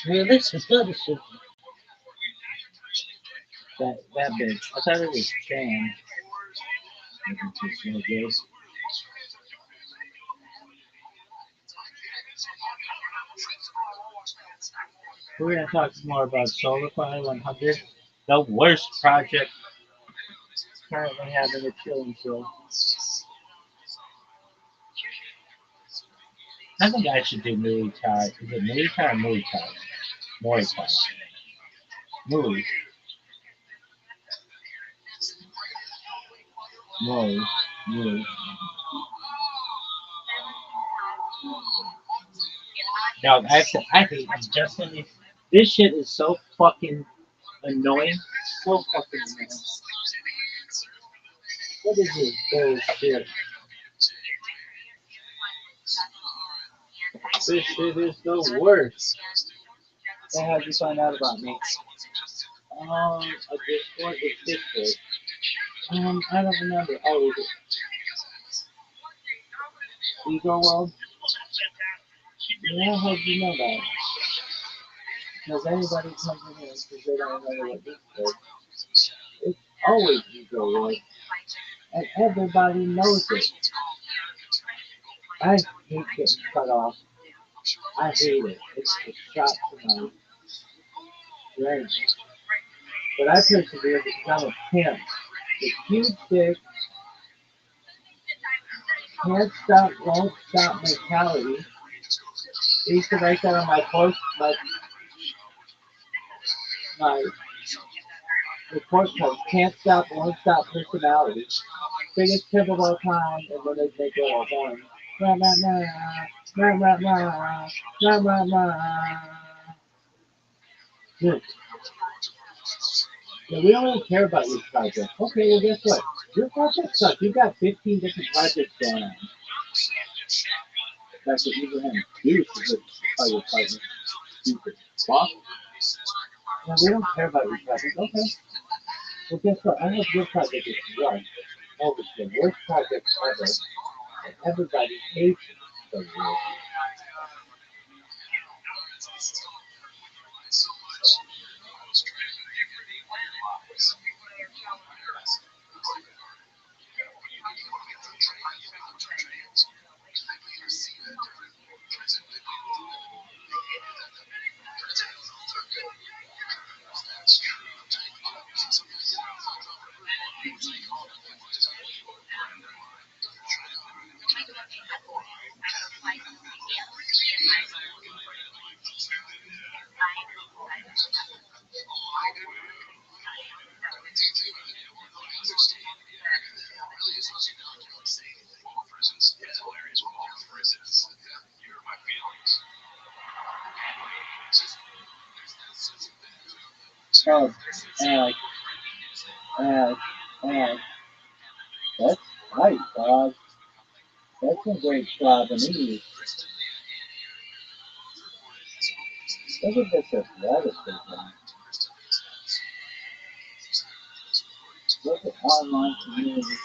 Well, this is other shit. That bitch. I thought it was Chan. It's no good. We're gonna talk more about SolarFi 100, the worst project currently having a chilling show. I think I should do Muay Thai. Is it Muay Thai or Muay Thai? Muay Thai. Muay. Muay. Muay. No, I hate I'm Justin. This shit is so fucking annoying. So fucking annoying. What is this bullshit? This shit is the worst. So how'd you find out about me? A Discord? It's Discord. I don't remember. Oh, is it Ego World? Yeah, how'd you know that? Because anybody comes in here because they don't know what Discord. It's always Ego World. And everybody knows it. I hate getting cut off. I hate it. It's a shot to my brain. But I persevere to become a pimp. The huge dick, can't stop, won't stop mentality. I used to write that on my post, my report card. Can't stop, won't stop personality. Biggest tip of all time, and then they go a horn. Rah, rah, rah, rah, rah, rah, rah, rah, rah. Dude, yeah, we don't really care about your project. Okay, well, guess what? Your project sucks. You've got 15 different projects going on. That's what Abraham used to tell your partner. Stupid fuck. No, we don't care about your project. Okay. Well, guess what? I hope your project is right. Oh, it's the worst project ever. And everybody hates the worst. Oh, Alex, Alex, Alex. That's right, dog. That's a great Slavinese. Look at this athleticism. Look at online community.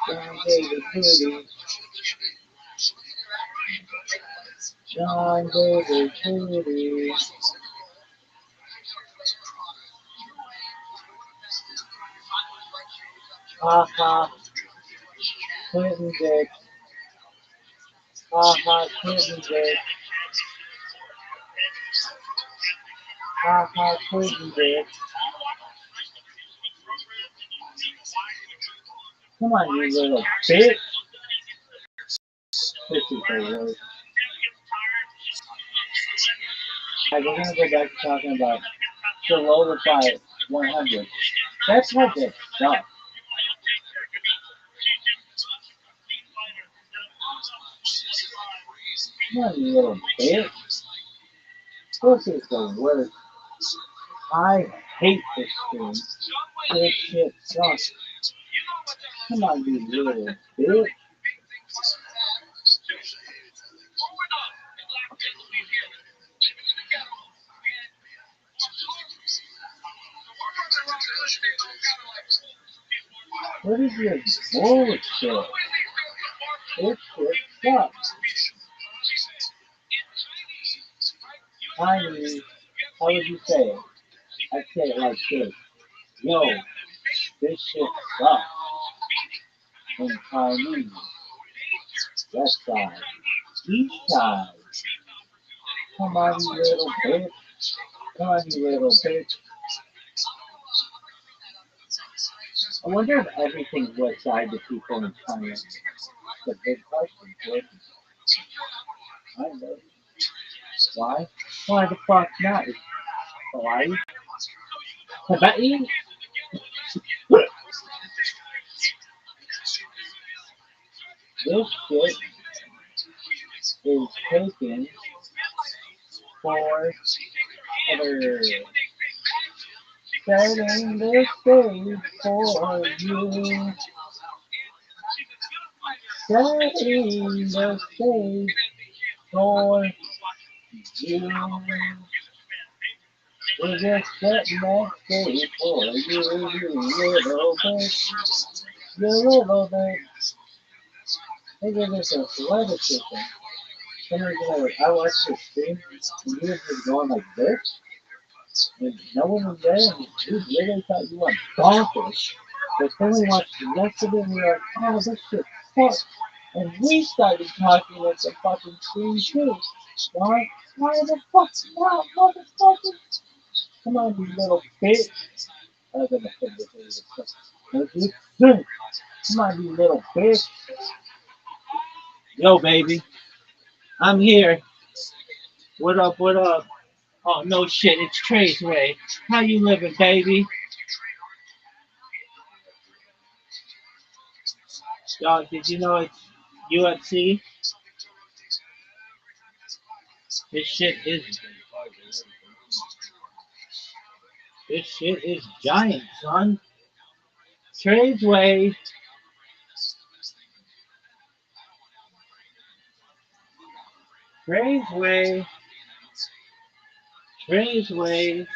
John David Moody. John David Moody. Ha ha. Clinton Dick. Ha ha. Clinton Dick. Ha ha. Clinton Dick. Come on, you little bitch. This is the worst. Alright, we're gonna go back to talking about Solidify 100. That project sucks. Come on, you little bitch. This is the worst. I hate this thing. This shit sucks. Come on, you little bitch. What is your bullshit? This shit sucks. Chinese, how would you say it? I'd say it like this. Yo, this shit sucks. In Chinese. West side. East side. Come on, you little bitch. Come on, you little bitch. I wonder if everything's west side to people in China. It's a big question, Jordan. I know. Why? Why the fuck not? It's Hawaii? Tibetan? This shit is taken for other. Setting the stage for you. Setting the stage for you. We're just setting that stage for you, little bit. You little bit. They give us a celebrity system. I watched this stream, and he was just going like this, and no one was there, and we literally thought you went bonkers. But then we watched the rest of it, and we were like, oh, this shit sucks. And we started talking at the fucking stream too. Why? Why the fuck not, motherfucker? Come on, you little bitch. I was gonna say this. Come on, you little bitch. Yo, baby. I'm here. What up, what up? Oh, no shit, it's Trey's Way. How you living, baby? Dog, did you know it's UFC? This shit is giant, son. Trey's Way. Trey's Way. Trey's Way.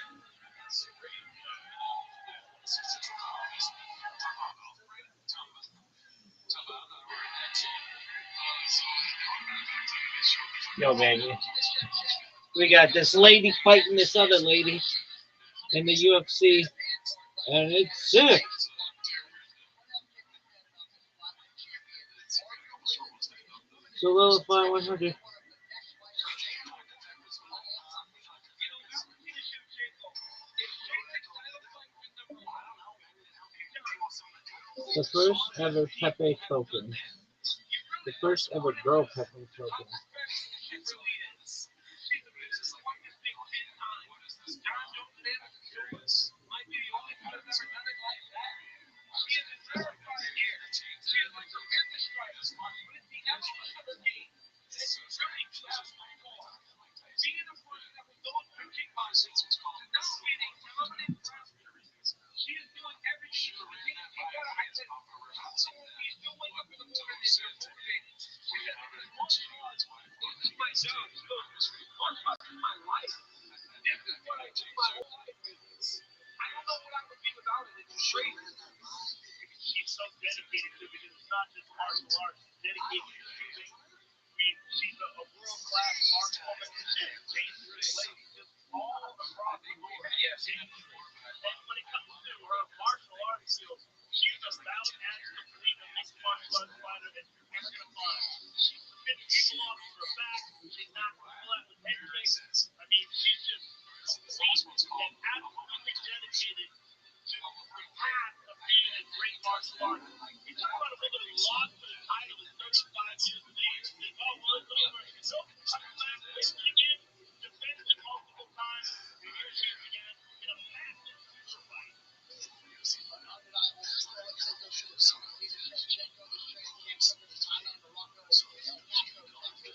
Yo, baby. We got this lady fighting this other lady in the UFC, and it's sick. Solidify 100. The first ever Pepe token. The first ever girl Pepe token.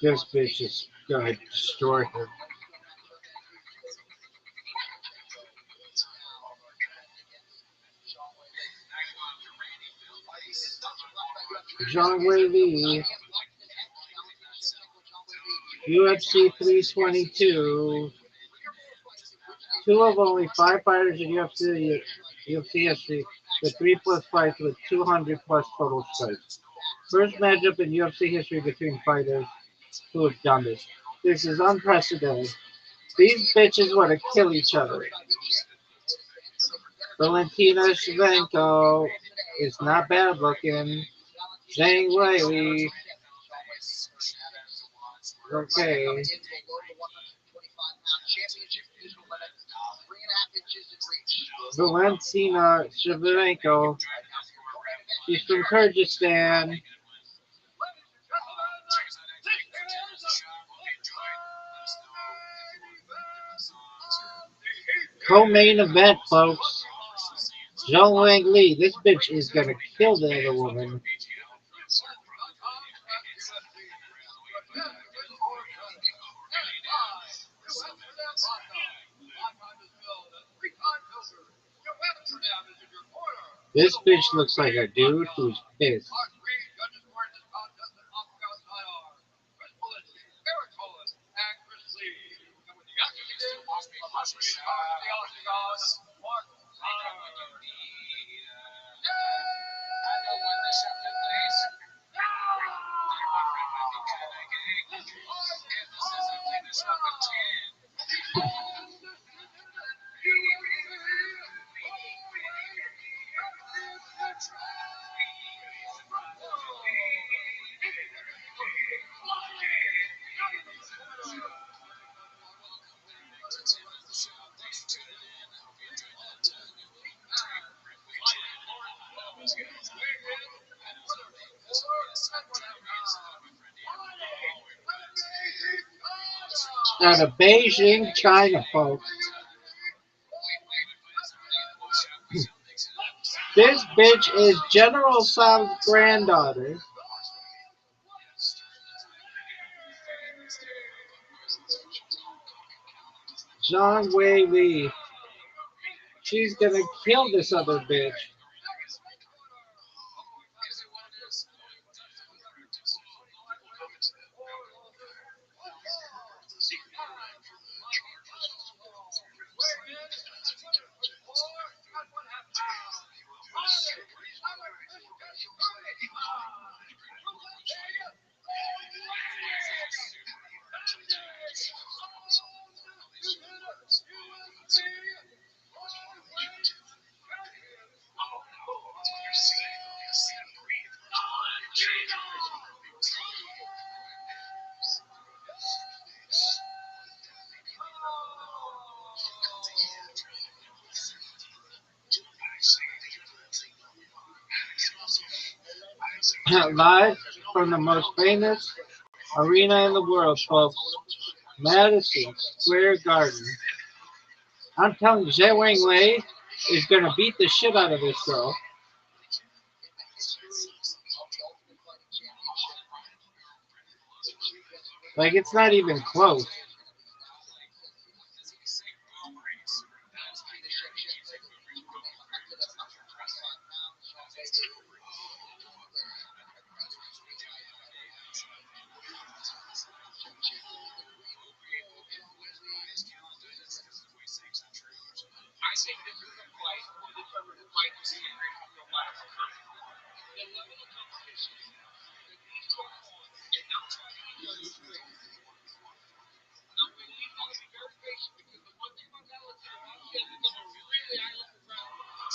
This bitch is gonna destroy her. John Whaley, UFC 322. Two of only five fighters in UFC history with 3+ fights with 200+ total strikes. First matchup in UFC history between fighters who have done this. This is unprecedented. These bitches want to kill each other. Valentina Shevchenko is not bad looking. Zhang Weili. Okay. Valentina Shevchenko. She's from Kyrgyzstan. Co-main event, folks. Zhang Wang Li. This bitch is gonna kill the other woman. This bitch looks like a dude who's pissed. Out of Beijing, China, folks. This bitch is General Tsang's granddaughter. Zhang Wei Li. She's gonna kill this other bitch. Live from the most famous arena in the world, folks. Madison Square Garden. I'm telling you, Zhang Wang Wei is going to beat the shit out of this girl. Like, it's not even close.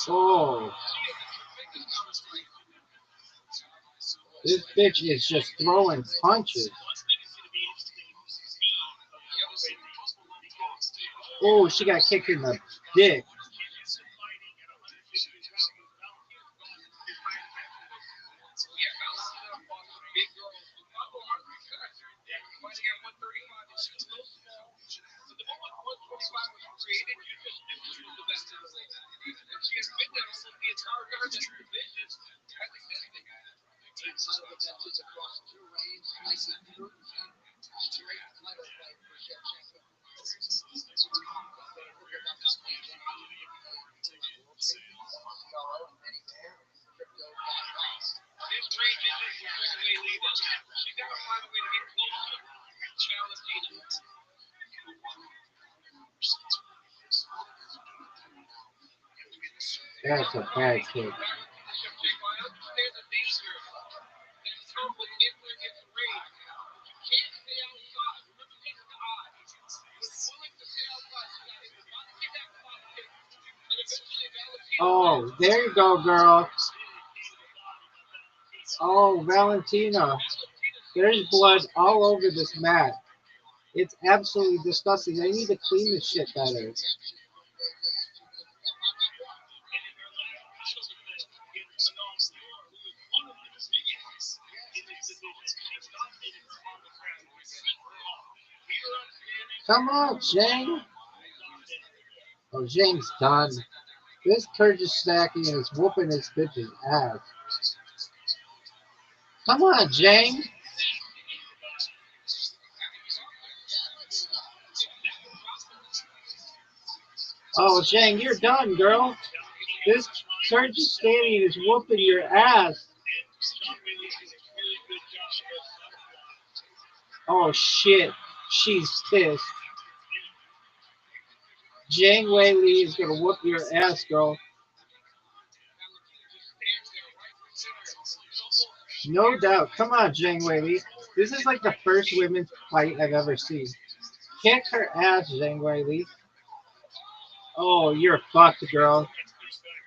Oh. This bitch is just throwing punches. Oh, she got kicked in the dick. That's a bad kick. Oh, there you go, girl. Oh, Valentina. There's blood all over this mat. It's absolutely disgusting. They need to clean this shit better. Come on, Jane. Oh, Jane's done. This Kurt is snacking and is whooping his bitch's ass. Come on, Jane. Oh, Jane, you're done, girl. This Kurt is standing and is whooping your ass. Oh, shit. She's pissed. Jane Whaley is going to whoop your ass, girl. No doubt. Come on, Jane Whaley. This is like the first women's fight I've ever seen. Kick her ass, Jane Whaley. Oh, you're fucked, girl.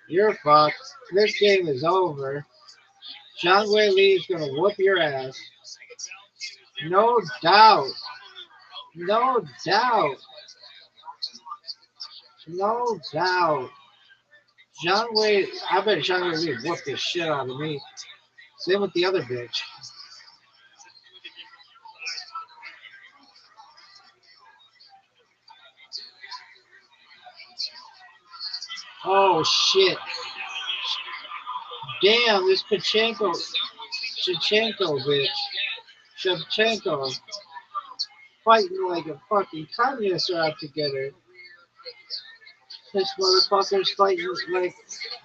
You're fucked. This game is over. John Whaley is going to whoop your ass. No doubt. No doubt. No doubt. John Whaley, I bet John Whaley whooped the shit out of me. Same with the other bitch. Oh, shit. Damn, this Shevchenko bitch. Shevchenko fighting like a fucking communist are out together. This motherfucker's fighting like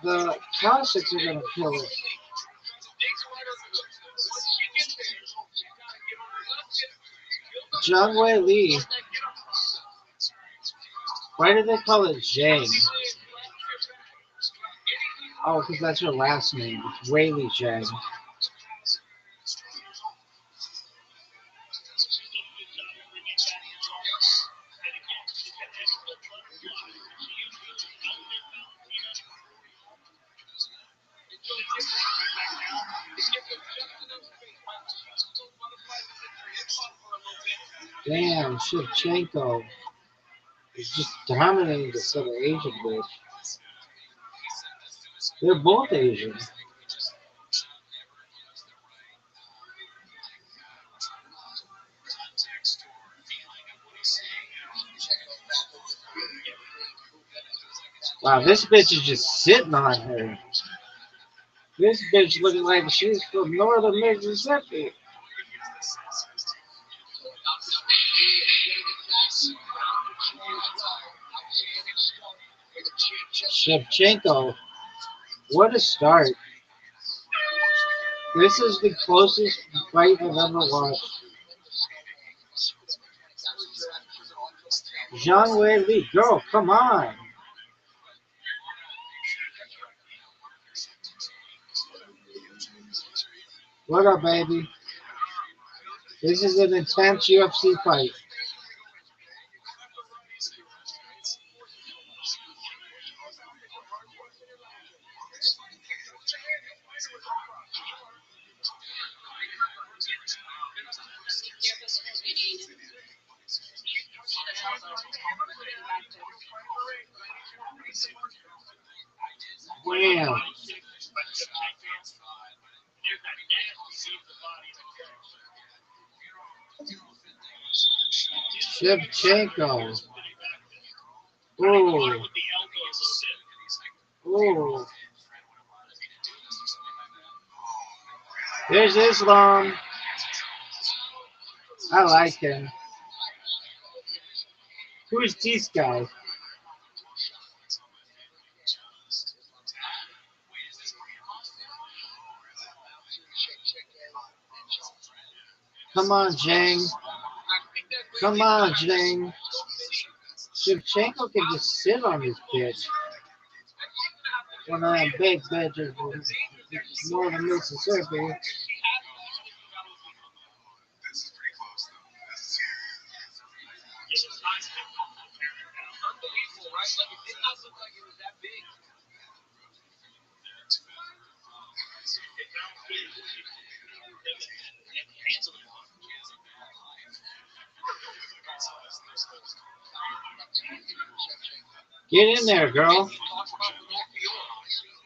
the Cossacks are gonna kill it. John Wei Lee. Why do they call it Jane? Oh, because that's her last name. It's Wei Lee Zhang. Damn, Shevchenko is just dominating this other Asian bitch. They're both Asian. Wow, this bitch is just sitting on her. This bitch looking like she's from northern Mississippi. Shevchenko, what a start. This is the closest fight I've ever watched. Zhang Wei Li, girl, come on. What up, baby? This is an intense UFC fight. Wow. Shevchenko. Ooh. Ooh. There's Islam. I like him. Who's this guy? Come on, Jang. Come on, Jang. Shevchenko can just sit on his bitch. One of them big bitches from northern Mississippi. Get in there, girl.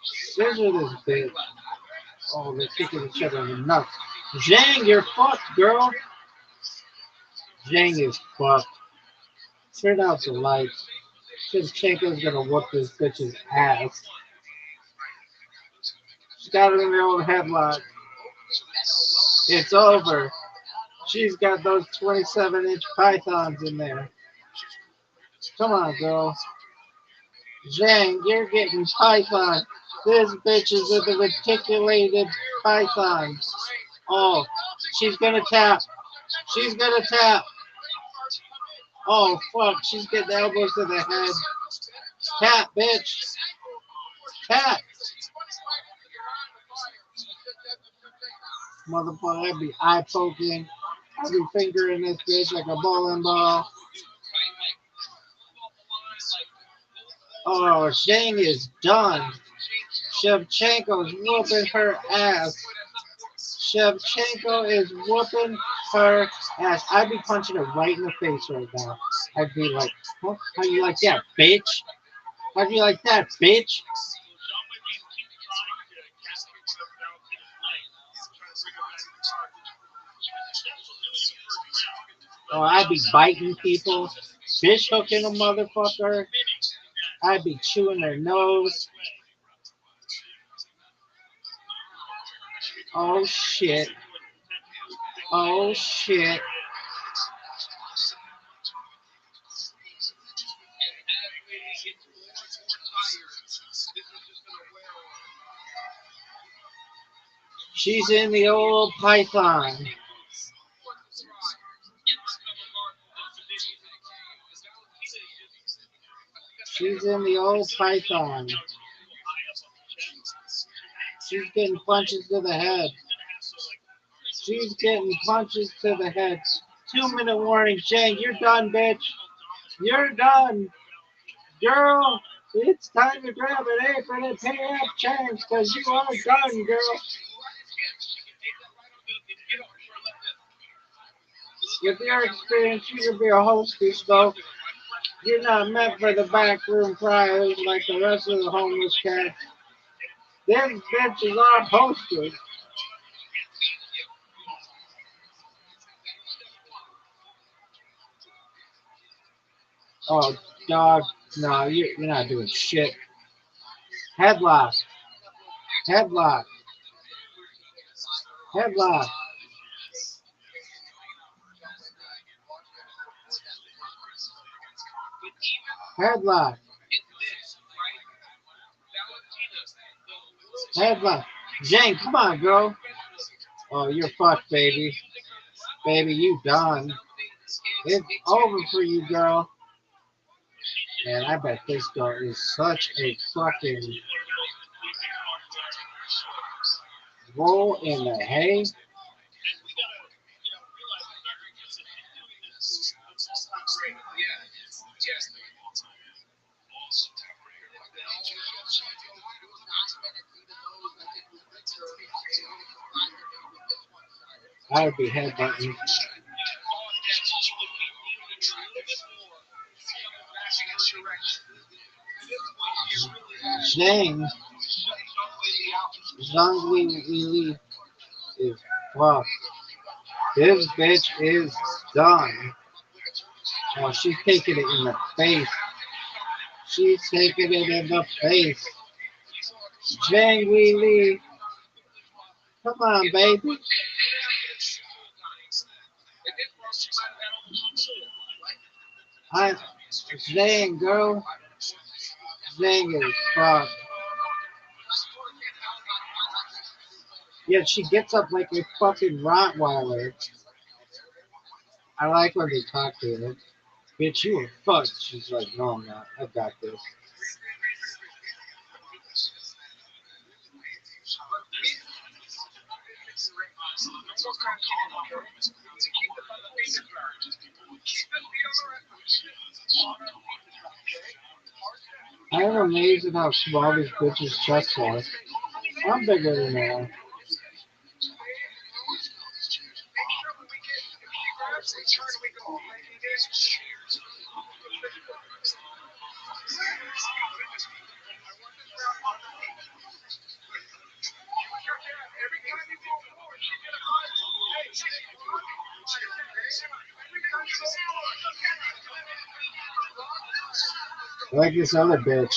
Scissor this bitch. Oh, they're kicking each other in the nuts. Zhang, you're fucked, girl. Zhang is fucked. Turn out the lights. Shevchenko's gonna whoop this bitch's ass. She's got her in the old headlock. It's over. She's got those 27-inch pythons in there. Come on, girl. Zhang, you're getting python. This bitch is with a reticulated python. Oh, she's gonna tap. She's gonna tap. Oh, fuck. She's getting elbows to the head. Tap, bitch. Tap. Motherfucker, I'd be eye poking. I'd be fingering this bitch like a bowling ball. Oh, Zhang is done. Shevchenko's whooping her ass. Shevchenko is whooping her ass. I'd be punching her right in the face right now. I'd be like, huh? How you like that, bitch? How do you like that, bitch? Oh, I'd be biting people, fish hooking a motherfucker. I'd be chewing their nose. Oh shit. Oh shit. She's in the old python. She's in the old python. She's getting punches to the head. She's getting punches to the head. 2-minute warning, Jane. You're done, bitch. You're done. Girl, it's time to grab an apron and pay up change because you are done, girl. With your experience, you could be a hostess, though. You're not meant for the backroom priors like the rest of the homeless cats. Them bitches are hostess. Oh, dog. No, you're not doing shit. Headlock. Headlock. Headlock. Headlock. Headlock. Jane, come on, girl. Oh, you're fucked, baby. Baby, you done. It's over for you, girl. And I bet this girl is such a fucking roll in the hay. I would be headbutting. Zhang, Zhang is fucked. This bitch is done. Oh, she's taking it in the face. She's taking it in the face. Zhang Li, come on, baby. I, Zhang, girl. Zhang is fucked. Yeah, she gets up like a fucking Rottweiler. I like when they talk to her. Bitch, you were fucked. She's like, no, I'm not. I got this. I'm amazed at how small these bitches' chests are. I'm bigger than they are. Like this other bitch.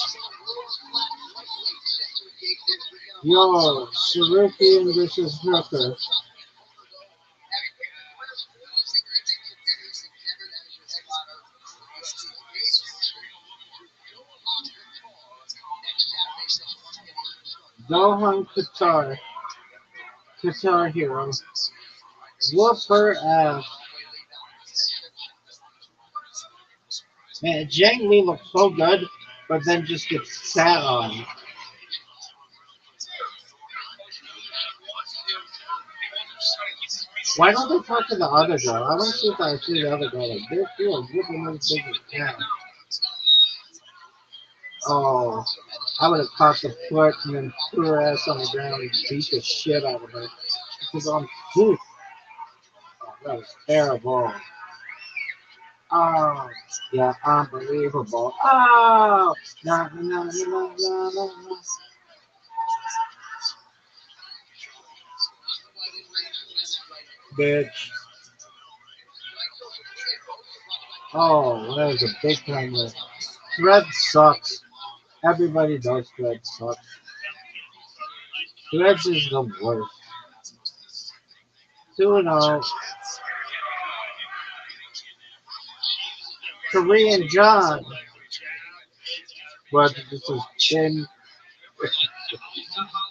Yo, Sarukian versus Hooker. Dohan Qatar. Qatar hero. Whoop her ass. Man, Zhang Li looks so good, but then just gets sat on. Why don't they talk to the other girl? I don't see if I see the other girl. Like, they're still whooping this bitch's ass. Oh, I would have caught the foot and then threw her ass on the ground and beat the shit out of her. Because I'm food. Oh, that was terrible. Oh, yeah, unbelievable. Oh, no, no, no, no, no, no, no. Bitch. Oh, that was a big time lift. Thread sucks. Everybody knows Thread sucks. Threads is the worst. 2-0. Korean John. But this is Chin.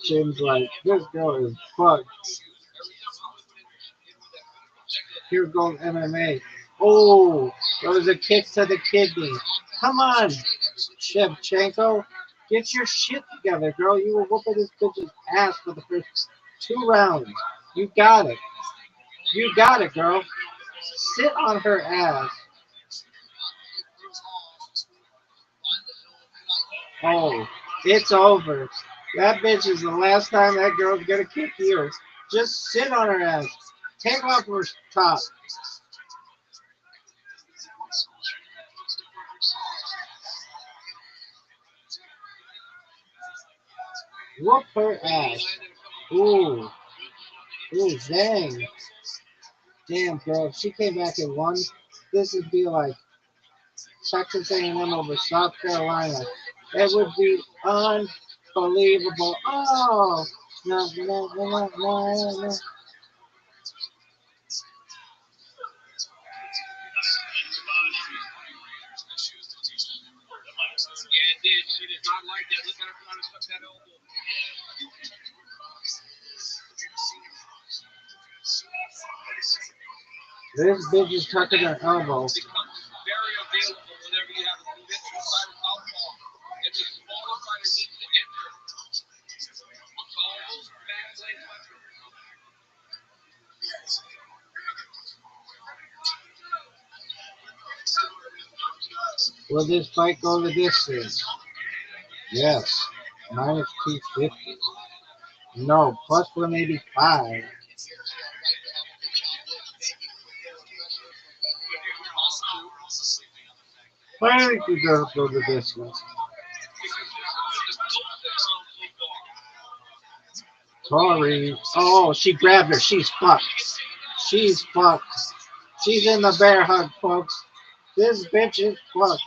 Chin's like, this girl is fucked. Here goes MMA. Oh, that was a kick to the kidney. Come on, Shevchenko. Get your shit together, girl. You were whooping this bitch's ass for the first 2 rounds. You got it. You got it, girl. Sit on her ass. Oh, it's over. That bitch is the last time that girl's gonna kick you. Just sit on her ass. Take off her top. Whoop her ass. Ooh. Ooh, dang. Damn, girl. If she came back and won, this would be like Texas A&M over South Carolina. It would be unbelievable. Oh, no, no, no, no, no, no. This bitch is tucking her elbow. Will this fight go the distance? Yes. Minus 250. No, plus 185. I think we gotta go the distance. Sorry. Oh, she grabbed her. She's fucked. She's fucked. She's in the bear hug, folks. This bitch is fucked.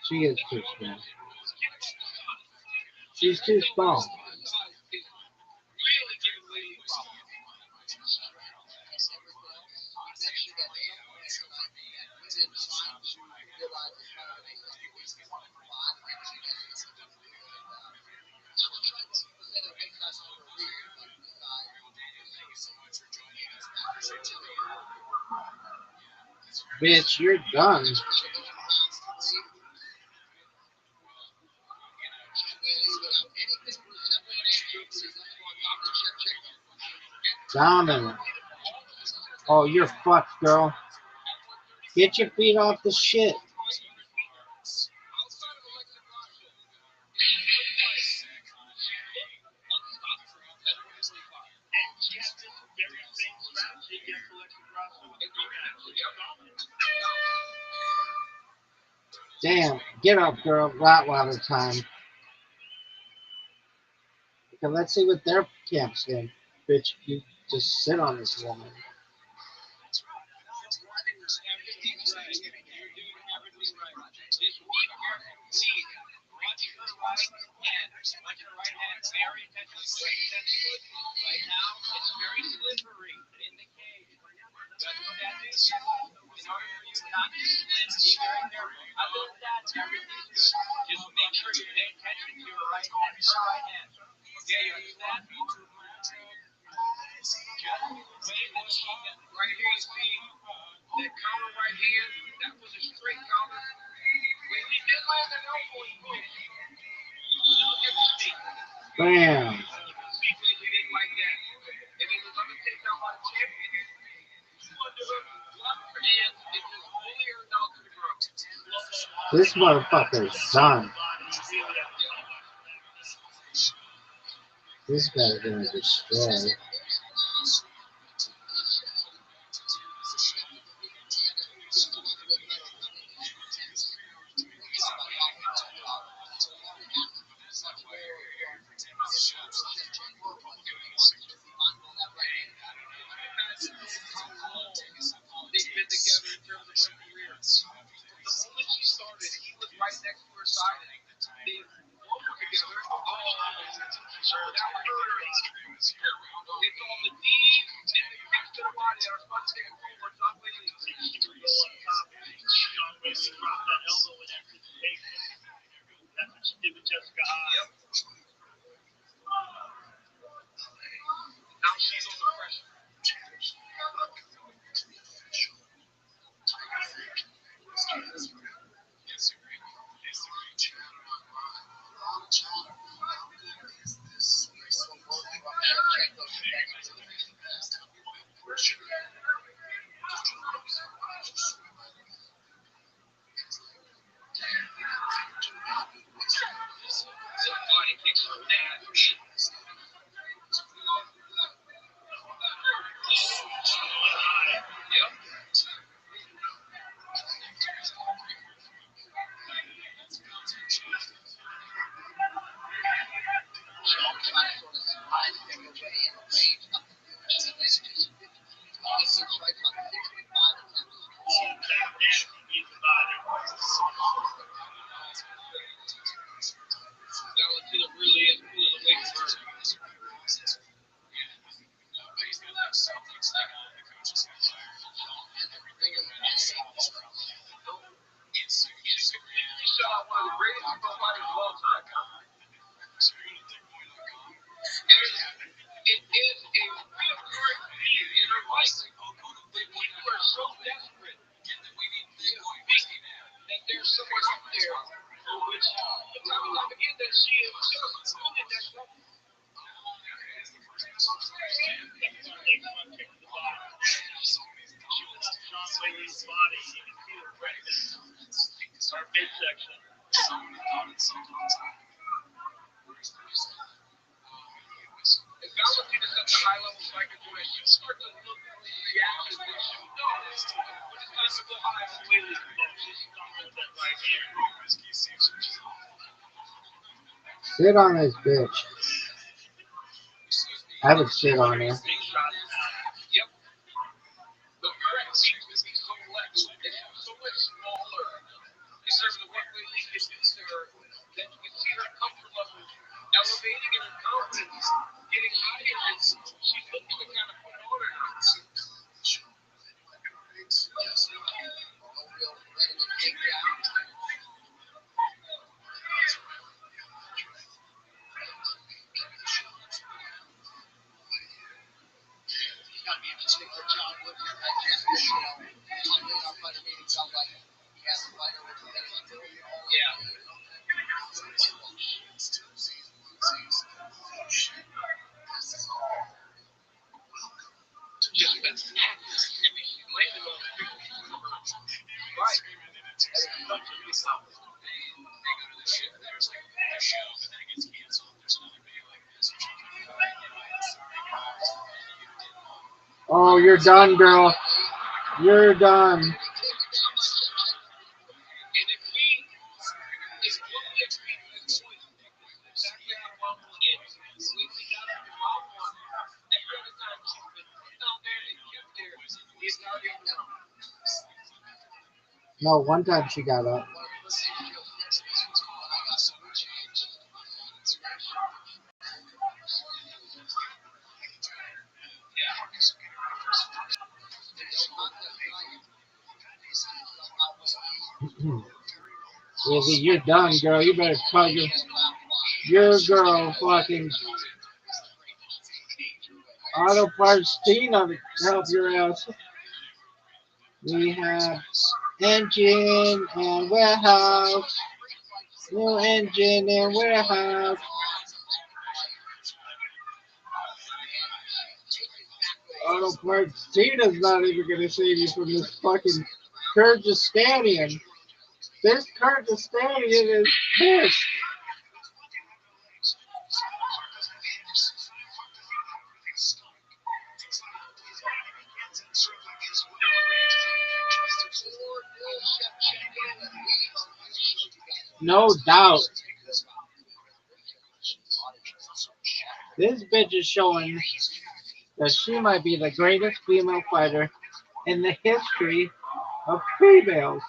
She is too small. She's too small. Bitch, you're done. Dominant. Oh, you're fucked, girl. Get your feet off the shit. Damn. Get up, girl. Rottweiler time. Okay, let's see what their camp's in. Bitch, you just sit on this woman. Bam. This motherfucker is done. This guy's gonna destroy. Sit on this bitch. I would sit on her. Oh, you're done, girl. You're done. No, one time she got up. Lizzie, you're done, girl. You better tell your girl fucking auto parts Tina to help your ass. We have engine and warehouse. New engine and warehouse. Auto parts Tina's not even gonna save you from this fucking Kyrgyzstanian. This Kyrgyzstanian is pissed. No doubt. This bitch is showing that she might be the greatest female fighter in the history of females.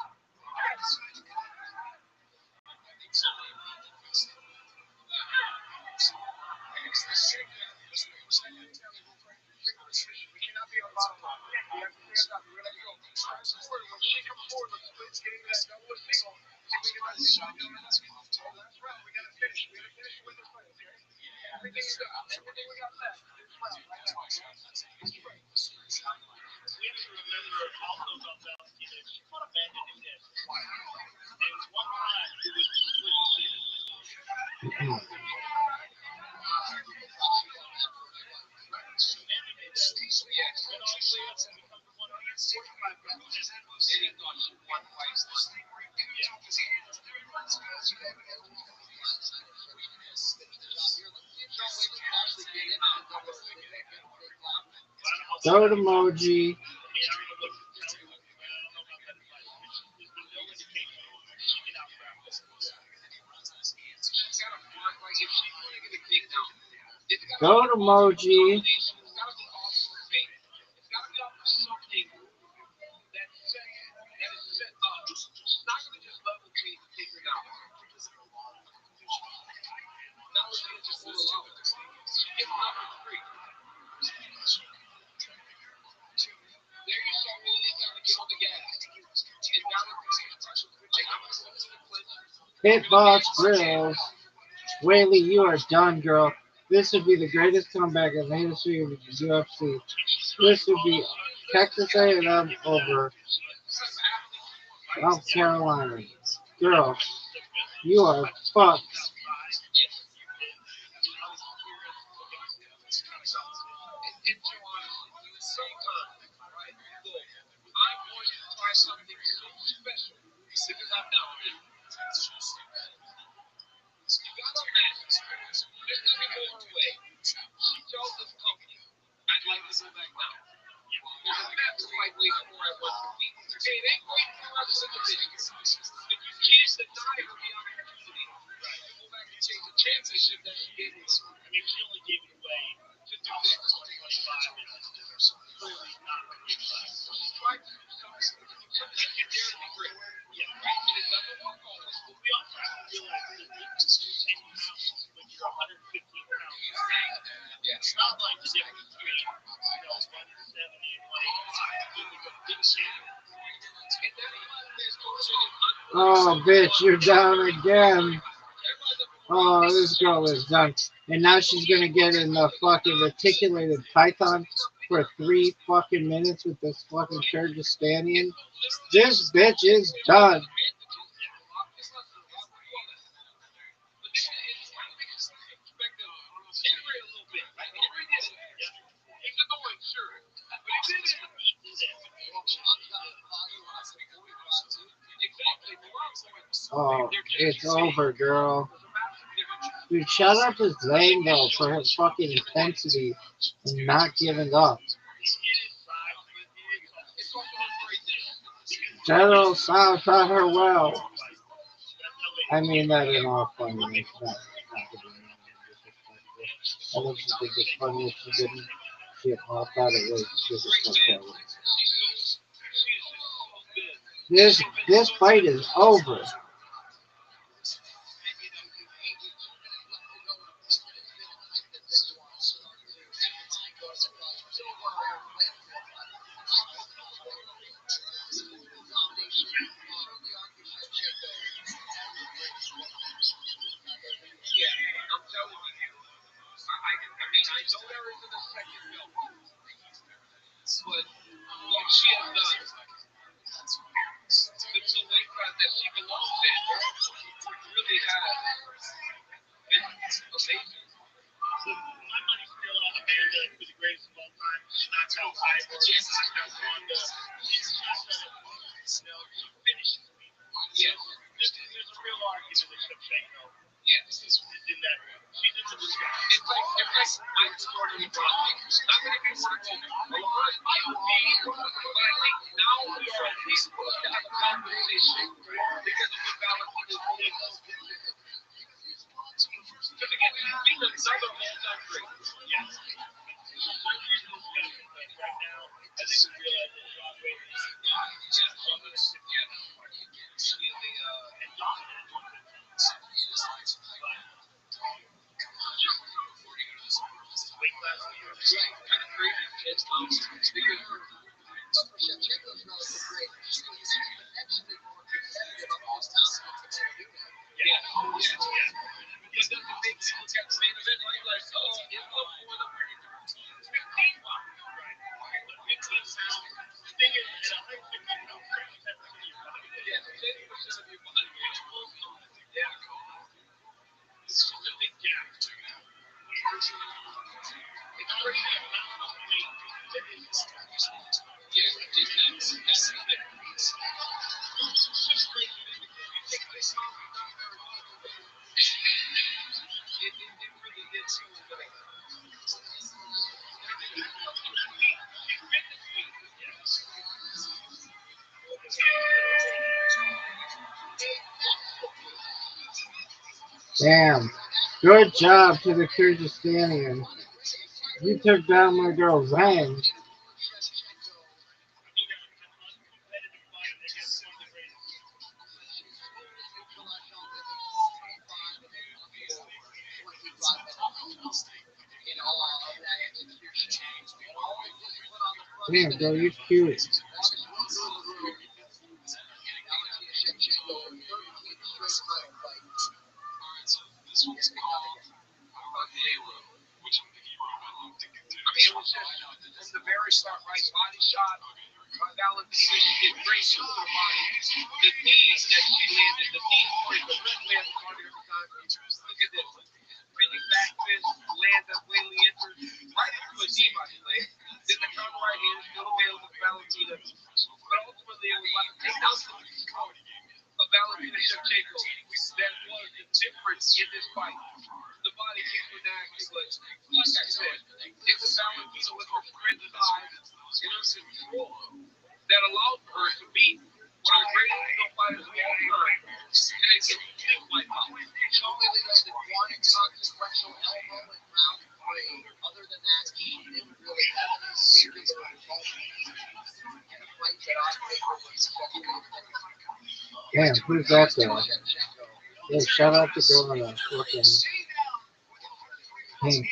Third emoji. Third emoji. Hitbox Grills. Whaley, you are done, girl. This would be the greatest comeback in the history of the UFC. This would be Texas A&M over South Carolina. Girl, you are fucked. Oh, bitch, you're down again. Oh, this girl is done. And now she's gonna get in the fucking reticulated python for 3 fucking minutes with this fucking Kyrgyzstanian. This bitch is done. Oh, it's over, girl. Dude, shout out to Zane though for her fucking intensity and not giving up. General Sal taught her well. I mean that in all funniness, not to be disrespectful. I don't think it's funny if she didn't. Shit, I thought it was disrespectful. This fight is over. Damn. Good job to the Kyrgyzstanian. You took down my girl Zhang. Damn, girl, you're cute. Damn, who's that guy? Yeah, shout out to Dora. Fucking Hank.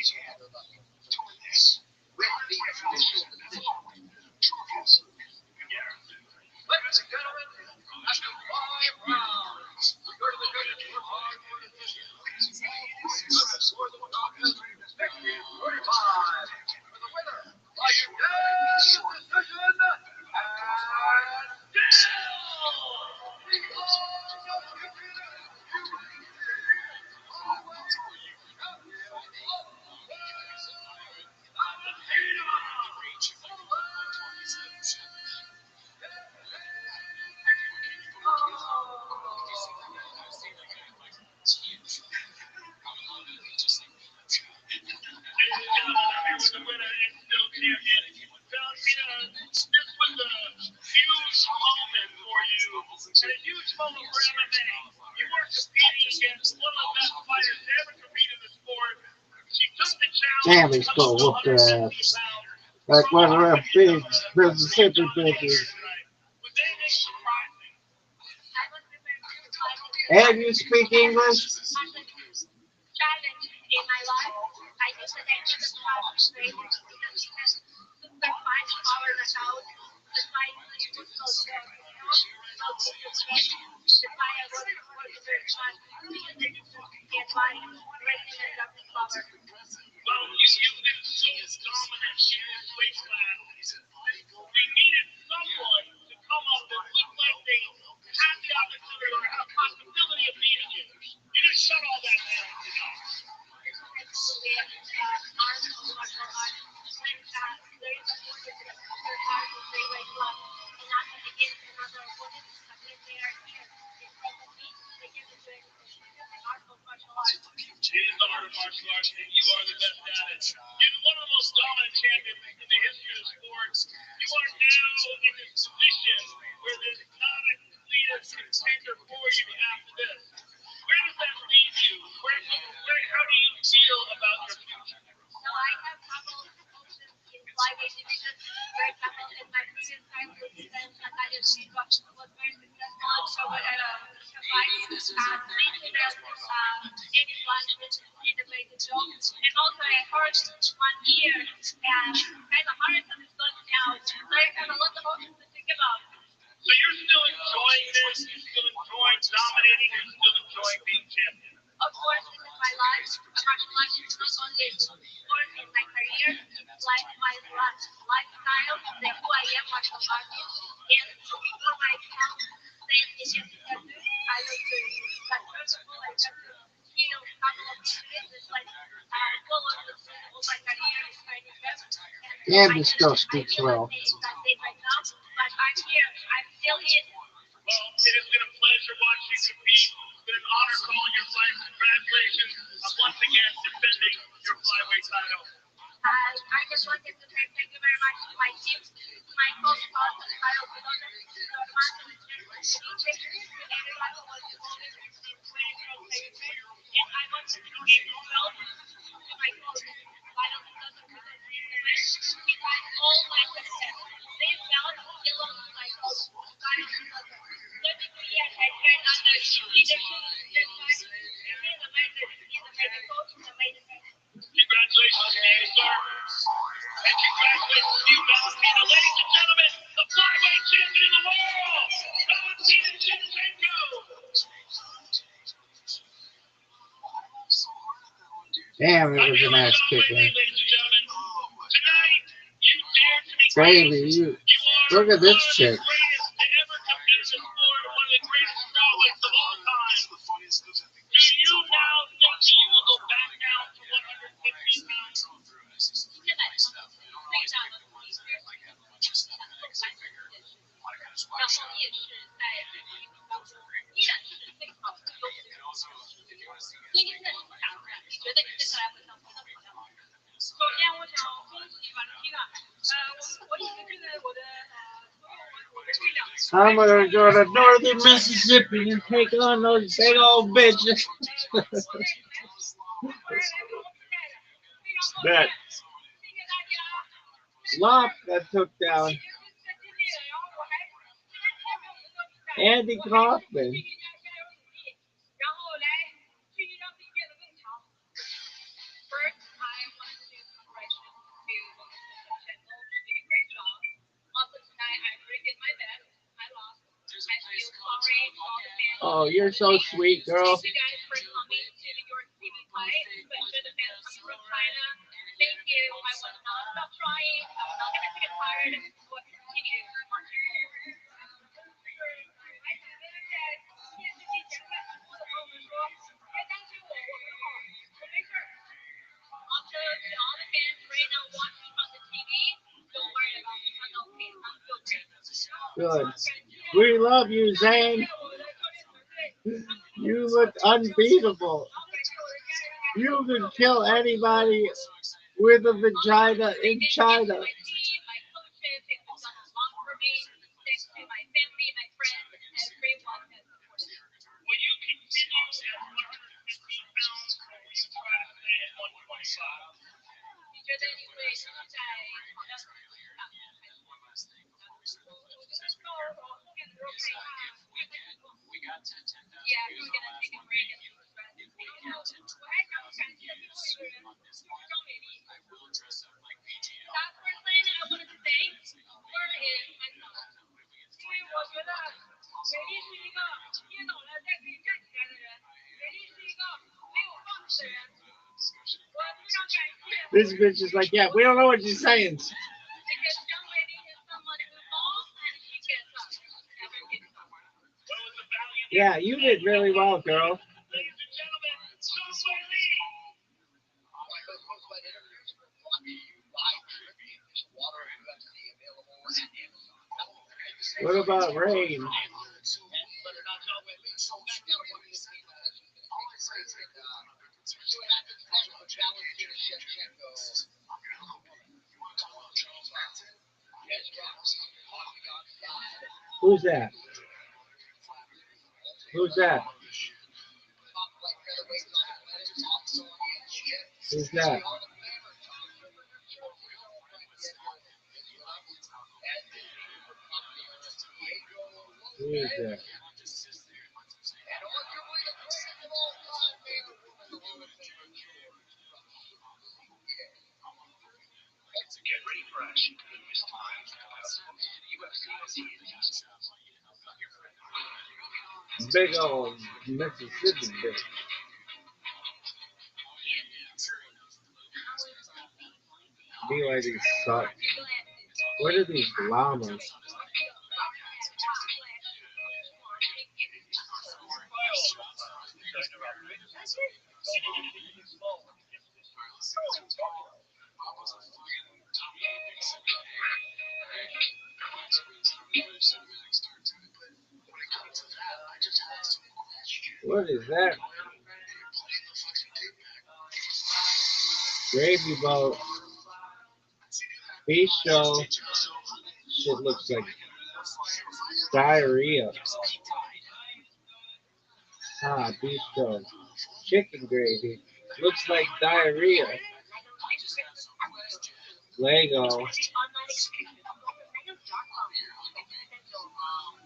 Damn, he's gonna whoop their ass. Like one of them big Mississippi bitches. And you speak English? Damn, this girl speaks well. Damn, it was an ass kicking. Baby, you look at this chick. I'm gonna go to northern Mississippi and take on those big old bitches. That Lop that took down Andy Kaufman. Oh, you're so sweet, girl. Good. We love you, Zane. You look unbeatable. You can kill anybody with a vagina in China. This bitch is like, yeah, we don't know what you're saying. Yeah, you did really well, girl. What about Rain? Who's that? Who's that? Who's that? Who is that? Big old Mississippi bitch. BYD sucks. What are these llamas? What is that? Gravy boat. Bistro. Shit looks like diarrhea. Ah, bistro. Chicken gravy. Looks like diarrhea. Lego.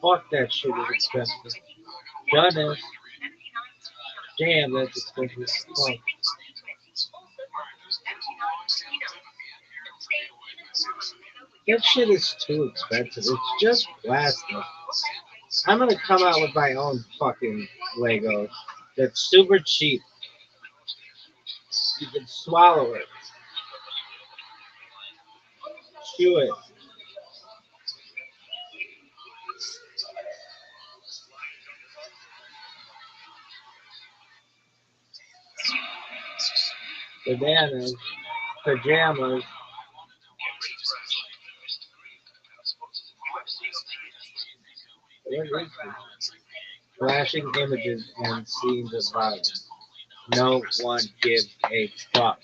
Fuck that shit is expensive. Done. Damn, that's expensive. Fuck. That shit is too expensive. It's just plastic. I'm gonna come out with my own fucking Lego. That's super cheap. You can swallow it. Chew it. Bananas. Pajamas. What is this? Flashing images and scenes of violence. No one gives a fuck.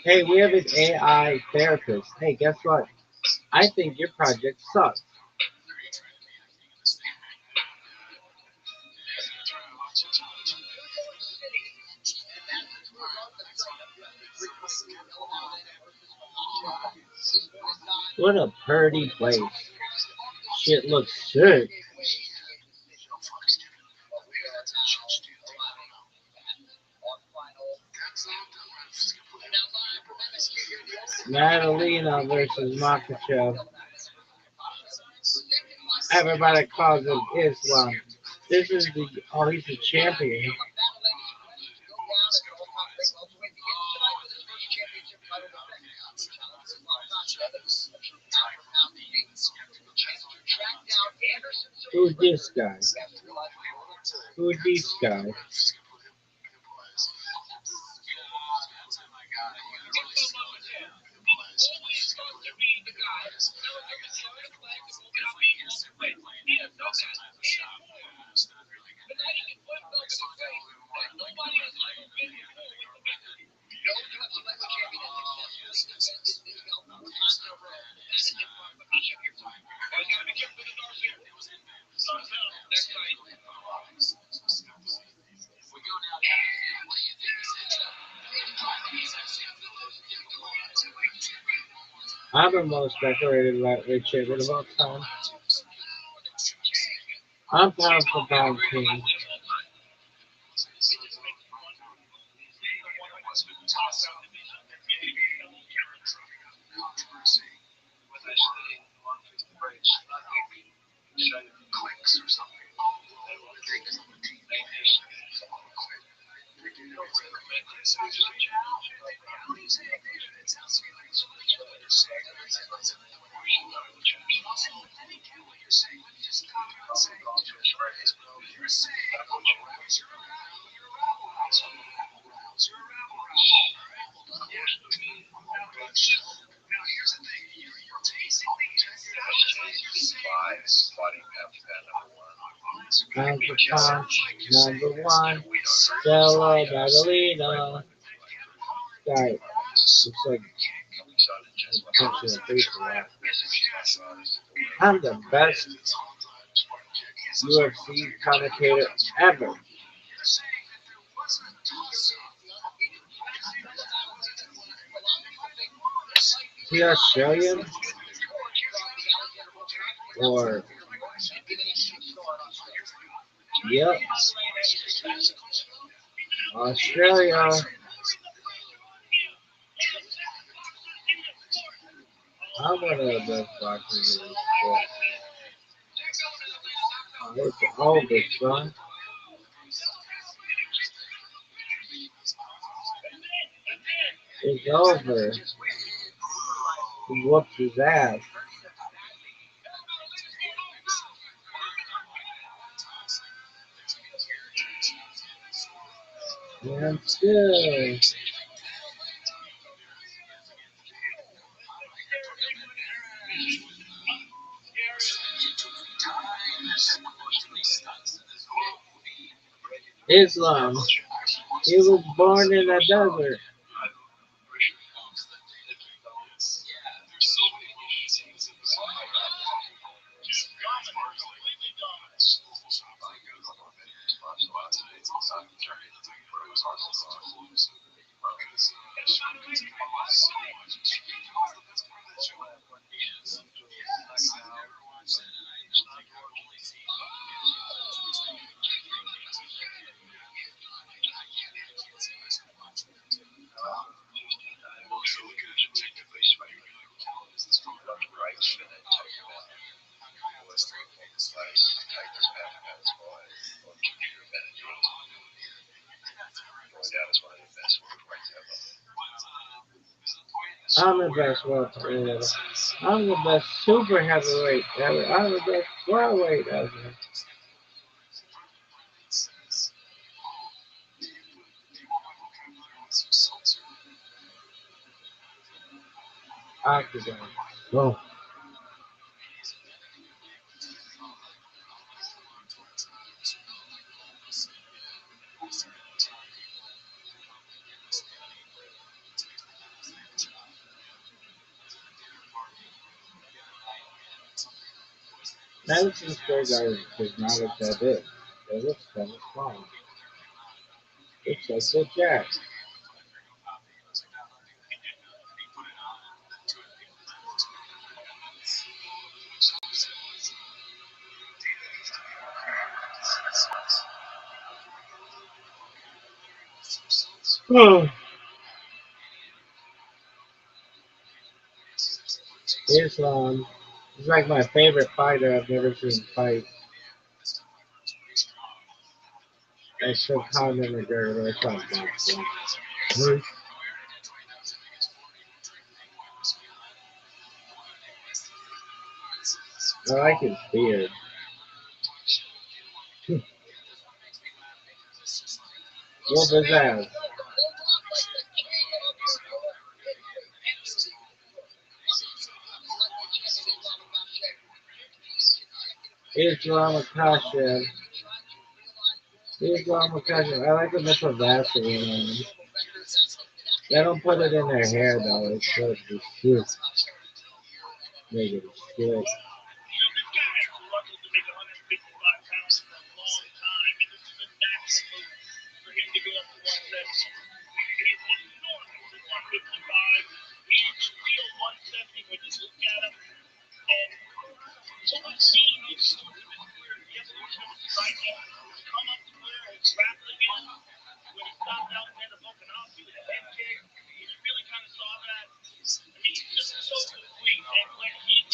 Hey, we have an AI therapist. Hey, guess what? I think your project sucks. What a pretty place. Shit looks sick. Madalena versus Makachev. Everybody calls him Islam. This is the oh he's the champion. Who's this guy? Who's this guy? I'm the most decorated lightweight champion of all time. I'm pound for pound king. Pound for pound, number one. Stella Madalena. Guy looks like I'm punching a face a lot. I'm the best UFC commentator ever. Is he Australian? Or yep, Australia. I'm one of the best boxers in the sport. Oh, it's over, son. It's over. He whooped his ass. And still, Islam. He was born in a desert. I'm the best welterweight ever. I'm the best super heavyweight ever. I'm the best flyweight ever. Octagon. Oh. Madison Square Garden does not look that big. It looks kind of small. It's just a jet. Oh. Islam is like my favorite fighter I've never seen fight. Except Conor McGregor, that's not boxing. I like his beard. What was that? Islam Akasha. Islam Akasha. I like them to put Vaseline on them. They don't put it in their hair though. It's supposed to be shit. Make it shit.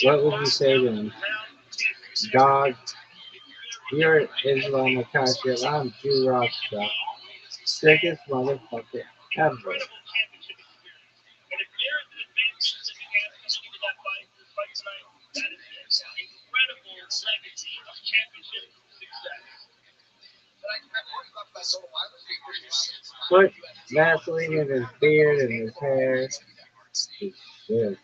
What would you say to him? Dog, you're Islam Akasha. I'm Jew Rothschild. Sickest motherfucker ever. Put Vaseline in his beard and his hair. He's shit.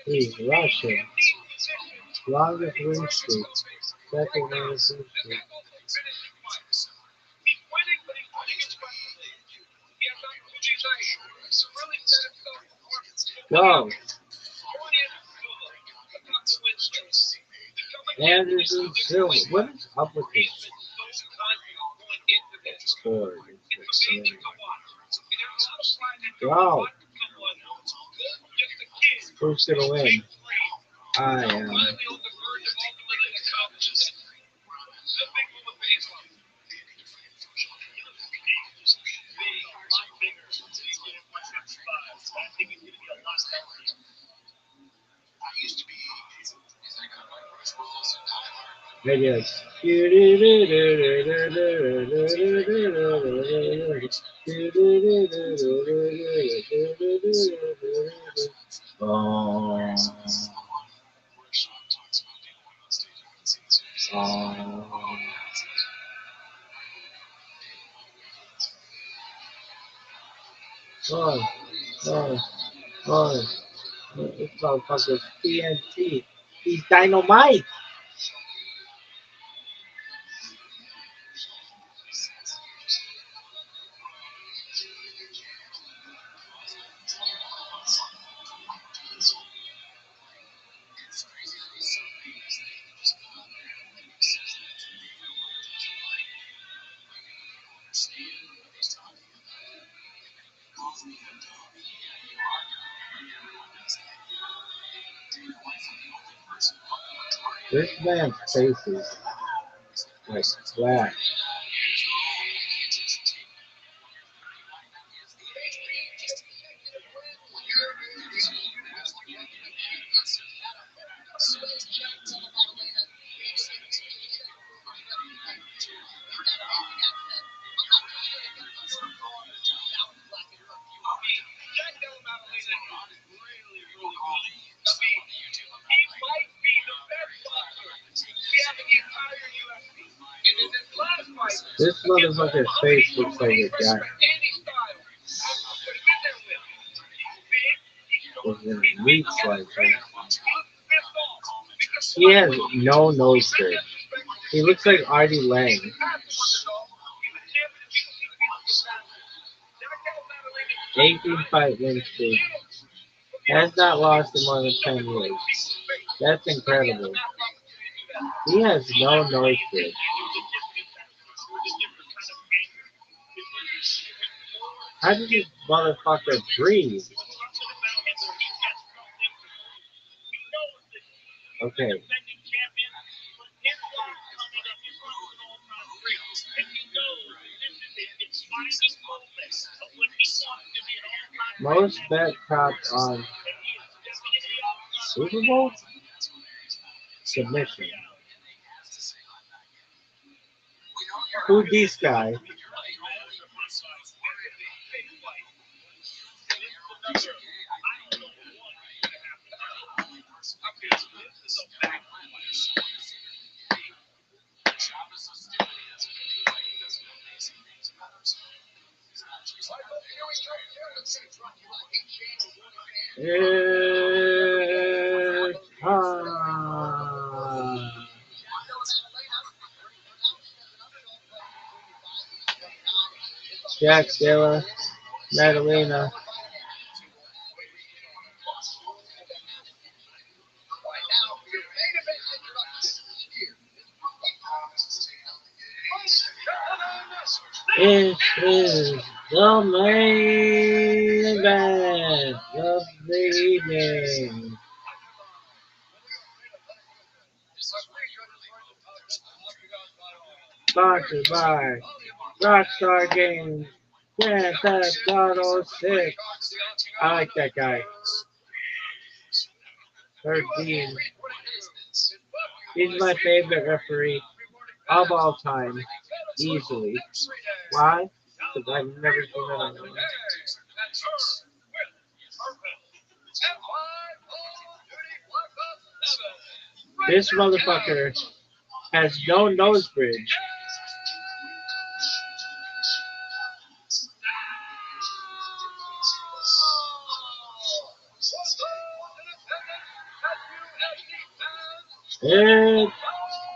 He's Russian. Longest win streak. Second longest win streak. Go. Anderson Silva. What is up with this score? Go. Who's gonna win? I am. Maybe like this motherfucker's TNT. He's dynamite. This man's face is like flat. This motherfucker's face looks like a guy was in a meat slicer. He has no nose bridge. He looks like Artie Lang. 18-fight win streak. Has not lost in more than 10 years. That's incredible. He has no nose bridge. How did this motherfucker breathe? Okay. Most bet props on Super Bowl submission. Who this guy? It's time. Jack Dilla, Madalena. It is the main event of the evening. Sponsored by Rockstar Games, Grand Theft Auto 6. I like that guy. 13. He's my favorite referee of all time, easily. Why? Because I've never seen another one. This motherfucker has no nose bridge. It's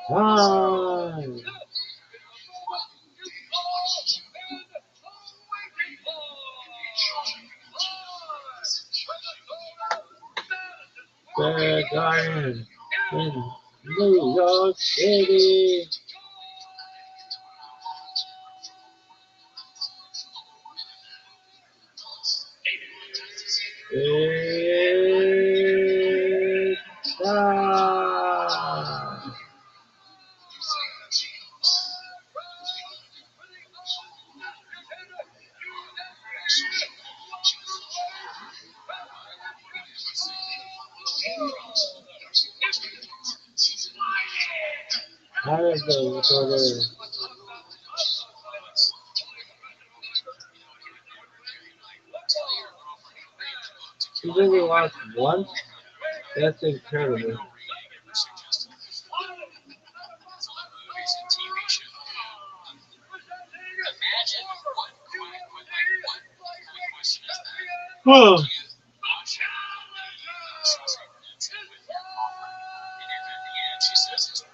time. The Garden in New York City. It's time. How does the recorder? He's only lost once? That's incredible. Oh.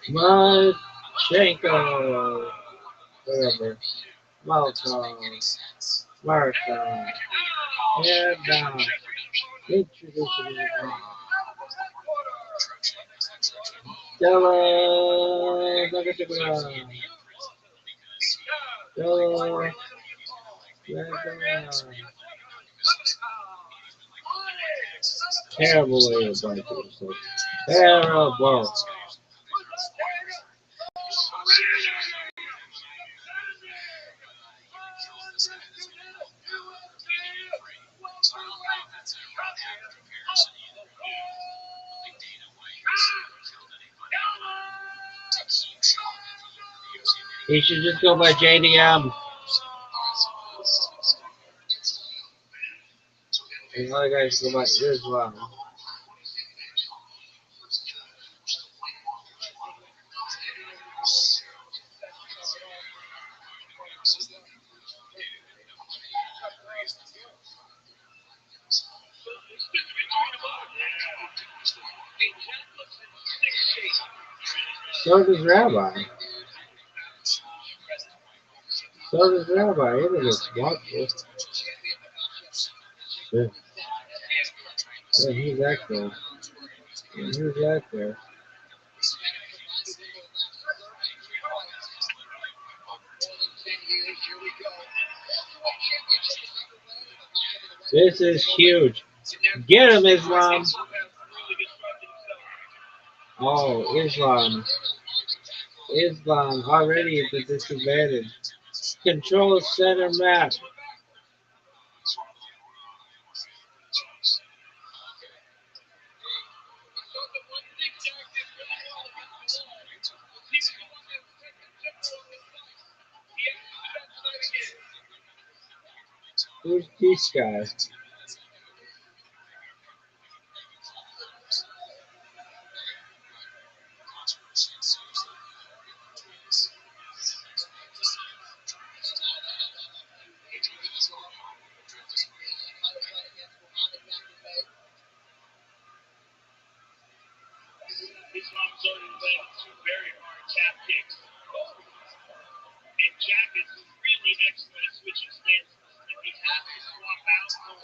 Marchenko. Whatever. Welcome. Martha. And down. Introducing you. Stella. Stella. Terrible way to bite yourself. Terrible. He should just go by JDM. And other guys go by Islam. So does Rabbi. So does Rabbi. Look at this watchful. Yeah. Yeah, he's active. Yeah, he's active. This is huge. Get him, Islam. Oh, Islam. Islam already at the disadvantage. Control center map. Who's this guy?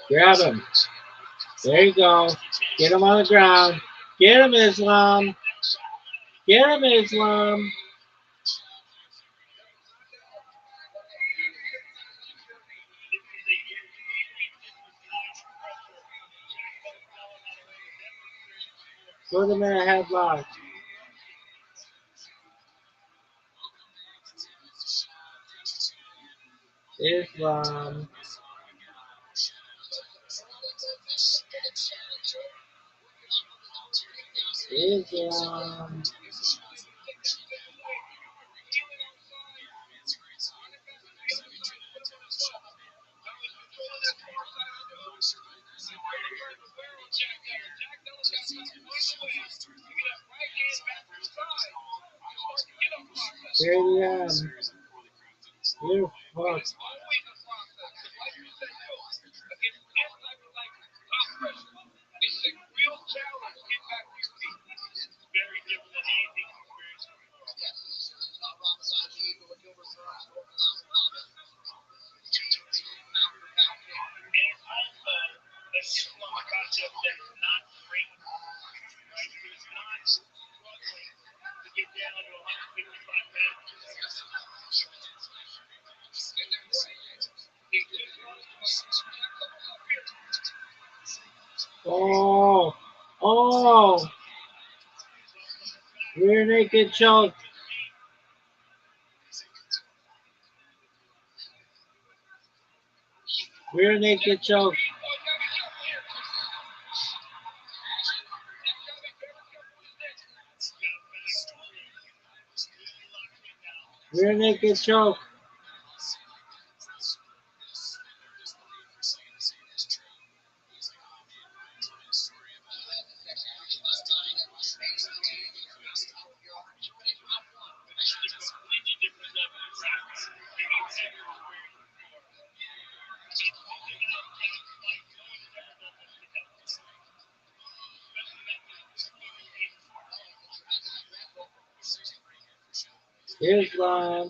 Grab him. There you go. Get him on the ground. Get him, Islam. Get him, Islam. Put him in a headlock. Islam. Islam. Here he is. You fuck. Oh. Oh. Rear naked choke. Rear naked choke. Rear naked choke. Islam.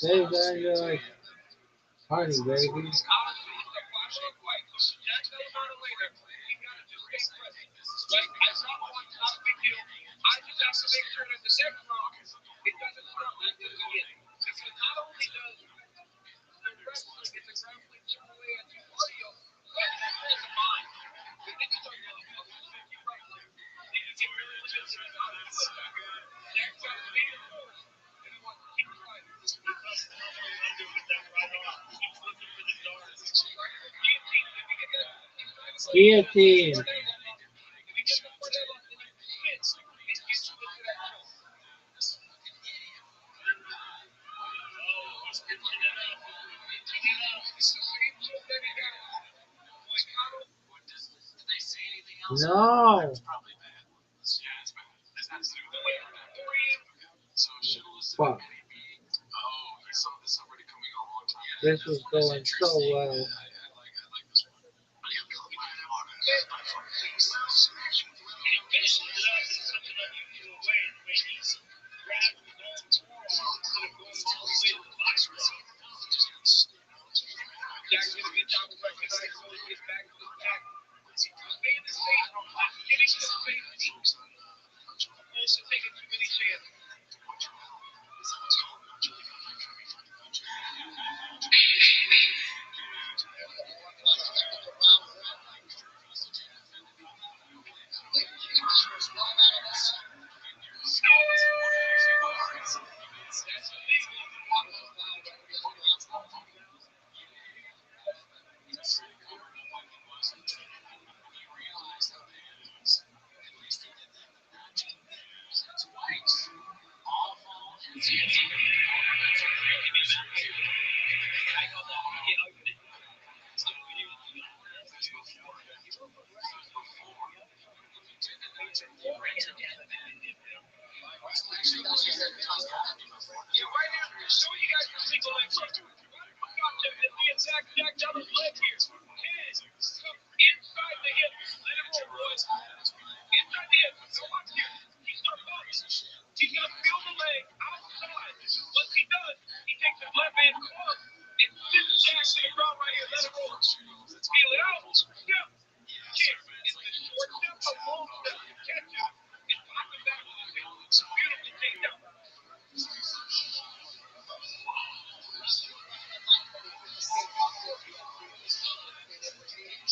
Hey, like honey, baby. Guillotine. No. Fuck. This was going so well.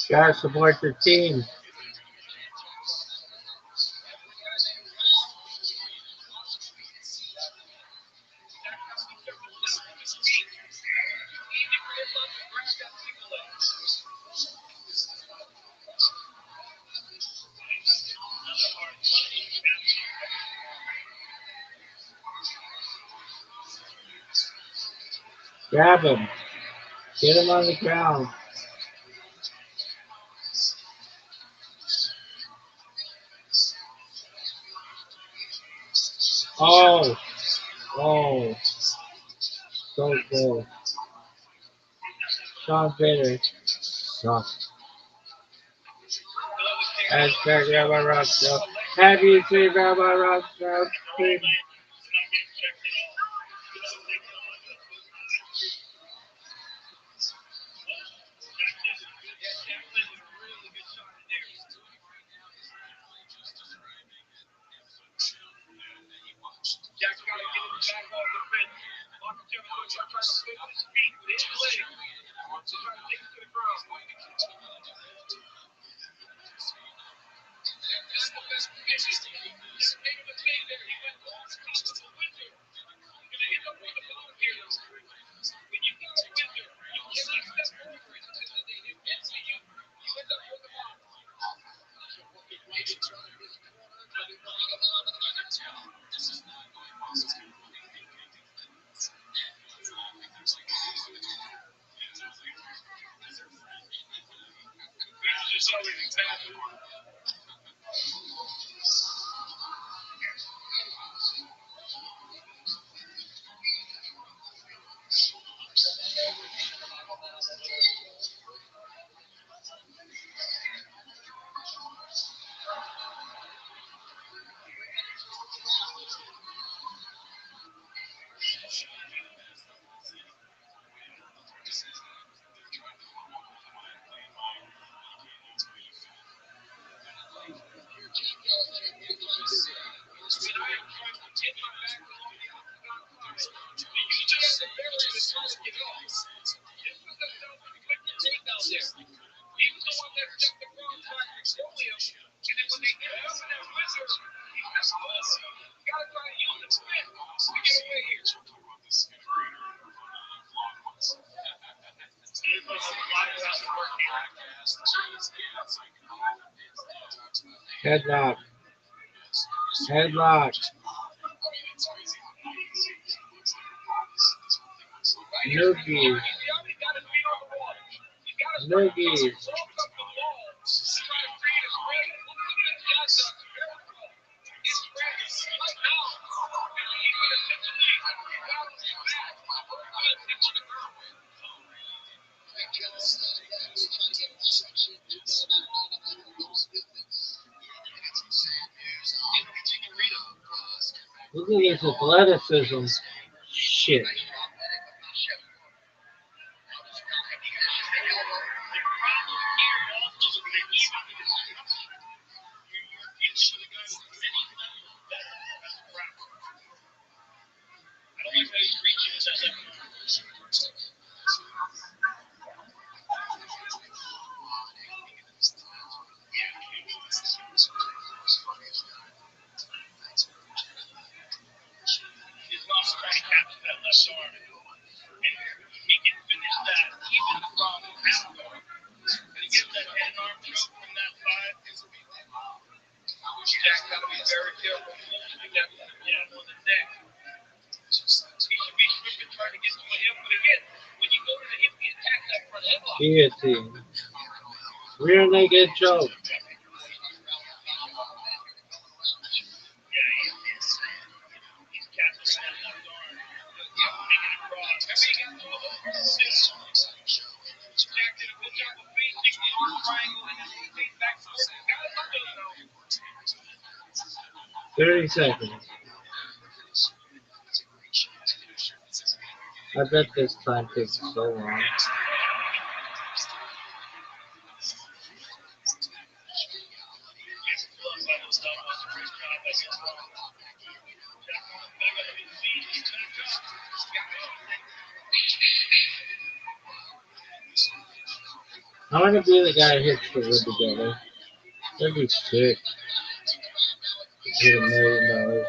Gotta support the team. Grab him. Get him on the ground. Oh. Oh. So good. Sean Bader. Suck. Hashtag Rabbi Rothschild. Happy to see Rabbi Rothschild. Headlock. Headlock. Noogies. Noogies. Look at this athleticism. Shit. Guillotine. Rear naked choke. $30 seconds. I bet this time takes so long. I want to be the guy who hits the wood together. That'd be sick. Hit $1 million.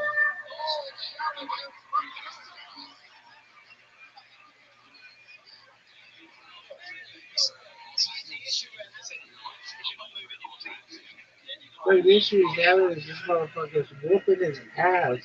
But the issue is having is this motherfucker's whooping his ass.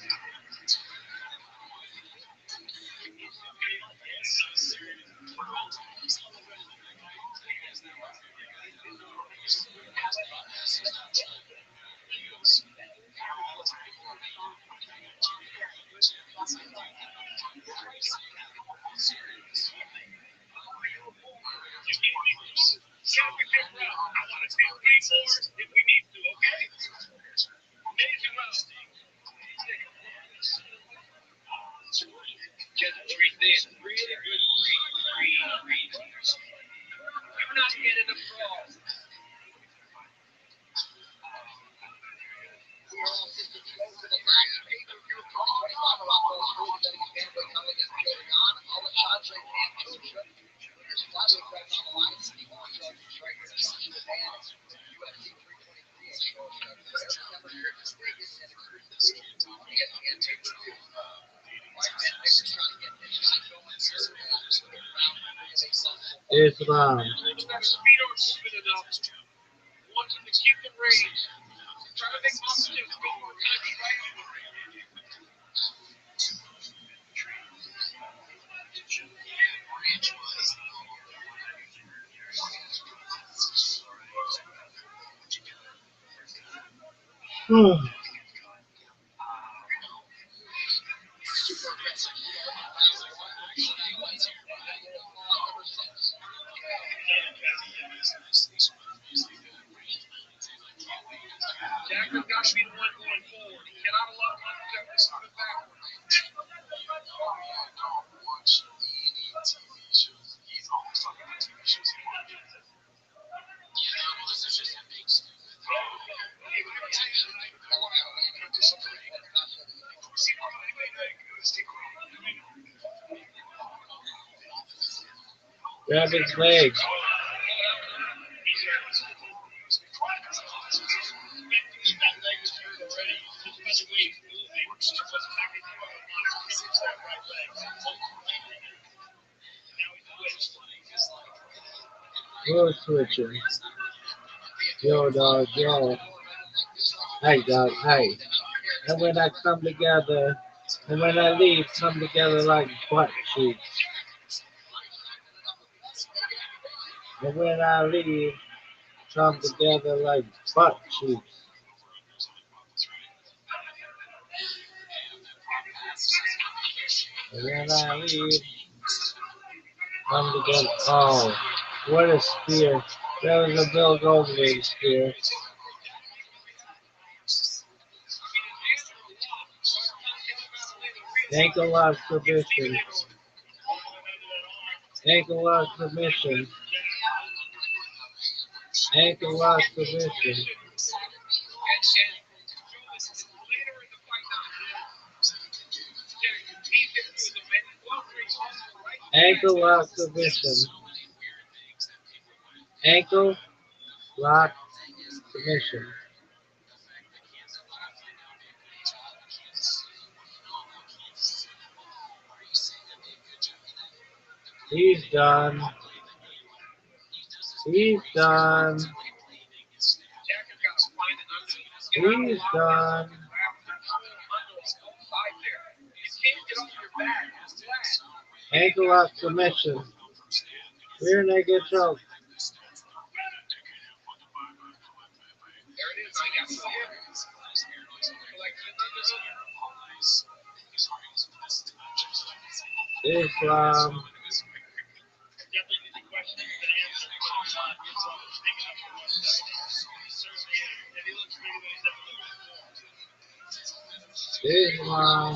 Islam. Grab his leg. We're switching. Yo, dog, yo. Hey, dog, hey. And when I come together, and when I leave, come together like butt cheeks. And when I leave, come together like butt cheeks. And when I leave, come together. Oh, what a spear. That was a Bill Goldberg spear. Ankle lock submission. Ankle lock submission. Ankle lock submission. Ankle lock submission. Ankle lock submission. He's done. He's done. He's done. Ankle lock submission. Rear naked choke. Islam. Islam.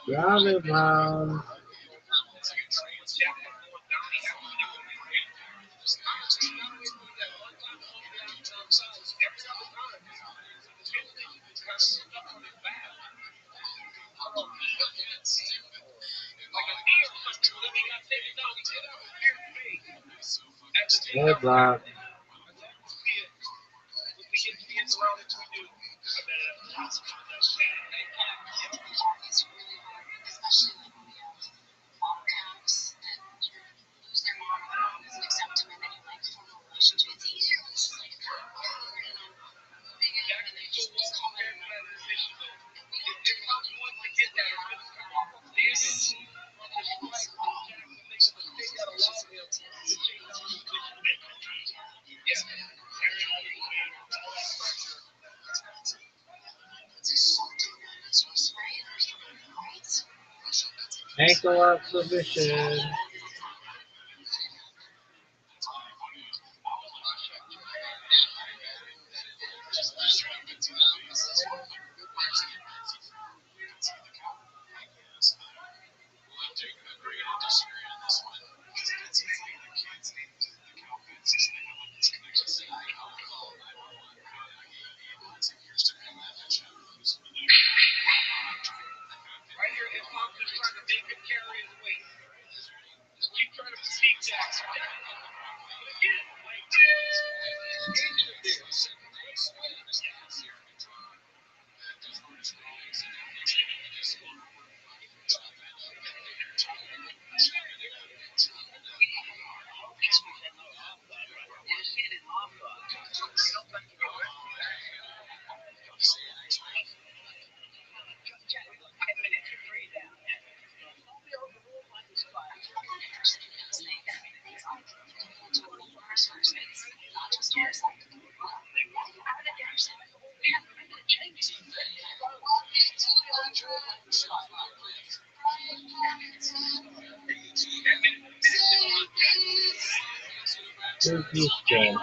Ground and pound. Headlock. Ankle lock submission. Turkey stretch.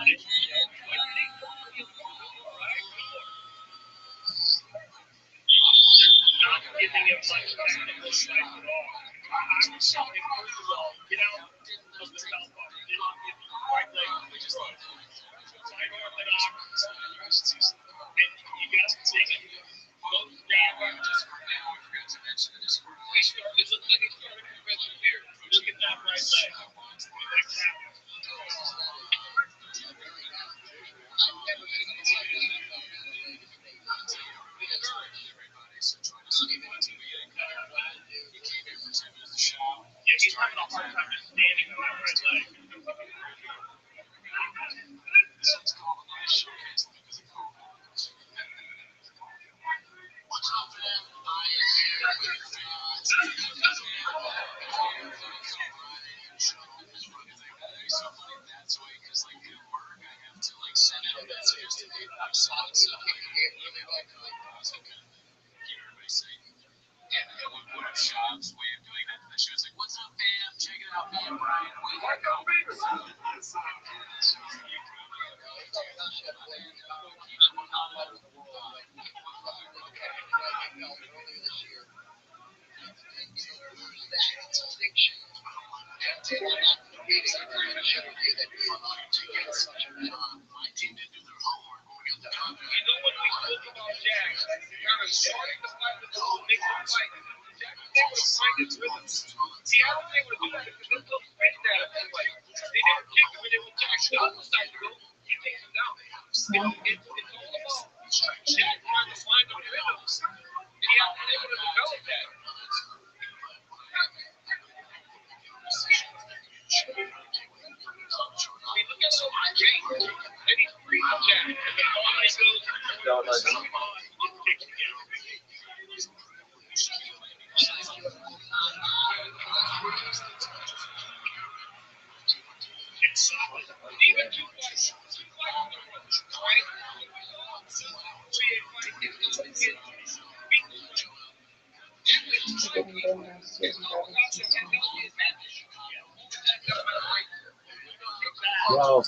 Well,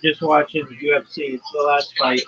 just watching UFC, the last fight.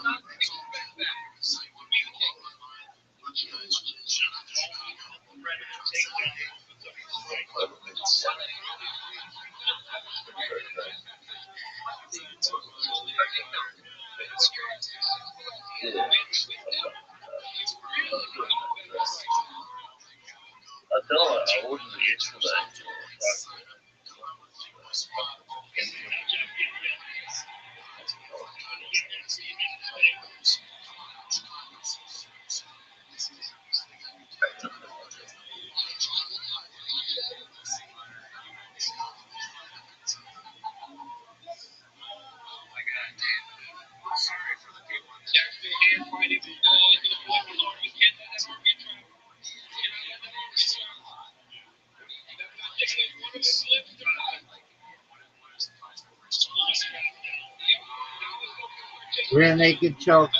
Rear naked choke.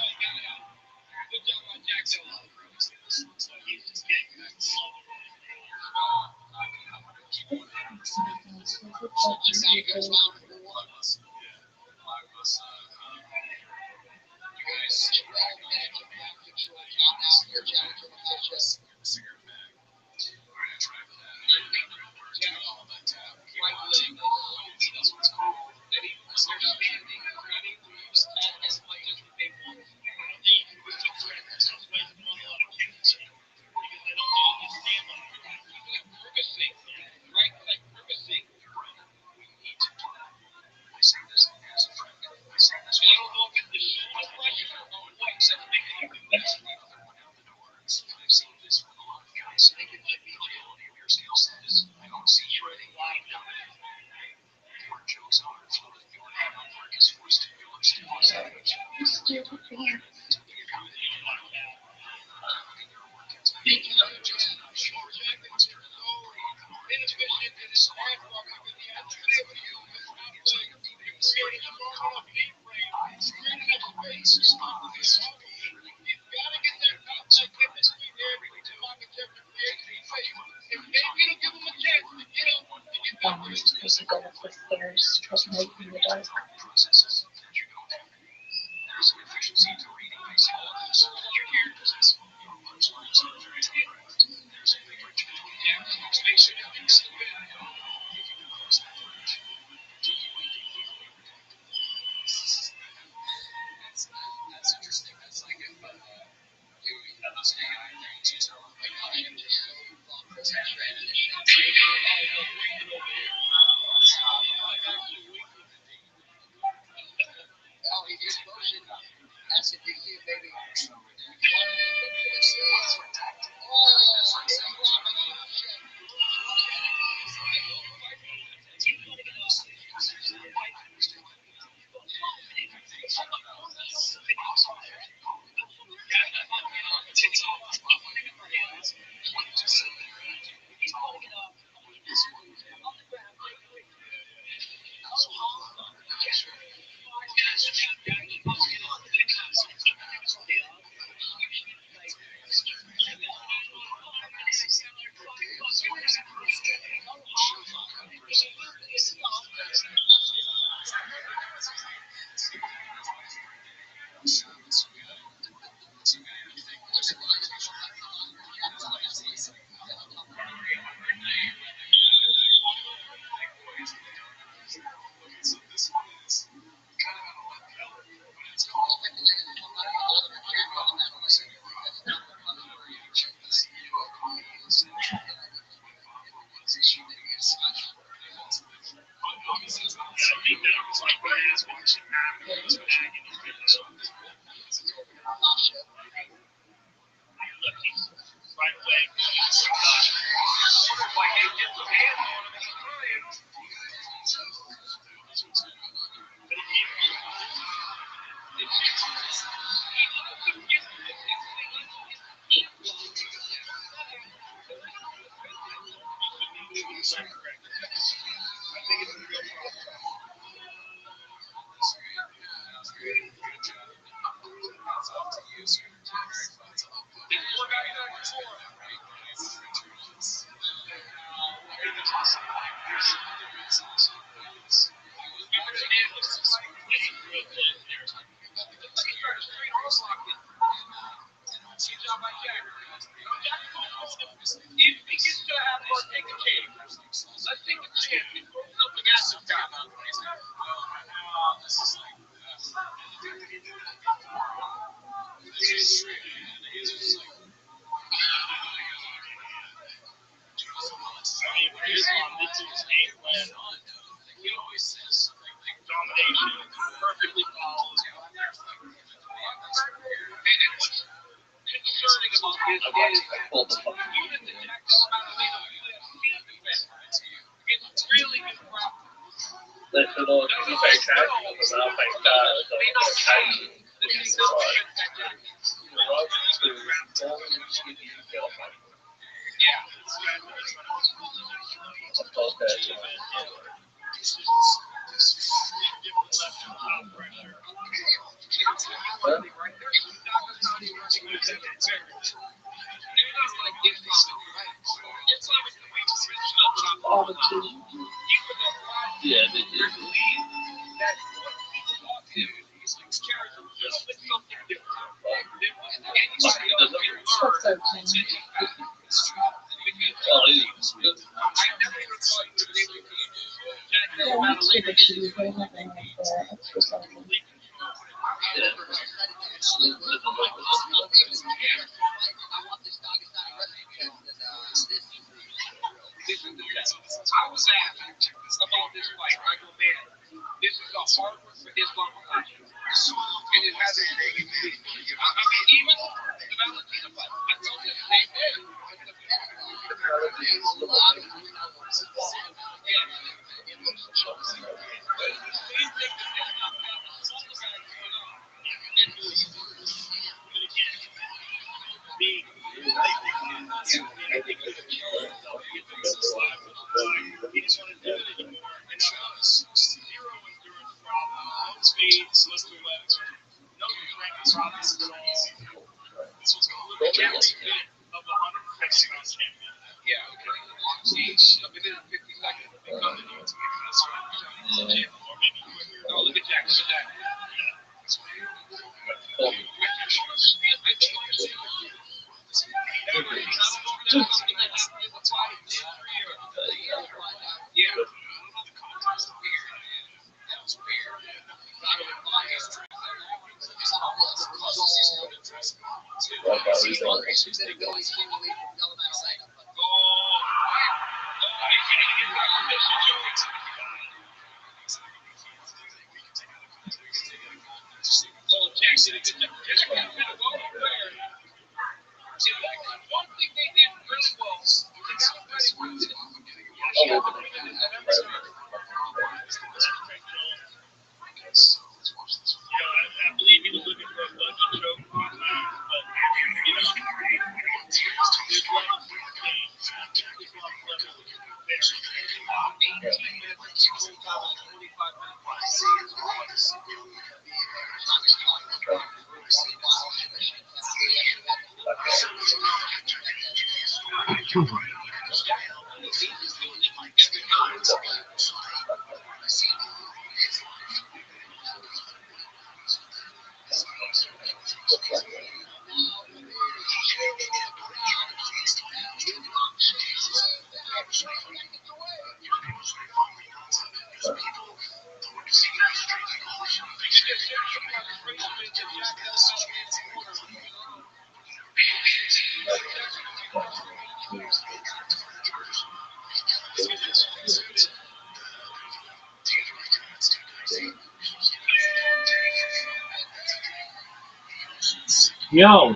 Yo,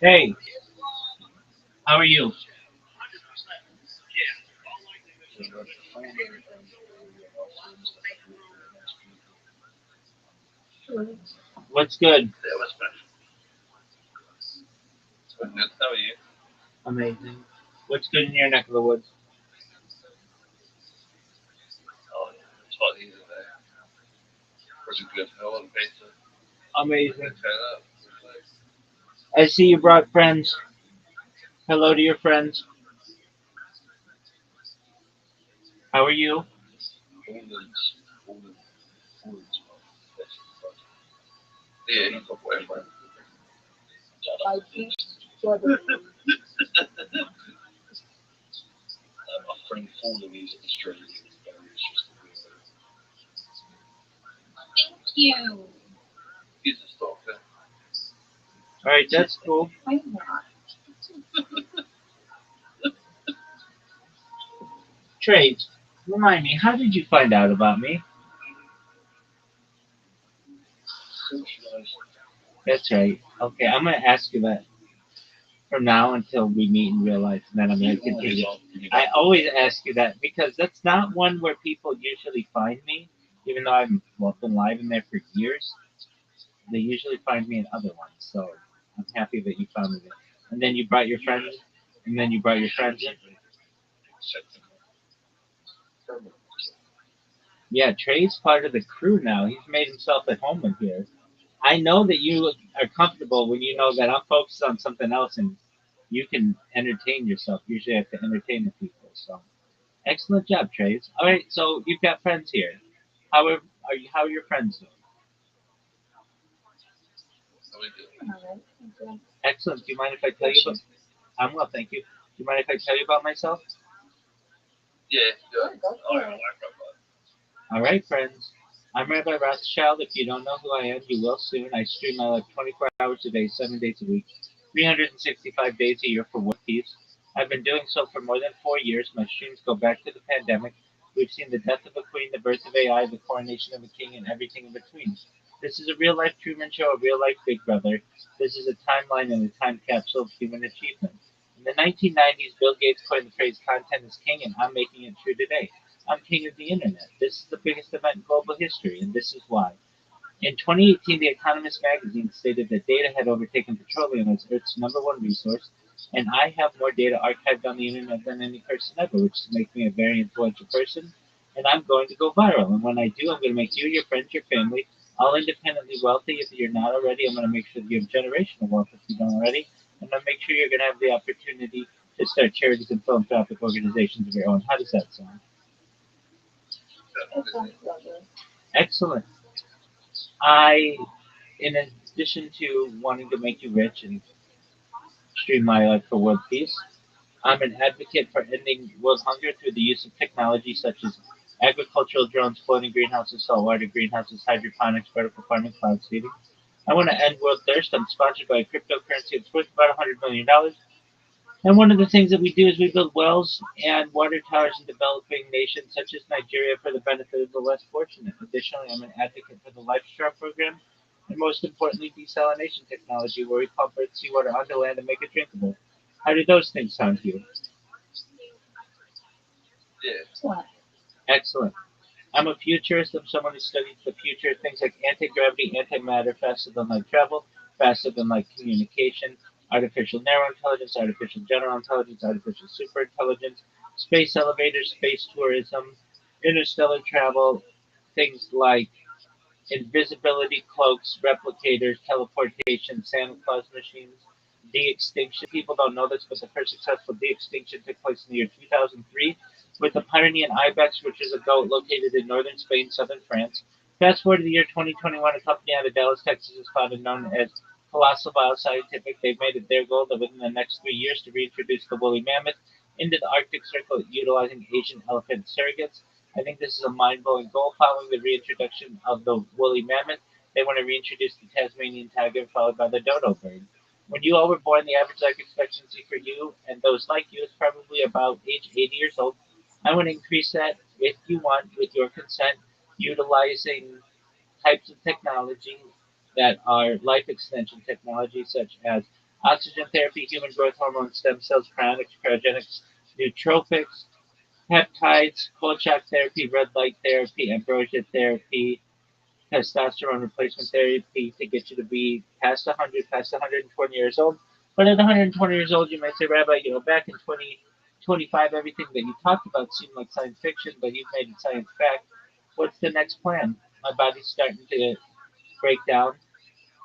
hey, how are you? What's good? Amazing. What's good in your neck of the woods? Amazing. I see you brought friends. Hello to your friends. How are you? All right, that's cool. Trades, remind me, how did you find out about me? That's right. Okay, I'm gonna ask you that from now until we meet in real life, and then I'm gonna continue. I always ask you that because that's not one where people usually find me, even though I've been live in there for years. They usually find me in other ones, so I'm happy that you found me there. And then you brought your friends, and then you brought your friends in. Yeah, Trey's part of the crew now. He's made himself at home in here. I know that you are comfortable when you know that I'm focused on something else and you can entertain yourself. Usually I have to entertain the people. So excellent job, Trace. All right, so you've got friends here. How are your friends doing? Excellent. Do you mind if I tell you about I'm well, thank you. Do you mind if I tell you about myself? All right, friends. I'm Rabbi Rothschild. If you don't know who I am, you will soon. I stream my life 24 hours a day, 7 days a week, 365 days a year for One Piece. I've been doing so for more than 4 years. My streams go back to the pandemic. We've seen the death of a queen, the birth of AI, the coronation of a king, and everything in between. This is a real life Truman Show, a real life Big Brother. This is a timeline and a time capsule of human achievement. In the 1990s, Bill Gates coined the phrase content is king, and I'm making it true today. I'm king of the internet. This is the biggest event in global history, and this is why. In 2018, The Economist magazine stated that data had overtaken petroleum as Earth's number one resource, and I have more data archived on the internet than any person ever, which makes me a very influential person, and I'm going to go viral. And when I do, I'm going to make you, your friends, your family, all independently wealthy. If you're not already, I'm going to make sure that you have generational wealth if you don't already. I'm going to make sure you're going to have the opportunity to start charities and philanthropic organizations of your own. How does that sound? Excellent. I, in addition to wanting to make you rich and stream my life for world peace, I'm an advocate for ending world hunger through the use of technology such as agricultural drones, floating greenhouses, saltwater greenhouses, hydroponics, vertical farming, cloud seeding. I want to end world thirst. I'm sponsored by a cryptocurrency that's worth about $100 million. And one of the things that we do is we build wells and water towers in developing nations such as Nigeria for the benefit of the less fortunate. Additionally, I'm an advocate for the Life Straw program and most importantly, desalination technology where we pump earth seawater onto land and make it drinkable. How do those things sound to you? Excellent. I'm a futurist. I'm someone who studies the future, things like anti-gravity, antimatter, faster than light travel, faster than light communication, artificial narrow intelligence, artificial general intelligence, artificial superintelligence, space elevators, space tourism, interstellar travel, things like invisibility cloaks, replicators, teleportation, Santa Claus machines, de-extinction. People don't know this, but the first successful de-extinction took place in the year 2003 with the Pyrenean ibex, which is a goat located in northern Spain, southern France. Fast forward to the year 2021, a company out of Dallas, Texas is founded known as Colossal Bioscientific. They've made it their goal that within the next 3 years to reintroduce the woolly mammoth into the Arctic Circle utilizing Asian elephant surrogates. I think this is a mind-blowing goal. Following the reintroduction of the woolly mammoth, they want to reintroduce the Tasmanian tiger, followed by the dodo bird. When you all were born, the average life expectancy for you and those like you is probably about age 80 years old. I want to increase that if you want, with your consent, utilizing types of technology that are life extension technology, such as oxygen therapy, human growth hormone, stem cells, cryogenics, nootropics, peptides, cold shock therapy, red light therapy, ambrosia therapy, testosterone replacement therapy to get you to be past 100, past 120 years old. But at 120 years old, you might say, Rabbi, back in 2025, everything that you talked about seemed like science fiction, but you've made it science fact. What's the next plan? My body's starting to break down.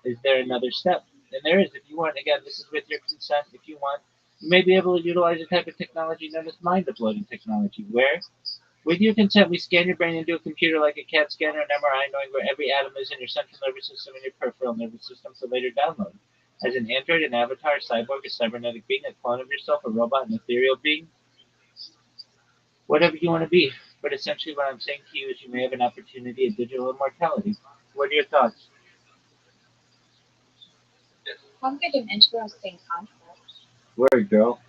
Is there another step? And there is. If you want, again, this is with your consent. If you want, you may be able to utilize a type of technology known as mind uploading technology, where with your consent, we scan your brain into a computer like a CAT scanner or an MRI, knowing where every atom is in your central nervous system and your peripheral nervous system to later download. As an android, an avatar, a cyborg, a cybernetic being, a clone of yourself, a robot, an ethereal being, whatever you want to be. But essentially, what I'm saying to you is you may have an opportunity at digital immortality. What are your thoughts? Sounds like an interesting concept. Word, girl.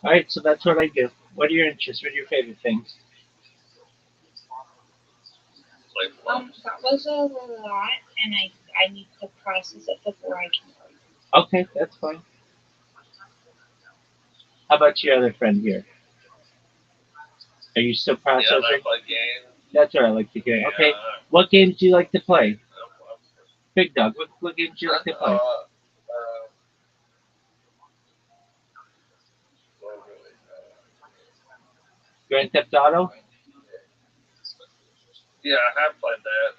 All right, so that's what I do. What are your interests? What are your favorite things? That was a lot, and I need to process it before I can. Okay, that's fine. How about your other friend here? Are you still processing? Yeah, I play games. That's what I like to hear. Okay, what games do you like to play? Big Dog, what games do you like to play? Grand Theft Auto? Yeah, I have played that.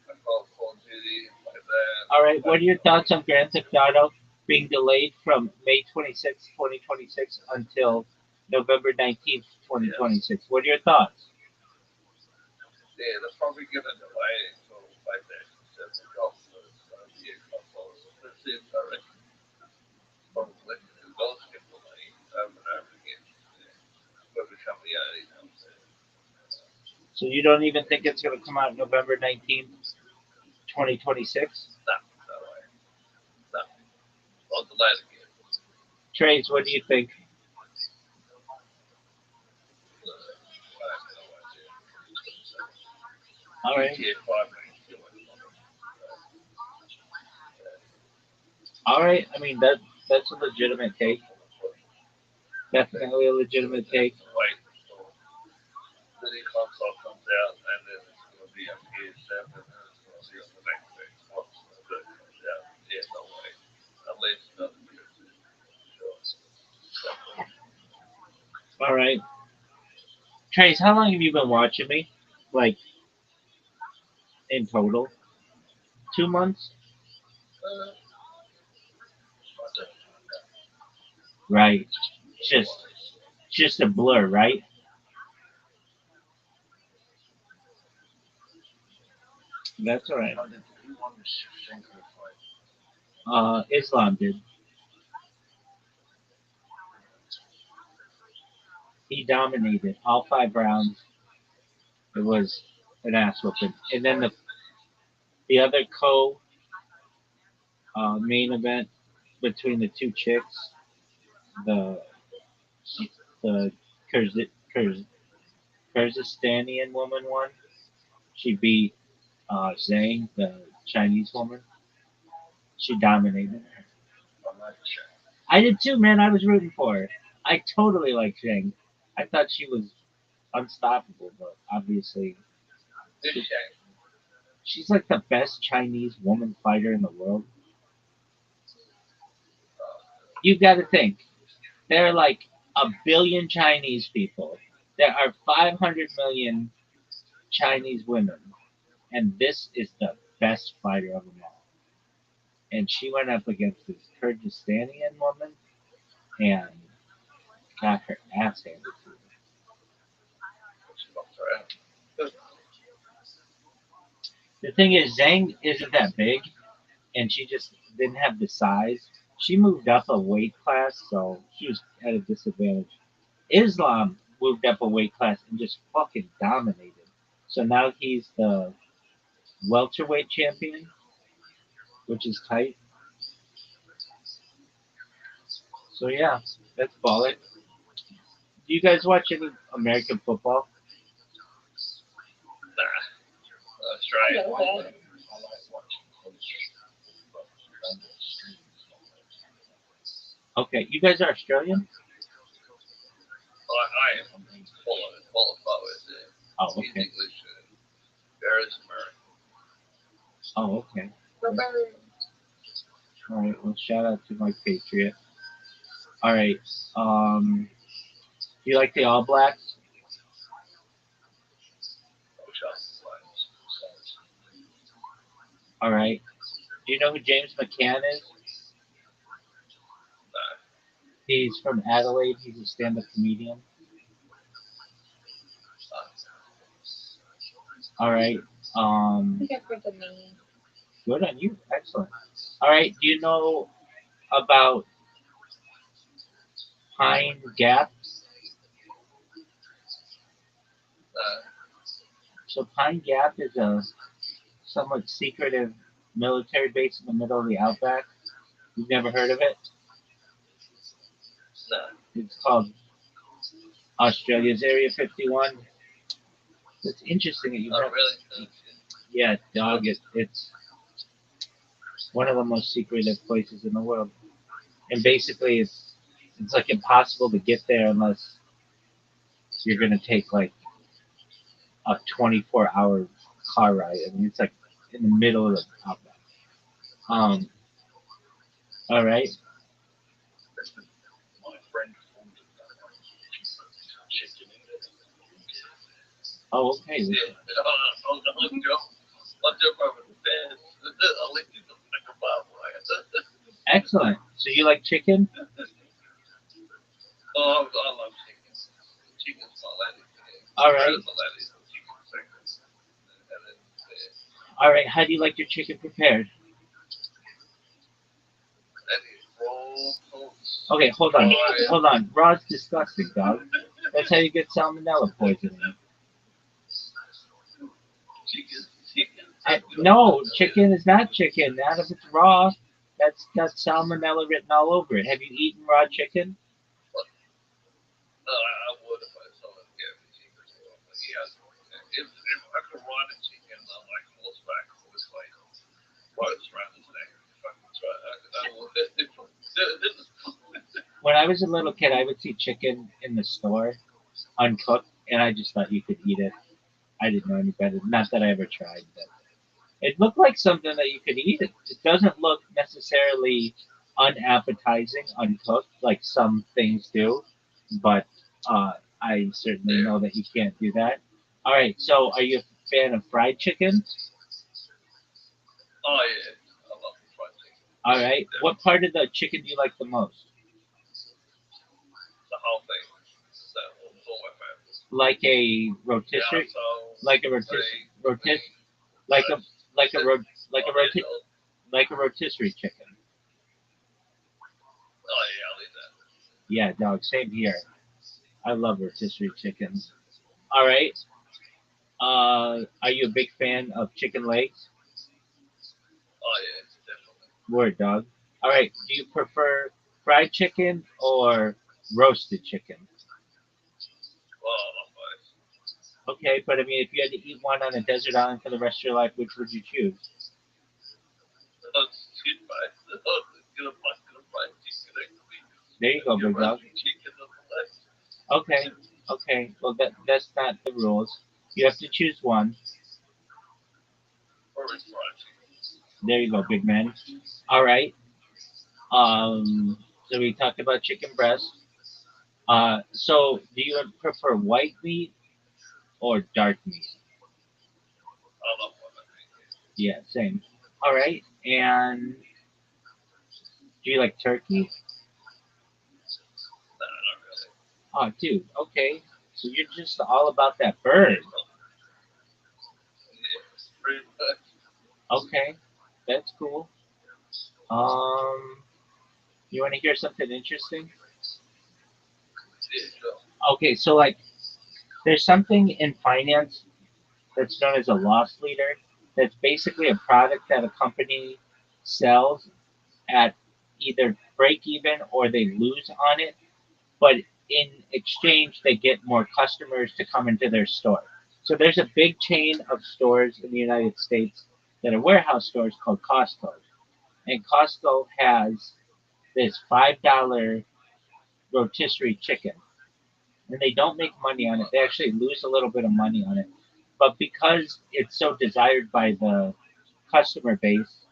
I Call of Duty, played that. All right, what are your thoughts on Grand Theft Auto being delayed from May 26, 2026 until November 19th, 2026? What are your thoughts? Yeah, they're probably gonna delay it until like that. That's the golf. Yeah, let's see if I reckon probably those get delayed over and over again. But the company So you don't even think it's going to come out November 19th, 2026? no, no way. No. Don't delay it again. Trace, what do you think? All right. All right. I mean that's a legitimate take. Definitely a legitimate take. Wait until the new console comes out, and then it's going to be on PS7, and then it's going to be on the next Xbox. But yeah, no way. At least another year or two. Sure. All right. Trace, how long have you been watching me? Like in total? 2 months? Uh, Right. Just just a blur, right? That's all right. Islam did. He dominated all 5 rounds. It was an ass whooping. And then the other main event between the two chicks, the the Kyrgyz, Kyrgyzstanian woman won. She beat Zhang, the Chinese woman. She dominated. I did too, man. I was rooting for her. I totally like Zhang. I thought she was unstoppable, but obviously she's like the best Chinese woman fighter in the world. You got to think. There are like a billion Chinese people. There are 500 million Chinese women, and this is the best fighter of them all. And she went up against this Kyrgyzstanian woman and got her ass handed to her. The thing is, Zhang isn't that big, and she just didn't have the size. She moved up a weight class, so she was at a disadvantage. Islam moved up a weight class and just fucking dominated. So now he's the welterweight champion, which is tight. So yeah, that's baller. Do you guys watch any American football? Nah, Australia. A little bit. Okay, you guys are Australian? I am qualified with it. Oh, He's okay. English and Barry's American. Oh, okay. Rubber. All right. Well, shout out to my Patriot. All right. Do you like the All Blacks? No shots lines. All right. Do you know who James McCann is? Nah, He's from Adelaide. He's a stand-up comedian. All right. I think I've heard the name. Good on you. Excellent. All right. Do you know about Pine Gap? So Pine Gap is a somewhat secretive military base in the middle of the outback. You've never heard of it? nah. It's called Australia's Area 51. It's interesting that you've Not never. really. Yeah, dog. It's one of the most secretive places in the world, and basically it's like impossible to get there unless you're gonna take like a 24-hour car ride. I mean, it's like in the middle of the outback. Um. All right. My friend told me chicken in it. Oh, okay. Yeah, I'll jump over the fence. I'll let you know like a barbed. Excellent. So you like chicken? Oh, I love chicken. Chicken's my lady. All right. My lady. Chicken seconds. And then, All right. How do you like your chicken prepared? that is raw toast. Okay, hold on. Right. Hold on. Raw's disgusting, dog. That's how you get salmonella poisoning. No, chicken is not chicken. Not if it's raw. That's got salmonella written all over it. Have you eaten raw chicken? I would if I saw it. Yeah, chicken. Yeah. If I could run a chicken on like horseback, with like ropes around his neck, if I could try, I would. When I was a little kid, I would see chicken in the store, uncooked, and I just thought you could eat it. I didn't know any better. Not that I ever tried, but it looked like something that you could eat. It doesn't look necessarily unappetizing, uncooked, like some things do, but I certainly know that you can't do that. All right, so are you a fan of fried chicken? Oh yeah, I love fried chicken. All right, what part of the chicken do you like the most? The whole thing. So all my favorites. Like a rotisserie, like a like a like a ro- like a rotisserie chicken. Oh yeah, I'll eat that. Yeah, dog. Same here. I love rotisserie chickens. All right. Are you a big fan of chicken legs? Oh yeah, definitely. Word, dog. All right. Do you prefer fried chicken or roasted chicken? Oh, I love both. Okay, but I mean, if you had to eat one on a desert island for the rest of your life, which would you choose? Let's shoot by. Get a fried chicken. There you go, big dog. Chicken on the left. Okay, okay. Well, that's not the rules. You have to choose one. Or it's fried chicken. There you go, big man. All right. So we talked about chicken breast. So do you prefer white meat or dark meat? I love one. Yeah, same. All right. And do you like turkey? No, not really. Oh, dude. Okay. So you're just all about that bird. Yeah, pretty much. Okay, that's cool. Um, you want to hear something interesting? Yeah, sure. Okay, so like, there's something in finance that's known as a loss leader. That's basically a product that a company sells at either break even or they lose on it, but in exchange they get more customers to come into their store. So there's a big chain of stores in the United States that are warehouse stores called Costco, and Costco has this $5 rotisserie chicken, and they don't make money on it. They actually lose a little bit of money on it, but because it's so desired by the customer base,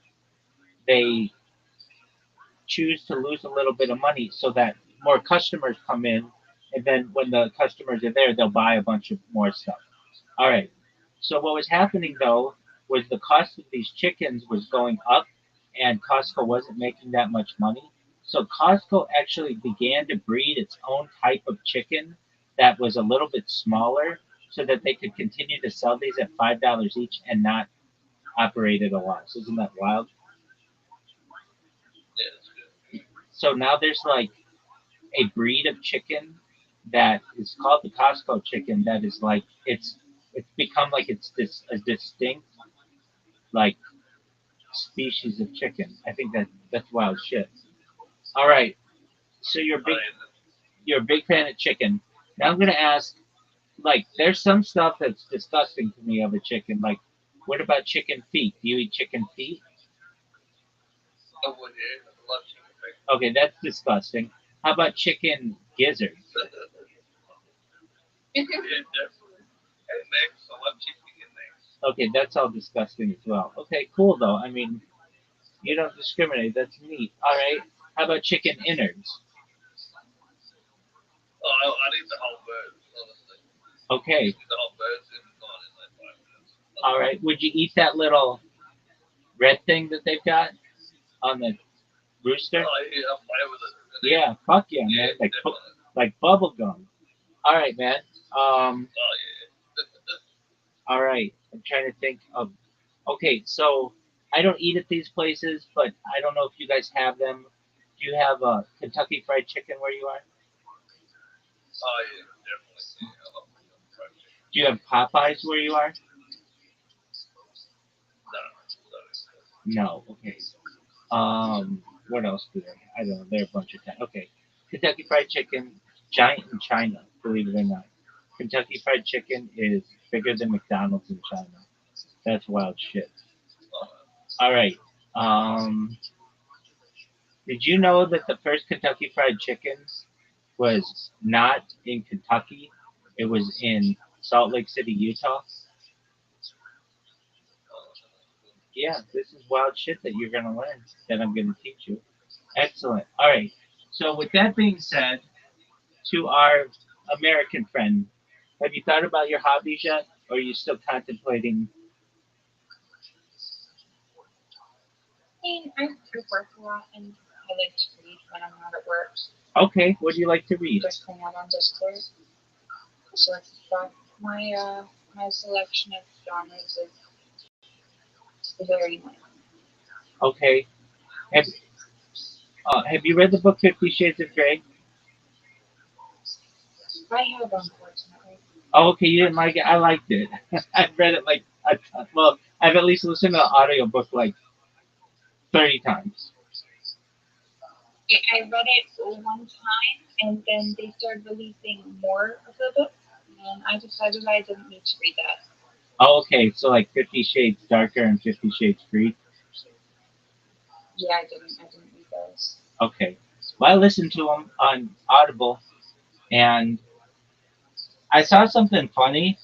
they choose to lose a little bit of money so that more customers come in, and then when the customers are there, they'll buy a bunch of more stuff. All right. So what was happening though was the cost of these chickens was going up, and Costco wasn't making that much money. So Costco actually began to breed its own type of chicken that was a little bit smaller, so that they could continue to sell these at $5 each and not operate at a loss. Isn't that wild? Yeah, that's good. So now there's like a breed of chicken that is called the Costco chicken that is like it's become like it's this a distinct like species of chicken. I think that's wild shit. All right, so you're a big fan of chicken. Now I'm gonna ask, like, there's some stuff that's disgusting to me of a chicken. Like, what about chicken feet? Do you eat chicken feet? I would, yeah. I love chicken feet. Okay, that's disgusting. How about chicken gizzards? Yeah, definitely. And necks. I love chicken and necks. Okay, that's all disgusting as well. Okay, cool though. I mean, you don't discriminate. That's neat. All right. How about chicken innards? Oh, I need the whole bird, honestly. Okay. Give me the whole bird in 5 minutes. All right. Would you eat that little red thing that they've got on the rooster? Oh, yeah, I'll play with it. Yeah. Fuck yeah, man. Yeah, Like definitely. like bubble gum. All right, man. Oh, yeah. All right. I'm trying to think of. Okay, so I don't eat at these places, but I don't know if you guys have them. Do you have a Kentucky Fried Chicken where you are? Oh, yeah, definitely. Yeah, I love fried chicken. Do you have Popeyes where you are? No, sorry. No. Okay. What else do they? I don't know. There are a bunch of times. Okay, Kentucky Fried Chicken, giant in China. Believe it or not, Kentucky Fried Chicken is bigger than McDonald's in China. That's wild shit. Oh, All right. Um, did you know that the first Kentucky Fried Chicken was not in Kentucky? It was in Salt Lake City, Utah. oh, Yeah, this is wild shit that you're gonna learn. That I'm gonna teach you. Excellent. All right. So with that being said, to our American friend, have you thought about your hobbies yet? Or are you still contemplating? I mean, I do work a lot and I like to read when I'm not at work. Okay, what do you like to read? Just hang out on Discord. So it's got my selection of genres is very nice. Okay. Have have you read the book Fifty Shades of Grey? I have, unfortunately. Oh, okay, you didn't like it. I liked it. I've read it like a ton. Well, I've at least listened to the audiobook like 30 times. I read it one time, and then they started releasing more of the book, and I decided I didn't need to read that. Oh, okay, so like 50 Shades Darker and 50 Shades Free. Yeah, I didn't read those. Okay. Well, I listened to them on Audible, and I saw something funny.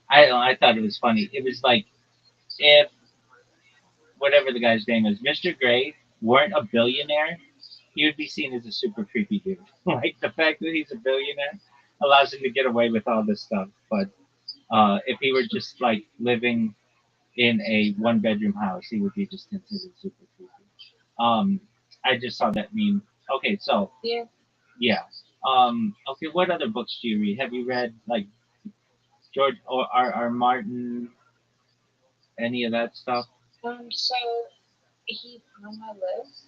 I don't know, I thought it was funny. It was like if whatever the guy's name is, Mr. Gray, weren't a billionaire, he would be seen as a super creepy dude. Like the fact that he's a billionaire allows him to get away with all this stuff. But if he were just like living in a one bedroom house, he would be just considered super creepy. Um, I just saw that meme. Okay, so Yeah. yeah. Okay, what other books do you read? Have you read like George or R. Martin, any of that stuff? So he's on my list.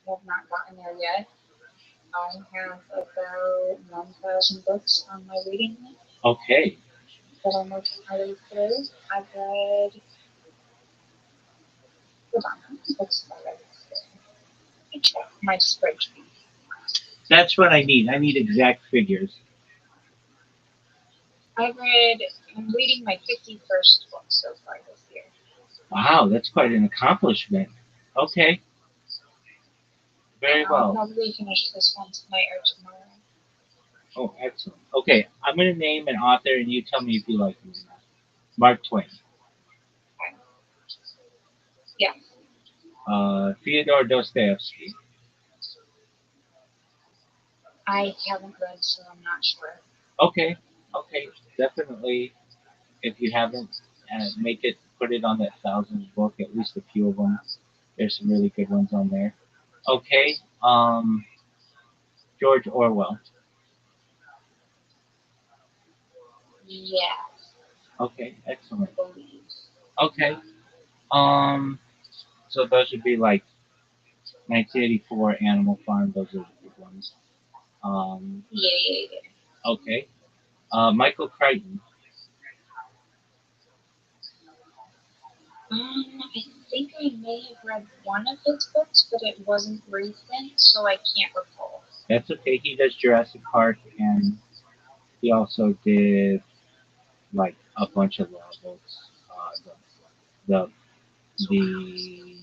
I have not gotten there yet. I have about 1,000 books on my reading list Okay. that I'm working my way through. I've read, hold on, how many books have I read this year? my spreadsheet. That's what I need. I need exact figures. I'm reading my 51st book so far this year. Wow, that's quite an accomplishment. Okay, very I'll well. probably finish this one tonight or tomorrow. Oh, excellent. Okay, I'm gonna name an author, and you tell me if you like him or not. Mark Twain, Yeah, Fyodor Dostoevsky. I haven't read, so I'm not sure. Okay, okay, definitely. If you haven't, make it put it on that thousands book. At least a few of them. There's some really good ones on there. Okay, George Orwell. Yeah, Okay, excellent. I believe. Okay, so those would be like 1984 Animal Farm. Those are the big ones. Um, Yeah. okay, Michael Crichton. I think I may have read one of his books, but it wasn't recent, so I can't recall. That's okay. He does Jurassic Park, and he also did like a bunch of law books. The the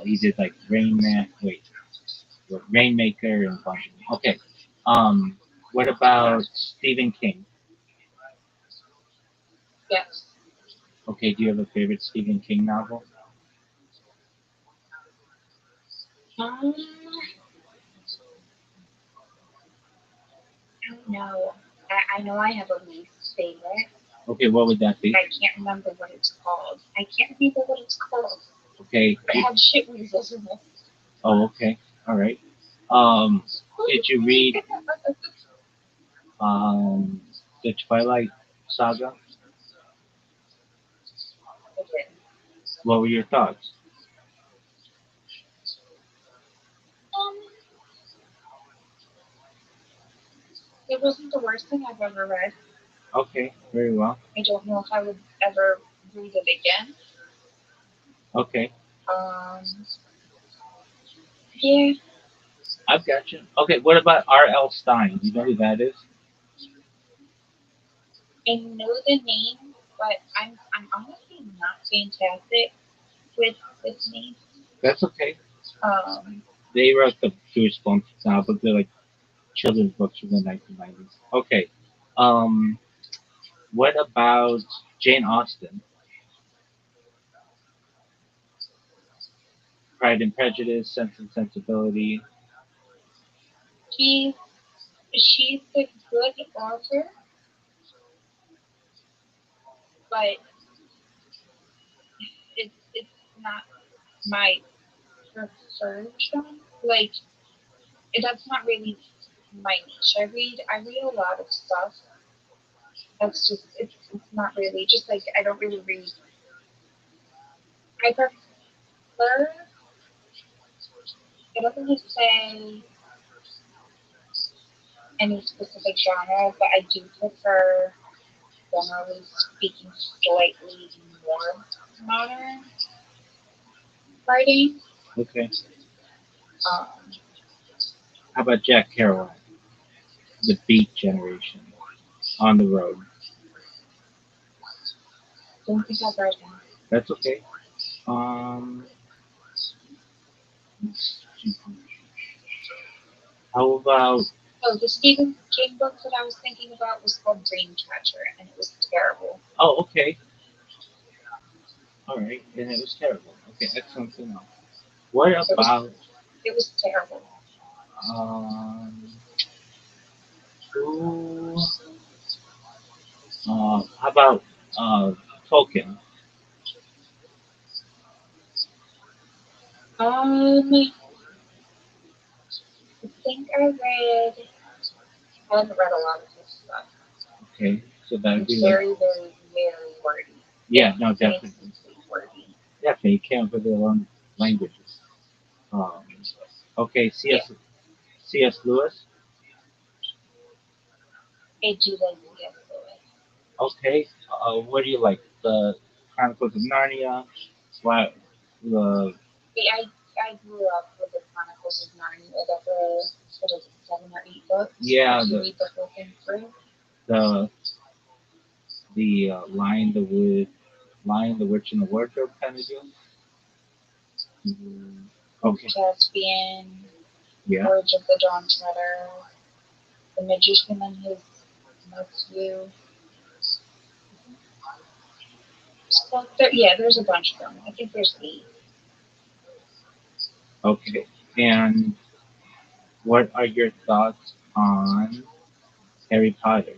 he did like Rainmaker and a bunch of them. Okay. What about Stephen King? Yes. Okay, do you have a favorite Stephen King novel? I don't know. I know I have a least favorite. Okay, what would that be? I can't remember what it's called. I can't remember what it's called. Okay. But it had shit weasels in it. Oh, okay. All right. Did you read the Twilight Saga? Okay. What were your thoughts? Um, it wasn't the worst thing I've ever read. Okay, very well. I don't know if I would ever read it again. Okay, Yeah, I've got you. Okay, what about R.L. Stein? Do you know who that is? I know the name, but I'm honestly not fantastic with names. That's okay. Um, They wrote the Goosebumps novel. They're like children's books from the 1990s. Okay. Um, what about Jane Austen? Pride and Prejudice, Sense and Sensibility. she's she's a good author, but it's not my preferred genre. Like that's not really my niche. I read a lot of stuff. That's just it's not really just like I don't really read. I prefer. It doesn't really say any specific genre, but I do prefer, generally speaking, slightly more modern writing. Okay. Um, How about Jack Kerouac? The Beat Generation. On the Road. don't think I've read him. That's okay. Um, how about? Oh, the Stephen King book that I was thinking about was called Dreamcatcher, and it was terrible. Oh, okay. All right, and it was terrible. Okay, excellent to know. What about? It was terrible. Um, who? How about Tolkien? I think I haven't read a lot of his stuff. Okay, so that would It's be like very, very, very wordy. yeah, no, definitely, Wordy. definitely. You can't put their own languages. Um, okay, C.S. Lewis. I do like C.S. Lewis. Okay, what do you like? The Chronicles of Narnia. What? The I I grew up with the Chronicles of Narnia. I got the what is it, 7 or 8 books. Yeah, You the read the whole thing through. the Lion, the Witch, and the Wardrobe kind of deal. Mm-hmm. Okay. Caspian, Yeah. Courage of the Dawn Treader, The Magician and His Nephew. So there's a bunch of them. I think there's 8. Okay. And what are your thoughts on Harry Potter?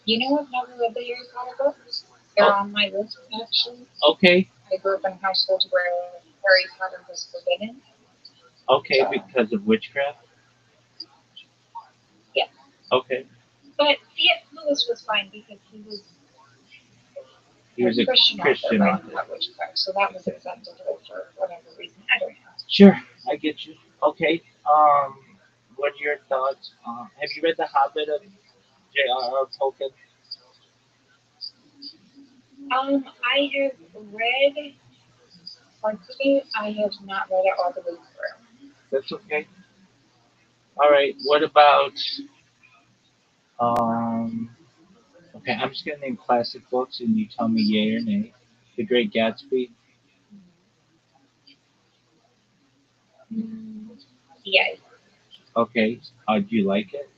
You know, I've never read the Harry Potter books. They're on my list, actually. Okay. I grew up in a household where Harry Potter was forbidden. Okay, because of witchcraft? Yeah. Okay. But C.S. Lewis was fine because he was a Christian author writing about witchcraft, so that was acceptable for whatever reason. I don't know. Sure, I get you. Okay. What are your thoughts? Have you read The Hobbit of J.R.R. Tolkien? I have read parts of it. I have not read it all the way through. That's okay. All right. What about um? Okay, I'm just gonna name classic books, and you tell me yay or nay. The Great Gatsby. Mm, yeah, Okay. Do you like it?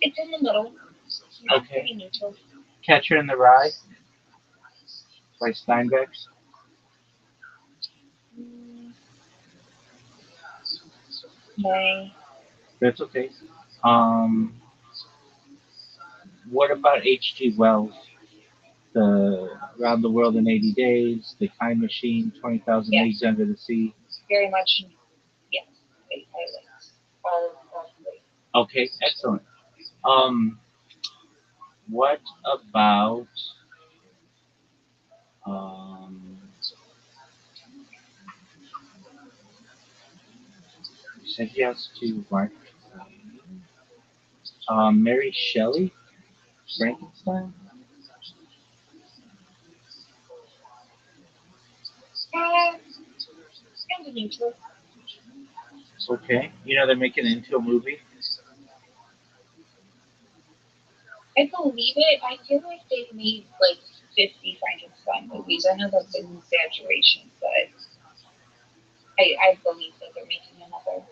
it's in the middle. Not Okay. pretty neutral. Catcher in the Rye by Steinbeck. Mm, nay. That's okay. Um, what about H.G. Wells? The Around the World in 80 Days, The Time Machine, 20,000 Yes, Leagues Under the Sea. very much. Yes, I liked all 3. Okay, excellent. Um, what about um, you said yes to Mark Twain. Mary Shelley, Frankenstein. Kind of neutral. Okay, you know they're making it into a movie. I believe it. I feel like they've made like 50 Frankenstein movies. I know that's an exaggeration, but I believe that they're making another.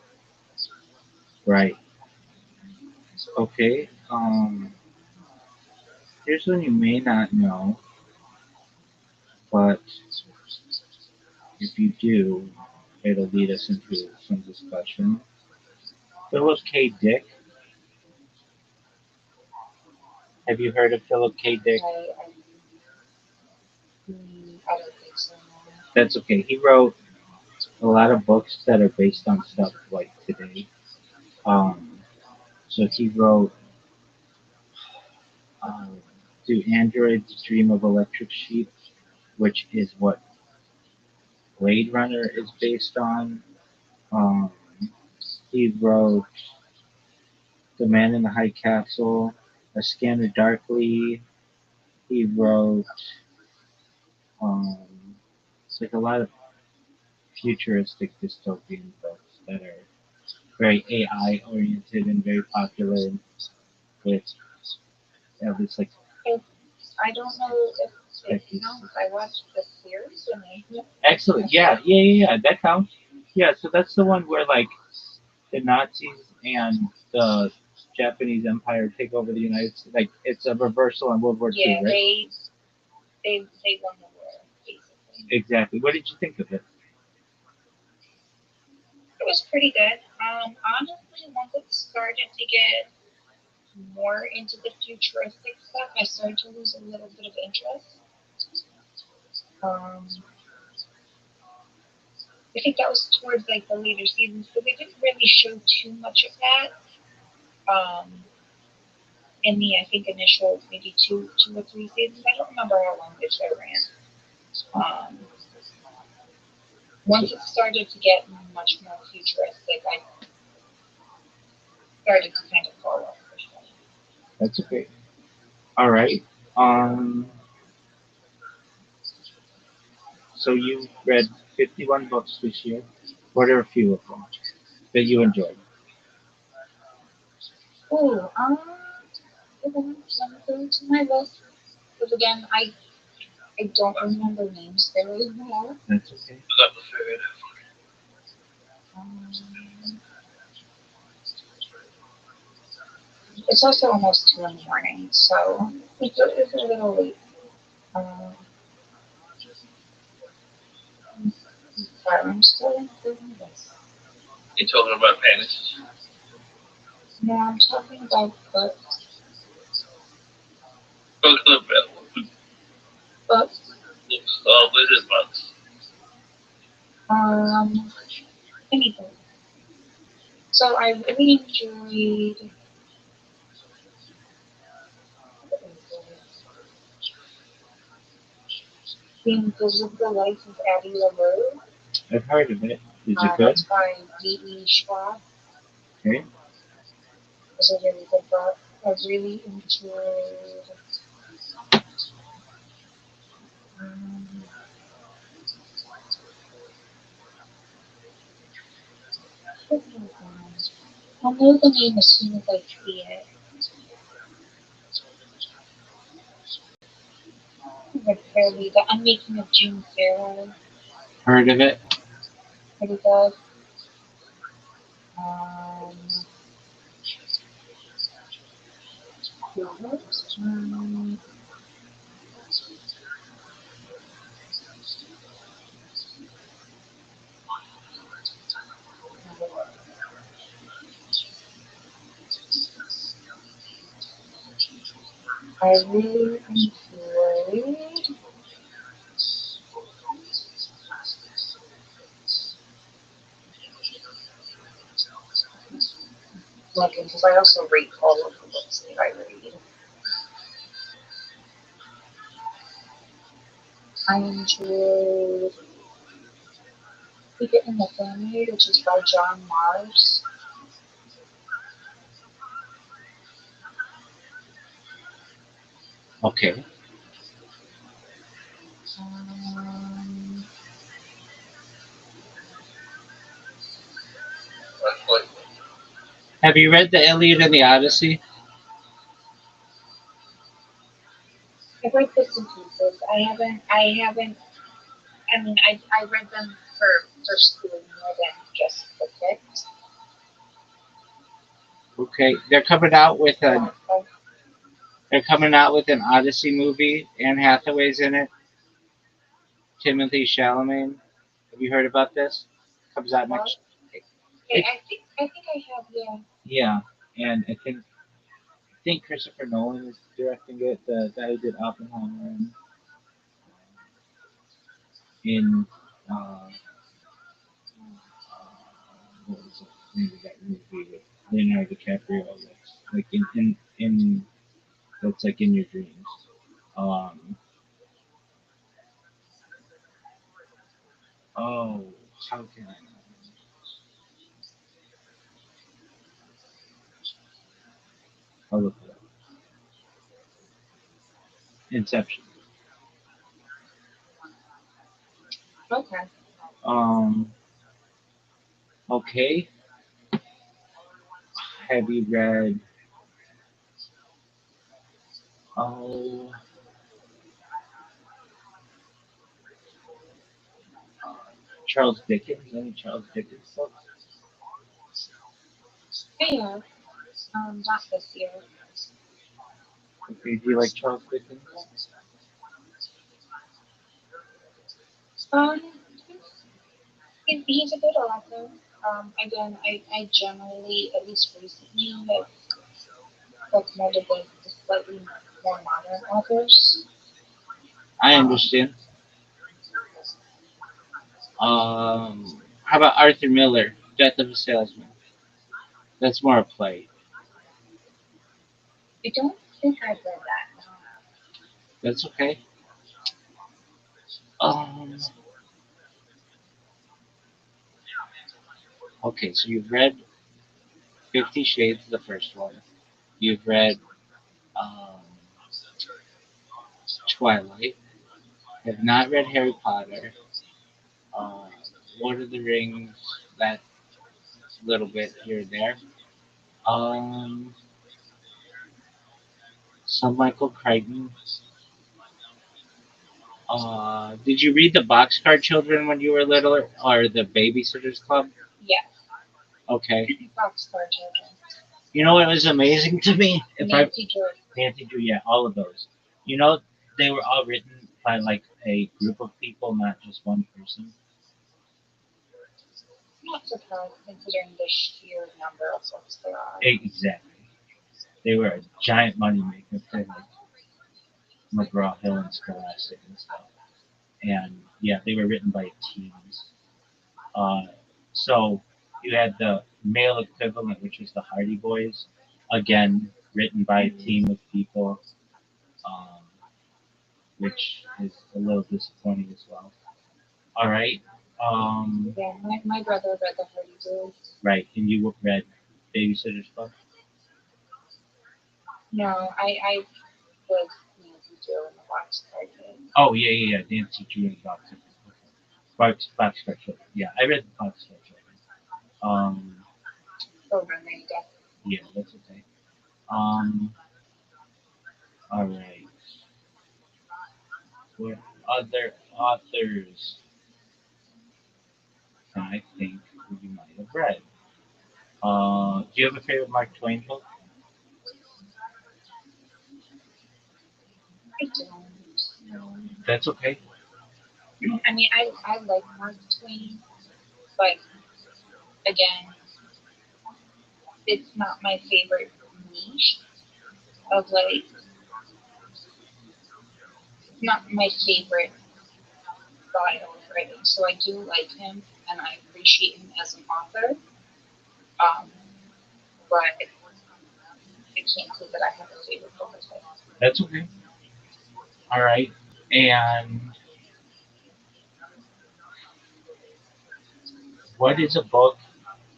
Right. Okay. Here's one you may not know, but if you do, it'll lead us into some discussion. Philip K. Dick. Have you heard of Philip K. Dick? I don't think so. No. That's okay. He wrote a lot of books that are based on stuff like today. Um, so he wrote um, Do Androids Dream of Electric Sheep, which is what Blade Runner is based on. Um, he wrote The Man in the High Castle, A Scanner Darkly. He wrote um, it's like a lot of futuristic dystopian books that are very AI oriented and very popular with at least like I don't know if it counts. I watched the series and excellent. Yeah. That counts. Yeah, so that's the one where like the Nazis and the Japanese Empire take over the United States. Like it's a reversal on World War II, right? they won the war basically. Exactly. What did you think of it? It was pretty good. Honestly, once it started to get more into the futuristic stuff, I started to lose a little bit of interest. I think that was towards like the later seasons, so they didn't really show too much of that. In the I think initial maybe two or 3 seasons. I don't remember how long the show ran. Once it started to get much more futuristic, I started to kind of fall off the show. That's okay. All right. Um, So you read 51 books this year. What are a few of them that you enjoyed? Oh, let me go to my list. Because again, I don't remember names very well. That's okay. I got the figured. Um, it's also almost 2 in the morning, so it's a little late. Um, sorry, I'm still doing this. You talking about panties? No, I'm talking about books. Talking about Books. lizard bugs. Anything. So I really enjoyed. The Invisible Life of Addie LaRue. I've heard of it. Is it good? That's by D.E. Schwab. Okay. It's a really good book. I really enjoyed. Um, I'll know the name as soon as I see it. But fairly, the Unmaking of June Farrow. Heard of it? Pretty good. Um, um, I really enjoyed looking because I also rate all of the books that I read. I enjoyed Keep It in the Family, which is by John Mars. Okay. Um, That's like Have you read the Iliad and the Odyssey? I've read bits and pieces. I mean, I read them for school more than just the text. Okay. Yeah, They're coming out with an Odyssey movie. Anne Hathaway's in it. Timothy Chalamet. Have you heard about this? Comes out well, next. okay, It, I think I have, yeah. yeah, and I think Christopher Nolan is directing it. The guy who did Oppenheimer and in what was the name of that movie with Leonardo DiCaprio? That's like in that's like in your dreams. Um, oh, how can I know? I'll look it up. Inception. Okay. Um, okay. Have you read? Oh, Charles Dickens. Any Charles Dickens books? I have. Not this year. Okay. Do you like Charles Dickens? Um, he's a good author. Again, I generally, at least recently, have looked more to the slightly more modern authors. I Um, understand. How about Arthur Miller, Death of a Salesman? That's more a play. I don't think I've read that. That's okay. Um, okay, so you've read 50 Shades, the first one. You've read um, Twilight. Have not read Harry Potter. uh, Lord of the Rings, that little bit here and there. Um, some Michael Crichton. Did you read the Boxcar Children when you were little, or the Babysitters Club? Yes. Okay. Rothschild'S children. You know what was amazing to me? Nancy Drew. Nancy Drew, yeah, all of those. You know, they were all written by like a group of people, not just one person. Not surprised considering the sheer number of books there are. Exactly. They were a giant moneymaker for like McGraw Hill and Scholastic and stuff. And yeah, they were written by teams. Uh, so you had the male equivalent, which was the Hardy Boys, again written by a team of people, um, which is a little disappointing as well. All right. Yeah, my brother read the Hardy Boys. Right, and you read Babysitter's Club? No, I was Nancy Drew and the Boxcar Kids. Oh, yeah. Nancy Drew and Boxcar Children. Yeah, I read the Boxcar Children. Um, Children, there you go. yeah, that's okay. Um, all right. What other authors can I think you might have read? Do you have a favorite Mark Twain book? I don't know. That's okay. I mean, I like Mark Twain, but again, it's not my favorite niche of like, not my favorite style of writing. So I do like him and I appreciate him as an author, but I can't say that I have a favorite book of his. That's okay. All right. And what is a book?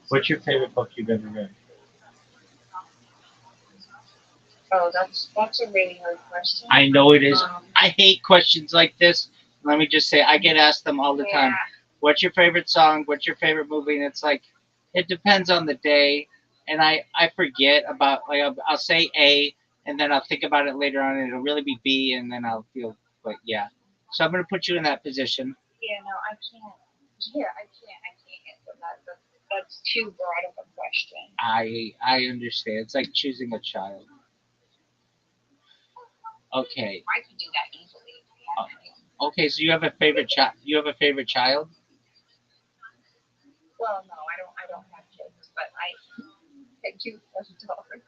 What's your favorite book you've ever read? Oh, that's a really hard question. I know it is. I hate questions like this. Let me just say, I get asked them all the time. What's your favorite song? What's your favorite movie? And it's like, it depends on the day. And I forget about, like, I'll say A, and then I'll think about it later on, and it'll really be B, and then I'll feel like, yeah. So I'm going to put you in that position. Yeah, no, I can't. Yeah, I can't answer that. That's too broad of a question. I understand. It's like choosing a child. Okay. I can do that easily. Okay, so you have a favorite child. You have a favorite child? Well, no, I don't have kids, but I do have dogs.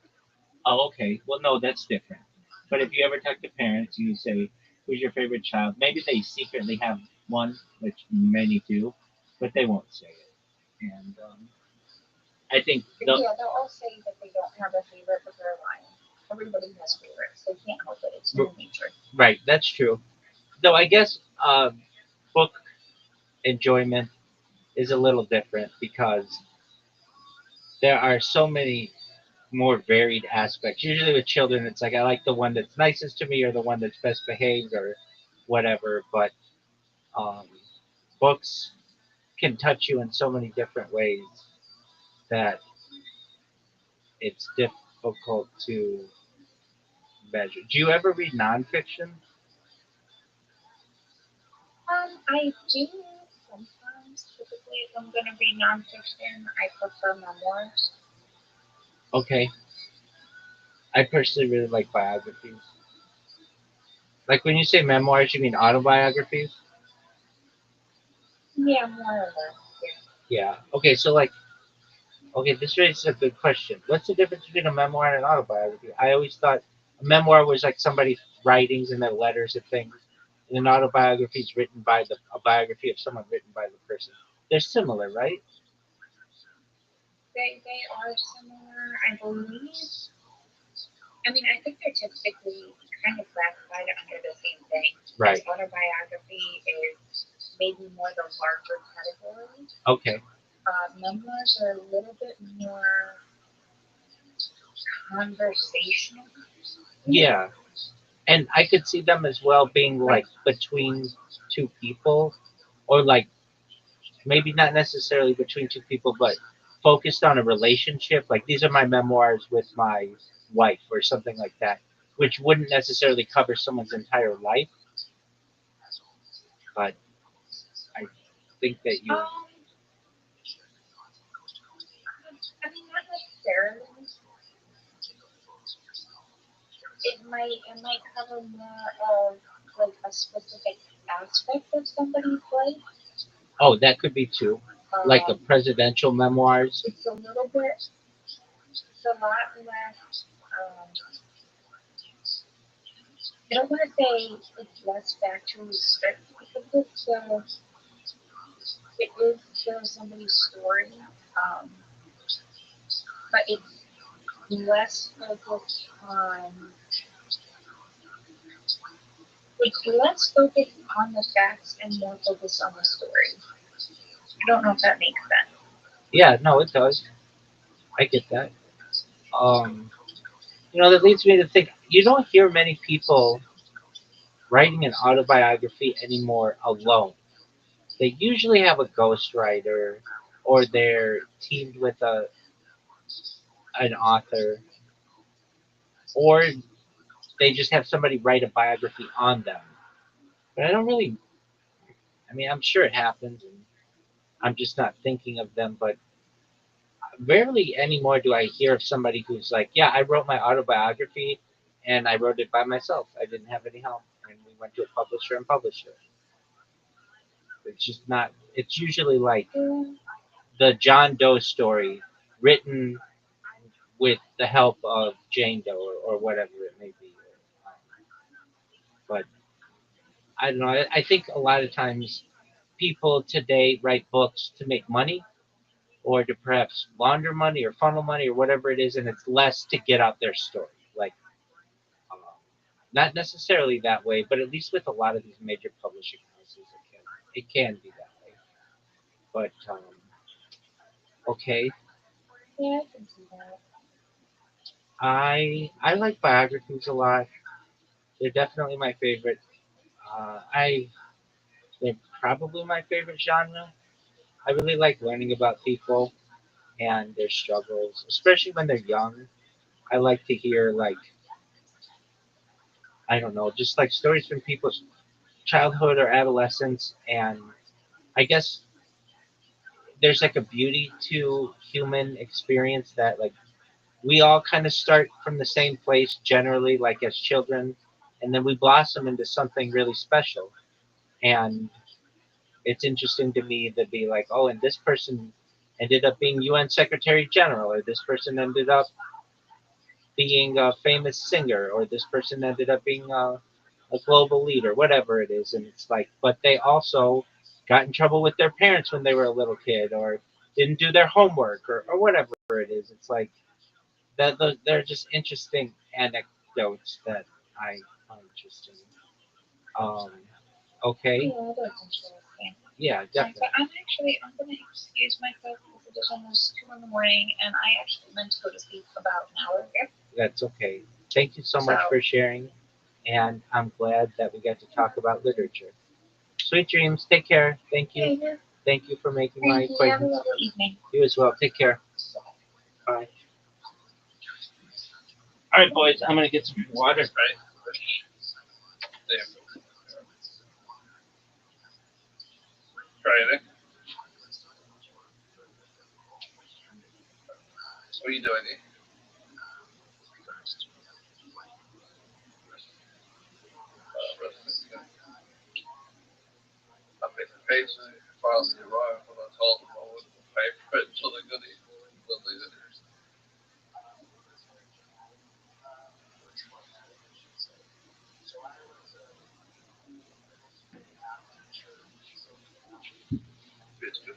Oh, okay. Well, no, that's different. But if you ever talk to parents and you say, "Who's your favorite child?" Maybe they secretly have one, which many do, but they won't say it. And I think Yeah, they'll all say that they don't have a favorite, but they're lying. Everybody has favorites. They can't help it. It's human nature. right, that's true. Though I guess book enjoyment is a little different because there are so many more varied aspects. Usually with children, it's like I like the one that's nicest to me or the one that's best behaved or whatever. But um, books can touch you in so many different ways that it's difficult to measure. Do you ever read nonfiction? I do sometimes. Typically, if I'm gonna read nonfiction, I prefer memoirs. Okay. I personally really like biographies. Like when you say memoirs, you mean autobiographies? Yeah, more or less. Yeah. Okay, so like, okay, this raises a good question. What's the difference between a memoir and an autobiography? I always thought a memoir was like somebody's writings and their letters and things, and an autobiography is written by a biography of someone written by the person. They're similar, right? They are similar, I believe. I mean, I think they're typically kind of classified under the same thing. Right. Autobiography is maybe more the larger category. Okay. Memoirs are a little bit more conversational. Yeah. And I could see them as well being like between two people or like maybe not necessarily between two people, but focused on a relationship. Like these are my memoirs with my wife or something like that, which wouldn't necessarily cover someone's entire life, but I think that you. I mean, not necessarily. It might cover more of like a specific aspect of somebody's life. Oh, that could be too. Like a Um, presidential memoirs. it's a little bit, it's a lot less. I don't want to say it's less factually strict because it is still somebody's story, um, but it's less focused on it's less focused on the facts and more focused on the story. I don't know if that makes sense. Yeah, no, it does. I get that. That leads me to think you don't hear many people writing an autobiography anymore alone. They usually have a ghostwriter or they're teamed with an author or they just have somebody write a biography on them. But I don't really, I mean, I'm sure it happens and I'm just not thinking of them, but rarely anymore do I hear of somebody who's like, yeah, I wrote my autobiography and I wrote it by myself. I didn't have any help. And we went to a publisher and published it. It's just not, it's usually like the John Doe story written with the help of Jane Doe or whatever it may be. But I don't know. I think a lot of times people today write books to make money or to perhaps launder money or funnel money or whatever it is, and it's less to get out their story. Like, um, not necessarily that way, but at least with a lot of these major publishing houses, it can be that way. But okay, Yeah, I can see that. I like biographies a lot. They're definitely my favorite. I they're probably my favorite genre. I really like learning about people and their struggles, especially when they're young. I like to hear like I don't know, just like stories from people's childhood or adolescence, and I guess there's like a beauty to human experience that like we all kind of start from the same place generally, like as children, and then we blossom into something really special. And it's interesting to me to be like, oh, and this person ended up being UN Secretary General, or this person ended up being a famous singer, or this person ended up being a global leader, whatever it is. And it's like, but they also got in trouble with their parents when they were a little kid, or didn't do their homework, or whatever it is. It's like that they're just interesting anecdotes that I find interesting. Um, okay, Yeah, that's interesting. yeah, definitely. But I'm gonna excuse myself because it is almost 2 in the morning, and I actually meant to go to sleep about an hour ago. That's okay. Thank you so much So, for sharing, and I'm glad that we got to talk about literature. Sweet dreams. Take care. Thank you. yeah, Thank you for making my thank you. Have a acquaintance. lovely evening. You as well. Take care. Bye. All right, boys. I'm gonna get some water. Right? There. Try it. What are you doing? I'm making pages. Files in your wrong. When I told them I wouldn't pay for it until they got it. Until they did it. It's good.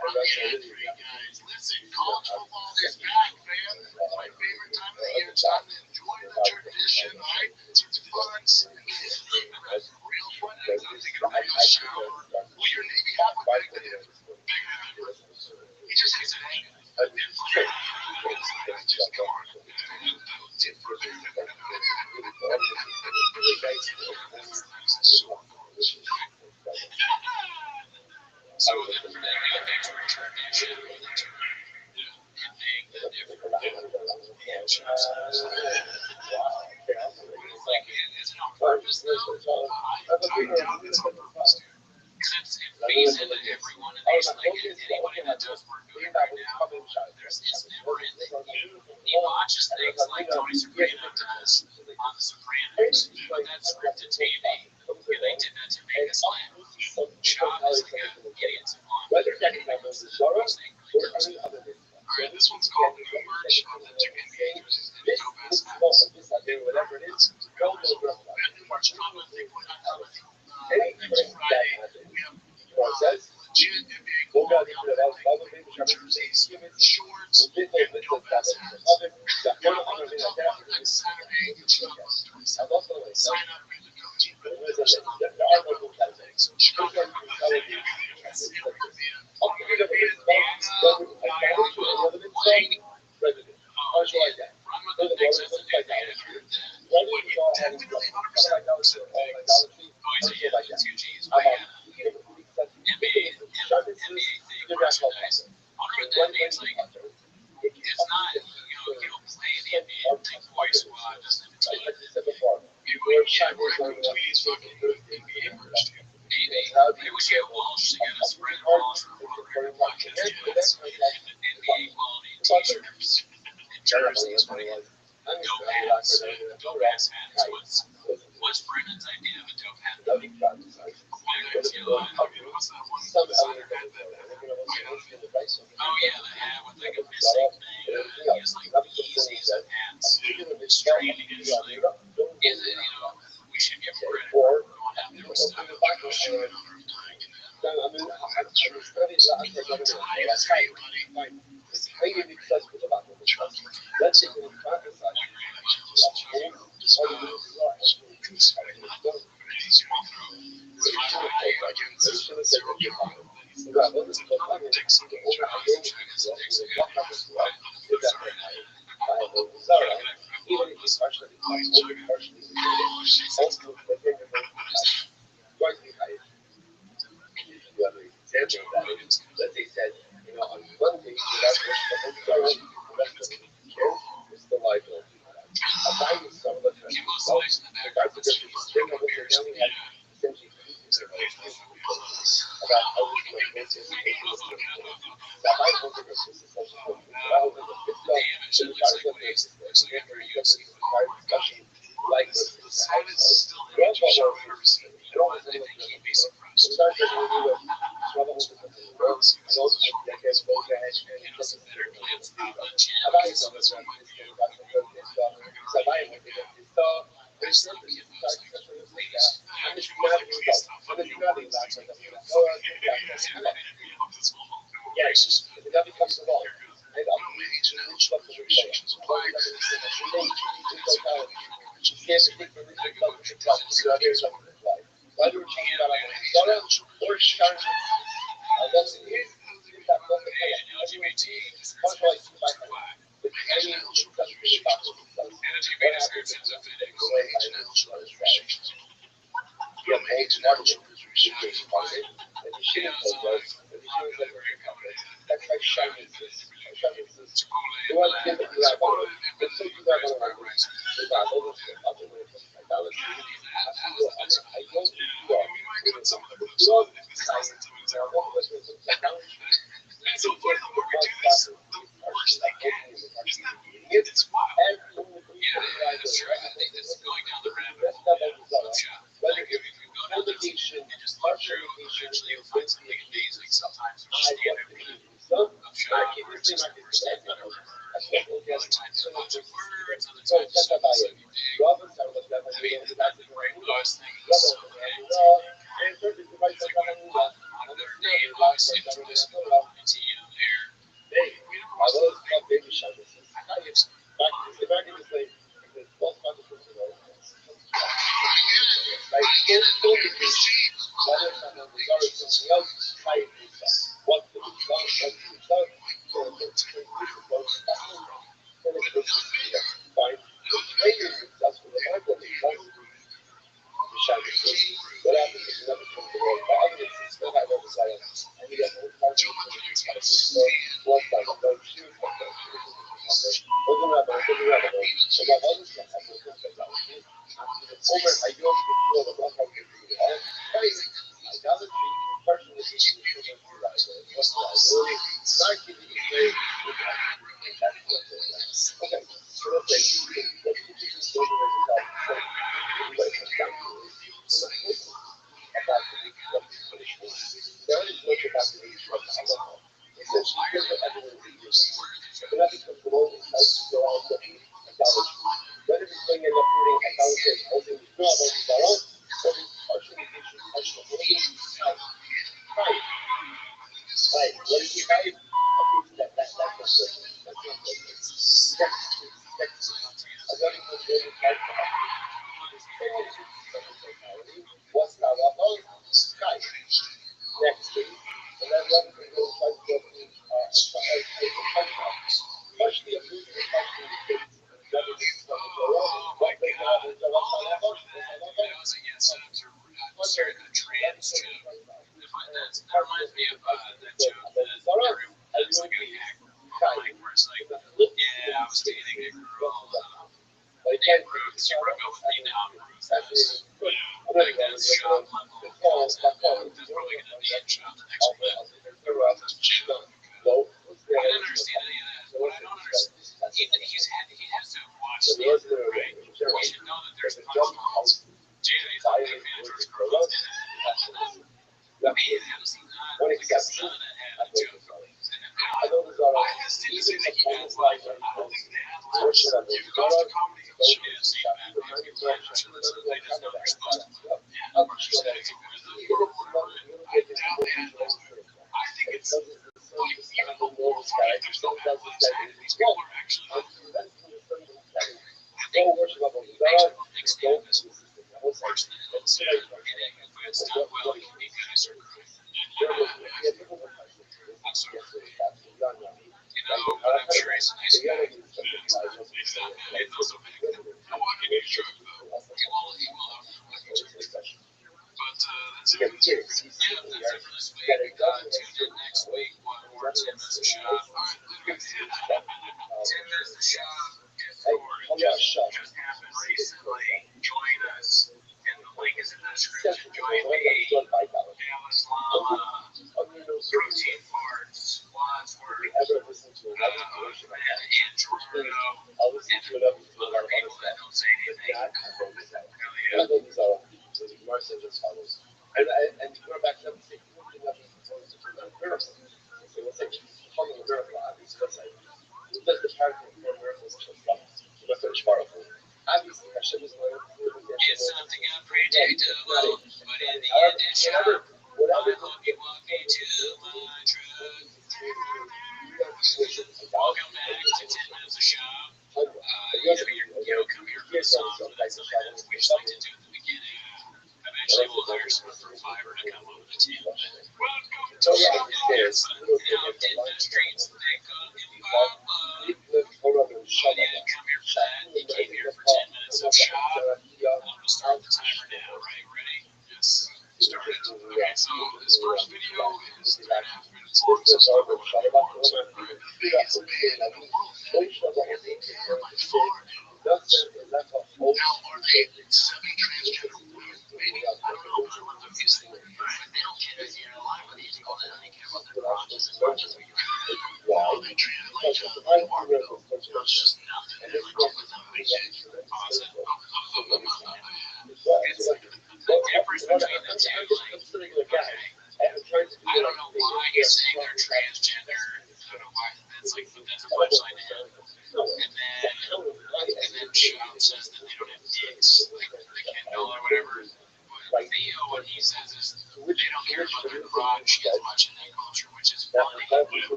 guys. Listen, college football is back, man. It's my favorite time of the year. Time to enjoy the tradition, right? It's fun. Real fun. I'm taking a real shower. Will your Navy have a big man? Big man. He just has an angle. Just come on. So then for that tradition, since it feeds into every one of these, like anybody that does work doing it right now, there's it's never ending. He watches things like Tony Soprano does on The Sopranos, but that's scripted TV. Yeah, they did that to make us laugh. Chop is like an idiot's mom. Alright, this one's called New Merch. Authentic NBA jerseys and dope ass hats. Whatever it is, we have new merch coming. They put that coming next Friday. We have legit NBA quality jerseys, shorts, and dope ass hats. We're gonna run the top next Saturday. Sign up for the coaching benefits on so Chicago, run with the things as a day manager. Would you 10 to 100% oh, he's a two G's way NBA thing, merchandise. I wonder what that means. Like, it's not, you don't play in the NBA, like boy squad doesn't have a team. We're going to tweet fucking NBA merch, dude. Maybe we get Walsh to get us spread Walsh from the podcast. NBA quality t-shirts and jerseys. Dope hats. Dope ass hats. What's Brennan's idea of a dope hat? Oh yeah, the hat with like a missing thing. It's like the easiest of hats. Streaming usually. Is it, we should give credit for going out there with stuff.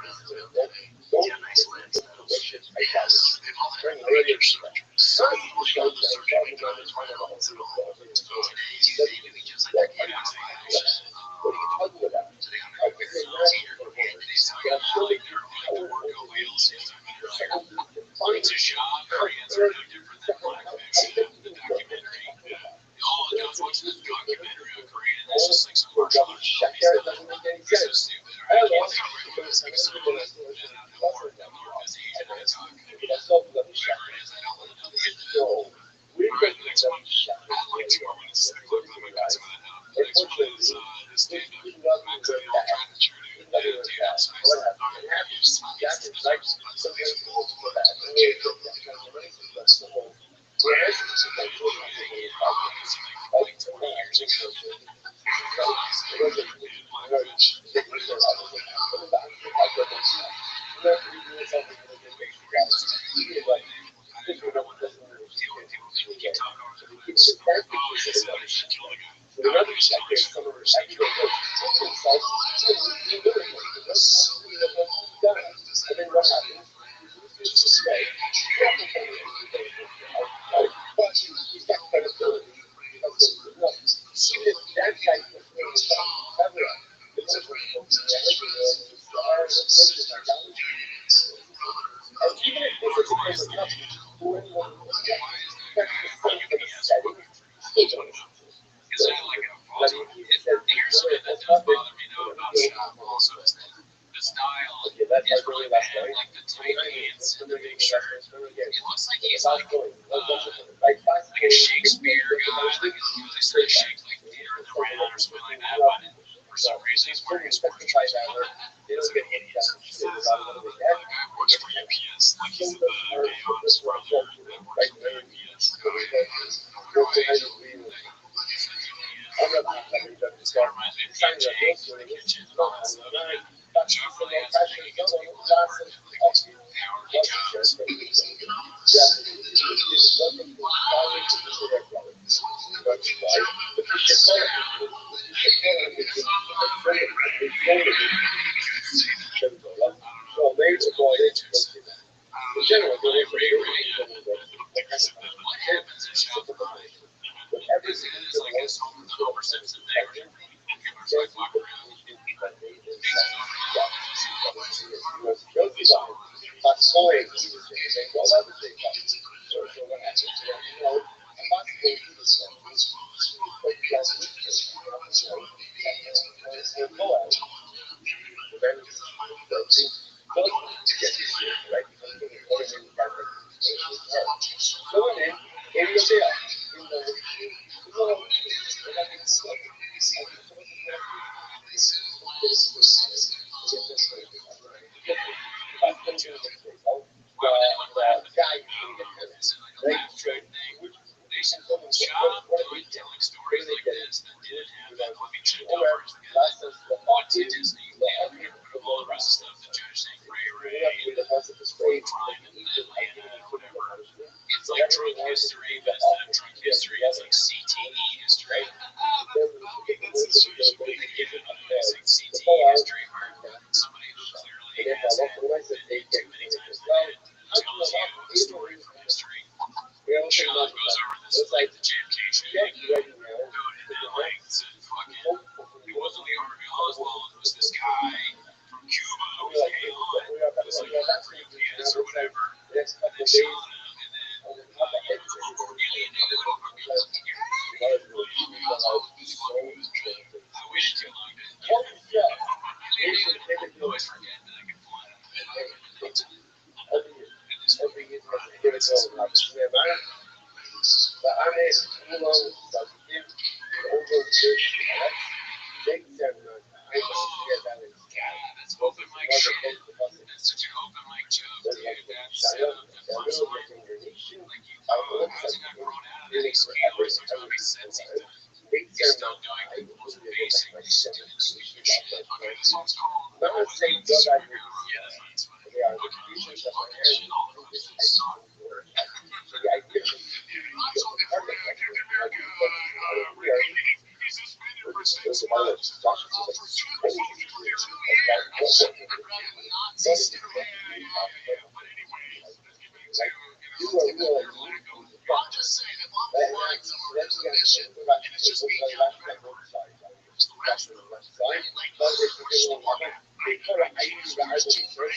Yeah, nice lens. They've all had major surgery. Some people show the surgery because one of them at all. Today, they do just like the KMI biopsy. Today on our here, and they tell you they're like the work of whales. It's a job. Koreans are no different than black men. The documentary. Oh, John's watching this documentary on Korea, and it's just like some martial arts show. He's so stupid. I can't think of it. It's like someone that more as Asian I talk. Whatever it is, I don't want to know the end of it. Alright, the next one. I like 2 more minutes. I got some of that out. The next one is the stand-up. Back to the old tried and true to do that space. Alright, here's some I'm just saying, if I'm flying somewhere, there's a mission, and it's just me counting records, it's the rest of them. Like, storm it. I know that Jesus Christ too grand,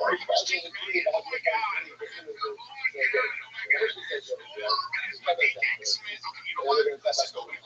or he was too great. Oh my God, come on here. Like the X-Men. Okay, you know what? Let's just go with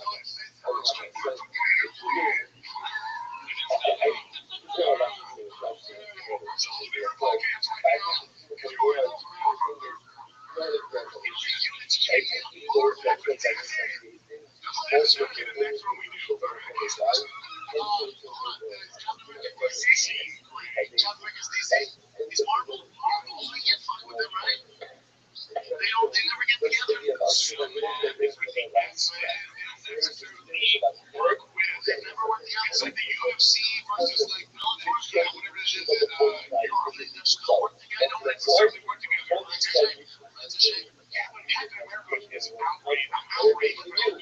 They never get together. So between X-Men and work with, remember when the guys like the UFC versus like Bellator, whatever it is, they're still working together. Don't necessarily work together. That's a shame. That's a shame. Yeah, but Captain America is outrageous.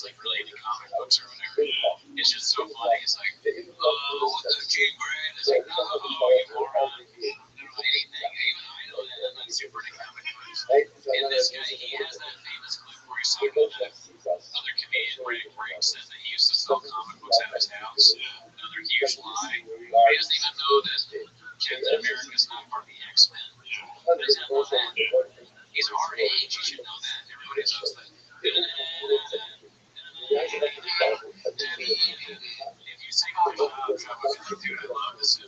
Like related comic books or whatever. It's just so funny. It's like, what's a Jay Grant? It's like, you moron. Anything. Even I know that I'm not super into comic books. And this guy, he has that famous clip where he's talking to another comedian where he says that he used to sell comic books at his house. Another huge lie. He doesn't even know that Captain America is not part of the X-Men. He doesn't know that. He's our age. You should know that. Everybody knows that. If you say, oh, dude, I love this.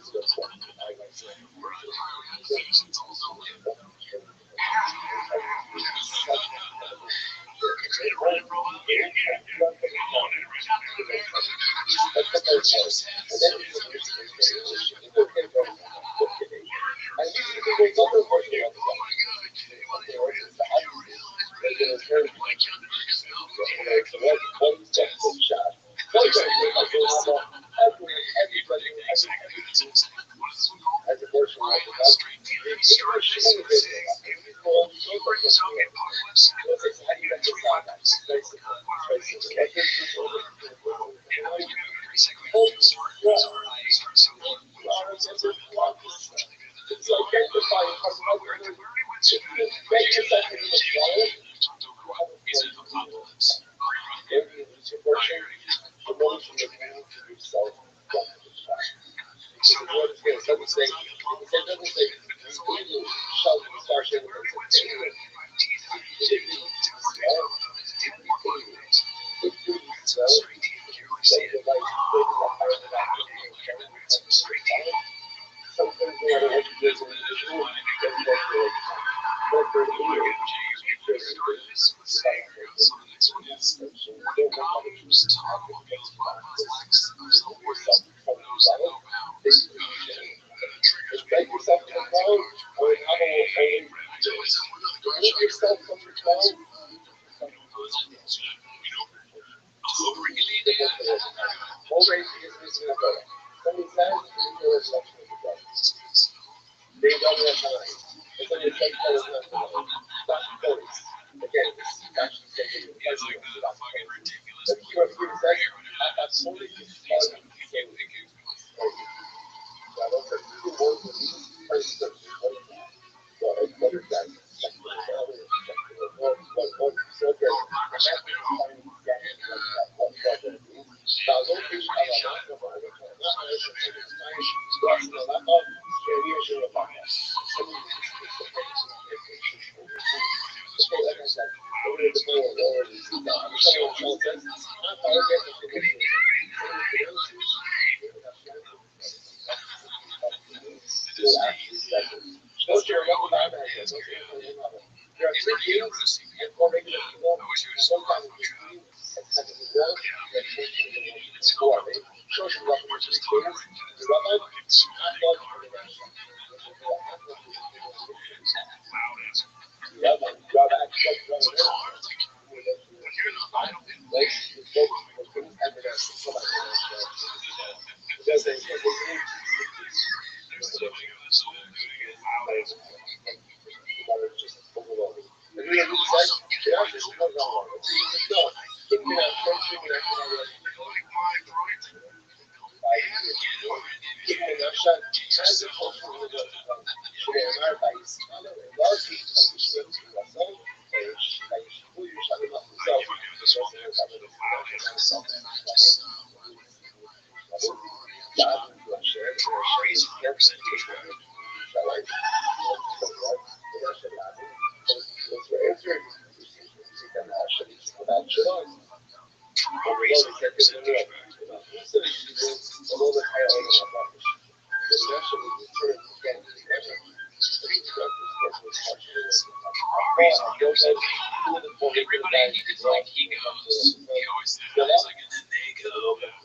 Everybody is like, he goes, he always says, like, and then they go,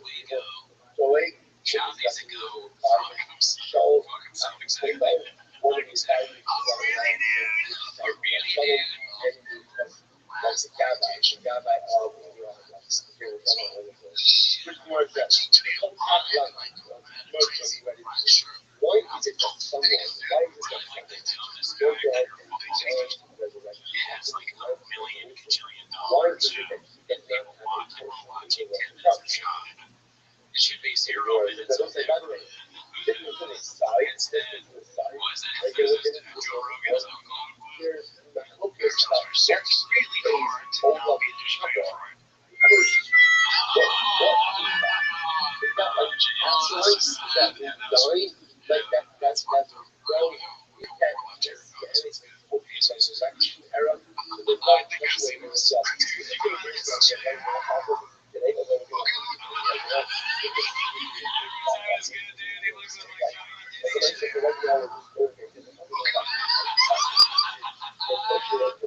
we go. John needs to go fuck himself exactly. I really do. I really do. Has like $1 million gajillion dollars. And people watching 10 minutes of shot. It should be 0 minutes of never. Instead, was that Joe Rogan's alcohol quote? It's really hard to not be disrespectful for it.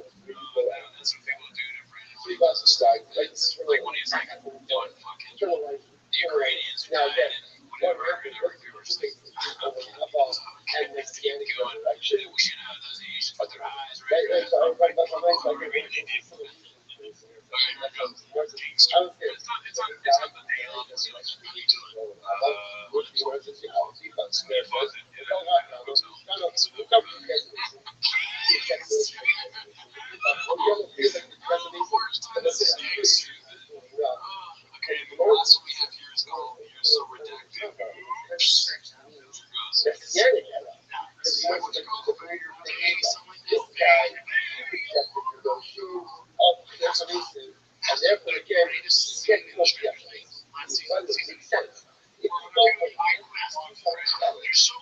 That's what people do to friends. Like when he's like doing fucking the Ukrainians are dying and whatever, they were just like, and they keep going. We should have those Asians with their eyes right there. I mean, they did. Okay, here comes gangster. It's on the day of. What is okay, the last one we have here is called You're So Redacted. You're so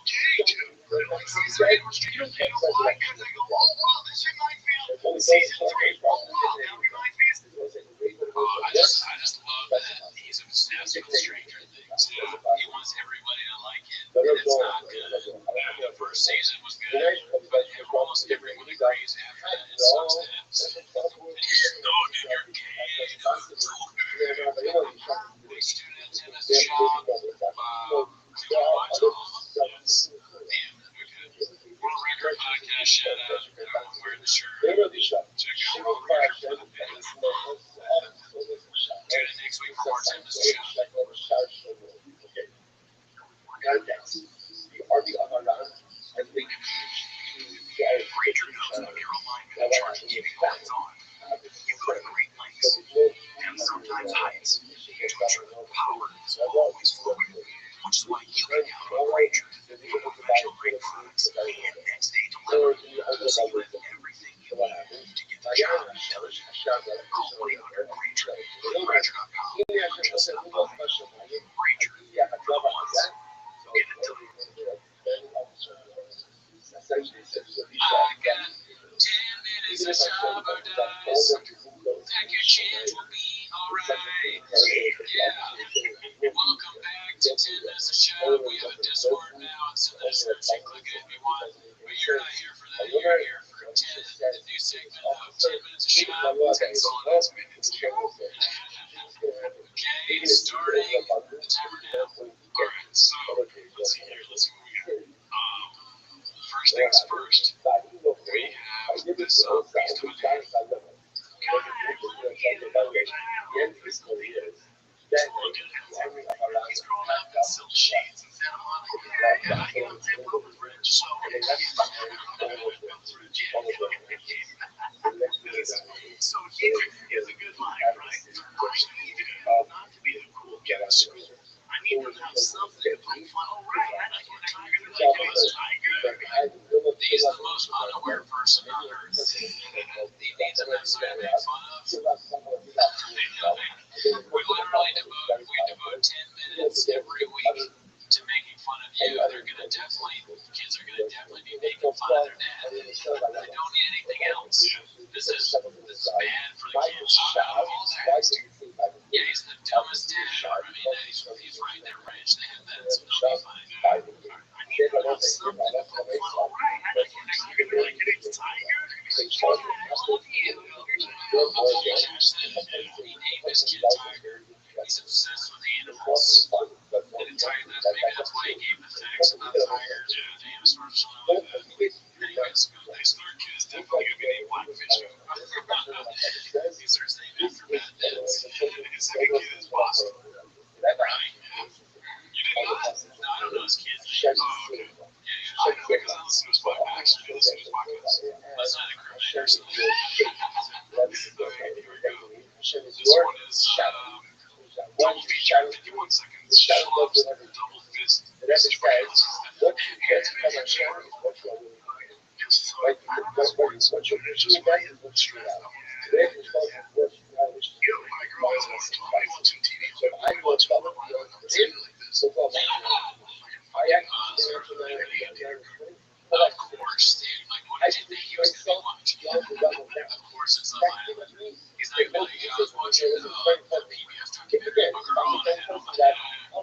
gay, dude. I just love that he's obsessed with Stranger Things. He wants everybody to like it, and it's not good. The first season was good, but almost everyone agrees after that it sucks to have. And he's just, no, dude, you're gay. Students in his shop. Yes. World Record Podcast shout out. I'm wearing the shirt. Check out World Record for the best. Tune in next week for more Tim Mr. Show. Ranger knows when your alignment in charge of keeping lights on. You go to great lengths, and sometimes heights, to ensure power is always flowing, which is why you can count on Ranger for professional grade products and next day delivery, so you have everything you need to get the job done. Call 1-800-RANGER or Ranger.com. Just stop by. Ranger, the ones get it done. I got 10 minutes of cyber dice. Pack your chins, we'll be alright. Yeah. Welcome back to 10 minutes of show. We have a Discord now, so there's a click it if you want. But you're not here for that. You're here for 10, the new segment of 10 minutes of show. 10 songs, minutes. Okay, starting the timer now. Alright, so let's see here. Let's see what we got. First things first, we have this Beast of a Day. He's growing up in Silk Shades in Santa Monica. He owns a Roman Bridge, so so he has a good life, right? I need him not to be the cool kid at school. I need him to have something to find fun. All right, I can He's the most unaware person on earth. He needs a message to make fun of. We literally devote 10 minutes every week to making fun of you. Kids are gonna definitely be making fun of their dad. They don't need anything else. This is bad for the kids. Out of all dads. Yeah, he's the dumbest dad ever. I mean, he's right. They're rich. They have that, so they'll be fine. I need to have something to poke fun of. You're gonna be like, it's Tiger. I love you. Josh said he named his kid Tiger. He's obsessed with animals. And that's why he gave the facts about tigers and dinosaurs and all that. Anyways, next to our kid is definitely gonna be named Blackfish. He starts naming after bad dads. His second kid is Boston. Right? You didn't know that? No, I don't know his kid's name. Oh, okay. Yeah, I know because I listen to his podcast. Actually, I listen to his podcast. That's not incriminating or something. Okay, here we go. This one is double feature, 51 seconds. Schloff's double fist. Of course, dude. Like, what did you think he was going to be watching? Of course, it's not violent. He's not going to be like, I was watching the PBS documentary about girl and I had on my head.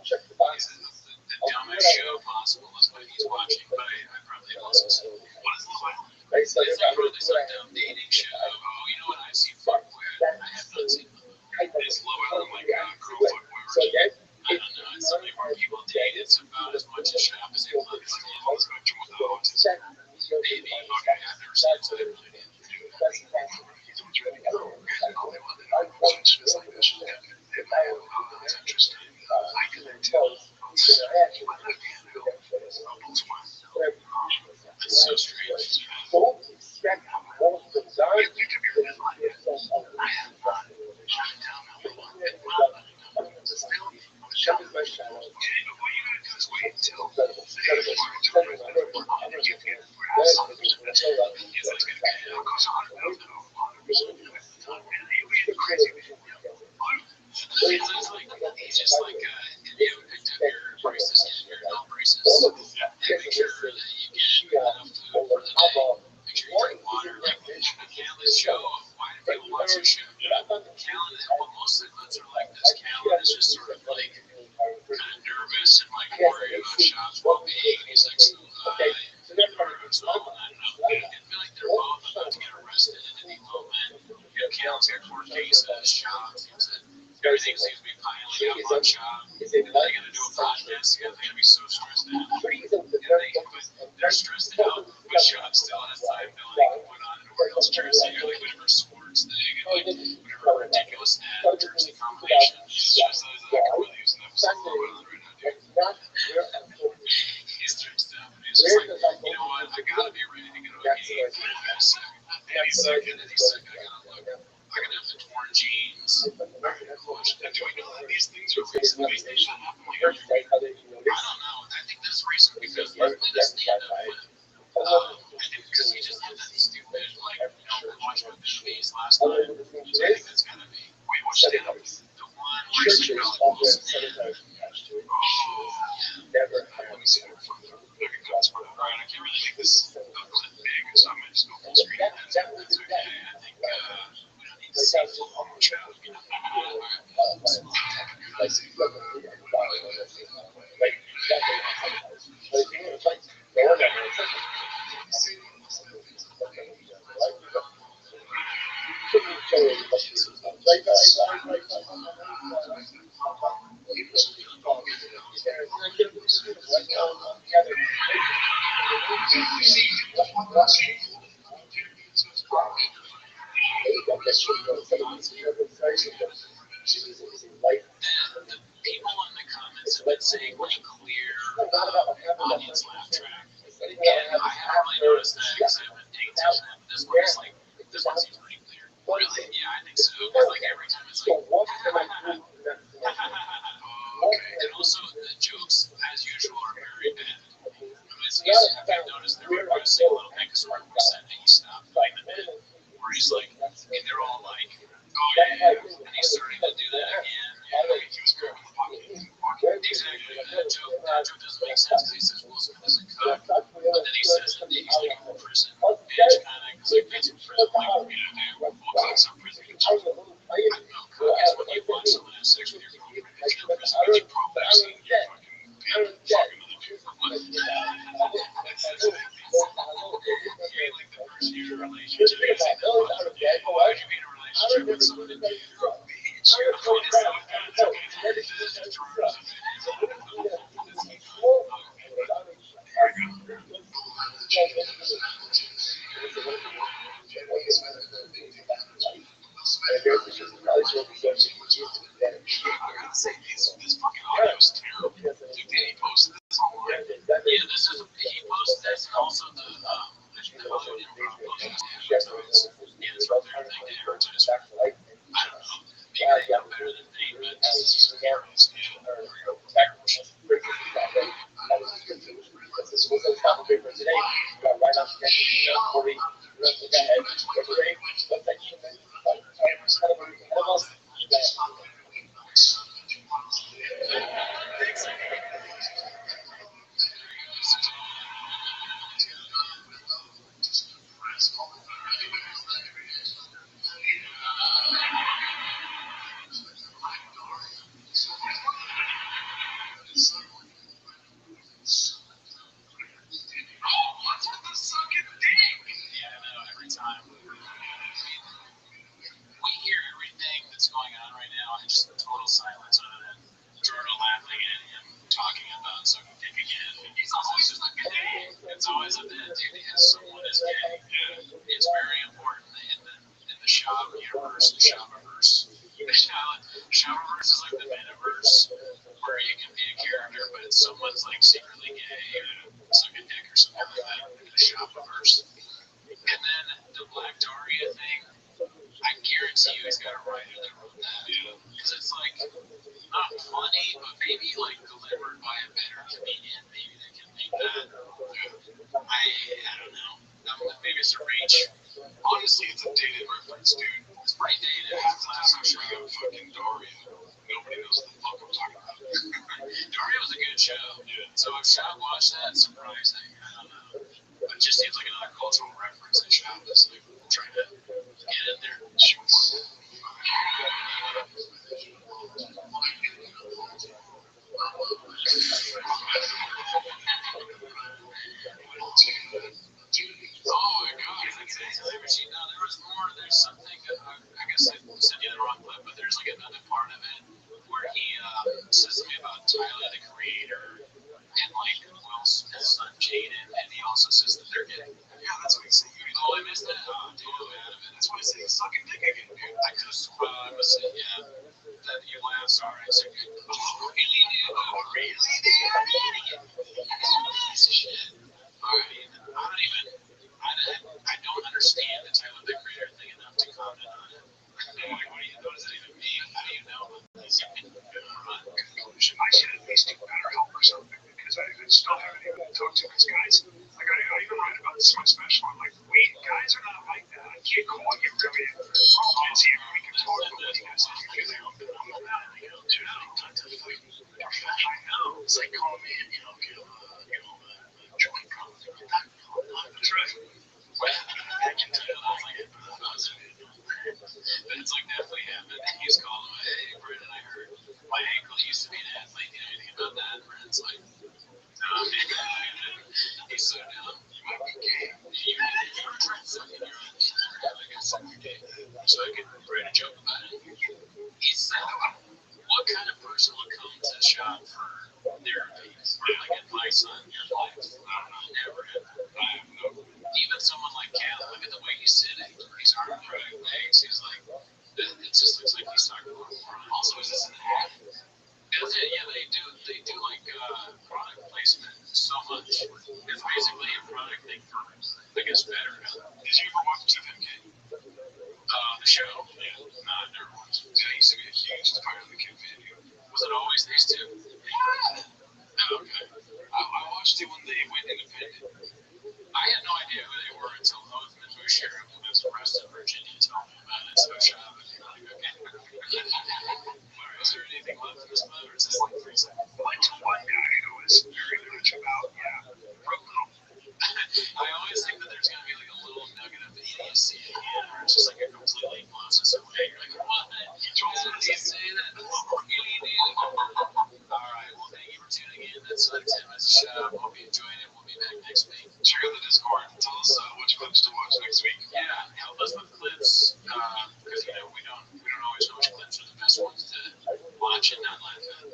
He's the dumbest show possible is what he's watching, but I probably also said, what is Love Island? It's not really some dumb dating show. Oh, you know what? I've seen Fuckboy. I have not seen Love Island. Is Love Island like girl Fuckboy version? I don't know. It's something where people date. It's about as much a shop as they want. It's like a whole spectrum with autism. Maybe. Okay, I've never seen it, so I really didn't do it. That's interesting. I couldn't tell. It's so strange. He's just like, have you ever picked up your braces, your adult braces? And make sure that you get enough food for the day. Make sure you drink water. Like, Callan's show of why do people watch this show? Callan, well, most of the clips are like this. Callan is just sort of like kind of nervous and like worried about shops well-being. And he's like, so, I don't know. I feel like they're both about to get arrested at any moment. You know, Callan's got court cases, shops, everything seems to be piling up on shop. And they're going to do a podcast together. They're going to be so stressed out. They're stressed out, but shop still has time to like put on an Orioles jersey or like whatever sports thing and like whatever ridiculous ad jersey combination. It's just like we're really using that for right now, dude. He's stressed out. He's just like, you know what? I got to be ready to go to a game any second. Any second, I got to look. I can have the torn jeans. And do we know that these things are recent? These things should happen like every week. I don't know. I think that's recent because let's play this stand up with. I think because he just had that stupid, like, watch my movies last night. I think that's gotta be. Wait, what stand up? The one where he's like, oh, yeah. Let me see that from the Alright, I can't really make this clip big, so I'm gonna just go full screen. That's okay. I think, the people in the comments have been saying like clear audience laugh track. And I haven't really noticed that because I haven't paid attention to that. But this one seems pretty clear. Really? Yeah, I think so. Because like every time it's like, okay. And also the jokes, as usual, are very bad. I mean, it's I've noticed they're regressing a little bit because we're saying he stopped playing them in. Where he's like, and they're all like, oh yeah, and he's starting to do that again. Yeah, he was grabbing the pocket. Exactly. That joke doesn't make sense because he says Will Smith is a cook, but then he says that he's like a prison bitch kind of, because like that's in prison, like, Will Cook's in prison. I don't know, cook is when you want someone to have sex with your girlfriend. If you're in prison, it's probably seen you fucking other people. But that's the thing. You're like the first year of a relationship, you say that, why would you be in a relationship with someone and you're a bitch? You're a fucking I gotta say, this fucking audio is terrible. Did he post this online? Yeah, this is he posted this and also the audio improv post this advertise. Yeah, it's right there. They advertise. I don't know. Maybe they got better than me, but this is just heroes. What's with the sucking dick? Yeah, I know, every time. We hear everything that's going on right now and just total silence other than Jordan laughing at him talking about sucking dick again. He's always just like, hey, it's always a bit, dude, if someone is gay. Yeah. It's very important in the shop universe, the shopiverse. Shopiverse is like the metaverse where you can be a character, but someone's like secretly gay or sucking dick or something like that in the shopiverse. And then the Black Daria thing, I guarantee you he's got a writer that wrote that. Because it's like, not funny, but maybe like delivered by a better comedian, maybe they can make that. I don't know. Maybe it's a reach. Honestly, it's a dated reference, dude. It's pretty dated. Last time I got fucking Daria. Nobody knows what the fuck I'm talking about. Daria was a good show. Yeah. So if Shab watched that, surprising. I don't know. It just seems like another cultural reference that Shab is like trying to get in there. Sure. Oh my god, there was more, there's something, I guess I sent you the wrong clip, but there's like another part of it where he says something about Tyler the Creator and like Will Smith's son Jaden, and he also says that they're getting, yeah, that's what he said. Oh, I missed that? Oh, totally out of it. That's what he said, he's sucking dick again, dude. I could have sworn I was saying, yeah, that you laughed, sorry, so good. Oh, really, dude? Oh, really, dude? Piece of shit. Alright, I don't understand the Tyler the Creator thing enough to comment on it. Like, what does that even mean? How do you know? Conclusion. I should at least do better help or something because I still haven't even talked to these guys. Like, I even write about this one special. I'm like, wait, guys are not like that. I can't call you really. We're all busy and we can talk, but what do you guys think you do? Dude, I don't talk to the I know. It's like, call me and, joint conversation. That's right. Well, I can tell you, I was like, but it's like definitely happened. He's calling me, hey, Brendan, I heard my ankle used to be an athlete. You know anything about that? Brendan's like, no, man. He's so dumb. You might be gay. You were trying to suck in your own. I got suck your dick. So I could write a joke about it. He said, what kind of person would come to the shop for therapy or like advice on your life? I don't know. Never ever. I have no. Even someone like Cal, look at the way he's sitting. His arms are like legs. He's like, it just looks like he's talking about porn. Also, is this an ad? That's it. Yeah, they do like product placement so much. It's basically a product thing for, I guess, better. Did you ever watch TFMK? The show? Yeah. No, I've never watched it. I used to be a huge Fire the Kid video. Was it always these two? Yeah. Oh, okay. I watched it when they went independent. It's like 10 minutes of shop. Hope you enjoyed it. We'll be back next week. Check out the Discord and tell us which clips to watch next week. Yeah, help us with clips because you know we don't always know which clips are the best ones to watch and not laugh at.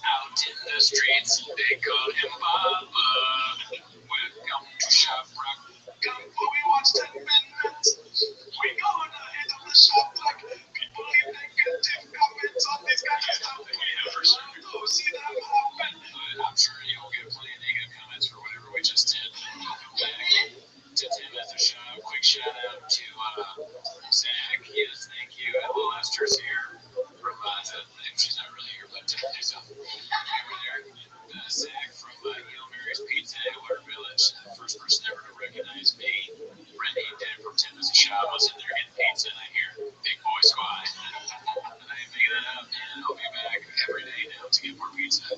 Out in the streets, they call him Baba. Welcome to Shop Rock. Come, we watch 10 minutes. We gonna hit up the shop like people leave negative comments on these guys' stuff. We never see them happen. But I'm sure you'll get plenty of negative comments for whatever we just did. Welcome back to 10 minutes of shop. Quick shout out to Zach. Yes, thank you. And Lil Esther's here from she's not really here, but there's a Zach from Yale Mary's Pizza at Water Village, the first person ever to recognize me. Randy Dad from 10 minutes of shop was in there getting pizza, and I hear Big Boy Squad. And I ain't making that up, man. I'll be back every day now to get more pizza.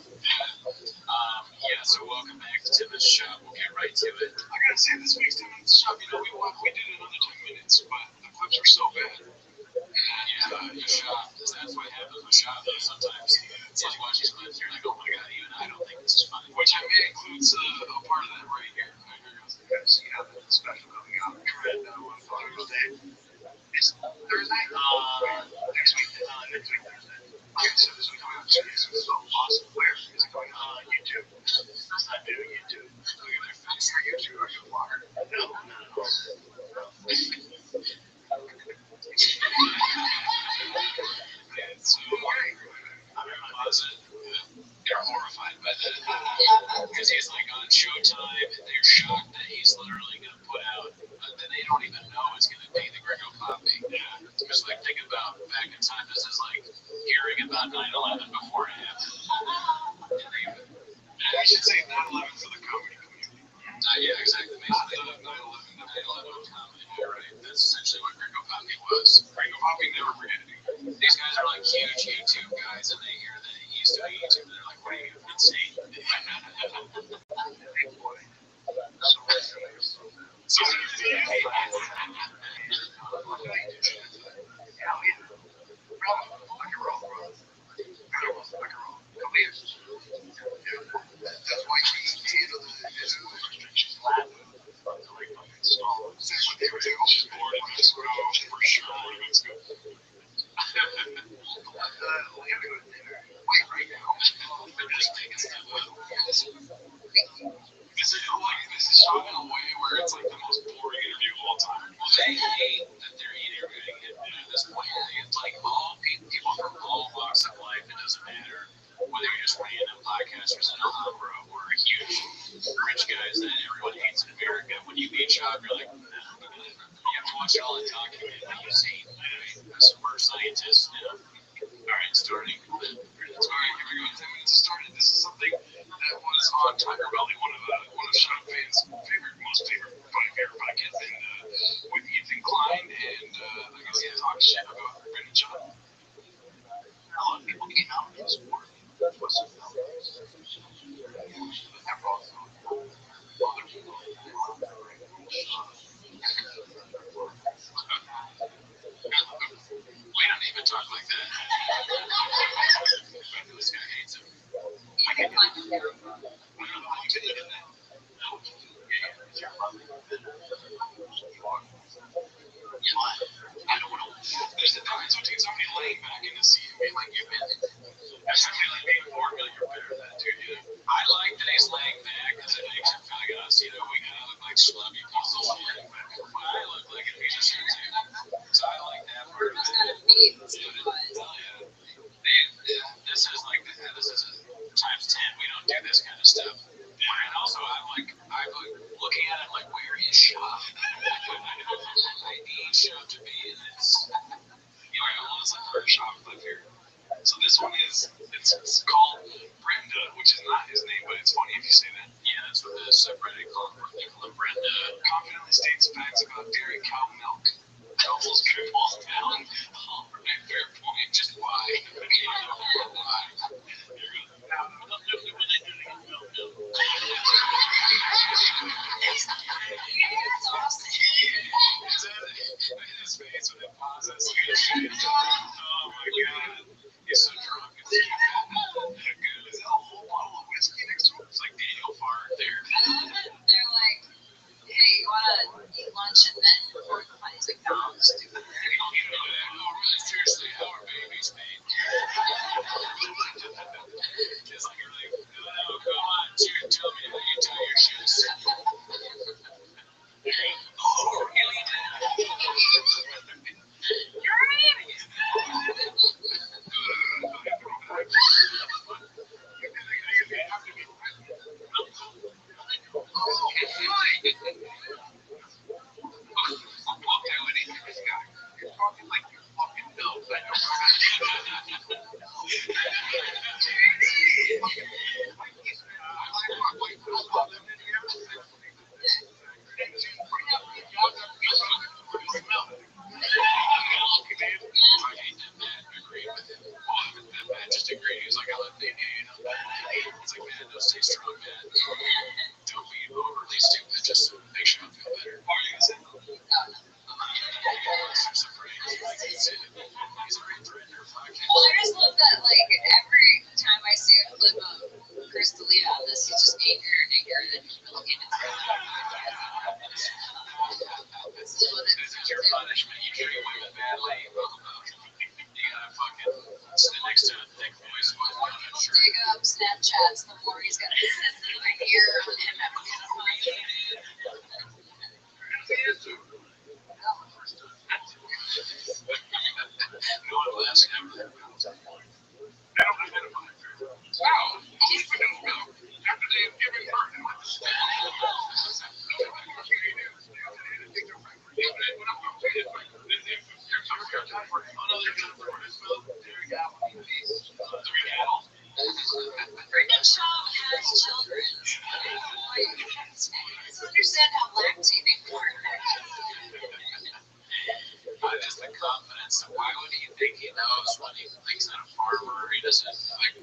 Yeah, so welcome back to 10 minutes of shop. We'll get right to it. I gotta say, this week's 10 minutes of shop, you know, we did another 10 minutes, but the clips were so bad. And you shop, that's what happens with shop. Sometimes you watch these clips, you're like, oh my god, even I don't think this is funny. Which I mean includes a part of that right here. You guys see how the special coming out on Father's Day. It's Thursday? Next week Thursday. Okay, so this week coming out 2 days. So awesome. Where is it going on? YouTube. I'm doing YouTube. Look at my face for YouTube. Are you a vlogger? No. And so I'm in my closet. They're horrified by that because he's like on Showtime and they're shocked that he's literally going to put out that they don't even know it's going to be the Grego Poppy. Yeah. Because like think about back in time, this is like hearing about 9/11 before it happened. I should say 9/11 for the comedy community. Yeah, exactly. Not the 9/11 comedy. You're right. That's essentially what Grego Poppy was. Grego Poppy never forget it. These guys are like huge YouTube guys, and they hear that he's doing YouTube, and they're like, "What are you insane?" That's why he handled his restrictions. That's what they were doing. Born in Mexico, for sure. Born in Mexico. We have to go to dinner. Wait, right now. They're just making stuff up. This is shot in a way where it's like the most boring interview of all time. Well, they hate that they're interviewing him at this point. It's like all people from all walks of life, it doesn't matter whether you're just random podcasters in Alhambra or huge rich guys that everyone hates in America. When you meet Chop, you're like, no. You have to watch all the document what you see. As a first scientist, you know. All right, starting. All right, here we go. 10 minutes to start. This is something that was on Tiger Belly, one of Shop fans' most favorite podcast, and with Ethan Klein, and I guess he talked shit about Brandon John. A lot of people came out and support me. That's what's so we don't even talk like that. This guy hates him. I can find him. I don't know how you did it in that. No. Yeah. I don't want to. There's a difference between somebody laying back in the seat and being like, you've been. There's somebody like being formula, you're better than that, dude. You know? I like that he's laying back because it makes him feel like us. You know, we kind of look like schlubby pieces of shit. But I look like a piece of shit, too. So I like that part of it. This is like, this is times 10. We don't do this kind of stuff. And also, I'm looking at it like, where is Shop? I need Shop to be in this. You know, I almost like our Shop live here. So this one is, it's called Brenda, which is not his name, but it's funny if you say that. Yeah, that's what the subreddit called. They call it Brenda. Confidently states facts about dairy dairy cow milk. Doubles, triples, down. Oh, right, fair point. Just why? I can't know why. Now, what they do to get milk? His face when it pauses. Oh my god. He's so drunk. There's a whole bottle of whiskey next to him. It's like Daniel Fart there. They're like, hey, you want to eat lunch and then report the money? He's like, no, I'm stupid. Oh, really, seriously, how are babies made? It's like, you're like, no, come on, tell me how you tie your shoes. Oh, really? You're right. You're talking like you fucking know. Just agree. He's like, I love Nate. It's like, man, no, stay strong, man. Don't be overly stupid. Just make sure I feel better. What are you gonna say? Well, I just love that, like, every time I see a clip of Chris D'Elia on this, he's just anger, and then he's really getting into This is your punishment. You treat women badly. You gotta fucking sit next to a thick voice. dig up Snapchats the more he's got a year on him having to No one will ask him. Wow, he's been in milk after they have given birth. Brendan Schaub has children. I don't understand how lactating works. Just the confidence. Why would he think he knows when he thinks that a farmer, he doesn't like.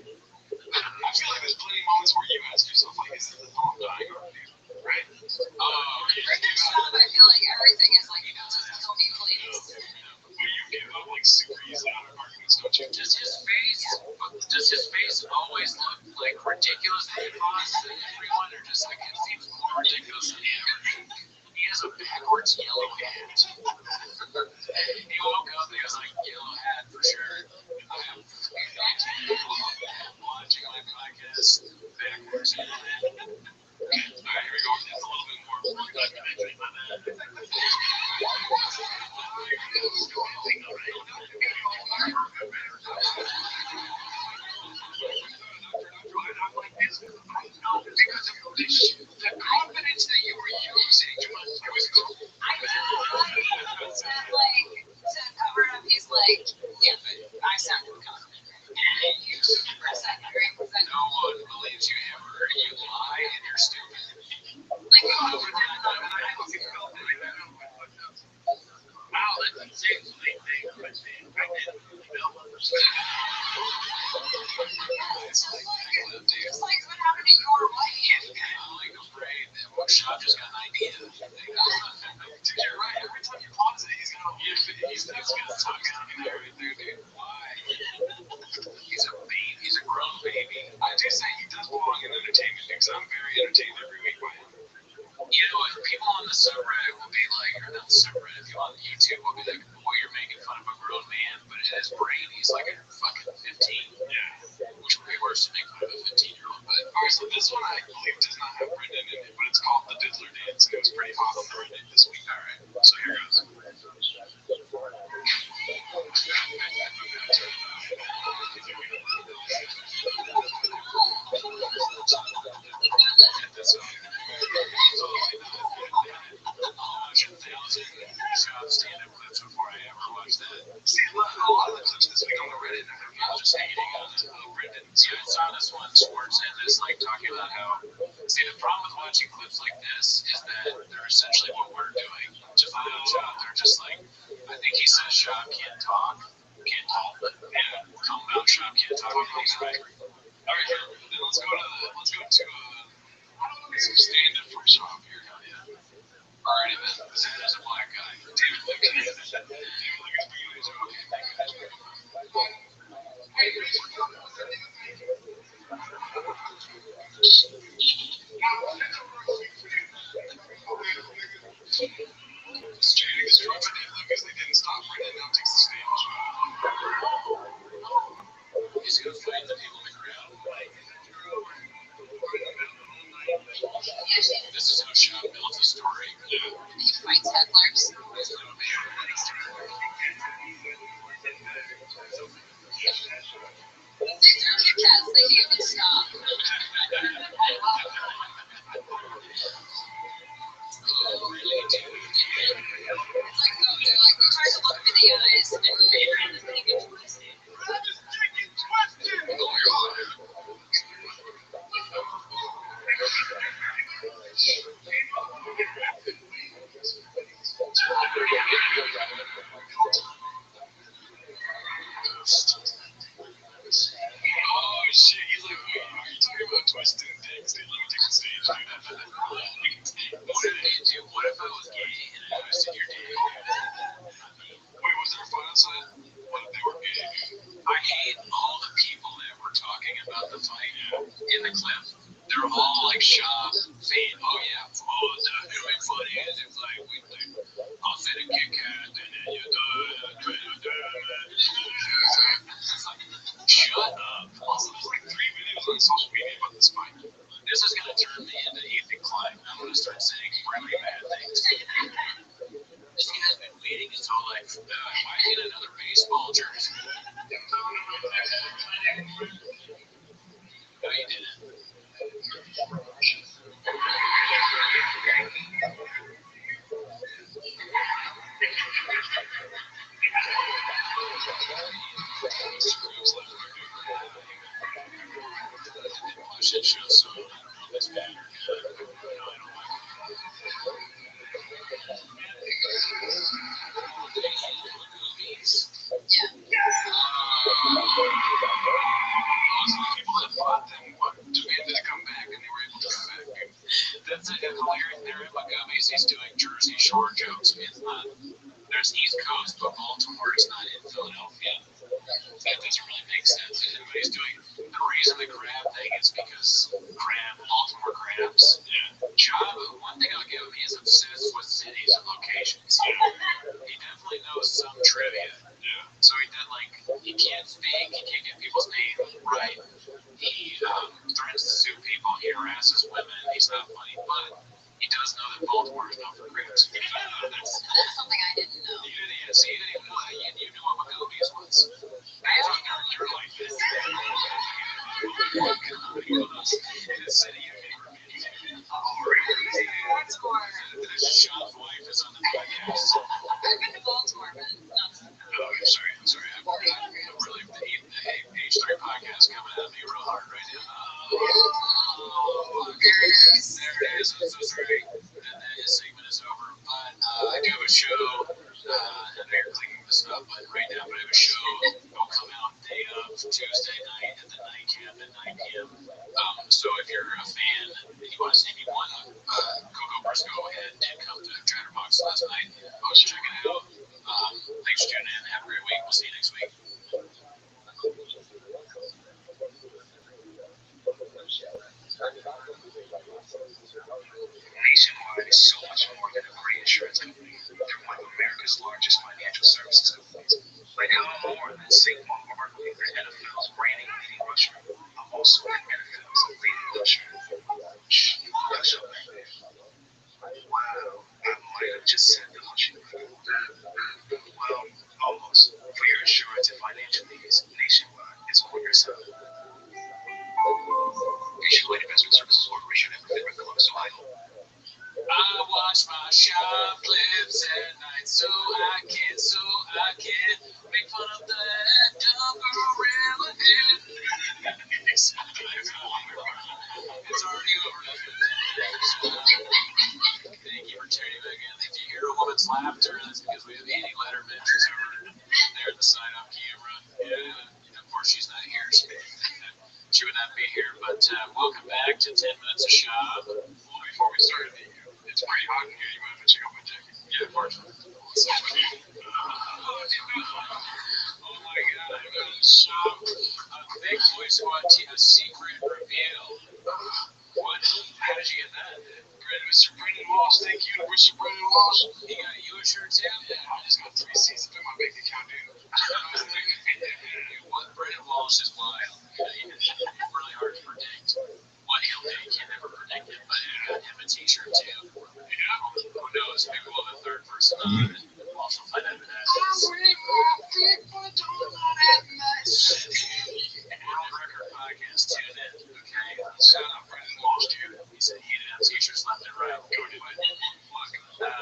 I feel like there's plenty of moments where you ask yourself, like, is this the phone dying already? Right? Brendan Schaub, I feel like everything is like, just kill me, please. But you give up like super easily on arguments, don't you? Does his face always look like ridiculous to everyone, or just like it seems more ridiculous than ever? He has a backwards yellow hat. He woke up, he was like, yellow hat for sure. I am watching my podcast backwards. Alright, here we go. That's a little bit more documentary. Because of the confidence that you were using to To cover it up, he's like, yeah, but I sounded confident. And you, for a second, right? no one believes you ever. You lie and you're stupid. Wow, that's insane. So they think I It's like what happened to your wife. I'm like afraid that Rothschild just got an idea. Dude, you're right. Every time you pause it, he's gonna talk out of there. Dude, why? He's a baby. He's a grown baby. I do say he does belong in entertainment because I'm very entertained every week by him. You know, people on the subreddit will be like, or not the subreddit, people on YouTube will be like, boy, you're making fun of a grown man, but in his brain, he's like a fucking 15. Yeah. Which would be worse to make fun of a 15-year-old. But alright, so this one I believe does not have Brendan in it, but it's called The Diddler Dance, and it was pretty hot on the Reddit this week. Alright, so here goes. Stand-up clips before I ever watched that. See, a lot of the clips this week on the Reddit, I'm just hating on Brendan. See, I saw this one, Sports and this, like, talking about how, see, the problem with watching clips like this is that they're essentially what we're doing. to find out they're just like, I think he says shop can't talk, but yeah, come about shop can't talk. He's right. All right, then let's go to stand up for shop here. Yeah. Alrighty then, there's a black guy. David Lucas. Okay. Straight disrupted David Lucas. They didn't stop for it. Now takes the stage. He's gonna fight the people in the crowd. This is how Shop builds a story. He fights hecklers. They threw Kit Kats, they can't even stop. Oh, really, dude? It's like, they're like, we tried to look him in the eyes, and they get twisted. Oh, my God. Oh shit, he's like, wait, are you talking about twisting dicks? Dude, let me take the stage, dude. What if I was gay and I twisted your dick? Wait, was there a final sign? What if they were gay? I hate all the people that were talking about the fight in the clip. They're all like Shop, Fate. Oh yeah, it would be funny as if like I'll fit a Kit Kat and then you do shut up. Also, there's like 3 videos on social media about this fight. This is gonna turn me into Ethan Klein. I'm gonna start saying really bad things. This guy's been waiting his whole life. Why get another baseball jersey? No, you didn't. Shit show, so I don't know if it's bad or good. No, I don't like it. Yeah. People that fought them demanded to come back, and they were able to come back. That's it. Larry Gummies, he's doing Jersey Shore jokes. It's not. There's East Coast, but Baltimore is not in Philadelphia. That doesn't really make sense. Everybody's doing the reason the crab thing is because Baltimore crabs. Yeah. Java, one thing I'll give him, he's obsessed with cities and locations. Yeah. He definitely knows some trivia. Yeah. So he did he can't speak, he can't get people's names right. He threatens to sue people, he harasses women, he's not funny, but he does know that Baltimore is known for crabs. That's something I didn't know. You didn't even know that. You knew what Magobius was. You're like this. Shop's wife is on the podcast. I've been to Baltimore, but not so. Oh, sorry. I'm really the H3 podcast coming at me real hard right now. Oh, there it is. I'm so sorry. His segment is over, but I do have a show. And they're clicking the stop button right now, but I have a show. It'll come out day of Tuesday night at the Nightcap at 9 p.m. So if you're a fan and you want to see me one, Coco Briscoe did come to Chatterbox last night. I was checking it out. Thanks for tuning in. Have a great week. We'll see you next week. Nationwide is so much more than a great insurance company. They're one of America's largest financial services companies. Like how more than Saquon Barkley, NFL's reigning leading rusher. I'm also NFL's leading rusher. Shh, hush up, man. Wow, I might have just said the hushing. Well, almost. For your insurance and financial needs, Nationwide is on your side. Nationwide Investment Services Corporation and Federal Columbus, Ohio. I watch my shop clips at night so I can make fun of that dumb gorilla head. It's already over. Thank you for tuning back in. If you hear a woman's laugh, because we have Annie Letterman. She's over there at the side on camera. And of course, she's not here. She would not be here. But welcome back to 10 Minutes of Shop. Well, before we started, it's pretty hot in here. You mind if I check out my jacket? Yeah, of course. So, oh my God, I'm in the shop. A big Boy Squad team, a secret reveal. What? How did you get that? Mr. Brendan Walsh, thank you, Mr. Brendan Walsh. He got you a shirt too? Yeah, I just got 3 seasons in my bank account, dude. What Brendan Walsh is wild. It's really hard to predict what he'll do. You can never predict it, but I got him a t-shirt too. Yeah, who knows? Maybe we'll have a third person on and we'll also find out who that is. Record podcast too, then. Okay, shout out Brendan Walsh, dude. He said he didn't have t-shirts left and right. Go do it. Look,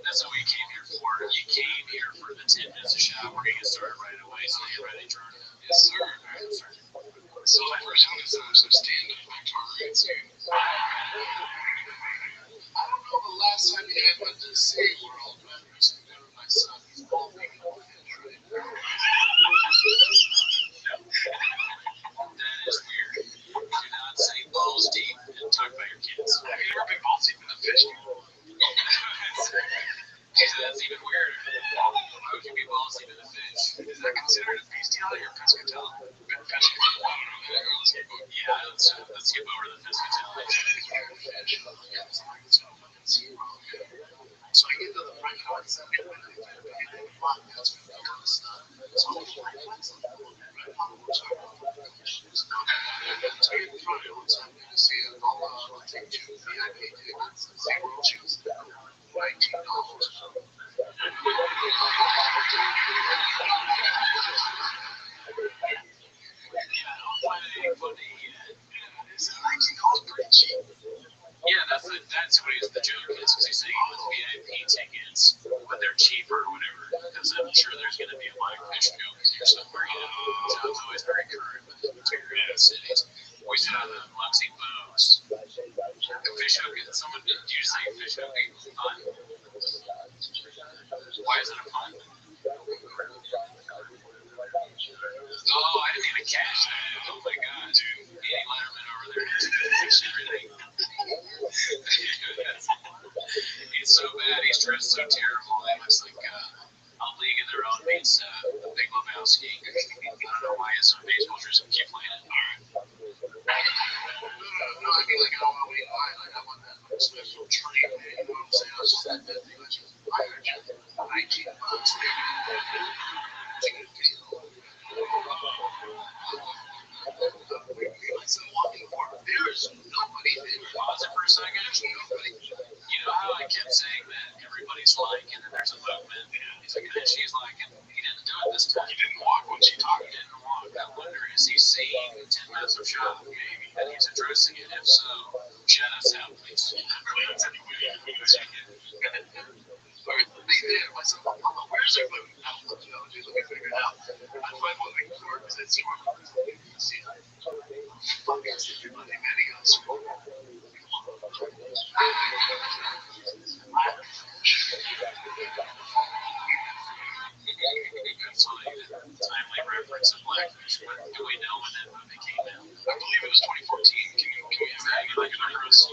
that's what we came here for. You came here for the 10 minutes of shop. We're gonna get started right away, so get ready, Jordan. Yes, sir. Yes, sir. So my first one is some stand-up back to our roots here. I don't know the last time you had my DC World, but I recently met my son. He's bald big and right? That is weird. Do not say balls deep and talk about your kids. Have you ever been balls deep in the fish? That's even weirder. Why would you be balls deep in the fish? Is that considered a bestiality or pescatella? Let's skip over the pescatella. So I get to the front door and I'm getting ready to get a podcast for the kind of stuff. So I'm like, what's up? So I get in front of it once I'm going to see it. I'll take 2 VIP tickets. Zero choose $19. Yeah, that's what the joke is, because he's saying with VIP tickets, but they're cheaper or whatever, because I'm sure there's going to be a live fish show because you're somewhere, so it's always very current with the bigger cities. We saw the Luxy Bows. The fish hook, someone, did you say fish hook equals fun? Why is it a fun? Oh, I didn't even catch that. Oh my God, dude. Annie Letterman over there has to fix everything. He's so bad. He's dressed so terrible. He looks like a League of Their Own meets the Big Lebowski. I don't know why his baseball jersey keep playing it. All right. No, I mean, like, I don't want to wait in line. Like, I want that special treat, man. You know what I'm saying? I was just that thing. I heard you. $19. It's a good deal. There's nobody there. Pause it for a second. There's nobody. You know how I kept saying that everybody's like, and then there's a movement? He's like, and she's like, and he didn't do it this time. He didn't walk when she talked. He didn't walk. I wonder, is he seeing 10 minutes of shop? Maybe. And he's addressing it. If so, shout us out, please. That's anyway. Where's their movie? I don't know. Let me figure it out. I find what we can work because it's more. See, podcast if you're not in videos. Timely reference of Blackfish. Do we know when that movie came out? I believe it was 2014. Can we have that? Like an Chris?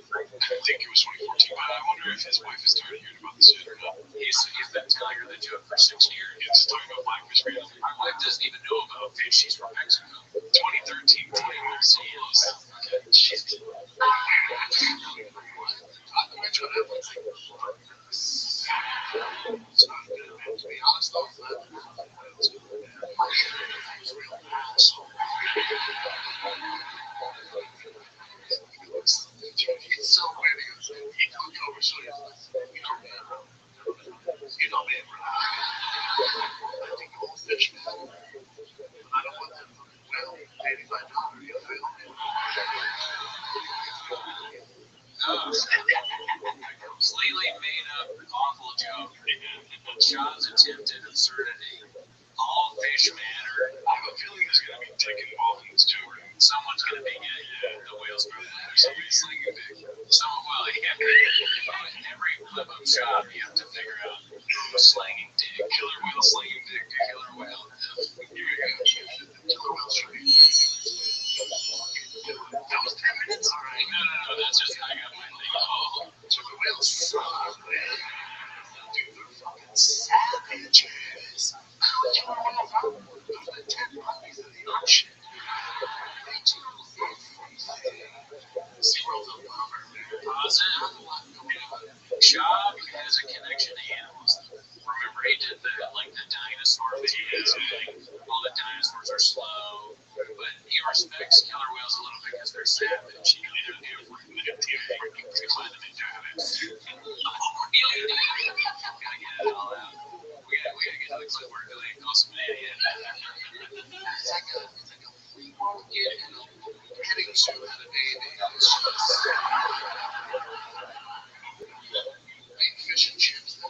I think it was 2014, but I wonder if his wife is tired of hearing about this shit or not. He's been telling her the joke for 6 years. He's just talking about Blackfish. My wife doesn't even know about fish. She's from Mexico. 2013, 21 seals. She's to be honest, though, it's so weird. He could go over, so you know, man, I think the whole fish, man. I don't want them well, $85, you feel me? Completely made up awful joke. Sean's attempted absurdity. All fish matter. I have a feeling there's going to be dick involved in this joke. Someone's going to be getting the whales for that. Somebody's slinging dick. Someone, well, yeah. Every flip up shop, you have to figure out Jazz. What you want to know about? The 10 puppies of the ocean. They do. SeaWorld's a bummer. Shab has a connection to animals. Remember he did the dinosaur videos. All the dinosaurs are slow, but he respects killer whales a little bit because they're savage. You know, they're find them in diamonds. Oh, really? Gotta get it all out. We gotta get to the clip where Billy goes from an idiot. It's like a free market heading to the baby. Fish and chips.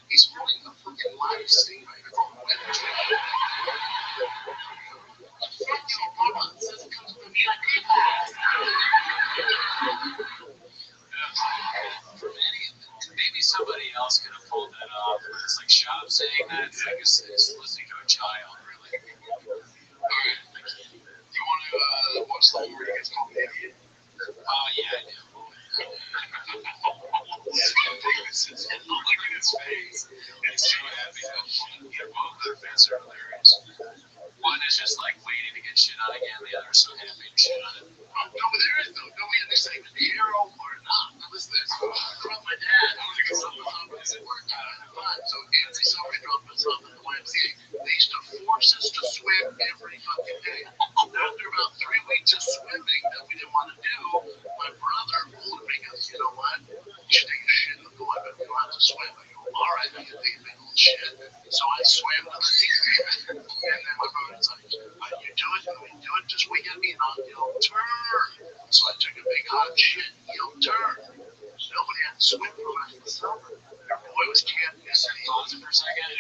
He's holding a fucking live stingray from maybe somebody else could have pulled that off. It's like Shab saying that. I guess it's listening to a child, really. Alright. You want to watch the one where he gets called an idiot? Yeah, I do. Davidson's look at his face. It's so happy. Both their faces are hilarious. One is just like waiting to get shit on again. The other is so happy to shit on it. No, but there is though. No, there's like hero or not. Listen to this. From my dad, I was like, something on this at work. So every summer I dropped us off at the YMCA. They used to force us to swim every fucking day. After about 3 weeks of swimming that we didn't want to do, my brother would make us, you know what? You should take a shit in the pool. I bet we don't have to swim. I go, all right, I can take a big old shit. So I swam to the sea. And then my brother's like, you do it, and we do it, just wait at me and I'll yell, turn. So I took a big hot shit and yelled, turn. Nobody had to swim for the rest of the summer. Our boy was camping. Pause it for a second.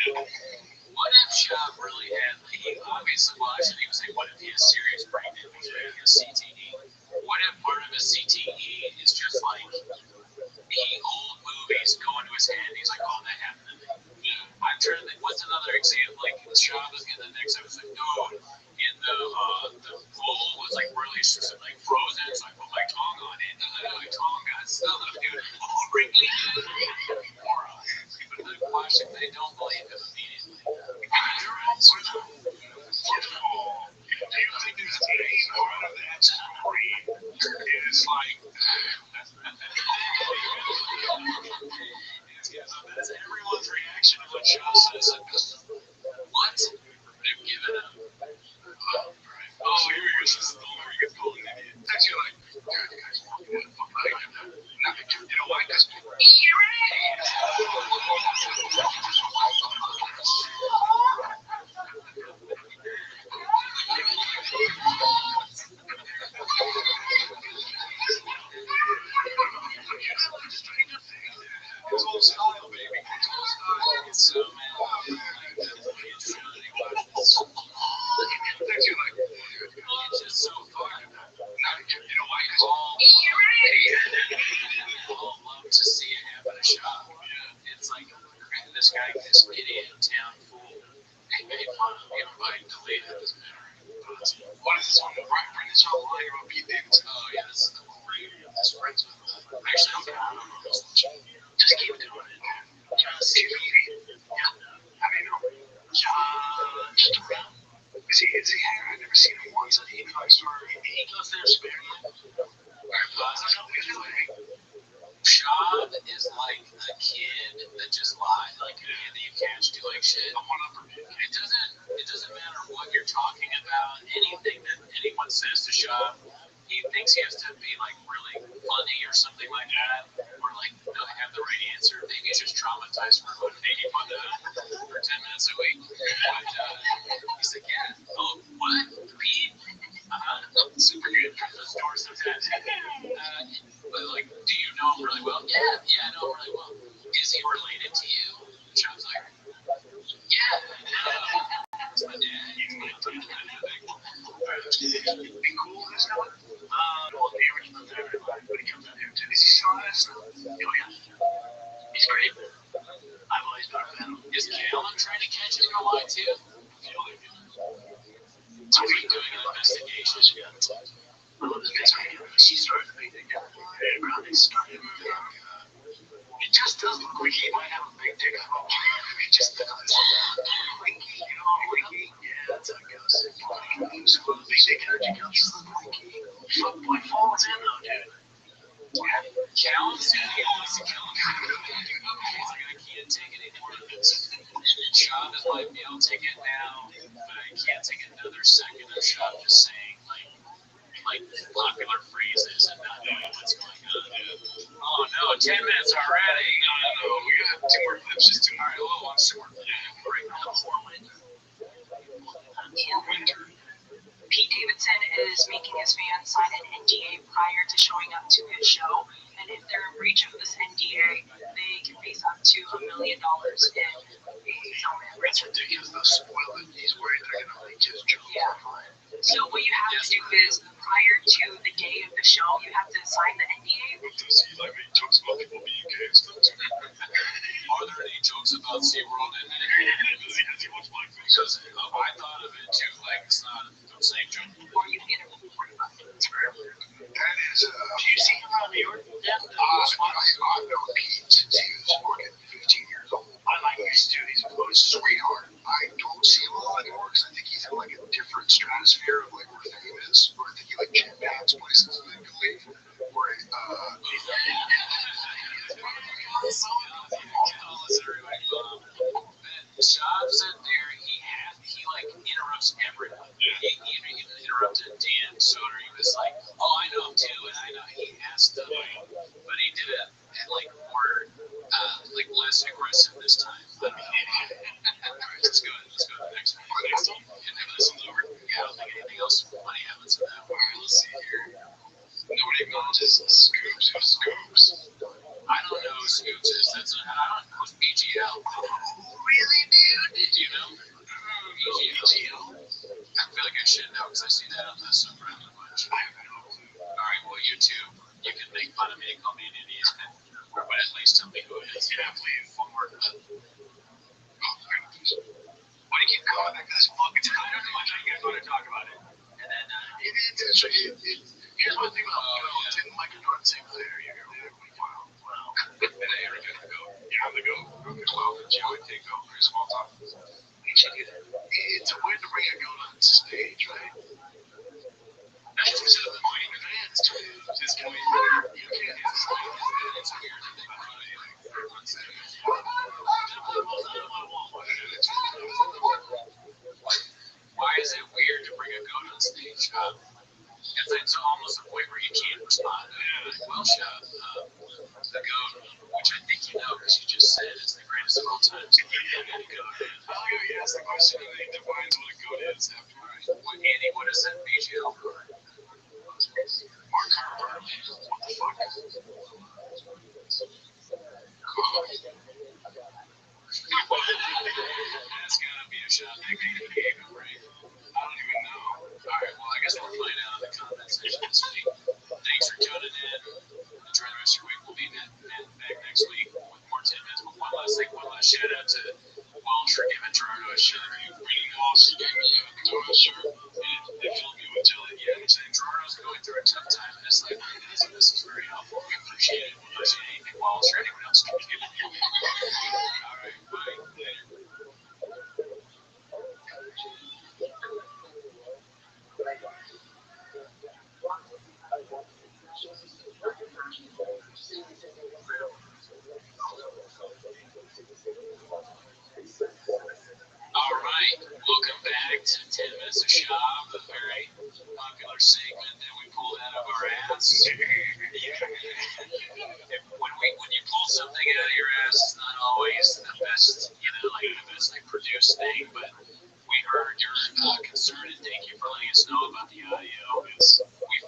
What if Shab really had, he obviously was, and he was like, what if he has serious brain damage, right? He has CTE. What if part of his CTE is just like old movies go into his head? He's like, oh, that happened to me. I'm trying to think, what's another example? Like, Shab was getting the next episode, like, dude, in the pool was like really like frozen, so I put my tongue on it, and then my tongue got stuck, dude. Oh, wrinkly. But the question, they don't believe him immediately. Do you think there's any part of that story is like that's everyone's reaction to what Shab says. What? They've given up. Oh, here he goes. This is the one where he gets called an idiot. It's actually like, dude, you guys want to fuck like that? You know why? Because you're an idiot. It's old style, baby. It's old style. It's so mad. It's just so fun. You know why? You're an idiot. All love to see it happen to Shab. It's like this guy, this idiot town fool. They made fun of him by deleting it. Doesn't matter. What is this one? Right, bring this whole line about Pete Davidson. Oh, yeah, this is the one where you're best friends with. Actually, I'm going to just keep doing it. Just keep it. Yeah. I mean, just around. Is he here? I've never seen him once. He goes there sparingly. Shab is like a kid that just lied, like a kid that you catch doing shit. It doesn't matter what you're talking about, anything that anyone says to Shab, he thinks he has to be like really funny or something like that, or like have the right answer. Maybe he's just traumatized for making fun of for 10 minutes a week. But he's like, yeah, oh, what? Pete? Super good. The store sometimes. But like, do you know him really well? Yeah, I know him really well. Is he related to you? Shab's like, yeah. It's my dad. He's my dad. Be cool, this one? Well, the original everybody, but he comes out here too. Is he still on that stuff? Oh, yeah. He's great. I like Is Callan trying to catch him in a lie too? So we're doing an investigation. She started thinking, Ronnie started moving. It just does look like he might have a big dick. It just does. Winky, Winky. Yeah, that's how it goes. So the big dick energy comes from Winky. Fuckboy falls in though, dude. Callan's he wants to kill him. He's like, I can't take any more of this. Sean is like, I'll take it now, but I can't take another second of Sean just saying like popular phrases and not knowing what's going on. Oh no, 10 minutes already. No, we got 2 more clips. Just 2 more. Oh, I'm sore. Right now, poor winter. Pete Davidson is making his fans sign an NDA prior to showing up to his show, and if they're in breach of this NDA, they can face up to $1 million in a settlement. It's ridiculous. The spoil that he's worried they're gonna leak his job. Yeah. So what you have to do is, prior to the day of the show, you have to sign the NDA. Does he like any jokes about people being gay and stuff too? Are there any jokes about SeaWorld in it? Does he watch blackface? Because I thought of it too, like it's not the same joke. Or you can get it for $45. That is, do you see him around New York? I've known Pete since he was working 15 years old. I like these two. He's a sweetheart. I don't see him a lot anymore because I think he's in like a different stratosphere of like where fame is. Where I think he like jam bands places and then can leave. Where Shab's in there. He like interrupts everybody. He interrupted Dan Soder. He was like, "Oh, I know him too," and I know he asked him, but he did it like more like less aggressive this time. Let's go to the next one. And then this one's over. Yeah, I don't think anything else funny happens in that one. Let's see here. Nobody acknowledges Scoops. Who's Scoops? I don't know who Scoops is. I don't know who's BGL. Really, dude? Do you know? BGL? I feel like I should know because I see that on the subreddit a bunch. I have no clue. Alright, well, you two, you can make fun of me and call me an idiot. But at least tell me who it is. Yeah, please. One more. Why do you keep calling that guy's book? I don't know. I thought you guys want to talk about it. And then, here's one thing about didn't like your daughter say, there you go. Wow. And I ever gonna go. You're on the go. Okay, well, Joey take go for a small talk. It's weird to bring a goat on stage, right? That's just the point of fans too. Just can we? You can't have it's weird to think about it. Why is it weird to bring a goat on stage? It's almost a point where you can't respond. Well, Shab, the goat, which I think you know because you just said it's the greatest of all time. So you asked the question and he defines what a goat is after. Andy, what is that BGL? Mark Harper. What the fuck? That's gotta be a shot that can give a break. I don't even know. Alright, well, I guess we'll find out in the comment section this week. Thanks for tuning in. Enjoy the rest of your week. We'll be back next week with more 10 minutes. But one last shout out to Walsh for giving Toronto a shirt. Really awesome. Gave me a Toronto shirt. And they filled me with jelly. Yeah, he's saying Toronto's going through a tough time. And it's like, this is very helpful. We appreciate it. We'll appreciate anything Walsh or anyone else can do. Alright, bye. Later. Alright, welcome back to 10 Minutes of Shop, a very popular segment that we pulled out of our ass. When you pull something out of your ass, it's not always the best, like the best produced thing, but we heard your concern and thank you for letting us know about the audio. We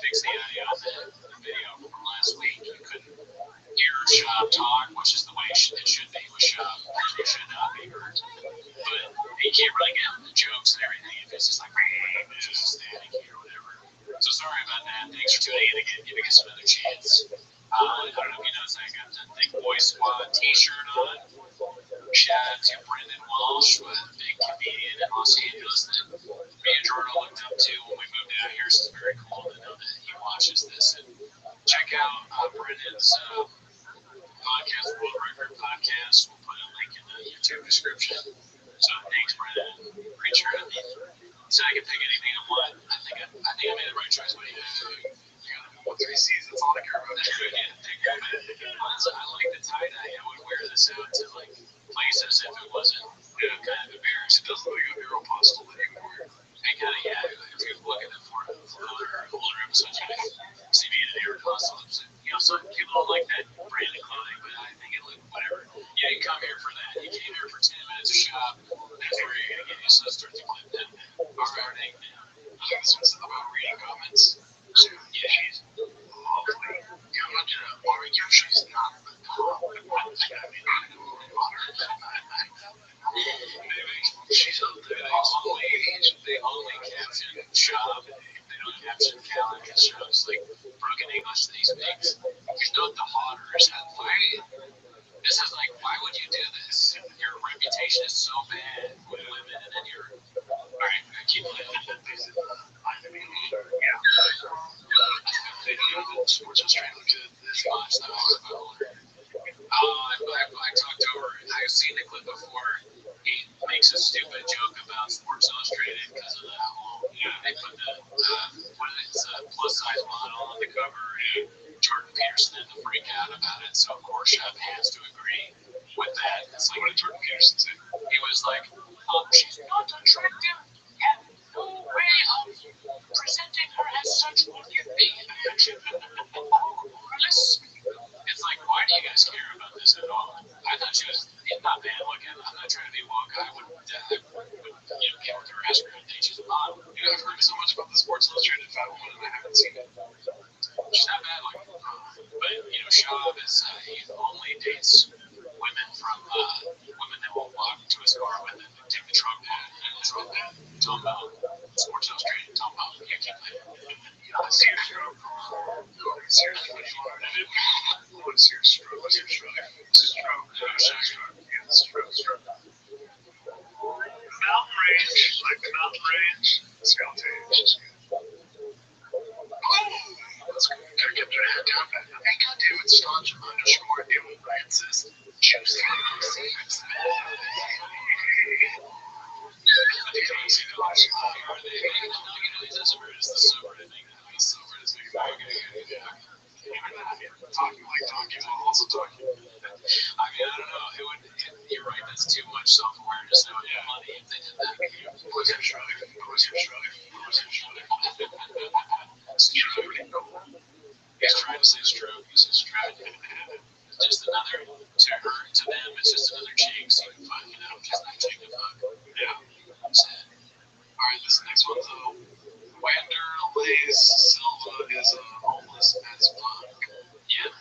fixed the audio on the video from last week. You couldn't hear Shop talk, which is the way it should be with Shop. It should not be heard. But you can't really get the jokes and everything if it's just like, it's just static here or whatever. So sorry about that. Thanks for tuning in again, giving us another chance. I don't know if you noticed, I got the Thick Boy Squad t-shirt on. shout out to Brendan Walsh, a big comedian in Los Angeles that me and Jordan looked up to when we moved out here. So it's very cool to know that he watches this. And check out Brendan's podcast, World Record Podcast. We'll put a link in the YouTube description. So thanks, Brendan. Preacher. So I can pick anything I want. I think I made the right choice. What do you think? Well, 3 seasons, all I care about. So I like the tie-dye. I would wear this out to like places if it wasn't kind of embarrassing. It does look like a Aeropostale anymore. And kind of, yeah, if you look at it for older episodes, you can see me in an Aeropostale episode. You know, some people don't like that brand of clothing, but I think it looked whatever. You didn't come here for that. You came here for 10 minutes of shop. That's where you're going to get. So start to clip them. All right, This one's about reading comments. so, yeah, she's Hopefully, come up to the barbecue. She's not the top. I mean, I don't know. She's up there. They only caption shop. They don't caption calendar because shows like broken English that he speaks. You know the hotters have this is like, why would you do this? Your reputation is so bad with women, and then you're alright, I keep living. They don't know that Sports Illustrated looks at this Gosh, that was older. I talked over. I've seen the clip before. He makes a stupid joke about Sports Illustrated because of the whole. They put the it's a plus size model on the cover, and Jordan Peterson had to freak out about it. So of course, Shep has to agree with that. It's like what did Jordan Peterson say? he was like, "She's not attractive, and no way of presenting her as such would you be." It's like, why do you guys care about this at all? I thought she was not bad looking. I'm not trying to be woke. I would get with her, ask her if she's a model. I've heard so much about the Sports Illustrated Fat Woman, and I haven't seen it. She's not bad looking. But, Shab is, he only dates women from, women that will walk to his car with him and take the trunk back. Talking about Sports Illustrated, talking about, you can't play it. What's your stroke? What's your stroke? What's your stroke? What's your stroke? Yeah, stroke. Mountain range, like the mountain range. Scoutage. Let's go. Gotta get their head down. Hey, goddamn it, staunch underscore Emil Francis. Choose talking like donkeys while also talking. I don't know. You're right. That's too much self-awareness. That would be funny if they did that. What's your shrug? He's trying to say stroke. He says stroke. It's just another, to them, it's just another chick. So you can fuck, just another chick to fuck. Yeah. Sad. Alright, this next one's Wanderlays Silva is homeless as fuck. Yeah.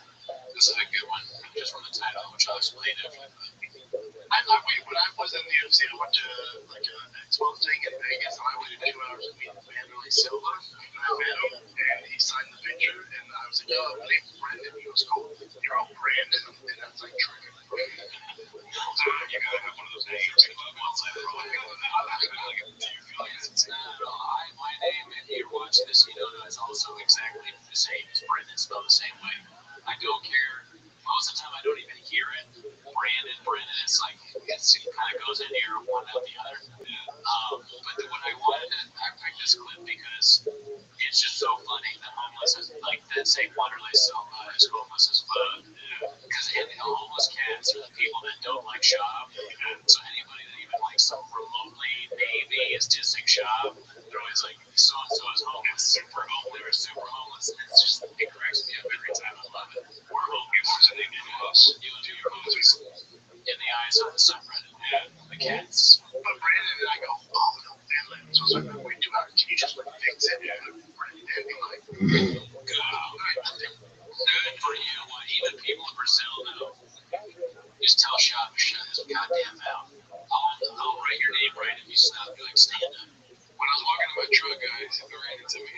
This is a good one. Just from the title, which I'll explain after. When I was in the UFC, I went to like an X12 thing in Vegas, and I waited 2 hours to meet Wanderlei Silva. And I met him, and he signed the picture, and I was like, "Yo, my name's Brandon." He goes, "Cool, you're all Brandon," and I was like, "Trigger." You gotta have one of those names. My name, if you're watching this, you know it's also exactly the same as Brendan, spelled the same way. I don't care. Most of the time, I don't even hear it. Brendan, it's like, it kind of goes in here one out the other. But when I wanted to, I picked this clip because it's just so funny. The homeless is like that same Wanderlei Silva is homeless as fuck. Because homeless cats are the people that don't like shop. So anybody that even like some remotely maybe is dissing shop, they're always like, so and so is homeless, super homeless, or super homeless. And it's just, it cracks me up every time. I love it. We're homeless. You and your homeless in the eyes of the subreddit. The cats. But Brandon and I go, "Oh no, man, so it's like, wait 2 hours. Can you just like fix it?" And Brandon be like, Good for you. Even people in Brazil know. Just tell Shop to shut his goddamn mouth. I'll write your name right if you stop doing stand-up. when I was walking to my truck, guys, he ran into me.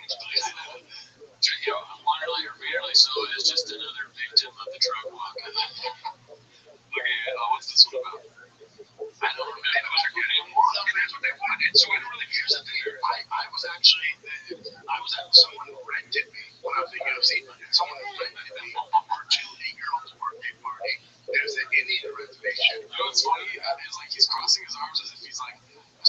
Wanderlei Silva is just another victim of the drug walk. Okay, what's this one about? crossing his arms as if he's like,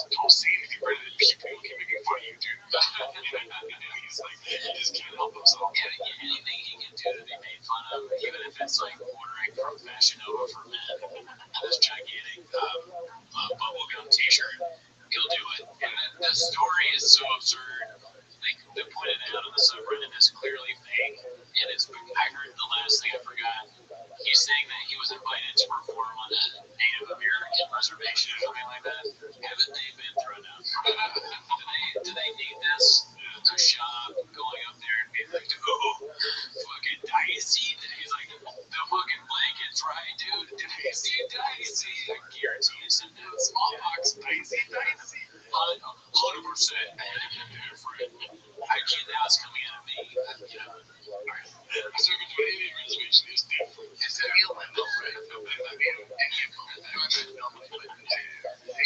don't say anything, right? People keep making fun of you, dude. He's like, he just can't help himself. Yeah, anything he can do to be made fun of, even if it's like ordering from Fashion Nova for men, this gigantic bubblegum t-shirt, he'll do it. And the story is so absurd. They put it out on the subreddit, and it's clearly fake. And it's, I heard the last thing I forgot. He's saying that he was invited to perform on a Native American reservation or something like that. Haven't they been thrown out? Do they need this? A shop going up there and being like, oh, fucking dicey? And he's like, the fucking blankets, right, dude? Dicey. I guarantee you some smallpox. Dicey. 100% different. Actually, now it's coming out of me. You know. I serve at the Indian reservation is different. It's a meal and no right. I mean, they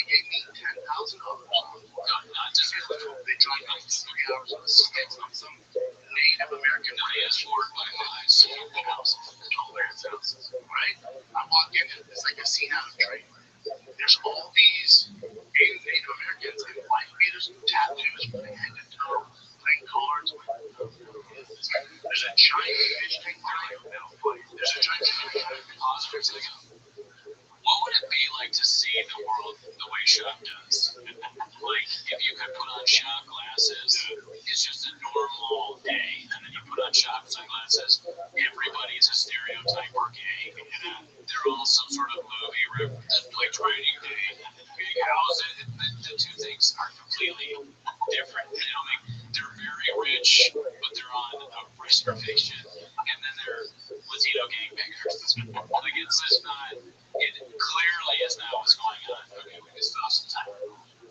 gave me $10,000. Not just they drive me 3 hours on the stick on some Native American transport by lies. Right? I walk in, it's like a scene out of Train. There's all these Native Americans in white beaters and tattoos from head to toe, playing cards. There's a giant fish tank there. There's a giant fish tank. What would it be like to see the world the way Shop does? Like, if you could put on Shop glasses, it's just a normal day, and then you put on Shop sunglasses, everybody's a stereotype or gay. They're all some sort of movie like Training Day, Big House. The two things are completely different. You know, like, they're very rich, but they're on a reservation, and then they're Latino gangbangers. Like, it's just not. It clearly is not what's going on. Okay, we can stop some time.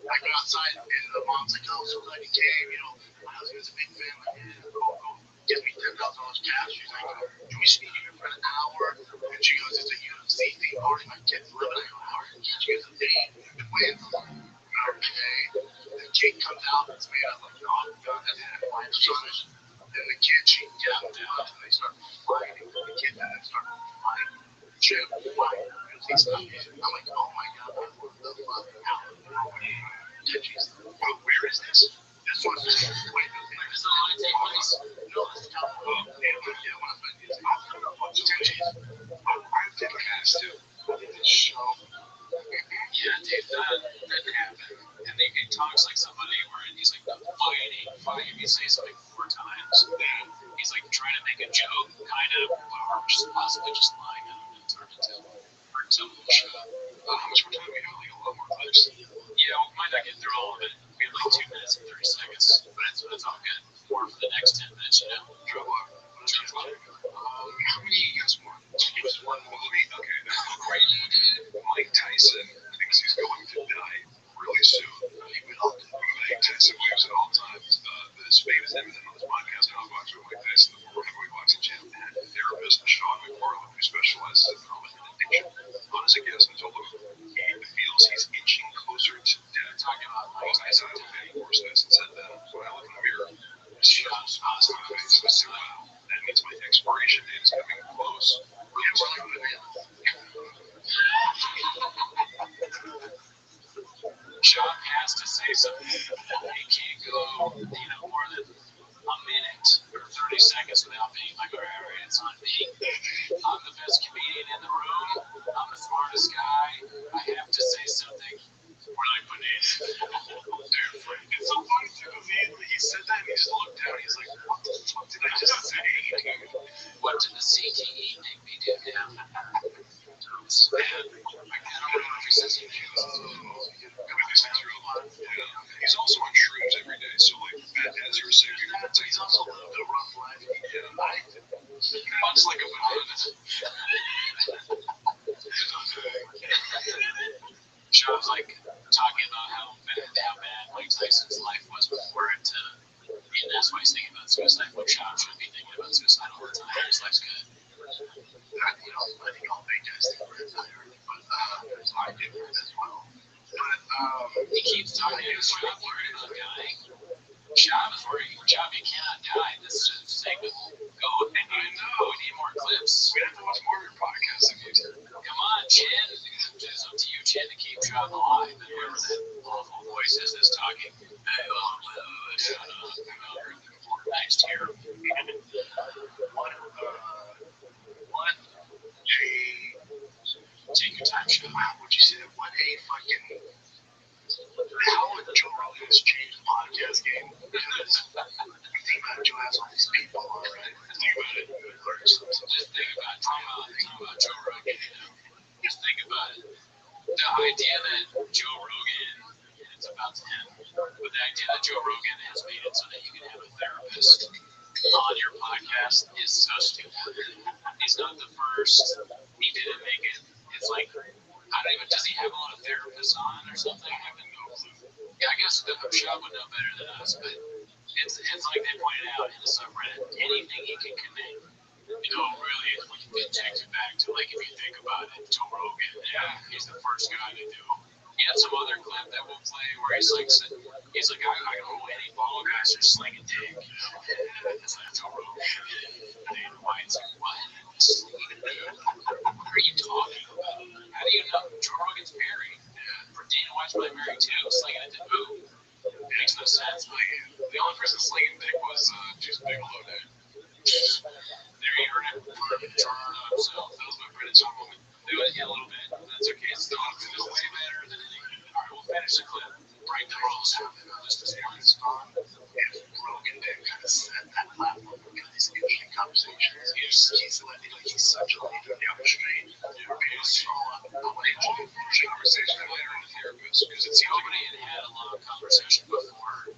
I go outside and the mom's like, oh, so glad you came. You know, my husband's a big fan. Like, yeah, go. Gives me $10,000 cash. She's like, do we speak to you for an hour? And she goes, it's a UFC theme party. My kids live in an hour. She goes, a date. The wins. Okay. The cake comes out. It's made up of dog gun and flyers on it. Then the kid, she gets them down and they start fighting. The kid and they start fighting. Jim, fighting. I'm like, oh my God, what the fuck? Where is this? This one's just wait. Where does the line take place? No, it's not. I've never asked him. This show. Yeah, Dave, that happened. And he talks like somebody where he's like fighting. If you say something 4 times, he's like trying to make a joke, kind of, or just possibly just lying. I don't know. It's hard to tell. How much more time do we have? Like a lot more clips. Yeah, we might not get through all of it. We have like 2 minutes and 30 seconds, but it's all good. More for the next 10 minutes, you know? How many you guys want? Just one movie? Okay. Mike Tyson thinks he's going to die really soon. He will. Mike Tyson believes at all times. This famous Eminem on this podcast, How Boxer Mike Tyson, the former heavyweight boxing champ, had a therapist, Sean McFarland, who specializes in trauma and addiction. On his guest, I told him he feels he's inching closer to death. Talking about Mike Tyson. Of course, Tyson said that. So I look in the mirror. Show's awesome. I said, wow, that means my expiration date is coming close. It's like a banana. Shop has to say something. He can't go, more than a minute or 30 seconds without being like, all right, it's on me. I'm the best comedian in the room. I'm the smartest guy. I have to say something. We're like bananas. It's so funny too, because he said that and he just looked down. He's like, what the fuck did I just say? What did the CTE make me do now? It's bad. I don't know if he says he knows. He's also on shrooms every day, so like that as you're saying, he's also lived a rough life. Much like a banana. Shop's like talking about how bad Mike Tyson's life was before it. And that's why he's thinking about suicide. What Shop should be thinking about suicide all the time. His life's good. I think all big guys think we're retired, but I do as well. But he keeps talking to Shop worried about dying. Shop is worried. Shop, you cannot die. This segment will go. I know. We need more clips. We have to watch more of your podcasts if you do. Come on, Chin. It's up to you, Chin, to keep track. got on the line, and whoever that awful voice is that's talking, hey, shut up, for next year. Take your time, shut up. What you said? What a fucking. How would Joe Rogan has changed the podcast game? Because you think about it, Joe has all these people on, right? Think about it. Just think about Joe Rogan. Just think about it. The idea that Joe Rogan, and it's about him, but the idea that Joe Rogan has made it so that you can have a therapist on your podcast is so stupid. He's not the first. He didn't make it. It's like, I don't even, does he have a lot of therapists on or something? I have no clue. Yeah, I guess the shop would know better than us, but it's like they pointed out in the subreddit, anything he can connect. You know, really, it takes it back to, like, if you think about it, Joe Rogan, yeah, he's the first guy to do. He had some other clip that we'll play where he's like, I don't know any follow guys are slinging dick. It's like Joe Rogan. And White's like, what? Slinging dick? What are you talking about? How do you know? Joe Rogan's married. Dana White's probably married too. Slinging it didn't move. It makes no sense. Like, the only person slinging dick was Juice Bigelow, dude. There you heard it from Jordan himself. That was my friend John Woman. They went a little bit. That's okay. It's still way better than anything. All right, we'll finish the clip. Break the rules. Just as points on. If Rogan didn't kind of set that platform for these interesting conversations, he's such a leader in the upstream. He's conversation with a therapist because it's nobody had a long conversation before.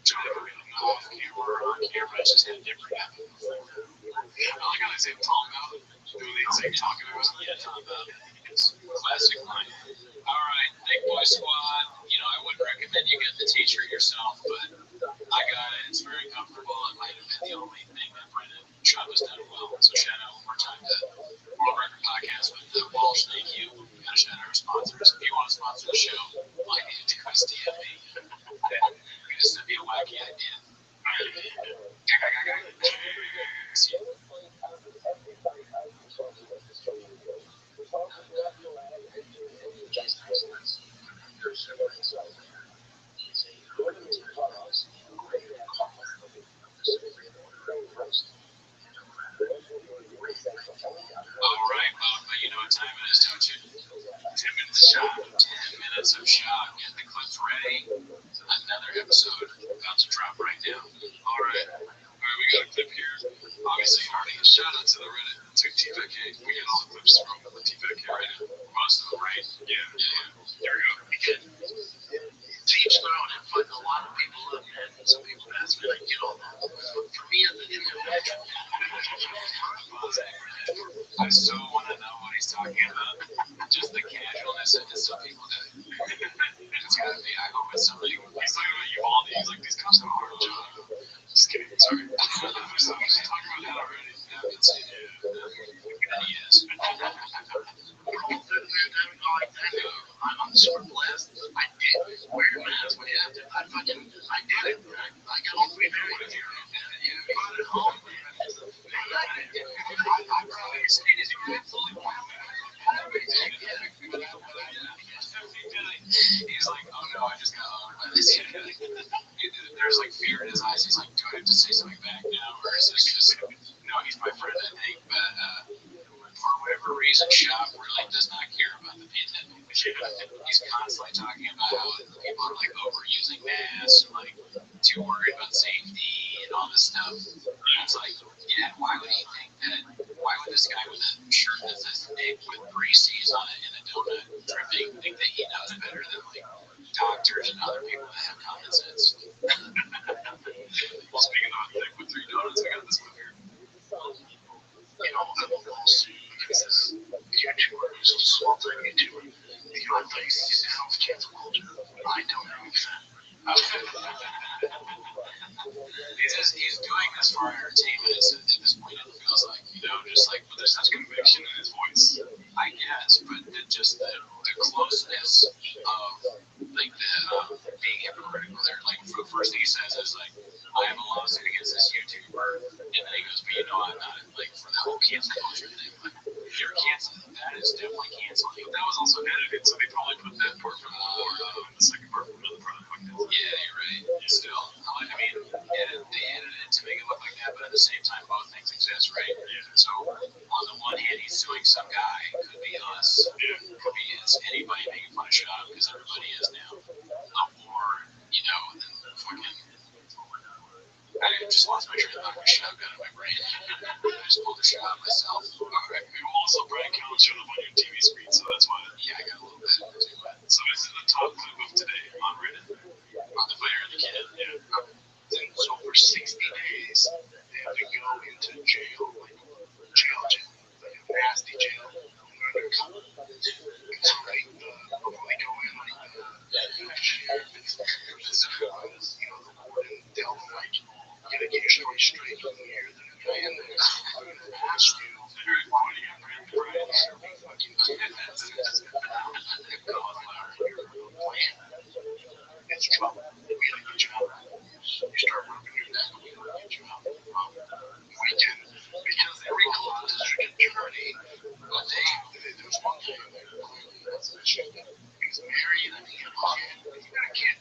Joe Rogan off camera or on camera, it's just had different. I like how they say Tom Bell. Do they say talking about it? Yeah, Tom Bell. It's classic line. All right, Big Boy Squad. You know, I wouldn't recommend you get the t-shirt yourself, but I got it. It's very comfortable. It might have been the only thing that Brendan shot us down well. So shout out one more time to World Record Podcast with Walsh. Thank you. We got to shout out our sponsors. If you want to sponsor the show, all you need to do is DM me. This would be a wacky idea. All right, but you know what time it is, don't you? 10 minutes of shock. 10 minutes of shock. Get the clips ready. Another episode about to drop right now. All right, we got a clip here. Obviously, Hardy, shout out to the Reddit. Took TVK. We get all the clips from the TVK right now. Most of them, right? Yeah. There we go. We get teach ground and put a lot of people up, and some people ask me, like, you know, for me as an individual, I so want to know what he's talking about. Just the casualness of some people that it's gotta be. I hope it's somebody. He's talking about Uvalde. He's like, these cops have a hard job. Just kidding. Sorry. He's talking about that already. Yeah, it's, he is. I'm super blessed. I did wear a mask when you have to. I did it. I got all three married here. Yeah, I brought it home. I probably explained it to you absolutely. He's like, oh no, I just got owned by this. There's like fear in his eyes. He's like, do I have to say something back now? Or is this just, no, he's my friend, I think. But for whatever reason, Shop really does not care about the pandemic. He's constantly talking about how people are like overusing masks and like too worried about safety and all this stuff. And it's like, yeah, why would he think that? Why would this guy with a shirt that's this big with 3 C's on it and a donut dripping think that he knows better than like doctors and other people that have common sense? Well, speaking of thick with 3 donuts, I got this one here. You know, I'm a lawsuit against this YouTuber who's a small time YouTuber. You know, like, his health cancel culture. I don't know. He's doing this for entertainment at this point, it feels like, you know, just like, but there's such conviction in his voice. I guess, but just the it's anybody making fun of Shop because everybody is now. Or, you know, and then fucking. I just lost my train of thought with shotgun in my brain. I just pulled the shot out myself. Okay. We will also Brian Callen showed up on your TV screen, so that's why. Yeah, I got a little bit to do it. So this is the top clip of today on Reddit. On the fire and the kid. Yeah. And so for 60 days, they have to go into jail. Like, jail. Like a nasty jail. Undercover. So, like, before they go in, like, the sheriff and you know, the warden, they'll, like, get occasionally straight on the air. They're going to ask you, why do you have to fucking cauliflower your plan? It's trouble. We gotta get you out. You start working your neck, we gotta get you out. We can, because every closed district attorney, but there's one thing there, clearly, that's the issue. He's married and he got a kid.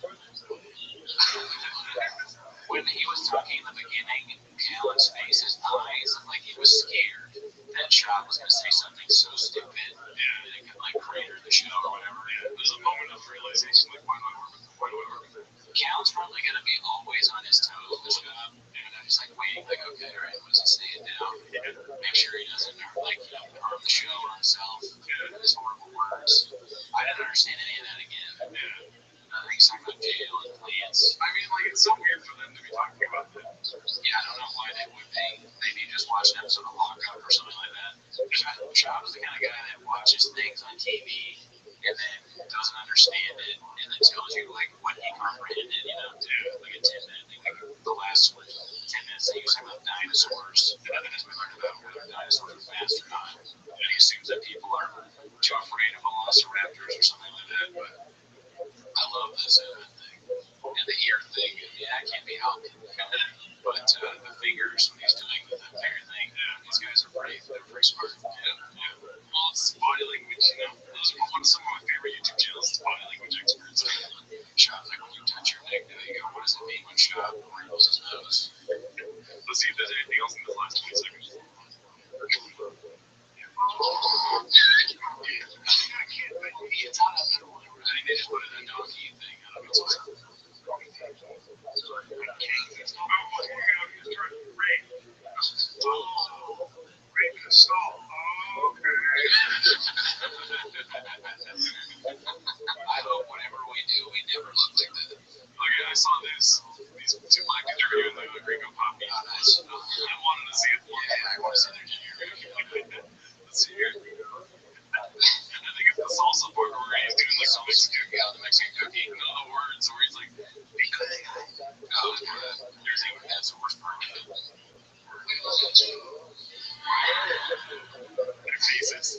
When he was talking in the beginning, Callen's face, his eyes, like he was scared that Shop was going to say something so stupid that it could like crater the show or whatever. Yeah, there's a moment of realization, like, why do I work with him? Callen's probably going to be always on his toes with the Shop. And I'm just like waiting, like, okay, all right, what does he say now? Make sure he doesn't, like, you know, harm the show or himself with his horrible words. I didn't understand any of that again. He's talking about jail and plants. I mean, like, it's so weird for them to be talking about that. Yeah, I don't know why they would be. Maybe just watch an episode of Lockup or something like that. Shop is the kind of guy that watches things on TV and then doesn't understand it and then tells you, like, what he comprehended, you know, like a 10-minute thing. Like, the last 10 minutes that he was talking about dinosaurs. And then as we learned about whether dinosaurs are fast or not. And he assumes that people are too afraid of velociraptors or something like that. But I love this thing. And the ear thing, yeah, it can't be helped. But the fingers, when he's doing the finger thing, these guys are they're pretty smart. Yeah. Well, it's body language, you know. Those are one of some of my favorite YouTube channels, is body language experts. Shop's like, when you touch your neck, there you go. What does it mean when Shop wrinkles his nose? Let's see if there's anything else in the last 20 seconds. It's not up there. I think they just put it in a donkey thing. I don't know what's up. I hope whatever we do, we never look like that. Okay, I saw this. These two black dudes reviewing the Gringo Poppy. Oh, nice. I wanted to see it. Yeah, I want to see their junior. Let's see here. I think it's the salsa part where he's doing like the Mexican guy, the Mexican cookie, and all the words where he's like, because oh, there's even that's the worst part. Their faces.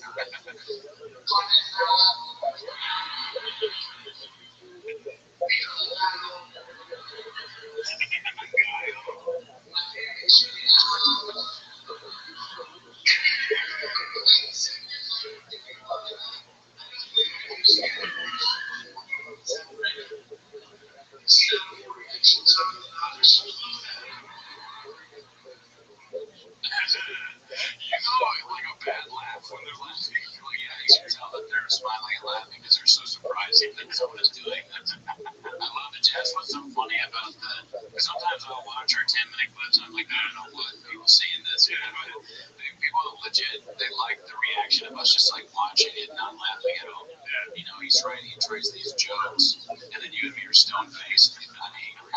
You know, like a bad laugh when they're laughing. Like, yeah, you can tell that they're smiling and laughing because they're so surprised that someone is doing that. I love the test. What's so funny about that? Because sometimes I'll watch our 10-minute clips and I'm like, I don't know what people seeing this. You know, people legit, they like the reaction of us just like watching it, not laughing at all. You know, he tries these jokes, and then you and me are stone faced and not angry.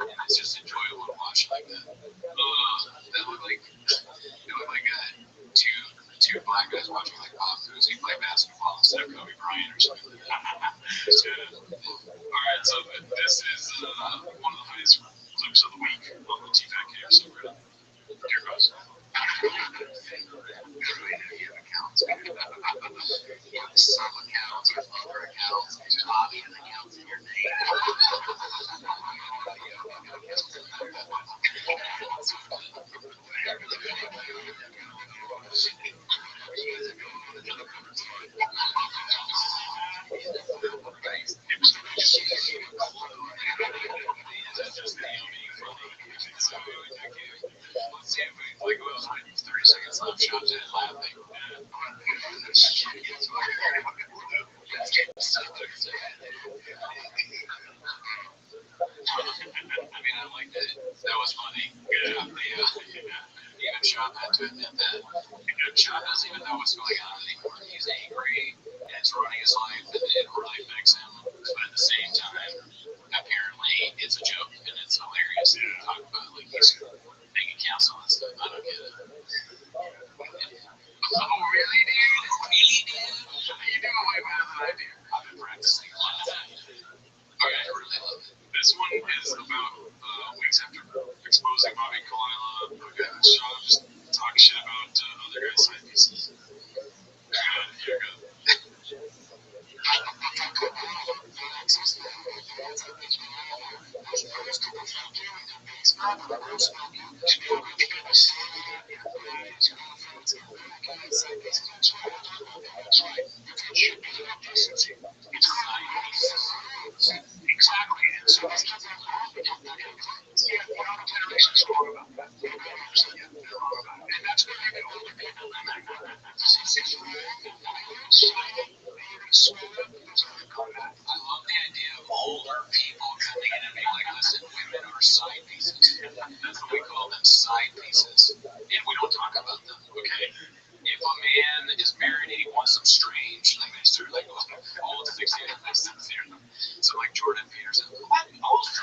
And it's just enjoyable to watch like that. They look like two black guys watching like Bob Cousy play basketball instead of Kobe Bryant or something like that. Alright, so this is one of the highest clips of the week on the T-Fac here, so we're gonna, here goes. You have accounts. You have some accounts, you have other accounts, there's obvious accounts in your name. Let's see if we like it was 30 seconds left, Shop's in laughing. it at that. John doesn't even know what's going on anymore. He's angry and it's ruining his life and it really affects him. But at the same time, apparently it's a joke and it's hilarious to talk about. Like he's making counsel and stuff. I don't get it. Oh, really, dude? Really, dude? You do it way better than I do. I've been practicing a lot of that. Okay, I really love it. This one is about weeks after exposing Bobby Kalila. Okay, Sean just talk shit about other guys' side pieces. Here we go. Exactly. And so these kids are wrong. Yeah, one other generation is wrong about that. They're wrong about it. And that's where I get older people. I love the idea of older people coming in and being like, listen, women are side pieces. That's what we call them, side pieces. And we don't talk about them, okay? If a man is married and he wants some strange, like they start like old fixated, so like Jordan Peterson. Also,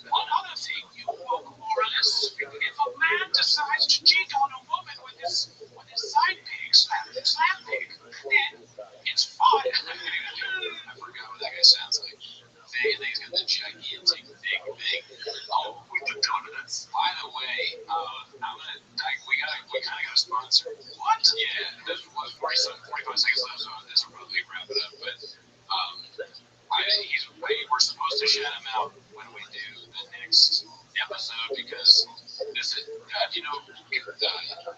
one other thing, you woke moralists, if a man decides to cheat on a woman with his side pig, slap pig, then it's fine. I forgot what that guy sounds like. He's got the gigantic, big. Oh, with the donuts. By the way, we kind of got a sponsor. What? Yeah, there's 45 seconds left, so this will probably wrap it up. But we're supposed to shout him out when we do the next episode because this is,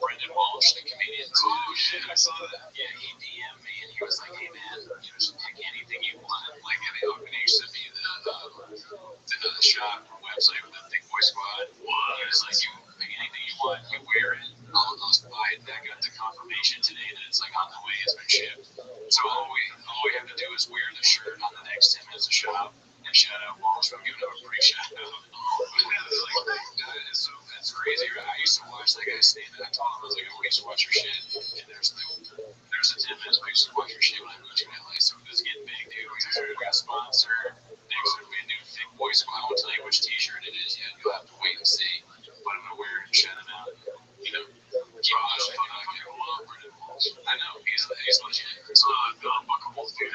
Brendan Walsh, the comedian. Oh shit, I saw that. Yeah, he DM'd me and he was like, hey man, just pick anything you want. Like, and he sent me the shop website with the Thick Boy Squad. He was like, you pick anything you want, you wear it, I'll buy it. I got the confirmation today that it's like on the way, it's been shipped. So all we have to do is wear the shirt on the next 10 minutes of shop and shout out Walsh. I'm giving him a free shout out. It's crazy. I used to watch that guy stand up. I told him, I was like, we used to watch your shit. And there's a 10 minutes where I used to watch your shit when I moved to LA. So it's getting big, dude. We got a sponsor. Next week we do Thick Boy Squad. I won't tell you which t-shirt it is yet. You'll have to wait and see. But I'm going to wear it and shout him out. I know. He's legit. It's unbuckable, dude.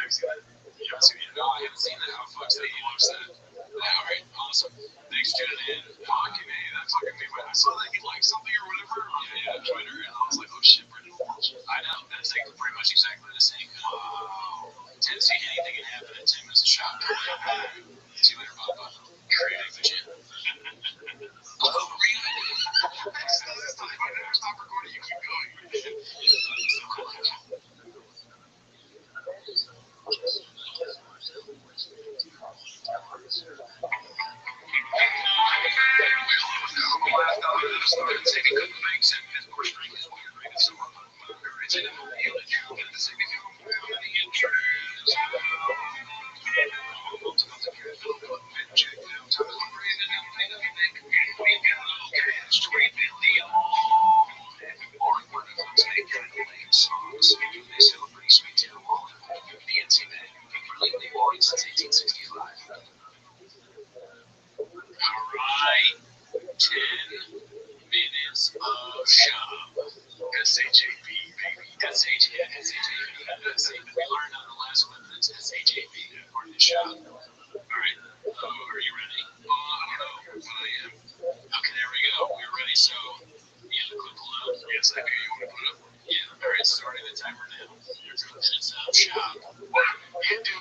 You haven't seen it? No, I haven't seen that. How fuck's that? You watched that? Alright, awesome. Thanks for tuning in. Fucking A, that fucking made my... I saw that he liked something or whatever on Twitter, and I was like, oh shit, Brendan Walsh. I know. That's like pretty much exactly the same. Wow. Tennessee, anything can happen in 10 minutes of shot. See you later, Papa. Creating the shit. Oh, really? Stop recording. You keep going. Started taking good things and his more strength is weird, right? It's some it's in the field and you get the significant the interest. All right, 10 minutes of shop. SHAB, baby. SHAB. We learned on the last one that it's SHAB according to shop. Alright, are you ready? I don't know, but I am. Okay, there we go. We're ready. So, you have the clip pulled up? Yes, I do. You want to put it up? Yeah, alright, starting the timer now. Here's 10 minutes of shop. You do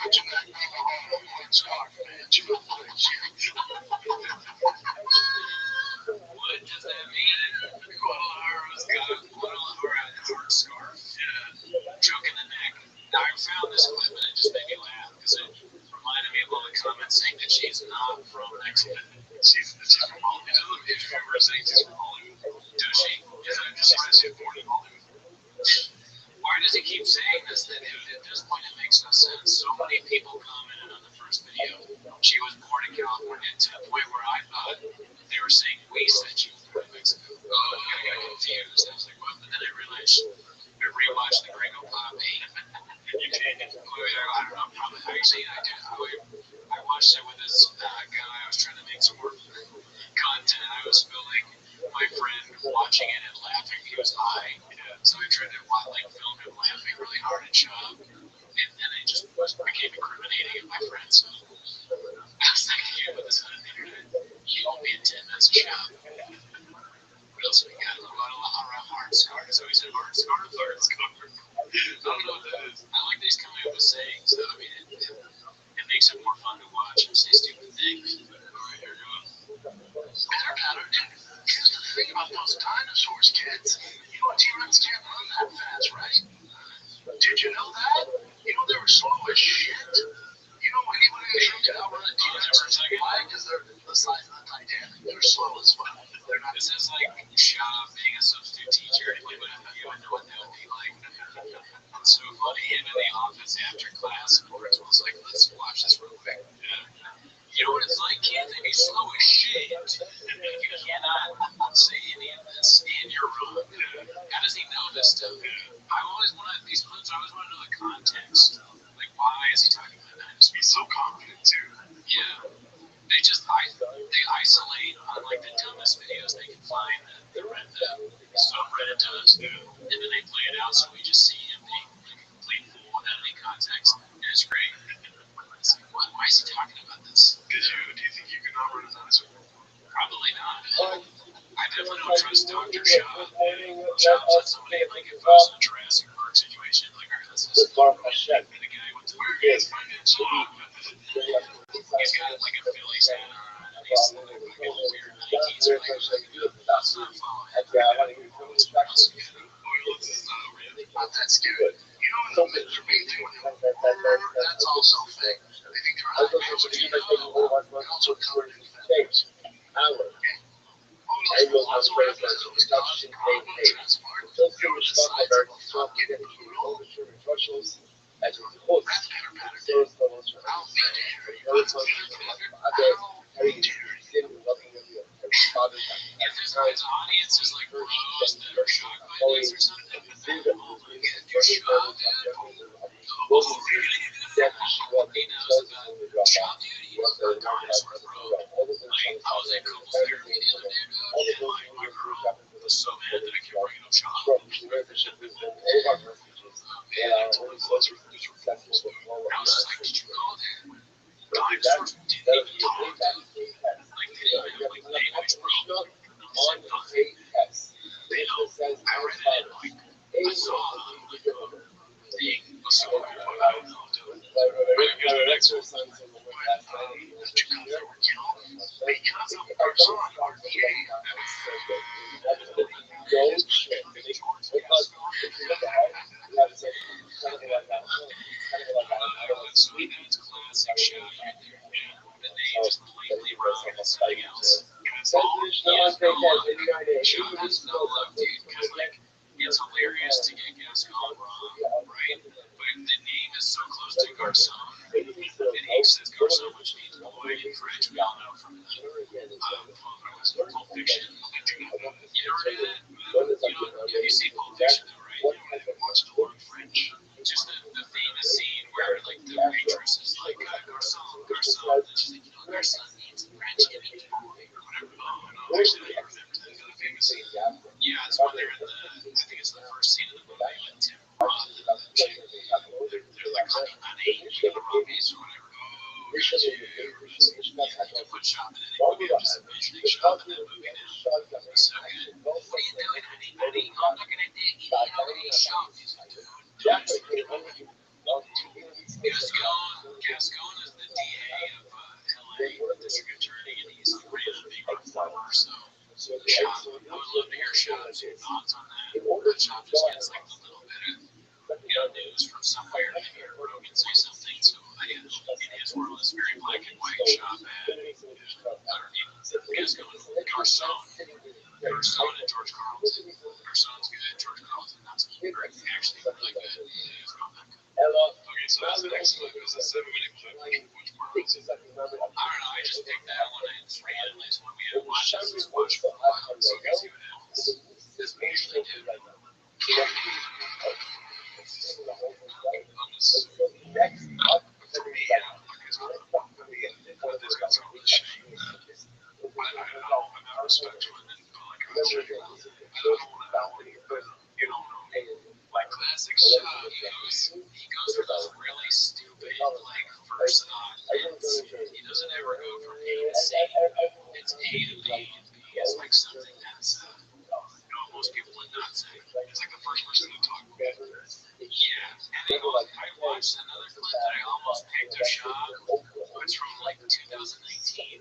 put your neck on talk, man. You know what does that mean? Guadalajara's got a heart scarf. Yeah. Choke in the neck. Now, I found this clip and it just made me laugh because it reminded me of all the comments saying that she's not from Mexico. She's from Hollywood. If you ever saying she's from Hollywood. Does she? Yeah, she says she's born in Hollywood. Why does he keep saying this? That at this point it makes no sense. So many people commented on the first video. She was born in California to the point where I thought they were saying we said she was born in Mexico. I got confused. I was like, what? But then I realized I rewatched the Gringo Poppy. You did. I don't know, probably actually I did. I watched it with this guy. I was trying to make some more content. I was filming my friend watching it and laughing. He was high, so I tried to film him laughing really hard at Shop, and then I just became incriminating at my friend. So I was like, "Yeah, with this on the internet, he owed me a 10 minutes of Shop." What else we got? A lot of hard scars. So he said hard scar, hard scar. I don't know what that is. I like these coming up with sayings, though. I mean, it makes it more fun to watch and say stupid things. All right, here we go. Patter. Here's the thing about those dinosaurs, kids. You know, T-Rex can't run that fast, right? Did you know that? You know, they were slow as shit. You know, anybody who can outrun a T-Rex, why? Because they're the size of the Titanic. They're slow as fuck. They're not. This is like Shop being a substitute teacher. You would know what that would be like. It's so funny. Him in the office after class, and the principal's like, let's watch this real quick. You know what it's like, kids? They be slow as shit. You cannot say any of this, and you're wrong. How does he know this stuff? I always wanted these clips. I always want to know the context. Like, why is he talking about that? He's so confident, too. Yeah. They isolate on like the dumbest videos they can find that subreddit does, and then they play it out so we just see him being like a complete fool without any context, and it's great. It's like, why is he talking about this? Do you think you can outrun a dinosaur? Probably not. I definitely don't trust Dr. Shaw. Shaw said somebody, like, if I was in a Jurassic Park situation, like, all right, let's just the guy with the weird he's got like a Phillies hat on, and he's like fucking weird Nikes, or like, that's not following. That's good. You know, they're being doing that's also fake. I think they're high pitched, and also covered in fat. If his audience is like bros that are shocked by this or something, oh my god, you're shocked, dude. Oh, really? He knows about Shaw, dude. He knows about dinosaurs, bro. Like, I was at couples therapy the other day, dude, and my girl was so mad that I kept bringing up Shaw. Man, I told her those were couples. I was just like, did you know that dinosaurs didn't even talk? Like, they didn't have like language, bro. On nothing. They know. I read it in like, I saw like a thing. So I don't know, dude. Because of our son, our VA. So that's classic shit right there. And then they just blatantly wrong and something else. Shot has no love, dude, because like it's hilarious to get Gascon wrong, right? But the name is so close to Garcon, and he says Garcon, which means boy in French. We all know from Pulp Fiction. You never read that? You see Pulp Fiction though, right? You watched a lot of French. Just the famous scene where like the waitress is like Garcon, and she's like, Garcon means French, it means boy or whatever. Oh no, actually I remember that. The famous scene. Yeah, it's when they're in I think it's the first scene of the movie with Tim Roth and the chick. They're like honey, the Robbies or whatever. Oh, you put Shop in any movie. I'm just envisioning Shop in that movie now. It's so good. What are you doing, honey? I'm looking at Dick. You know what I mean? Shop. He's like, dude. Gascon is the DA of LA, district attorney, and he's ran a big reformer. So, Shop, I would love to hear Shop's thoughts on that. Shop just gets like a little bit of news from somewhere, and I hear Rogan say something. So, in his world, it's very black and white. Shop had, Gascon, Garcon and George Carlton. Garcon's good. George Carlton, not so good. Actually, really good. Okay, so that's the next clip. It was a 7-minute clip. Which part was it? I don't know. I just picked that one and it's randomly. It's one we haven't watched. Let's watch for a while. So we can see what happens. like first thought. He doesn't ever go from A to C. It's A to B. It's like something that's most people would not say. It's like the first person to talk about it. Yeah, and then I watched another clip that I almost picked a shot. It's from like 2019,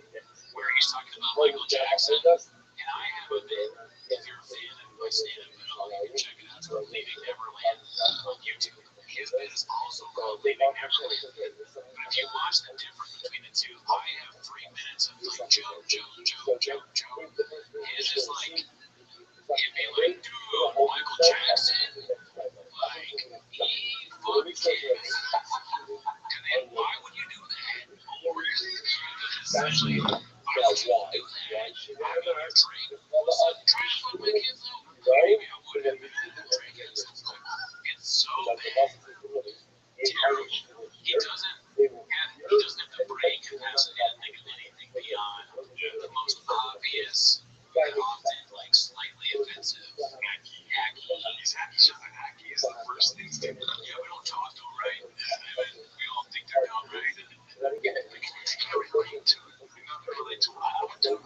where he's talking about Michael Jackson. And I have a bit, if you're a fan of my stand-up video, you can check it out. It's called Leaving Neverland on YouTube. His bit is also called Leaving Neverland. But if you watch the difference between the two, I have 3 minutes of like joke. His is like, he'd be like, dude, Michael Jackson, like, he fucked kids. And then why would you do that? Oh, really? Essentially, why would you do that? I mean, you're trying to fuck my kids though? Maybe I would have been drinking. It's so bad. Terrible. He doesn't have the brain capacity to think of anything beyond the most obvious and often like slightly offensive. Hacky is the first instinct. Yeah, we don't talk to him, right? We all think they're dumb, right? We can't relate to it. We not relate to it. I don't do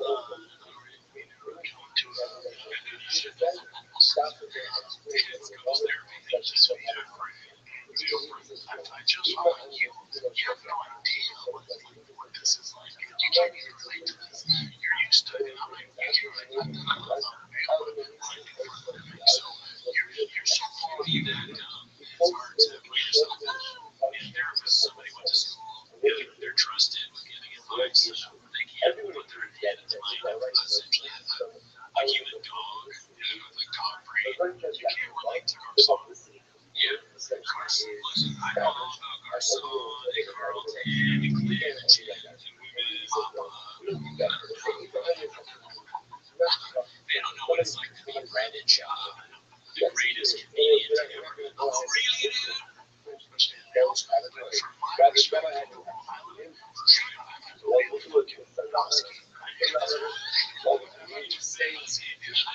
we never come to it. And then you should it's couples therapy. It's just be different. I just want you. You have no idea what this is like. You can't even relate to this. You're used to it. And I'm like, you can't relate to this. So you're so funny that it's hard to put yourself in therapist. Somebody went to school. They're trusted with giving advice. They can't put their head into mind. Essentially, a human dog, like dog brain. You can't relate to Garcon. Yeah, Garcon. Listen, I know all about Garcon and Carlton and Clint and Papa. They don't know what it's like to be Brandon Shaw, the greatest comedian ever. Oh, really, dude? From my perspective, I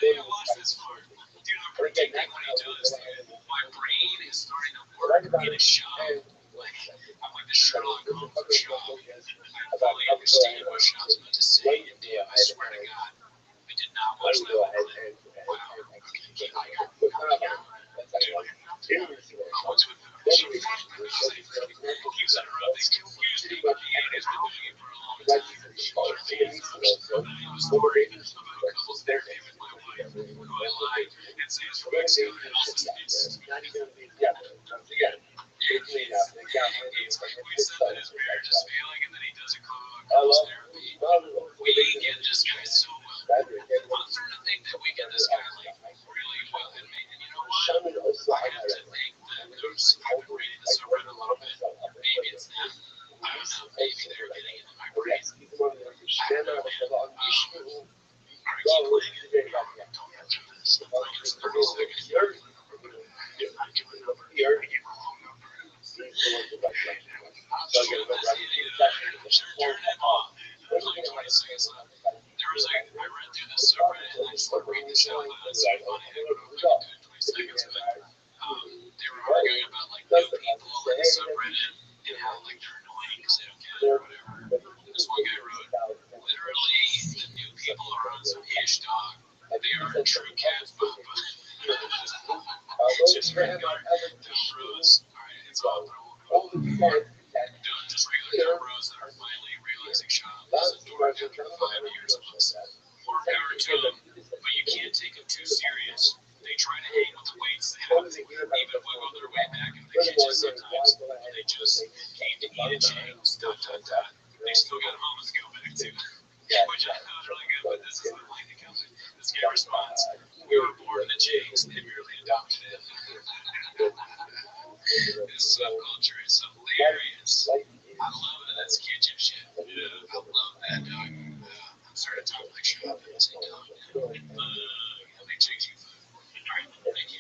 didn't watch this part. Dude, I'm predicting what he does, dude. My brain is starting to work in a shop. Like, I'm like the Sherlock Holmes of shop. I finally understand what shop's meant to say. And damn, I swear to God, I did not watch that one. Wow. I went to he's confused people. He's been doing it for a long time. I was worried about couples therapy with my wife, who I lied and say is from Mexico and also speaks. We said that his marriage is failing and then he doesn't call couples therapy. We get this guy so well. I'm starting to think that we get this guy like really well. And you know what? I have to think that there's, I've been reading the subreddit a little bit. Maybe it's them. I don't know. Maybe they're getting into my brain. I don't know, man. All right, keep playing it. Don't answer this. I'm playing it for 30 seconds. If I give a number, I give a wrong number. I'm just going to turn it off. There's like 20 seconds left. There was like, I read through this subreddit and I just want to read this out loud. It's so funny. I go over like 20 seconds, but they were arguing about like new people in the subreddit and how like they're annoying because they don't get it or whatever. This one guy wrote, literally the new people are on some ish dog. They are a true cat papa. Just regular dumb bros. Alright, it's all just regular dumb bros that are finally realizing shop is a door after 5 years of us. More power to them, but you can't take them too serious. They try to hang with the weights they have, even wiggle their way back in the kitchen sometimes, but they just came to eat a James, ... They still got home to go back to, which I thought was really good, but this is the line that comes with this guy response. We were born in the James, they merely adopted it. This subculture is hilarious. I love it. That's kitchen shit. Yeah, I love that, dog. I'm starting to talk like shop and say, dog, how many chicks you fuck? Alright, thank you.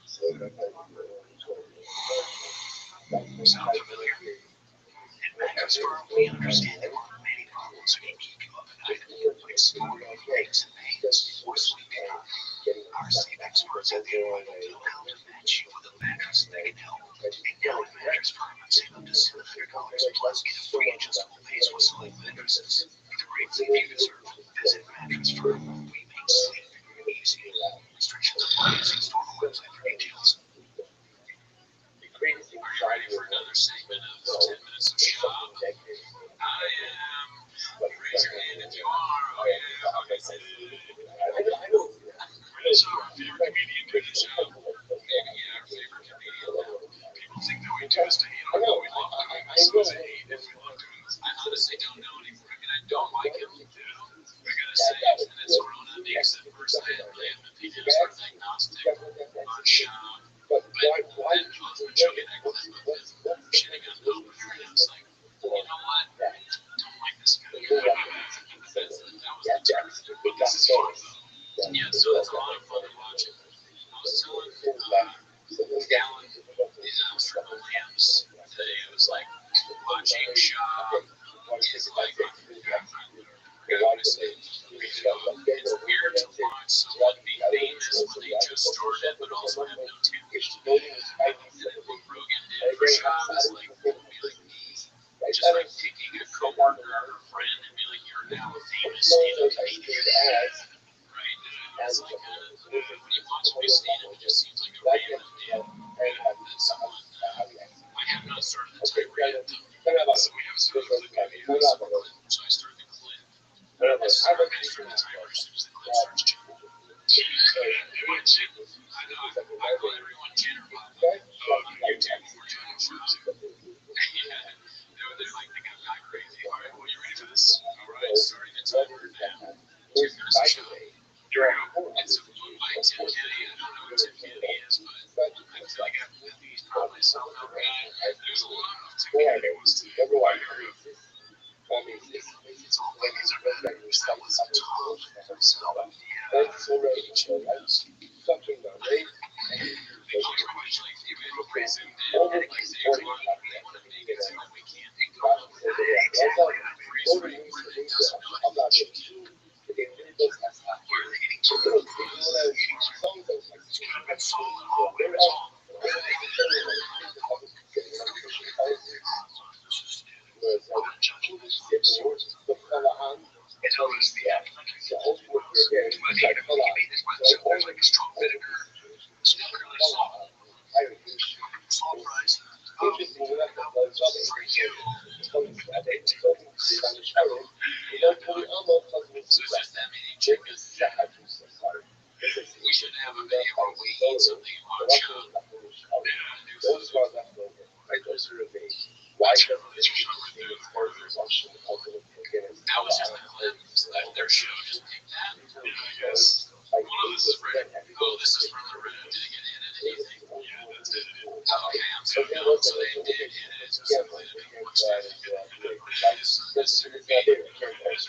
See you later. Sound familiar? It matters for we understand there are many problems that can keep you up at night, like snoring, aches and pains, or sleeping. Our Sayback experts at the help to match you with a mattress that can help. Any mattress firm would save up to $700 plus get a free adjustable base with select mattresses. The great thing you deserve. Visit Mattress Firm. We make sleep easy. Restrictions apply. See store on website for details. Are you ready for another segment of 10 Minutes of Shop? I am. Raise your hand if you are. Oh, yeah. Okay. So, our favorite comedian doing the show. Maybe, our favorite comedian. People think that we do this to hate on, but we love doing this. So it's a hate if we love doing this. I honestly don't know anymore. I mean, I don't like him. I gotta say, and it's Corona because at first I had my opinions were agnostic on shop. But then also joking at Cliff of shitting on Oprah. And it's like, you know what? I don't like this guy. That was the truth. But this is fun, though. Yeah, so it's a lot of fun to watch it. I was telling Gallon, I was from the Lambs today. It was like watching Shaw is like, honestly, it's weird to watch someone be famous when they just started, but also have no talent. And what Rogan did for Shaw is like, just like taking a coworker or a friend and be like, you're now a famous stand-up comedian. Right? It's like, when you watch him do stand-up, it just seems like a random deal. And someone, I have not started the timer yet, though. So we have started the clip videos. So I started the clip. I started the timer as soon as the clip starts changing. I know, I call everyone Tanner Bob. YouTube for Tanner Bob. Yeah. They're like, they got crazy. All right, well, you ready for this? All right, starting the timer now. 2 minutes of show. Here we go. It's a book by Tim Kennedy. I don't know who Tim Kennedy is, but I feel like I've at least brought myself up. There's a lot of Tim Kennedy ones to I heard of. It's all like these are better. That was a top. So, yeah. Something about it. They actually even presumed it. Like, they were like, we can't think of exactly that phrase right where it doesn't know anything chicken. Where they're eating chicken. It's kind of been solid all winter long. It was the there's like a strong vinegar. It's not really salt. Salt fries. For you. So it's just that many chickens. We should have a video where we eat something and watch that was just the clip. Their show just picked that. I guess. Well, this is Reddit. Oh, this is from the Reddit. Did it get edited? Yeah, that's edited. Oh, okay, I'm so dumb. So they did edit it specifically to make one stuff. This is a video. Let's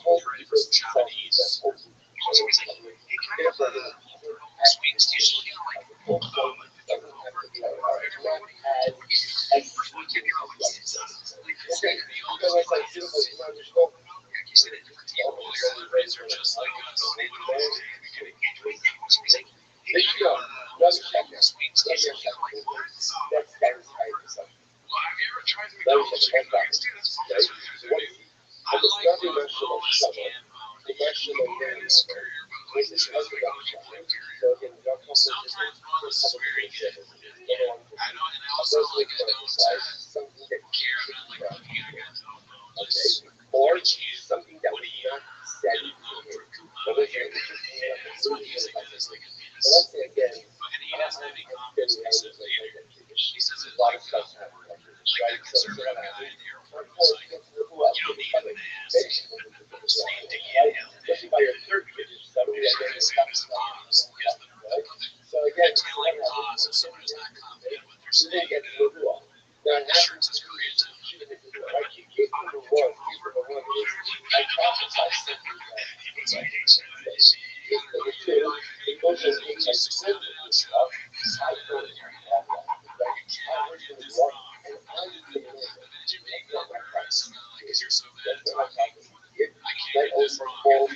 go ready for some Japanese. So he's like, hey, can I have a sweet station? Sometimes bonus is very good. I know, and I also like I don't care. I'm not like looking at guys on bonus. Or something that would you get a phone for Kumama here. That's what he's like. It's like a penis. And he doesn't have any confidence except later. He says it like a conservative guy in the airport. He's like, you don't need an ass. Just need to inhale. So again, telling cause if someone is not confident what they're saying. Insurance is Korean too. Because you're so bad at talking. I can't get this wrong.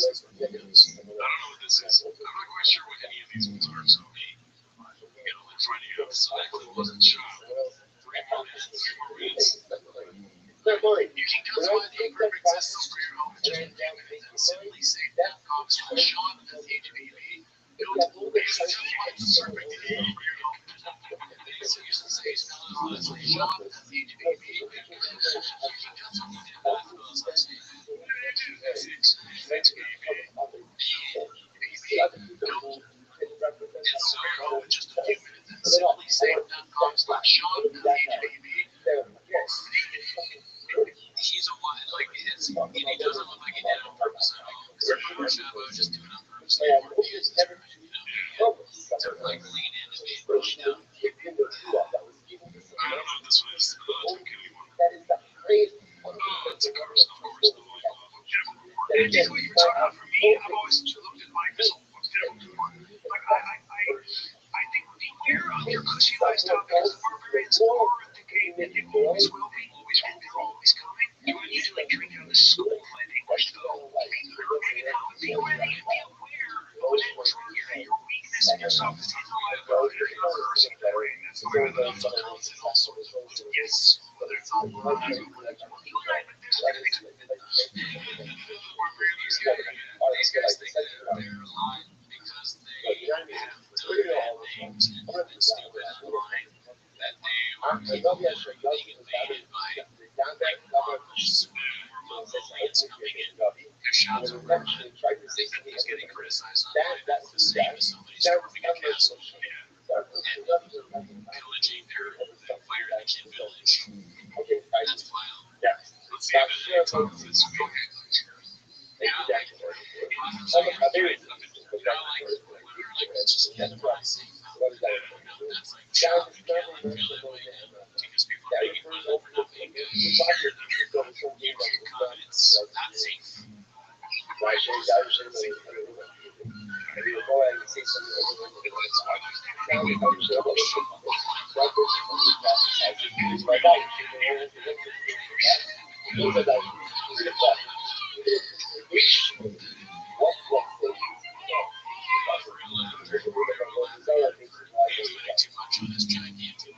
what this is. I'm not quite sure what any of these ones are, so like finding out exactly what it shot. 3 minutes, 4 minutes. You can customize the perfect system for your home just with simply safe.com/SeanHBB. Built with the perfect theme for your home. So use the safe .SeanHBB. Just a few minutes at simplysafe.com/SeanHBB. He's a one, like, he doesn't look like he did it on purpose at all. Just do it on purpose. To like lean in and be really down. I don't know if this one is the Kenny one. Oh, it's a course, of course. And indeed, what you were talking about for me, I've always looked at my missile. Like, I think beware of your cushy lifestyle because the barbarians are the game and they always will be, and they're always coming. You would usually drink out of the school landing, which though, be ready and be aware of your weakness and your self-esteem reliability. You're not cursing the brain. That's the way that it comes in all sorts of yes, whether it's on you and I, but there's like these guys think that they're alive because they have done bad things and still have a mind that they are capable of being invaded by marvelous aliens coming in. Their shots are wrong. They think he's getting criticized online for the same as somebody storming a castle and pillaging their fire the kid village. That's wild. Let's see if it talks this week. Yeah, like, just get the pricing. That's like child killing really because people are making fun of not being good. YouTube comments, not safe. Too much on his gigantic.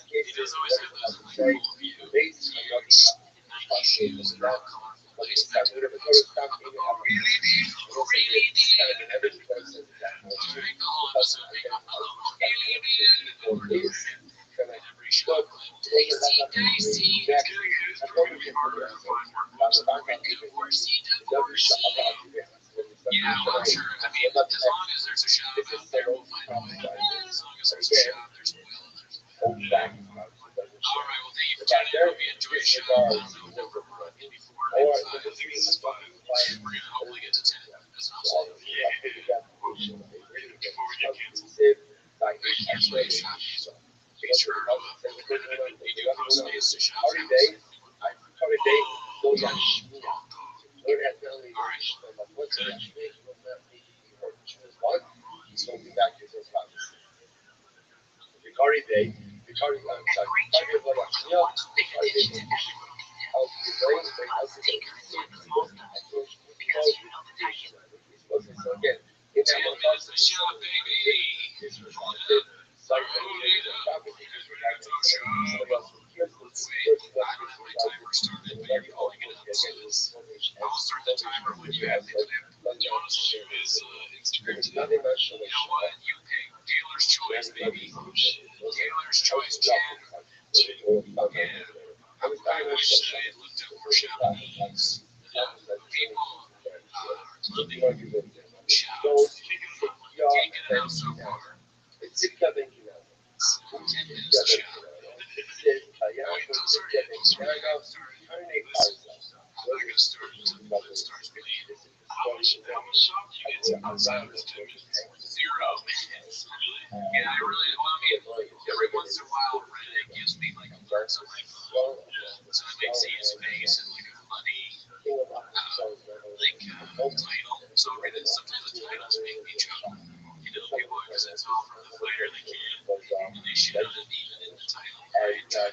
He does always have that full view. Nike shoes and all colorful place. Really deep. Alright, all of a sudden they got really every shot. Dicey. It's going to be harder to find more clubs. Yeah, well, I'm sure. I mean, as long as there's a shop out there, we'll find a way. As long as there's a shop, there's a will. Alright, well, thank you for tuning in. Hope you enjoy the show. I don't know if we're running before 5. I think this is 5. We're going to hopefully get to 10. That's awesome. Yeah. Before we get canceled. Actually, shop. Be sure to we do post space to shop. I'll start the timer when you have the clip. Jonas is Instagram. You know what? You pick dealer's choice, baby. Dealer's choice, Chad. Yeah. I wish I had looked at more shop needs. People are living shops. Taking it out so far. 10 minutes to shop. Wait until it's started. I'm not going to start until it starts playing. How much shop do you get outside of this 10 minutes? 0 minutes. Yeah, I really, well, I mean, every once in a while, Reddit gives me like alerts on my phone. So it makes it space and like a funny title. So sometimes the titles make me jump. You know, people are because it's all from the fighter they can. And they should have it even in the title. Right? I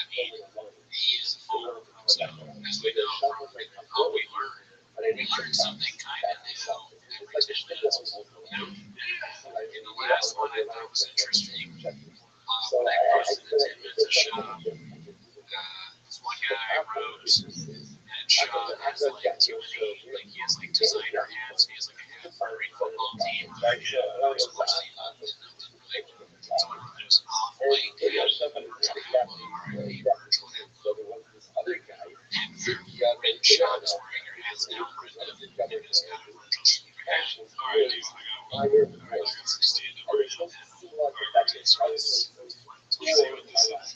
mean, he is full of So as we know from all we learned something kind of new every 10 minutes. In the last one I thought was interesting, when I posted the 10 minutes of shop, this one guy wrote, and Shaw has like too many, like he has like designer hats, and he has like a hat for every football team, sports team. Like someone wrote there's an off-white hat for RIP Virgil had logo, and when Shaw is wearing your hats down, and it's got a Virgil shoulder hat. Alright, dude, I got some stand up right now. Alright, so let's see what this is.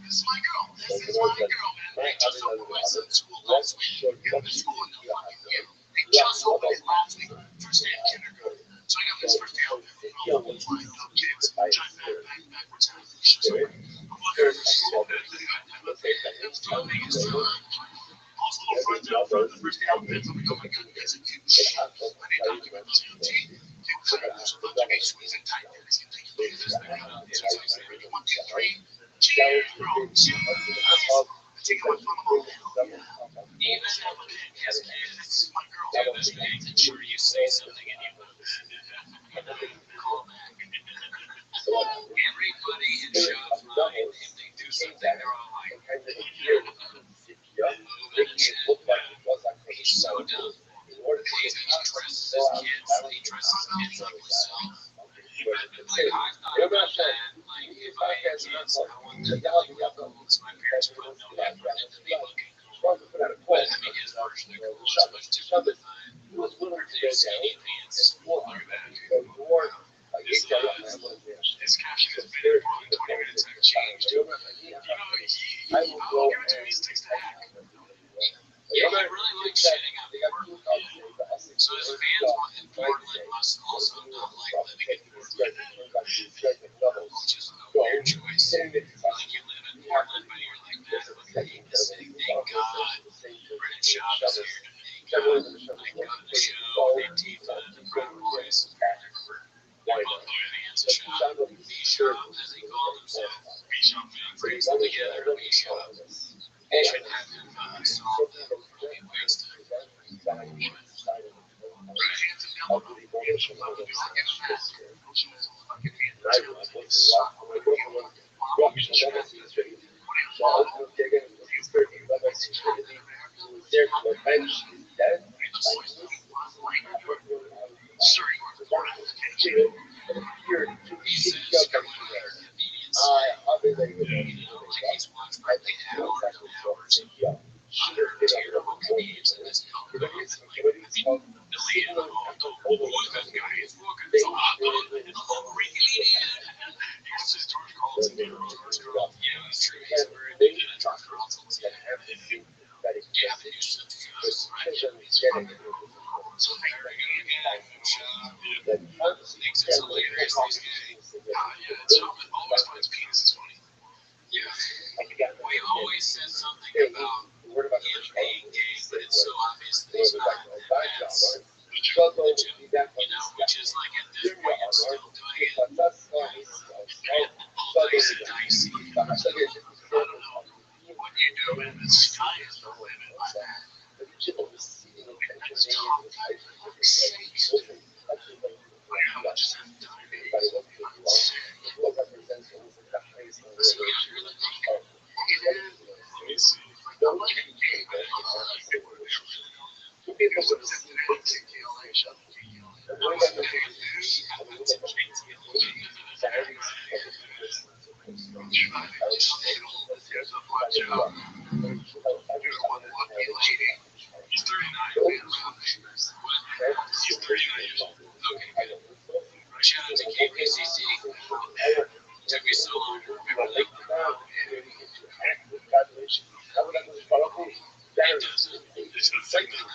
This is my girl. This is my girl, man. They just opened my son's school last week. Yeah, the school in the fucking year. They just opened it last week. First day of kindergarten. So I got this first day outfit. Flying up kids. Giant backwards hat. She's like, I'm walking to school. It was too big. It's too all school friends out front. The first day outfits. I'm like, oh my god, you guys are cute. I need documents. So look to me squeezing tight. Guys, can take photos. I got this. It's like 1, 2, 3. Cheers, bro. Cheers. I take my phone home. Even as kids, my girl do this thing. And sure, you say something and you call back. Everybody in shop's mind, if they do something, they're all like, he's so dumb. He dresses his kids. He dresses his kids like himself. Like, I thought about that. Like, if I had kids, I want them to look cool because my parents put no effort into me looking cool. But I mean, his version of cool is much different than mine. There's skinny pants. Look at that. His caption has been in more than 20 minutes. I've changed. You know, I'll give it to him. He sticks to hack. Yeah, he really likes shitting on Portland. So his fans in Portland must also not like living in Portland, which is a weird choice. Like you live in Portland, but you're like, man, I fucking hate this thing. Thank God Brennan Schaub is here to make the show, Antifa, and the Proud Boys. They're both fans of Schaub. B-Schaub, as he called himself. B-Schaub, man, brings them together. B-Schaub. They should have him solve the waste of terrible comedians in this country. We always said something about him being gay, but it's so obvious that he's not. That's which is like at this point, I'm still doing it. Although it's dicey. I don't know what you do, man. The sky is the limit, my man. That's top 6. How much is that time? So you hear the thing? Let me see. I'm like a gay, but I'm like He's 39, man. He's 39 years old. Okay, good. Shout out to KPCC. Took me so long to remember that. It doesn't. It's a segment.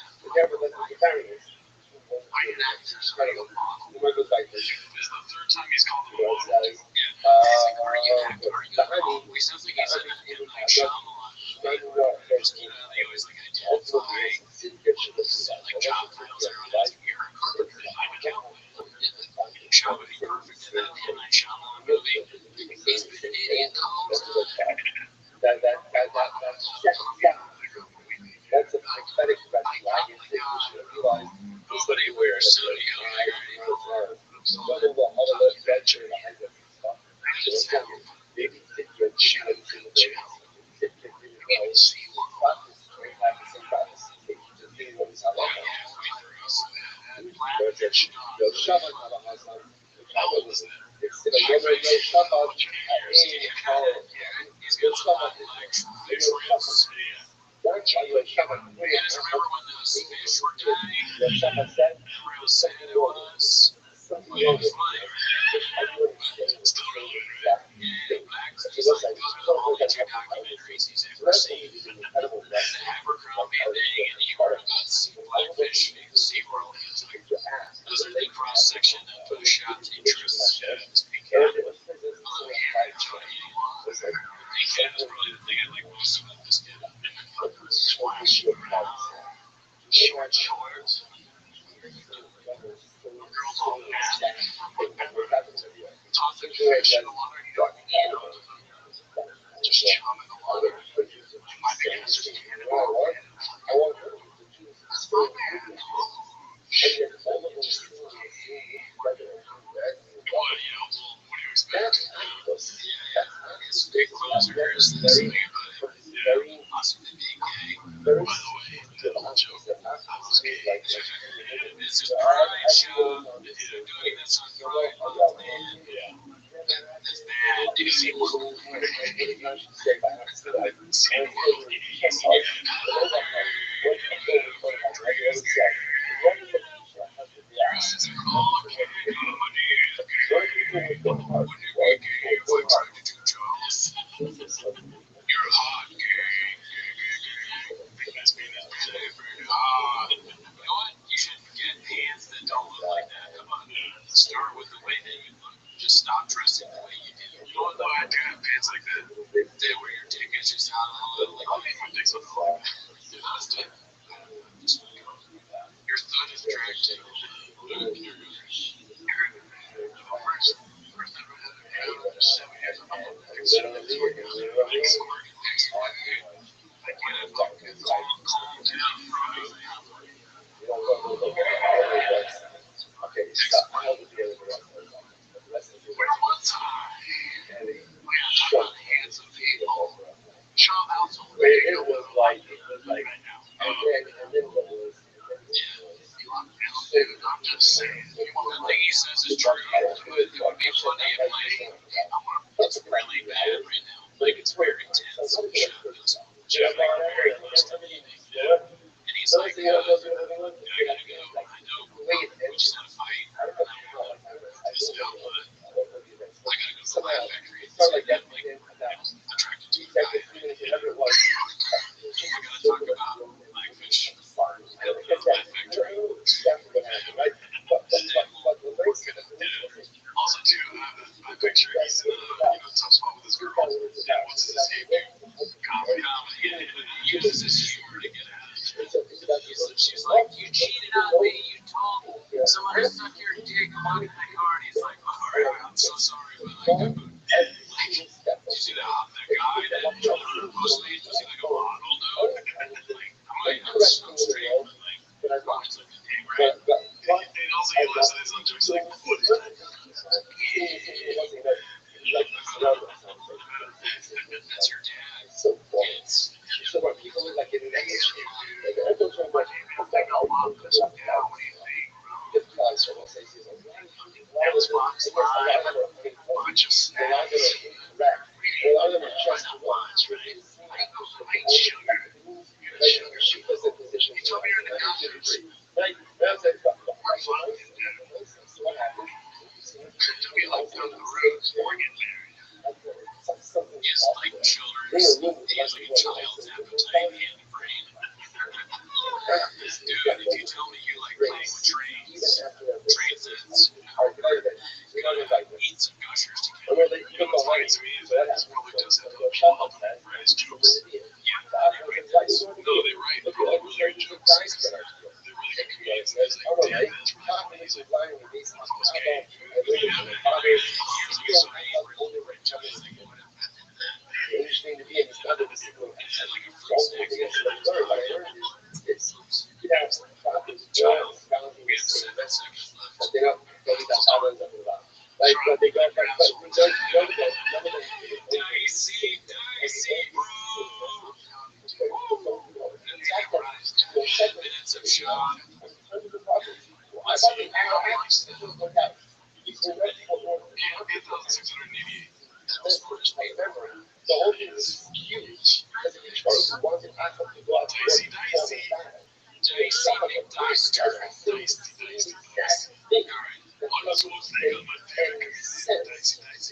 the whole thing was huge. Because if you wanted to ask them to go out to work, dicey.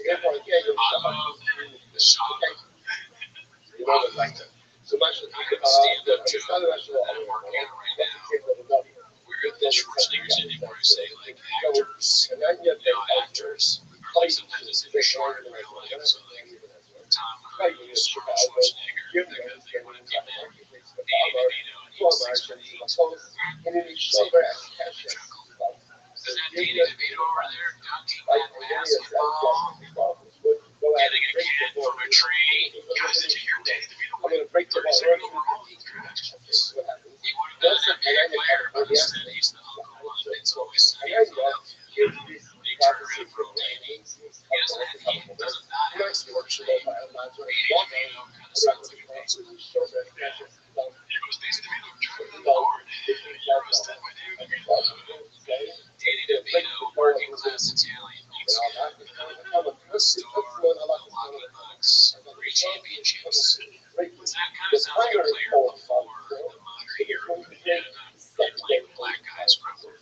Therefore, yeah, you're you know, like that. So much that you can stand up to I'm working on right now. We're at the Schwarzenegger's ending where I say, like, actors, actors are like sometimes it's in the short in real life. So, like, Tom Cruise, Schwarzenegger, that kind of thing. When it came in, Danny DeVito, and he was 6 feet. Is that Danny DeVito over there dunking that basketball? Getting a kid from a tree. Guys, did you hear Danny DeVito? I'm going to break 30 seconds overall. He crashed. He would have been an NBA player, but instead he's the uncle on It's Always Sunny in Philadelphia. Big career from Danny. He doesn't not have a sports name. Danny DeVito kind of sounds like a baseball. Here goes Danny DeVito driving the board. Here goes Danny DeVito, working class Italian, makes a store, Milwaukee Bucks, 3 championships. That kind of sounds like a player before the modern hero. They play black guys probably.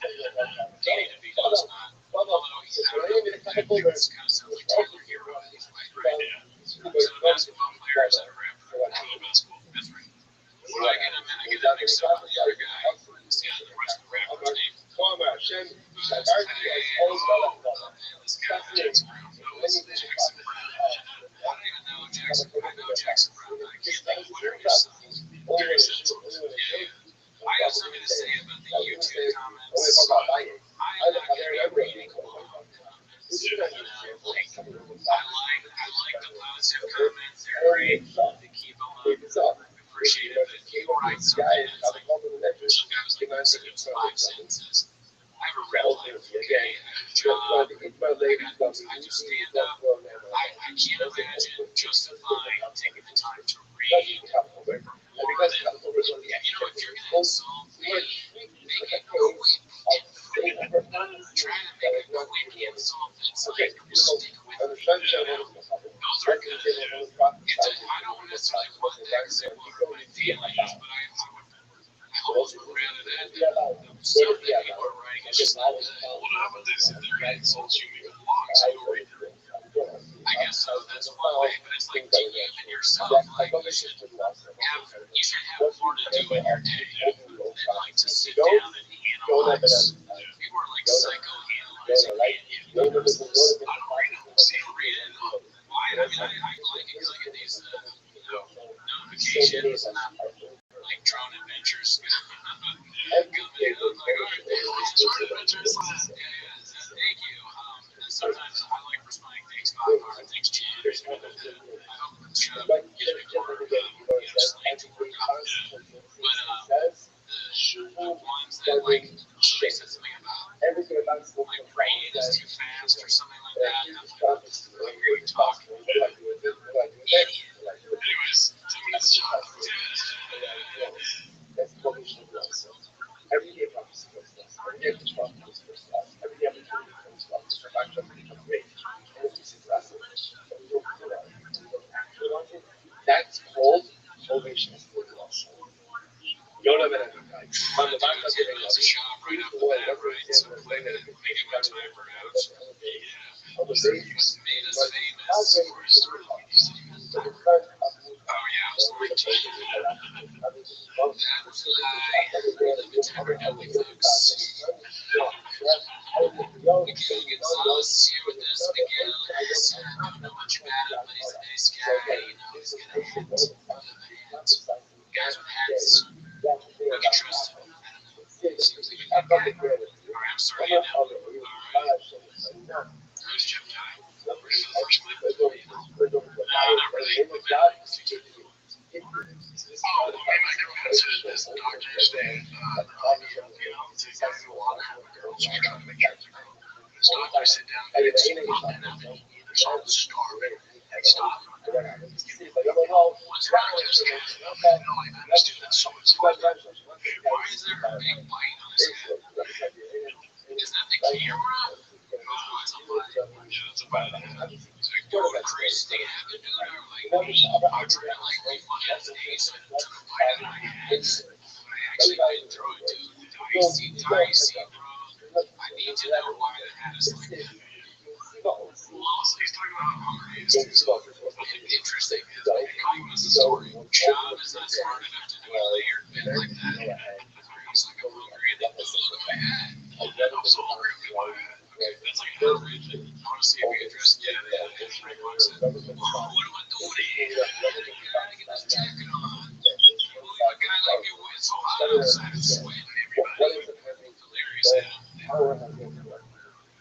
Danny DeVito's not. Although I don't know, this kind of sounds like Tyler Hero. He's white right now. So the basketball players that are rapper. Basketball. That's right. When I get that mixed up with the other guy. See how the rest of the rapper's name. This guy, Jackson Brown. No, it's Jackson Brown. I don't even know Jackson. I know Jackson Brown, but I can't think of whatever his son is. Gary Simpsons. Yeah. I have something to say about the YouTube comments. I'm not going to be reading all of the comments. You know, like, I like the positive comments. They're great. They keep them up. Appreciate it. But if you write something that's like, some guy was like, this is 5 sentences. I have a real life, okay? I have a job. I just stand up. I can't imagine justifying taking the time to read more than, you know, if you're going to insult me, make it quick and free. Try to make a quick insult that's like, stick with me. Those are good. I don't necessarily want that because it will hurt my feelings, but I almost would rather that than stuff that people are writing. It's just not good. Well, how about this? If they're going to insult you, make it long, so you'll read it. I guess so. That's one way, but it's like, do you even yourself, like, you should have more to do in your day than like to sit down and analyze. People are like psychoanalyzing it. I don't read it. See, I read it. Why? I mean, I like it because I get these notifications and like drone adventures. Like, drone adventures. Thank you. And sometimes I like responding. Thanks, Bob. Thanks, Jan. I hope the show gives me more slang to work on. But the ones that like she said something about like rain is too fast or something like that. And I'm like, I hear you talk. Idiot. Anyways, somebody's shot. Every day practice first class. Every day first class. Every day first class. That's called ovation. You're not gonna on the back of It's a shop right off the bat, right? So playing it, making my time for out. Yeah. Was made us famous for his story. Oh yeah, I was 19. That's why the temporary folks. Miguel Gonzalez here with us. Miguel is, I don't know much about him, but he's a nice guy. You know, he's got a hat. Guys with hats. We can trust him. I don't know. He seems like a good guy. Alright, I'm sorry, you know. Alright. Who's Jim Ty? Where's the first clip? No, not really. Oh, the way my girlfriend said this, the doctor's day, you know, it's exactly a lot of girls are trying to make sure it's a girl. This doctor sit down and it's not enough. There's all this starving. Stop. What's wrong with this guy? No, I understand that so much. Why is there a big bite on his head? Is that the camera? Oh, it's a bite. Yeah, it's a bite on the head. It's like, going crazy thing happened, dude. I'm trying to like refund the days and took a bite out of my head. I actually went through it, dude. Dicey, bro. I need to know why the hat is like that. Well, also, he's talking about how hungry he is, too. So, interesting is, like, how he was the story. Sean is not smart enough to do a layered bit like that. He's like, I'm hungry, and then look at my hat. I'm so hungry, look at my hat. Okay, that's like an outrage. I want to see if he addressed, yeah, Frank Mark said, what am I doing here? I gotta get this jacket on. A guy like me went so hot outside, it's sweating everybody. Hilarious, yeah.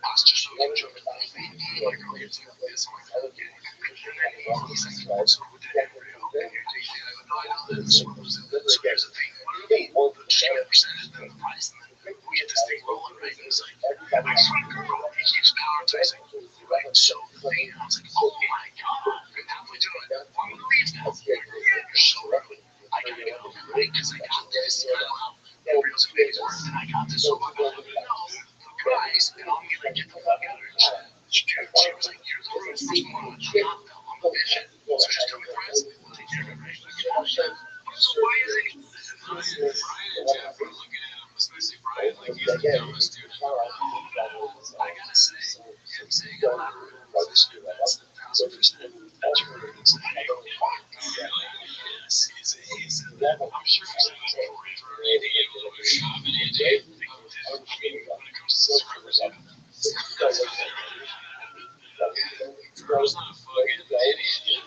I was just so joking. Like, oh, you're doing this. I'm like, okay. And then he's like, so with that, and you're taking it. No, I know that. So here's the thing. What do you mean? Just give me a percentage, then the price, and then we get this thing rolling, right? And he's like, my friend girl, he keeps advertising. Right? So the thing, I was like, oh my God. I'm halfway through it. I'm going to leave now. You're so rude. I gotta go, right? Because I got this. I know how Orioles and things work, and I got this. So I gotta know price, and I'm gonna get the fuck out of her. She was like, you're the first one. I'm not though. I'm a vision. So just tell me the price. We'll take care of it, right? So why is it? Brian and Jeff are looking at him, especially Brian, like he's the dumbest dude. I gotta say, him saying I'm not rude in position, that's 1,000%. That's rude. It's like, really? Yes. He's I'm sure he's already a little bit of shop in AJ. I mean, when it comes to subscribers, yeah. Girl's not a fucking idiot.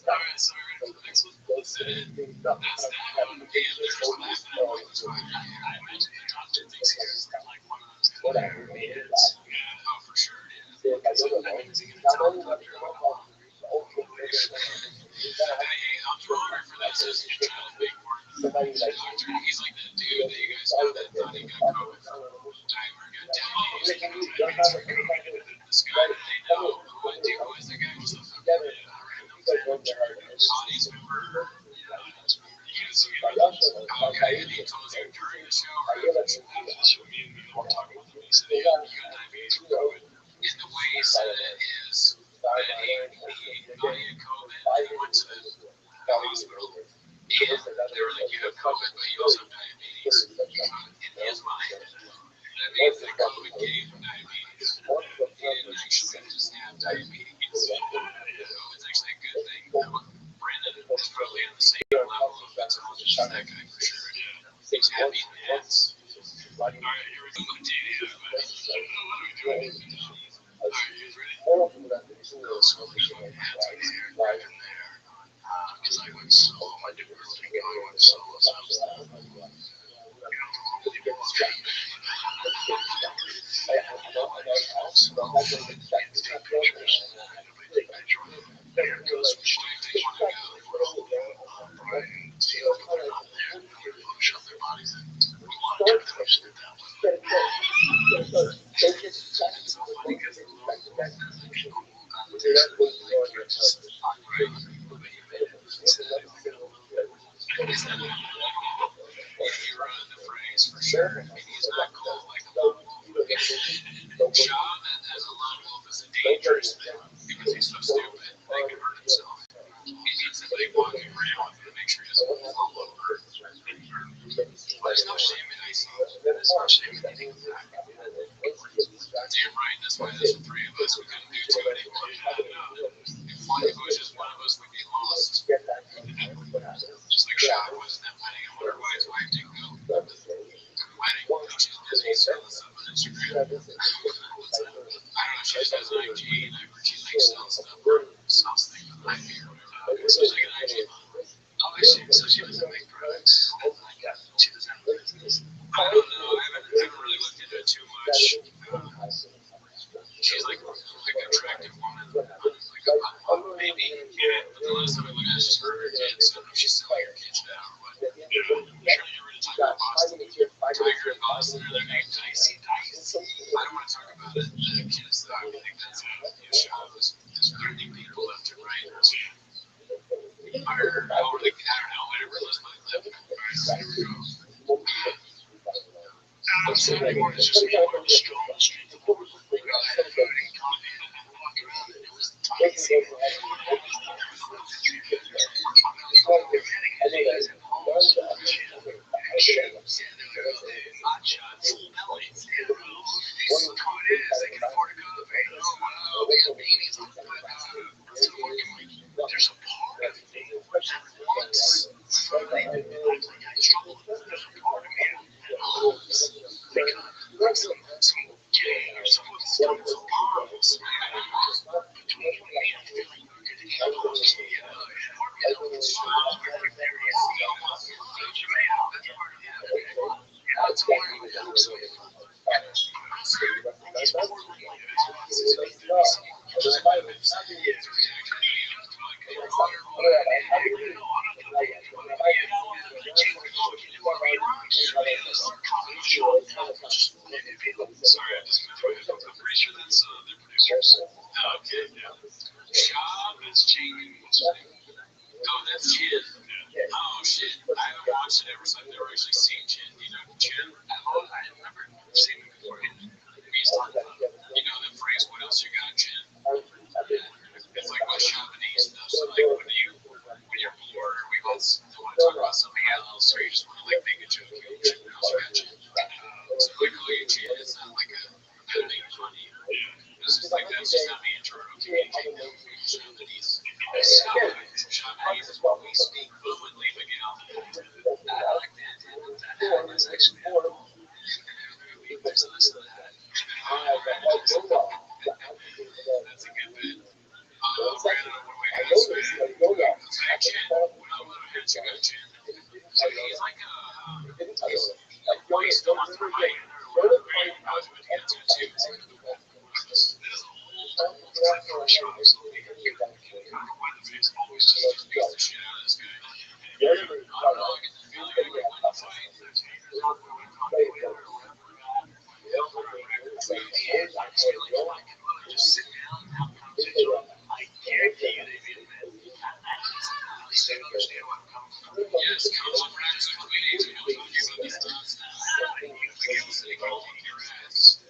Alright, sorry for the next one. That's that one. Yeah, they're just laughing at me. That's why I imagine the doctor thinks he's like one of those kind of idiots. Yeah, oh, for sure, yeah. Because that means he can tell the doctor about all. Hey, I'm sorry for that. Says your child's big word. Doctor, he's like that dude that you guys know that thought he got COVID from Timer, got diabetes, this guy that they know, who is the guy who's the random audience member? Okay, and he told you during the show or after the show, me and me were talking with him. He said, yeah, you got diabetes from COVID. And the way he said it is that he thought he had COVID, and he went to the hospital. And they were like, you have COVID, but you also have diabetes. In his mind, that means that COVID gave him diabetes. He didn't actually just have diabetes. It's actually a good thing. Brandon is probably on the same level of mental health as that guy for sure. Yeah. He's happy dance. All right, here we go. I don't know what are we doing. All right, you guys ready? So we had to be here, right in there. Because I went solo. I didn't really go. I went solo. So I was like, for sure, and he's not cold like a lone wolf. Sean, as a lone wolf, is a dangerous thing because he's so stupid that he can hurt himself. He needs somebody walking around with him to make sure he doesn't fall over. There's no shame in isolation. There's no shame in eating that. Damn right, that's why there's the three of us. We couldn't do two anymore. If Funny Bush is one of us, we'd be lost. Just like Sean was in that wedding. I wonder why his wife didn't go. Wedding, she's busy selling stuff on Instagram. I don't know if she just has an IG or she likes selling stuff or sells things on IG or whatever. So she's like an IG model. Oh, I see. So she doesn't make products. She doesn't have business. I don't know. I haven't really looked into it too much. She's like an attractive woman. Maybe. Yeah. But the last time I looked at it, she's her kids. So I don't know if she's selling her kids now or what. Yeah. I'm sure you were to talk about Boston. Tiger and Boston are their name. Dicey. I don't want to talk about it. The kids, though. I think that's Sean is threatening people left and right. Or, I don't know, whatever it was like that. Alright, here we go. Saturday morning is just me on the stroll on the street. We got food and coffee. some gang or someone stealing some bombs between me and Philly. Yeah, sorry, I'm pretty sure that's their producers. Okay, yeah. Job is changing. Oh, that's Chin. Oh, shit. I haven't watched it ever since I've never actually seen Chin. You know, Chin, I never seen him before. We used to talk about, you know, the phrase, what else you got, Chin? It's like what Japanese stuff. So, like, when you're bored, or we both want to talk about something else, or you just want to, like, make a joke, you know, Chin, what else you got, Chin? So, we call you Chin. It's not like a making fun of you. It's just like, that's just how me and Jordan communicate now. Japanese. Japanese is what we speak fluently, Miguel. I like that. That's actually we used to listen to that. That's a good bit. Brandon, what do we have? Chin. What else you got, Chin? He's like he's still on through my or whatever. I was with him too. It's like this is a whole different show. So I don't know why the fans always just beat the shit out of this guy. I don't know. I get the feeling like when the fight, there's haters out there when Conway or whatever. I just feel like you can really just sit down and have a conversation. I guarantee you they made it. At least they understand where I'm coming from. Yes, comes from Rats and Tweets. You know, talking about this nonsense. Miguel sitting here kicking your ass.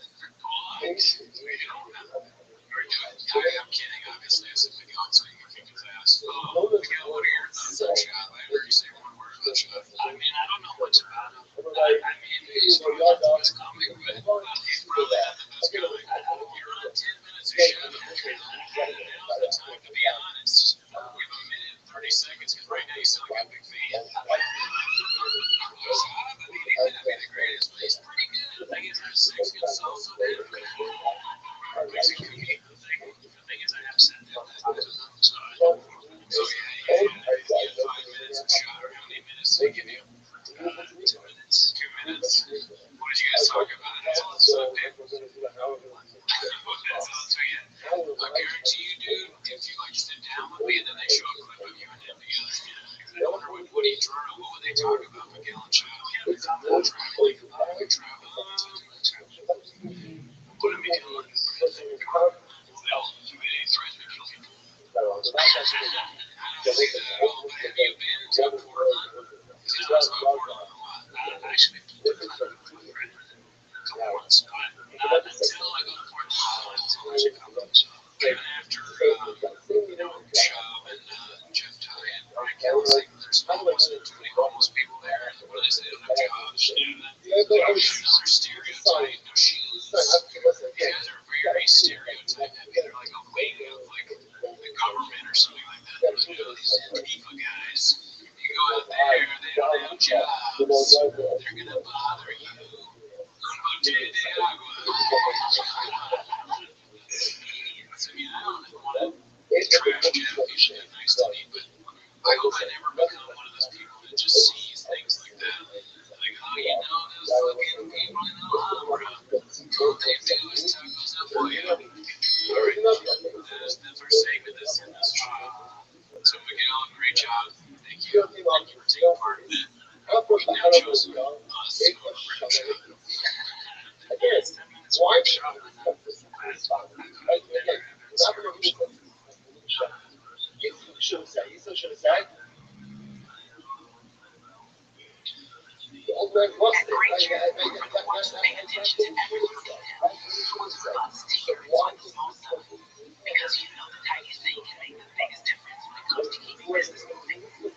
Very good. I'm kidding, obviously. I said Miguel so you can kick his ass. Miguel, what are your thoughts on Shab? I heard you say one word about Shab. I mean, I don't know much about him. I mean, he's probably not the best comic, but he's probably not the best comic. You're on 10 minutes of Shab. Now's the time to be honest. Give him a minute and 30 seconds, because right now you sound like a big fan. Shab, I mean, he may not be the greatest, but he's pretty good. The thing is, there's 6 good salsa, man. He's a comedian. The thing is, I have said that. So, yeah, you had 5 minutes of shot, or how many minutes did they give you? 2 minutes. 2 minutes. What did you guys talk about? That's all it's up, dude. That's all it's up, yeah. I guarantee you, dude, if you like sit down with me and then they show a clip of you and him together, I wonder what do you turn on? What would they talk about, Miguel and Child? Traveling. What did Miguel and well, humanity threatens to kill people. I don't see that at all. Have you been to Portland? Because you know, I was about Portland a lot. I actually been to Portland a couple months, but not until I go to Portland until I check out the job. Even after, Chubb and Jeff Ty and Brian Kelsey, there's almost too many homeless people there. What do they say? They don't have jobs. Their stereotype, no shoes. You guys are very stereotyped. They're like a wing of like the government or something like that. But these Antifa guys, you go out there, they don't have jobs. They're gonna bother you. So, I don't want to trash Jeff. He should be nice to me, but I hope I never become one of those people that just sees things like that. Like, oh, you know, those fucking people in Alhambra, all they do is tacos up for you. All right, that's our segment. That's in this trial. So, Miguel, great job. Thank you. Thank you for taking part in that. You've now chosen us to go to Rim Shot. It's 10 minutes of Rim Shot. At Granger, we're the ones that pay attention to every little detail. Us to hear the small stuff. Because you know the tiniest thing can make the biggest difference when it comes to keeping business moving. We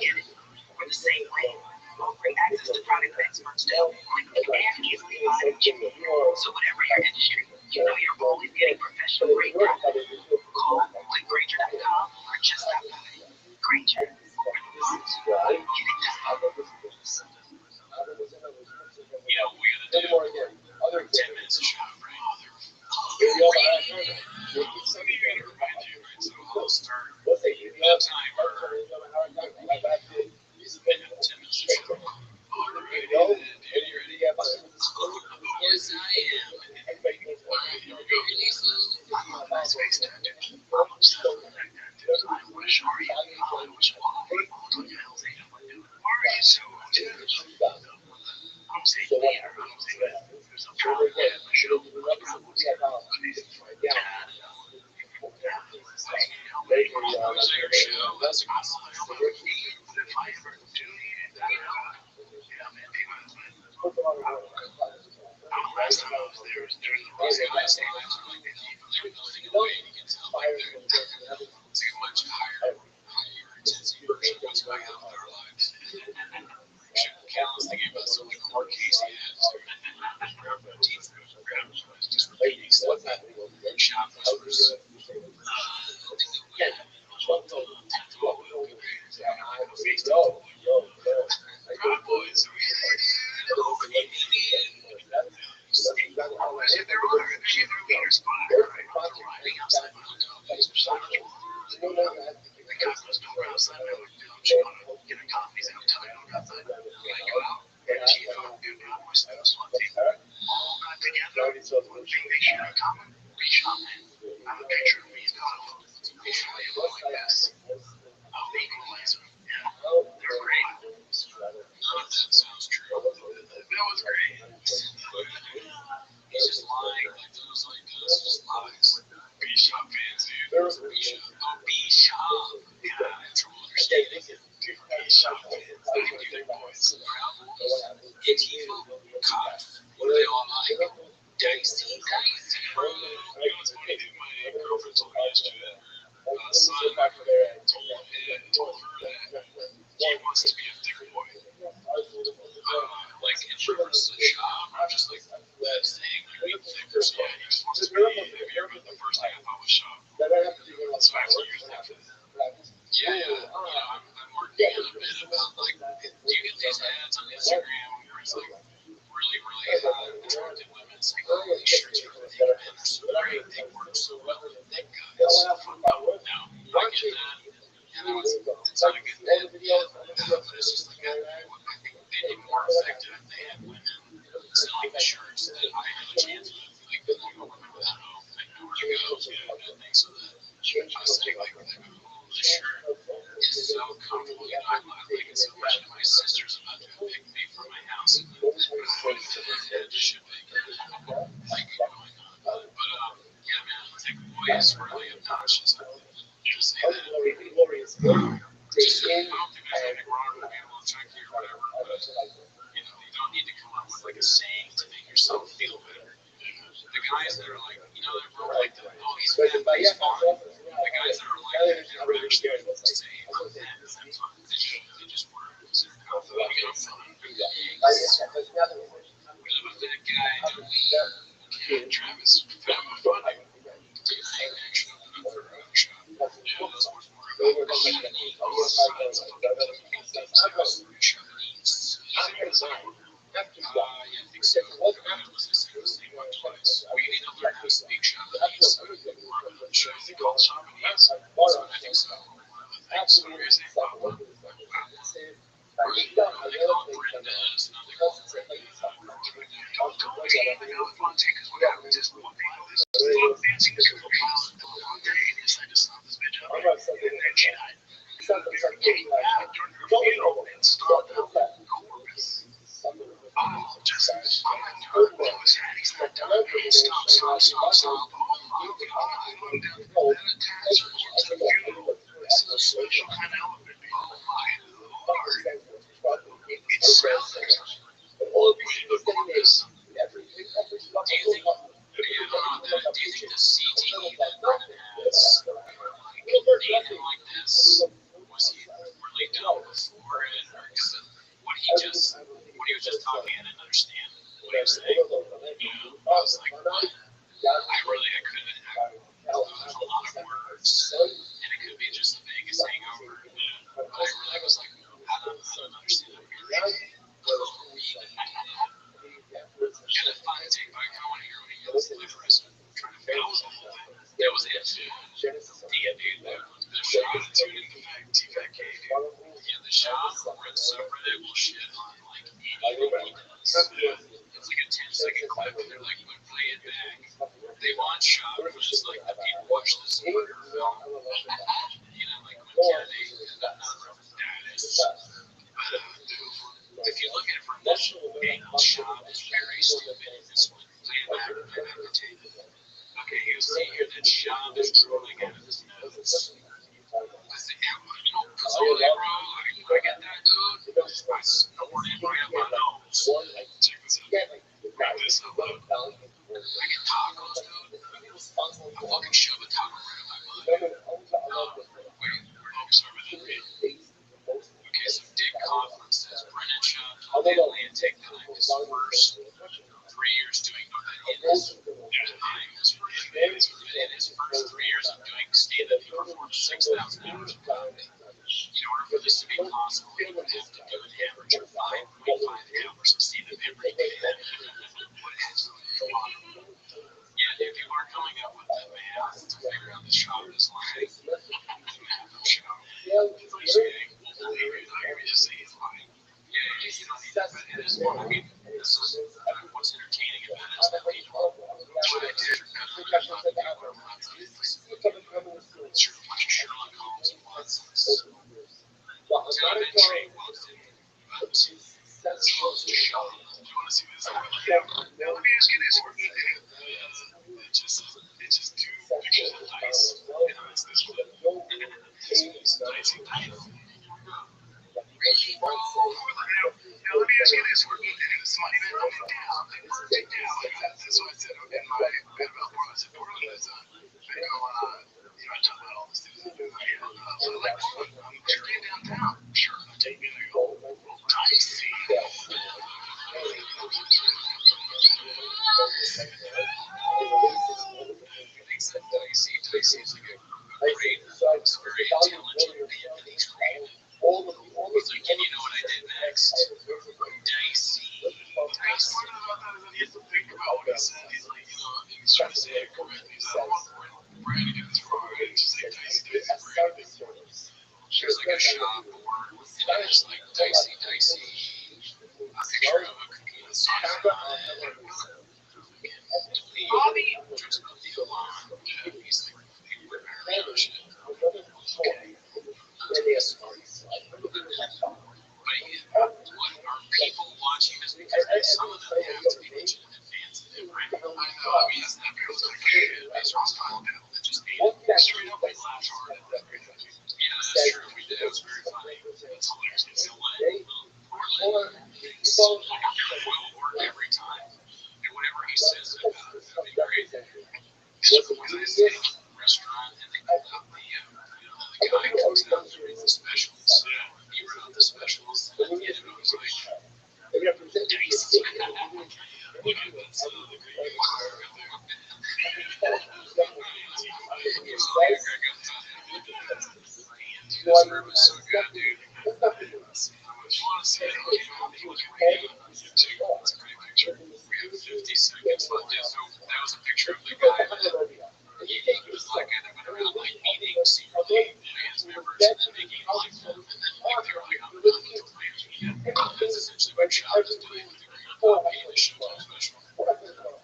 get it. We're the same way. Offering access to product experts to help you quickly and easily find what you need. So whatever your industry, you know you're always getting professional grade product. Call clickgranger.com or just stop by. Granger. We're the ones get it done. You know, we gotta do 10 minutes of his face tattooed. I'm obsessed with neck tattoos. I wish, are you? I wish, what the hell's he doing? Why are you so obsessed? I'm saying later, I'm saying there's a problem in the show. That's if I ever do need that, yeah, man, last time I was there was during the Rothschild'S lives, like they were building a way to get to like it's a much higher intensity version of what's going on with our lives. Countless thinking about some of the court case he had. Just repeating stuff that shop was Proud Boys. If they're on their leaders, riding outside my hotel, the cop goes nowhere outside my hotel. She want to get a coffee outside. I go out. Chief of the Proud Boys SWAT team all got together. One big picture of common. Reach out, man. I have a picture of me and Donald. They show you like this. I'm the equalizer. Yeah, they're great. None of that sounds true. That was great. He's just lying. Like those just lies. B-Shop fans, dude. B-Shop. Yeah, that's from understanding. B-Shop fans. They boys. Proud Boys. Antifa. Cops. What are they all like? Dicey. You know what's funny, dude? My girlfriend told me yesterday. Son told her that he wants to be a thick boy. Like in reference to the shop, or just like that saying, like being thicker. So yeah, he just wants to be. Have you ever been the first thing I thought was shop? So after years after that. Yeah. I'm working on a bit about like, do you get these ads on Instagram where it's like really attractive women? It's like, oh, these shirts are for thick men are so great. They work so well with thick guys. Now, I get that. And it's not a good thing. But it's just like, I think they'd be more effective if they had women selling the shirts that I had a chance with. Like, I don't remember that home. I know where to go. Yeah, things so that I was saying, like, oh, this shirt is so comfortable. You know, I like it so much. And my sister's about to pick me from my house. And then shipping. Like, going on. But, yeah, man, I think boy is really obnoxious. Just say that. Just, I don't think there's anything wrong with being a little chunky or whatever, but you know, you don't need to come up with like a saying to make yourself feel better. The guys that are like, you know, they're real like, oh, he's fat, but he's fine. The guys that are like, they're never actually say, I'm fat, I'm fine. They just work because they're confident, I'm fine. We love a fat guy, don't we? Okay, Travis, fat, I'm funny. I actually opened up for a shop. Yeah, that's much more about I think so. I was listening to the same one twice. We need to learn how to speak Japanese so we can more of a show. Is it called Japanese? So I think so. Thanks. What are you saying? Wow. They call it Brenda's, and they call it Don't take anything out of Fonte, because what happens is one people, this fancy Google pilot Fonte, and he decided to stop this bitch up, and then she died. Getting back during her funeral and stopped out corpus. Oh, just, I'm not doing what was that? He's not done. Stop. Oh my God. Then attach her to the funeral. This is a special kind of element. Oh my Lord. It smells like the corpus. Do you think the CTE that Brennan has, anything like this, was he really done before it, or is it what he was just talking, I didn't understand what he was saying. I was like, what? I couldn't. There's a lot of words, and it could be just a Vegas hangover. But I really was like, I don't understand that. And if I take back, I want to hear when he goes to the prison. That was the whole thing. That was it. Yeah, dude. The shot dude in the T-Fat K, dude. Yeah, the shot read subreddit will shit on like anything he does. It's like a 10-second clip, and they're like, play it back. They want shot, which is like the people watch some murder film. You know, like with Kennedy, not status. But if you look at it from this angle, Shab is very stupid in this one. Okay, you see here that Shab is drooling out of his nose. I said, yeah, you know, because all they bro, I get that, dude. I snort it right up my nose. Check this out. Grab this up, look. I get tacos, dude. I fucking shove a taco right up my butt. Wait, sorry about that. Okay, so Dick Coughlin says Brennan Schaub told the Atlantic that his first 3 years doing in his first 3 years of doing stand-up, he performed 6,000 hours of comedy. In order for this to be possible, he would have to do an average of 5.5 hours of stand-up every day. Yeah, if you are coming up with the math to figure out the shot of his life, the math of show, he's getting, I just say he's lying. Yeah, you don't need that, but it is one. I mean, this is what's entertaining about it is that people, what I did, it's your bunch of Sherlock Holmes and Watsons. Dude, and Trey walks in, but that's close to show. Do you want to see this? Now, let me ask you this. It's just two pictures of dice. You know, it's this one. It's dicey dice. Really, bro? Now, let me ask you this. This money been coming down. They worked it down. That's what I said in my bit about Portland. I said, Portland is big on, you know, I talk about all this things. So like, I'm staying downtown. Sure, I'll take me and I go, dicey. Dicey is like a great, very intelligent man, and he's creative. He's like, and you know what I did next? Dicey. Dicey. He has to think about what he said. He's like, you know, he's trying to say it correctly. He's like, I don't want Brian to get this wrong. It's just like Dicey, Dicey, great. There's like a shop board, and there's like Dicey, Dicey. A picture of a cookie and sauce. Bobby just about the alarm. Yeah, he's like, we're married. Okay. But what are people watching this? Because some of them have to be legitimate fans of him, right? I know. I mean, that feels like it's Rothschild battle that just made it straight up. We laughed hard at that. Yeah, that's true. We did. It was very funny. It's hilarious. You know what? Portland will work every time. And whatever he says about it, that'll be great. So when I say restaurant and they pull out the guy comes out and reads the specials. He wrote out the specials, and it was like, dicey. Look at that, the great choir right there. This room is so good, dude. If you want to see it, he was reading. It's a great picture. We have 50 seconds left. Yeah, so that was a picture of the guy that he was like, they went around like meeting secretly his members and then making like them, and then like they were like, I'm done with the plan. That's essentially what Shab is doing with the Great Copy and the Showtime special.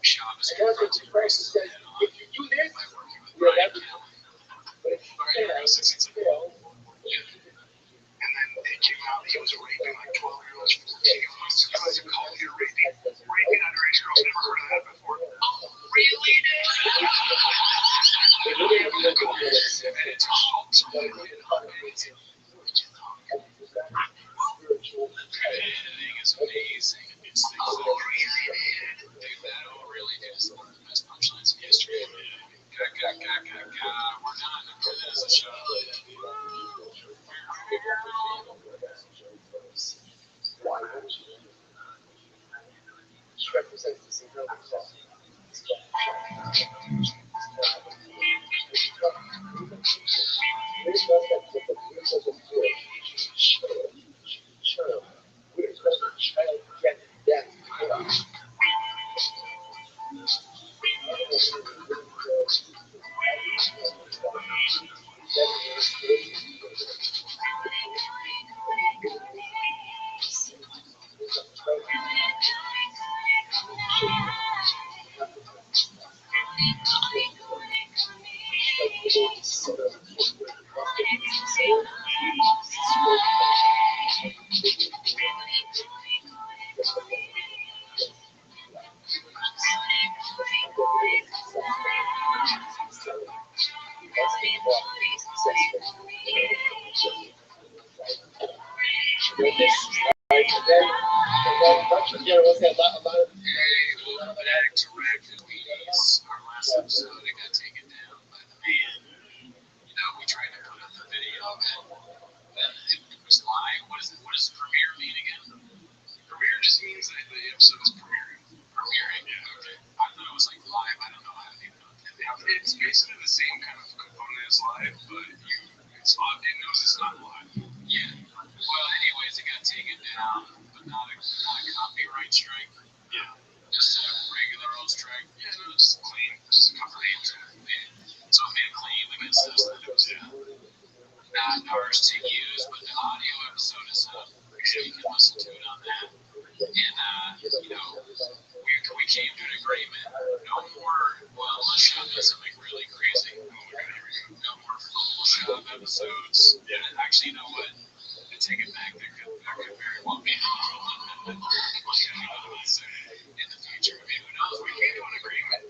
Shab is confronting racism head on by working with Brian Callen. Alright, here goes 16 seconds. And then it came out he was raping like 12-year-olds, 14-year-olds. You guys are calling it raping. Raping underage girls, never heard of that before. Oh, really? And it's called editing is amazing. It's things that dude, that all really is one of the best punchlines in history. We're done. This is a show. Yeah, what's that? A lot of addict to rag PDs. Our last episode, it got taken down by the man. You know, we tried to put up the video of it. It was live. What does premiere mean again? Premiere just means that the episode is premiering. Premiering, yeah, okay. I thought it was like live. I don't know how to even know what that means. It's basically the same kind of component as live, but it's live. It knows it's not live. Yeah. Well, anyways, it got taken down, but not a copyright strike. Yeah. Just a regular old strike. Yeah, no, just clean. Just a couple of so it made a claim against us that it was not ours to use, but the audio episode is up, so you can listen to it on that. And you know, we came to an agreement. No more. Well, unless Sean does something really crazy. No more full shop episodes. Yeah. Actually, you know what? I take it back. There could very well be in the future. I mean, who knows? We came to an agreement.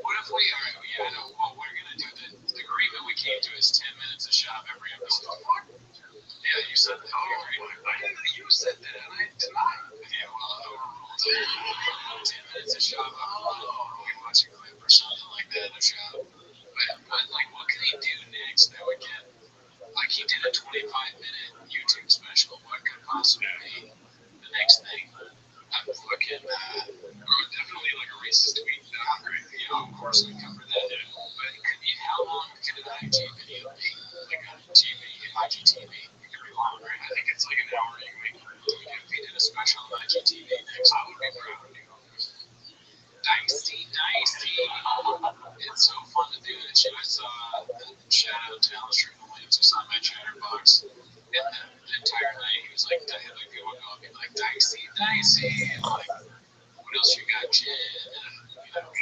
What if we are? Yeah, I know. Well, we're gonna do the agreement we came to is 10 minutes of shop every episode. Yeah, you said that. I didn't know you said that, and I denied. Yeah, well, 10 minutes of shop. We watch a clip or something like that of shop. But like, what can he do next that we can? Like, he did a 25-minute YouTube special. What could possibly be the next thing? I'm fucking, definitely like a racist tweet. You know, of course we cover that. But how long can an IGTV video be? Like a TV, IGTV? It can be long, right? I think it's like an hour. You can make if he did a special on IGTV next. I would be proud of you. Dicey. It's so fun to do that shit. I saw shout out to Alistair Williams, who's on my chatterbox. And the entire night he was like, people go up and be like, Dicey. And like, what else you got, Jen? And, you know,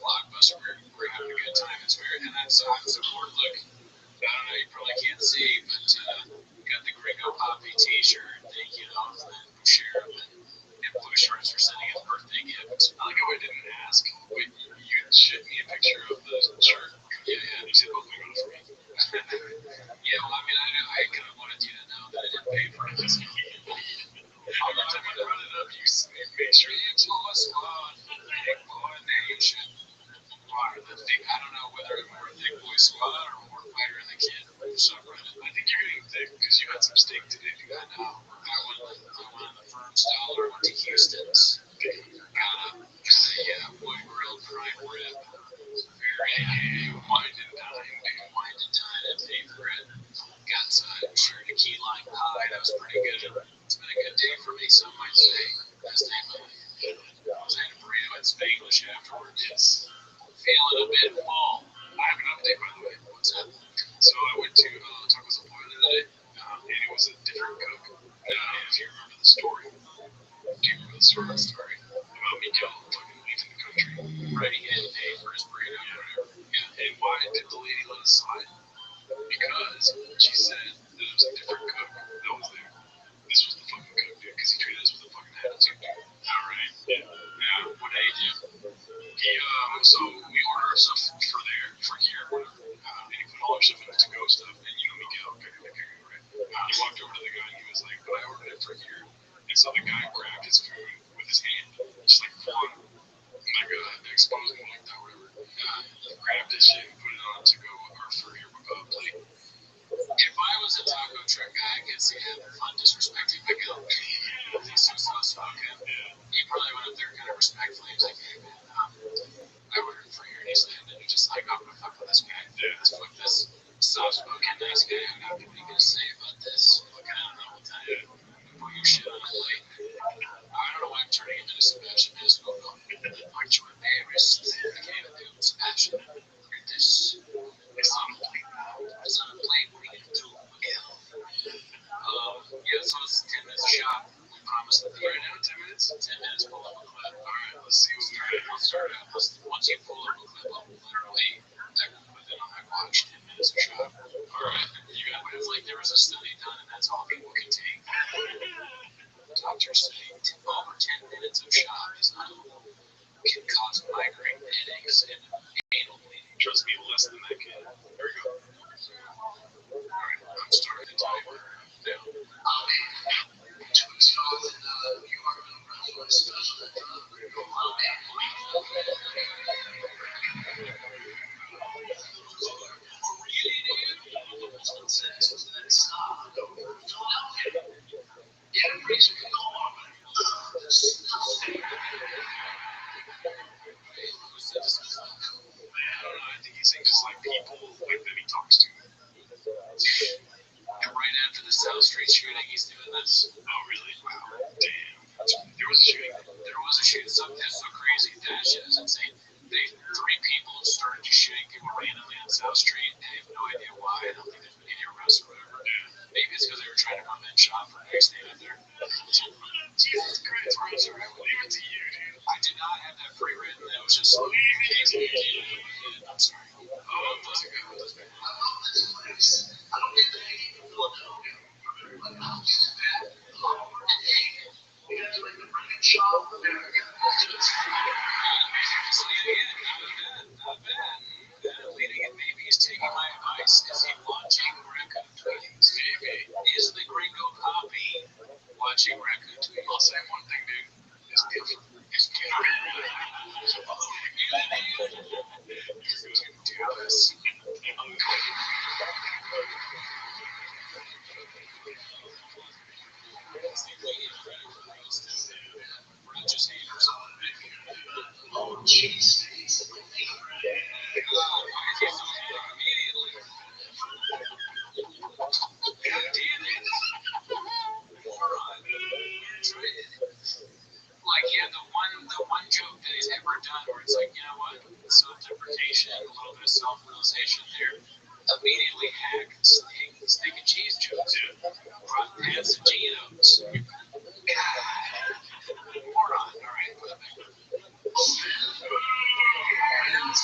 Blockbuster, we're having a good time. It's very, and that's support. Look, I don't know, you probably can't see, but got the Gringo Poppy t-shirt. Thank you, Austin, Sheriff, and Blue Shirts for sending his birthday gift. I like how I didn't ask. Wait, you shit me a picture of the shirt? Yeah, you said, oh my God, for me. Yeah, well, I mean, I kind of wanted you to know that I didn't pay for it. Every time I run it up, you make sure you blow us on Thick Boy Nation. I don't know whether it's more Thick Boy Squad or more Fighter in the Kid subreddit. I think you're getting thick because you had some steak today. I know. I went on the firm stall. I went to Houston's. Got a wood grilled prime rib. Very wine and dine and favorite. Got some key lime pie. That was pretty good. It's been a good day for me, some might say. Best day of my life. I was at a burrito at Spanglish afterwards. Yes. Feeling a bit full. I have an update, by the way. What's up? So I went to Tacos El Pollo the other day, and it was a different cook. If you remember the story. Do you remember the story? About Miguel fucking leaving the country. Right, he didn't pay for his burrito or whatever. Yeah. And why did the lady let us slide? Because she said that it was a different cook that was there. This was the fucking cook, dude, because he treated us with a fucking attitude, dude. Alright. Yeah. What did he do? So we ordered our stuff for here, whatever. And he put all our stuff in the to-go stuff. And you know Miguel, right? He walked over to the guy and he was like, but I ordered it for here. And so the guy grabbed his food with his hand, just like full on, like exposing him like that, whatever. Grabbed his shit and put it on to go or for here plate. If I was a taco truck guy, I could see having fun disrespecting Miguel. He's so soft-spoken. He probably went up there kind of respectfully. He was like, hey man, I ordered for here. And he's like, and you're just like, I'm gonna fuck with this guy. Fuck this soft-spoken nice guy. I got what are you gonna say about this? Fucking, I don't know what time. Put your shit on a plate. I don't know why I'm turning him into Sebastian Maniscal. Like Jordan Davis. I can't even do Sebastian. Look at this. It's on a plate now. It's on a plate. What are you gonna do, Miguel? Yeah, so it's 10 minutes of shop. We promised that right now, 10 minutes? 10 minutes, pull up a clip. Alright, let's see what we'll start out. Once you pull up a clip, I'll literally put it on my watch, 10 minutes of shop. Alright, you got it. It's like there was a study done, and that's all people can take. Doctors say over 10 minutes of shop is not can cause migraine headaches and anal bleeding. Trust me, less than that can. There we go. Alright, I'm starting the timer now. Too small. Who said this was I don't know. I think he's saying just like people like that he talks to. And right after the South Street shooting, he's doing this. Oh, really? Wow. Damn. There was a shooting. There was a shooting. That's so crazy. That shit is insane. Three people started just shooting people randomly on South Street. They have no idea why. I don't think there's been any arrests or whatever. Maybe it's because they were trying to prevent shot for the next day out there. Jesus Christ, Roger. I will leave it to you, dude. I did not have that pre-written. That was just so easy. I'm sorry. Oh, let's go. Not bad. Leading it, maybe he's taking my advice. Is he watching raccoon tweetings? Maybe. Is the gringo copy watching raccoon tweetings? I'll say one thing, dude. It's different. It's different. Do this. We're not just haters. Oh, jeez. Like, yeah, the one joke that he's ever done where it's like, you know what, self-deprecation, a little bit of self-realization there, immediately hack steak and cheese jokes. Rotten pants and Geno's. God. Moron. All right, put it back. Nice. Very nice.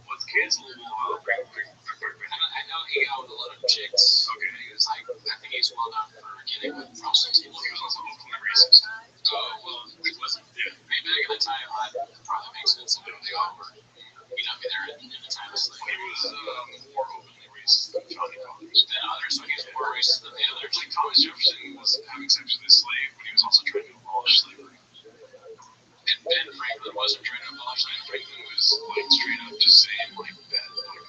What's canceled? I know he got with a lot of chicks. Okay. He was like, I think he's well known for getting with prostitutes. He was also openly racist. Oh, well, he wasn't. Yeah. Maybe back in the time, that probably makes sense. They all were, they're in the time of slavery. He was more openly racist than Johnny Connors. Than others, so he's more racist than the others. Like Thomas Jefferson was having sex with his slave, but he was also trying to abolish slavery. And Ben Franklin wasn't trying to abolish slavery. Franklin was like straight up just saying like bad fucking.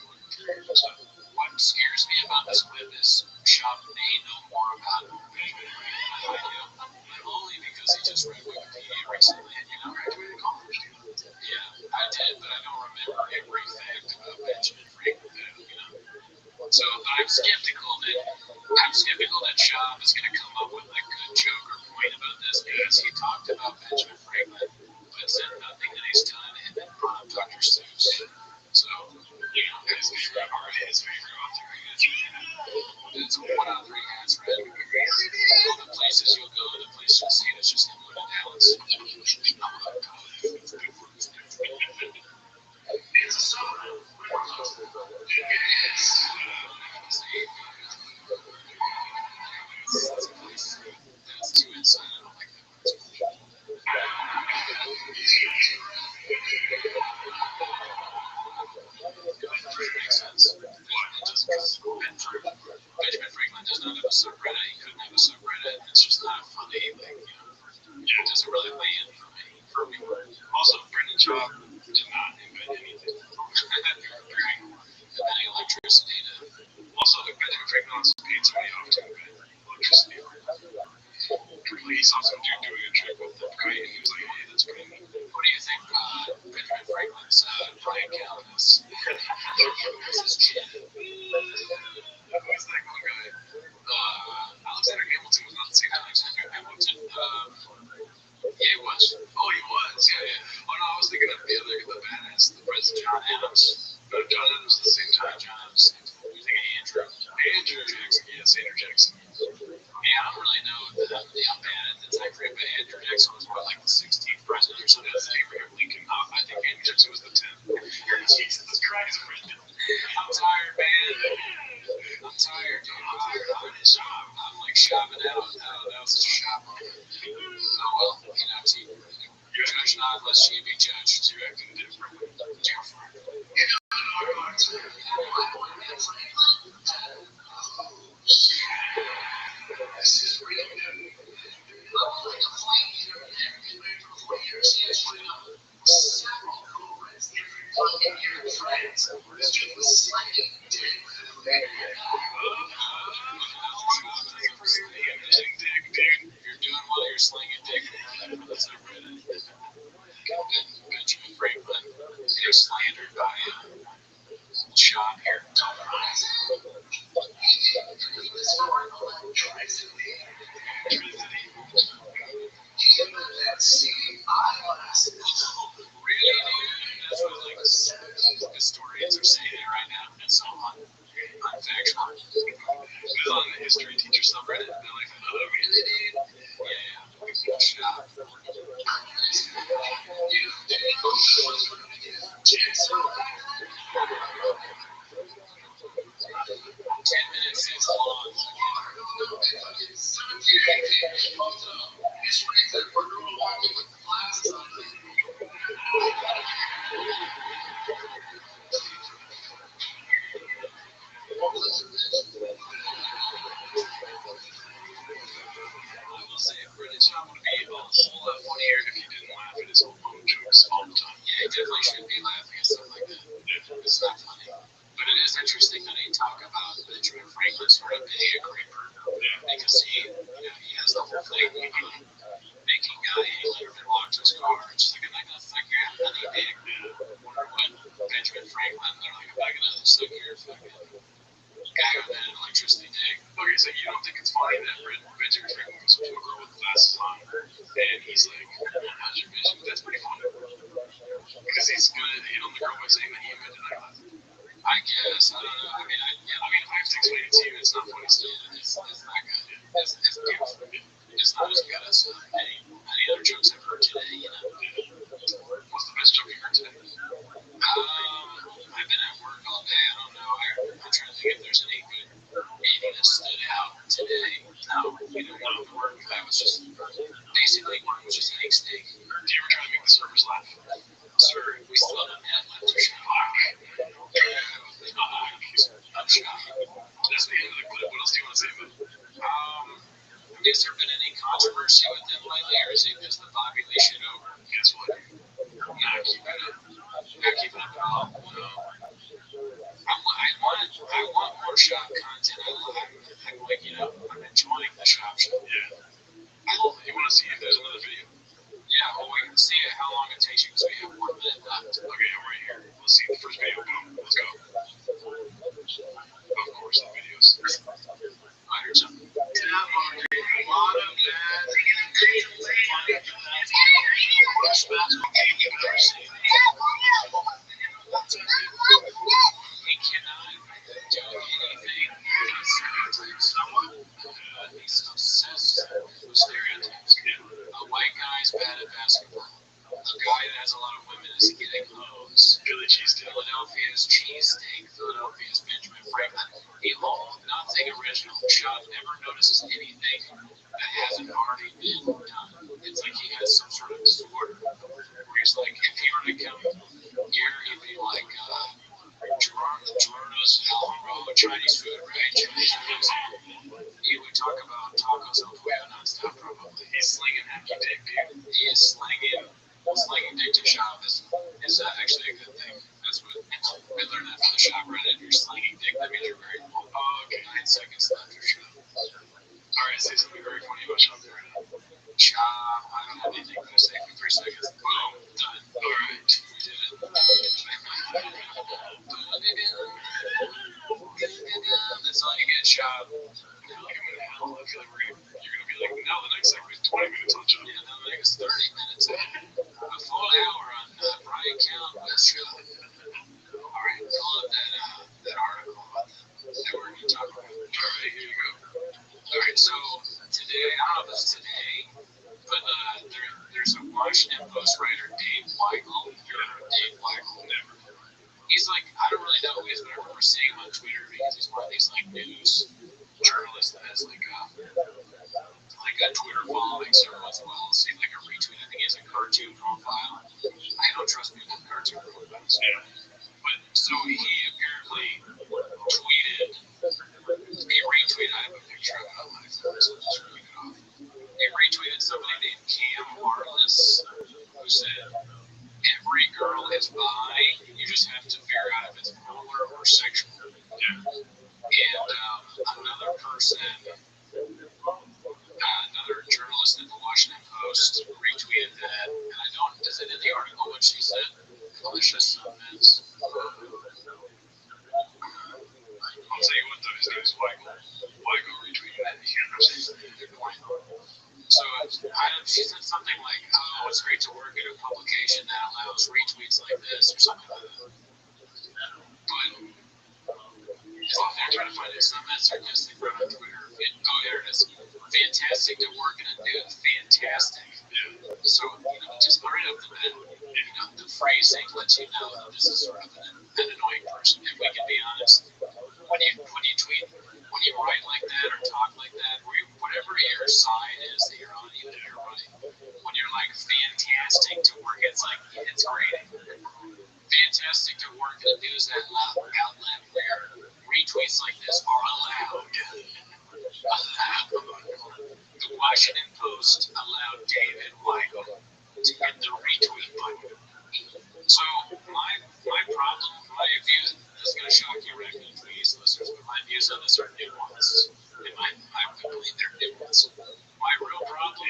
So what scares me about this clip is Shop may know more about Benjamin Franklin than I do. Only because he just read Wikipedia recently and graduated college. Yeah, I did, but I don't remember every fact about Benjamin Franklin. So, but I'm skeptical that Shop is going to come up with a good joke or point about this because he talked about Benjamin Franklin, but said nothing that he's done, and then brought up Dr. Seuss. So, his favorite author. It's one out of three hats, right? The places you'll go, the place you'll see, it's just him going to Dallas. It's a summer. That's too inside. I don't like that. Makes sense. Benjamin Franklin does not have a subreddit. He couldn't have a subreddit. It's just not funny. It doesn't really lay in for me. Also, Brendan Schaub did not invent anything. Inventing electricity. Also, Benjamin Franklin also paid somebody off to invent electricity. He saw some dude doing a trick with the guy, and he was like, hey, that's pretty neat. What do you think Benjamin Franklin's Brian Callen is? This is Jim. Who's that one guy? Alexander Hamilton was not the same Alexander Hamilton. Yeah, he was. Oh, he was. Yeah. Oh, no, I was thinking of the badass, the President John Adams. But John Adams at the same time. John Adams. You're thinking Jackson. Yes, Andrew Jackson. Yeah, I don't really know the band at the time frame, but Andrew Jackson was what, like the 16th president or something? That's Abraham Lincoln. I think Andrew Jackson was the 10th. Jesus Christ, Brendan. I'm tired, man. I'm tired, dude. I'm like shopping out. That was a shop on it. Oh, well, you know, judge not unless you be judged. You're acting different. You're doing while you're slinging dick. That's not Reddit. Benjamin Franklin is slandered by Sean here. Really? That's what like historians are saying it right now. It's so unfactual. It's on the history teacher subreddit. They're like, oh, really, dude? Yeah. Shop. 10 minutes is long. I will say, British John would be a whole lot funnier if you didn't laugh at his old mom jokes all the time. Yeah, he definitely shouldn't be laughing at stuff like that. It's not funny. But it is interesting that he talk about Benjamin Franklin sort of being a creeper. Because he has the whole thing making Letterman walk to his car and just like, I'm not gonna suck your honey dick. When Benjamin Franklin, they're like, I'm not gonna suck your fucking guy with an electricity dick. Okay, so you don't think it's funny that Benjamin Franklin goes up to a girl with glasses on and he's like, how's your vision? That's pretty funny. Because he's gonna hit on the girl by saying that he invented eyeglasses. I guess. I don't know. I mean, I have to explain it to you. It's not funny still. It's not good. It's beautiful. It's not as good as any other jokes I've heard today, you know. What's the best joke you heard today? I've been at work all day. I don't know. I'm trying to think if there's any good meeting that stood out today. No, you know, one of the work that was just basically one was just eating steak. Do you ever try to make the servers laugh? Sir, we still haven't had lunch or shock. I'm shocked. That's the end of the clip. What else do you want to say about it? Has there been any controversy with them lately, or is it just the Bobby Lee shit over? Guess what? Not keeping up. Not keeping up at all. No. I want more shop content. I'm like, you know, I'm enjoying the shop show. Yeah. You want to see if there's another video? Yeah, well, we can see how long it takes you because we have 1 minute left. Okay, I'm right here. Let's see the first video. Boom. Let's go. Of course, the videos. I heard something. We cannot do anything. He's obsessed with stereotypes. A white guy's bad at basketball. A guy that has a lot of women is getting hoes. Philly cheesesteak. Philadelphia's cheesesteak. Philadelphia's Benjamin Franklin. Nothing original. Sean never notices anything that hasn't already been done. It's like he has some sort of disorder. Where he's like, if he were to come here, he'd be like, Jordan's Chinese food, right? Chinese food. He would talk about tacos El Pollo nonstop, probably. He's slinging happy dick, dude. He is slinging dick to shop is actually a good thing. That's what we learned that from the shop Reddit. You're slinging dick, that means you're very cool. Oh, okay, 9 seconds left for shop. Alright, say something very funny about shop right now. Shop, I don't have anything to say for 3 seconds. Boom, done. Alright, we did it. That's all you get, shop. I feel like I'm in hell. I feel like you're gonna be like, now the next segment is 20 minutes on shop. Yeah, now the next 30 minutes. A full hour on Brian Count with shop. Alright, pull up that article about that we're going to talk about. Alright. Washington Post writer Dave Weigel. Dave Weigel. He's like, I don't really know who he is, but I remember seeing him on Twitter because he's one of these like news journalists that has like a Twitter following. So once in a while, I'll see like a retweet. I think he has a cartoon profile. I don't trust people with cartoon profiles. But so he apparently tweeted. He retweeted. I have a picture of it on my phone, so I'll just read it off. He retweeted somebody named Cam Marlis, who said, "Every girl is bi. You just have to figure out if it's polar or sexual." And another person, another journalist at the Washington Post retweeted that, and I don't. Is it in the article what she said? Malicious comments. I'll tell you what, though, his name is Weigel. Weigel retweeted it. So she said something like, "Oh, it's great to work at a publication that allows retweets like this," or something like that. But they're trying to find it. Some of that sarcastic right on Twitter. Oh, there it is. Fantastic to work in a new. Fantastic. So, just right up the bat, the phrasing lets you know that this is sort of an annoying person. If we can be honest, when you tweet, when you write like that or talk like that, whatever your side is that you're on, even if you're running, when you're like fantastic to work, it's like it's great. Fantastic to work in a news outlet where retweets like this are allowed. The Washington Post allowed David Weigel to hit the retweet button. So my problem, my views, this is going to shock you, Rabbi, and please, listeners, but my views on this are nuanced. And I believe they're nuanced. My real problem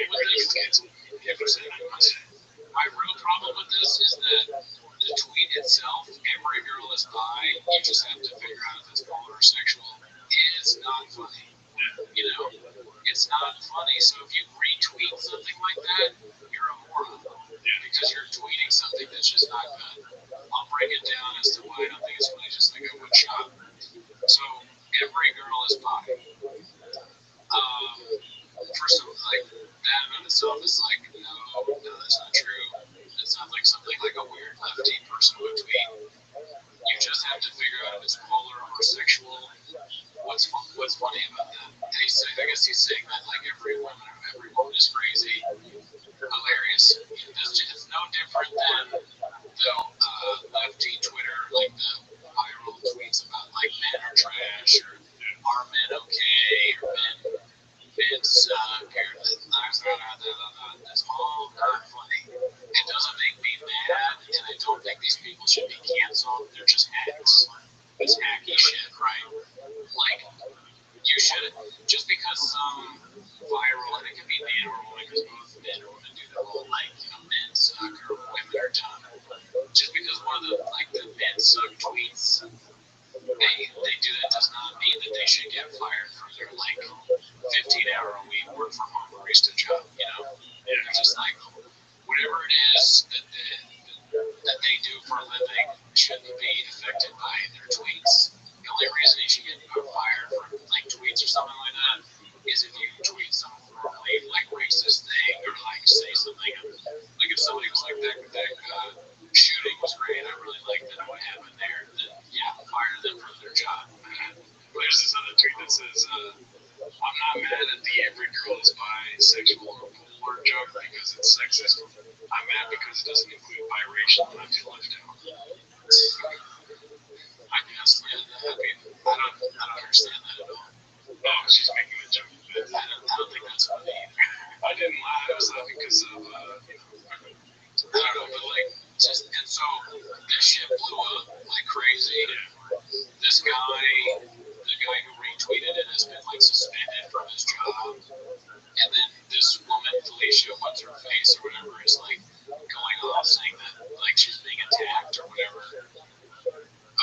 with this, is that the tweet itself, every girl is bi, you just have to figure out if it's polar or sexual, is not funny. It's not funny. So if you retweet something like that, you're a moron. Because you're tweeting something that's just not good. I'll break it down as to why I don't think it's funny, just like I would shop. So every girl is bi. First of all, like that in itself is like, no, that's not true. It sounds like something like a weird lefty person would tweet. You just have to figure out if it's polar or sexual. What's funny about that? I guess he's saying that like every woman is crazy. Hilarious. It's no different than the lefty Twitter, like the viral tweets about like men are trash or are men okay or men suck or that's all not funny. It doesn't make me mad, and I don't think these people should be canceled. They're just hacks. It's hacky shit, right? Like, you should, just because some viral, and it can be man or woman, because both men or women do the whole, like, men suck or women are dumb. Just because one of the men suck tweets, they do that does not mean that they should get fired from their, 15-hour-a-week work from home barista job, They're just like, whatever it is that they do for a living shouldn't be affected by their tweets. The only reason you should get fired from tweets or something like that is if you tweet some formally racist thing or say something like if somebody was like that shooting was great, I really liked it, what happened there, then fire them from their job. There's this other tweet that says, I'm not mad at the every girl is bisexual or polar joke because it's sexist. I'm mad because it doesn't include biracial and I feel left out. I guess, I don't understand that at all. Oh, she's making a joke. I don't think that's funny either. I didn't laugh. I was laughing because of, I don't know, but and so this shit blew up like crazy. This guy, the guy who retweeted it has been suspended from his job. And then this woman, Felicia, what's her face or whatever, is going off saying that she's being attacked or whatever.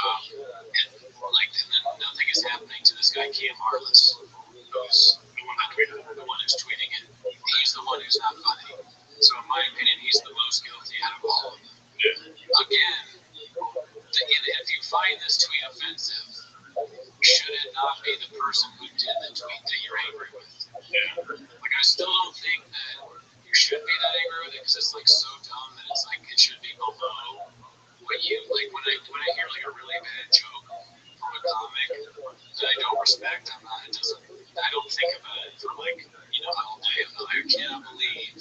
And then nothing is happening to this guy, Cam Marlis, who's the one who's tweeting it. He's the one who's not funny. So in my opinion, he's the most guilty out of all of them. Again, if you find this tweet offensive, should it not be the person who did the tweet that you're angry with? I still don't think that you should be that angry with it because it's like so dumb that it's like it should be below. But you like when I hear like a really bad joke from a comic that I don't respect, I don't think about it for like all day. I'm like, I cannot believe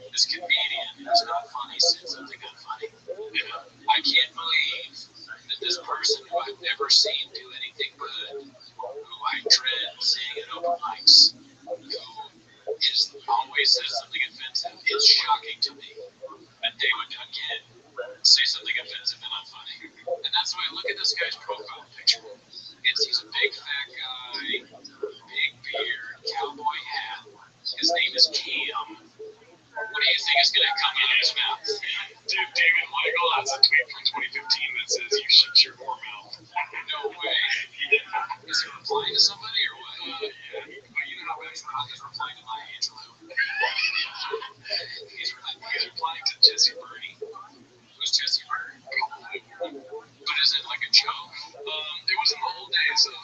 this comedian who's not funny said something unfunny. I can't believe that this person who I've never seen do anything good, who I dread seeing at open mics, who always says something offensive, is shocking to me. And they would again say something offensive and unfunny. And that's why I look at this guy's profile picture. He's a big fat guy, big beard, cowboy hat. His name is Cam. What do you think is going to come out of his mouth? Dude, David Michael has a tweet from 2015 that says you shut your whore mouth. No way. Is he replying to somebody or what? Yeah. But you know how he's replying to my Angelo. He's replying to Jesse Birdie. Who's Jesse Birdie? But is it like a joke? It was in the old days of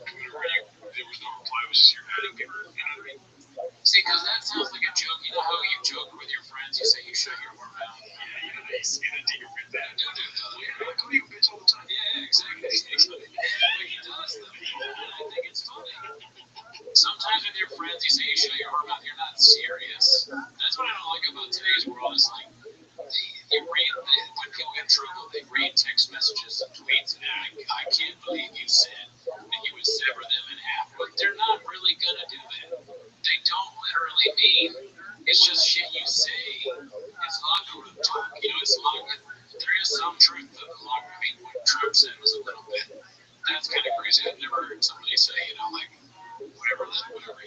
Twitter where there was no reply, it was just your adding people, you know what I mean? See, because that sounds like a joke. You know how you joke with your friends, you say you shut your whore mouth. Yeah, you know, you say that to your friend. I do that. I call you a bitch all the time. Yeah, exactly. But he does though, and I think it's funny. Sometimes with your friends, you say you shut your whore mouth. You're not serious. That's what I don't like about today's world. Is like when people get in trouble, they read text messages and tweets, and I can't believe you said that you would sever them in half. But they're not really gonna do that. They don't literally mean. It's just shit you say. It's logarithm talk. It's logarithm. There is some truth to the logarithm. I mean, what Trump said was a little bit. That's kind of crazy. I've never heard somebody say, like whatever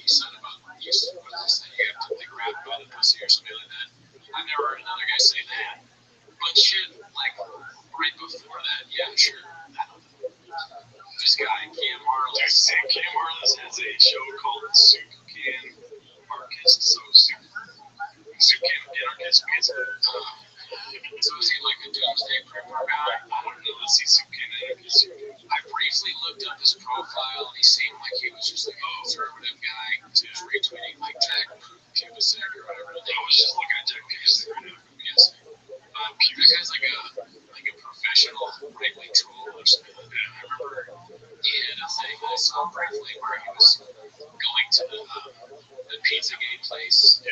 he said about what they say, you have to like grab by the pussy or something like that. I've never heard another guy say that. But shit, like right before that, yeah, sure. This guy, Cam Harless. Cam Harless has a show called Soup Can Anarchist. So Soup Can Anarchist, basically. So is he like a doomsday prepper guy? I don't know. Let's see Soup Can Anarchist. I briefly looked up his profile, and he seemed like he was just like a conservative guy who's retweeting like Jack Kubasek or whatever. I was just looking at Jack Kubasek right now. Yes. That guy's like a professional right-wing troll or something like that. I remember he had a thing I saw briefly where he was going to the Pizzagate place,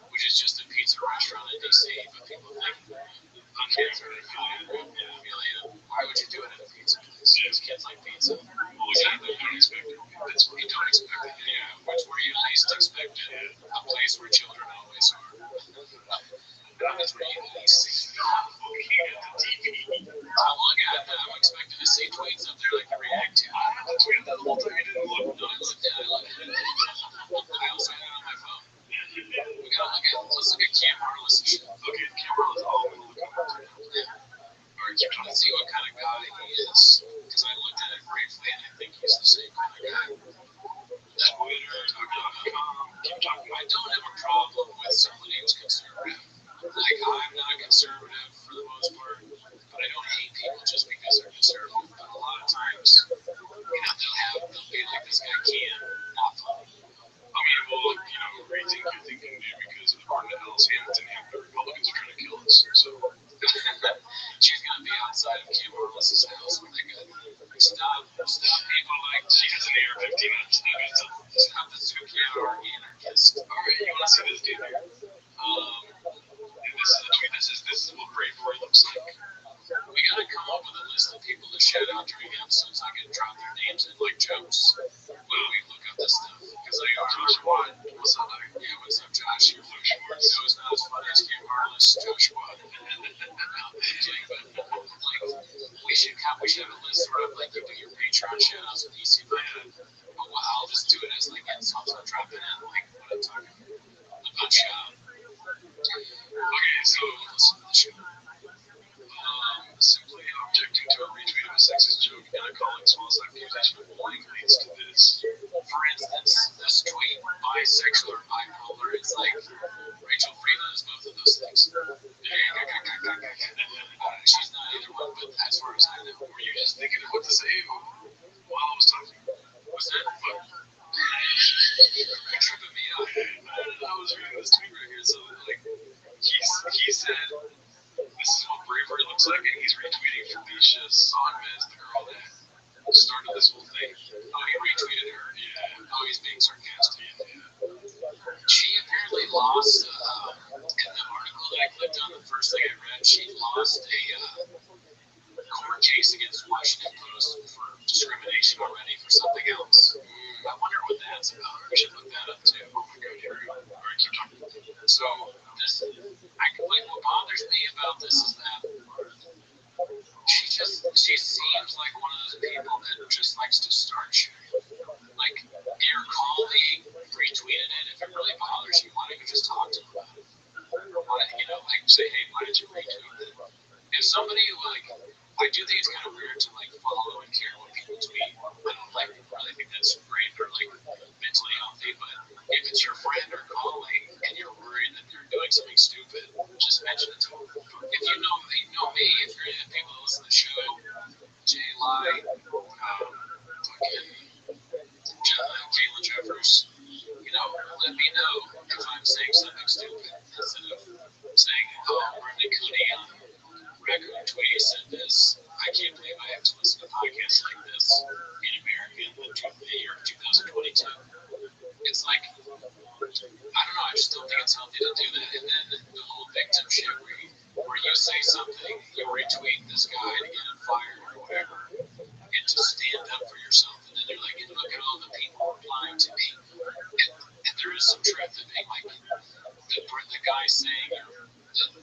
which is just a pizza restaurant in DC, but people think kids are affiliated. Why would you do it at a pizza place? Because kids like pizza. Well, exactly. Don't expect it. That's what you don't expect it. Yeah, which where you least expect it. A place where children always are. That's where you least expect it. Looking at the TV. I'm looking at that. I'm expecting to see tweets up there like to react to. I tweeted that the whole time. You didn't look. No, I looked at it. I also had it on my phone. We gotta let's look at Cam Harless and shit. Okay, Cam Harless. Oh, I'm gonna look at it. Or let's see what kind of guy he is. Because I looked at it briefly and I think he's the same kind of guy. Twitter.com. I don't have a problem with somebody who's conservative. Like, I'm not conservative for the most part, but I don't hate people just because they're conservative. But a lot of times, they'll be like this guy Cam, not funny. I mean, well, what do you think they can do? Because according to Alice Hamilton, the Republicans are trying to kill us. So she's gonna be outside of Cam Harless's house when they go. Stop people like she has an AR-15 on stop the Zucchino or anarchist. All right, you want to see this dude here? And this is a tweet. This is what Brave Boy looks like. We gotta come up with a list of people to shout out during episodes. I can drop their names in like jokes when we look up this stuff. Because they are Josh Watt. What's up, buddy? Yeah, what's up, Josh? You're Schwartz. No, it's not as funny as Cam Harless, Josh Watt. We should have a list where like you do your Patreon shout outs with EC Band. But I'll just do it as like insults. I'll drop it in like what I'm talking about shout. Okay, so listen to the show. Simply objecting to a retweet of a sexist joke and a calling false accusation of bullying leads to this. For instance, this tweet, bisexual or bipolar, it's like Rachel Freeland is both of those things. She's not either one, but as far as I know. Were you just thinking of what to say while I was talking? Was that fun? You're tripping me up. I was reading this tweet right that's about. We should look that up too. Oh my god, here we go. All right, keep talking. So this, what bothers me about this is that she seems like one of those people that just likes to start shit. Like, your colleague retweeted it. If it really bothers you, why don't you just talk to them about it? Like say, hey, why did you retweet that? If somebody, like, I do think it's kind of weird to, like, follow and care what people tweet. I don't, like, really think that's great or, like, mentally healthy, but if it's your friend or colleague and you're worried that they're doing something stupid, just mention it to them. If you know me, if you're people that listen to the show, Jay Lai, Kayla Jeffers, let me know if I'm saying something stupid instead of saying, oh, Brendan Cooney on Raccoon Tweety said this. I can't believe I have to listen to podcasts like this in America in the year 2022. It's like, I don't know, I just don't think it's healthy to do that. And then the whole victim shit where you say something, you retweet this guy to get him fired or whatever, and to stand up for yourself. And then you're like, look at all the people replying to me. And there is some truth in being like, the guy saying that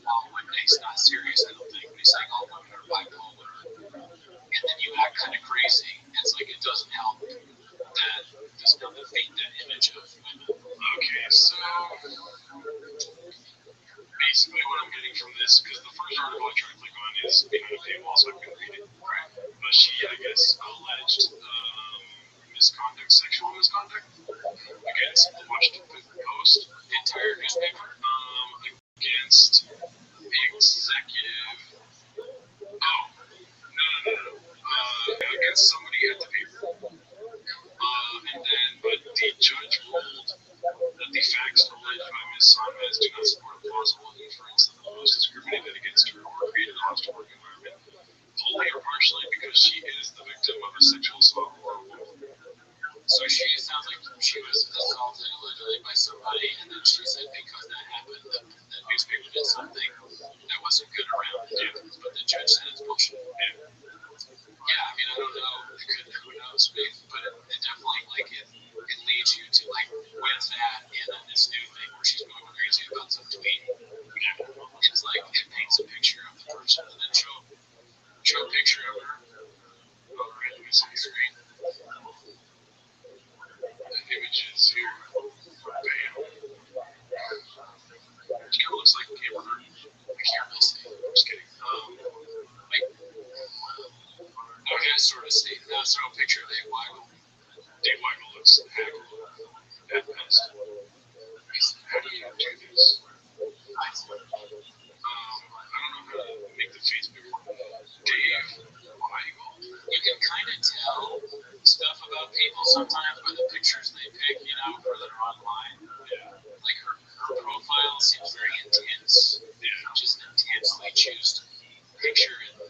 all women, he's not serious, I don't think, but he's saying all women are bipolar. And then you act kind of crazy. It's like it doesn't help that does not defeat that image of women. Okay, so basically what I'm getting from this, because the first article I tried to click on is behind a paywall, so I couldn't read it. Right. But she, I guess, alleged misconduct, sexual misconduct against the Washington Post, the entire newspaper, against the executive. Oh, no. Against somebody at the paper. But the judge ruled that the facts alleged by Ms. Sonmez do not support a plausible inference that the Post discriminated against her or created a hostile work environment, wholly or partially because she is the victim of a sexual assault or a woman. So she sounds like she was assaulted allegedly by somebody, and then she said because that happened, the newspaper did something that wasn't good around it. Yeah. But the judge said it's bullshit. Yeah. Yeah, I mean, I don't know. Who knows? But it definitely, like, it leads you to, like, with that and then this new thing where she's going crazy about some tweet. It's like, it paints a picture of the person and then show a picture of her. Oh, right, let me see the screen. The images here. Bam. It kind of looks like Amber Heard. I can't really see. I'm just kidding. Okay, sort of see. That's a picture of Dave Weigel. Dave Weigel looks haggard at best. How do you do this? I don't know how to make the face bigger. Dave Weigel. You can kind of tell stuff about people sometimes by the pictures they pick, for that are online. Yeah. Like her profile seems very intense. Yeah. Just intensely choose picture, and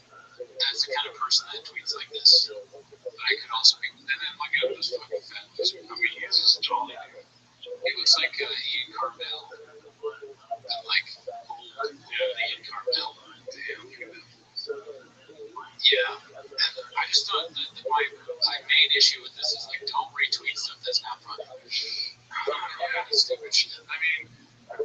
that's the kind of person that tweets like this. But I could also be, and then look at this fucking fat loser. I mean, he's just jolly dude. He looks like Ian Carmel. Like old Ian Carmel. Damn, look at that. Yeah. I just thought that my main issue with this is, like, don't retweet stuff that's not funny. Yeah, stupid shit. I mean,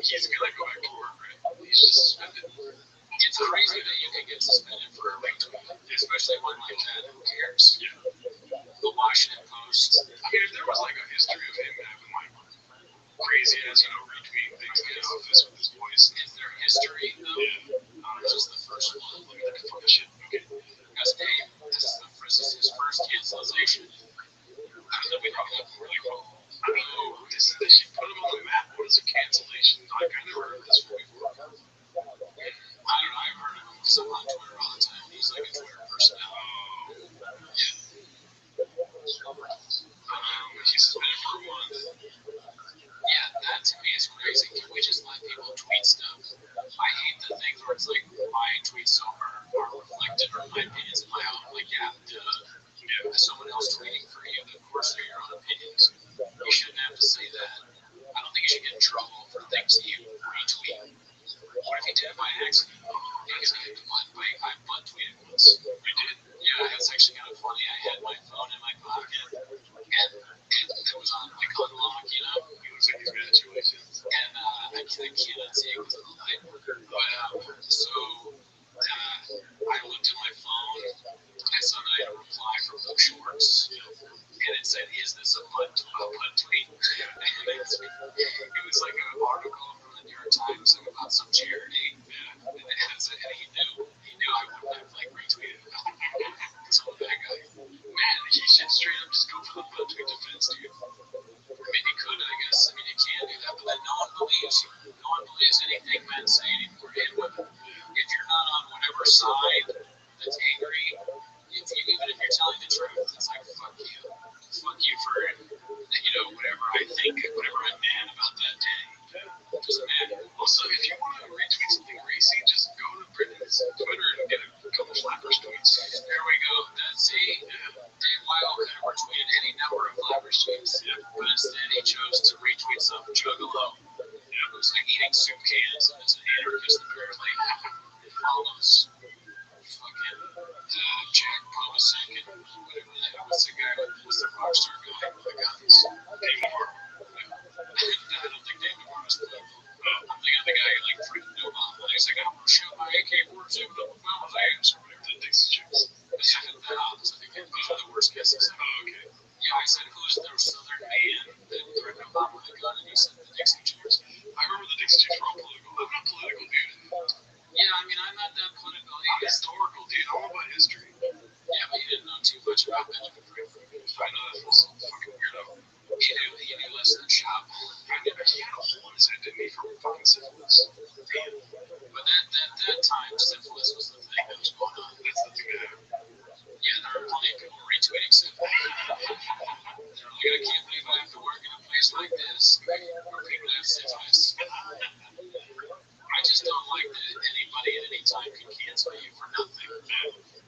he's gonna go back to work, right? He's just suspended. It's crazy that you can get suspended for a retweet, especially one like that. Who cares? Yeah. The Washington Post. I mean, if there was, like, a history of him having, like, crazy ass, retweeting things to get office with his voice. Is there history, though? Yeah. Just the first one. Let me look at the fucking shit. Okay. Because Dave, this is his first cancellation. How did we know that really well? I don't know. They should put him on the map. What is a cancellation? Like, I never heard this before. I don't know. I've heard of him because I'm on Twitter all the time. He's like a Twitter personality. He's suspended for a month. Yeah, that to me is crazy. Can we just let people tweet stuff? I hate the things where it's like my tweets are reflected or my opinions in my own. Like, if someone else tweeting for you, of course they're your own opinions. You shouldn't have to say that. I don't think you should get in trouble for things that you retweet. What if you did it by accident? I butt tweeted once. You did? Yeah, it's actually kind of funny. I had my phone in my pocket, and it was on, like, unlocked. see it because of the light. But so I looked at my phone and I saw that I had a reply from Rothschild'S, and it said, "Is this a butt tweet?" It was like an article from the New York Times about some charity, and he knew I wouldn't have like retweeted it. So that guy, man, he should straight up just go for the butt tweet defense, dude. I mean, you could, I guess. I mean, you can do that, but then no one believes you. No one believes anything men say anymore, and women. If you're not on whatever side that's angry, even if you're telling the truth, it's like, fuck you. Fuck you for, whatever I think, whatever I'm mad about that day. It doesn't matter. Also, if you want to retweet something racy, just go to Britain's Twitter and get a couple flappers tweets. There we go. That's Dave Weil could have retweeted any number of flappers tweets, but instead he chose to retweet some juggalo. It looks like eating soup cans and is an anarchist apparently. Follows fucking Jack Polisek and whatever the hell was the guy was the rock star guy with the guns. David Navarro. I don't think David Navarro's political. I'm thinking of the guy who like threatened Obama. He's like, I'm gonna shoot my AK-47 up Obama's ass or whatever. The Dixie Chicks. The opposite. I think those are the worst cases. Oh, okay. Yeah, I said, who's the southern man that threatened Obama with a gun? And he said, the Dixie Chicks. I remember the Dixie Chicks were all political. I'm not political, dude. Yeah, I mean, I'm not that political. I'm historical, dude. I'm all about history. Yeah, but you didn't know too much about Benjamin Franklin. I know that was some fucking weirdo. He knew less than shop. He had a hole in his head, didn't he, from fucking syphilis? Damn. But that time, syphilis was the thing that was going on. That's the thing that happened. Yeah, there were plenty of people retweeting syphilis. They're like, I can't believe I have to work in a place like this where people have syphilis. I just don't like that anybody at any time can cancel you for nothing.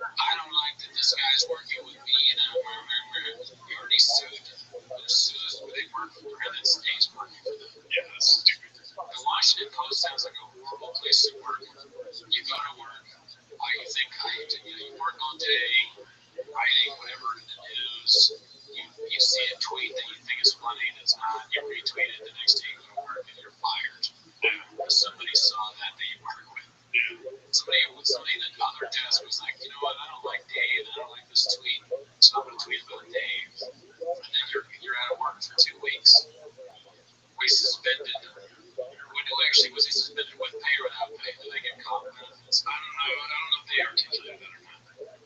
I don't like that this guy's working with me and he already sued. There's sues where they work for and then stays working for them. Yeah, that's stupid. The Washington Post sounds like a horrible place to work. You go to work, you think you work all day, writing whatever in the news. You see a tweet that you think is funny and it's not. You retweet it the next day you go to work and you're fired. Somebody saw that you work with. Somebody at the other desk was like, you know what, I don't like Dave, I don't like this tweet, so I'm going to tweet about Dave. And then you're out of work for 2 weeks. We suspended. Actually, was he suspended with pay or without pay? Did they get comp benefits? I don't know. I don't know if they articulated that or not.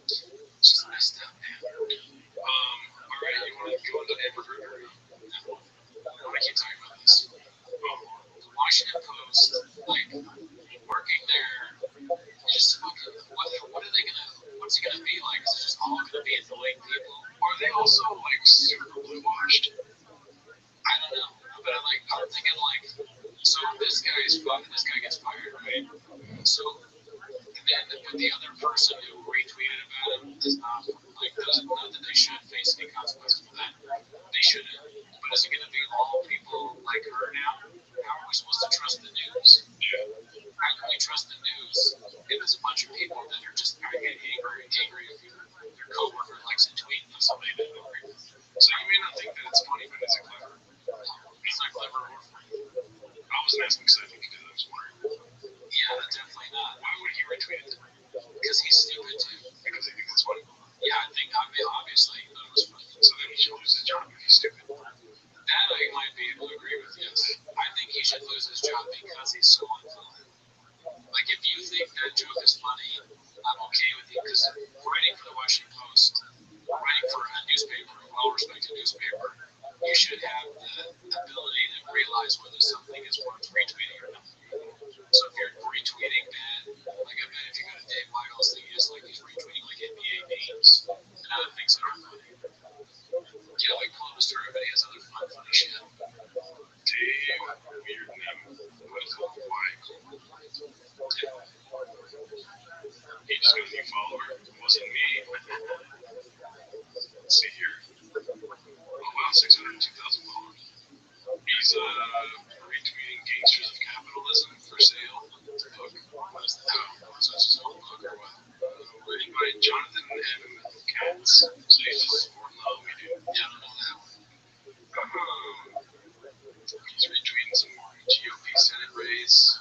It's just messed up, man. All right, you want to go into Edward River? No. I want to keep talking about this. The Washington Post, like, working there, just fucking, what are they gonna, what's it gonna be like? Is it just all gonna be annoying people? Are they also, like, super blue washed? I don't know. But I'm thinking, like, so this guy gets fired, right? So, but the other person who retweeted about him does not, not that they should face any consequences for that. They shouldn't. But is it going to be all people like her now? How are we supposed to trust the news? Yeah. How can we trust the news if there's a bunch of people that are just getting angry if your coworker likes a tweet of somebody that you agree with? So you may not think that it's funny, but is it clever? It's not clever or funny. I wasn't asking because I think because I was wondering. Yeah, definitely not. Why would he retweet it? Because he's stupid too. Because he thinks it's funny? Yeah, I think obviously he thought it was funny. So then he should lose his job if he's stupid. That I might be able to agree with, yes. I think he should lose his job because he's so unfun. Like, if you think that joke is funny, I'm okay with you, because writing for the Washington Post, writing for a newspaper, a well-respected newspaper, you should have the ability to realize whether something is worth retweeting or not. So if you're retweeting bad, like I bet if you go to Dave Weil's thing, he's retweeting like NBA memes and other things that aren't funny. You know, like Columbus Story, but he has other funny shit. Dave, weird name. What is it? Why? He just got a new follower. It wasn't me. Let's see here. Oh wow, 602,000 followers. He's retweeting Gangsters of Capitalism for sale. It's a book. What is that? Oh, so it's his own book or what? Written by Jonathan M. Katz. So he's just supporting the homie dude. Yeah, I don't know that one. He's retweeting some more GOP Senate race.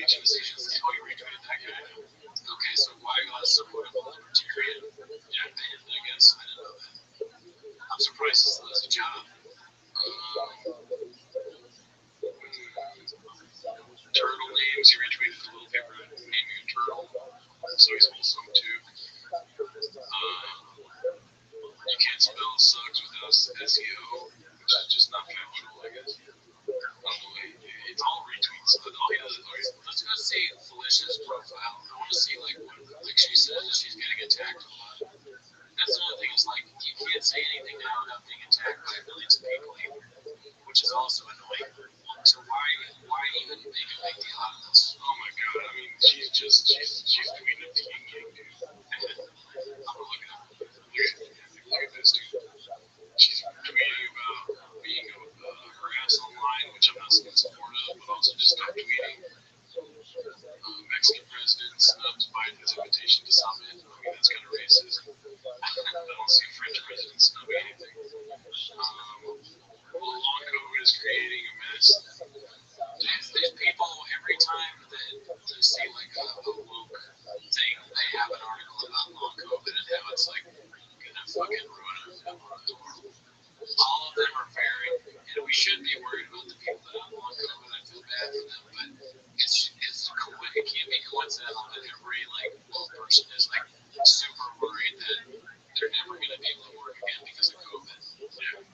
Legion is agency. Oh, you retweeted that guy? Okay, so why somewhat of a libertarian? Yeah, I guess. I didn't know that. I'm surprised he still has a job. Turtle names, he retweeted the little paper naming a turtle, so he's wholesome too. You can't spell sucks without SEO, which is just not factual, I guess. It's all retweets. All he does is, let's go see Felicia's profile. I want to see like she says that she's getting attacked a lot. That's another thing. Is like you can't say anything now without being attacked by millions of people either, which is also annoying. So why even make a big deal out of this? Oh my god! I mean, she's tweeting at the Ying Yang dude. I'm looking at look at this dude. She's tweeting about being harassed online, which I'm not in support of, but also just stop tweeting. Mexican president snubs Biden's invitation to summit. I mean, that's kind of racist. I don't see a French president snubbing anything. Long COVID is creating a mess. There's people, every time that you see like a woke thing, they have an article about long COVID and how it's like gonna fucking ruin the world. All of them are very, and we should be worried about the people that have long COVID. I feel bad for them, but it can't be coincidental that every like woke person is like super worried that they're never gonna be able to work again because of COVID.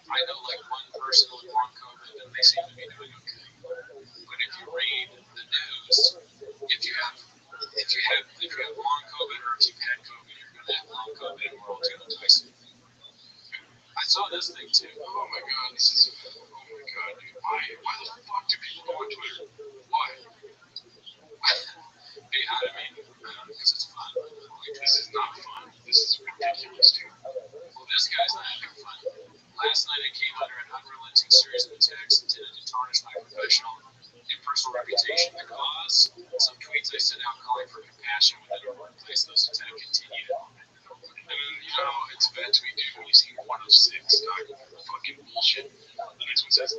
I know like one person with long COVID and they seem to be doing okay. But if you read the news, if you have long COVID or if you've had COVID, you're gonna have long COVID and we're all gonna die soon. I saw this thing too. Oh my god, oh my god, dude. Why the fuck do people go on Twitter? Why? Hey, I mean, because it's fun. Like, this is not fun. This is ridiculous, dude. Well, this guy's not having fun. Last night I came under an unrelenting series of attacks intended to tarnish my professional and personal reputation. The cause? Some tweets I sent out calling for compassion within our workplace. Those attacks continued. And then, it's a bad tweet, dude, when you see 1 of 6. Fucking bullshit. The next one says,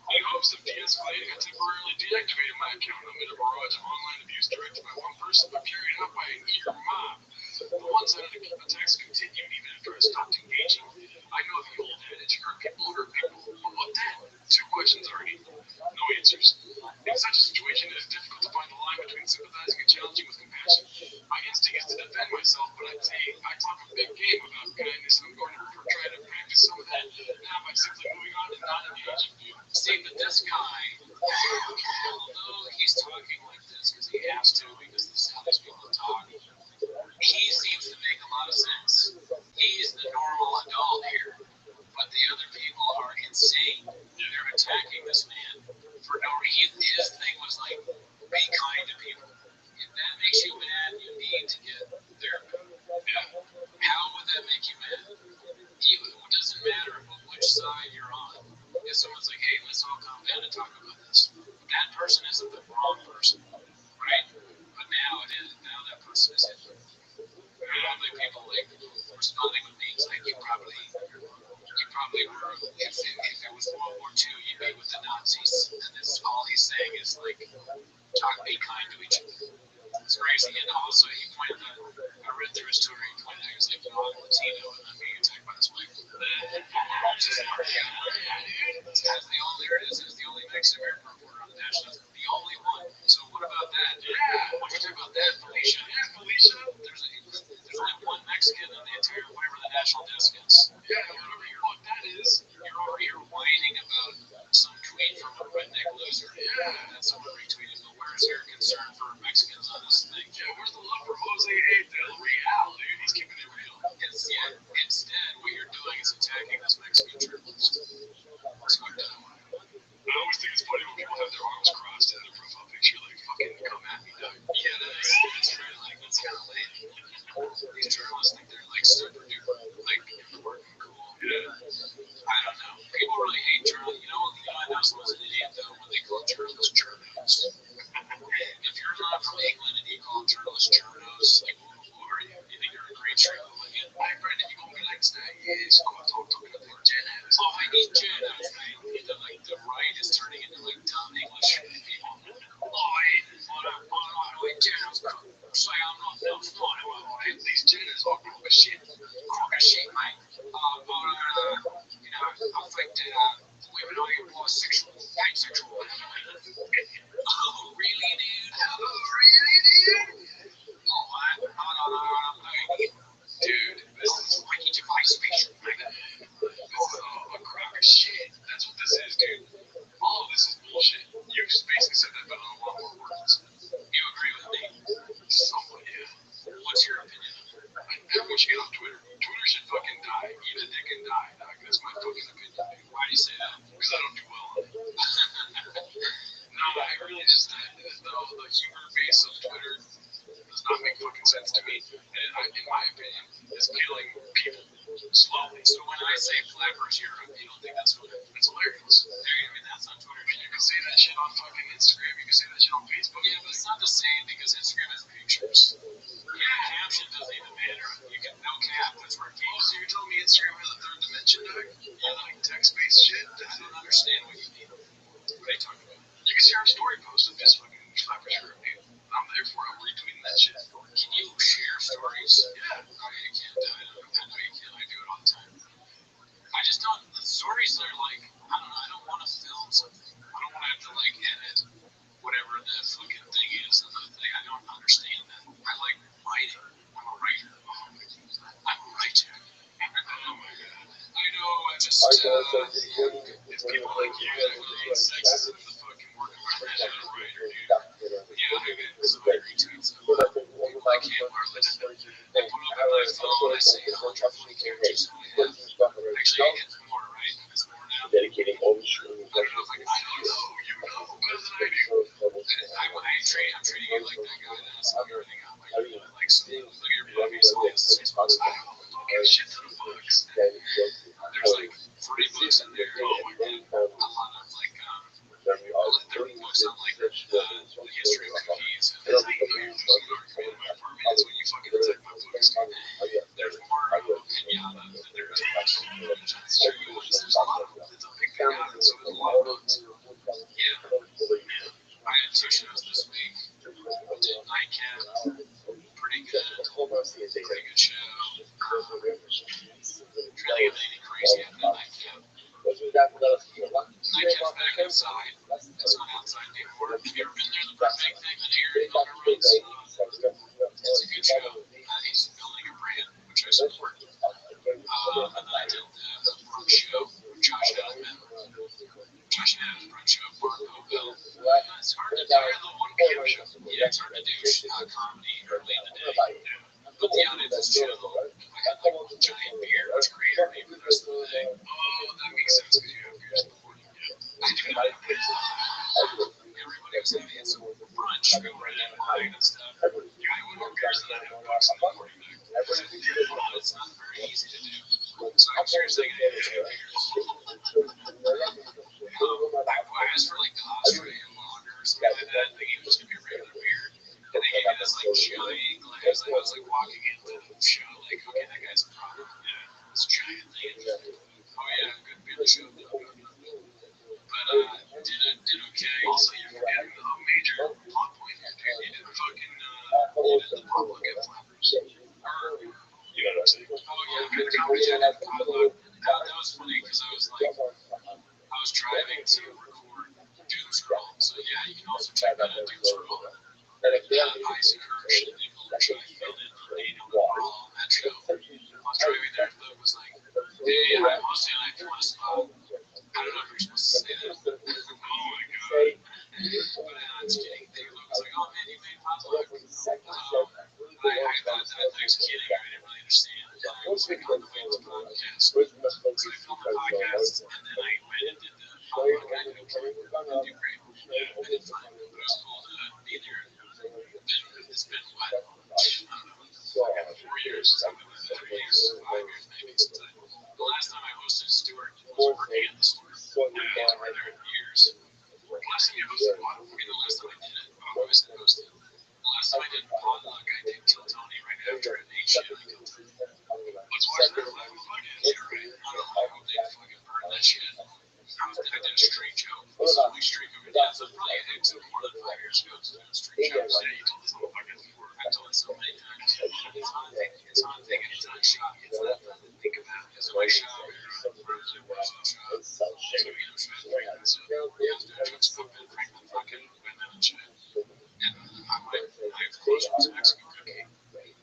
in hopes of de-escalating, I temporarily deactivated my account amid a barrage of online abuse directed by one person but carried out by an eager mob. The one-sided attacks continued even after I stopped engaging. I know the old adage, hurt people, but what then? 2 questions already, no answers. In such a situation, it is difficult to find the line between sympathizing and challenging with compassion. My instinct is to defend myself, but I talk a big game about kindness, and I'm going to try to practice some of that now by simply moving on and not engaging. See, but this guy, although he's talking like this because he has to, because this is how these people talk, he seems to make a lot of sense. He's the normal adult here, but the other people are insane. They're attacking this man for no reason. His thing was like, be kind to people. If that makes you mad, you need to get therapy. Yeah. How would that make you mad? It doesn't matter which side you're on. If someone's like, hey, let's all calm down and talk about this. That person isn't the wrong person, right? But now it is. Now that person is it. Probably people like responding with names like you probably were. If it was World War II, you'd be with the Nazis, and this all he's saying is like, be kind to each other. It's crazy. And also, he pointed out, I read through his story. He pointed out, he was like, I'm Latino, and I'm being attacked by this white woman. That's the only. It's the only Mexican American reporter on the national. The only one. So what about that? Yeah. What do you think about that, Felicia? Yeah, Felicia. There's only one Mexican on the entire whatever the national desk is. Yeah, whatever what that is. You're over here whining about some tweet from a redneck loser. Yeah. And someone retweeted. But where's your concern for Mexicans on this thing? Yeah, where's the love for Jose Del Real, dude? He's keeping it real. Instead, what you're doing is attacking this Mexican journalist. So I always think it's funny when people have their arms crossed in their profile picture, like, fucking come at me, dog. Yeah, that's right, like, that's kind of lame. These journalists think they're, like, super duper, like, working cool. Yeah. I don't know. People really hate journalists. I know someone's an idiot, though, when they call journalists journos. If you're not from England and you call journalists journos, like, who are you? You think you're a great journalist? My friend, if you're going to be like, yes, go talk to me about journals. Oh, I need journals. The right is turning into, like, dumb English people. Oh, I'll fight women on your sexual, bisexual. Oh, really, dude? Oh, really, dude? Oh, I'm like, dude, this is Mikey Device Spatial. This is a crock of shit. That's what this is, dude. All of this is bullshit. You just basically said that, but on a lot more words. You agree with me? Somewhat, yeah. What's your opinion? And what you get on Twitter? Twitter should fucking die. Eat a dick and die, dog. That's my fucking opinion, dude. Why do you say that? Because I don't do well on it. No, I really just, the humor base of Twitter does not make fucking sense to me. And in my opinion, is killing people slowly. So when I say flappers Europe, you don't think that's hilarious. I mean, that's on Twitter. You can say that shit on fucking Instagram. You can say that shit on Facebook. Yeah, but it's not the same because Instagram has pictures. Yeah, caption doesn't even matter. You can no cap. That's where it came. So you're telling me Instagram has a third dimension, dog? Yeah, like text-based shit? I don't understand what you mean. What are you talking about? You can share a story post of this fucking flappers Europe, dude. I'm there for it. I'm retweeting that shit. Can you share stories? Yeah. No, you can't. I know you can. I do it all the time. I just don't. The stories are like, I don't know. I don't want to film something. I don't want to have to like edit whatever the fucking thing is. I don't understand that. I like writing. I'm a writer. Oh my God. I'm a writer. Oh my God. I know. I just. It's people like you that create sexism in the fucking work environment as a writer, dude. Yeah, I get some retweets of people I can't hardly just. I put up on my phone. I say 140 characters. Actually, it's more, right? It's more now. Dedicating all the I don't know if I don't know. You know better than I do. I'm treating you like that guy that has everything on my like, so look at your movies, all these six books. I have a fucking shit ton of books. There's like 40 books in there. Oh my God. A lot of like, 30 books on like the history of cookies. That's how you know you're losing an argument in my apartment. It's when you fucking attack my books. There's more pinata than there is books. That's true. There's a lot of them. It's a big pinata, so there's a lot of books. Yeah. I had two shows this week. I did Nightcap. Pretty good. Pretty good show. Really anything crazy after Nightcap. Nightcap's back inside. It's not outside anymore. Have you ever been there? The big thing that Aaron Hunter runs? It's a good show. He's building a brand, which I support. And then I did the brunch show with Josh Adams. Josh Adams brunch show, Mark O'Bell. It's hard to do the 1 p.m. show. Yeah, it's hard to do comedy early in the day. But the audience is chill. I had like one giant beer, which created me for the rest of the day. Oh, that makes sense because you have beers in the morning. Yeah. I do not have beers in the morning. Everybody was having some brunch, go right in wine and stuff. Yeah, I would have beers and I'd have bucks in the morning. It's not very easy to do. So I'm seriously going to have beers. I asked for like the Australian lager or something like that. They gave it just to be a regular beer. And they gave me this like giant glass. I was like walking into the show like, okay, that guy's a problem. Yeah, this giant thing. Oh yeah, good beer show. But did okay. Also, you're forgetting a major plot point here, dude. You didn't fucking you did the potluck at Flappers. You know what I'm saying? Oh yeah, the comedy at potluck. That was funny because I was like, I was driving to record Doom Scroll. So yeah, you can also check that out Doom Scroll. Isaac Hirsch and Nicole Richie filled in for Daniel Navarro on that show. I was driving there, Luke was like, hey, I'm hosting, I want a spot. I don't know if you're supposed to say that. Oh my God. But I'm just kidding. Luke was like, oh man, you made potluck. I thought that I was kidding. I didn't really understand. I was like on the way to the podcast. So I filmed the podcast and then I went and did the potluck. I did okay. I did great. Yeah, I did fine. But it was cool to be there. It's been what? I don't know. 4 years since I've been with 3 years, 5 years maybe since the last time I hosted Stewart was working at the store. Yeah, I was there years. The last time I hosted what? I mean, the last time I did it, I always had hosted. The last time I did potluck, I did Kill Tony right after an 8 shit. I killed Tony. Let's watch that live podcast. You're right. I don't know. I hope they fucking burn that shit. I did a street joke. This is the only street joke. Yeah, so probably I think more than 5 years ago. So street jokes. Yeah, you told this motherfucker before. I told it so many times. It's on thing. It's on thing. It's on shop. It's not nothing to think about. It's my shop. Where Thursday was shot. So we had a shot Franklin. So yeah, I took stuff in Franklin fucking went down and shit. And I have close to Mexican cookie. Like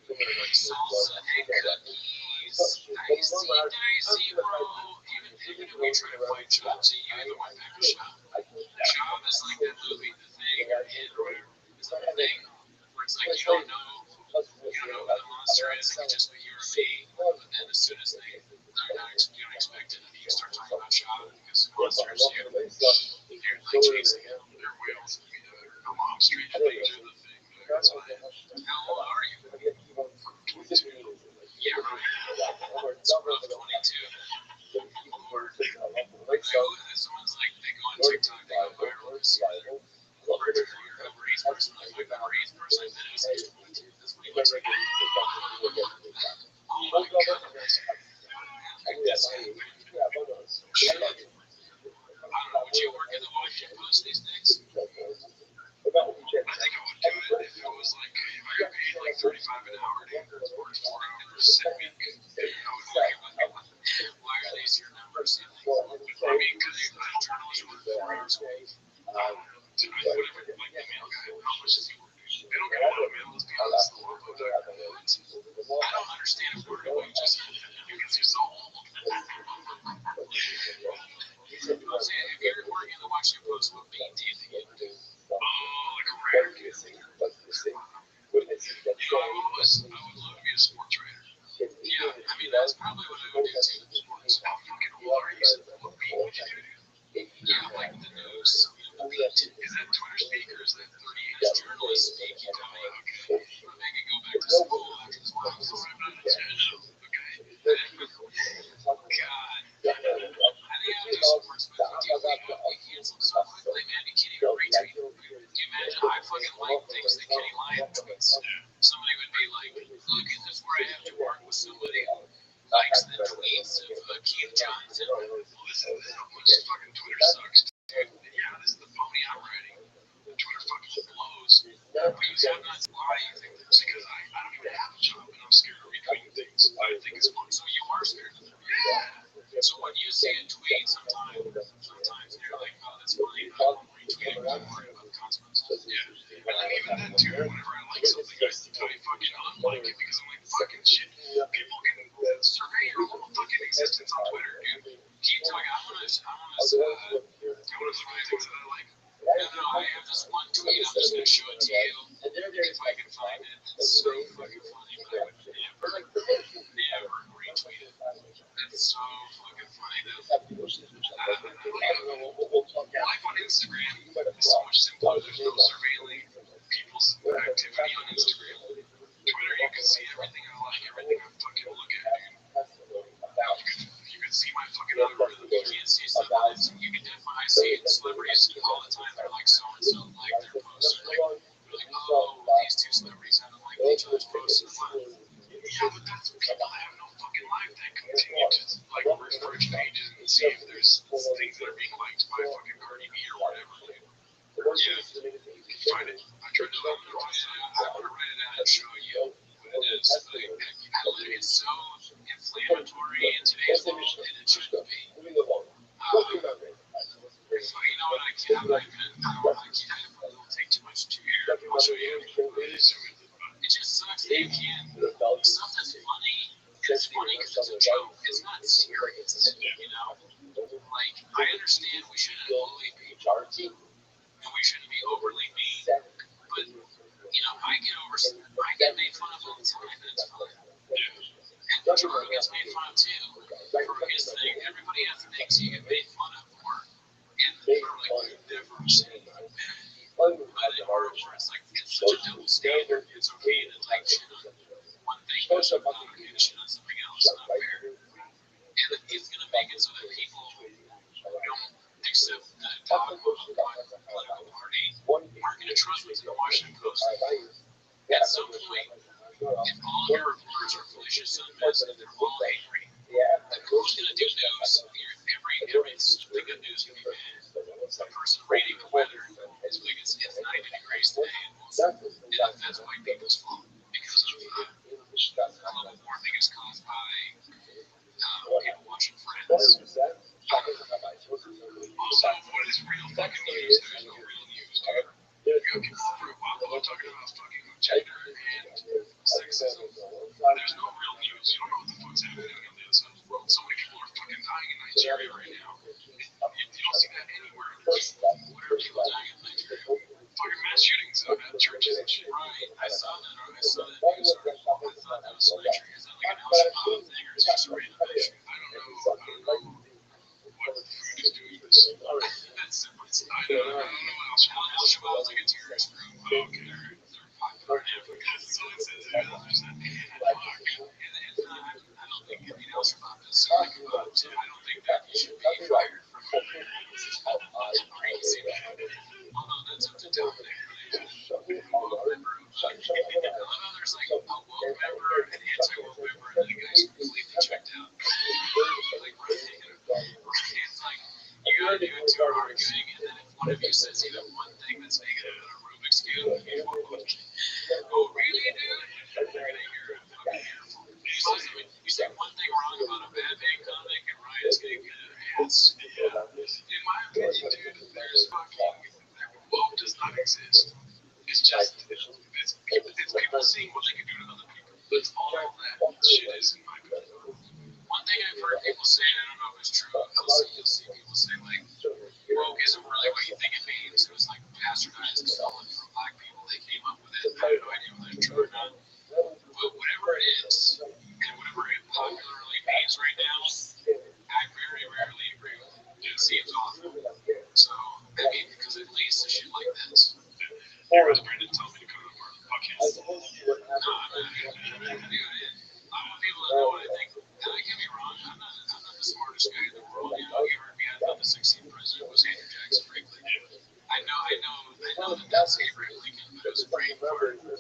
salsa and cookies. Dicey, bro. Even if we try to fight Chop, so you either went back to Chop. Chop is like that movie, The Thing, or Hit, or whatever. It's like The Thing, where it's like you don't know who the monster is, it could just be you or me. But then as soon as you don't expect it, and you start talking about Chop, because monsters, they're like chasing him, they're whales, a long street thing through The Thing. That's why. How old are you? 22. Yeah, right. It's rough 22. Or someone's like, they go on TikTok, they go viral, this year. Uber Eats person, like my Uber Eats person, and it's like, that's what he looks like. Oh my god. That's happening. Shit. I don't know, would you work in the Washington Post these days? I think I would do it if it was like, if I got paid like $35 an hour to work 4 hours a week. I would like, why are these your numbers? I mean, because journalists work 4 hours a week. Whatever, like the mail guy, how much does he work? They don't get a lot of mail, let's be honest. The local guy, I don't understand working wages because you're so old. I'm saying, if you're working in the Washington Post, what beat do you think you would do? Oh, like a rare. I would love to be a sports writer. Yeah, I mean, that's probably what I would do too. Sports. How fucking old are you? What beat would you do? Yeah, like the news. Is that Twitter speak or is that 38 journalist speak? You tell me, okay. They can go back to school after this one. So I'm not a journalist, okay? God. I think I'll do sports, but dude, we canceled so quickly, man. You can't even retweet. Can you imagine? I fucking like things that Kenny Lyon tweets. Somebody would be like, look, is this where I have to work with somebody who likes the tweets of Keith Johnson? Well, this is how much fucking Twitter sucks. Dude, yeah, this is the pony I'm writing. Twitter fucking blows. But you have not. Why do you think this? Because I don't even have a job and I'm scared of retweeting things. I think it's fun. So you are scared of it? Yeah. So when you see a tweet, sometimes you're like, oh, that's funny. I won't retweet it. I'm worried about the consequences. Yeah. And then even then, too, whenever I like something, I fucking unlike it because I'm like, fucking shit. People can survey your whole fucking existence on Twitter, dude. Keep talking. I want to survey things that I like. No, I have this one tweet. I'm just going to show it to you if I can find it. It's so fucking funny, but I would never retweet it. It's so fucking funny, though. Life on Instagram is so much simpler. There's no surveilling people's activity on Instagram. Twitter, you can see everything I like, everything I fucking look at, dude. You can see my fucking algorithm. You can't see stuff else. You can definitely, I see celebrities all the time. They're like, so-and-so like their posts. They're like, oh, these two celebrities haven't liked each other's posts in a while. Yeah, but that's people that have no fucking life that continue to like refresh pages and see if there's things that are being liked by fucking Cardi B or whatever. Yeah, find it. I tried to I want to write it out and show you what it is. It's so inflammatory in today's world, and it shouldn't be. So you know what? I can't. It will take too much to hear. I'll show you. It just sucks that you can't. Stuff that's funny. It's funny because it's a joke. It's not serious. You know, like I understand we shouldn't bully people and we shouldn't be overly mean, but you know, I get made fun of all the time, and it's fun. And Drew gets made fun of too for his thing. Everybody has things you get made fun of for, and like you've never seen. But in order for it's like it's such a double standard. It's okay to like shit on one thing, but it's not okay to shit on something else. It's not fair. And it's gonna make it so that people don't accept the dogma of one political party aren't gonna trust what's in the Washington Post. At some point, if all your reporters are fallacious and they're all angry, then who's going to do news? The good news can be bad. A person reading the weather is like it's 90 degrees today, and that's white people's fault because of global warming is caused by people watching Friends. Nigeria right now. You don't see that anywhere in the world. What are people dying in Nigeria? Fucking mass shootings at churches and shit. Right. I saw that news article. I thought that was electric. Is that like an Al-Shabaab thing or is it just a random issue? I don't know what the food is doing this. That's simple. I don't know what Al-Shabaab is like a terrorist group. Oh, okay. They're popular in Africa. So it says it. And it's not, I don't think, Al-Shabaab is so like I don't think that you should be fired from that's crazy, man. Although that's up to Tom. There's like a woke member, an anti-woke member, and then the guy's completely checked out. Like Ryan's like, you gotta do it too arguing, and then if one of you says even one thing that's negative on a Rubik's Cube, oh really, dude? You're a fucking handful. You say one thing wrong about a Batman comic, and Ryan's getting hits. Yeah. In my opinion, dude, there's fucking woke does not exist. It's just it's people seeing what they can do to other people. That's all that shit is in my opinion. One thing I've heard people say, and I don't know if it's true, you'll see people say like woke isn't really what you think it means. It was like bastardized and stolen from black people. They came up with it. I have no idea whether it's true or not. But whatever it is, and whatever it popularly means right now, I very rarely agree with it. It seems awful. So, I mean, because it leads to shit like this. Here was Brendan told me to come to our podcast. I want people to know what I think. And I can't be wrong. I'm not the smartest guy in the world. You heard me. I thought the 16th president was Andrew Jackson Franklin. I know that that's Abraham Lincoln, but it was a brain fart or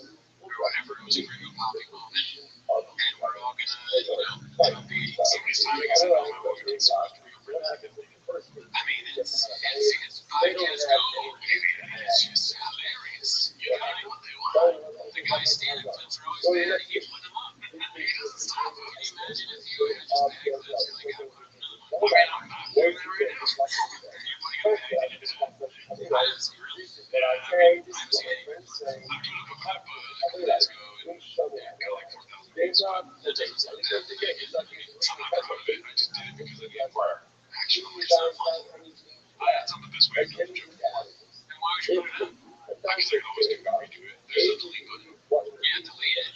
whatever. It was a Gringo popping moment. And we're all gonna, be somebody's timing us. I don't know what we so much to be over that. I mean, it's podcast go. It's just hilarious. You know what they want. The guy standing clips are always mad. You put him up. He doesn't stop. Can you imagine if you had just bag clips? You're like, I'm putting another one. I mean, I'm not doing that right now. You're putting a bag in it. I didn't see really. I'm seeing it. I'm doing a clip a couple days ago and got like 4,000 views. But that doesn't sound bad. I'm not proud of it. I just did it because I need more action. It's not fun. That's not the best way to do a joke. And why would you put it up? Because I can always do redo it. There's a delete button. Yeah, delete it.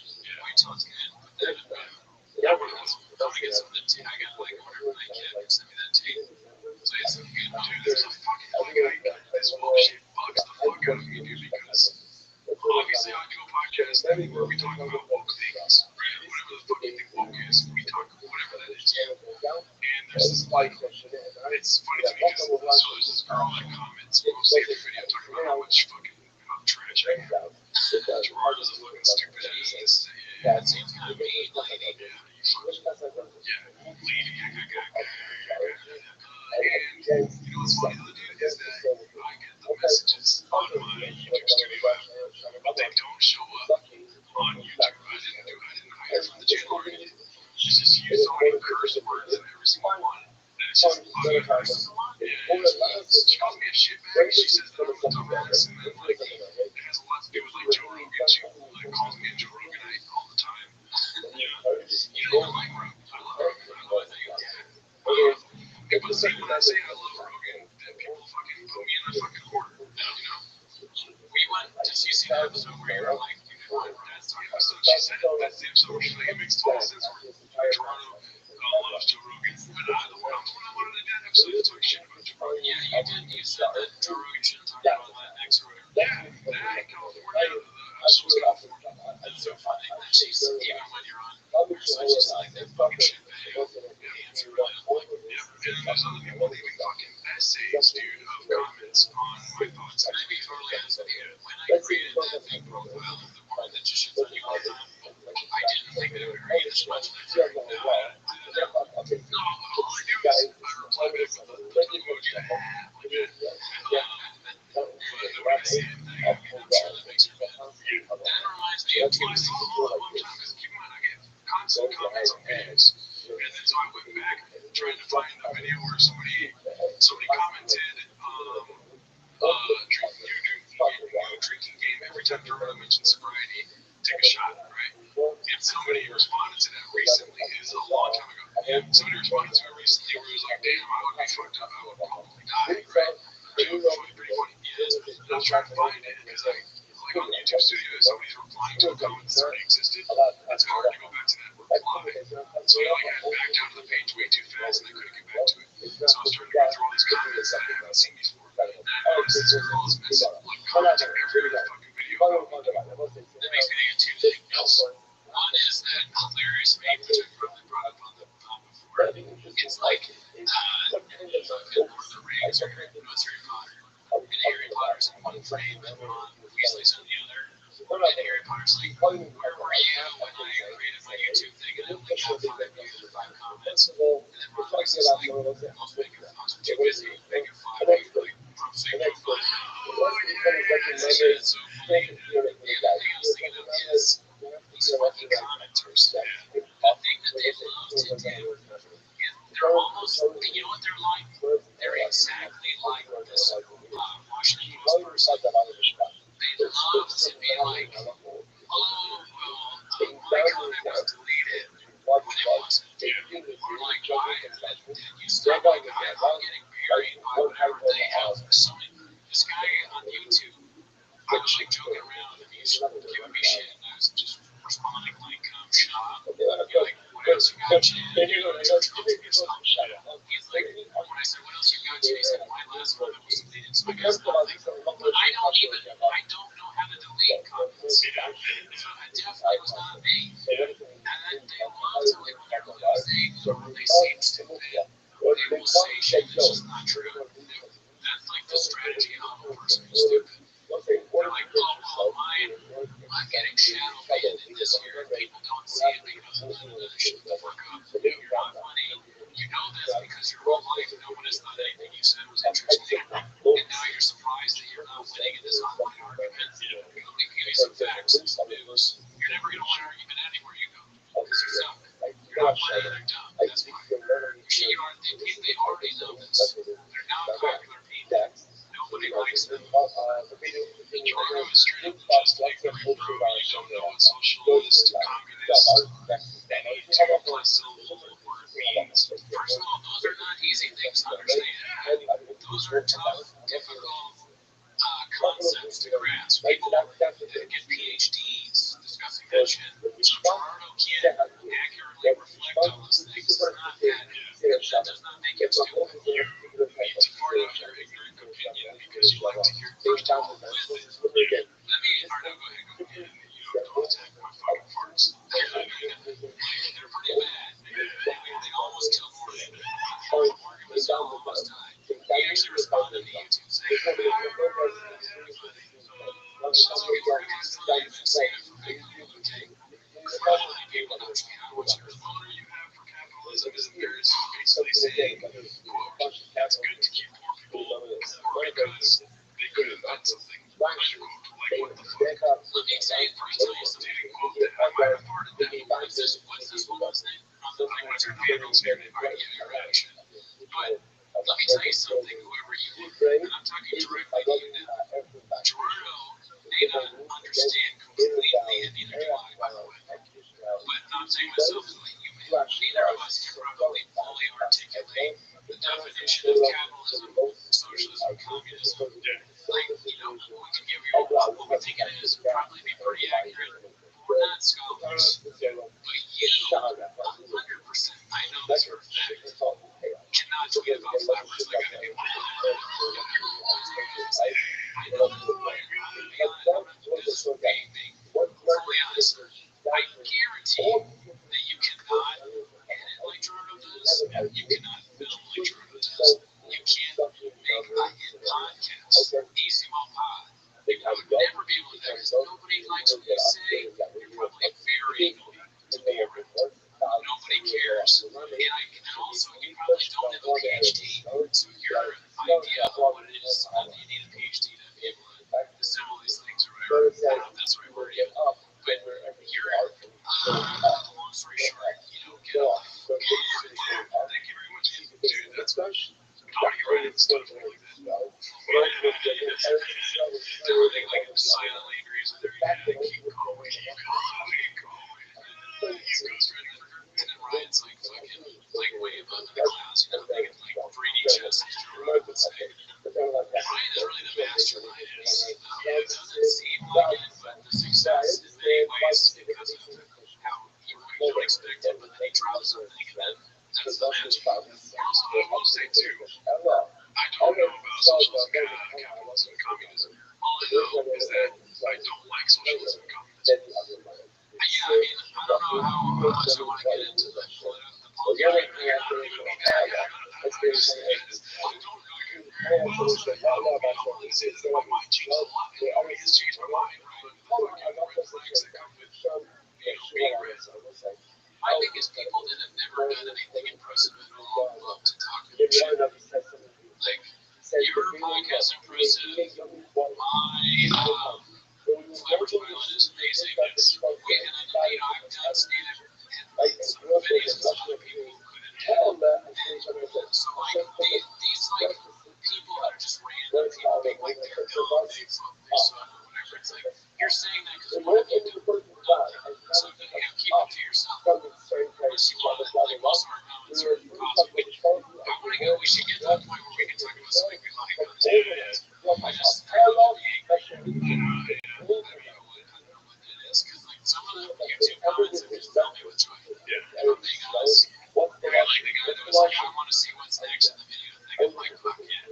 Wait till it's good. Put that in there. Yeah, I'm gonna get some of the tape. I got like whatever my kid can send me that tape. So it's good. Dude, there's a fucking like this bullshit bugs the fuck out of me, dude, because obviously I do a podcast where we talk about woke things. Right? Whatever the fuck you think woke is, we talk whatever that is. And there's this like it's funny to me because there's this girl that comments mostly every video talking about how much fucking trash I am. Gerard is a fucking stupid ass. Yeah, it seems kind of mean, lady. Yeah, you fucking lady. And you know what's funny though, dude, is that I get the messages on my YouTube studio, but they don't show up on YouTube. I didn't hire from the channel or anything. It's just use so many curse words in every single one. And it's just bugging her. Yeah, she calls me a shitbag. She says that I'm a dumbass. And then, like, it has a lot to do with, like, Joe Rogan. She, like, calls me a Joe Roganite all the time. You don't even like Rogan. I love Rogan. I love it. But see, when I say I love Rogan, then people fucking put me in the fucking corner. You know? We went to see the episode where you're like, that's the episode. She said that's the episode where she's like, it makes total sense where Toronto loves Joe Rogan. But the one I wanted to do that episode to talk shit about Joe Rogan. Yeah, you did. You said that Joe Rogan shouldn't talk about Latinx or whatever. Yeah, that in California, the episode's California. That's so funny. That she's, even when you're on her side, she's like that fucking shit bag. Yeah, it's really like, yeah. And there's other people leaving fucking essays, dude, of comments on my thoughts. And I'd be totally honest with you. When I created that fake profile of the part that just shits on you all the time, I didn't think that it would hurt you this much. And I figured, no, all I do is I reply back with the emoji I have, like that. But when I say it, I'm sure that makes her mad. That reminds me of when I saw them all at one time, because keep in mind, I get constant comments on videos. And then so I went back trying to find a video where somebody commented, drinking game every time Dorota mentions sobriety, take a shot, right? And somebody responded to that recently. It was a long time ago. And somebody responded to it recently where it was like, damn, I would be fucked up. I would probably die, right? It was pretty funny. Yeah. And I was trying to find it because like on the YouTube studio, somebody's replying to a comment that's already existed. It's hard to go back to that reply. So I had backed out of the page way too fast and I couldn't get back to it. So I was trying to go through all these comments that I haven't seen before. And I noticed this girl is missing, like, commenting every other fucking video about me. That makes me think of two things. One is that hilarious meme, which I probably brought up on the pod before. It's like, in Lord of the Rings, or it's Harry Potter. And Harry Potter's in one frame and Ron Weasley's in the other. And Harry Potter's like, where were you when I created my YouTube thing and I only got 5 views or 5 comments? And then Ron Weasley's like, I was too busy making 5 views, like, from fake profile. Oh, yeah, it's so funny. The other thing I was thinking of is these fucking commenters. The thing that they love to do is they're almost, you know what they're like? They're exactly like this Washington Post person. They love to be like, oh, well, my comment was deleted when it wasn't. Or like, why did you stop? Like, I'm getting buried by whatever they have. This guy on YouTube, I was like joking around and he's giving me shit and I was just responding like, shut up. Like, what else you got, Chad? He's like, when I said, what else you got, Chad? He said, my last comment was deleted, so I guess nothing. But I don't know how to delete comments. So it definitely was not me. And then they love to, like, when they're losing or they seem stupid, they will say shit that's just not true. That's like the strategy of a person who's stupid. They're like, oh, well, I'm getting shadow banned this year and people don't see it because shut the fuck up. You're not funny. You know this because your whole life no one has thought anything you said was interesting. And now you're surprised that you're not winning in this online argument. Let me give you some facts and some news. You're never going to win an argument anywhere you go. Because you suck. You're not funny, they're dumb. That's why. They already know this. They're not popular people. Nobody likes them. And Jordan is straight up just like the bro. You don't know what socialist, communist, any 2 plus syllable word means. First of all, those are not easy things to understand. Those are tough, difficult concepts to grasp. People that get PhDs discussing that shit. So Gerardo can't accurately reflect on those things. It's not that. That does not make it stupid. You need to fart out your ignorant opinion because you like to hear first of all, let me, Arno, go ahead. Don't attack my fucking farts. They're pretty bad. They almost killed Morgan. Morgan was almost died. He actually responded to YouTube saying, I remember that, everybody. So we were going to tell you and say it for big money, okay? Clearly, people understand how much exposure you have for capitalism is embarrassing. Basically saying, quote, it's good to keep poor people poor because they could invent something, unquote. Like, what the fuck? Let me say it first, tell you something, quote, that I might have heard of that. What's this woman's name? Like, what's her name? What's her name? I get your reaction. But let me tell you something, whoever you are, and I'm talking directly to you now. Gerardo may not understand completely, and neither do I, by the way. But I'm saying myself, like you may. Neither of us can probably fully articulate the definition of capitalism, socialism, communism. Like, you know, we can give you what we think it is, probably be pretty accurate. We're not scholars. But you, 100%, I know this for a fact, cannot forget about flappers like I do. I know this, I'm not just being fully honest. I guarantee that you cannot edit like Gerardo does. You cannot film like Gerardo does. You can't make a hit podcast, ACML Pod. You would never be able to do this. Nobody likes what you say. You're probably very annoying to be around. Nobody cares. And also, you probably don't have a PhD. So your idea of what it is, you need a PhD to be able to assemble these things or whatever. I don't know if that's the right word yet. But you're, long story short, get off. Thank you very much. Dude, that's much. You're right, it's stuff like that. Everything like silently agrees with everything. Keep going. He goes right over. And then Ryan's like fucking, like way above in the class. capitalism and communism. All I know is that I don't like socialism and communism. Yeah, I mean, I don't know how much I want to get into the politics. I don't even mean that. I just don't know. Well, this is my mind changed a lot. It already has changed my mind. Right? The fucking red flags that come with being red. My thing is people that have never done anything impressive at all love to talk about shit. Like, your podcast impressive. My Flowers Pilot is amazing. It's I've done stand-up and some videos and some other people couldn't do. So like these like people that are just random people being like they're dumb, they suck or whatever. It's like you're saying that because one of you do nothing. So keep it to yourself. Unless you want to like most of our comments are positive. I want to go. We should get to the point where we can talk about something we like on the table. I just love the angry. I don't know what that is because like some of the YouTube comments have just filled me with joy. Yeah. If I'm being honest. Or like the guy that was like, I want to see what's next in the video thing. I'm like, fuck yeah.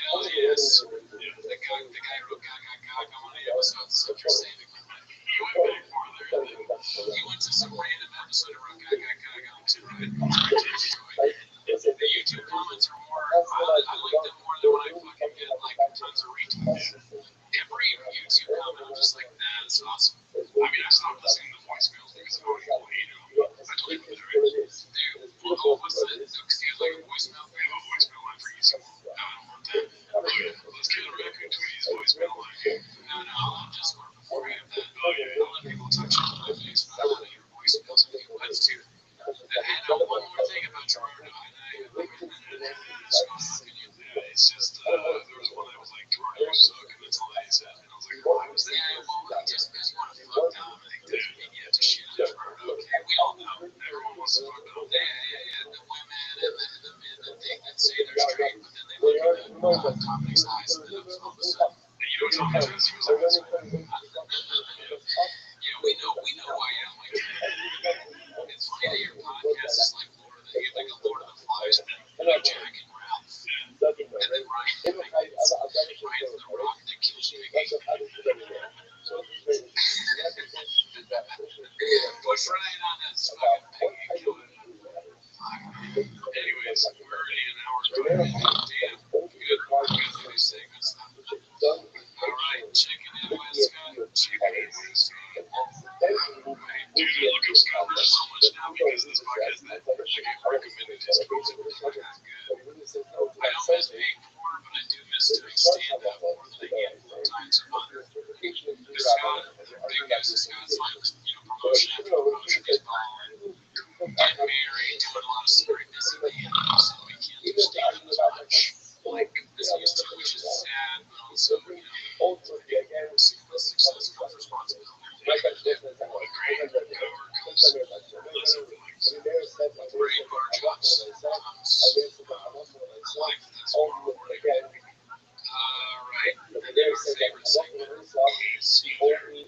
Hell yes. The guy wrote gaga. I want to episodes so you're saving me. He went back farther. He went to some random episode and wrote gaga too, right? The YouTube comments are more, I like them more than when I fucking get like tons of retweets. Every YouTube comment, I'm just like, that's awesome. I mean, I stopped listening to voicemails because of how many people hate them. I told you what it is. What's the, because he has like a voicemail, we have a voicemail line for YouTube. No, I don't want that. Okay, let's get a record to his voicemail line. No, I'll just work before I have that. Oh, yeah, I'll let people touch on my face, but I don't want to hear voicemails. Let's do it. And one more thing about Gerardo, it's just, there was one that was like, Gerardo suck, and that's all they said. And I was like, why was that? Yeah, well, just because you want to fuck Dominic doesn't mean you have to shit on Gerardo. Okay, we all know. Everyone wants to fuck Dominic. Yeah. The women and the men that think that say they're straight, but then they look at Dominic's eyes and then all of a sudden. And you know what Dominic says? He was like, yeah, we know why you don't like it. It's funny that your podcast is like Lord of the Flies, and then Jack and Ralph. And then Ryan's the rock that kills you again. Push Ryan on that fucking thing and kill him. Anyways, we're already an hour talking. Damn, good. Good segment stuff. Alright, checking in with Scott. Dude, I look up Scott Rush so much now because of this podcast that I get recommended his tweets every time. It's good. I don't miss being poor, but I do miss doing stand-up more than I get 4 times a month. Scott, big news is Scott's like, promotion after promotion. He's balling, getting married, doing a lot of super busy things, so he can't do stand-up as much. Like, as he used to, which is sad, but also, success comes responsibility. Great power comes less influence. Great bar jobs comes life that's more rewarding. Right. And then our favorite segment is Alright,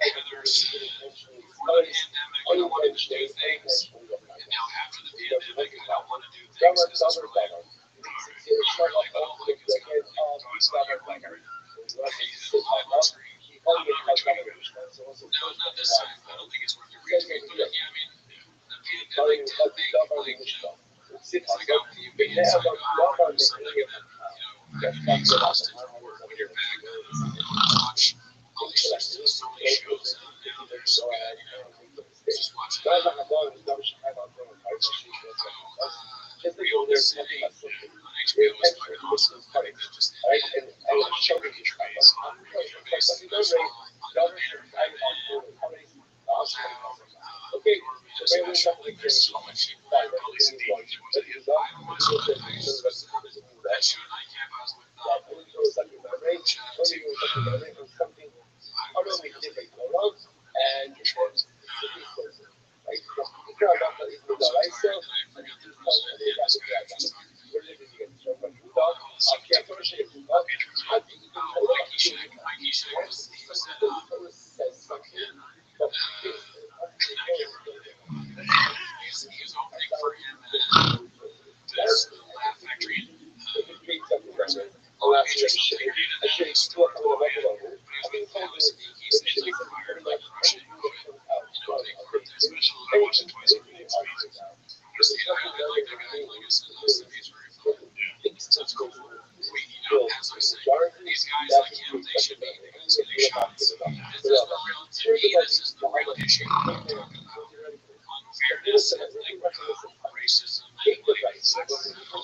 Heather's before the pandemic, I wanted to do things, and now after the pandemic, I don't want to do things because it's really hard. You're like, oh, like, it's kind of like, I saw your like, I use it live on screen. I'm not retweeting it. No, not this time. I don't think it's worth a retweet, but yeah, I mean, the pandemic did make, like, it's like you being inside an hour or something, and then, you'd be exhausted from work when you're back home and watch all these shows, so many shows now, they're so bad, just watch it. Real City on HBO is fucking awesome. I think that just ended. I love Chicken Trees on Real Basic. There's on Demand. Special. Like, there's so much shit. Like, all these things. I watched that. I used to that show Nightcap. I was with shout out to Mikey Shack was at fucking he was over I watched it twice already. It's amazing. Honestly, I like that guy. Like I said, he's very fun. Yeah. It's cool. As I say, these guys like him, they should be the guys getting shots. This is the real, to me, this is the real issue that I'm talking about. Unfairness and racism and like not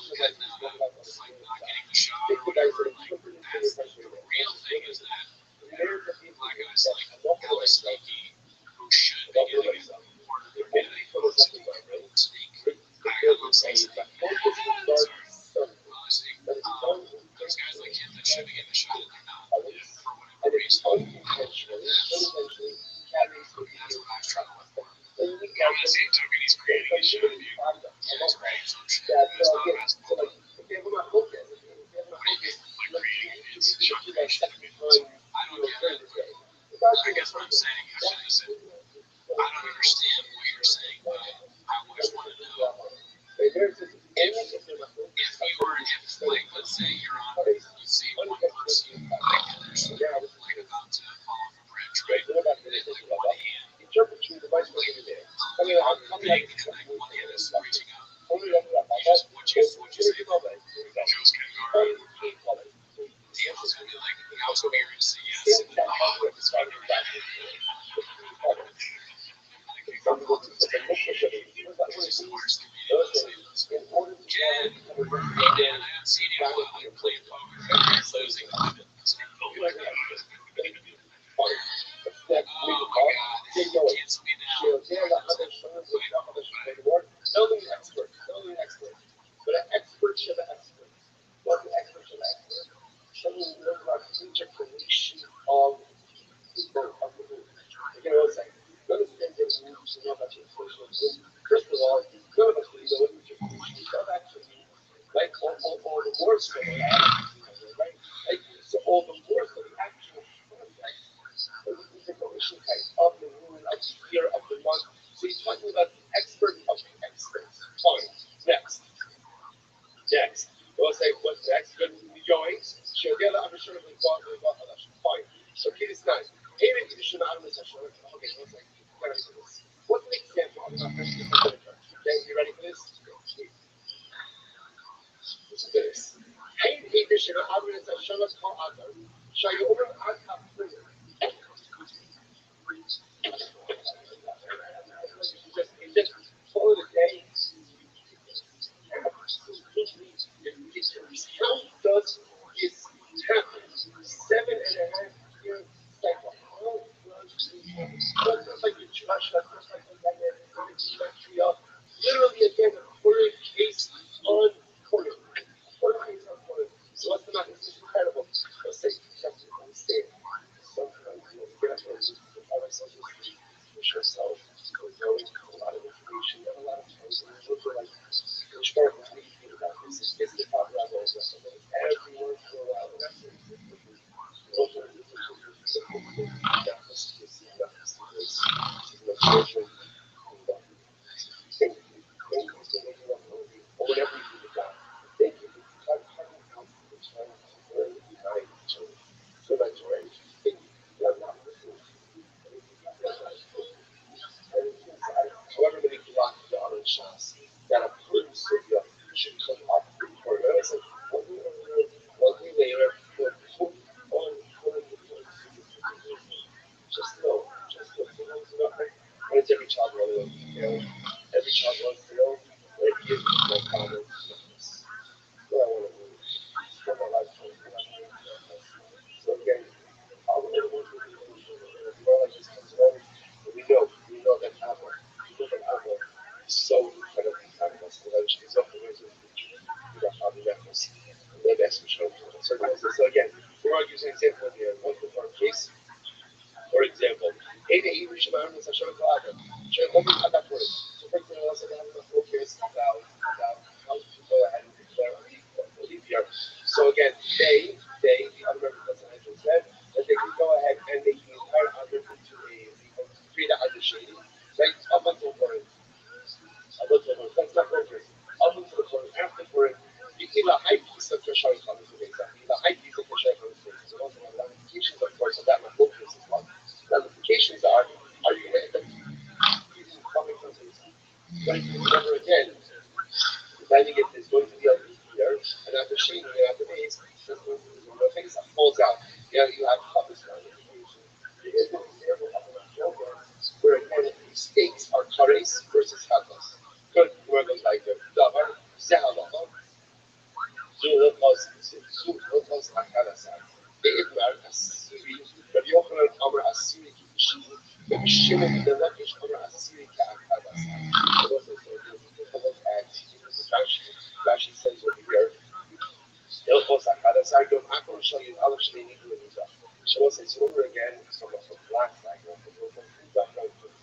getting the shot or whatever. Like that's the real thing is that black guys like Ella Sneaky, who should be getting it more than they're getting. Sneak. I'm saying there's guys like him that should be getting the shot and they're not. For whatever reason. That's what I was trying to look for. On the same token, he's creating his show. He's creating some shit. It's not basketball. Like creating his show creation. I don't get it. I guess what I'm saying is that I don't understand what you're saying, but I always want to know if like, let's say you're on, you see one person, like, there's, like, about to fall off a bridge, right? And like one hand, like, how big, like, one hand is reaching up. What'd you say? Joe's can guard. Diego's gonna be like, I was hoping you were gonna say yes. And then, Ken, I haven't seen you like playing poker. Losing. Oh my god. Cancel me now. Tell me expert. But an expert should have expert. What an expert should have expert. Someone who knows about interconnection of the moon. You know what I'm saying? None of us can get moves to know about your social moon. First of all, none of us really know what interconnection is. That actually, like, or the words for it, right? Like, so all the words for the actual context of the interconnection type of the moon, of the year, of the month. So he's talking about the expert of the experts. Fine. Next. We'll say, what's next? Good goings. Fine. So kid is nice. Okay, what's an example of an example? Okay, you ready for this? Listen to this. Hey, just follow the day. How does this happen? 7.5 years cycle. How does it happen? Just like the trash, just like the literally again a quarter case on quarter. Quarter case on quarter. So what's the matter? This is incredible. Let's say sometimes you get up and push yourself, go into a lot of information, a lot of times look for like historical thinking about this. It's the top level, every word for a while. That's it. However many blocked dollar shots that a person should come up for us, one later will put on just know, but it's every child running, every child wants to know, it gives no comment. What I want to do is spend my life trying to so again, all the little ones just comes along, we know that Apple is so incredibly fabulous, because I was just up the ways of the Hobby Necklace, and then that's what shows. So again, we're going to use an example here, one for our case. For example, hey, the English environment is a show collaborative. So for example, let's say they have a focus about how to go ahead and declare a leap year. So again, the other representatives said that they can go ahead and make the entire algorithm to create an undershading, right? Up until point. That's not progress. Up until the point after point, you see the high piece of your showing comments today. The high piece of your showing comments today. So also have ramifications, of course, of that focus as well. Ramifications are you going to end up coming from the But remember again, depending if it's going to be a leak here, and after shading and after base, the things that falls out. You have covers now. There is an example of a program where again mistakes are kares versus hatas. Good, where goes like the davar, zehalacha, zulachas akadasar. Be'itmar asiri, Rabbi Yochanan Amar asiri kishi, Rabbi Shimon the Lakish Amar asiri ka'akadasar. Look at Rashi says over here. Ilchos akadasar dom akol shayin aleph shnei nidu nidah. Shabbos says over again from last cycle, from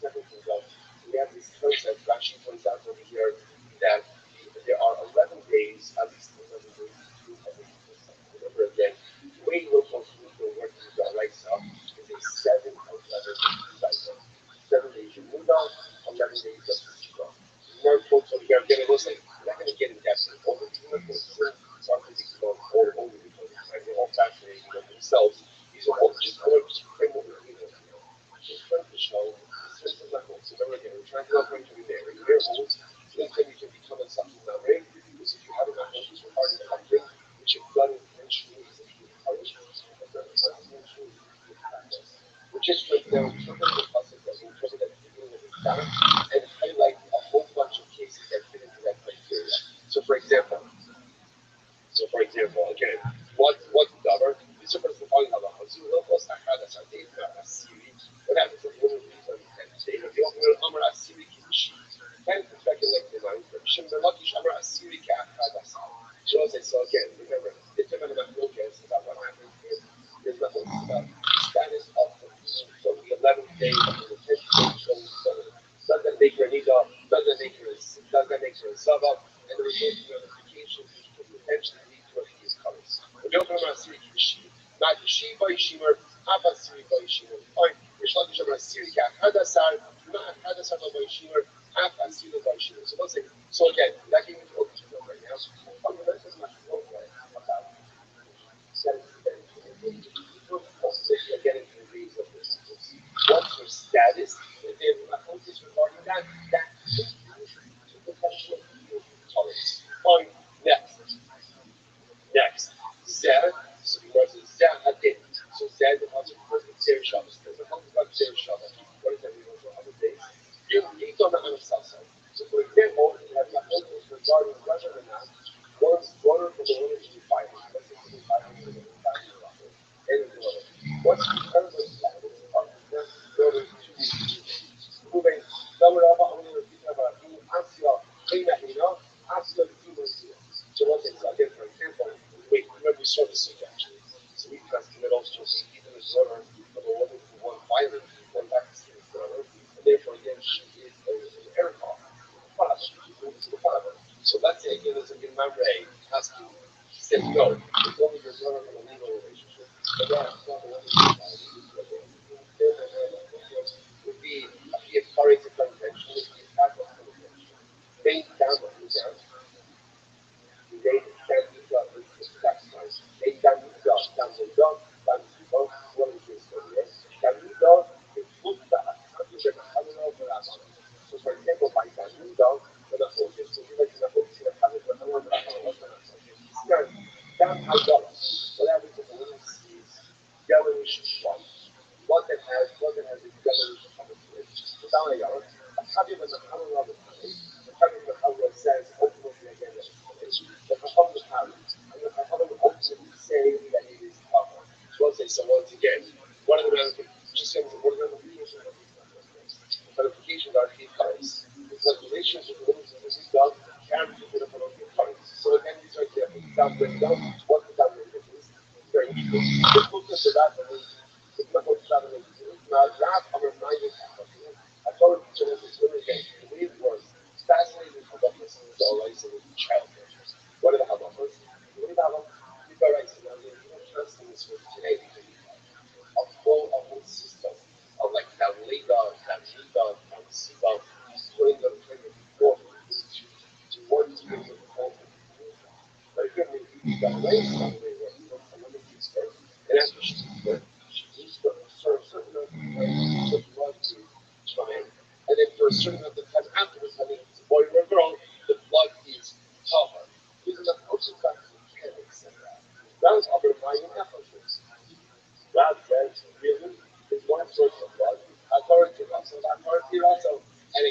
second Kingdom. We have this concept. Rashi points out over here that there are 11 days, at least 11 days. Remember again, the way Ilchos will work with the right stuff is a 7 or 11 cycle. 7 days of Mudah, 11 days of Shiva. More quotes over here. Again, it looks like we're not going to get in depth in all the quotes. Something to go all because they're all fascinating themselves. These are all just frame what we're doing. We're trying to show the certain levels. So remember again, we're trying to go from there. In their holds, the only time you can become a something not right is if you have an emotions regarding something which you've done intentionally is if you encourage we're just right now interpreting the concept that we interpreted at the beginning of this time and highlight a whole bunch of cases that fit into that criteria. So for example, again, what davar? This is the following halacha. What happens if one of these on the 10th day? If you open Amar Asiri Kishi, can speculate the mind. Shem Melakish Amar Asiri Ka'akadasar. So again, remember, the different amount of focus about what happens is there's nothing about the status of the person. So the 11th day of the 10th day shows does that make her nida, does that make her a sabah, and the result of notifications which could potentially lead to a few colors. When you open Amar Asiri Kishi, not the Shi by Shimer, Abasiri by Shimer. Fine. Rishlakish Amar Asiri Ka'akadasar, not Akadasar by Shimer, Abasiri by Shimer. So let's say, so again, that gave me the focus right now. Fundamentals much more about getting to the reason of this. What's your status? If they have a focus regarding that the question of tolerance. Fine. Next. Zed. So because it's Zed Hadid. So Zed the concept of Zed Shabbos. There's a concept about Zed Shabbos. What does that mean for other days? You don't know how to sell. So for example, you have a focus regarding whether or not one's water from the woman to be fine. Let's say to be fine. What's the current status of the water to be moving? So what is again, for example, remember we saw this actually. So we transmitted also even the daughter of a woman who won violent, won back to his daughter, and therefore again she is an heir to the father. So let's say again there's a Gemara has to say no, it's only your daughter in a legal relationship. But then it's not the would be a fiat party to convention, would be a Catholic convention. They down what you down. They stand with God, it's tax time. They stand with God, stand with God, stand with God, what is this for you? Stand with God, it's good that something that I don't know for us. So for example, by stand with God, when I hold this, so you like to hold this, I don't know what stand how God. What happens if a woman sees yellowish white? What that has a yellowish color to it. So down a yellow, a copy of the color of the time, the copy of the color says ultimately again that the Chacham Paris, and the Chacham would ultimately say that it is covered. So let's say, so once again, one of the just saying, what are the qualifications are three parties. Because relations with women and this dog can be put up on three parties. So again, these are examples. Downgrade dog, what the downgrade is. Very interesting. Just look at that, it's not what that is. Now, that I'm reminded I told you to this again, the way it works, it's fascinating how about this is all right, so it's childhood. What are the halachas? What are the halachas? You've got right, so now you don't trust in this today because a whole system of like down leader, down siba, putting them before to work to make it all. But again, we got away from the way it works. A woman needs her, and after she needs to serve certain amount of time, so she wants to try, and then for a certain amount of time afterwards, I mean, boy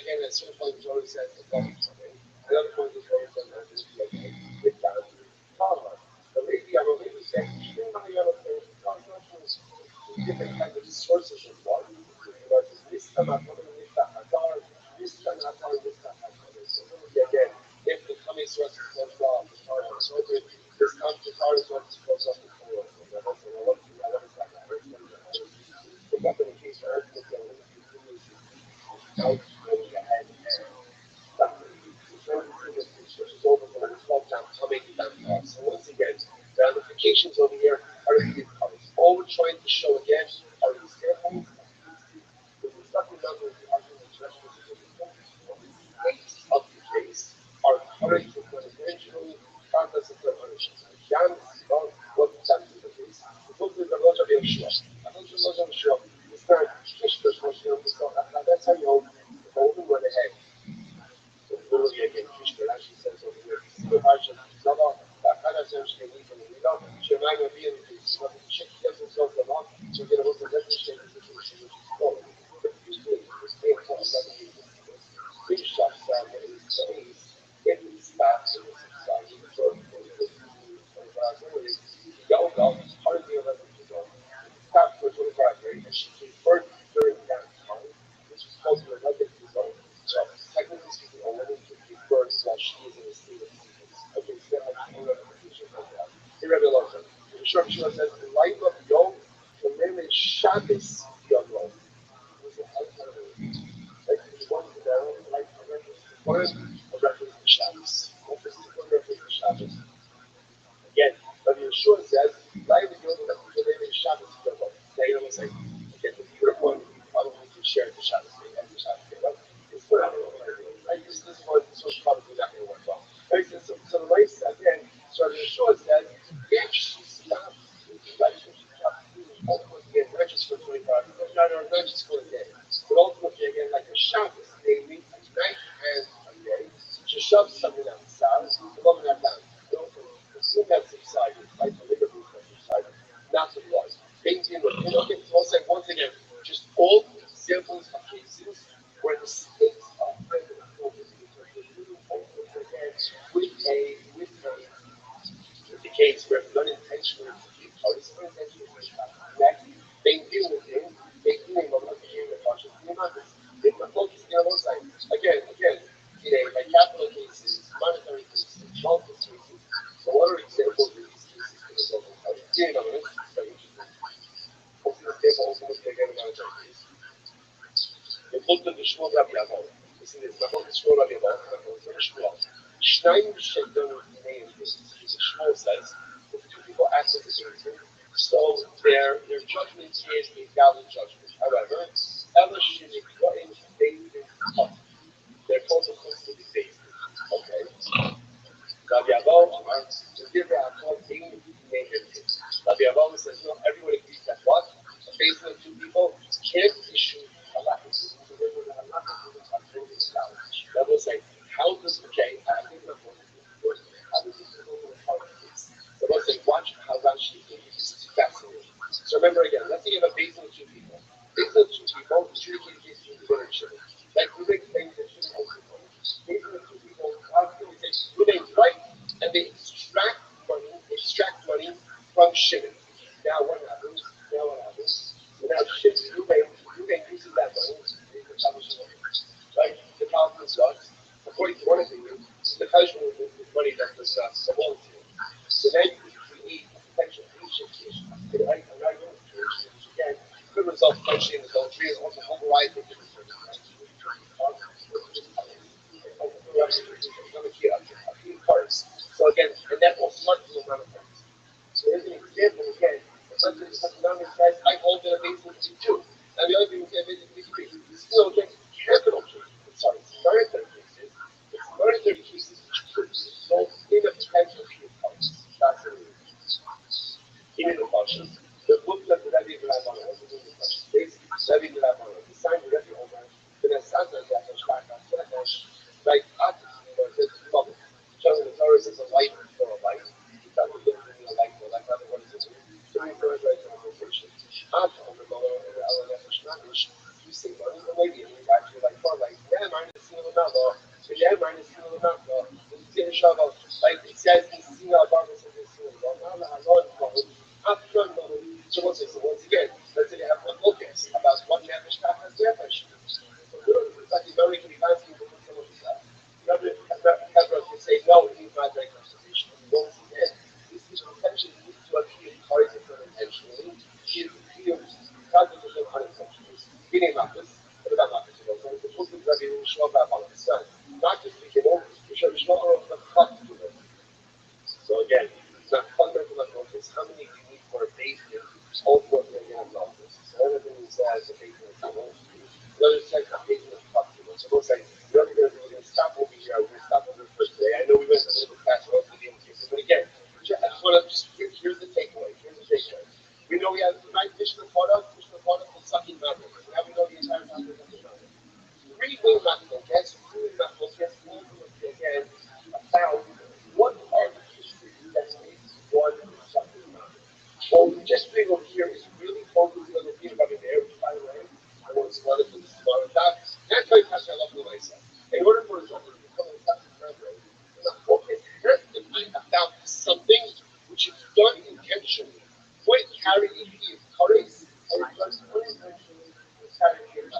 again, at certain point, Torah says the Torah is coming. Another point, the Torah says that it's okay. It's down to Talmud. The Rabbi said, different kinds of sources of water. Again, if the coming source is closed off, the Torah is open. This comes to Torah is closed off the Torah. Look up in the case for earthquake, now going ahead and stop it. The switch is over, but it's all down coming down to us. So once again, the ramifications over here are the colors. All we're trying to show again are these samples. The reflected numbers are the of the case are current to conventionally process of preparation. Again, what that is the case. The book is the Rosh of Yeshua. The Rosh of Yeshua is not just the question of the song. That's how you know the golden went ahead. So literally again, Krishna actually says over here, the Parsha, Zava, Takara Sem Shkeli from the Middle, Shemai Rabbi and the case. So the Shek gets himself the law, so get a look at that Shek, which is called. But usually, it's being called by the people. Big shots down in his face, if he stops and it's sort of go, hardly 11 years old. Stopped for 25 days, and she gave birth during that time, which is close to 11 years old. So, technically speaking, a woman can give birth while she is in a state of fetus. Okay, so that has no ramifications like that. Here, Rabbi Loza. The short Shua says, the life of Yom, the name is Shabbos Yom Yom. One is a reference to Shabbos. One reference to Shabbos. Again, Rabbi Yeshua says, "Life is the only name is Shabbos." Now you know what I'm saying? Okay, the third one probably can share the Shabbos day and the Shabbos day. But it's what I don't know. Right? This one, probably not going to work well. Right? So the race again. So Rabbi Yeshua said, if she stops, right? If she stops, ultimately again, not just for 25, not just for a day, but ultimately again, like a Shabbos, namely a night and a day. She shoves something outside, the woman not down. Assume that subsided, right? The liquor booth has subsided, not the blood. Painting with okay, so I'll say once again, just all examples of cases where the stakes are higher than the with the case where unintentionally next, they deal with him, they do him over the conscious if the focus is on one side, again, by capital cases, monetary cases, multiple cases, so what are examples of these cases for the government? It's very interesting. Hopefully, the table also looks like a monetary case. The book of the Shmuel Rabbi Yavon. Listen to this. The book of Shmuel Rabbi Yavon. The Shmuel. Shnayim Shedon named this. The Shmuel says that the two people act as a person. So their judgment is a valid judgment. However, Ella Shini Kohen David Huff. They're called the constantly based. Okay. Rabbi Yavon to give a called David named. Rabbi Yavon says no. Everyone agrees that what a basement of two people can't issue a lack of that will say, how does okay? I think the first, how does this go to the politics? So let's say, watch how Rashi is fascinating. So remember again, let's say you have a basement of two people. Basement of two people, adjudicated case between the winner and shooting. Like Ruben claims that shooting over the phone. Basement of two people, constantly say Ruben's right, and they extract money from Shimon. Now what happens? So now Ruben uses that money to establish a right? The problem is what? According to one opinion, the punishment is money that does not belong to you. So then you create a potential patient right? A regular situation, which again could result potentially in adultery and also a whole variety of different things. So again, and that will start to amount of things. So here's an example again. Let's say something says, I hold in a basement too. And the other thing is basically still again capital cases. Sorry, it's monetary cases which could result in a potential few parts. That's what it is. In the function, the book that the Rabbi Rabbi was in the function states, Rabbi Rabbi, the sign of Rabbi Omer, the Nesata, the Ashkaka, like public. Showing the Torah is a light for a light. It's not the light for a light, rather what is it? So we go right to the conversation. After the Mother and the Allah, you say money, or maybe actually like for like, yeah, minus Mello, Guilherme minus Sino Mello, Tim Shovel, like it says in Sino Barber says in Sino, after so once again, let's say you have one focus about what Nefesh Tachas Nefesh. So we don't like the American fancy for someone to say. Everyone can say no, it needs not very conversation. Once again, this is potentially needs to appear correctly intentionally. Is rather than unintentionally. Meaning like this, what about like this? The Muslims are being shown about Pakistan. Not just beginning, we should show the fuck to them. So again, it's not fundamental focus. How many do you need for a basin? All four of them again of this. So everything he says, the basin is the other says the basin is fuck to them. So we'll say, we're going to stop over here. We're going to stop over first today. I know we went a little bit fast over the game, but again, I just want to here's the takeaway. We know we have the right Mishnah product for sucking matters. Now we know the entire time we're sucking matters. Three way machlokes, again, about what are the pieces that makes one sucking matter. What we're just doing over here is really focusing on the thing about the air, by the way. I want to start it with smart that's why I love the myself. In order for something to become a sucking matter, it has to be about something which is done intentionally. When carrying his courage and it does unintentionally carrying his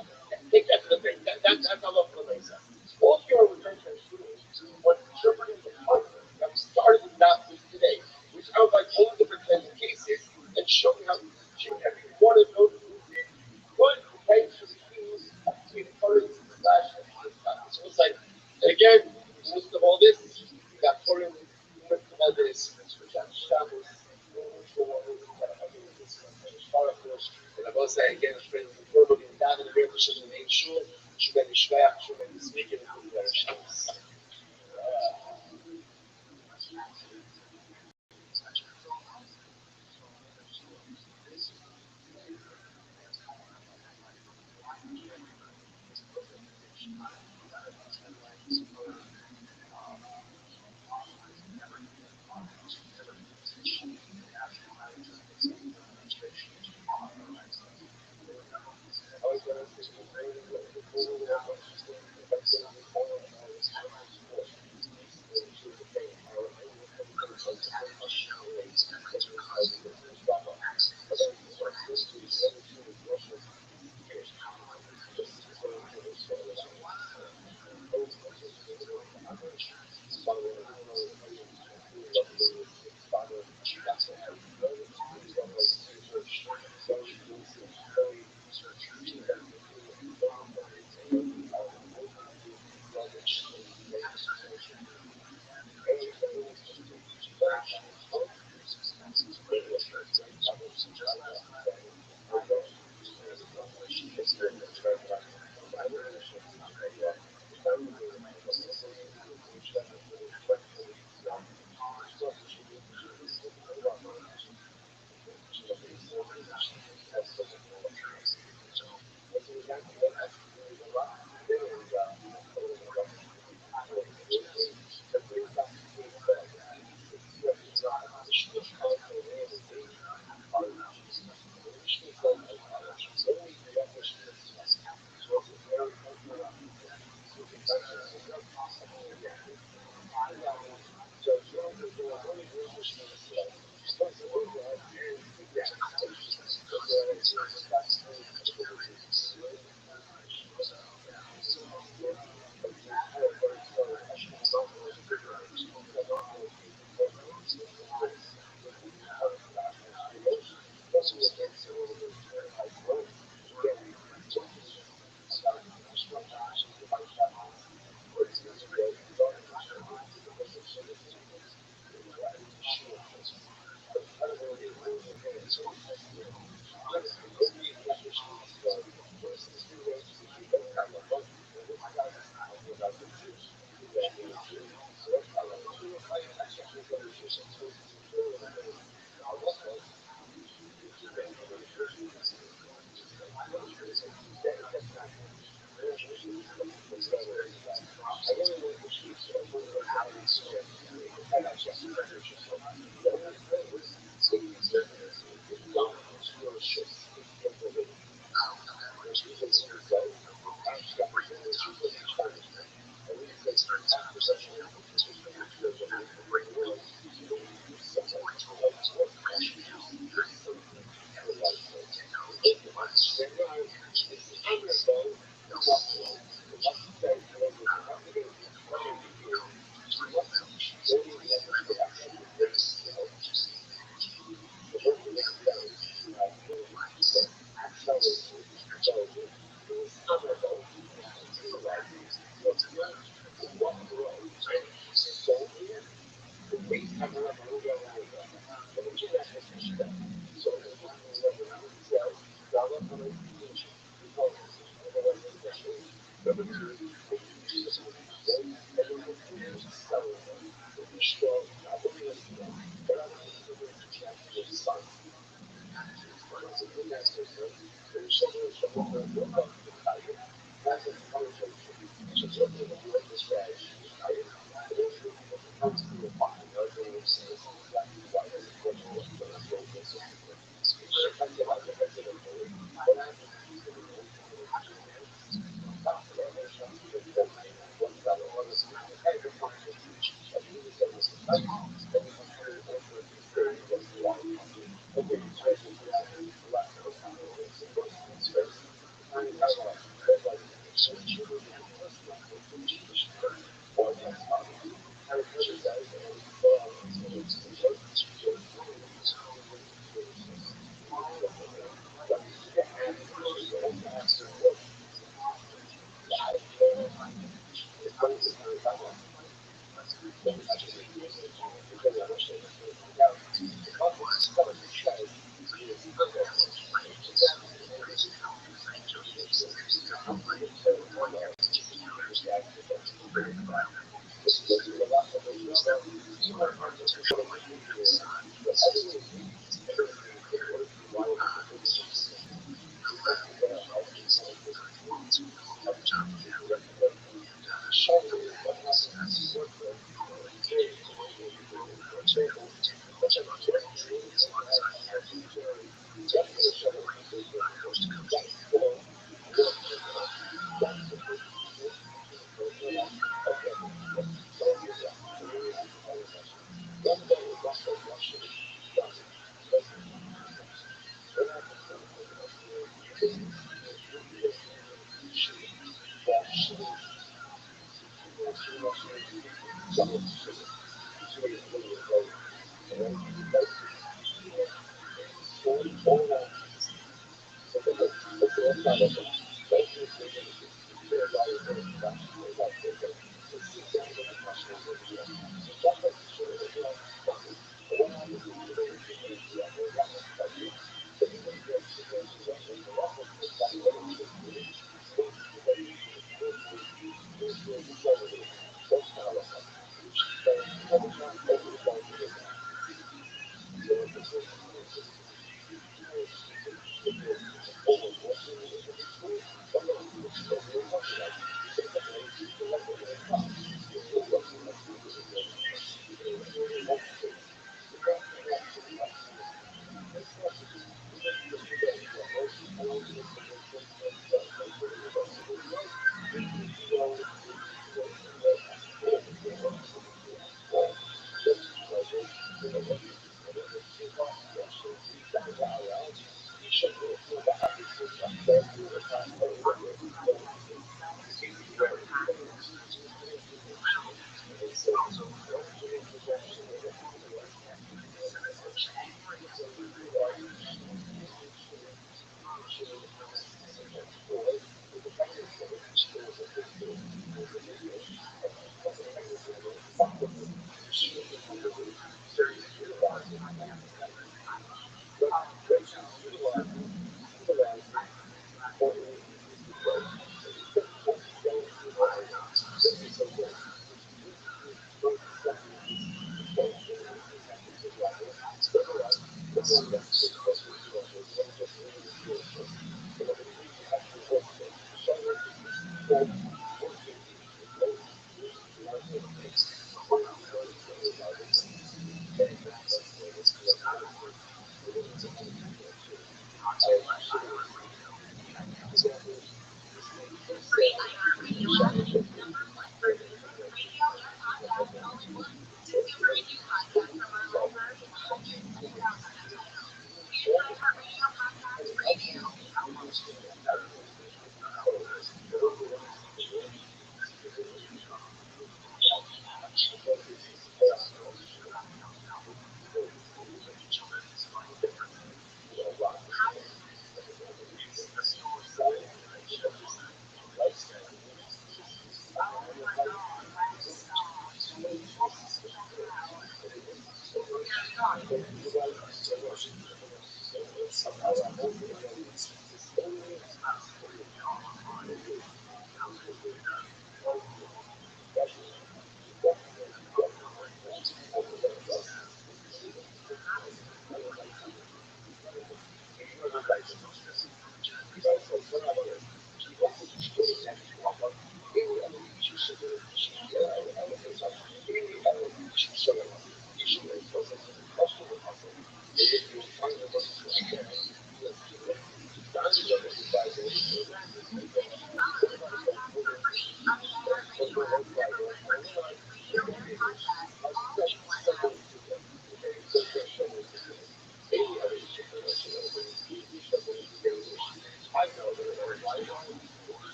take that to the bank. That's how love the myself. All your intention is doing was interpreting the concept that we started with that today, which outlined all the different kinds of cases and showing how each and every one of those cases could potentially use between courage slash so it's like, and again, in the midst of all this, we got Purim, in the midst of all this, we got Shabbos, and I will say again, friends, before we're going to dive into the Rishon and make sure, should be Shvach, should be speaking in the Shabbos.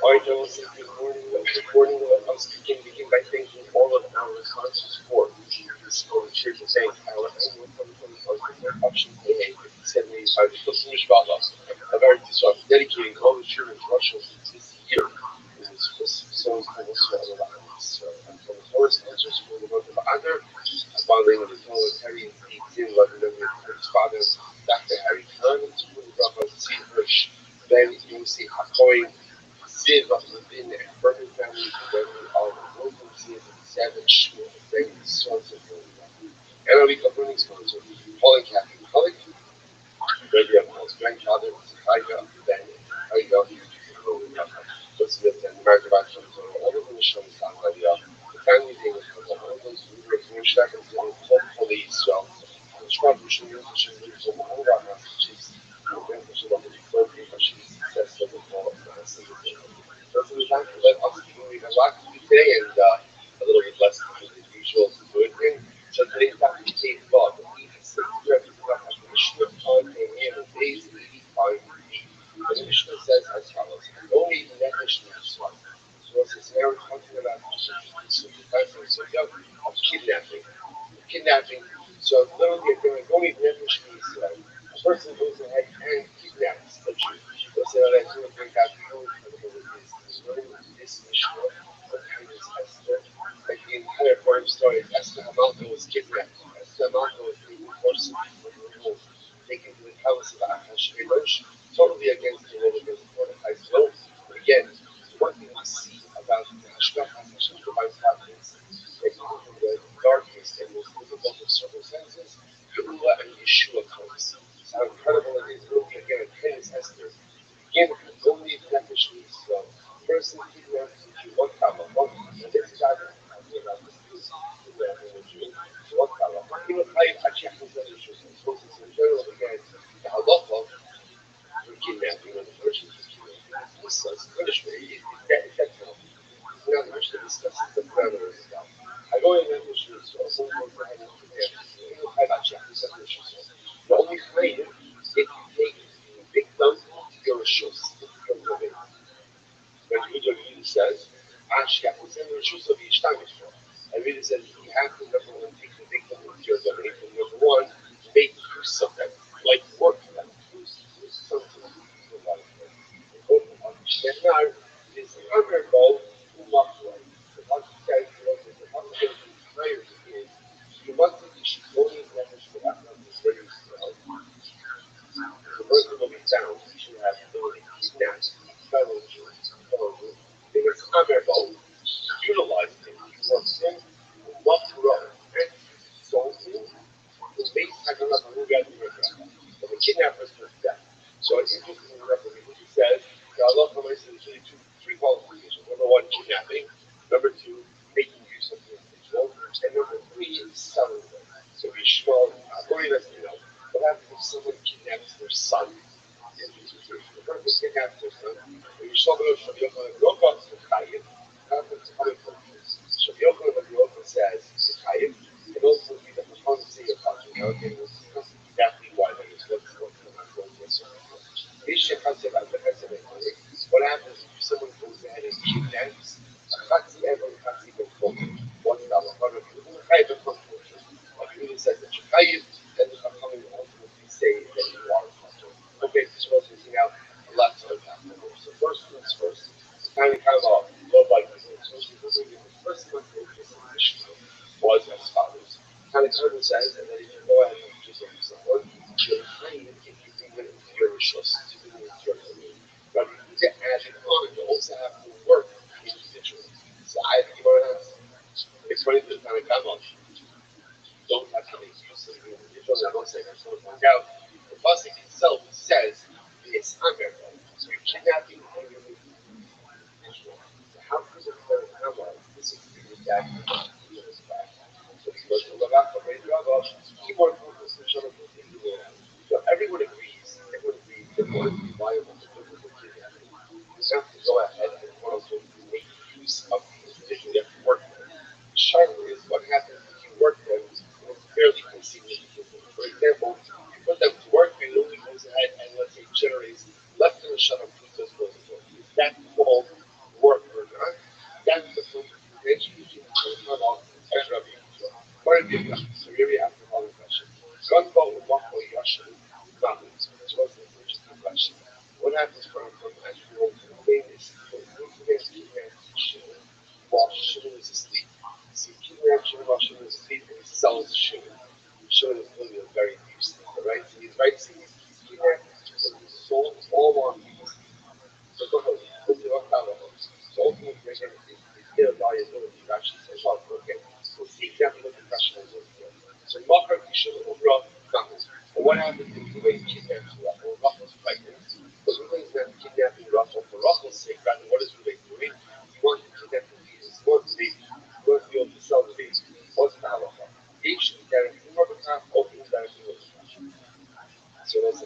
All right, gentlemen, good morning. I was begin by thanking all of our sponsors for this cheerful thing. Our annual 2025 auction day, 75 a very dedicating all the children to Russians this year. It was so incredible. So I'm from the four sponsors for the month of Adar, following the fellow Harry Dean London with his father, Dr. Harry Khan, to the Rabbi Steve Hirsch, then Lucy Hakoy, Ziv Levin and Berman family, together all the local Ziv and Savage, then the sons of the and our week of running sponsor, Paul and Kathy Cullick, Rabbi Paul's grandfather, Zachariah, Ben, how you go? What's the and American Russians, all of them show us how the family thing was all those who were in Shaka, hopefully, so. Schwab, we should use some more which is a lot to do today and a little bit less time than usual to do it in. So today's topic is Dave Bob. He has the Mishnah on a man of days 85b. The Mishnah says as follows: only nefesh nefesh. So it's now talking about of kidnapping. Kidnapping. So literally, they're going nefesh nefesh. A person goes ahead and kidnaps a Jew. So that's what we got how incredible it is to learn this Mishnah of Hannah's Esther. Like the entire part of the story, Esther Hamalka was kidnapped. Esther Hamalka was being forcibly removed, taken to the palace of Ahasuerus, totally against the will of Mordecai's will. But again, one thing we see about the Hashgacha Hashem, divine providence, that even from the darkest and most difficult of circumstances, Geula and Yeshua comes. How incredible it is, really, again, Hannah's Esther. Again, only nefesh Yisrael. Person kidnaps you, one kama, one, and this is how one kama. Even I check with other issues, and so it's in general, again, the halacha for kidnapping, when the person is kidnapped, this is punishment. It's that penalty. We're not going to discuss the parameters of that. I go in nefesh Yisrael, someone goes ahead and kidnaps you, even I check with other issues. if someone kidnaps their son in the situation? The person kidnaps their son, and you saw the Rabbi Yochanan Rothschild'S the Chayyim. Happens coming from Rabbi Yochanan Rothschild says the Chayyim, and also be the Chacham say your father. Now again, we'll discuss exactly why that is. What's going on here. What happens if someone goes ahead and kidnaps a Chatzi Ever Chatzi Before? What's that? Like it really says that you're Chayyim, and the Chacham will ultimately say that you are a Chacham. Okay, so we're looking out a left side of So first things first, kind of low bike. So the first month of Mishnah was as follows. Kind of says that if you go ahead and just look at someone, you're Chayyim if you bring it into your Rishos, to bring it into your community. But you need to add it on, you also have to work individually. So I think you want to explain to the kind of come don't have to make use of the individuals. I don't say that's what work out. The Pasuk itself says it's unbearable. So you're kidnapping an individual. So how could the third Hamad disagree with that? So because the Rabbi from Rabbi he worked with the Shana. So everyone agrees that it would be viable to do with the kidnapping. You have to go ahead and quote unquote make use of the individual. You have to work with them. The Shana is what happens if you work them fairly insignificant. For example, you put them to work and it only goes ahead and let's say generates less than a shot of fructose goes into it. Is that called work or not? That's the point of the education and Rabbi. So here we have the following question. Gunboat with Mako Yashin Mountains, which was the interesting question. What happens from actual famous Shimon while Shimon is asleep? So you kidnap Shimon while Shimon is asleep and he sells Shimon. Shimon is clearly a very deep sleeper, right? So he's right, so he's kidnapped and he's sold all on these. So go ahead, put the rock out of him. So ultimately, his inner viability actually says, well, okay, we'll see exactly what the question is over here. So Makar Kishim Ubra Mountains. But what happens if Ruben kidnaps Rachel? Rachel's pregnant. But Ruben is not kidnapping Rachel for Rachel's sake. Rather, what is Ruben doing? He wants to kidnap the fetus. He wants the baby. He wants to be able to sell the baby. What's the halacha? He should be guaranteed more of a half, or he's guaranteed more of a half. So that's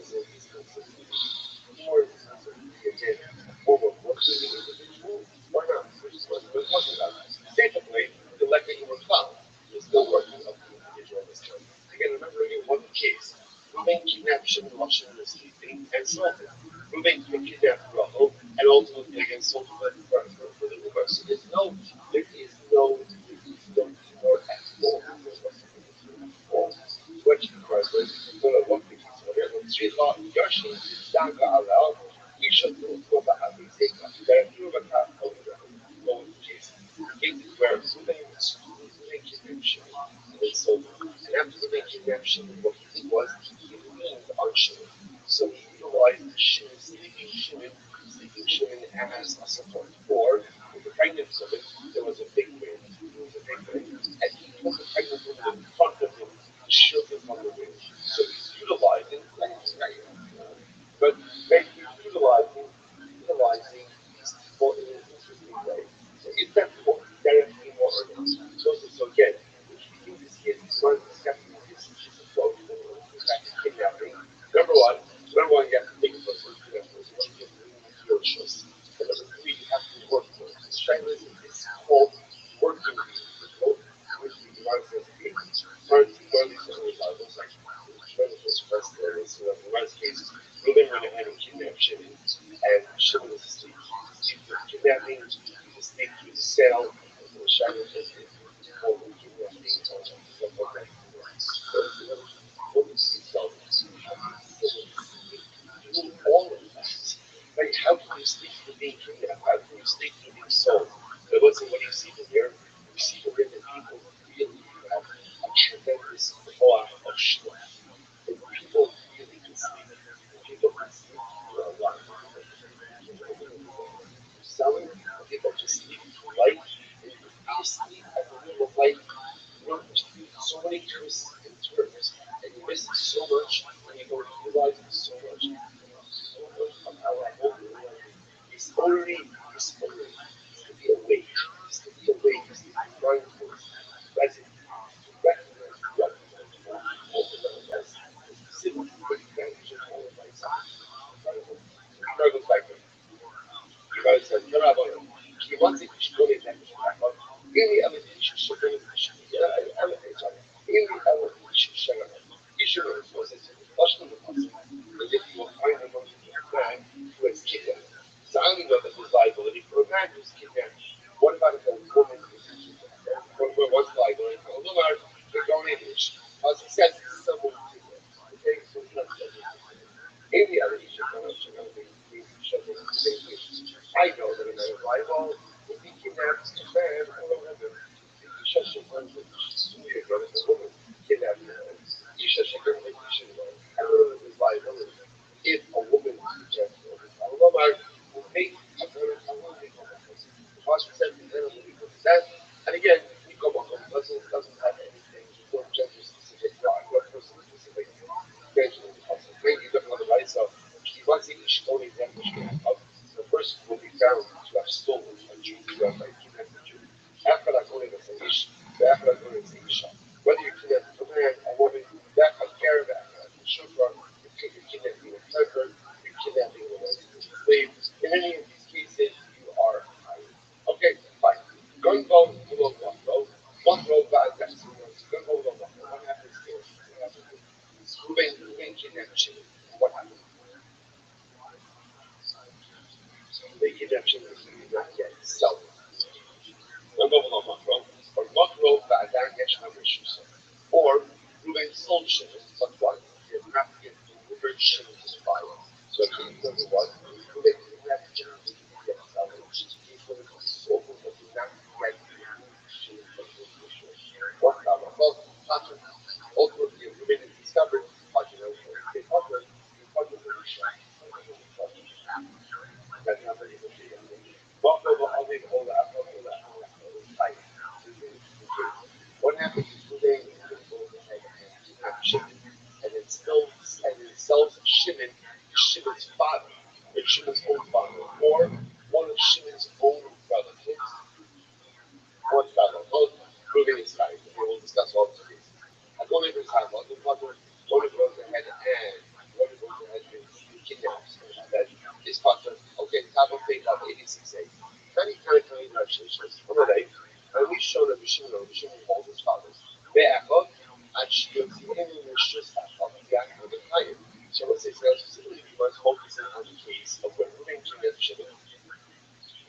more again, form of working the individual or not. Which is what we're talking about. Secondly, the letter you were found is still working of the individual this time. Again, remember in one case, Ruben kidnapped Shimon while Shimon was sleeping and sold him. Ruben kidnapped Rachel and ultimately again sold him for the Uber. So there is no more at all. Which requires what we can so here. Tzricha Yoshi Danga Alel. We should do for the happy sake of that. You would have over the case. Cases where Ruben kidnapped Shimon and sold him. And after Ruben kidnapped Shimon, what he did was he leaned on Shimon. So he utilized Shimon, sleeping Shimon as a support. Or with the pregnant woman, there was a big wind. And he put the pregnant woman in front of him to shield him from the wind. So he's utilizing, but basically utilizing these people in an interesting way. So is that directly more or not? So again, if you think this is one of the skeptical decisions about kidnapping, number one, you have to think about what kidnapping is. What you have to do with your choice. And number three, you have to sure was it Russian because if you will find a man who has kidnapped. So I only know that there's liability for a man who's kidnapped. What about if a woman is kidnapped? What's liability? A woman, they're going English. As it says, someone kidnapped. Okay, so it's not so any other issue, I know that a man is liable if he kidnaps a man or a woman. Isha Shikran is a woman kidnapping a man. Isha Shikran is liability. If a woman kidnaps a woman, Allah will make a very that. And again, doesn't have anything, no gender specific, no person specific. Maybe you don't know the right, so once the Ishkoni the person will be found to have stolen a Jew, to have kidnapped a Jew. After that, going to say Ish, after that, going to say Isha. Whether you kidnap a man, a woman, that a caravan, a shofar, you're kidnapping a temper, you're kidnapping a slave. In any of these cases, you are hired. Okay, fine. Gun vote, below one road, bad guys. Gun vote, what happens here? What happens? Ruben kidnapped Shimon. What happened? The kidnapping is not yet self. Or Ruben sold Shimon, but what? He did not get delivered Shimon to the fire. So he number one, Ruben kidnapped Shimon, he didn't get salvation. He was sold, but did not get Shimon from the issue. What problem? Well, Potter. Ultimately, Ruben is discovered, Potter, they Potter, the issue. That's not very good. What happens is today goes ahead and kidnaps Shimon, and it sells Shimon's father, or Shimon's own father, or one of Shimon's own relatives. One fellow, both proving his side. We will discuss all of these. According to time, one goes ahead and one goes ahead and kidnaps. That is partner. Okay, top of page 86A. Many relations. One day, and we show the machine holds his fathers. Be'achot, and she goes in the Shus Achot, the act of the client. So let's say specifically we must focus on the case of when moving to the Shimon,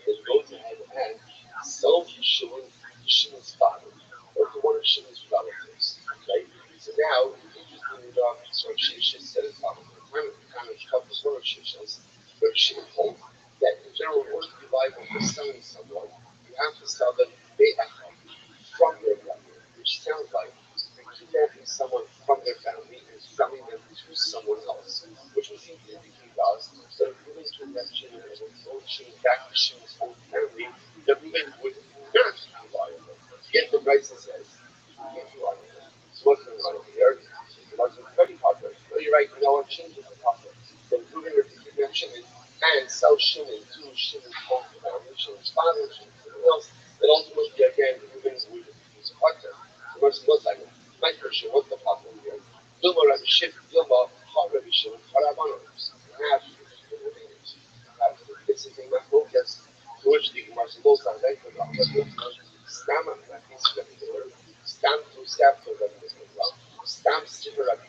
it goes ahead and sells Shimon's father, or to one of Shimon's relatives. Okay? So now, interestingly enough, so Shishis said his father, the time of Shabbos is one of Shishis, but Shimon holds that in general, in order to be liable for selling someone, you have to sell them from their family, which sounds like you're kidnapping someone from their family and selling them to someone else, which would seem to indicate to us that if Reuben kidnapped Shimon and was sold Shimon back to Shimon's own family, that Reuben would not be liable. Yet the Raisa says he can't be liable. So what's going on over here? The Muslim very popular. No, you're right, no one changes the popular. So Reuben would kidnap Shimon and sell Shimon to Shimon's own family, Shimon's father, Shimon's someone else, that ultimately again Reuben would use a partner. The Muslim looks like my question, what's the problem here? Dilma Rabbi Shimon, Dilma, Hot Rabbi Shimon, Harabanos. This is a focus to which the Gemara goes on that, but Stam and Rabbi Stam to Stam to Rabbi Stam Simmer Rabbi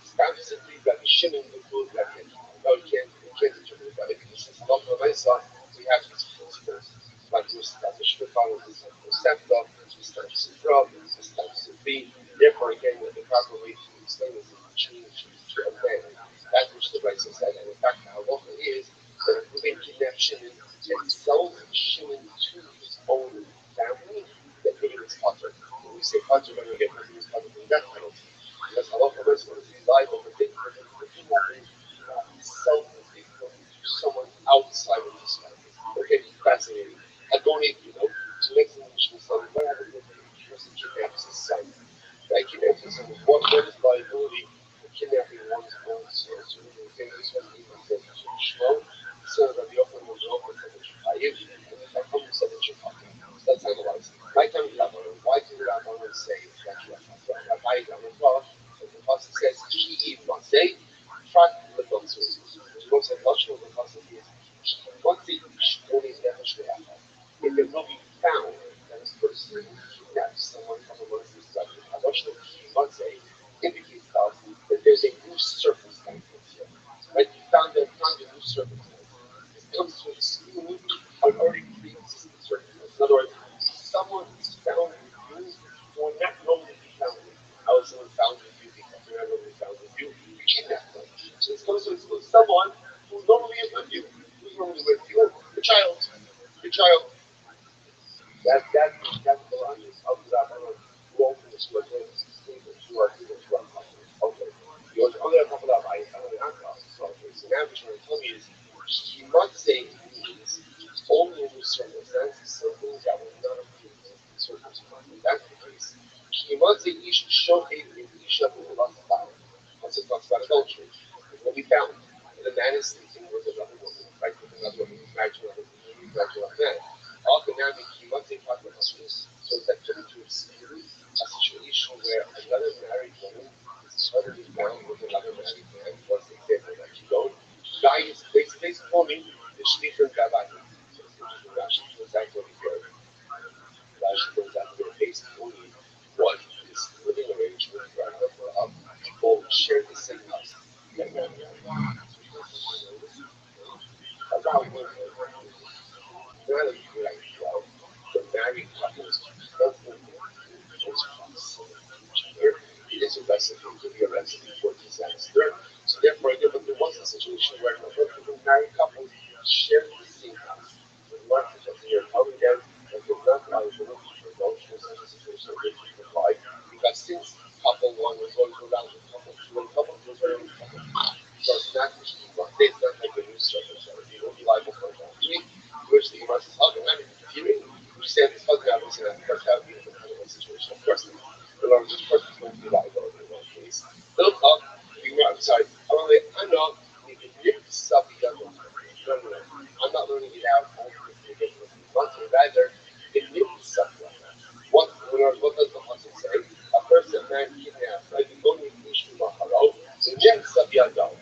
Stam simply Rabbi Shimon, the good Rabbi. No, you can't interpret that because it's not the nice one. We have these principles. Like we establish the following Sefta, we establish the Sefra, we establish the B. Therefore, again, the proper way to explain this is to change to a man. That which the Raisa said. And in fact, the halacha is that if Reuben kidnaps Shimon and sells Shimon to his own family, that Reuben is potter. When we say potter, we're going to get Reuben is potter from death penalty. Because halacha is going to be liable for kidnapping, sell the victim to someone outside of his family. Okay, fascinating. Agoni, so next thing we should say, what happens if the person kidnaps his son? Right, kidnaps his son. What is liability for kidnapping one's own son? So we can say this one, even says Shmuel, the son of Rabbi Yochanan was over said that Shepayim, and the Chacham said that Shepayim. So that's analyzed. My time is Rabbanon. Why did Rabbanon say that Shepayim? Rabbi Rabbanon, as the pasuk says, Ki must say, Frat le'Botzu. Once a Russian was a pasuk is, once the Shmuel is Nefesh Le'achah, if it will be found that this person kidnaps someone from amongst his subject, Russian must say, indicates to us someone who normally is with you. Who's normally with you? Your child. Your child. That's the language of that who opened the school. Okay. You want to only talk about my so now what you're trying to tell me is he must say means only in circumstances, some things that will not appear in circumstances. If that's the case, he must say Isha showcase in Isha who lost power. Once it talks about adultery, it will be found that a man is sleeping with another woman, right? With another woman, he's married to another woman, he's married to another man. Often now he must say talk about this, so that to exclude a situation where another married woman suddenly found with another married man. What's the example that you don't? Guy is basically forming the Shlichus Gavai. So Rashi goes out over here. Rashi goes out there based only what this living arrangement where a number of people share the same house. About one not a like the married couples husband and other. It is a recipe to be a recipe for disaster. So therefore, there was a situation where the married couples shared the same house. So the Mark is here telling them that they're not liable for adultery in such a situation they can apply. Because since couple one was going to allow the couple two and couple two was already couple two. So it's not it's not like a new circumstance. You won't be liable for adultery. Which the Gemara says, how can I be hearing? You say this husband was in a first have been in a situation. Of course not. The Lord just first is going to be liable in one case. Look up, I'm sorry, I'm not I'm not learning it out only to get what rather it means something. What does the Pasuk say? A person man kidnapped, right? You don't need issue mahalo. The name sabiyadam.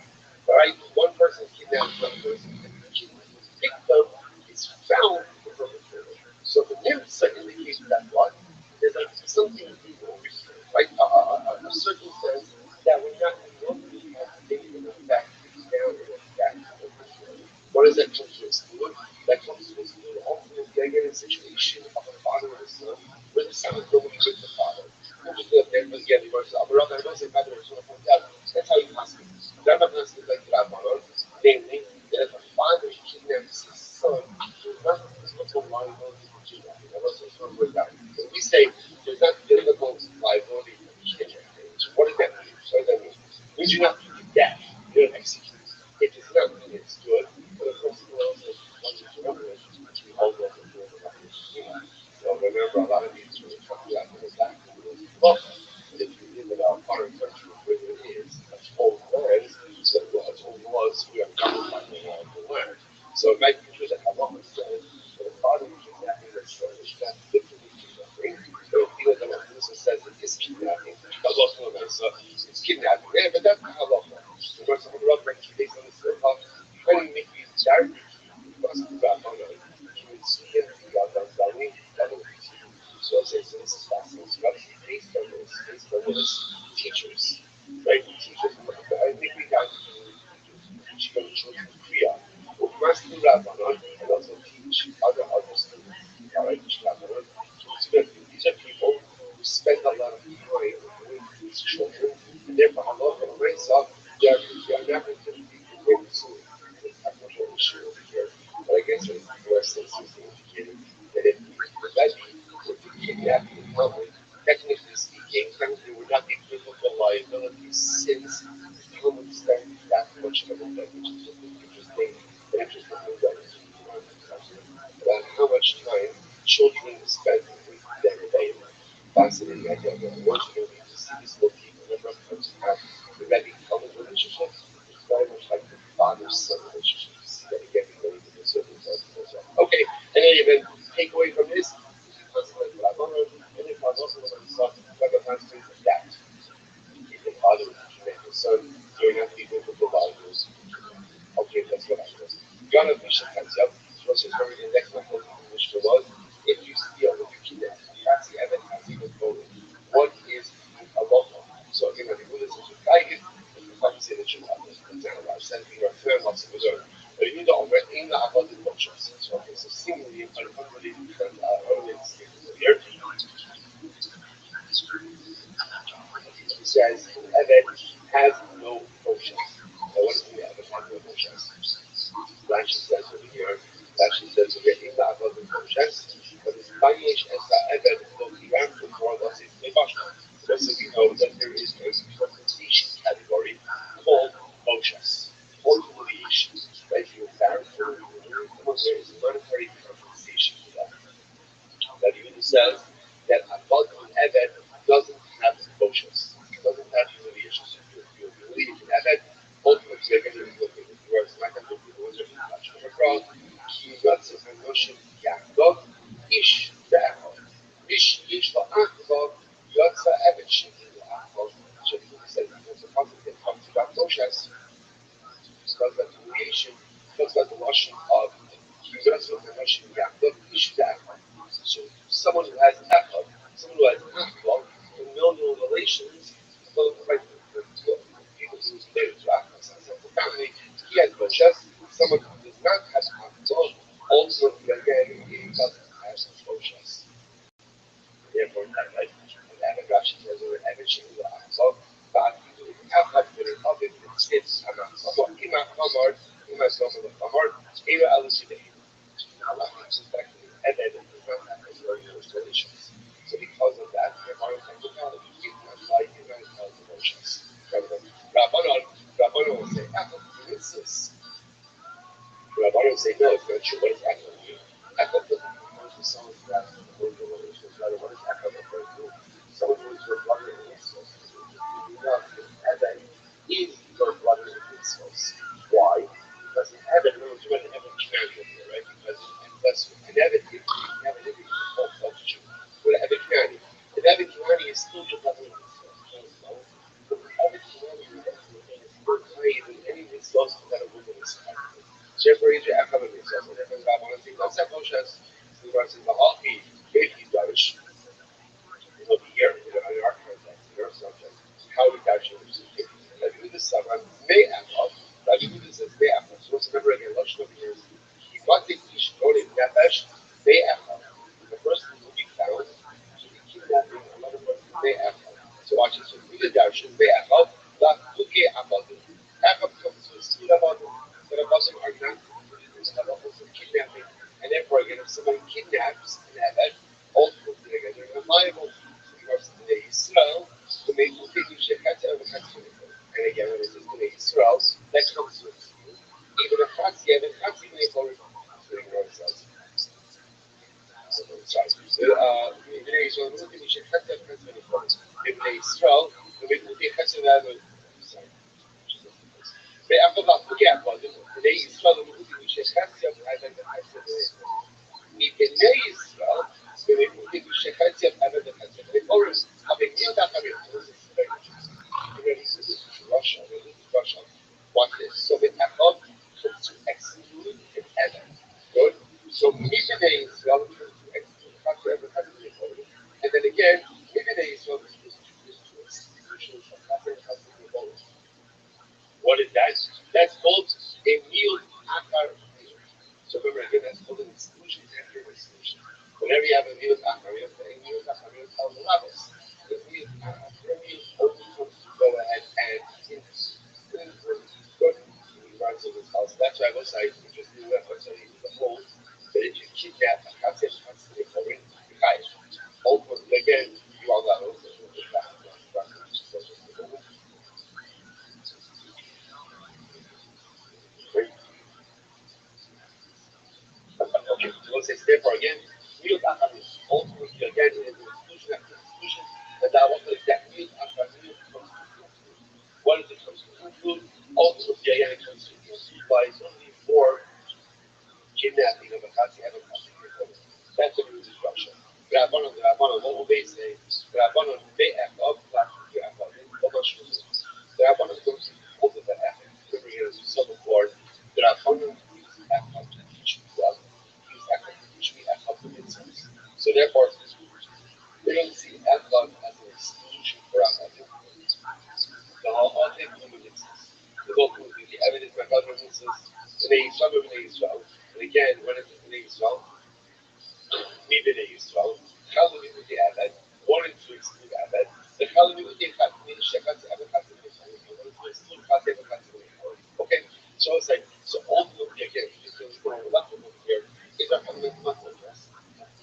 Right? One person kidnaps another person, and the victim is found the perpetrator. So the name indicates that what? There's like something evil, right? A circumstance that would not normally have taken effect down in that. What does that come to exclude? That comes to exclude ultimately I get a situation of a father and a son where the son is normally with the father. Again, the verse of Rabbi, I don't say father, I just want to point out that's how he passes. Rabbi passes like Rabbanon, namely that if a father kidnaps his son, there's not physical liability for kidnapping. When we say there's not physical liability for kidnapping, what does that mean? What does that mean? It means you're not deaf, you're not executed. It does not mean it's good, but of course, it also remember it, we hold on to the so remember, a lot of these really come back to the back of the book. But if you live in a foreign country where there is a whole land, so God's own laws, we are governed by the law of the land. So it might be true that Allah says that a father kidnapping their son is not literally kidnapping, but if you know what Musa says it is kidnapping, Allah says it's kidnapping. Yeah, but that's not Allah. The verse of the Rock brings based on the Surah, when we make these directly, must be back on it. So it says this is fascinating. So that's based on this teachers, right? Teachers, I think we got teach young children Kriya, but must do Rabbanon and also teach other students. All right, teach Rabbanon. These are people who spend a lot of time with these children, and therefore Allah brings up they are never going to be able to have much of an issue over here. But I guess it's worse than something indicated that if the kidnapping in public, technically speaking, technically would not be biblical liability since you wouldn't spend that much of a day, which is just an interesting thing that is about how much time children spend with their day. Fascinating idea. Once you need to see this motif a number of times how the Rabbi common relationship is very much like the father-son relationship. You see that again in many different circumstances as well. Okay, and then even take away from this, and then also what we saw, like a consequence of that. If the father is teaching his son, you're not the biblical values. Okay, that's what I was. Gonna Misha comes up, so remember the next one the Mishnah was, if you steal, if you kidnap, that's the evidence, that's even told. What is a local? So again, when the Buddha says you're guided, you come say that you're not. That's not about something or fair lots of reserve. But you don't read in the about the cultures. So okay, so similarly, I'm really different earlier here. He says, Evan has no functions. Now, what is the Evan? have no Moshes. Rashi says over here, Rashi says over here, Imla Avod Moshes, but it's Bayesh Esa Eved Lokiram before Losif Nebashma. So we know that there is a compensation category called Moshes. Or Leash, right? You're married for there is monetary compensation for that. That even says that Avod Eved doesn't have Moshes, doesn't have humiliation. So you're humiliated Eved, ultimately you're going to be looking at the words, like I'm looking at the words of Rashi. Ki Yotzef Enoshim Yaakov, Ish Be'echov. Ish La'achov, Yotza Eved Sheni La'achov. So he said, because the concept that talks about Moshes, talks about humiliation, talks about the washing of Yosef and Moshe Yaakov, Ish Be'echov. So someone who has Echov, someone who has Echov, familial relations, well, right, the people who live to Echov, the family, he has Moshes. Someone who does not have Echov, also again, he doesn't have Moshes. Therefore, right? And Rashi says, or Eved Sheni La'achov, but Echov B'nei Avim, it's Echov. So Ima Chamar, Ima Zomar Chamar, Eva Alusidei. Now, that comes back to the Eved, and does not have familial relations. So because of that, the Gemara comes about that you can't apply Ima as emotions. Rabbanon will say, Echov B'nei Rabbanon say, no, it's not true. What does Echov mean? Echov doesn't refer to someone who has familial relations. Rather, what does Echov refer to? Someone who is your brother in Israel. Eved is your brother in Israel. Why? Because an Eved, remember, we're talking about an Eved Canaan here, right? Because an Eved is a full substitute. But an Eved Canaan, an Eved Canaan is still your brother in Israel. But an Eved Canaan is more kind than any Israel that a woman is kind. Therefore, he's your Echov in Israel. So therefore, God wants to say, let's have Moshes. So the Lord says, Mahalki, if you Darish, it'll be here, in our context, in our subject, how we actually receive it. Rabbi Yehuda Saman may Echov. Rabbi Yehuda says may Echov. So let's remember again, Lashon over here is Kivatik Ishkonim Nefesh may Echov. The person who will be found to be kidnapping another person may Echov. So watch this. So Yehuda Darshan may Echov. Lachuke Amadim. Echov comes to a seed Amadim. But Amadim are not kidnapping. And therefore, again, if somebody kidnaps an Eved, ultimately, again, they're liable. Israel, the main thing you should have to overcome. And again, when it says to Israel, that comes to it. Even a Chatzi, and a Chatzi may go including ourselves. Even Israel, the main thing you should have to overcome. Even Israel, the main thing you have to overcome. ואף אחד פוגע קודם, בני ישראל ומקודים שחצי עבד החצי מבני ישראל ומקודים שחצי עבד החצי ואורס, אבל מי יודע חברים? Russia. Watch this. So the Echov comes to exclude an Eved. Good? So Mibnei Israel comes to exclude Chatzi Eved Chatzi. And then again, Mibnei Israel is to exclusion from Chatzi Eved Chatzi. What is that? That's called a mild akar. So remember again, that's called an exclusion after an exclusion. Whenever you have a mild akar, you have a mild akar, you have the levels. The mild akar only comes to go ahead and good. So that's why I was like, interesting reference. So you the whole that if you kidnap a concept constantly going, you guys, ultimately again, you all got over. Okay, so let's say therefore again, mild akar is ultimately again is an exclusion after exclusion, and that was that mild akar comes to conclude. What is it comes to conclude? Ultimately again it comes to conclude by only for kidnapping of a Khatsi and a Khatsi. That's a new destruction. Rabbanon, what will they say? Rabbanon, they act up, the Rabbanon comes to hold of the act. Remember here, as we saw before, the Rabbanon use act up to teach me well. Use act up to teach me act up to mitzvahs. So therefore, they don't see act up as an exclusion for Rabbanon. The whole thing is mitzvahs. The whole thing is the evidence by other mitzvahs. Israel. And again, when it's Bnei Israel, Bnei Israel, Chalani with the Abed, wanted to exclude Abed, the Chalani with the Chatzi, Shekatzi, Abed, Chatzi, wanted to exclude Chatzi, Abed, Chatzi. Okay, So it's like, so ultimately, again, just to go on the left over here, is our fundamental muscle interest.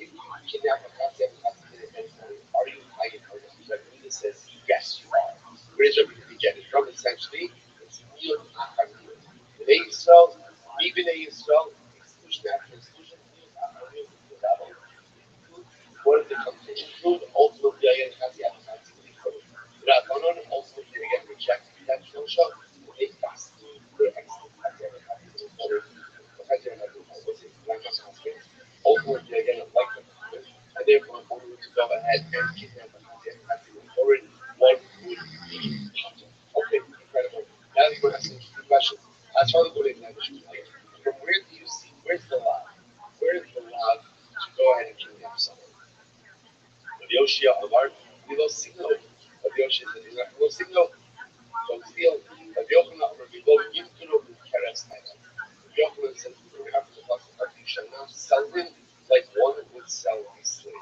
If you kidnap a concept and have to get it are you high in purpose? That really says, yes, you are. Where is everything you get it from? Essentially, it's Miyot Achamiyot. The Yisrael, even a Yisrael, exclusion after exclusion, Miyot Achamiyot, the level. What did it come to include? Ultimately, again, has the Achamiyot. Rabbanon ultimately, again, rejected that Shosha. They fasted, they exited, ultimately, again, like the and therefore, in order to go ahead and kidnap the forward, one would be okay, incredible. Now you're going to ask interesting questions. As far as the from where do you see, where's the law? Where is the law to go ahead and kidnap someone? The Yoshia Amar, Milo Signal, the Yoshia says, Milo Signal, don't steal, the Yochana, or below, Yimkuno, Keres, Yochanan says, after the process of you shall not sell him like one would sell a slave.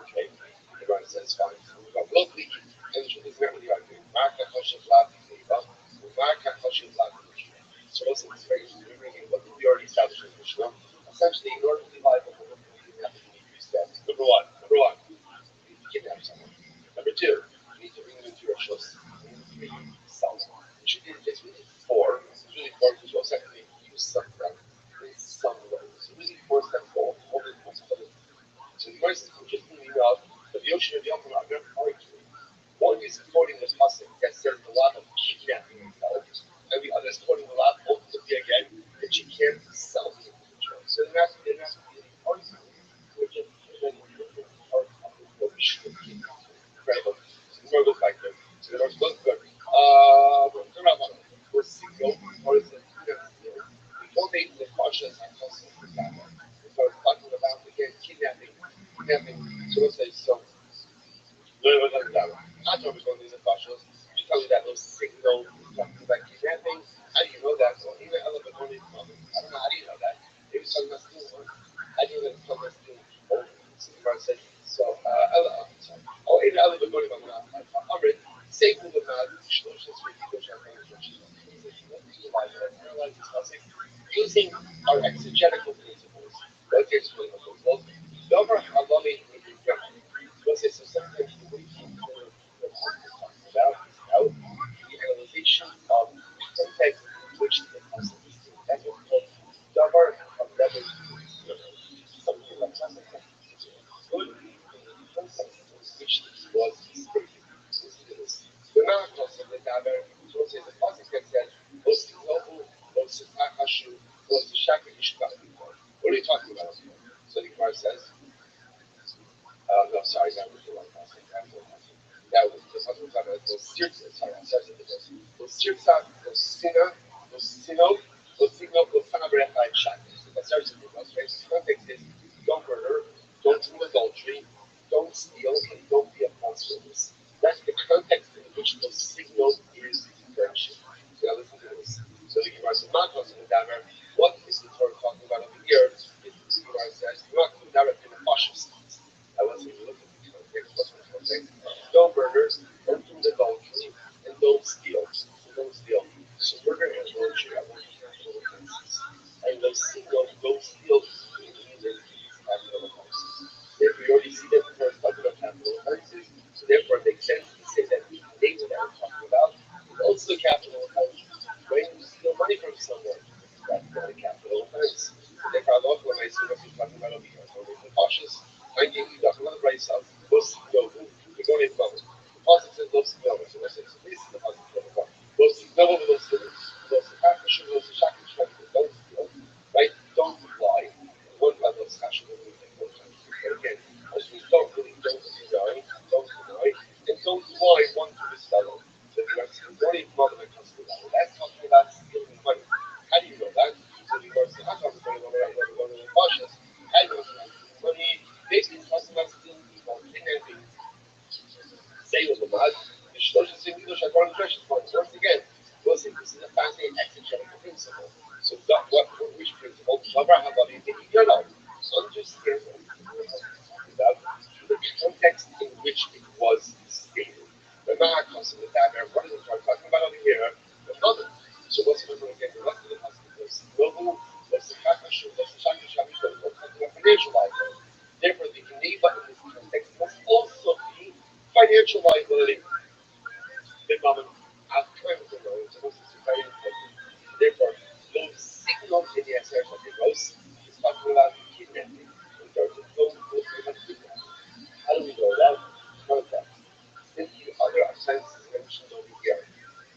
Okay, the Gemara says, fine. We've got locally, and the truth is not really arguing. Marka Choshev Lav Neiva, Marka Choshev Lav Mishnah. So listen, it's very interesting. What did we already establish in Mishnah? Essentially, in order to be liable for what you have to do three steps. Number one, you need to kidnap someone. Number two, you need to bring them into your trust. You need to sell them. Which it's really four. It's really four because well, secondly, use some of them in some way. So really four steps all the responsibility. So the first is just thinking about the ocean of the open are very arguing. One is quoting this passage that says a lot of kidnapping themselves, and the other is quoting a lot ultimately again that you can't sell the individual. So they're not really arguing. They're just incredible. So the more goes back there. So the more goes good. The Rabbi was single, or is it before they the cautious and constant for that. So it's talking about again kidnapping. So let's say so. Not always going to be the cautious. You tell me that those signal talking about kidnapping. How do you know that? Well, even I don't know how do you know that? Maybe it's talking about stealing. How do you know that it's talking about stealing? So the Gemara says, so oh, even I live in Gori Mamma. Alright, say who the man Shloshes for Yidosh discussing using our exegetical principles. What the exegetical principles? Dover Halami was so sometimes the way people talking about is how the analyzation of context in which the person is doing. That's what's called Dover Halami. Something like that. Good context in which this was stated. The miracles of the Daber, so it says the consequence said, was noble, was Takashu, was the Shaka Ishkak. What are you talking about? So the Gemara says, no, sorry, that was the wrong passage. That was the passage about the Sirtza. Sorry, I'm sorry. The Sirtza, the Sina, the Sino, the Sino, the Fanabrechai Shaka. So that starts with the context. The context is don't murder, don't do adultery, don't steal, and don't be a false witness. That's the context in which the signal is friendship. So now listen to this. So the Gemara says, not talking about what is the Torah talking about over here? The Gemara says, not talking about in a cautious sense. I wasn't even looking at the context. What's the context? Don't murder, don't do adultery, and don't steal. So don't steal. So murder and adultery are one capital offenses. And those signals, don't steal, capital offenses. Therefore, you already see that the Torah is talking about capital offenses. So therefore, it makes sense to say that the data that we're talking about is also a capital offense. When you steal money from someone, that's not a capital offense. So therefore, Allah is talking about over here. So we're cautious. I gave you another price of Los Yogu. We're going to the Pasuk says Los Yogu. So this is the Pasuk number one. Los Yogu, Los Yogu. Los Hakashu, Los Shakish, don't steal. Right? Don't lie. One by Los Hashu, but again, as we don't really don't deny, and don't lie one to his fellow. So that's not even mother that comes to that. That's talking about stealing money. How do you know that? So the Gemara says, how come we're going to be cautious? How do you know that money? Basically, it's talking about stealing people, kidnapping, sale of the mud. The Shloshes in English are going to precious points. Once again, this is a fascinating exegetical principle. So, which principle? Abraham, what do you think you're not? Understand about the context in which it was stated. The Ma'akos of the Daber, what is it we're talking about over here? The mother. So what's So this is very important. Therefore, those signals in the assertion of the rose is talking about kidnapping. In terms of those kidnapping. How do we know that? Context. Since the other offenses mentioned over here,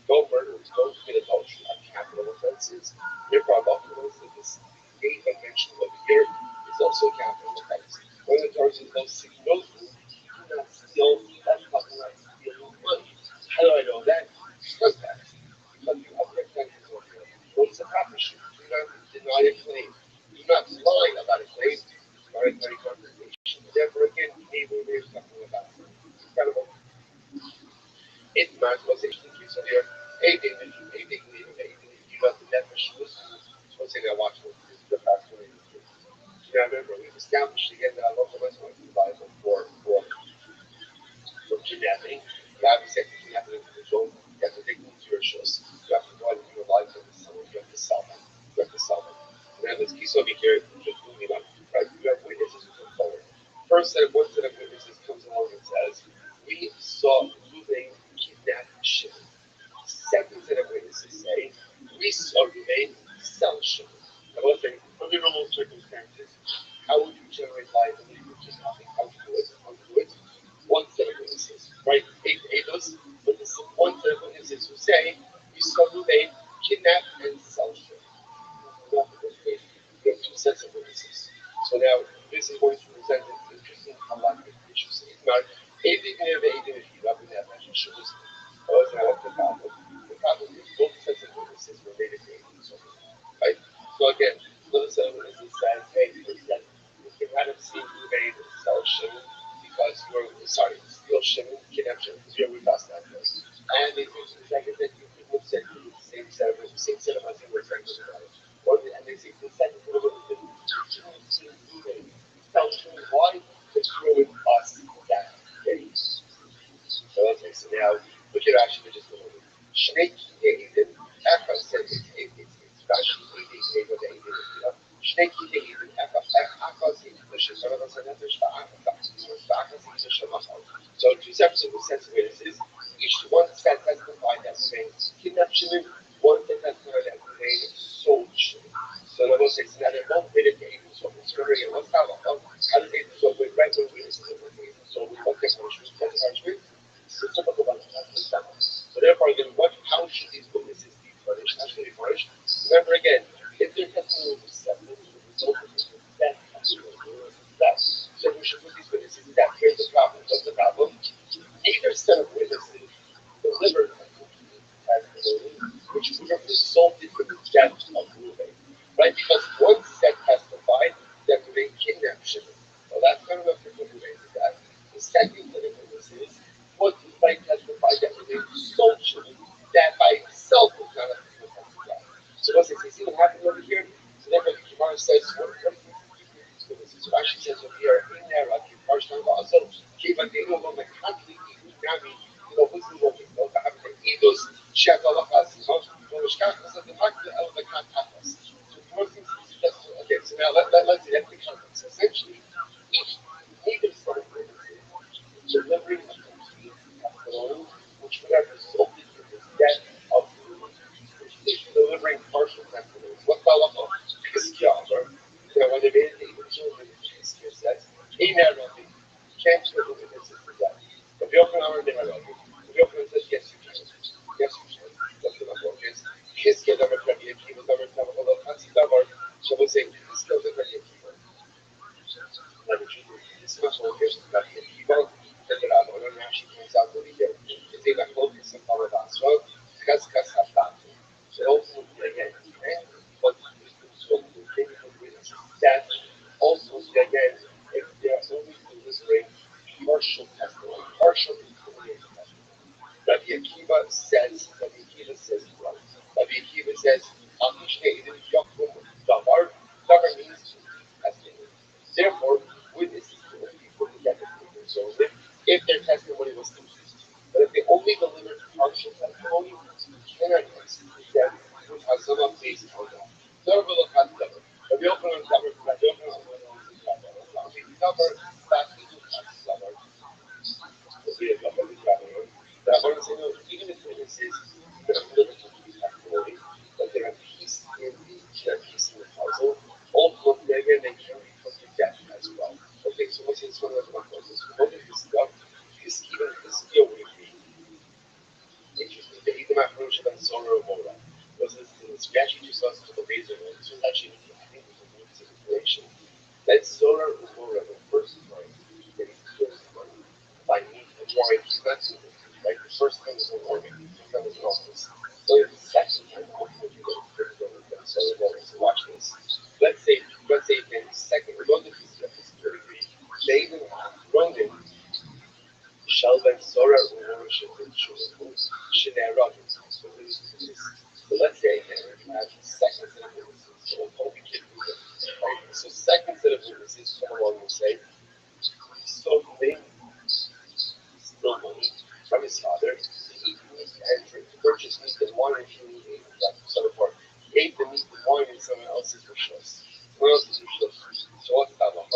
no murders, no commit adultery are capital offenses. Therefore, I'm also going to say this eighth one mentioned over here is also a capital offense. When the Torah says no signals, do not steal, that's talking about stealing money. How do I know that? Context. Because the other offenses over here, what's the proper shoot? Do not deny a claim. Do not lie about a claim. Very, very confrontation. Therefore, again, neighbor is talking about incredible. It might was actually so there aiding you got the net machines. So say I watch the past 20 years. Yeah, I remember we've established again that I love the West Wing Bible for kidnapping. Rabbi said to kidnap an individual, you have to take them to your shoes. You have to go out and do your life for someone. You have to sell them. You have to sell them. Now this piece over here, just moving on, right? You have witnesses who come forward. One set of witnesses comes along and says, we saw Ruvain kidnap Shimon. Second set of witnesses say, we saw Ruvain sell Shimon. Now, one thing, under normal circumstances, how would you generate liability for kidnapping? How would you do it? One set of witnesses, right? Eight those witnesses, one set of witnesses who say, we saw Ruvain kidnap and sell Shimon. You have two sets of witnesses. So now this is going to present an interesting halachic issue. So it's not anything of anything if you love that measure shows. The problem is both sets of witnesses related to anything. Right? So again, another set of witnesses says, hey, you can kind of see Ruvain sell Shimon because you're sorry, steal Shimon, kidnap Shimon because you're with us that day. And they think the second that you could look at the same set of us who were trying to about it. And they say the second one of them is tell Shimon why to throw in us that day. So okay, so now look at actually just a little bit. Snake Eden, Echad says it's Rashi eating of the Eden, you know. Snake Eden, Echad is the Shishon of the Nefesh, so two sets of witnesses, each one set testified that Ruvain kidnapped Shimon, one set testified that Ruvain sold Shimon. So the most says that they're both related to Eden. So remember again, what's how does Eden so with right when witnesses of Eden? So what their punishment? What's the punishment? So therefore, again, how should these witnesses be punished? How should they be punished? Remember again, if their testimony was accepted, the result of it was death. So we should put these witnesses to death. Here's the problem. What's the problem? Neither set of witnesses delivered a complete testimony, which would have resulted in the death of Ruvain. Right? Because one set testified that Ruvain kidnapped Shimon. Well, that's not enough to put Ruvain to death. The second set of witnesses was might testify that Ruvain sold Shimon. That by itself was not enough to put him to death. So what's it? You see what happened over here? So therefore, the Gemara says, what so Rashi says over here, in there, like in Parshat also, keep on the Elohim, the country, Nami, who's the Lord, the Abba, Eidos, Shakalachas, the Mishkachas, the Makta, the Kantachas. So the most things is okay, so now let's see, that's the context. Essentially, neither side of witnesses delivering a complete testimony, which would have resulted in the death of the witness, delivering partial testimonies. What's the halacha? When they made it, the children says, "Hey, now, Rabbi, you can't put the witnesses to death." If you open our dinner, Rabbi, if you open it says, "Yes, you can." Yes, you can. That's the number. Yes. His kid never can be a kid. Never can have a fancy number. So we say, "His kid never can be a kid." Like this is what we're going to be people. That the Rabbi, when Rashi comes out over here, it's a focus on our last one. Because so ultimately, again, but that also again, if they are only delivering partial testimony, partial incriminating testimony. Rabbi Akiva says right. Rabbi Akiva says, Davar means testimony. Therefore, witnesses will be put together so if their testimony was complete. But if they only delivered partial testimony, you cannot execute them with Hazama based on that. Rabbi Yochanan even if witnesses deliver complete approach than solar or mobile. Was this we actually just saw to the laser. This was actually, I think, it was a new situation. That solar or mobile, the first time getting first money by me and more expensive, right? The first time was in orbit, that was in office. So it's the second time hopefully you get first money than solar mobile. So watch this. Let's say then the second London is security, they even have London Sheldon Sora ownership in Chanel Rogers. So let's say that we have second set of witnesses. So we'll hope we can do it. Right? So second set of witnesses come along and say, so they still money from his father. He eat meat and to purchase meat and wine and he ate that so forth. He ate the meat and wine in someone else's rishos. Someone else's rishos. So what's that about?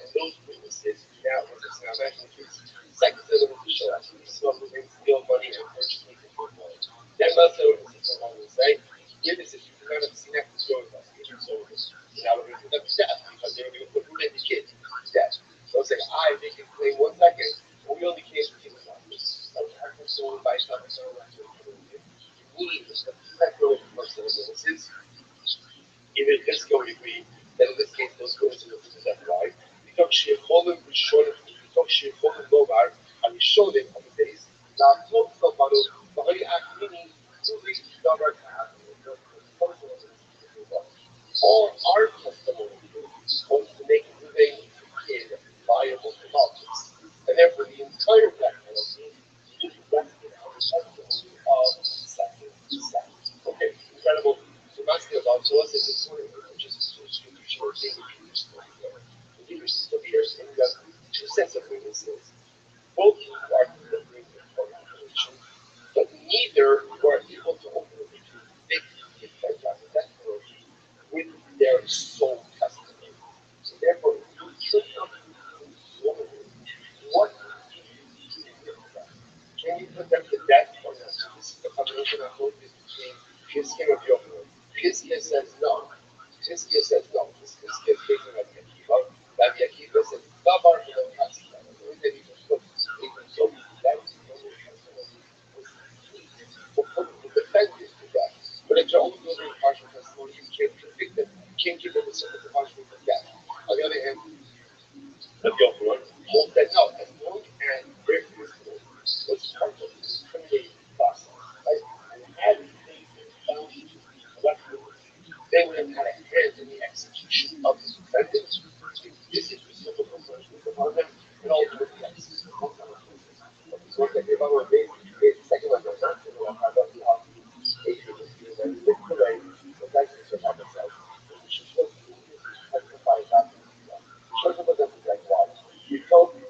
And those witnesses, now what is now imagine if it's second set of witnesses show us. So they steal money and purchase meat and drink wine. Then let's say witnesses come along and say, witnesses, you cannot have seen that to go with us. So now we're going to put them to death because they're going to put who they the kid to death. So say, they can claim 1 second, but we only came to kill them. So by something, so we need the second person of witnesses. Even this going to be that in this case those coincidences is that right. Because she called him short because she called him Lobar and we showed him on the days. Now told somebody but he asked me to reach Lobar to have all our testimony was to make living kid viable to politics. And therefore the entire black penalty is rested on the testimony of second. Okay, incredible. So that's the about so let's say this morning, just short thing the leaders still here saying that 2 sets of witnesses, both are delivering the information, but neither were able to ultimately convict the death penalty with their sole testimony. So therefore, you should not conclude what can you put them to death or not? So this is the combination of both between Piskin and Yochanan. Piskin says no. Piskin says no. Piskin is based on Rabbi Akiva. Rabbi Akiva says, Dabar to the Kasika. The only thing he can put so that was the only testimony was complete for putting the defendant to death. But if you're only delivering partial testimony, you can't convict them. You can't give them a certain punishment for death. On the other hand, Rabbi Yochanan holds that no, as long as their testimony was part of the discriminating process, right? And had they been found to be collectively, they would have had a hand in the execution of the defendant. This is reciprocal punishment upon them, and ultimately execution. So what they gave out on the second one, they're not going to have the hockey, Asian, and the Korean, the guys who survive themselves. She shows you testify about it. Shows you what that's like. Why? You told me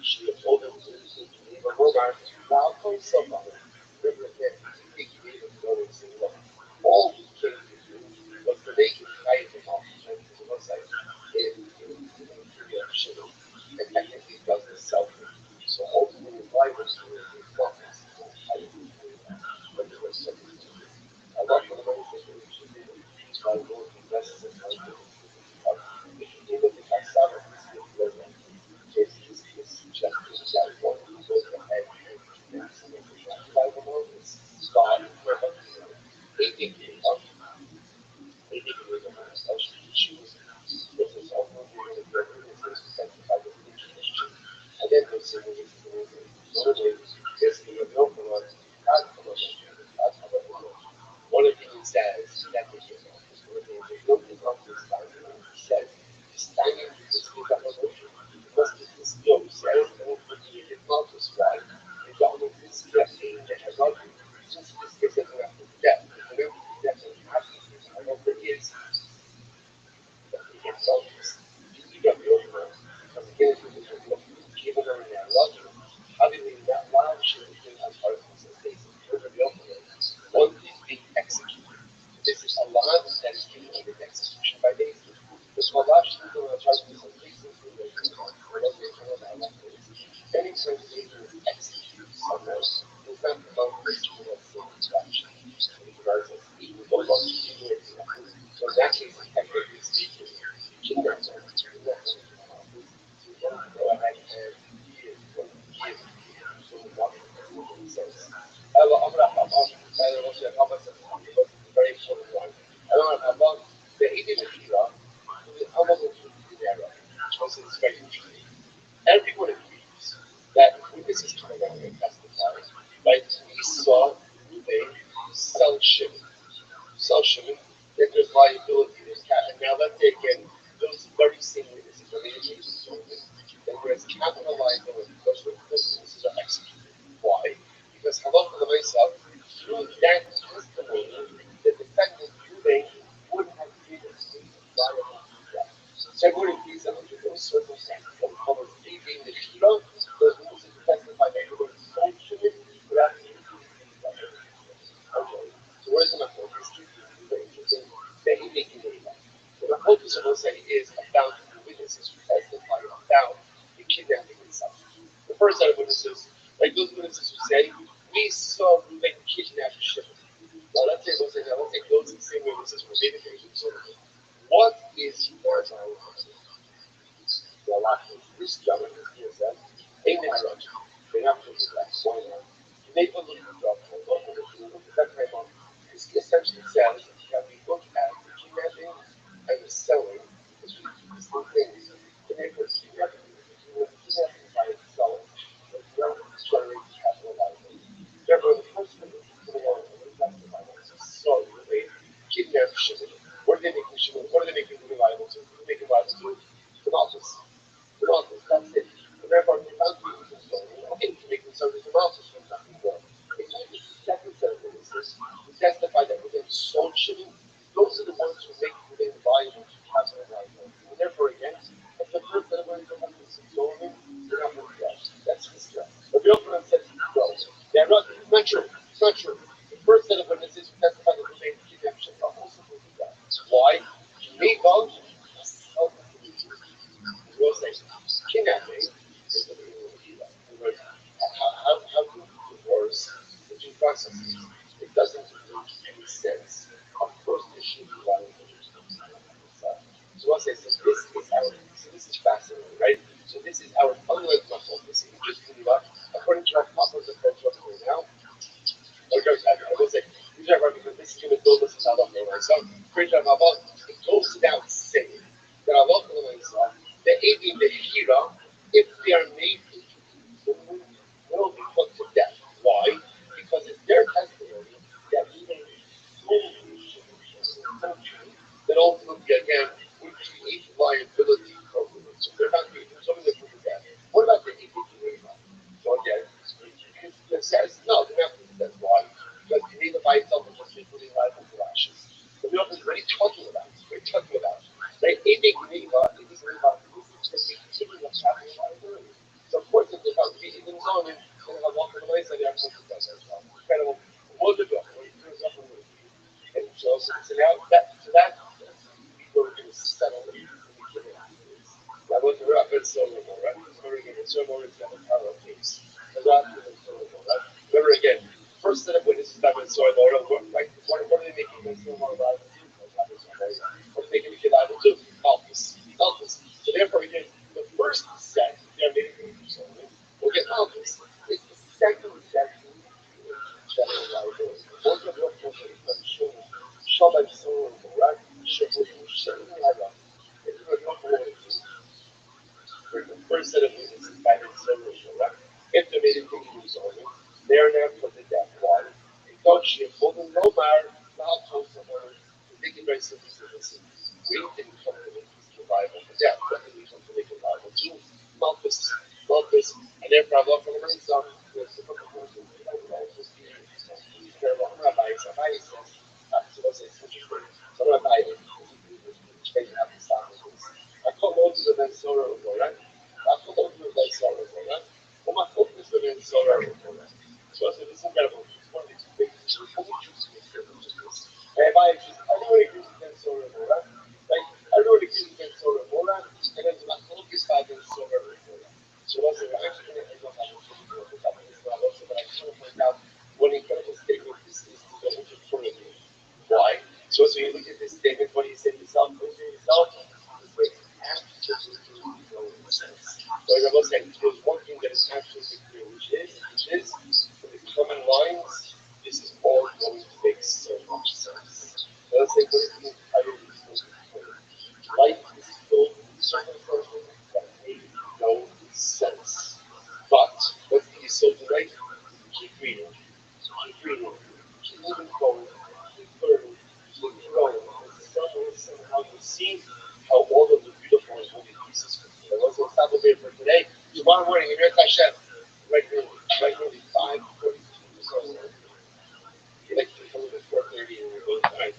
she told him to leave a robot. Now told somebody, remember again, he gave him notice and look. All he came to do was to make him hide him off. And it looks like and technically does the self. So ultimately, why was he doing his office? But there was something. I love the way that she did it. She's trying to go to invest in her. If you give it the cassava, it's just one who goes ahead and also help us because it's very important one. I don't know about the Indian Akira, the Amazon era, also it's very interesting. Everyone agrees that when this is coming out and testifies, right, we saw Ruben self-shimmy, that there's liability, there's cap. And now let's say again, those very same witnesses are made a that whereas capital liability, those witnesses are executed. Why? Because Halakha the myself, through that testimony, the defendant Ruben would have given a liable to death. So everyone agrees that under those circumstances, what we call those being the Shira, those witnesses who testify that everyone is sanctioned without using the okay. So where's the method? It's very interesting. Then he making the event. So the focus of say is about the witnesses who testify about the kidnapping itself. The first set of witnesses, like those witnesses who say, we saw Ruben kidnap Shimon. Now let's say those same witnesses were David David. What is your this gentleman here says, Amen. They have to do that. Why not? They put the job for this essentially says that we look at the kidnapping and the selling as two things. And therefore, kidnapping by selling, but the other generate capital liability. Therefore, the first thing is to go on and justify this. So, they kidnap Shimon. What are they making Shimon? What are they making Ruben liable to? Who are they making liable to? The office. The office, that's it. And therefore, they found people who say, okay, you can make them subject to office from nothing more. It's like the second set of witnesses who testify that within soul shitting, those are the ones who make within liable to capital liability. And therefore, again, if the first set of witnesses are going they're not going to go. That's his stress. But the other one says, no, they're not. It's not true. It's not true. The first set of witnesses who testify that within kidnapping are also going to go. Why? They vote. We'll say kidnapping is the beginning of the how do you divorce the two processes? It doesn't make any sense. Of course, there should be liability. So what says this is our this is fascinating, right? So this is our unlike muscle. This is just according to our Papa's approach up here now. I will say, these are because this is going to build us out of the so great job about it goes without saying that I love the aiding the hero if they are made will be put to death. Why? Because it's their testimony that even that ultimately again would create liability programs. So they're not being something that put to death. What about the aiding so again, it says no, they're not put to death. Why? Because Geneva by itself is just putting liable to ashes. So we don't really talking about it. We're talking about it. Like aiding Geneva, it is about this is taking a chapter liability. So of course, if they're about beating them on and have walked on the way, so they have something that's incredible. What to do? And so now that people are going to settle it. That was the rapid silver, right? Silver is going to power case. The rapid silver, right? Remember again, first set of witnesses that went soil oil, like what are they making this silver liable to? What are they making it liable to? Alphas. So therefore, again, the first set, they're making it will get alphas. It's the second set Shabbat Soul, right? The first set of witnesses by the celebration, right? If the meeting continues on, they are now put to death. Why? Because she had told them no matter not told someone to make it very simple to listen. We didn't come to make this survival for death. What did we come to make survival to? Malchus. And therefore, I'm not going to bring some. There's a couple of questions. Rabbi says, so what's it? So Rabbi, I come on to the Ben Sorrow, right? I come on to the Ben Sorrow, right? Well, my focus is the Ben Sorrow, right? So I said, it's incredible. It's one of these big issues. I don't really agree with Ben Sorrow, right? Like, I don't really agree with Ben Sorrow, right? And then my focus is Ben Sorrow, right? So I said, I'm actually going to end up having but I just want to point out what incredible statement this is to go into front of you. Why? So you look at this statement, what do you say to yourself? So as I was saying, there's one thing that is absolutely clear, which is the common lines, this is all going to moving forward, keep learning, keep growing, and somehow you see how all of the beautiful and moving pieces fit together. We'll stop over here for today. Tomorrow morning, in your Hashem, right near 5:40. So, you like to come in at 4:30 and we're going. All right,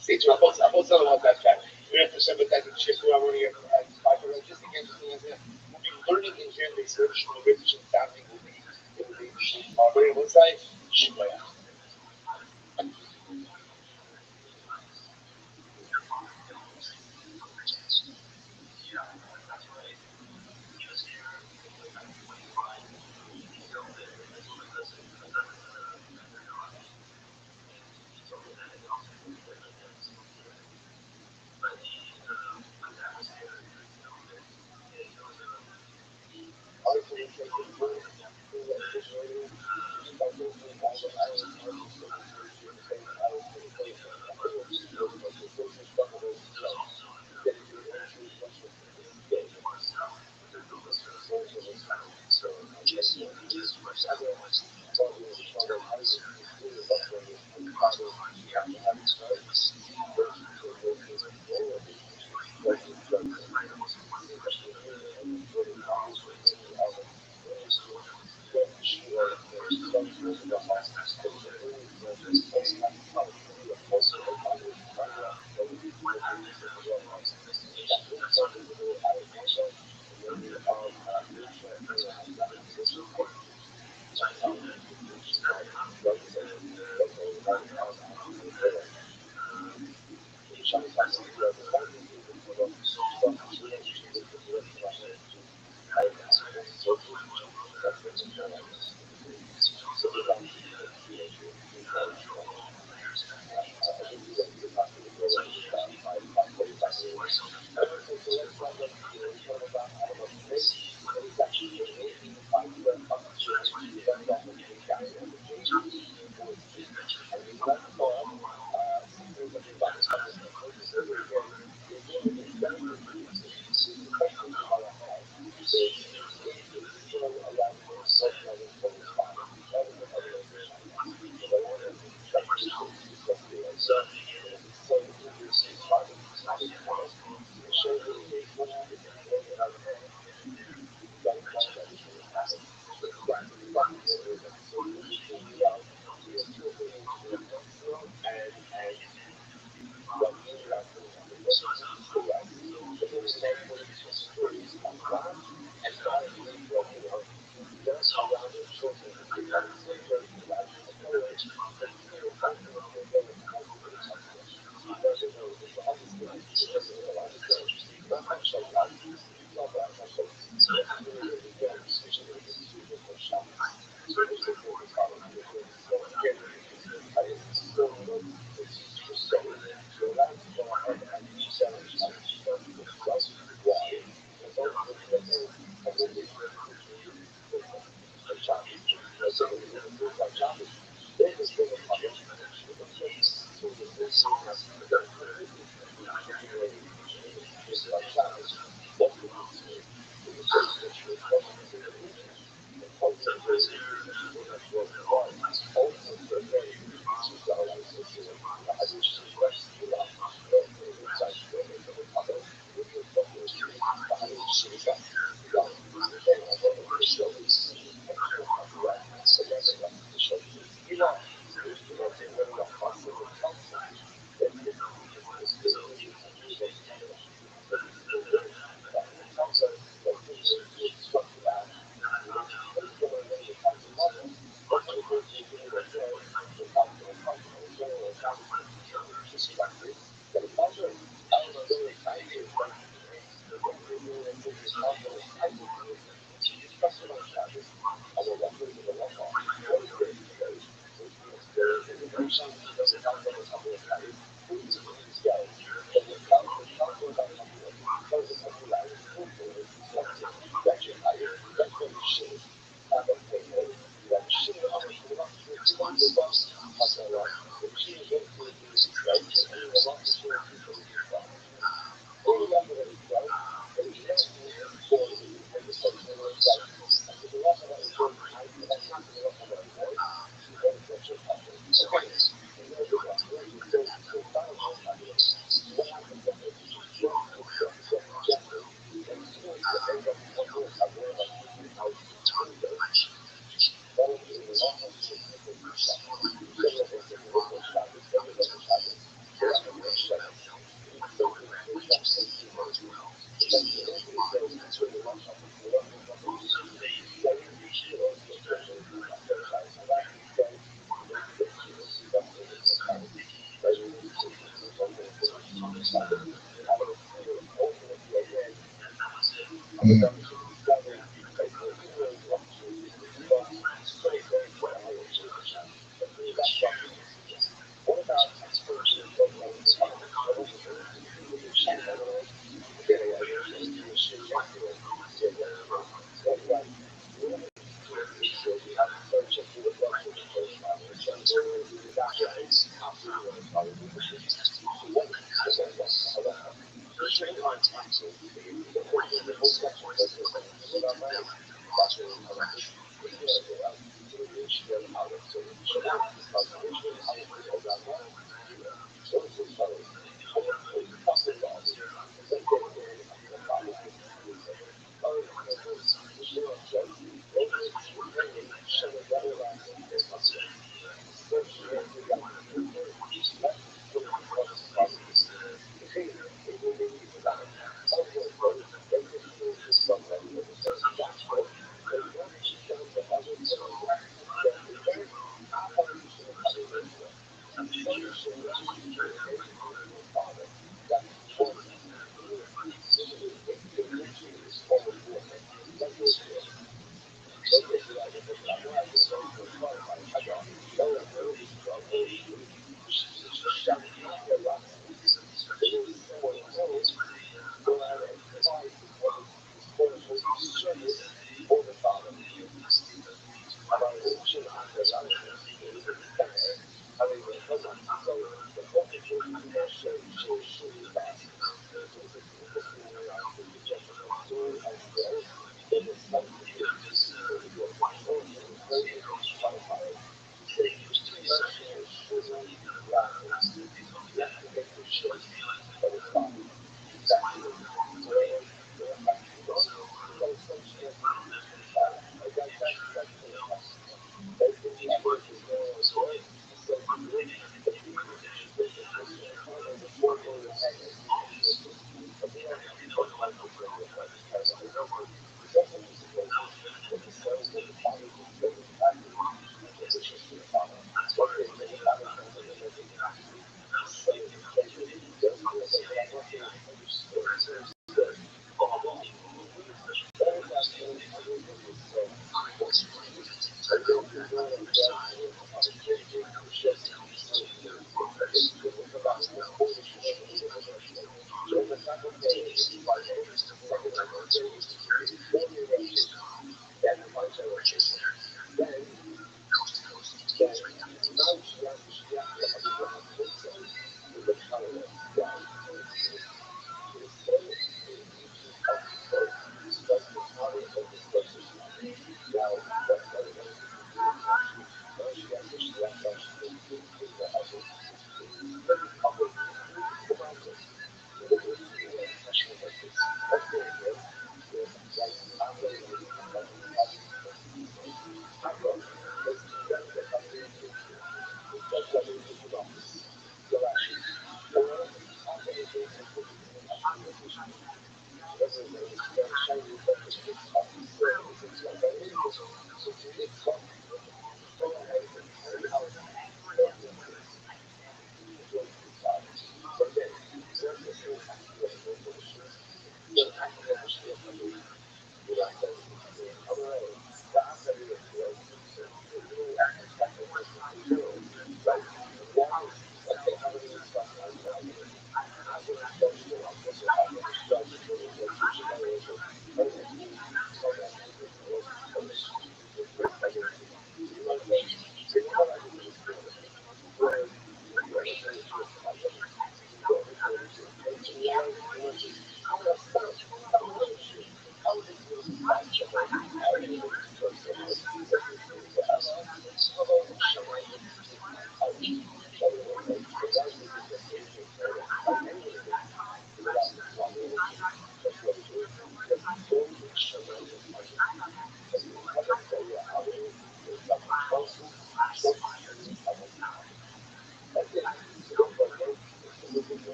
stay tuned. I'll post on the WhatsApp chat. We're going to Hashem, but that can shift tomorrow morning at 5:40. Just again, we'll be learning in here research. We'll be adapting. We'll be on one side, Shibaya.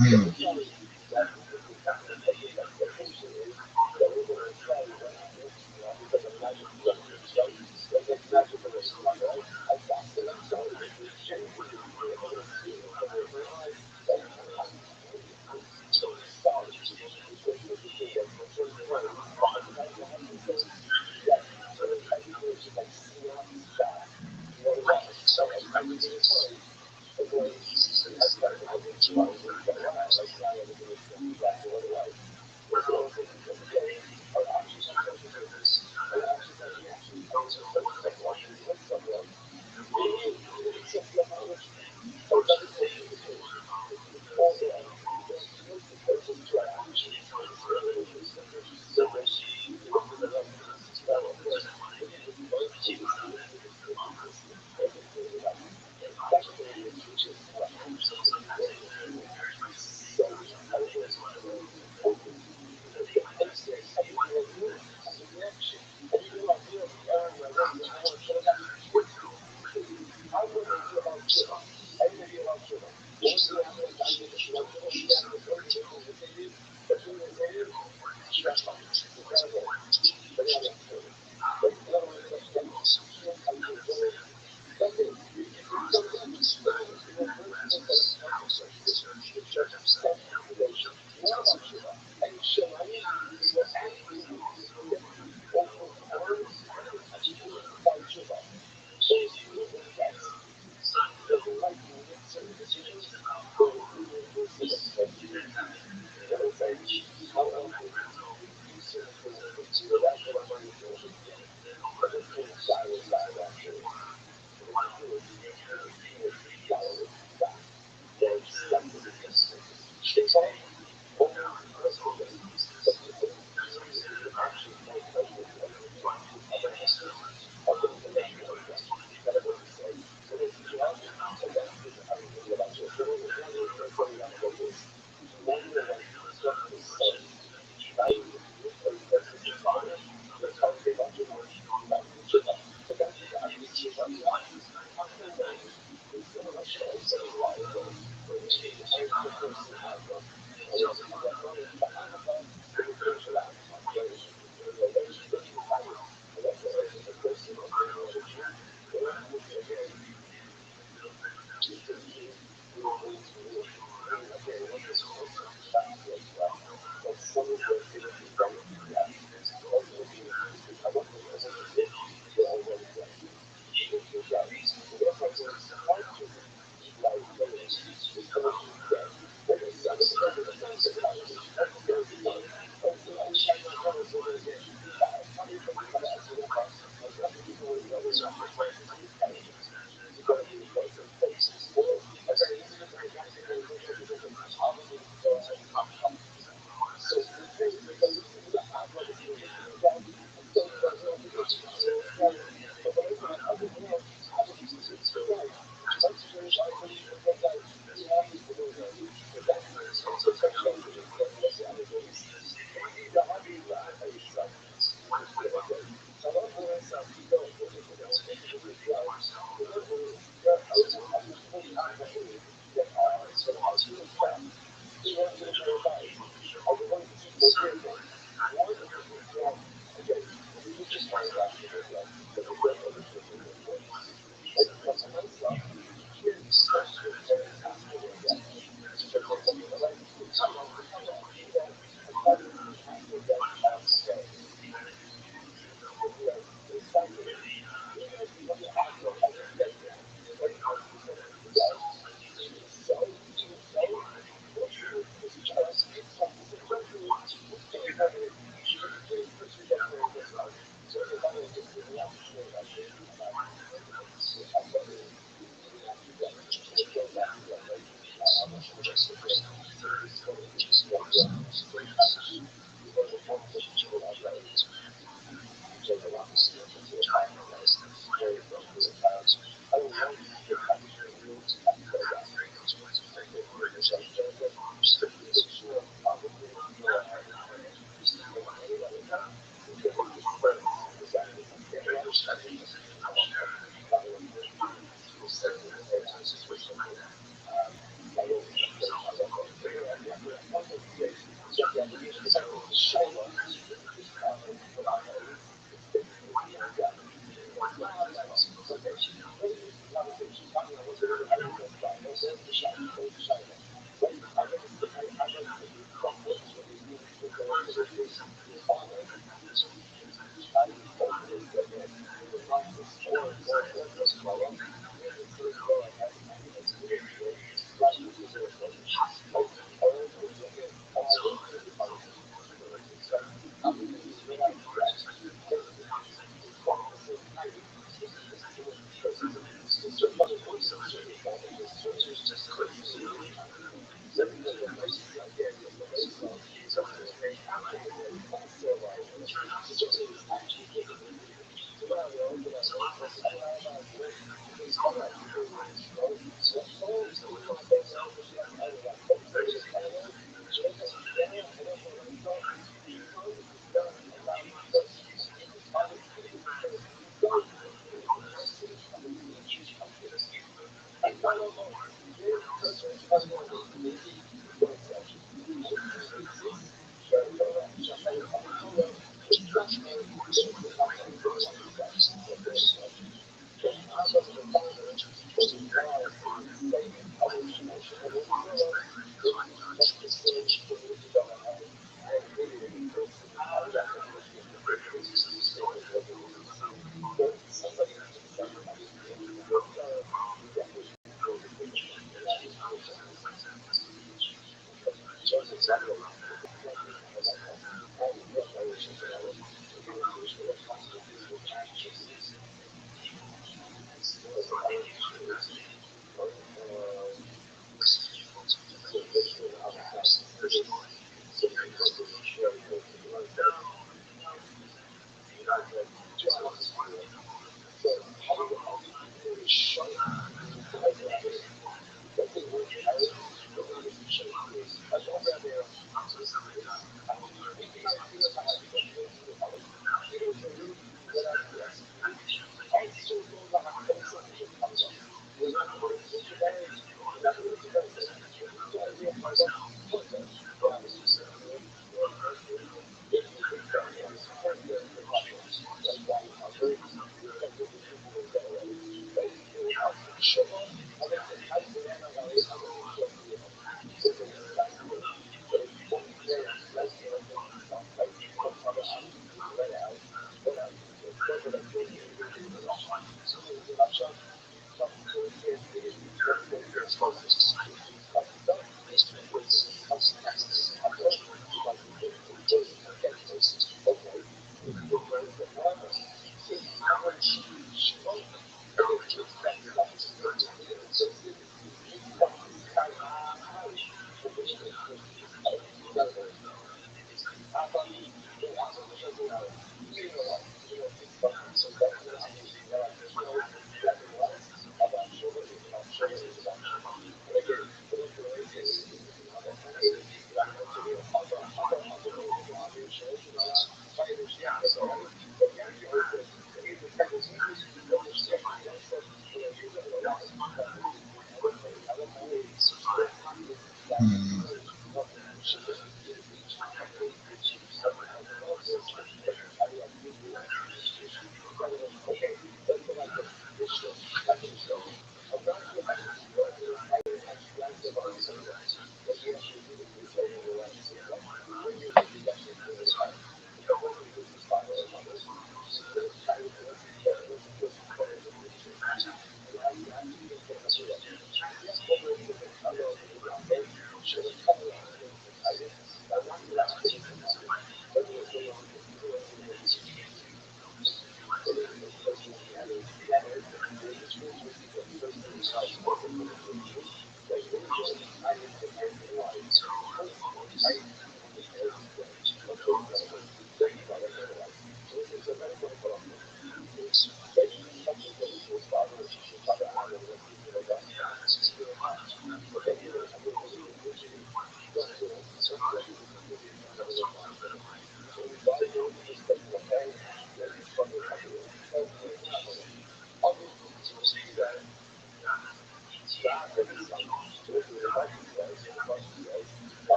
Hmm.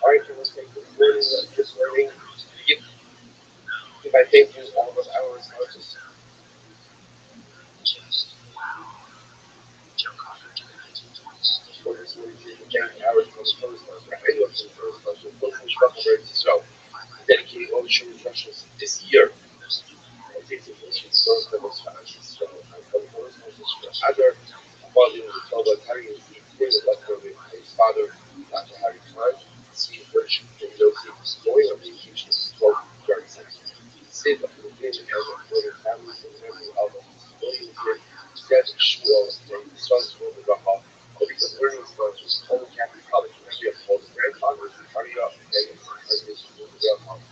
All right, so let's take this morning, give my thank yous all of our sponsors. For this morning, thank our sponsors. I know some sponsors, so dedicating all the sugar specials this year. I think the first of those sponsors, so I'm going to sponsors for other quality of the Toba Tari is the like his father, Dr. Harry Khan, Steve Birch, and Josie, going on vacation to 12:36. Save up for the vision as a brother families and memory of William Grid, Dad Shmuel, and sons of the Rahab, but because learning sponsors, Toba Catholic College, we have both grandfathers, Harry Up, and Daniel, and Rahab.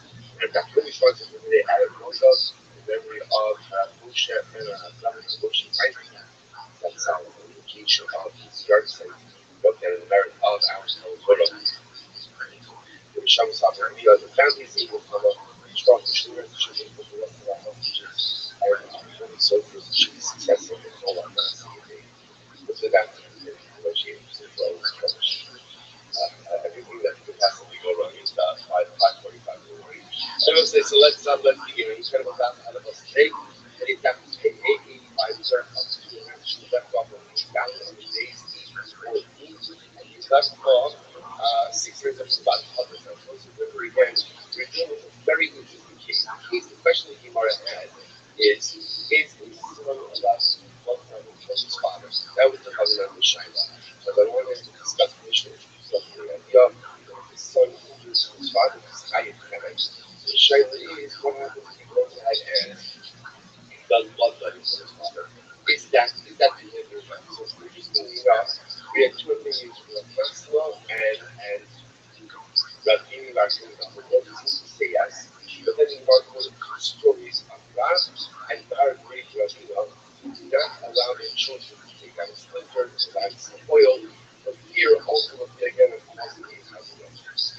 And Dr. Willie sponsors for today, Adam Rosas, in memory of Moshe and Moshe Franklin. That's our indication of his yard site, looked at in merit of our Torah. The Shabbos we are the family thing will come up, strong children, children for the rest of our health teachers, and the soldiers should be successful in all our lives. With that, negotiations as well as publish. Everything that could possibly go wrong is 5:45 in the morning. So let's begin. Incredible time ahead of us today. Any time to take 885 turn up to the direction left off of the balance of the days 14. And you left off 6 minutes of spot. Remember again, we're dealing with a very interesting case. the question that Gemara had is his son allowed to one time from his father? That was the husband of the Shaila. So I wanted to discuss the issue of the idea that his son is his father, his Chayyim Kanai. The Shaila is what happens if he goes ahead and does bloodletting for his father? Is that the end of it? So interestingly enough, we had two opinions from Rabbi and Rabbi both seem to say yes, but then in Mark one of the stories of Rab and Bar agreed to do not allow their children to take out a splinter, to add some oil, but here ultimately again it has to be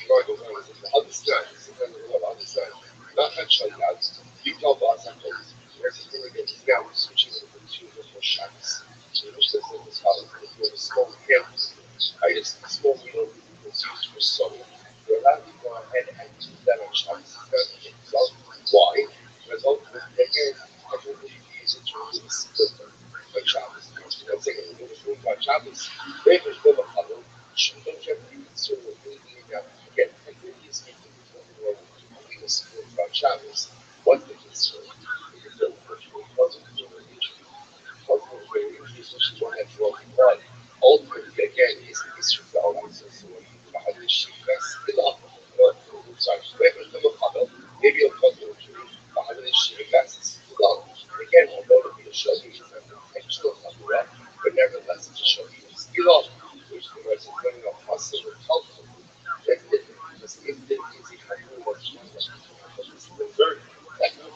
Gemara goes on and says the understand, this is the understand, not actually out, we tell us after there's a thing again now switching to the two for Shabbos. So the Mishnah says as follows, if you have a small camp, a small needle that's used for sewing, you're allowed to go ahead and use that on Shabbos. Why? Because ultimately, again, everybody uses it to remove the splinter on Shabbos. I'm saying if you remove it on Shabbos, if there's no problem, don't you have to be concerned with anything now? Again, technically speaking, there's nothing wrong with removing a splinter on Shabbos. What's the concern? The concern, unfortunately, wasn't concerned with injury. Ultimately, especially one that's wrong blood, ultimately, again, is the issue of the license. So when you have this sheep, that's still up. Sorry, maybe you'll come to the sheep, that's still up. Again, although it'll be a show, it's not intentional, but nevertheless, it's a show. It's still up, which the words are putting up possible helpful. That's different, because if there is a couple of things that will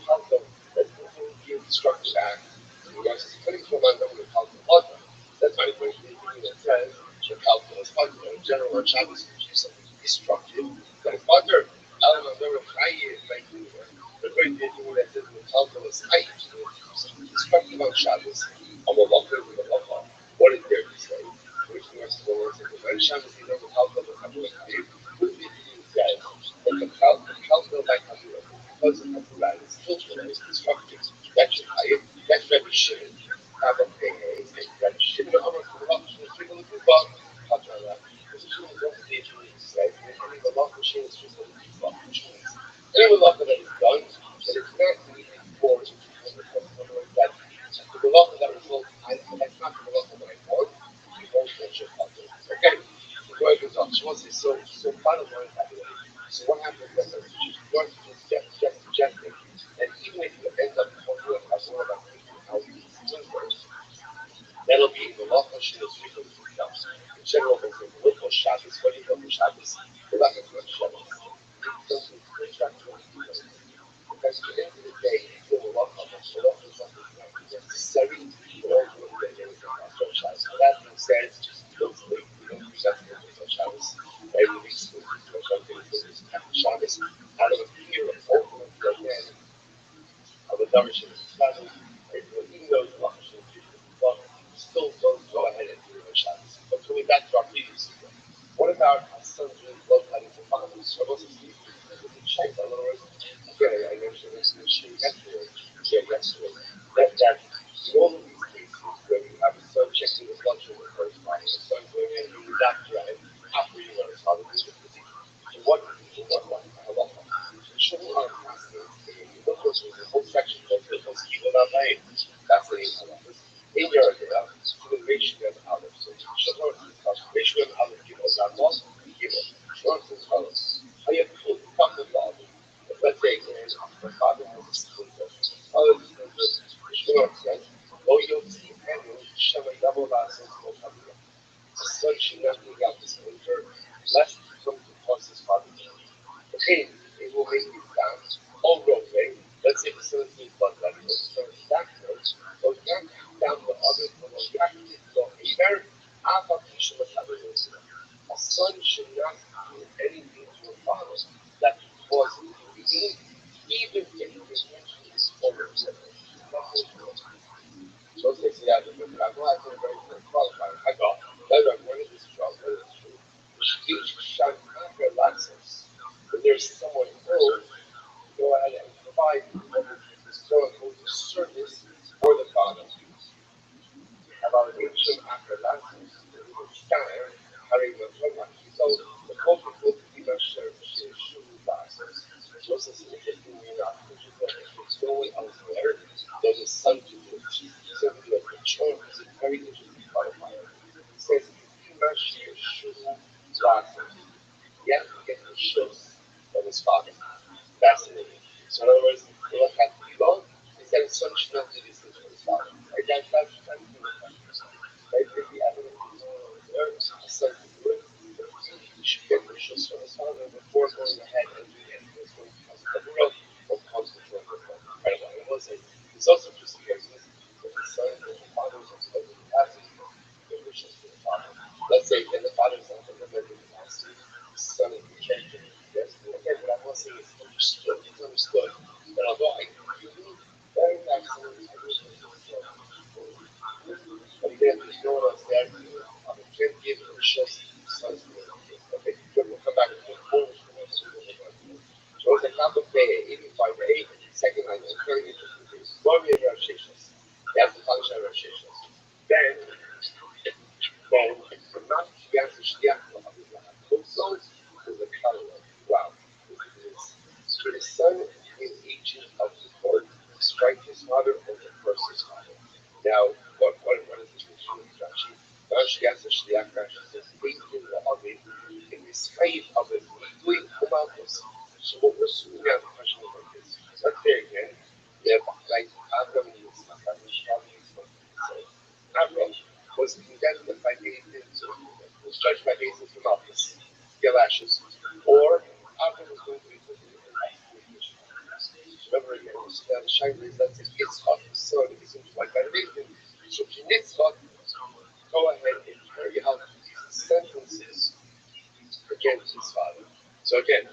help them, that's the whole destructive act. Because it's putting from under the help of other. That's why the that says, the help of other. In general, on Shabbos, if you do something destructive, but if other, Alan of the Chayyim, like the great thing that says, the help of us, something destructive on Shabbos, I'm a locker with a locker. What is there to say? Which was the Lord said, when Shabbos, you know, the help of the Kabbalah, would be said, but the help of my Kabbalah, because of Kabbalah, it's still destructive. That's your Chayyim. That's Rabbi Shimon. Rabbi Shimon, Amar Kurach, Shimon, Kubach, Kachara. Because Shimon is also the Jews, right? And the Malach of Shimon is just like the Kubach of Jews. Any Malach that is done, that it's not needed for that. The Malach that results, that's not the Malach that I want. You won't get your Kabbalah. Okay? So go ahead and talk. She wants to say, so bottom line, so what happens is that she's going to just rejected. And even if you end up talking about more about how these splinters, that'll be the law of Shabbos themselves. In general, they say the local Shabbos, what do you know for Shabbos? The lack of Shabbos. Because at the end of the day, you feel the law of Shabbos is something necessary in order to get anything on Shabbos. So that being said, don't sleep, you don't use that for Shabbos. Every week, so Shabbos, out of a fear of ultimate again, of a Darshan study, even though the Darshan still don't go ahead and do the Shabbos. But coming back to our previous video, what about a son doing blood cutting for fathers? So I wasn't speaking to the Shaykh, in other words, again, I mentioned this in the Shaykh yesterday, that in all of these cases where you have a son checking the blood sugar for his father, a son going in and the doctor and operating on his father, so what halacha? Shouldn't our pastors, look at the whole section of the people not made. That's the halachas. In your idea, so the ratio of olive. So Shulchan ratio of olive give us our loss, we give us. Shulchan says follows. I have two fucking father. Let's say my father has a splinter. Other splinter, Shulchan says, lo yotzi enu shema yavo la'asos lo chavira. The son should not bring out the splinter, lest he come to cause his father to die. Okay, it will make you down. All wrong way. Let's say the son is blood like the son is backwards. So you can't come down the other one. You have to go either. A son should not do anything to a father that causes pain, even if it is over. So they say, I remember, I'm not very qualified. I go, one of this job, that's true. When there's someone ill, go ahead and provide this quote-unquote service for the father. About ancient after Lazarus, there was a scanner carrying a program. So the quote-unquote Lazarus. So this is interesting enough, because look at Elon, is that his son should not do these things for his father. Right? That's the right? If the evidence is there, a son can do it, he should get wishes from his father before going ahead and doing anything that's going to cause a world or cause the world. Right? I will say, it's also just the case that the son and the father is also the capacity to get wishes from the father. Let's say, and the father is not the mental capacity, the son is the character. Yes, again, what I will say is understood. It's understood. But although I believe very much some of these conditions, but again, there's no one else there. I can't give wishes to sons to the kids. Okay, we'll come back to the forward. So it's a couple of 85 to 8, second line, and 30 interpretations. One way of Rothschild'S. That's the function of Rothschild'S. Then, from not to get the Shliach of Abraham, also is a color. Wow. So the son is agent of the court to strike his father or to curse his father. Now, what is this issue with Rashi? Rashi has a Shliach, Rashi says, in the spite of it, doing Kumalkus. So what we're assuming now, the question is like this. Let's say again, we have like Avram and Yitzchak, Avram was condemned by Nathan, was judged by Nathan for Malchus, Galashes, or Avram was going to be put in excommunication. Remember again, the Shaila is that Yitzchak, the son, is employed by Nathan. So Yitzchak, go ahead and carry out these sentences against his father. So again,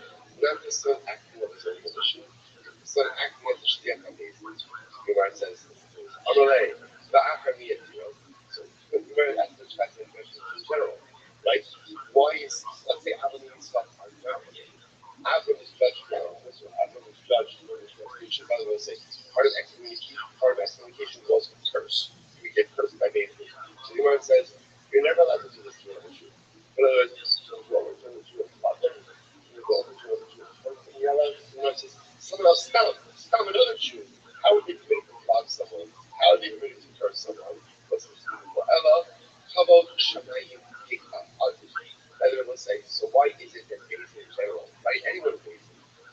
not the son acting on his own volition, the son acting as a shliach HaMeizim. Gemara says, Amalei, va'achamiyatiro. So Gemara asks the fascinating question in general, right? Why is, let's say Avram and Yitzchak are not Avram is judged now. Avram is judged for his restitution. By the way, say part of excommunication was a curse. We get cursed by Nathan. So the Gemara says, you're never allowed to do this to another Jew. In other words, someone else stop another Jew. How would they commit to flog someone? How would they commit to curse someone? What's the Ella, Kavod Shamayim Hikam Aziz. Another will say, so why is it that Beis in general, right? Anyone who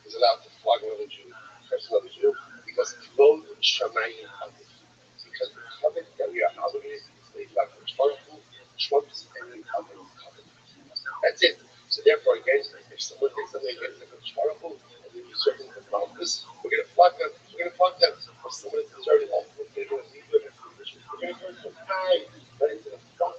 is allowed to flog another Jew, curse another Jew, because Kavod Shamayim Aziz. Because the covenant that we are obligated to slave back to Torah trumps any other covenant. That's it. So therefore, again, if someone thinks something against the horrible and they're deserving of Malchus, we're going to flog them. We're going to flog them. Or someone is deserving of they're going to leave them in conditions. We're going to curse them high, but into the front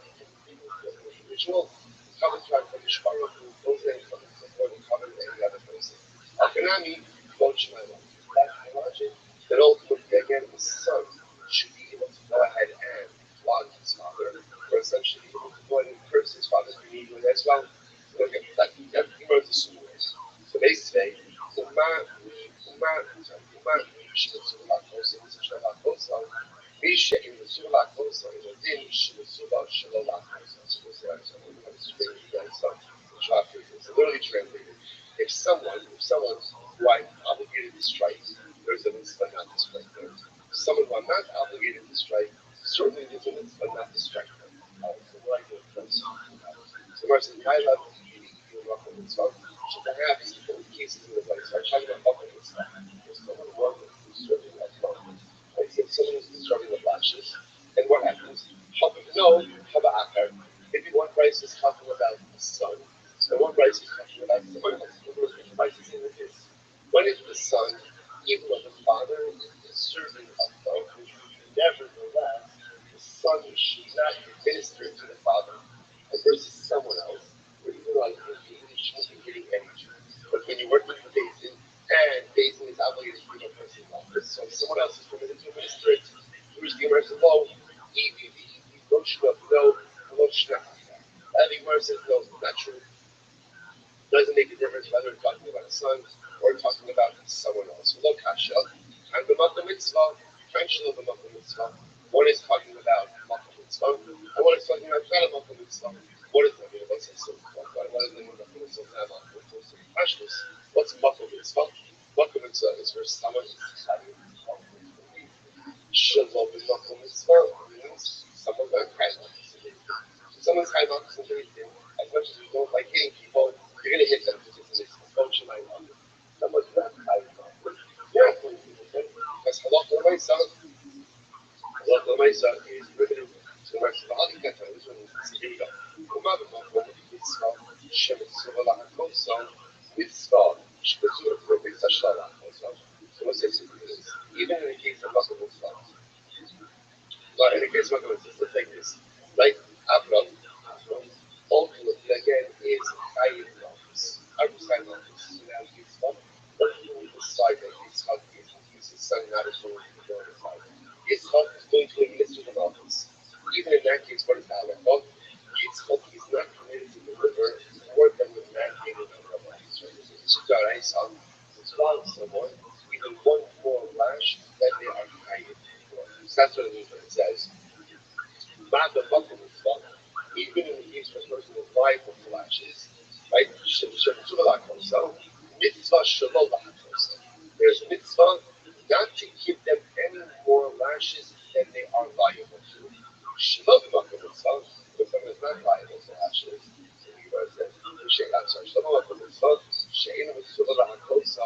ritual. Covenant tribe from the Shkara who goes in from before the covenant and the other person. Akanami, Rothschild'S. That's the logic that ultimately, again, the son should be able to go ahead and flog his father, or essentially able to go ahead and curse his father if he needs as well. Okay, that wrote the stories. So they say, literally translated, if someone who I'm obligated to strike, there's a mitzvah not to strike them. Someone who I'm not obligated to strike, certainly there's a mitzvah not to strike them. So what I do is so much as my level so perhaps in cases in the place, I try to help with this stuff. There's someone who's serving that phone. Like if someone is serving the flashes, and what happens? If one price is talking about the son, and one price is talking about someone else, the price is in this. When is the son, even though the father is serving a phone, nevertheless, the son should not minister to the father versus someone else. Where you realize you shouldn't be getting any chance. But when you work with the basin, and basin is obligated to give a person office, so if someone else is permitted to administer it, who's the American law, no, I think Mara says no, not true. Doesn't make a difference whether we're talking about a son or talking about someone else. Look, Hashem, and the Makkah mitzvah, French of the Makkah mitzvah. One is talking about Makkah mitzvah, and one is talking about not a Makkah mitzvah. What is that? What's it? What is the Makkah mitzvah? What's Makkah mitzvah? Makkah mitzvah is where someone is having Shalom in Makkah mitzvah means someone's going to cry about this. Someone's crying about this anything. As much as we don't like hitting people, you're going to hit them because it's a mitzvah. Don't you mind? Someone's not crying about it. Yeah, Because halakha l'maisa is prohibited. So my Savali Kata, this one is here we go. Kuma b'makom mitzvah shemitzvah la'akoso mitzvah shemitzvah mitzvah shala'akoso. So what's this? Even in the case of Makam mitzvah, but in the case of Makam mitzvah, it's like this. Like Avram, ultimately again is chayiv nafis. Avram's chayiv nafis. So now Yitzchak, but he will decide that Yitzchak is his son, not his son. Yitzchak is going to enlist with an office. Even in that case, what is halakha? Yitzchak is not permitted to deliver more than the mandated number of lashes. So Daraisa, as long as someone, even one more lash, then they are chayiv. So that's what it means when it says, even in the case where a person is liable for lashes, right? So mitzvah shalom. There's mitzvah not to give them any more lashes than they are liable to. Shalom mitzvah, if someone is not liable to lashes, so the Gemara says, shalom mitzvah, she'enu mitzvah la'akosa,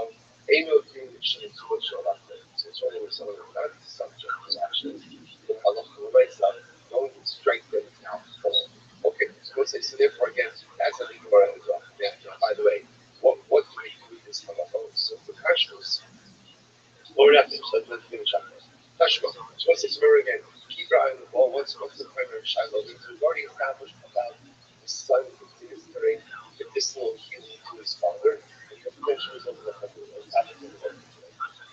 enu mitzvah shalom. So it's only when someone is not subject to lashes, the halacha l'maisa, no one can strike them out full. Okay, so we'll say, so therefore again, that's a big Gemara as well. Yeah, by the way, what do we do with this halacha? So the Kashmos, or nothing, so let's finish up. Kashmos, so what's this Gemara again? Keep your eye on the ball. What's the primary shiloh? We've already established about the son administering medicinal healing to his father, and the potential result of the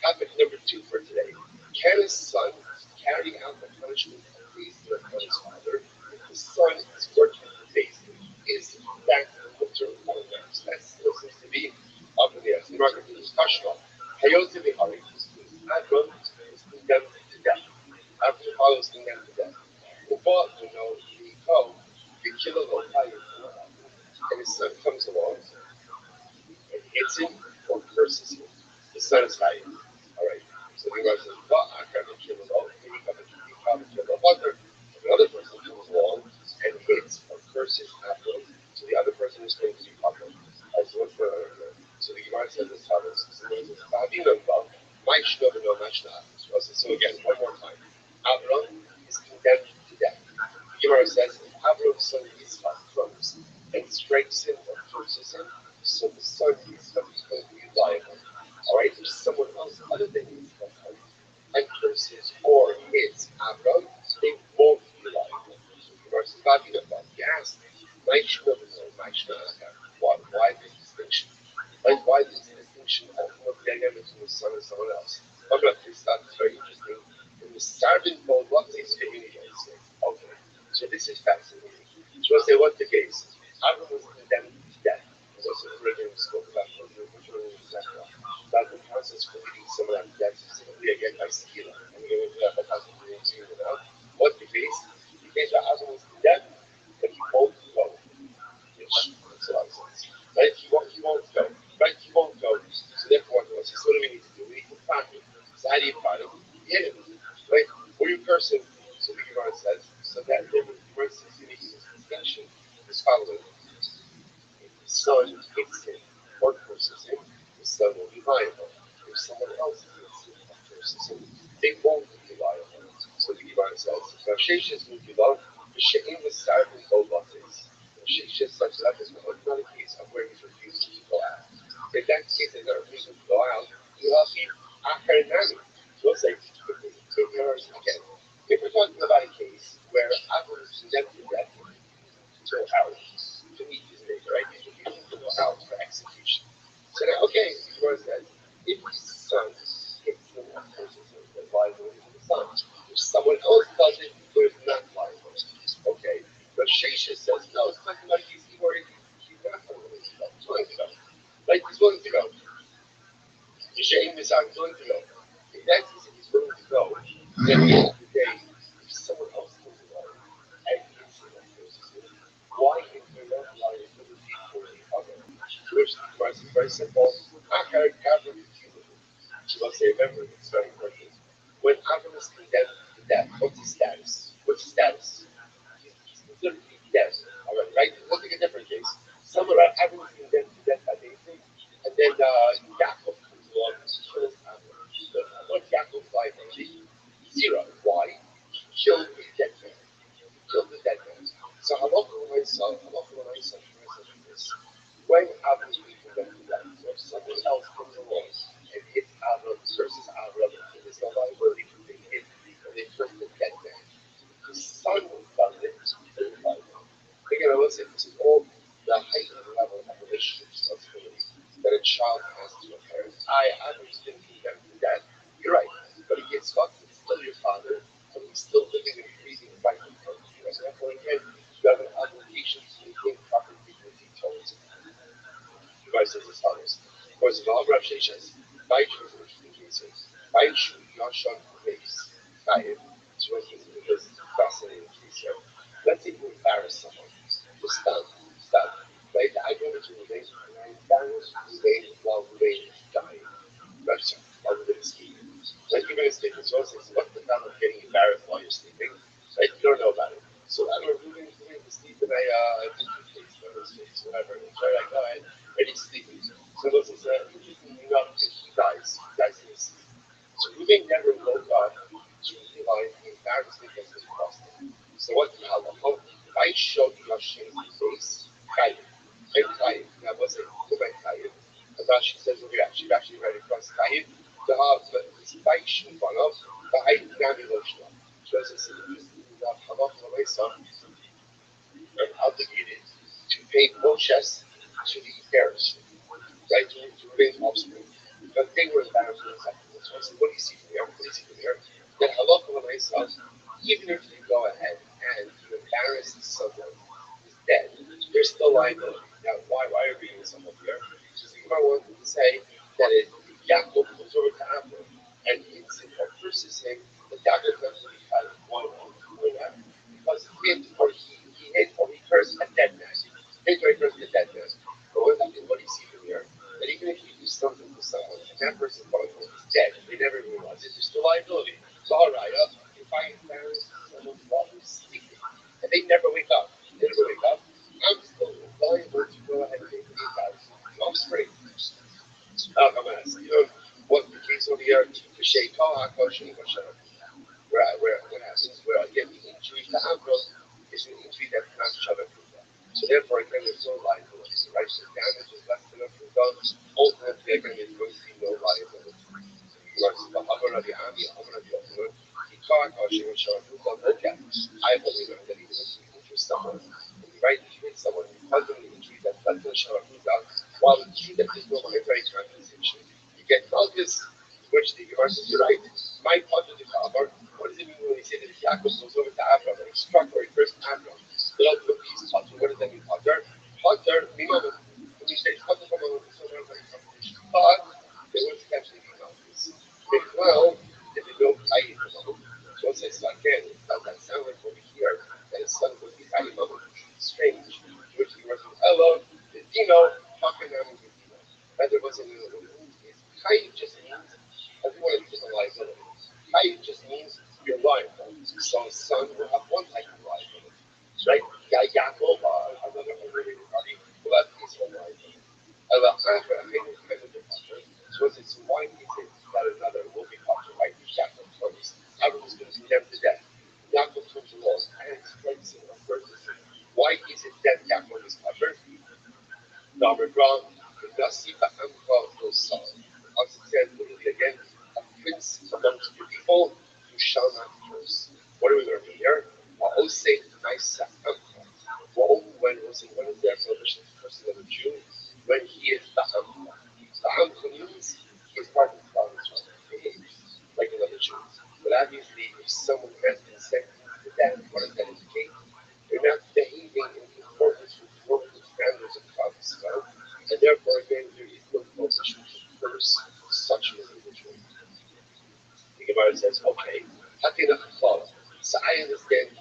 topic number 2 for today. Can a son carry out the punishment of Bezdin upon his father if the son is working for Bezdin? Is that the term for that? That still seems to be up in the air. So the market is Kashma. Hayot Bihari. Avram is condemned to death. After Father was condemned to death. Upa, you know, the co, the killer of and his son comes along and hits him or curses him. The son is dying. Alright. So the Gemara says, well, I can't kill it all. He can't kill the mother. Another person comes along and hits or curses Avram. So the other person is going to be covered. So what's so the Gemara says as follows. So again, one more time. Avram is condemned to death. The Gemara says, if Avram's son Yitzchak comes and strikes him or curses him, so the son Yitzchak is going to be liable. Alright, if someone else other than Yitzchak comes and curses or hits Avram, they won't be liable. So the Gemara says, yes, why this distinction? Like, why this distinction ultimately again between the son and someone else? That's very interesting. In the servant mode, what's his community? Okay, so this is fascinating. So I say, what's the case? Avram was condemned to death. What's the original scope of that? Which one is that? That the process for leading someone to death specifically again by Skila. I'm going to go into that because we're going to see it now. What's the case? The case that Avram was condemned, but he won't go. Which makes a lot of sense. Right? He won't go. Right? He won't go. So therefore, what do we need to do? We need to find him. So how do you find him? You hit him. Right? Or you curse him. So the Gemara says, so that there was the distinction is following. If the son hits him or curses him, the son will be liable. If someone else hits him or curses him, they won't be liable. So the Gemara says, Sheshes will be liable. The She'im was silent no losses. Sheshes such that is not a case of where he's refusing to go out. In that case, they're not refusing to go out. You have to Akarinami. So let's say, if we're talking about a case where Avram is condemned to death to out to meet his name, right? He's refusing to go out for execution. So now, okay, the Gemara says, if his son hits him or curses him, then liability to the son. If someone else does it, there's not liability. Okay, but Shesha says, no, it's talking about he's not willing to go. He's willing to go. Right? He's willing to go. The shame is out, he's willing to go. In that case, if he's willing to go, then at the end of the day, if someone else comes along and hits him or curses him, why is there not liability for the other? To which the Gemara is very simple. She will say, remember, it's very important. When Avram is condemned to death, what's his status? What's his status? He's considered to be dead. Alright, right? Let's take a different case. Someone like Avram is condemned to death by David, and then Yaakov comes along and kills Avram. What's Yaakov's liability? Zero. Why? He killed a dead man. He killed a dead man. So halacha l'maisa is this. When Avram is being condemned to death, so if someone else comes along and hits Avram, curses Avram, and there's no liability because they hit and they killed the dead man. The son does it, they're liable. Again, I will say this is all the heightened level of relationship responsibility that a child has to a parent. Avram's been condemned to death. You're right, but he gets fucked. It's still your father, and he's still living and breathing right in front of you. And therefore, again, you have an obligation to maintain proper dignity towards him. The Gemara says as follows. Of course, in all Rav Sheshes, by truth in interesting cases, by truth, Yashon makes Chayiv. So when he's in this fascinating case here, let's say you embarrass someone. Just stop. Right? I go to Ruvain and I embarrass Ruvain while Ruvain is dying. That's while Ruvain is sleeping. Right? You're going to sleep. So what's the fun of getting embarrassed while you're sleeping? Right? You don't know about it. So I don't know, Ruvain is sleeping, I just whatever. Right? I go ahead. And he's sleeping. So this is interesting enough that he dies. He dies in his sleep. So Ruvain never woke up to realize the embarrassment that was caused him. So what's the halacha? If I show Yashim's face, Chayiv. And Chayiv. Now what's it? Who by Chayiv? And Rashi says over here, she's actually right across Chayiv. The Spike Shulchanov, the Hayim Nami Loshna. So as I said, the halacha l'maisa are obligated to pay Moshes to the heirs, right, to Ruvain's offspring, because they were embarrassed in the second. So I said, what do you see from here? What do you see from here? That halacha l'maisa, even if you go ahead and you embarrass someone who's dead, there's still liability. Now, why are we reading someone here? Because the Gemara wanted to say that if Yaakov comes over to Avram and hits him or curses him, the Yaakov doesn't really have one because he hit or he cursed a dead man. Hit or he cursed a dead man. But what do you see from here? That even if you do something to someone and that person is dead, they never realize it, there's still liability. So all right, if I embarrass someone while they're sleeping and they never wake up, I'm still liable to go ahead and make the embarrassment. I'm straight. I'm going to ask you, what the case over here? Where what happens? Where again the injury to Avram is an injury that's not Shavakruta. So therefore, again, there's no liability. Right? So damage is less than a Fruta. Ultimately, again, there's going to be no liability. I believe that even if you injure someone, right? If you hit someone because of an injury that's less than Shavakruta, while the injury that there's no right compensation, you get August, which the Gemara says, you're right. My part of the Kaaba, what does it mean when we say that Yaakov goes over to Avram and he struck or he cursed Avram? But ultimately he's Potter. What does that mean, Potter? Potter, Mimam. When you say Potter from a competition, but they would potentially be mountains. Well, if you don't tie it, so it says again, does that sound like over here that his son would be Ayim, which is strange. Which the Gemara says, hello, the Dino, talking down with the Dino. That there wasn't a little bit. Chayiv just means everyone is different liability. Chayiv just means you're liable. So a son will have one type of liability. Right? Yaakov, another related party, will have his own liability. So it's why he thinks that another will be punished, right? Yaakov first. Avram is going to condemn to death. Yaakov comes along and explains it or verses it. Why is it that Yaakov is punished? Nasi Ba'amcha Yosar. As it says literally again, a prince amongst your people, you shall not curse. What are we learning here? When is their prohibition to curse another Jew? When he is Ba'amcha. Ba'amcha means he is part of the province, behaves like another Jew. But obviously, if someone has been sentenced to death, what does that indicate? They're not behaving in conformance with the standards of province, right? And therefore, again, there is no prohibition to curse such an individual. The Gemara says, okay, so I understand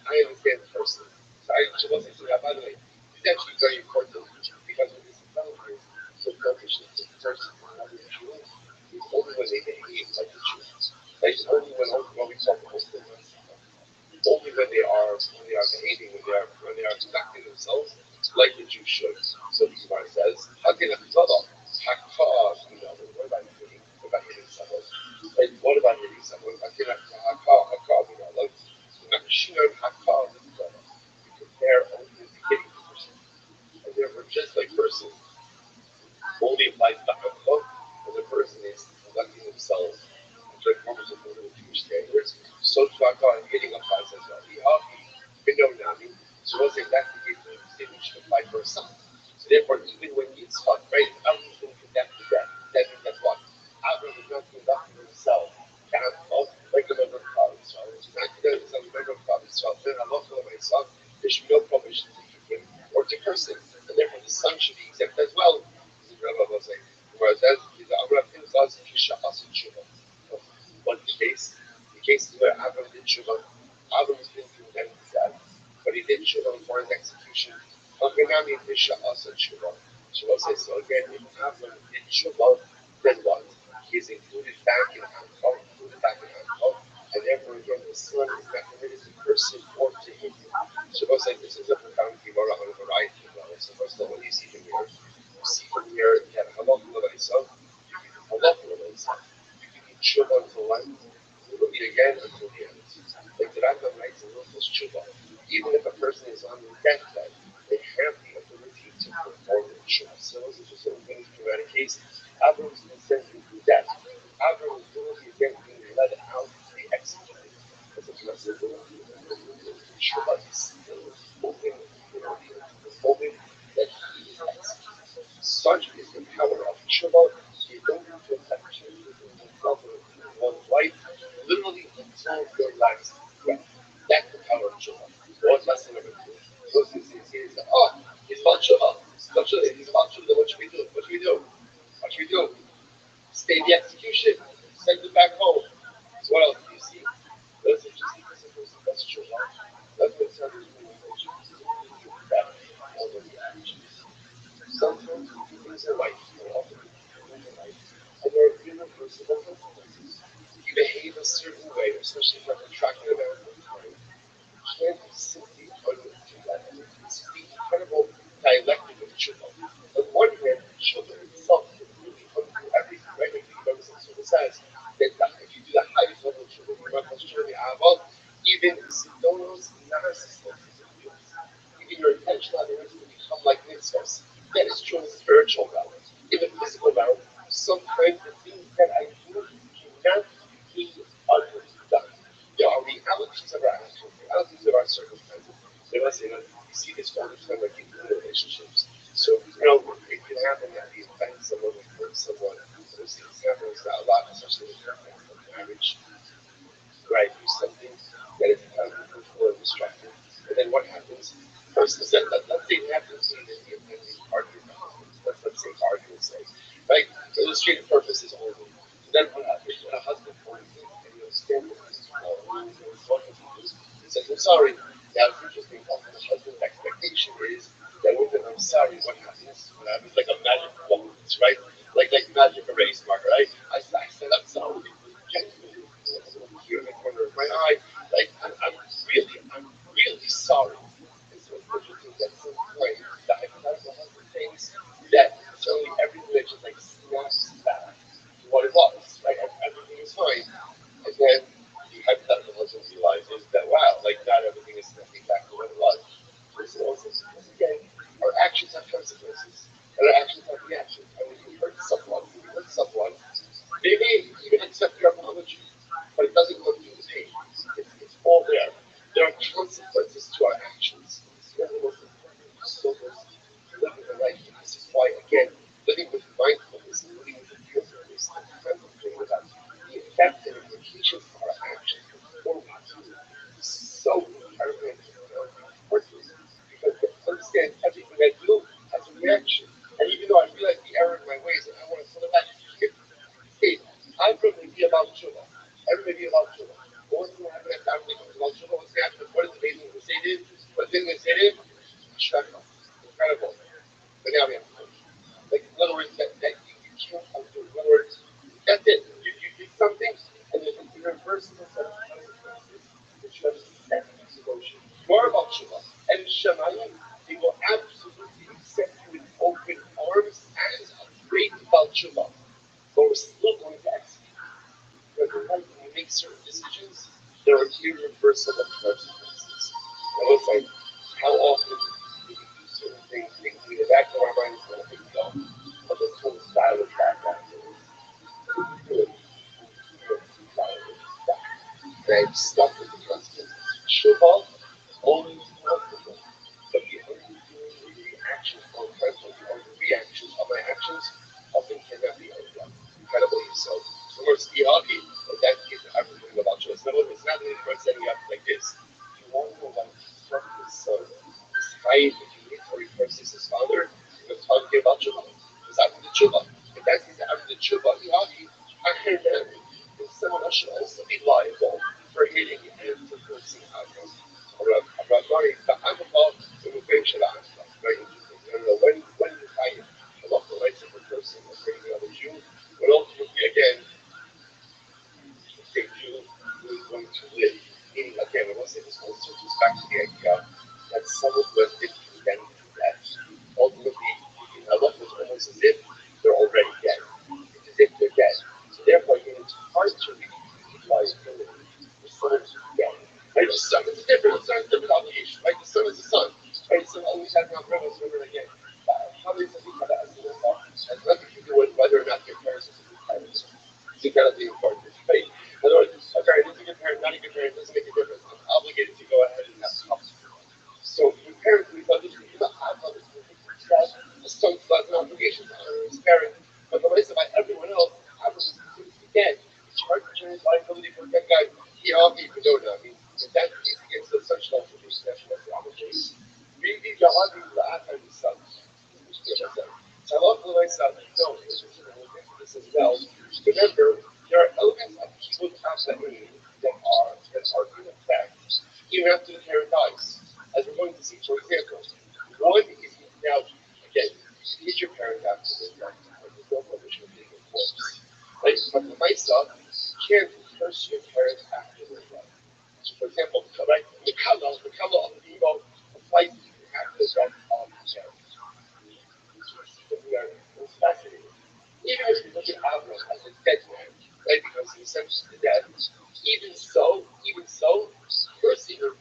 personally. So I wasn't saying, by the way, it's actually very important because when this developers, the prohibition to curse another Jew is only when they behave like the Jews. Right? It's only when we talk about Muslims, only when they are behaving, when they are conducting themselves like the Jews should. So the Gemara says, what about hitting someone? What about hitting someone? So to our God, getting up as well. We are Nami. So what's exactly the image to fight for herself. So therefore, even when it's fought, right, Abraham is going to condemn to death. That means that's what? Abraham is not conducting himself like the member of God Israel. He's not conducting himself as a member of God Israel. Then Allah himself, there should be no prohibition to eat him or to curse him. And therefore the son should be exempt as well. Rabbi was saying, whereas that is Abraham himself, he shall also tshuva. But the case is where Abraham did tshuva. Abraham is being condemned to death, but he did tshuva before his execution. Haganami Misha also tshuva. Tshuva says, so again, if Abraham did tshuva, then what? He is included back in Ankar, and therefore again, the son is not permitted to person or to him. Tshuva says, this is a profound Gemara on a variety of levels. So first of all, what do you see from here? You see from here that halach l'vaisa, you can eat tshuva until when? You will eat again until the end. Like the Rambam writes in Rothschild'S tshuva, even if a person is on deathbed, they have the ability to perform the tshuva. So this is just a really dramatic case. Abraham has been sentenced to death. Abraham is literally again being led out to be executed. That's a possibility. Tshuva is still hoping, that he is executed. Such is the power of tshuva. You don't need to affection yourself or one's life, literally until your last breath. That's the power of tshuva. What's lesson number 2? Those who say, oh, it's about tshuva. It's about tshuva. It's about tshuva. What should we do? What should we do? What should we do? Stay the execution. Send it back home. So what else do you see? Those are just because of those that's tshuva. That's what Sanders means. That over the actions. Sometimes we do things in life, and often we do things in life, and there are irreversible consequences. If you behave a certain way, especially for a protracted amount of time, you can't simply undo that. It's the incredible dialectic of tshuva. On one hand, tshuva itself can really undo everything, right? Like the Rebbe says that if you do the highest level of tshuva, even Sidonos narcissism disappears. Even your intentional adoration will become like mitzvahs. That is true in the spiritual realm. In the physical realm, sometimes the things that I do cannot be undone. There are realities of our actions, realities of our circumstances. So let's say, you see this all the time, like in relationships. So, it can happen that we offend someone, we hurt someone. This happens a lot, especially in marriage. Right, do something that is hurtful and destructive. And then what happens? First, let's say it happens in the argument. Let's say argument, right? For illustrative purposes only. So then what happens when a husband finds it and he'll stand with his wife and says, I'm sorry. Now it's interesting, often the husband's expectation is that when I'm sorry, what happens? What happens? Like a magic moment, right? Like magic erase marker, right? I said I'm sorry. Here in the corner of my eye, like I'm really sorry. And so it's interesting that sometimes the hypothetical husband thinks that certainly everything that just like snaps back to what it was, right? Everything is fine. And then the hypothetical husband realizes that wow, like not everything is snapping back to what it was. So once again, our actions have consequences. And our actions have reactions. And when you hurt someone, they may even accept your apology, but it doesn't go through the pain. It's all there. There are consequences to our actions. It's one of the most important souls living the life. This is why, again, living with mindfulness, living with fearfulness, and contemplating about the effect and implications of our actions before we do is so incredibly important. Because to understand everything I do has a reaction. And even though I realize the error in my ways and I want to put it back, hey, I'm going to be about tshuva. Everybody be about tshuva. What's going to happen after I'm going to be about tshuva? What's going to happen? What is the amazing thing they say to him? What thing they say to him? Incredible. But now we have to finish. Like, in other words, that you can't undo. In other words, that's it. You did something, and there's an irreversible set of consequences that you have to set into motion. More about tshuva. And Shemayim, they will absolutely accept you with open arms and great about tshuva. But we're still going to execute. Because in life, when you make certain decisions, there are irreversible consequences. And it's like, how often do we do certain things, thinking in the back of our mind is not a big deal, but let's kind of dial it back afterwards. What do you do? You dial it back. and stuck with the constant. Tshuva always helpful, but the only reaction or the reactions of my actions often cannot be overcome. Incredibly so. In other words, Yagi, that is everything about choice. In other words, it's not only for setting up like this. You want to know what is so this high accumulatory versus his father, we're talking about Tshuva. It's after the Tshuva. If that is after the Tshuva, Yagi, I can someone else should also be liable for hitting and for cursing Avram. Rabbi, the alcohol, the motivation of Avram. Very interesting. I don't know when you find a lot of rights of a person or for any other Jew, but ultimately, again, a Jew who is going to live. Meaning, again, I want to say this whole circles back to the idea that someone who has been condemned to death, ultimately, a lot of almost as if they're already dead. It's as if they're dead. So therefore, it's hard to really liability for someone to be dead. Right? The son is different. The son is different obligation. Right? The son is the son. Right? So always have not read over again. How is it because has nothing to do with whether or not your parents are good parents. It's incredibly important. Right? In other words, a parent is a good parent, not a good parent, doesn't make a difference. I'm obligated to go ahead and have help. So your parents, we thought this is not others. A son's not an obligation to honor his parent. But the rest of everyone else, Abraham is considered to be dead. It's hard to turn his liability for that guy. He obviously could know that. I mean, if that is against the such law for this national obligation. Really, the hard to laugh at his son. So I love the way son. No, this as well. Remember, there are elements of people that are in effect even after the parent dies. As we're going to see, for example, one is now again, hit your parent after the death. There's no prohibition of being a corpse. Right? But the myself can't curse your parents after their death. So for example, right, the color of the ego applies after the death of the parent. It's fascinating. Even if you look at Avram as a dead man, right, because he was sentenced to death, even so, cursing him,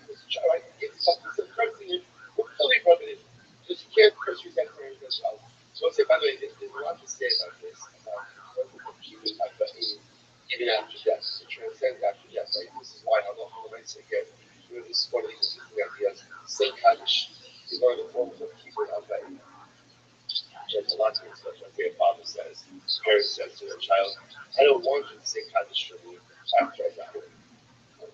right, it's cursing him will fully prohibited. Because you can't curse your dead parents as well. So I'll say, by the way, there's a lot to say about this, about people about even after death. It transcends after death, right? This is why Allah might say again, this is one of the interesting ideas. Saint Kaddish is one of the forms of keeping Avram. There's a lot of stuff like your father says, parents says to their child, I don't want you to say Kaddish for me after I die.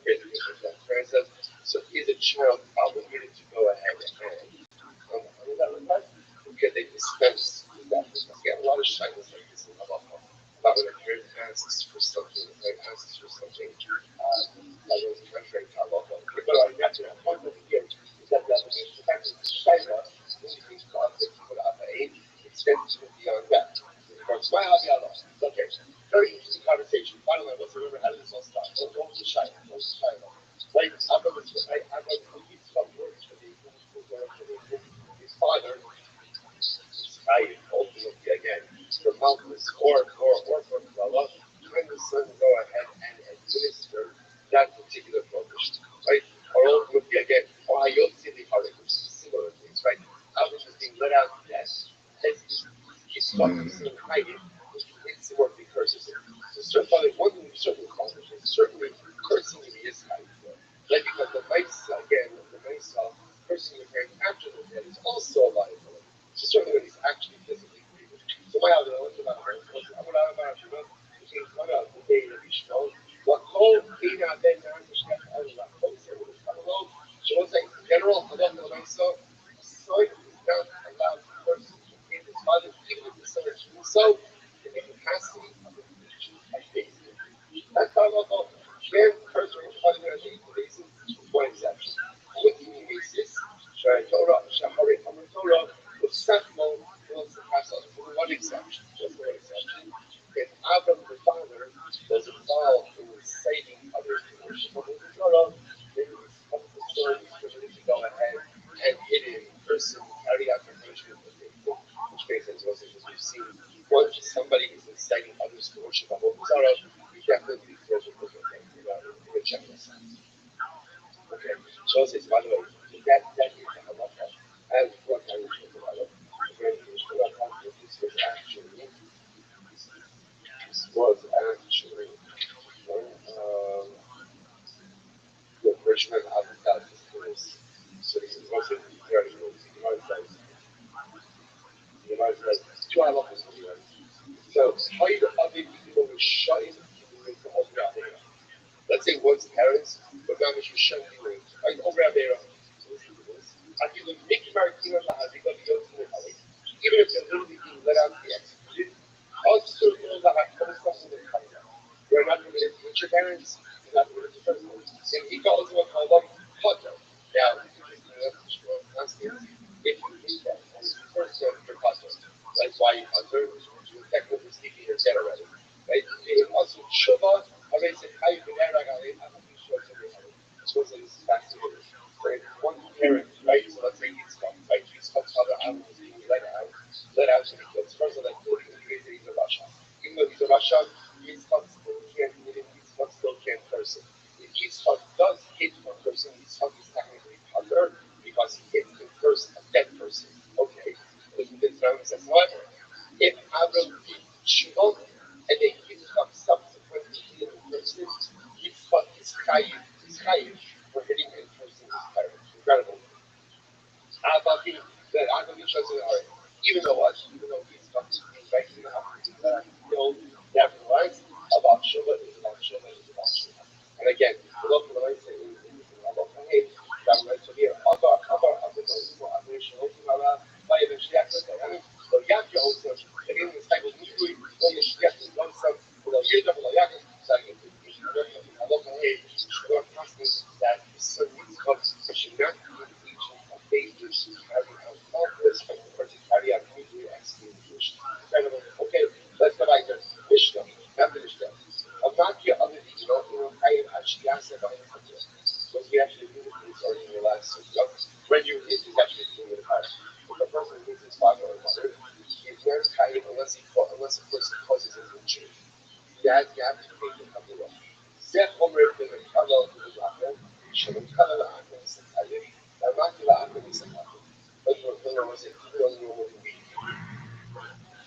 Here's the parent says, so is a child obligated to go ahead and honor that request? Because they dispense with that request. We have a lot of shyness like this in Halacha about when a parent asks for something, that is contrary to Halacha. But I got to that point over here is that the obligation, the fact that it's shayna, when you think about the people of age, extends beyond that. Of course, my Allah. Okay, very interesting conversation. Finally, let's remember how this all started. What was the shayna? Like, I'm going to use some words for his father. I ultimately again for Malchus or for Allah, when the son go ahead and administer that particular prohibition, right? Or ultimately again, or Hayotzi the Harik, which is similar things, right? Average is being let out of death, as he's focusing on hiding, which makes the word curses him. So certainly one thing certainly accomplishes, certainly cursing him is hiding. Like because the mice cursing your parents after the death is also a liability. So certainly when he's actually physically grieving. So my other one about her, I'm going to about you know, because one of the day that we show, what whole Ina then Nashka Allah, she was saying, in general, Allah the myself, soy is not allowed to curse his father, even if the son is so, in the capacity of the religion of faith. That's how Allah can curse his father on a daily basis, with one exception. What do you mean basis? Torah, Shahari, Amar Torah, with Sefmo, will surpass us for one exception, just one exception. If Abram the father was involved in reciting others to worship of the Torah, then he's up the son is permitted to go ahead and hit him, curse him, carry out the punishment of faithful, which makes sense also because we've seen once somebody is inciting others to worship of the Torah, he definitely deserves a different thing in a general sense. Okay, so it's by the way, that is the halacha. As what I was talking about, this was actually original advertised schools. So this is also very good. Two halachas. So how you other people with shine to over Abera. Let's say one's parents, but now we should shine right over Abera. I give them Mickey Martina Lahazi, but you don't know how it. Even if they're literally being let out to be executed, also you know that other stuff in the country. You're not related to your parents, you're not related to first ones. And he calls them a Kallah Potter. Now, if you need that, first one, you're Potter. That's why you Potter, you're technically speaking, you're dead already. Right? And also, Shubha, I mean, how you can air I'm not sure it's every other. So this is fascinating. Right? One parent, right? So let's say he's got, right? He's got other animals being let out to be killed. First of all, that's he's a Russian. Even though he's a Russian, he's got still can't hit him, he's got still can't person. If he's got does hit a person, he's got is technically under because he hits the first a dead person. Okay. Says, however, if Avram did Shimon and they hit up subsequently hit a person, he's got his chayiv for hitting a person is incredible. Avram that Avram shows in our even though he's got to be right in the that killed nevertheless about Shubha is about Shubha is about Shubha. And again, the local rights in Allah that right so here Abar those who are racial by the Shia so Yaki also again the cycle of Nidui or the Shia done some with a year of Yaki cycle Allah that so it's called Shia okay, let's go back to Mishnah. Not the Mishnah. Amakia other things, I actually asked about it. What we actually do with this or in the last when you is actually doing the heart. If a person meets his father or mother, he's never chayiv unless a person causes an injury. You have to pay the couple of. Zeh Omer ben Kalal B'Lacher, Shalom Kalal Acher Sekayim, Amaki La'acher Sekayim. But when I was a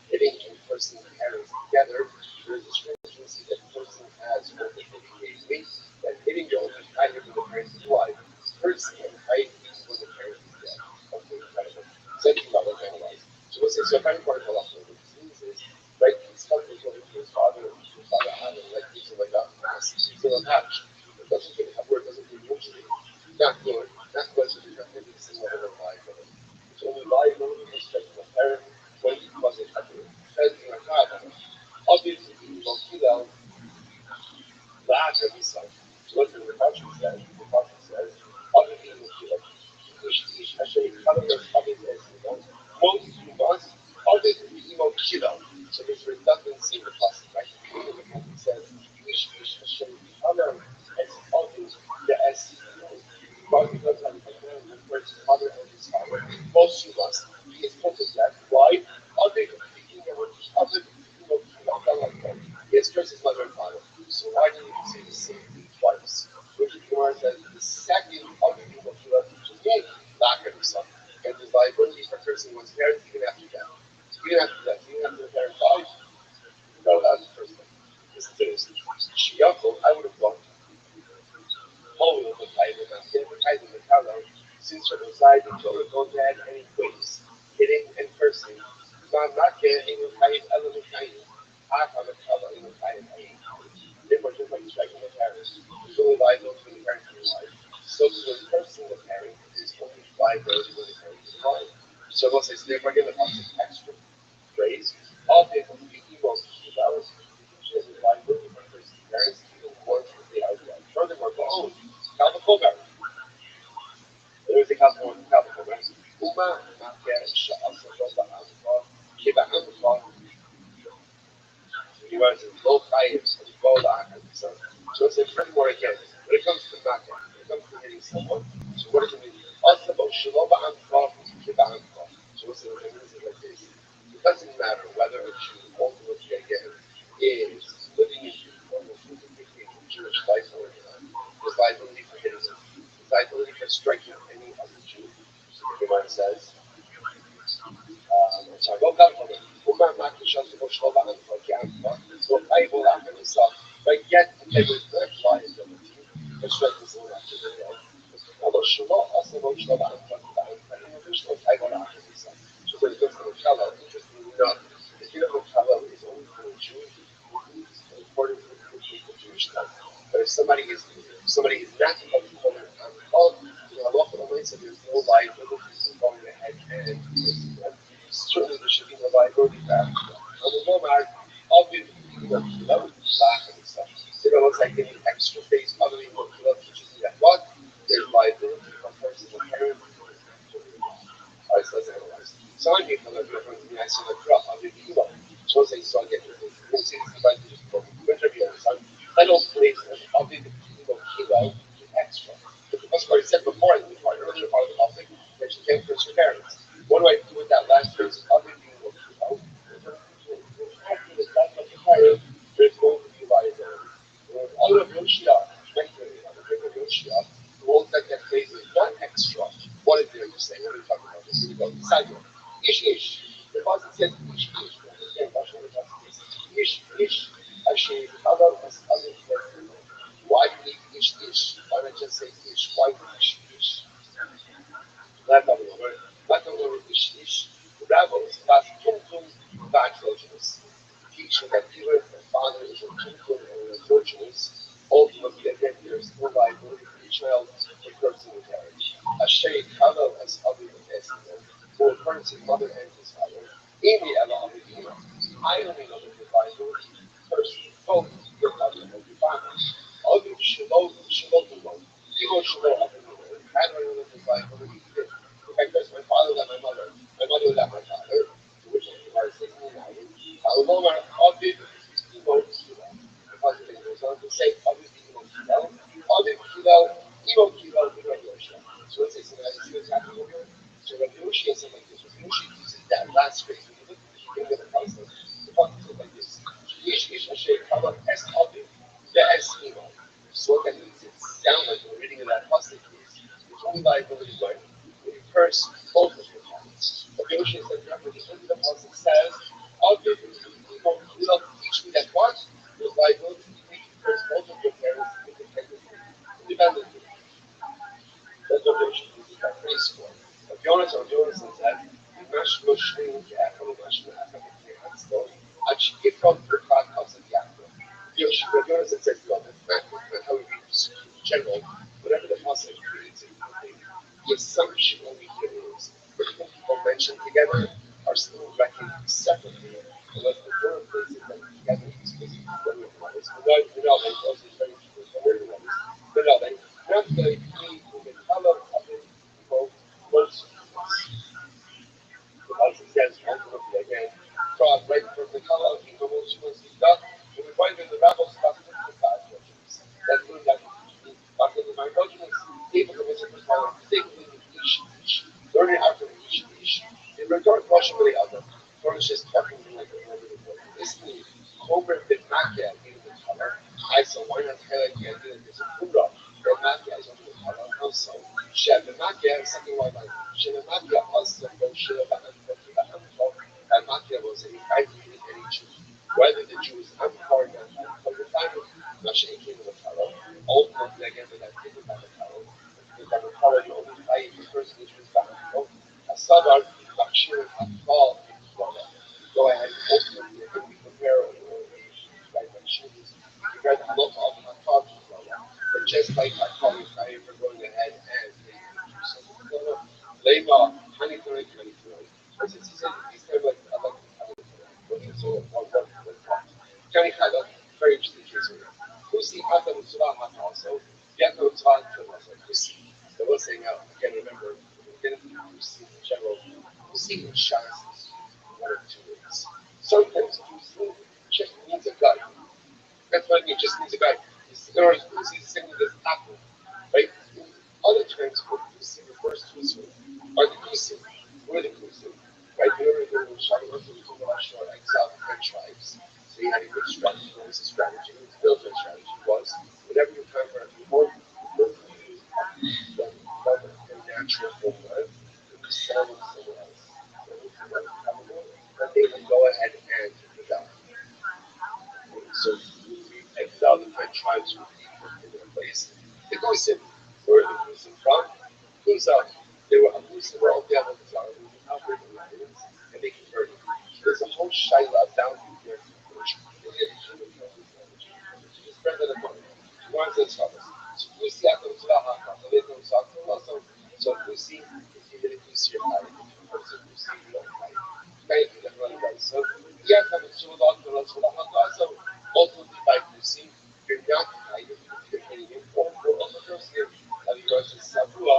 hitting a person and parents together, there is a stringency that the person has over hitting that hitting your own higher than the parents' life. Person and height when the parents is dead. Okay, incredible. Second about what analyze. So what's this? So kind of part of what it means is, right, he's coming to his father Adam, like he's like that, still attached. It doesn't get a word, doesn't get usually. Not good. Not good to become any single other liability. It's only liability with respect to the parent when he was a couple. Obviously, he will kill out the actor himself. So what the Rothschild says, obviously, he will kill out. Especially, most humans, obviously, he will kill out. So there's redundancy in the process, right? It says, especially, as obvious, the S. God does not refer to mother and his father. Most humans, he is put to death. Why? He expressed his mother and father. So why did he say the same thing twice? Which Gemara says the second of the people he left to me, back at himself. And his liability for cursing was parents even after death. Even after death, even after the parent died, no, that's the first thing. Listen to this. Shiyako, I would have thought, holy of the title, not the title, since her reside until the go dead any ways, hitting and cursing. I'm not getting a kind of kind. I have a color in the kind of kind. They were just like striking the parents. It's only liable to the parents in life. So to the person the parent is only liability when the parent is alive. So we'll say, so therefore give an extra phrase. All the people keep out. She has a liability for the person's parents, even once they are dead. Furthermore, the own. Kalvakover. There is a Kalvakover. Uma, Makia, Sha'asa, Roba, Amfa, Kiba, Amfa. He runs in low fires and Bola. So it's a friend more again. When it comes to Makia, when it comes to hitting someone, so what does it mean? Also, Shaloba, Amfa, Kiba, Amfa. So what's the meaning like this? It doesn't matter whether a Jew ultimately again is living in Jewish life or not. His liability for hitting him, his liability for striking any other Jew. The Gemara says, but yet there was no liability for striking someone after the death. שלא עושה מאוד שלא באנפון, שלא טייב on after. So when it comes to Rothschild, interestingly enough, the kingdom of Rothschild is only for Jews, according to the Jewish law. But if somebody is not called, Allah said there's no liability for going ahead and certainly there should be no liability for that. The Lomar, obviously, back and stuff. So it looks like any extra phase other than what teaches you that what? There's liability for a person, a parent. Alright, so let's analyze. So I'm here for the I saw the drop of the kilo. So I saw get it. You see this device just broken. Interview on son. I don't place of the kilo extra. But the first part I said before, in the earlier part of the topic, that you can't curse your parents. What do I do with that last phrase? Of the kilo? After the death of the parent, there's going to be liability. All of Yoshia, Yoshia, who holds that phrase is not extra. What is there to say? What are we talking about? Here we go. Sidewalk. Ish. The Bible says ish. Ish. Actually, other why do you need ish? Why not just say ish? Why ish? Leftover ish. The rabbis last tumtum bachelors teaching that even if the father is a tumtum or a virtuous, ultimately again there's no liability for the child for person of marriage. A shade kavah as other for a person's mother and his father. Amy Allah I only know that the liability first both your mother and your father. Other shalom. Ego shalom. I don't know that the liability is. In fact, that's my father that my mother. My mother that my father. Which is why it's Alomar Aviv Emo Kilo. Because it goes on to say Aviv Emo Kilo. Aviv Kilo, Emo Kilo, Yoshia. So let's say something like this happening over here. So Rabbi Yoshia said like this. Rabbi Yoshia uses that last phrase. When you look at the beginning of the concept, the concept is like this. Ish Asher Kala Es Aviv, the Es Emo. So what that means, it sounds like the reading of that pasuk is it's only liability when you curse both of your parents. Rabbi Yoshia said, remember, the end of the pasuk says, I'll give you, will teach me that what? Your liability to me curse both of your parents independently. That's what they should do. That's pretty small. But Jonas says that, Mash Mushling, Yaakov, Mash Yaakov, and she gave God the five cups of Yaakov. Jonas says, well, that's not how we read this in general. Whatever the pasuk reads, the assumption only here is that the people mentioned together are still reckoned separately, unless the word places them together. Not the key to the color of it, most the Bible says ultimately again, God right from the color of the most stuff, and we find in the Bible stuff that's good that after the microgenous, able to visit the color, particularly the ish, learning after the ish. In regard to Russia, really other, Lord is just talking like this means over the Makia in the color. I saw why not highlight the idea that there's a Buddha that Makia is over the color also. Shem the Makia is something like Shem the Makia also goes Shem and Makia was any identity any Jew. Whether the Jew is Amkar or not, but the time of Russia came to the color, ultimately again with that thing about the color. Because the color you only fight the person who is back. A Sadar, Bakshir, Akbal, go ahead and ultimately prepare right when shoes. Prepare the look of my thoughts. But just like I call you Friday for going ahead and Lema, 2023. Since he said he's kind of like so Johnny Haga, very interesting case here. Kusi Hata Musula Hata also, Yako Todd also Kusi. So we're saying again, remember, we're going to do Kusi in general. Kusi and Shas one of two ways. Sometimes Kusi just needs a guy. That's what I mean, just needs a guy. In order to Kusi is the same as Apple, right? Other terms for Kusi refers to are the Kusi. What are the Kusi? Right? Remember the Shari International exile the French tribes. So he had a good strategy. What was his strategy? His military strategy was whenever you come for a people, look for you their natural homeland, and you sell them somewhere else. That they would go ahead and rebel. So we exile the French tribes from in their place. The Gusim, where are the Gusim from? They were all devils and they converted. There's a whole shaila down here. So we see after the Tzvah, so we see so yeah, ultimately by Kusim, you're not depending on the person of yours is Sabua,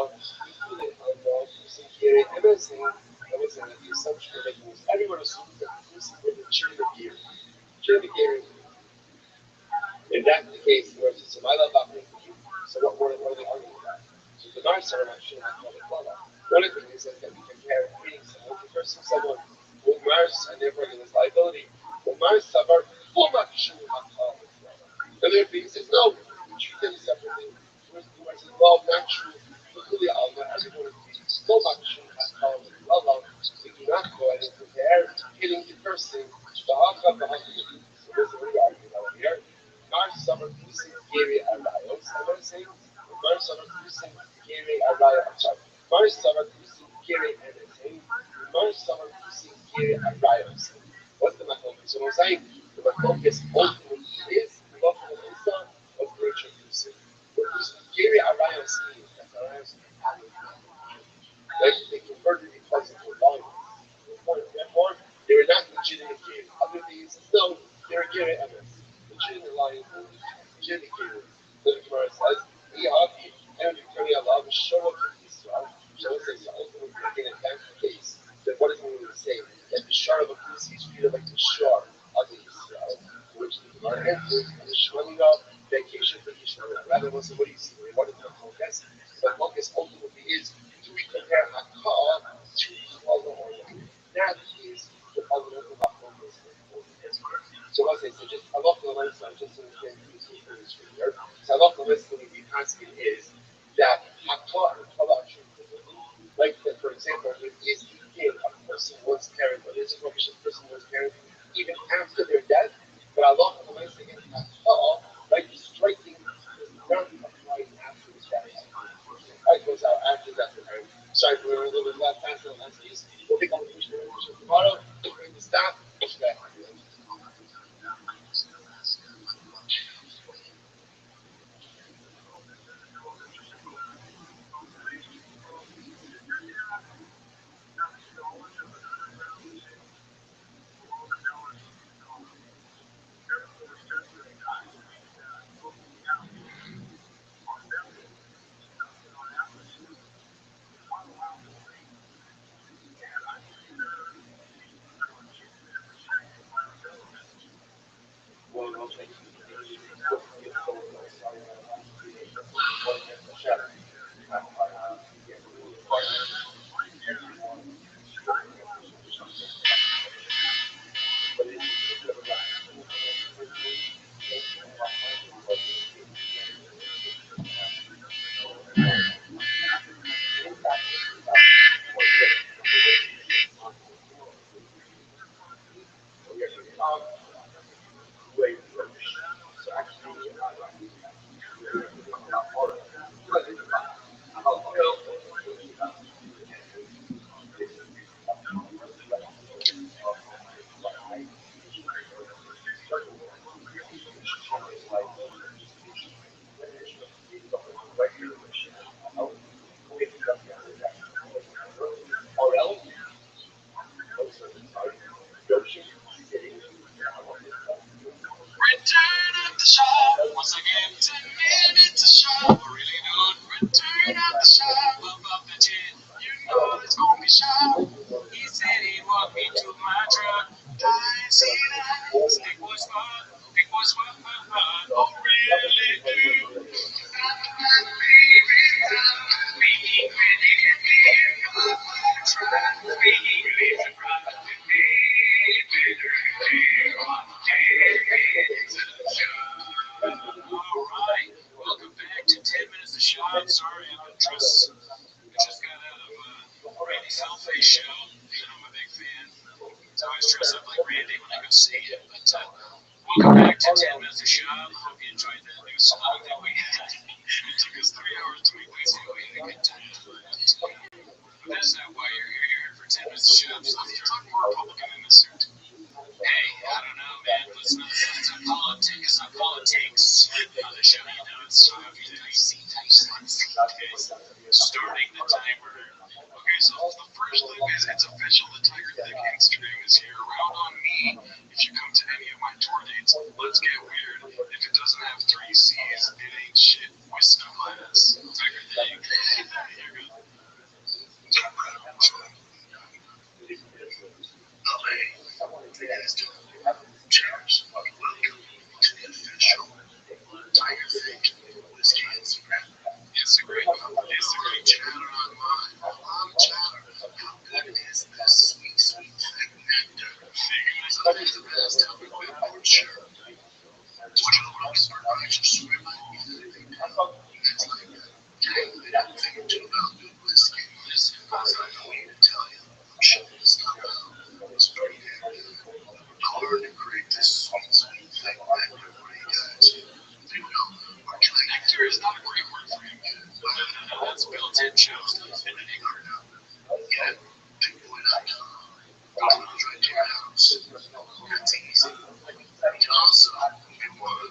Kusim Kiri, everything that the assumption you're making is everyone assumes that Kusim is the Chiri if that's the case, where it's a mile about so what are they arguing about? So the Mar Sarah should have called it Lala. One of the things is that we compare treating someone versus someone who Mars and therefore there was liability. Well, Mars suffered full much should have called it Lala. The other thing says, no, we treat them separately. Whereas says, well, not true. Literally, not everyone is full much should have called it Lala. We do not go ahead and compare hitting the person to the Haka, the Haka. So this is what we argue about here. Mar summer using Gary Arayos, I'm going to say, Mar summer using Gary Arayos, I'm sorry, Mar summer using Gary anything, Mar summer using Gary Arayos. What's the makom? So I'm saying the makom is ultimately is the makom of nature using. What using Gary Arayos means, that's Arayos, they converted it because of their volume. Therefore, they were not legitimate Gary. Other things, no, they were Gary Emes. Legitimate line, legitimate Gary. So the Gemara says, Yahavi, and Victoria Allah, show up to Israel. Show us that ultimately looking at that case, then what does it mean to say? That the shar of a Kusi is treated like the shar of the Israel, which the Gemara answers, and the Shmalinga, vacation for Yishmael. Rather, what do you see? What is the focus? The focus ultimately is, do we compare Hakah to Allah or not? That is the element of focus. So let's say, so just Allah just to understand this here. So Allah the concept is that Hakah and Allah are true. Like, for example, if a person was carried, or there's a prohibition person was carried even after their death, but Allah against Hakah, like striking the ground right after his death. I goes out after that. Sorry, we're a little bit left faster on that piece. We'll pick up the question tomorrow. We're going to stop. Return of the shop. Once again, 10 minutes to shop. Really good. Return of the shop. Above the 10. You know it's gonna be sharp. He said he walked me to my truck. I see that. Big boys fun. Big boys fun. Oh, really do. I'm my favorite time. We really can live on my truck. We live to run with me. Alright, welcome back to 10 Minutes of Shop. Sorry, I just got out of Randy's Hellface show, and I'm a big fan. So I always dress up like Randy when I go see him. But welcome back to 10 Minutes of Shop. I hope you enjoyed that new song that we had. It took us 3 hours to make this, we had a good time. different shows, and then they cleared out. Yeah, bigboy.com. Go to the right to your house. That's easy. And also, if you want to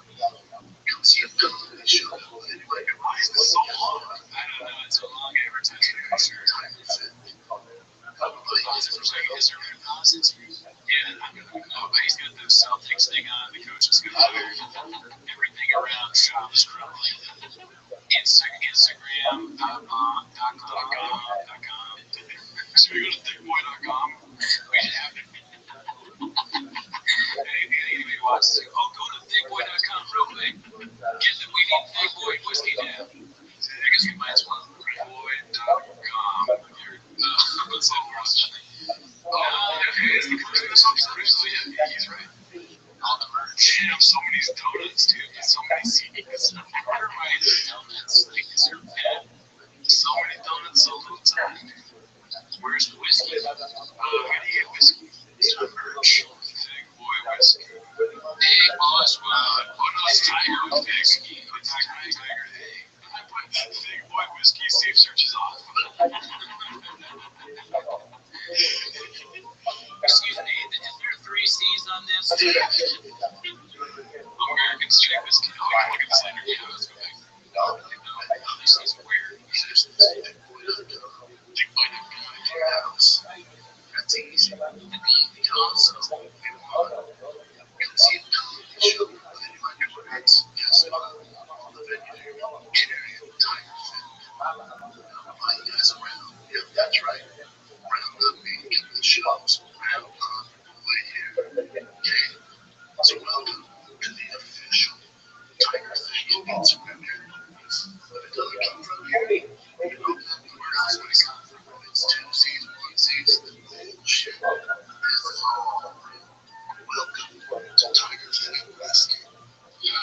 come see a comedy show, why is this so long? I don't know, it's a long advertisement. Is there room deposits? Yeah, I don't know, but he's got the Celtics thing on, the coach is good. Everything around shop is crumbling. Instagram.com. So we go to thickboy.com. We should have it. Anybody wants to go to thickboy.com real quick. We need Thick Boy whiskey down. I guess we might as well. Thickboy.com. That's all Rush. It's the person that's upstairs, so yeah, he's right. All the merch. Damn, so many donuts, dude. So many CDs. What are my donuts? Like, is there so many donuts, so little time? Where's the whiskey? How do you get whiskey? It's not merch. Thick Boy whiskey. Hey, boss, what? Oh, no, it's Tiger whiskey. Tiger. Hey, I put that Thick Boy whiskey, safe search is off. Excuse me, is there 3 C's on this? American straight whiskey. Oh, yeah, look at this later. Yeah, let's go back. No, these C's are weird. That's easy. Also, if you want to see a comedy show, then you might do it. Yes, all the venue, Canary, Tiger Fin. Invite you guys around. Yep, that's right. Round up meeting the shows. Round up right here. Okay. So welcome to the official Tiger Fin Instagram here. But it doesn't come from here. You know where else would it come from? It's 2 C's, 1 C's, bullshit. This is all welcome to Tiger Fin Whiskey. You're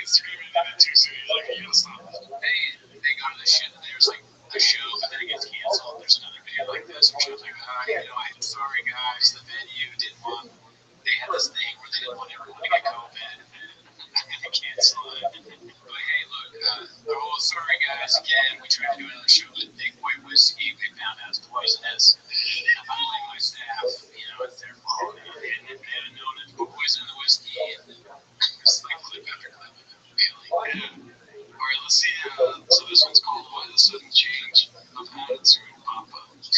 screaming at it too soon. You're like, you gotta stop. They got this shit, and there's like a show, but then it gets canceled. There's another video like this, or something like, I'm sorry guys, the venue didn't want, they had this thing where they didn't want everyone to get COVID, and they canceled it. But hey, look, sorry guys, again, we tried to do another show with Big Boy Whiskey, we found out it's poisonous. I blame my staff, it's their fault. They hadn't known it, poison the whiskey, and it's like clip after clip of it failing. Alright, let's see, so this one's called Why the Sudden Change of Attitude, Papa. Like the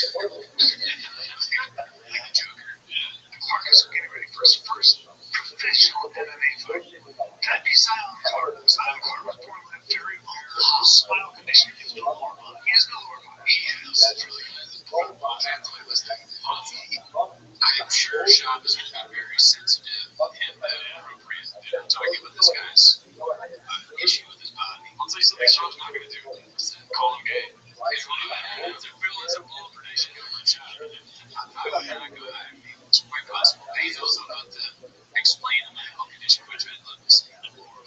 Joker. The Clarkers are getting ready for his first professional MMA fight. That'd be Silent Clark. Silent Clark was born with a very rare spinal condition. He has no lower body. He has no lower body. It's really I'm sure Shop is going to be very sensitive and appropriate in talking about this guy's issue with his body. I'll tell you something Shop's not going to do. Call him gay. It's a bold prediction going on Shop. It's quite possible. But he's also about to explain the medical condition, which I'd love to see.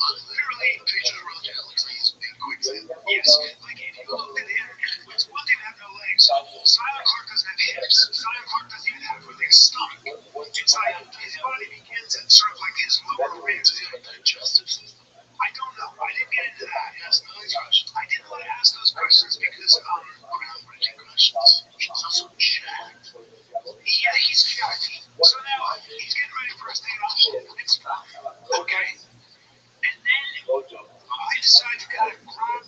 Literally, pictures of Rothschild'S, he's being quick. Yes, like if you looked at him, it's one thing to have no legs. Silent Clark doesn't have hips. Silent Clark doesn't even have a stomach. Inside his body begins at sort of like his lower ribs, his digestive system. I don't know. I didn't get into that. Yes, no, I didn't want to ask those questions because I'm not going to take questions. He's also jacked. Yeah, he's jacked. So now he's getting ready for his day off. It's fun. Okay? And then I decided to kind of grab.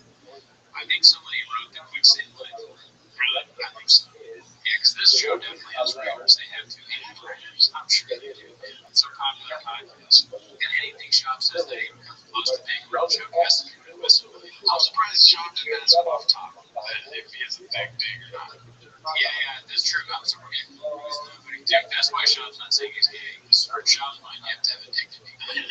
I think somebody wrote the quick statement. Really? I think so. Yeah, because this show definitely has writers. They have to. They have writers. I'm sure they do. It's a popular podcast. And anything Shop says that even comes close to being a real joke has to be real whistle. I'm surprised Shop didn't ask him off top if he has a big dig or not. Yeah, that's true. I'm surprised. That's why Shop's not saying he's gay. In Shop's mind, you have to have a dick to be gay.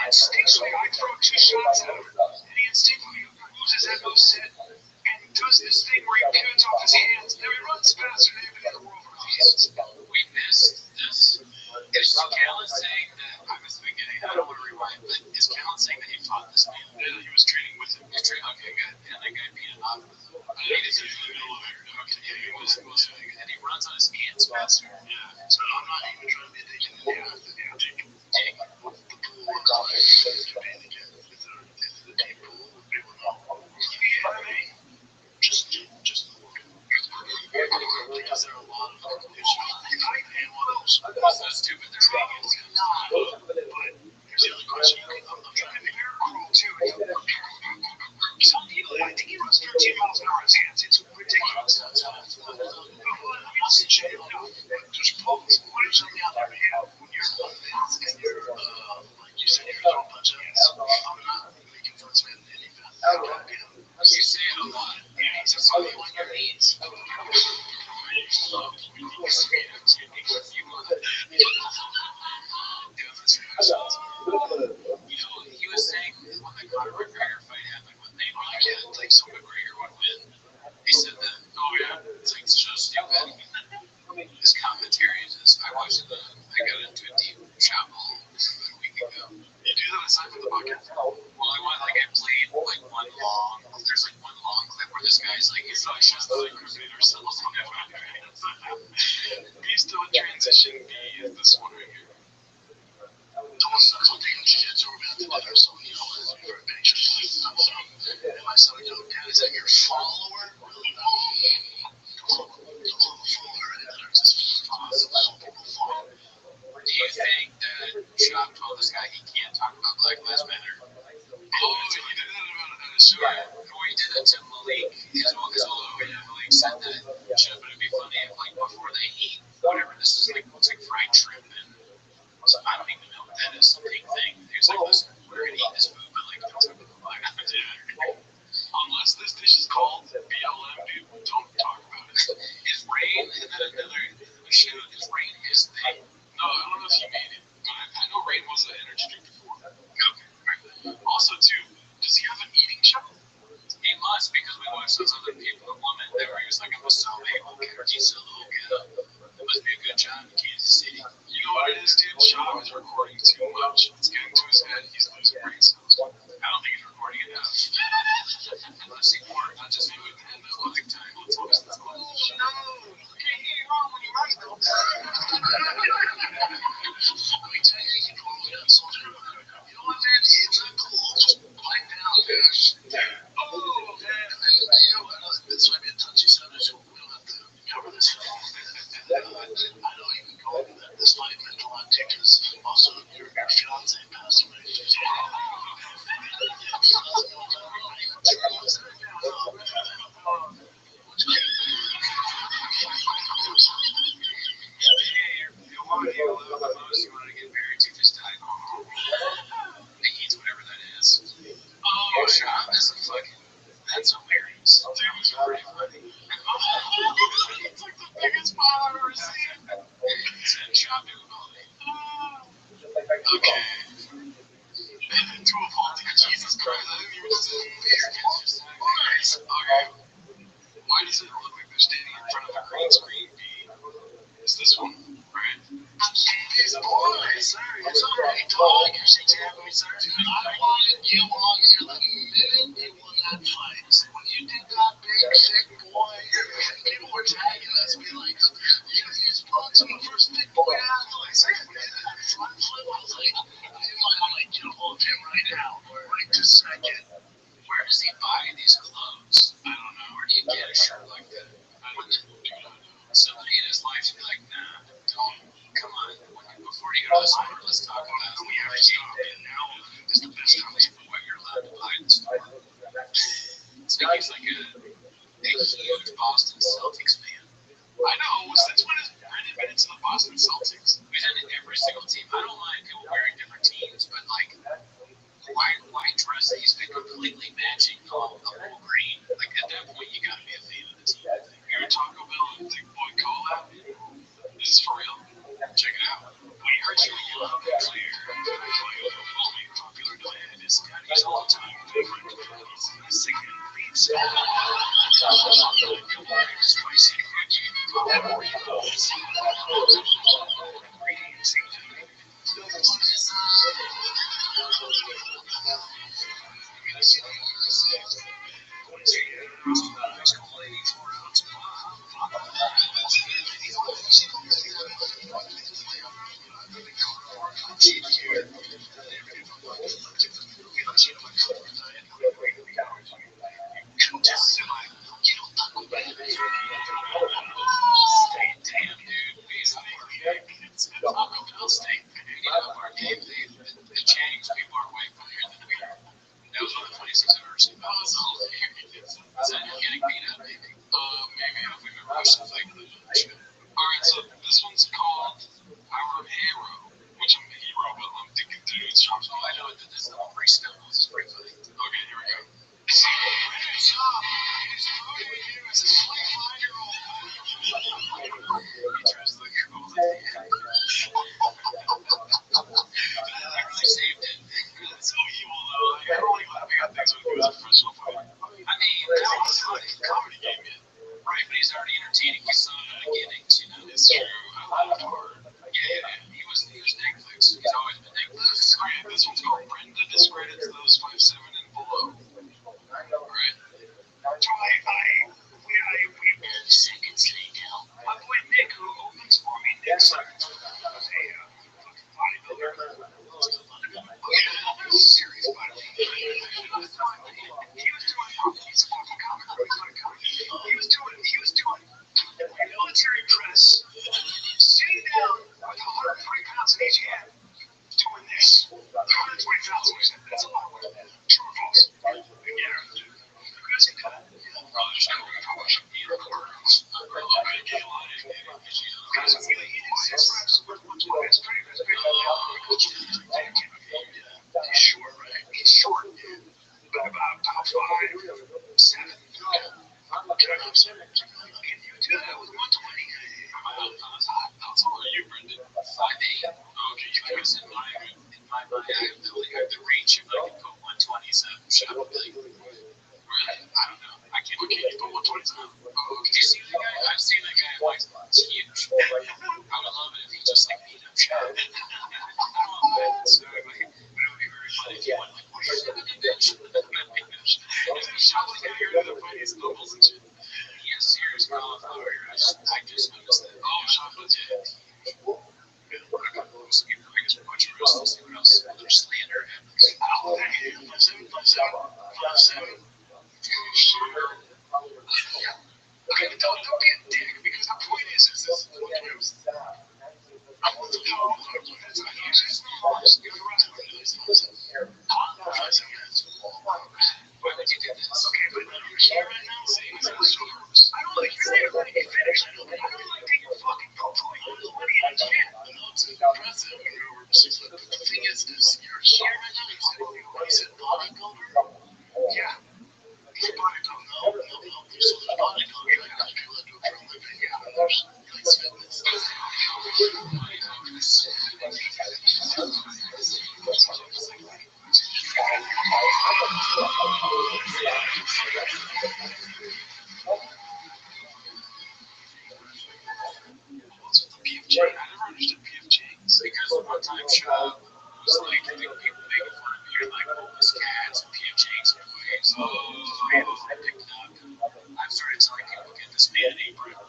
Instinctually, I throw 2 shots at him, and he instinctively moves his head both set and does this thing where he pivots off his hands. Now he runs faster than anybody in the world with his hands. We missed this. Is Callan saying that, I missed the beginning, I don't want to rewind, but is Callan saying that he fought this man? Yeah, he was training with him. Okay, good. And that guy beat him up. He was in the middle of it. Okay, yeah, he was. And he runs last year. Yeah. So I'm not even trying to be a dick in the dick. What's the pool look like? Is it a deep pool? People know. Yeah, just because there are a lot of and what else? That's not stupid. They're vegans. But here's the other question. I'm trying to figure out too. Some people, I think he runs 13 miles an hour in his hands. It's ridiculous. There's folks putting something out there, man. When you're and you're, like you said, you're throwing punch-ups. I'm not making fun of any fat. You say it a lot. Yeah, it's a funny on your knees. He was saying when the Conor McGregor fight happened, when they were like so McGregor would win. He said that, it's like so stupid. His commentary is just, I got into a deep shot hole a week ago. You do that aside from the podcast? Well, I played there's one long clip where this guy's like, he's like, just like Crusader cells on it. He's still in transition B is this one right here. Something in jiu-jitsu we're about to do, so for a picture. And my son goes, Dad, is that your follower? Really? No. Do you think that Shop told this guy he can't talk about Black Lives Matter? Oh, he did that about a show. He did that to Malik. Malik said that Shop would be funny if, like, before they eat whatever this is, like, it's like fried shrimp. And so I don't even know what that is, a big thing. He was like, listen, we're going to eat this food, but, like, don't talk about Black Lives Matter. Unless this dish is called BLM, dude, don't talk about it. Is rain, and then another shoot, is rain his thing? No, I don't know if he made it, but I know rain was an energy drink before. Okay. Also, too, does he have an eating show? He must, because we watched those other people, the woman that where he was like, I'm so able to he's a little good. It must be a good job in Kansas City. You know what it is, dude? Shop is recording too much. It's getting to his head. He's losing brain cells. I don't think he's recording enough. Unless he more, not just food and like time on toast. No, you can't hear you wrong when you write though. Let me tell you, you can roll it up. You know what, man? It's not cool. Just pipe down, man. Oh, man. This might be a touchy subject, so we don't have to cover this. I know you can go into that. This might have meant a lot too, because also your fiance passed away. You want to get married to just die. He eats whatever that is. Oh, Shop is a fucking. That's hilarious. That was pretty funny. It's like the biggest smile I've ever seen. Shop okay. To a fault. Jesus Christ. I didn't even listen. Okay. Why does it look like they're standing in front of a green screen? Is this one? Right. These boys, sir. It's already dog. You're saying to have me, sir. I wanted you on here the minute you won that fight. So when you did that big, thick boy, people were tagging us, being like, you sponsor the first big boy athlete. So I was like, I'm like, get a hold of him right now. Right this second. Where does he buy these clothes? I don't know. Where do you get a shirt like that? I don't know. Somebody in his life should be like, nah, don't, come on. Before you go to the store, let's talk about it. We have to stop it. Now is the best time for what you're allowed to buy in the store. So he's like a huge Boston Celtics fan. I know, since when has Brandon been into the Boston Celtics? He's in every single team. I don't mind people wearing different teams, but like, why dress these completely matching the whole green? Like, at that point, you gotta be a fan of the team. You're a Taco Bell and Big Boy collab? This is for real. Check it out. We heard you loud and clear. Only popular demand is Daddy's all-time favorite. He's sick and beats. Spicy cookie. Ingredients included. question is like, alright, so this one's called Our Hero, which I'm a hero, but I'm thinking through its shops. Oh, I know what this is. I'm pretty stumbles. It's pretty funny. Okay, here we go. Brandon Schaub is promoted here as a 25-year-old. He tries to look cool at the end. I really saved it. That's so evil, though. Like, I don't like laughing at things when he was a professional fighter. I mean, that was like a comedy game, man. Right, but he's already entertaining. We saw Giddings, you know. It's true. I laughed hard. Yeah, he was Netflix. He's always been Netflix. Okay, this one's called Brenda Discredits Those 5'7" and Below. Right? We barely seconds later. My boy Nick, who opens for me, Nick Sutton, was a fucking bodybuilder. Serious bodybuilder. He was doing, he's a fucking comic. He was doing military press, sitting down with 120 pounds in each hand, doing this. 120 pounds, that's a lot of weight. True or false? Yeah. You guys can cut it. There's no way how much I'm being recorded. I can't lie to you. Because he did 6 reps with 120. It's pretty good. He's short, right? He's short. But about 5'7". Can you do that with 120? How tall are you, Brendan? 5'8". Okay, you guys in my mind, I have the reach if I can put 120s up. Shut up, really? I don't know. I can't put 120s up. Oh, did you see that guy? I've seen that guy. It's huge. I would love it if he just like beat up Shaq. I don't know. So, but it would be very funny if he went like, where's the bench? Isn't Shaq like here to the fight? He's doubles and shit. He has serious cauliflower. I just noticed that. Oh, Shaq legit. So you know, I guess we'll watch the rest and see what else other slander happens. Oh, thank you. 5'7", 5'7". Okay, but don't get dick, because the point is this. I want to know what it is. I use his numbers. Give the rest of it. Why would you do this? Okay, but you're here right now saying this is so gross. I don't like you're not letting me finish. I don't like that you're fucking poo-pooing all the money in the chat. I know it's impressive. But the thing is you're here right now. You said bodybuilder? Yeah. He's a bodybuilder. No. So there's bodybuilders. There's people that do it for a living. Yeah, there's like fitness. What's with the PFJ? I never understood PFJs. Because one time Shab was like, I think people making fun of me or like homeless cats and PFJs and waves. Oh, I picked it up. I've started telling people get this man an apron. They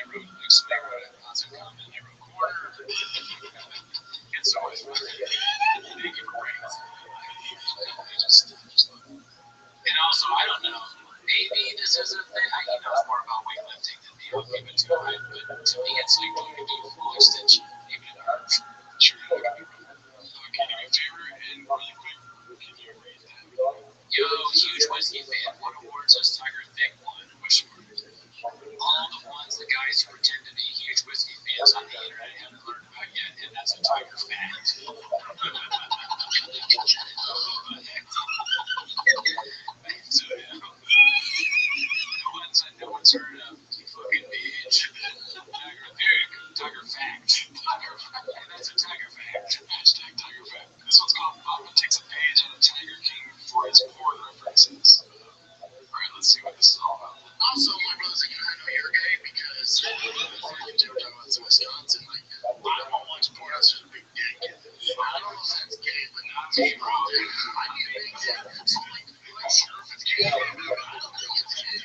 wrote like somebody wrote a positive comment. They wrote corner. And so I was making brains. And also, I don't know. Maybe this is a thing. It's more about weightlifting than me. I'm even too high, but to me, it's like doing a full extension, even in arms. Sure, I can do it. Can you do me a favor and really quick? Can you read that? Yo, huge whiskey fan. What awards has Tiger Thick won? All the ones the guys who pretend to be huge whiskey fans on the internet haven't learned about yet, and that's a Tiger fact. So, yeah. No one's heard of, you fucking bitch. Tiger fact. That's a Tiger fact. Hashtag Tiger fact. This one's called Papa takes a page out of Tiger King for his porn references. Alright, let's see what this is all about. Also, my brother's like, I know you're gay because fucking Joe talking about some Wisconsin. Like, I don't watch porn, that's just a big dick. I don't know if that's gay, but not me, bro. I need a big dick. So, like, I'm not sure if it's gay. I don't think it's gay.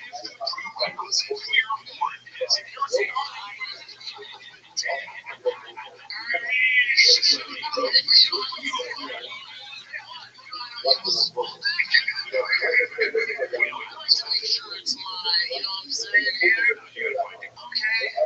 Like, what's a queer porn is if you're saying, oh, sure it's my, you know what I'm saying here? Okay.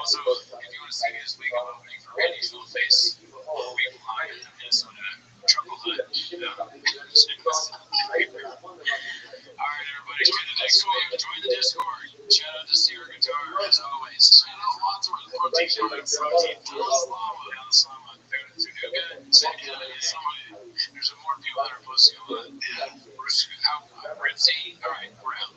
Also, if you want to see this week, I'm opening for Randy's Little Face all week long at the Minnesota Truckle Hut. Alright, everybody, to the next week. Join the Discord. Shout out to Sierra Guitar, as always. Shout out Wadsworth, Protein Products, Slama, Tunuga, there's more people that are posting on that. Yeah, Ritzy. Alright, we're out.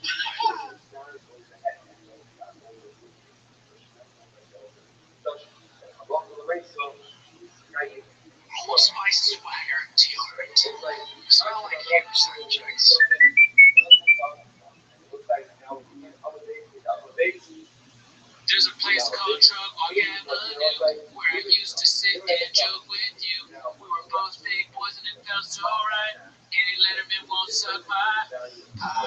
What's my swagger deodorant? Smell like you, Sanchez. There's a place called Truck Avenue where I used to sit and joke with you. We were both big boys and it felt so right. Any Letterman won't suck my pie.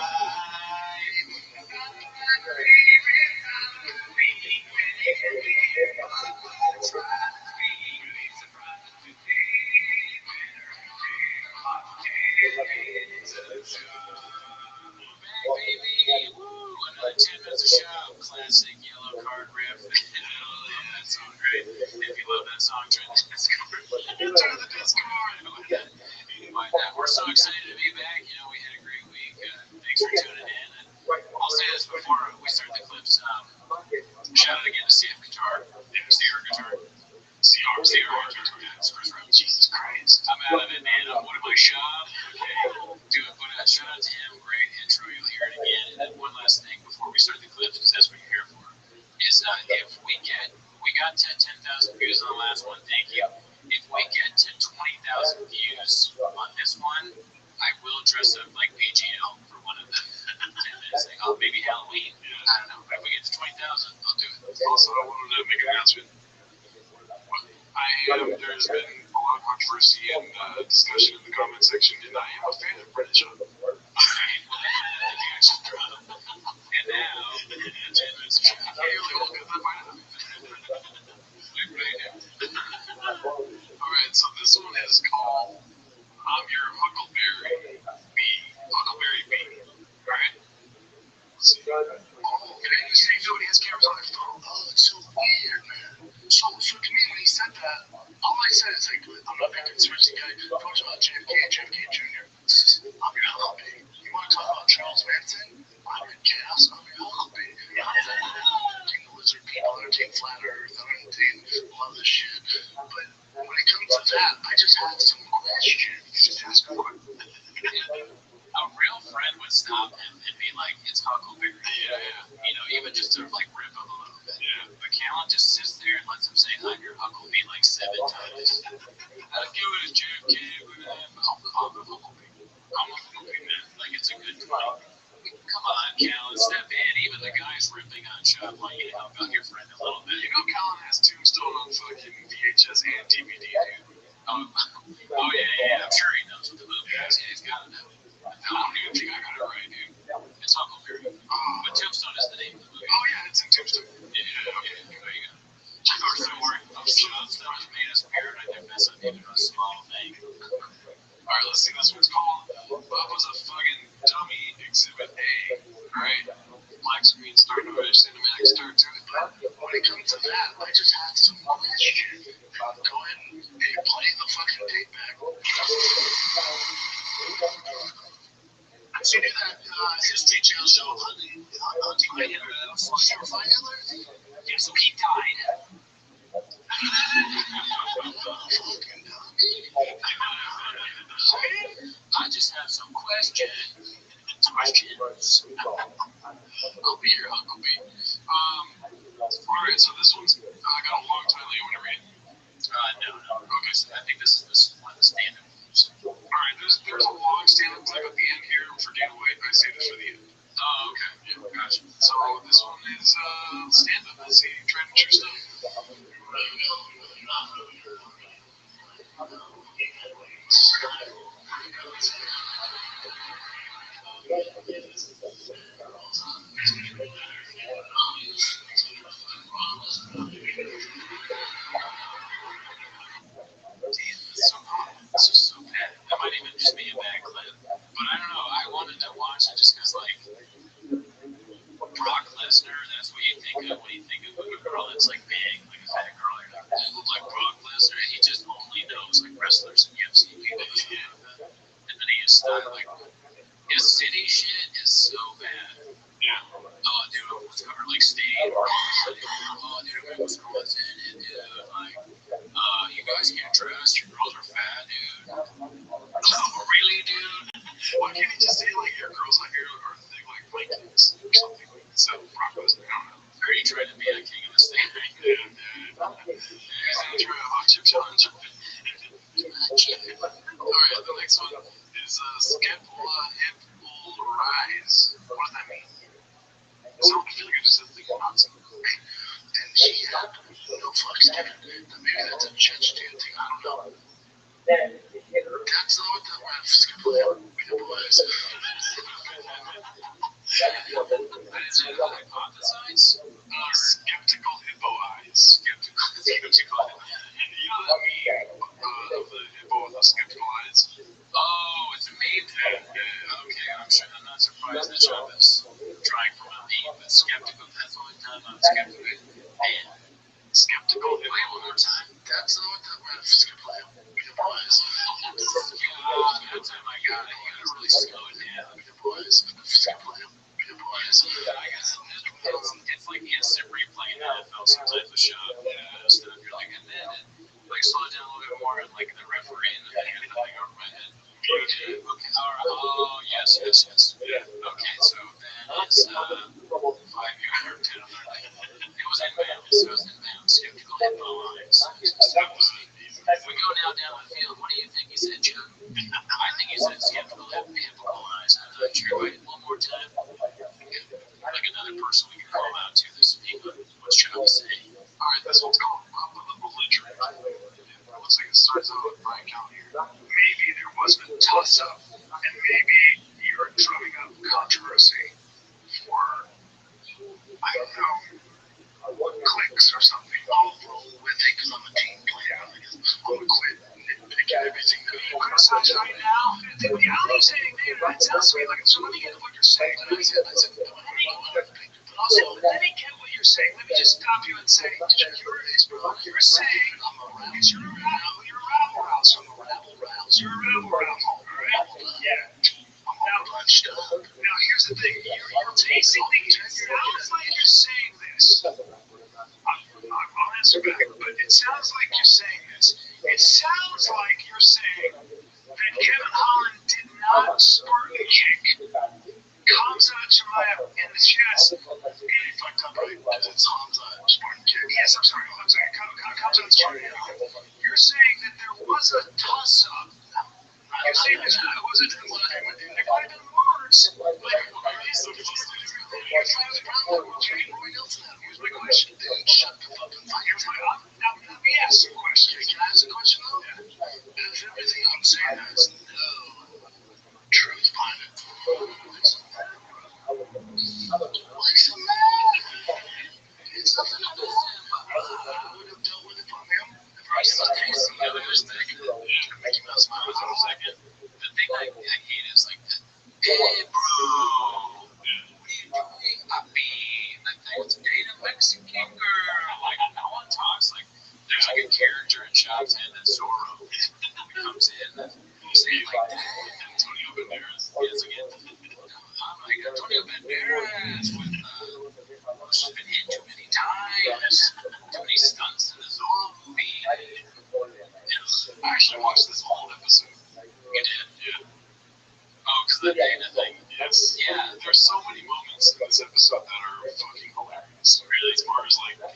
Baby, woo! Another 10 minutes of show. Classic yellow card riff. Oh, yeah, that song great. If you love that song, join the Discord. Join the Discord. We're so excited to be back. You know, we had a great week. Thanks for tuning in. And I'll say this before we start the clips. Shout out again to CF Guitar. Yeah, Sierra Guitar. CR Guitar. Jesus Christ. I'm out of it, man. What am I shop? Okay. Do it. But shout out to him. Great intro. You'll hear it again. And then one last thing before we start the clips, because that's what you're here for, is if we got to 10,000 views on the last one, thank you. If we get to 20,000 views on this one, I will dress up like PGL for one of the 10 minutes. Like, oh, maybe Halloween. I don't know. But if we get to 20,000, I'll do it. Also, I wanted to make an announcement. There's been a lot of controversy and discussion in the comment section, and I am a fan of British. And now, 10 minutes of show. Alright, so this one is called I'm Your Huckleberry Bee. Huckleberry Bee. Alright? Let's see. Oh, okay. You see, nobody has cameras on their phone. Oh, it's so weird, man. So to me, when he said that, all I said is, like, I'm not a big conspiracy guy. Talks about JFK Jr. I'm your Huckleberry. You want to talk about Charles Manson? I'm in chaos. I'm your Huckleberry. I'm taking lizard people. I'm taking flat earth. I'm taking a lot of this shit. But when it comes to that, I just have some questions. Just ask a question. A real friend would stop him and be like, it's Huckleberry. Yeah. You know, even just to like rip him a little bit. Yeah. But Callan just sits there and lets him say, I'm your Huckleberry like 7 times. I'll give it a JFK, but I'm a Huckleberry. I'm a Huckleberry, man. Like, it's a good point. Come on, Callan, step in. Even the guy's ripping on Chuck. Like, you help out your friend a little bit. You know, Colin has Tombstone on fucking VHS and DVD, dude. Oh, yeah. I'm sure he knows what the movie is. Yeah, he's got to know. I don't even think I got it right, dude. It's Huckleberry. But Tombstone is the name of the movie. Oh, yeah, it's in Tombstone. Yeah, okay. There you go. Don't worry. I'm sure that was made us appear. I didn't mess up even a small thing. Alright, let's see. This one's called Bob Was a Fucking Dummy Exhibit A. Alright? Black screen starting to a cinematic start to it. But when it comes to that, I just have some questions. Go ahead and play the fucking tape back. So you do that History Channel show hunting by Hitler. Was you ever find Hitler? Yeah, so he died. I just have some questions. I'll be your Huckleberry. Alright, so this one's got a long title. You want to read? No. Okay, so I think this is one of the stand-up ones. Alright, there's a long stand-up clip at the end here for Dana White. I say this for the end. Oh, okay. Yeah, gotcha. So this one is stand-up. Let's see, tried and true stuff. This is so bad. That might even just be a bad clip. But I don't know. I wanted to watch it just because, like, Brock Lesnar, that's what you think of when you think of a girl that's, like, oh, dude, I'm was in and dude, like, you guys can't dress, your girls are fat, dude. Oh, really, dude? Why can't you just say, like, your girls out here are thick like Vikings or something? So, Broncos, I don't know. Are you trying to be a king of the state? Yeah. I'm trying to hot chip challenge. Alright, the next one is scapula hip rise. What does that mean? So I feel like I just said the thing about something. And she had no fucks given. Maybe that's a judge thing, I don't know. That's not what that word scapula hip was. Hypothesize? Skeptical hippo eyes. Skeptical. You know that meme of the hippo with the skeptical eyes? Oh, it's a meme thing. Okay, I'm not surprised that Shabbos trying from a meme, but skeptical. That's the only time I'm skeptical. Man, skeptical. Wait, one more time. That's not what that word skeptical hippo was. That time I got it. You gotta really slow it down. Hippo eyes. Skeptical hippo. I guess it's like instant replay in NFL sometimes with shot stuff. You're like, and then like slow it down a little bit more, and like the referee and the hand thing over my head. Okay, all right. Oh, yes. Yeah. Okay, so then it's 5 yard. It was inbounds. Skeptical hippo eyes. If we go now down the field, what do you think he said, Chuck? I think he said skeptical hippo eyes. I'm not sure. Wait, one more time. Like another person we can call out to this speak on what's trying to say. Alright, this one's called Up with the Belligerent. It looks like it starts out with Brian Count here. Maybe there was a toss-up, and maybe you're drumming up controversy for, I don't know, clicks or something. Although when they come a team player, I'm gonna quit nitpicking everything that you criticize right now. The reality saying there, it sounds to me like, so let me get what you're saying. But also, let me get what you're saying. Let me just stop you and say, you're saying, because you're a rabble rouser. I'm a rabble rouser. You're a rabble rouser, all right? Yeah. Now, here's the thing. You're basically, it sounds like you're saying this. I'll answer back, but it sounds like you're saying this. It sounds like you're saying that Kevin Holland did not Spartan kick Hamza Chimaev in the chest. He fucked up, right? Because it's Hamza Spartan kick. Yes, I'm sorry. Hamza Spartan. You're saying that there was a toss-up. You're saying that it wasn't. There might have been words. Here's my question. Shut the fucking fire. Now, let me ask you a question. Can I ask a question, though? Yeah. If everything I'm saying has no truth behind it. What's the matter? It's nothing to do. I would have dealt with it from him. If I saw Casey, there's negative. Mickey Mouse smile for a second. The thing I hate is like, hey, bro. What are you doing? Like, that's date a Mexican girl. Like, no one talks like, there's like a character in Shop's End that Zorro comes in and saying like that. Antonio Banderas. Yes, again. I'm like, Antonio Banderas with, she's been hit too many times. Too many stunts in the Zorro movie. I actually watched this whole episode. You did? Yeah. Oh, because the data thing. Yes. Yeah. There's so many moments in this episode that are fucking hilarious. Really, as far as like, the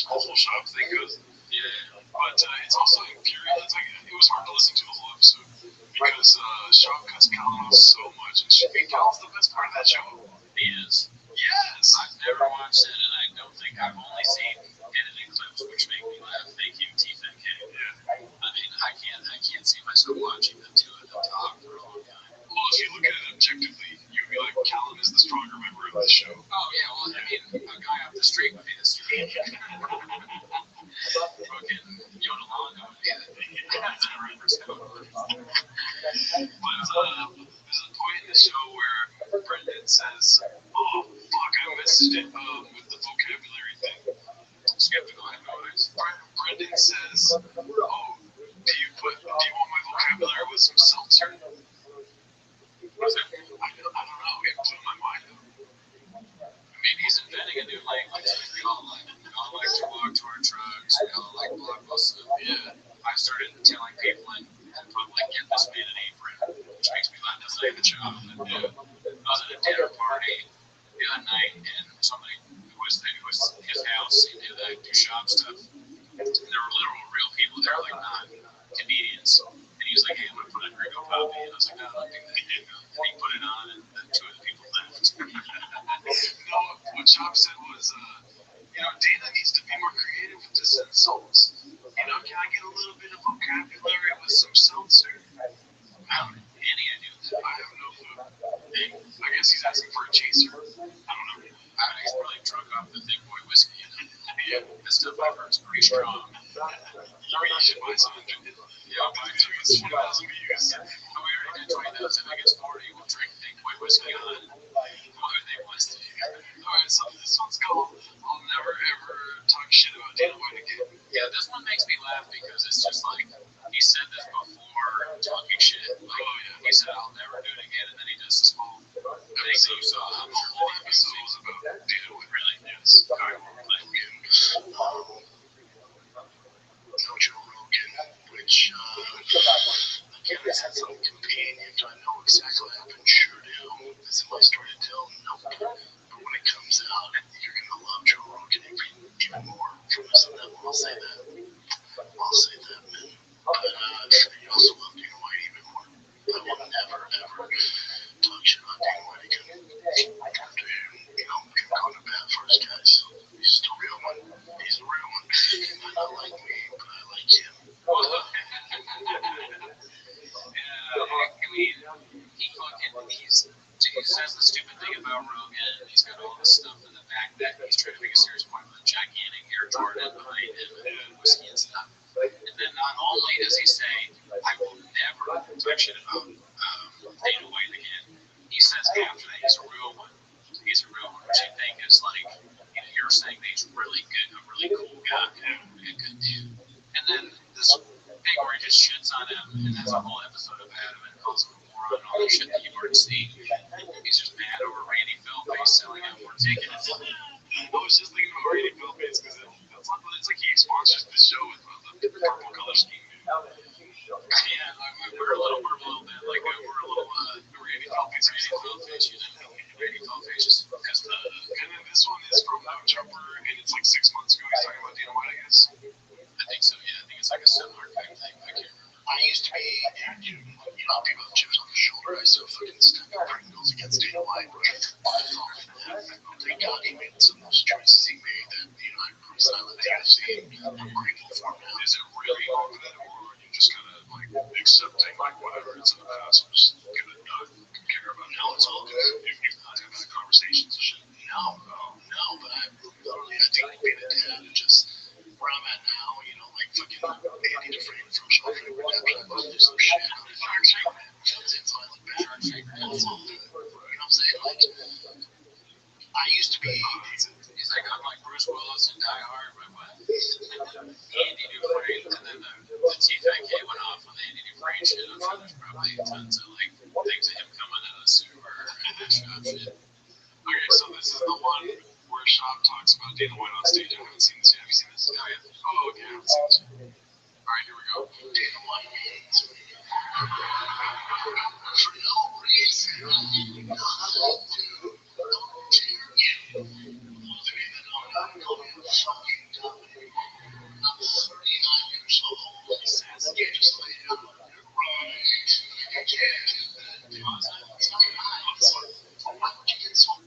whole shop thing goes. Yeah. But it's also infuriating. It's like, it was hard to listen to the whole episode because Shop cuts Callan off so much, and Callan's the best part of that show. He is. Yes. I've never watched it, and I don't think I've only seen edited clips, which make me laugh. Thank you, TFK. Yeah. I mean, I can't see myself watching the two of them talk for a long time. Well, if you look at it objectively, you'd be like, Callan is the stronger member of the show. Oh, yeah, well, I mean, a guy off the street would be the street. Fucking Yoda Longo would be the thing. That's a reference code. But there's a point in the show where Brendan says, oh, fuck, I messaged it with the vocabulary thing. Skeptical advice. Brendan says, oh, do you want my vocabulary with some seltzer? Was it? I don't know. It blew my mind. Maybe he's inventing a new language. We all like. more creative with this insults. You know, can I get a little bit of vocabulary with some seltzer? I don't know. Any idea? I have no clue. I guess he's asking for a chaser. I don't know. He's probably drunk off the Thick Boy whiskey. Yeah, that stuff I've heard is pretty strong. You should buy some. Yeah, I'll buy 20,000 views. Oh, we already did 20,000. I guess 40. We'll drink Thick Boy whiskey on. Alright, so this one's called I'll Never Ever Talk Shit About Dana White Again. Yeah, this one makes me laugh because it's just like he said this before talking shit. Like, oh yeah, he said I'll never do it again, and then he does this whole thing. So you saw the whole episode was about Dana White. Really? Yes. I won't let him. No Joe Rogan, which again has had some companion. Do I know exactly what happened? Sure do. Is it my story to tell? Nope. But when it comes out, you're gonna love Joe Rogan even more from this and that. I'll say that. Man. But you also love Dana White even more. I will never ever talk shit about Dana White again. After him, him going to bat for his guys. He's just a real one. He's a real one. He might not like me, but I like him. He says the stupid thing about Rogan. He's got all this stuff in the back that he's trying to make a serious point with a gigantic Air Jordan behind him and whiskey and stuff. And then not only does he say, I will never talk shit about Dana White again, he says after that he's a real one. He's a real one, which you think is like, you're saying that he's really good, a really cool guy, a good dude. And then this thing where he just shits on him and has a whole episode of Adam and calls him a moron and all that shit that you've already seen. He's just mad over Randy Philface selling out more tickets. I was just thinking about Randy Philface because it's like he sponsors the show with the purple color scheme. Yeah, we're a little bit like we're a little Randy Philface, you know, Randy Philface just because and then this one is from Jumper and it's like 6 months ago. He's talking about Dana White, I guess. I think so. Yeah, I think it's like a similar kind of thing. I can't remember. I used to be, people have chips on the shoulder. I still fucking stuck up Pringles against Dana White. Thank God he made some of those choices he made that, I silently I'm grateful for now. Is it really all that, or are you just kind of like accepting like whatever it's in the past and just gonna not care about now? It's all good. If you've not had conversations and shit. No, but I think being a dad and just where I'm at now, like fucking Andy Dufresne from Shawshank Redemption, I do some shit on the Shark Tank, man. It's all like Shark Tank, it's all good. You know what I'm saying? Like, I used to be. He's like, I'm like Bruce Willis and Die Hard, but Andy Dufresne, and then the TFK went off on the Andy Dufresne shit. I'm sure there's probably tons of like things of him coming out of the sewer and that shit. Okay, so this is the one where Shop talks about Dana White on stage. I haven't seen this yet. Have you seen this? Oh, yeah. Oh, okay. I haven't seen this yet. All right, here we go. Dana White means for no reason. I'm 39 years old. He says, yeah, just lay down. Right. Yeah. It's not nice. Why would you get so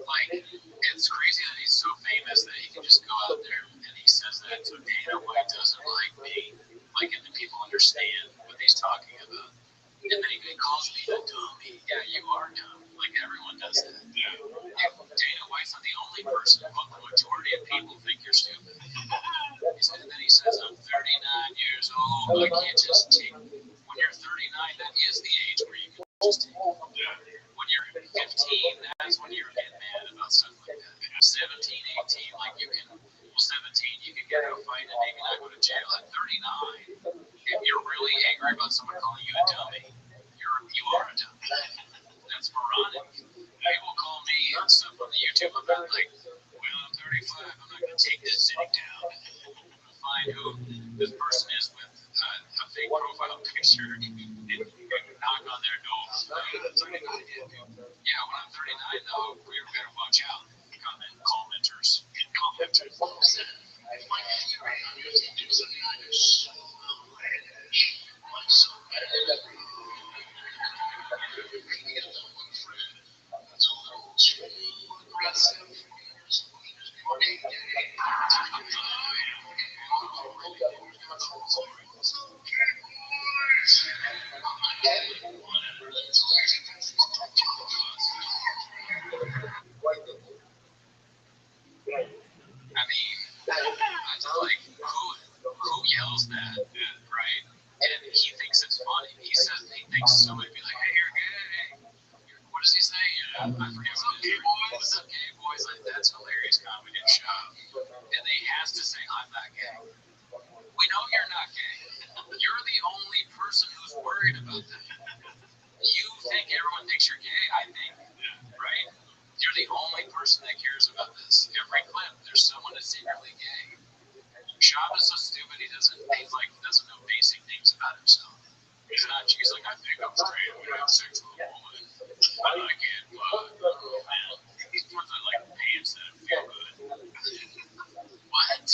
like, it's crazy that he's so famous that he can just go out there and he says that so Dana White doesn't like me, like, and the people understand what he's talking about. And then he calls me a dummy. Yeah, you are dumb. Like, everyone does that. Yeah. Dana White's not the only person. The majority of people think you're stupid. And then he says, I'm 39 years old. I can't just take. When you're 39, that is the age where you can just take. Yeah. When you're 15, that's when you're getting mad about stuff like that. 17, 18, like you can, 17, you can get in a fight and maybe not go to jail. At 39, if you're really angry about someone calling you a dummy, you are a dummy. That's moronic. People call me and stuff on the YouTube about like, well, I'm 35, I'm not going to take this sitting down. I'm going to find who this person is with a fake profile picture and knock on their door. Yeah, when I'm 39, though, we better watch out. Commenters. My theory on using news of the night is so outlandish. Like, so bad. That's a little too aggressive. I mean, I just like who yells that, right? And he thinks it's funny. He thinks somebody be like, "Hey, you're gay." What does he say? I forget. What's up, gay boys? What's up, gay boys? Like that's hilarious comedy and shop. And he has to say, "I'm not gay." We know you're not gay. You're the only person who's worried about that. You think everyone thinks you're gay? I think, right? You're the only person that cares about this. Every clip, there's someone that's secretly gay. Shab is so stupid he doesn't know basic things about himself. He's like, I think I'm straight, but I'm sex with a woman. I like it, but man, sometimes I like pants that feel good. What?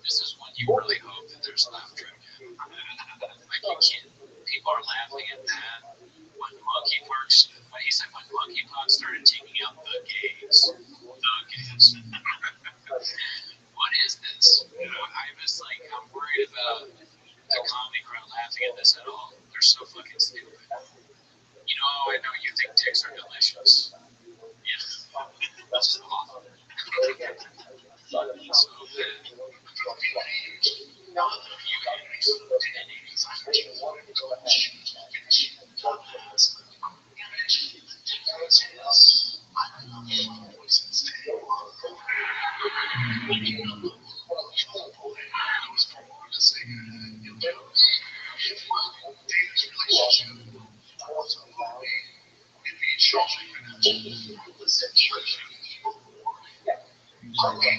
This is when you really hope that there's laughter again. Like you can't. People are laughing at that. When monkeypox started taking out the gays. What is this? I'm just like, I'm worried about the comedy crowd laughing at this at all. They're so fucking stupid. You know, I know you think dicks are delicious. Yeah, that's just awful. So bad.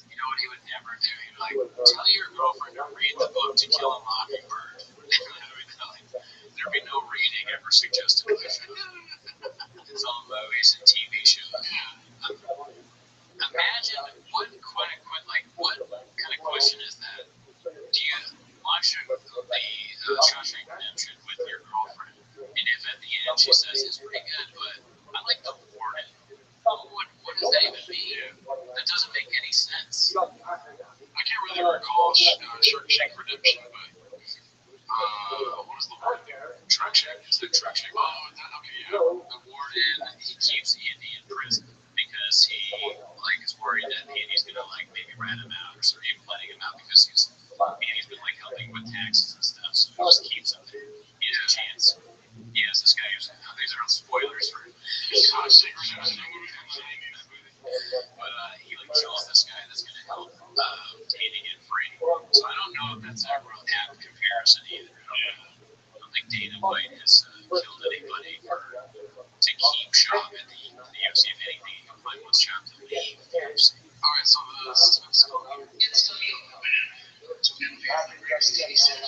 You know what he would never do? He'd be like, tell your girlfriend to read the book To Kill a Mockingbird. There'd be no reading ever suggested. It's all movies and TV shows. Imagine what kind of question is that? Do you watch the Shawshank Redemption with your girlfriend, and if at the end she says it's pretty good, but I like the warden, what does that even mean? That doesn't make any sense. I can't really recall Shawshank Redemption, but what was the word there? Truck Shack. It's the Truck Shack. Oh, okay, yeah. The warden, he keeps Andy in prison because he is worried that Andy's gonna maybe rat him out or sort of even letting him out because Andy's been helping with taxes and stuff, so he just keeps him there. He has a chance. He has this guy who's these are spoilers for but he kills this guy that's gonna help Andy get free. So I don't know if that's a real apt comparison either. I don't think Dana White has killed anybody to keep Shop in the UFC. If anything, he probably wants Shop to leave the UFC. All right, so the suspense is going. It's the meal, man. So in the he said, you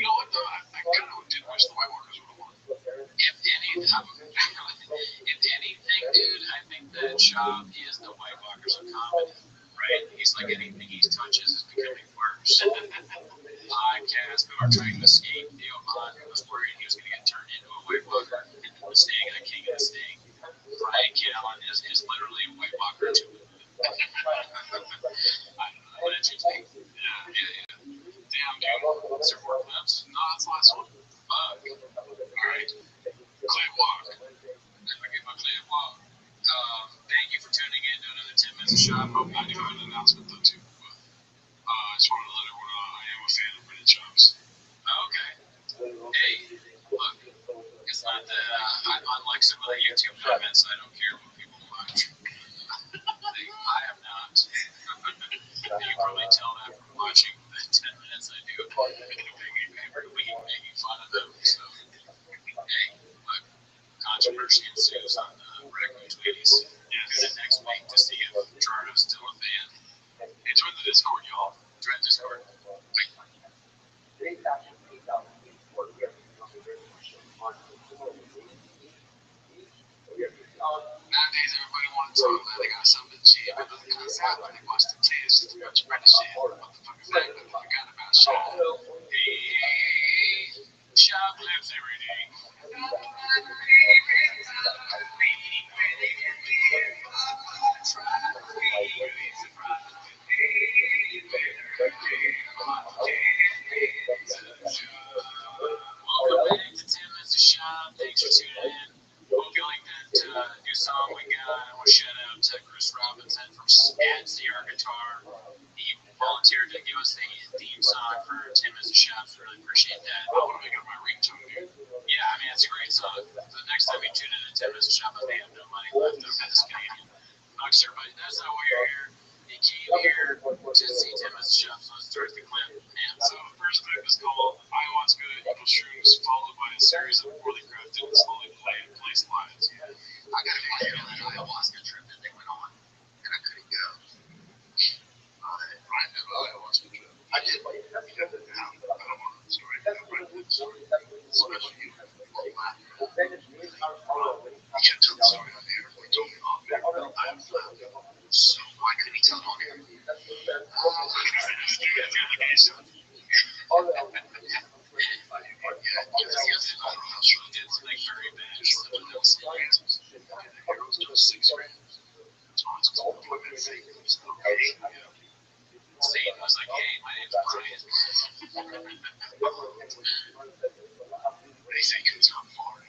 know what though? I kind of did wish the White Walkers would have won. If anything, dude, I think that Shop is the White Walkers of comedy, right? He's like anything he touches is becoming worse. podcast. We were trying to escape. Diomon was worried he was going to get turned into a White Walker. The Snake and the King of the Snake. Brian Callen is literally a White Walker too. I don't know what it is. Yeah. Damn, dude. Is there more clips? No, that's the last one. Fuck. Alright. Clay Walk. Never get my Clay Walk. Thank you for tuning in to another 10 Minutes of Shop. Hope I do an announcement though too. But, I just wanted to let everyone know I am a fan of Minute Shops. Okay. Hey, look. It's not that unlike some of the YouTube comments, I don't care what people watch. I have not. You can probably tell that from watching the 10 minutes I do every week making fun of them. So, hey, look, controversy ensues on Regular Tweeties. Tune in next week to see if Gerardo's still a fan. Hey, join the Discord, y'all. Join the Discord. Nowadays, everybody wants to talk about they got something cheap, but doesn't cost that when they watch the taste. Just a bunch of British shit. What the fuck is that? I forgot about shop. Hey, shop lives every day. Welcome back to 10 Minutes of Shop. Thanks for tuning in. Hope you like that new song we got. I want to shout out to Chris Robinson from Sierra Guitar. He volunteered to give us the theme song for 10 Minutes of Shop. So really appreciate that. I want to make it my ringtone, dude. Yeah, I mean, it's a great song. The next time you tune in to 10 Minutes of Shop, I may have no money left over this Canadian. Thanks, everybody. That's not why you're here. You came here to see 10 Minutes of Shop, so let's start the clip. And so the first clip is called Ayahuasca Eagle Shrooms, followed by a series of poorly crafted and slowly placed lines. I got a plan on that ayahuasca trip that they went on, and I couldn't go. Brian did an ayahuasca trip. I did. I don't want to story. Especially you. You can't tell the story on air. They told me off air. I'm flat. So why couldn't he tell it on air? Satan was like, hey, my name's Brian. They say it's not far.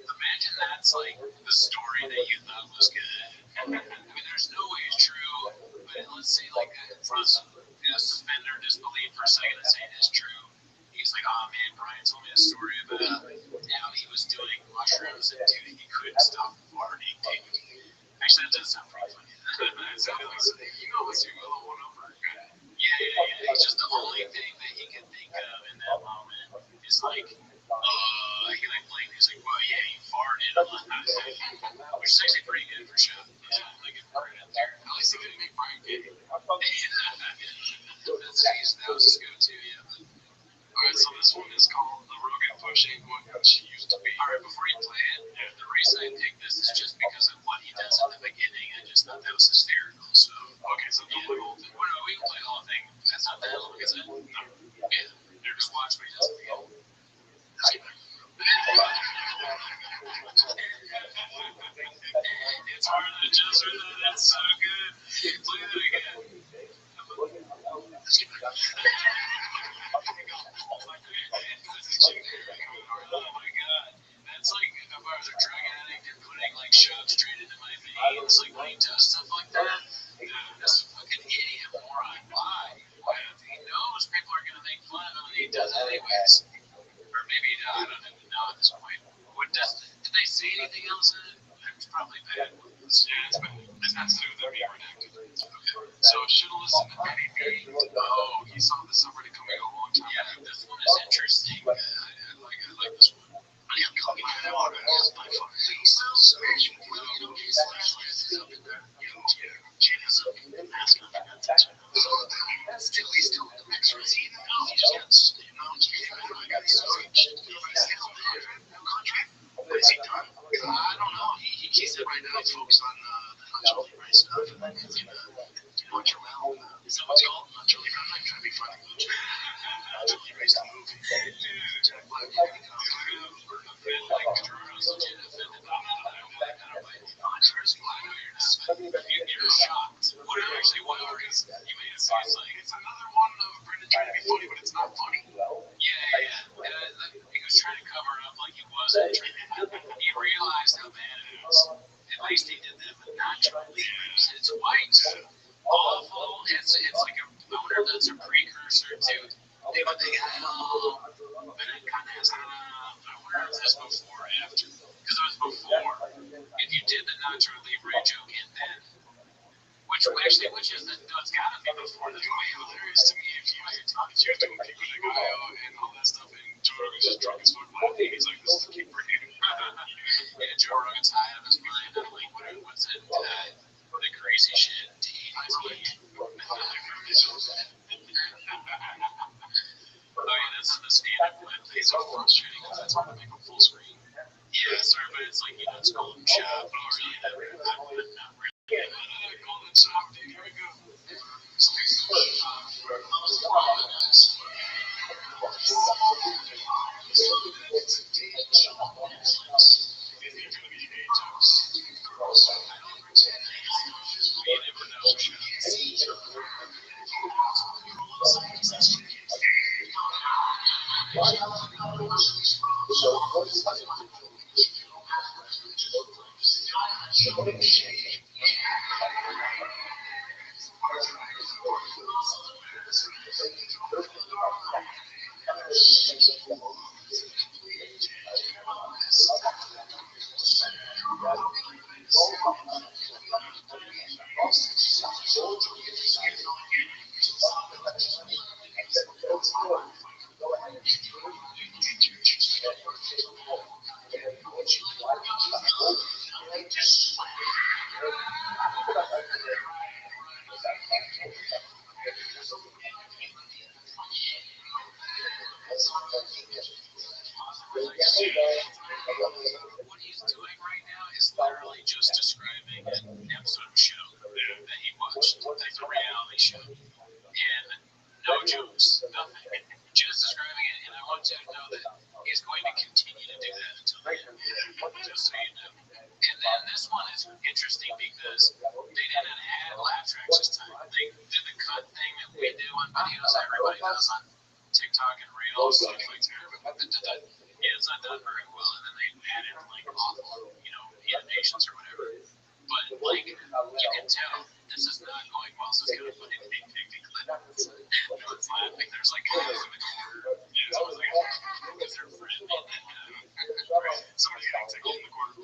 Imagine that's like the story that you thought was good. I mean, there's no way it's true, but let's say like suspend their disbelief for a second and say it is true. He's like, oh man, Brian told me a story about how he was doing mushrooms and dude, he couldn't stop farting. Actually, that does sound pretty funny. It sounded like something, you know, what's your little one over? Yeah. It's just the only thing that he can think of in that moment is like, he like blinked. He's like, well, yeah, you farted a lot. Which is actually pretty good for sure. Yeah, like it farted in there. At least he couldn't make Brian gay. That was his go-to, yeah. Alright, so this one is called The Rogan Push Ain't What She Used to Be. Alright, before you play it, the reason I picked this is just because of what he does at the beginning. I just thought that was hysterical. So, okay, so don't play the whole thing. Well, no, we can play the whole thing. That's not that long, is it? No. Yeah, just watch what he does at the end. It's hard to just for that. That's so good. Play that again. Oh my god. That's like if I was a drug addict and putting like shots straight into my veins, like when he does stuff like that. Dude, that's a fucking idiot moron. Why? He knows people are gonna make fun of him and he does it anyways. Or maybe I don't even know at this point. Did they say anything else in it? It's probably bad. Yeah, it's bad. It has to do with them being redacted. Okay. So should have listened to Benny B. Oh, he saw this already coming a long time. Yeah, this one is interesting. I like this one. I am coming out as my fucking face. So, Jada's up in the mask on that text. Still, he's still in the mix. Is he? No, he's just, I got so shit. No contract. What is he done? I don't know. funny. He makes a movie. Jack Black. Like, Toronto's legit offended. No, Curtis Black, you're shocked. What actually, what are you? You made it sound like it's another one of Brendan trying to be funny, but it's not funny. Yeah. He was trying to cover up like he wasn't. He realized how bad it is. At least he did that, but not totally. It's white. Awful. It's like a boner that's a precursor to what they got. But it kind of has, I wonder if that's before or after. Because it was before. If you did the Nacho Libre joke in that, which is the, it's got to be before. That's way hilarious to me. If you have to go keep with the guy and all that stuff, and Joe Rogan's just drunk as fuck laughing, he's like, this is the keep breathing. Yeah, Joe Rogan's high out of his mind. I'm like, what's it? The crazy shit. Oh yeah, that's the stand-up clip. These are frustrating because it's hard to make them full screen. Yeah, sorry, but it's like, it's Golden Shop. Oh, really? I'm not really. Golden Shop, dude, here we go. What he's doing right now is literally just describing an episode of a show that he watched, like a reality show, and no jokes, nothing, just describing it. And I want you to know that he's going to continue to do that until the end, just so you know. And then this one is interesting because they didn't add laugh tracks this time. They did the cut thing that we do on videos, everybody does on TikTok and Reels, stuff like that. Yeah, it's not done very well, and then they added like awful, animations or whatever. But like, you can tell this is not going well, so it's gonna put in big clip. Everyone's laughing. There's like half of the corner. Yeah, it's always like because they're friendly. Somebody's getting tickled in the corner.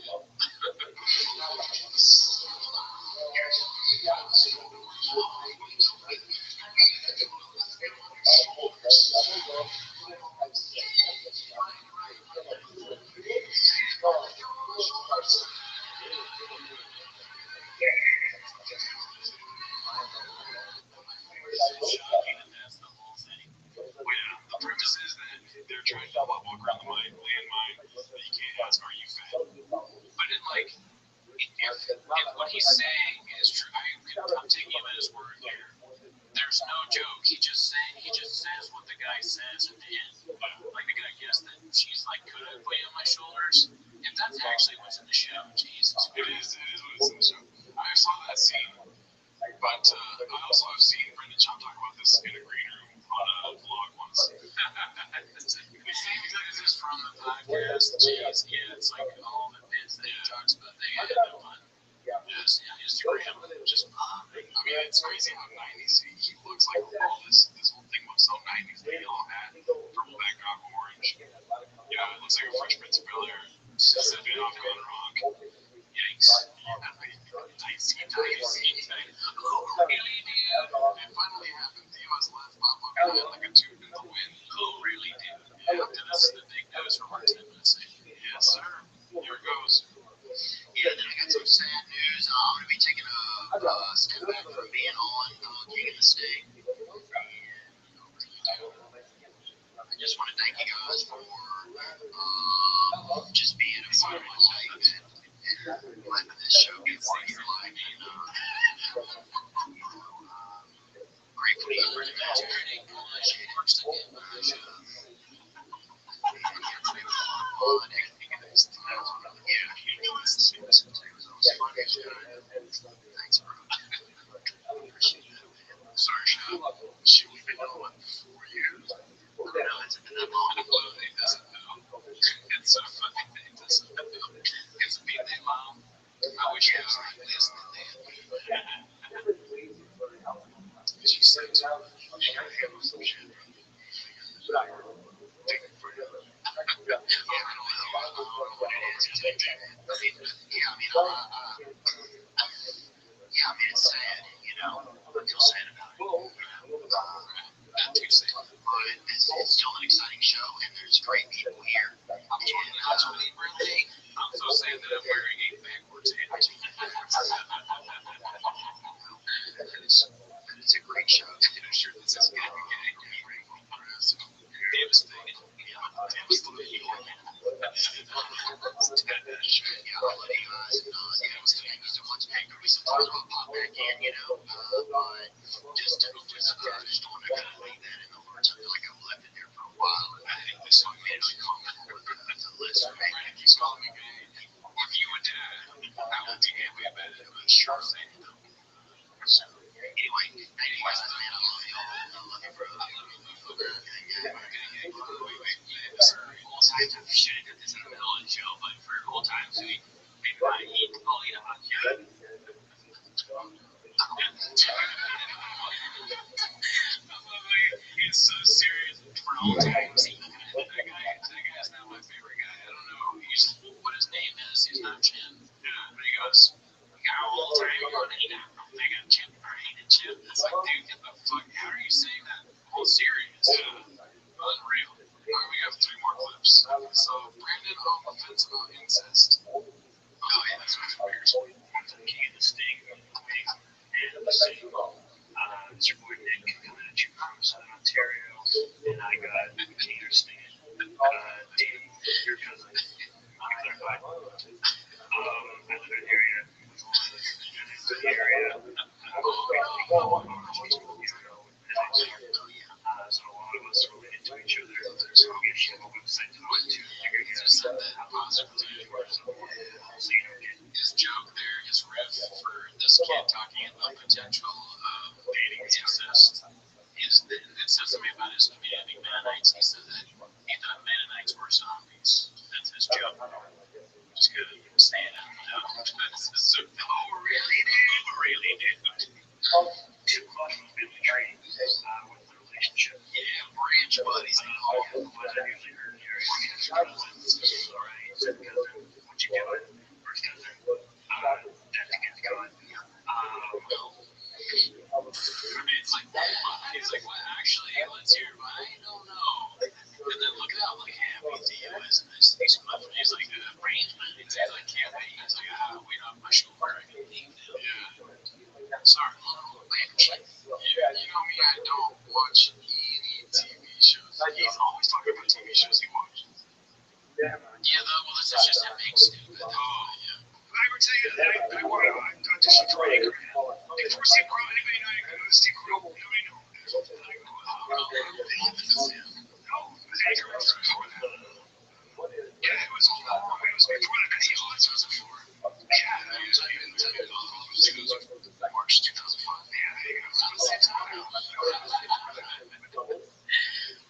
They're trying to walk around the landmine that you can't ask, are you fat? But if what he's saying is true, I'm taking him at his word here. There's no joke. He just says what the guy says at the end. Like the guy guessed that she's like, could I put you on my shoulders? If that's actually what's in the show, Jesus. It is what's in the show. I saw that scene, but I also have seen Brendan Schaub talk about this in a green room on a vlog once. This is from the podcast. Jeez, yeah, it's like all the bits that he talks about. They had them on Instagram. Just, I mean, it's crazy how 90s he looks like all this whole thing looks so 90s. They all had purple background, orange. Yeah, it looks like a Fresh Prince of Bel-Air. Sipping off Glen Rock. Yikes. Dicey. Oh, really, dude? It finally happened. Theo's left pop up and had like a tube in the wind. Oh, really, dude? Yeah, and this is the big news from our 10 minutes. Yes, sir. Here it goes. Yeah, then I got some sad news. I'm going to be taking a step back from being on King of the State. I just want to thank you guys for just being a part of my life and letting this show get part of your life. And, grateful to you for the opportunity. works to get much. Sorry, Sean. Shit, we've been going 4 years. No, it's been that long. It doesn't know. It's so funny. It doesn't know. It's a big name, Mom. I wish I was like this. She said, I gotta handle some shit. Take it for you. Yeah, I don't know what it is. I mean, it's sad, you know. I feel sad about it. Not too sad. But it's still an exciting show, and there's great people here. And that's what they really. I'm so sad that I'm wearing a backwards hat. It's a great show. I'm sure this is going to be devastated. Devastated. I'll let you guys know. I was thinking so much. Maybe sometimes I'll pop back in, you know. But just don't want to kind of leave that in the lurch. I feel like I've left it there for a while. I think we saw me really comment with the list. Maybe he's calling me big. If you would, I will be happy about it. I'm sure saying no. So, anyway, man, I love y'all. I love you, bro. I love you. Sometimes I should have done this in the middle of the show, but for old times, maybe I'll eat a hot shot. It's so serious. For old times, that guy's not my favorite guy. I don't know what his name is. He's not Chin. But he goes, how old time you want to eat? I don't think I'm Chip or eating Chip. It's like, dude, get the fuck. How are you saying that? All serious. Unreal. Alright, we have 3 more clips. So, Brandon on the fence about incest. Oh, yeah, that's what's weird. The King of the Sting, Queen, and the Sting. It's your boy Nick coming at you from Southern Ontario. And I got King of the Sting. Dating your cousin. I live in an area. The area. So a lot of us related to each other. So I'll get you a website to go to. Figure you out something positive to do or something. So you don't get his joke there, his riff for this kid talking about potential dating incest. It says something about his community Mennonites. He said that he thought Mennonites were zombies. That's his joke. Just good at saying it. So, really, dude? Too much of a family tree with the relationship. Yeah, branch buddies. What I usually heard here is cousins, alright? Second cousin, what you doing? First cousin, that's a good cousin. I mean, it's like, he's like, well, actually, let's hear it, but I don't know. And then look at how like happy Theo is in this. He's like, arrangement. He's like, can't be. He's like, wait on my shoulder. I can leave now. Yeah. Sorry, little bitch. Yeah, you know me, I don't watch any TV shows. He's always talking about TV shows he watches. Yeah, well, that's just him being stupid. Oh, yeah. I would tell you that I want to audition for Anchorman. Before Steve Carell, anybody know I go to Steve Carell? Nobody knows. Yeah, it was all over. It was before that. He always was before. Yeah, I was even telling you all those things. March 2005. Yeah, it was on the same time.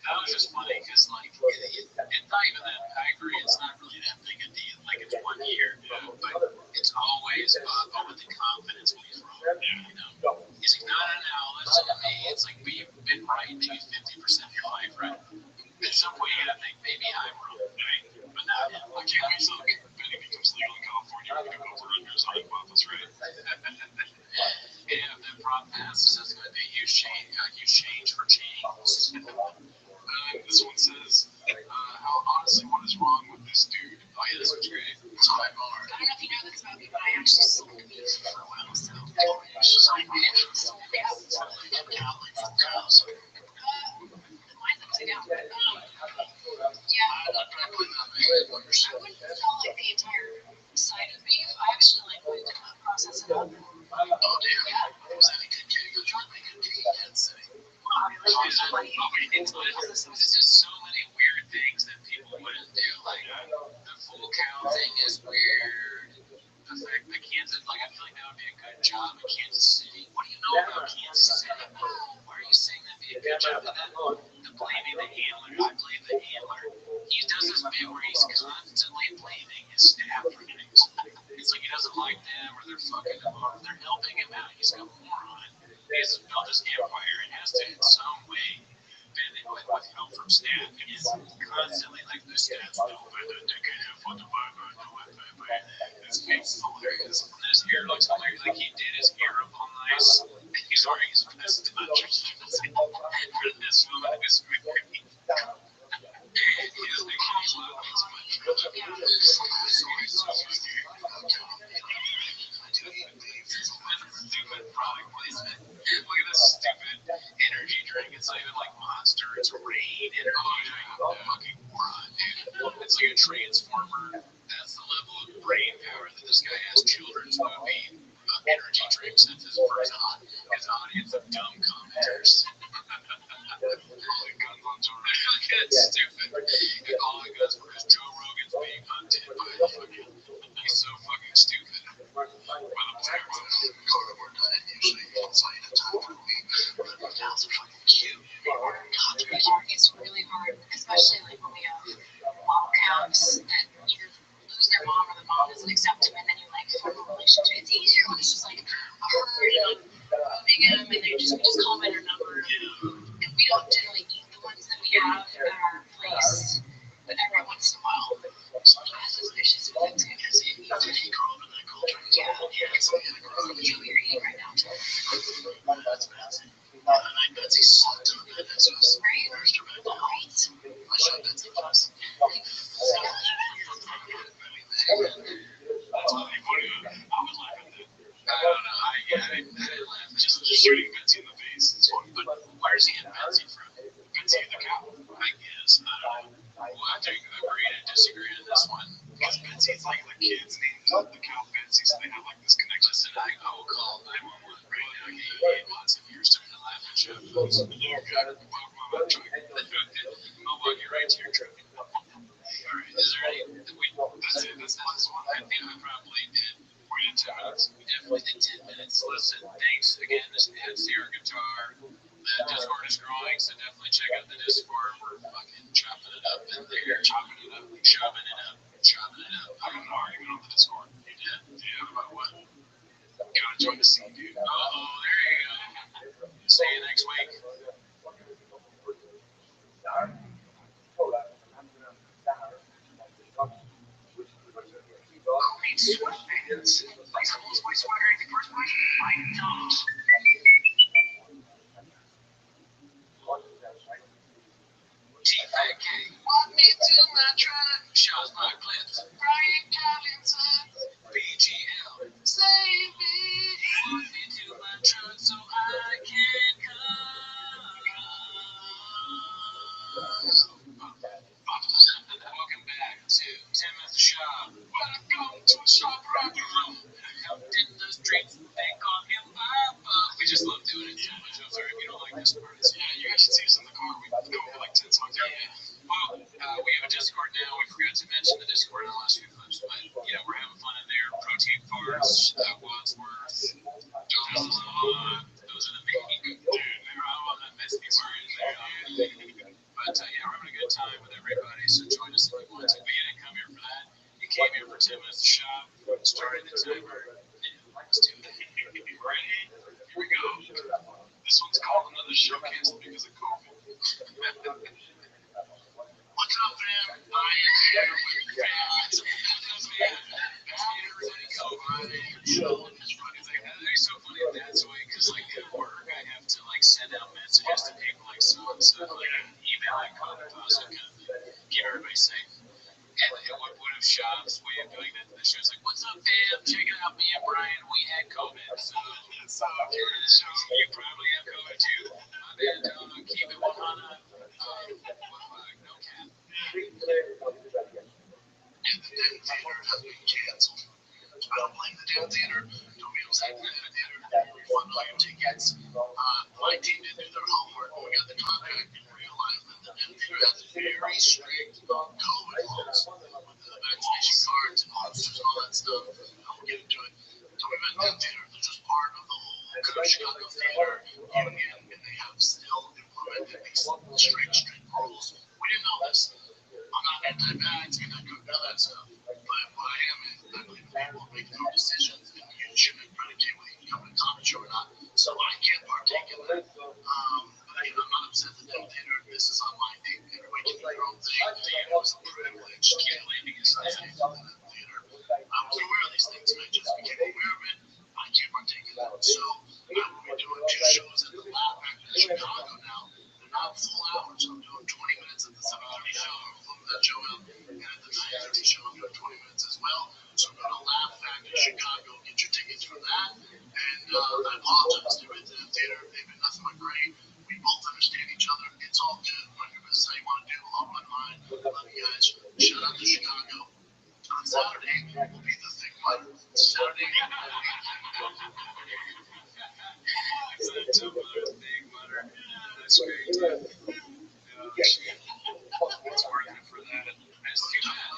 That was just funny because, like, it's not even that. I agree, it's not really that big a deal. Like, it's 1 year, but it's always but with the confidence when he's wrong. You know, he's like, no, listen to me. It's like we've been right maybe 50% of your life, right? At some point, you gotta think maybe I'm wrong, right? But not him. Like, can't wait till Benny becomes legal in California. We're gonna go for unders on Waffles, right? And if that prop passes, that's gonna be a huge change for change. This one says, honestly, what is wrong with this dude? Oh, yeah, this one's great. It's my bar. I don't know if you know this about me, but I actually sold weed for a while, so. Sold weed? Sold cows. Cows. Mine's upside down. Yeah. I wouldn't sell, like, the entire side of beef. I actually, like, would process it up. Oh, damn. Yeah. Was that a good gig? You're trying to make a gig, I'd say. Oh, really? There's just so many weird things that people wouldn't do. Like the full cow thing is weird. The fact that Kansas, like, I feel like that would be a good job in Kansas City. What do you know about Kansas City? Why are you saying that'd be a good job? And then the blaming the handler. I blame the handler. He does this bit where he's constantly blaming his staff for things. It's like he doesn't like them or they're fucking him over. They're helping him out. He's a moron. He has built his empire and has to in some way been with help from staff. And he's constantly like, the staff's no better. They can't afford to buy It's hilarious. And his hair looks hilarious. Like he did his hair up all nice. He's wearing his best touch. For this film, it was very. He's like, he's laughing so much. Stupid product placement. Look at this stupid energy drink. It's not even like Monster. It's Rain energy drink. Fucking moron, dude. It's like a transformer. That's the level of brain power that this guy has. Children's movie energy drinks at his audience of dumb commenters. It's stupid. And all it goes for is Joe Rogan's being hunted by the fucking. He's so fucking stupid. But I'm sorry, usually it's like a time for me. But my dad's fucking cute. It's really hard, especially like when we have mom counts that either lose their mom or the mom doesn't accept them, and then you like form a relationship. It's easier when it's just like a herd and moving them, and we just comment or number. And we don't generally eat the ones that we have at our place, but every once in a while. So that's suspicious of that too. Did he grow up in that culture? Yeah. So he had to grow up in You're eating right now. That's Betsy. And I Betsy sucked on that. That's us. Right? First or back. Right? I shot Betsy once. That's funny. I was laughing at that. I don't know. I laughed. Just shooting Betsy in the face. It's funny. But where's he getting Betsy from? Betsy the cow? I guess. I don't know. We'll have to agree to disagree on this one. Because Betsy's like the kids named the cow Betsy, so they have like this connection. Listen, I will call 911 right now. Get lots of ears starting to laugh at you. I'll walk you right to your truck. Alright, is there any? That's it. That's the last one. I think I probably did. We did 10 minutes. We definitely did 10 minutes. Listen, thanks again. This is Sierra Guitar. The Discord is growing, so definitely check out the Discord. We're fucking chopping it up in there. Chopping it up. I'm in an argument on the Discord. You did? Yeah, about what? Gotta join the scene, dude. Oh, there you go. See you next week. Oh, it's sweatpants. Like someone's my sweater in the first place? I don't. T-Fat King. Walk me to my truck. Shots my clips. Brian Collins. BGL. Save me. Walk me to my truck so I can come. Welcome back to Tim at the Shop. Welcome to a shop rocket room. Out in the streets, they call him Baba. We just love doing it so much. I'm sorry if you don't like this part. Yeah, you guys should see us in the car. We go over like 10 songs. Well, we have a Discord now. We forgot to mention the Discord in the last few clips, but you know, we're having fun in there. Protein Farts, Wadsworth, those are the main dude. I'm not messing with words there. But yeah, we're having a good time with everybody, so join us if you want to. But you didn't come here for that. You came here for 10 minutes to shop, started the timer. Let's do it. Ready? Here we go. This one's called Another Show Canceled Because of COVID. What's up, fam? I am here with fans. What's up, man? Everybody go by and chill. It's so funny in that way, because like at work, I have to like send out messages to people like so and so, like email and COVID positive, kind of thing. Keep everybody safe. And what would have Shop's way of doing that to the show? It's like, what's up, fam? Check it out, me and Brian, we had COVID. So if you're in the show, you probably have COVID too. My bad, keep it 100. No cap. And the damn theater has been canceled. I don't blame the damn theater. Don't be upset with the theater. Refund all your tickets. My team didn't do their homework when we got the contract. very strict COVID laws with the vaccination cards and posters and all that stuff. I won't get into it. So we've been in theater. They're just part of the whole kind of Chicago theater union, and they have still implemented these strict rules. We didn't know this. I'm not anti-vax, and I don't know that stuff. But what I am is I believe people make their own decisions, and you shouldn't predicate whether you come to a comedy show or not. So I can't partake in that. But again, I'm not upset that they're theater. This is online. Everybody can do their own thing. It was a privilege to get landing in such things in the theater. I was aware of these things, and I just became aware of it. I can't partake in that. So I will be doing 2 shows at the Lab back in Chicago now. They're not full hours. I'm doing 20 minutes at the 7:30 show. I'm filming that show out. And at the 9:30 show, I'm doing 20 minutes as well. So go to Laugh Factory Chicago, get your tickets for that. And I apologize to everybody in the theater. They've been nothing but great. We both understand each other. It's all good. Whatever this is how you want to do, open mind. Love you guys. Shout out to Chicago. On Saturday will be the Thick Mudder. Saturday. That's great. It's working for that. It's too bad,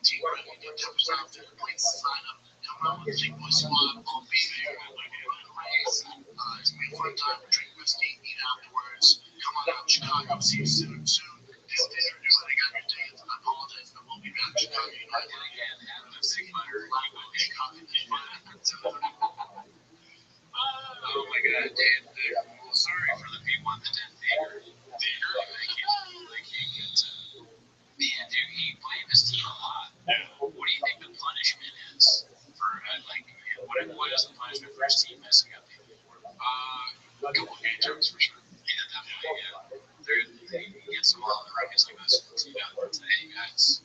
Team Red, we get 10% off their plates to sign up. Come out with the Big Boy Squad. I'll be there. It's going to be a fun time. Drink whiskey, eat afterwards. Come on out, Chicago. See you soon. This dinner, do what I got your tickets. I apologize, but we'll be back in Chicago United. Oh my God, Dan. Sorry for the people at the Den Theater. They can't get to. Man, dude, he blamed his team a lot. What do you think the punishment is for, what is the punishment for his team messing up? A couple of game jokes for sure. Yeah, definitely. He gets them all in the ring. It's like this. Hey, guys,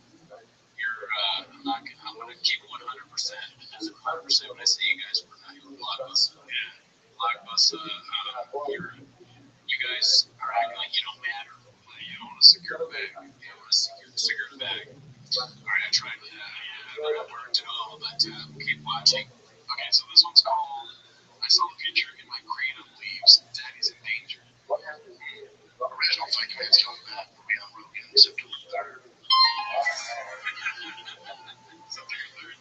I'm going to keep 100%. That's 100% when I say you guys, we're not going to block us. You guys are acting like you don't matter. You don't want to secure the bag. You don't want to secure the bag. All right, I tried that. It worked at all, but keep watching. Okay, so this one's called I Saw the Future in My Creative Leaves. Daddy's in Danger. Original Fight Command's coming back. We'll be on Rogan September 3rd. September 3rd.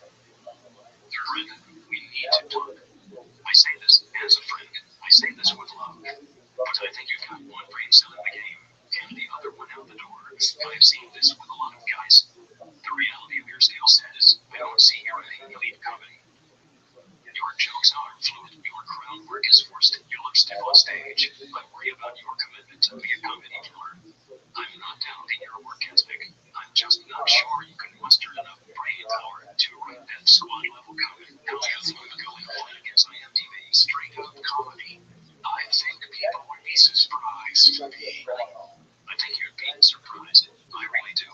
Third, we need to talk. I say this as a friend. I say this with love. But I think you've got one brain cell in the game and the other one out the door. I've seen this with a lot of guys. The reality of your skill set is I don't see your elite coming. Your jokes are fluid. Your groundwork is forced. You look stiff on stage. I worry about your commitment to be a comedy killer. I'm not doubting your work ethic. I'm just not sure you can muster enough brain power to write that squad level comedy. Going on against IMDb straight up comedy. I think people would be surprised. I think you'd be surprised. I really do.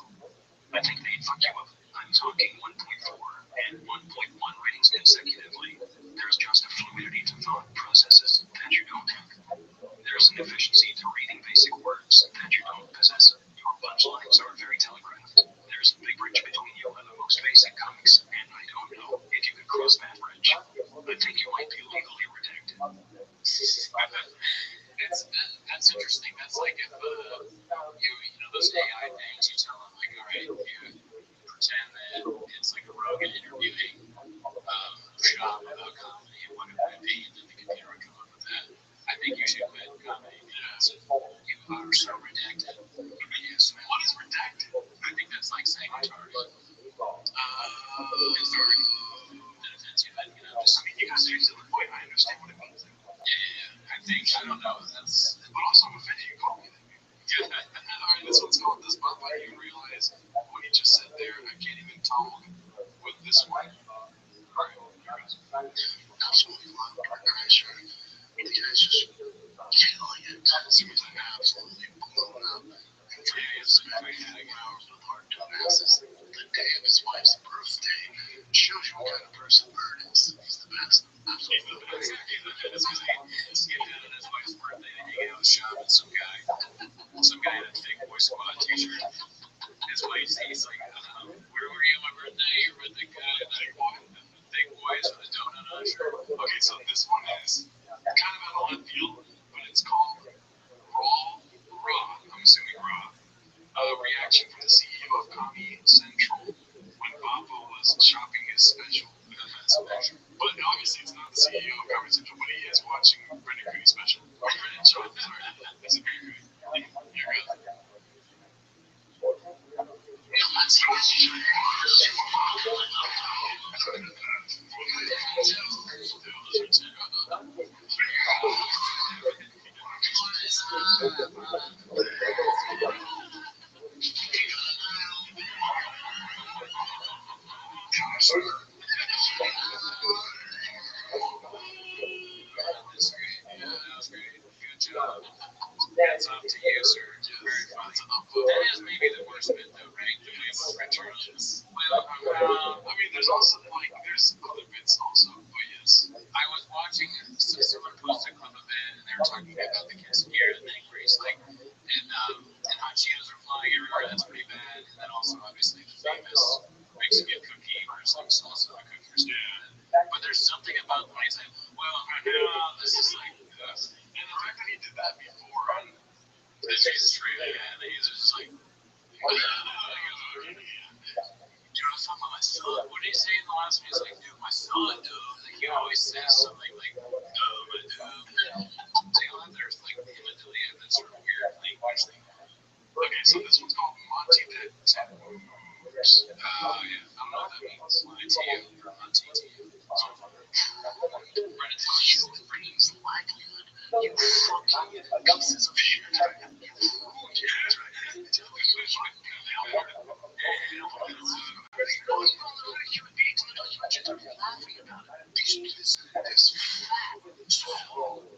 I think they'd fuck you up. I'm talking 1.4 and 1.1 ratings consecutively. There's just a fluidity to thought processes that you don't have. There's an efficiency to reading basic words that you don't possess. Your punchlines are very telegraphed. There's a big bridge between you and the most basic comics, and I don't know if you could cross that bridge. I think you might be legally redacted. That's interesting. That's like if those AI things, you tell them like, all right, you pretend that it's like a Rogan interviewing shop about comedy and what it would be, and then the computer would come up with that. I think you should quit comedy because you are so redacted. Yes. What is redacted? I think that's like saying retarded. It's very offensive. You guys are using the point. I understand what it means. Yeah. I don't know. But also I'm offended you called me that. Yeah. Alright, this one's called This Month. I didn't realize what he just said there. I can't even talk with this one. Alright, here goes. Absolutely love Dark Crasher. You guys just killing it. Seems like absolutely blown up. And for you, it's spending 4 hours with hard to masses. The day of his wife's birthday shows you what kind of person Bird is. He's the best. Absolutely the best. He's getting out on his wife's birthday and hanging out shop with some guy in a Thick Boy Squad t-shirt. His wife, he's like, where were you on my birthday? You were with the guy and the Thick Boys with a donut on his shirt. Okay, so this one is kind of out of left field, but it's called Raw. I'm assuming Raw. That's up to you, sir. That is maybe the worst bit, though, right? The way about returns. Well, I mean, there's also, like, there's other bits also, but yes. I was watching someone post a clip of it, and they were talking about the quesadilla thing, where he's like, and hot Cheetos are flying everywhere, that's pretty bad. And then also, obviously, the famous Mexican cookie, where it's like salsa on cookies. Yeah. But there's something about when he's like, well, this is like, and the fact that he did that before on this is true, and he's just like, dude, I was talking about my son. What did he say in the last one? He's like, dude, my son, dude. Like, he always says something like, my dude. They all have their, like, him and Delia have that sort of weird language thing. Okay, so this one's called Monty the Tattoos. Yeah, I don't know what that means. Monty or Monty. Brennan talks with Brennan's livelihood. You fucking pieces of shit. You ruined it. Human beings in the documentary are laughing about it. This fat, tall,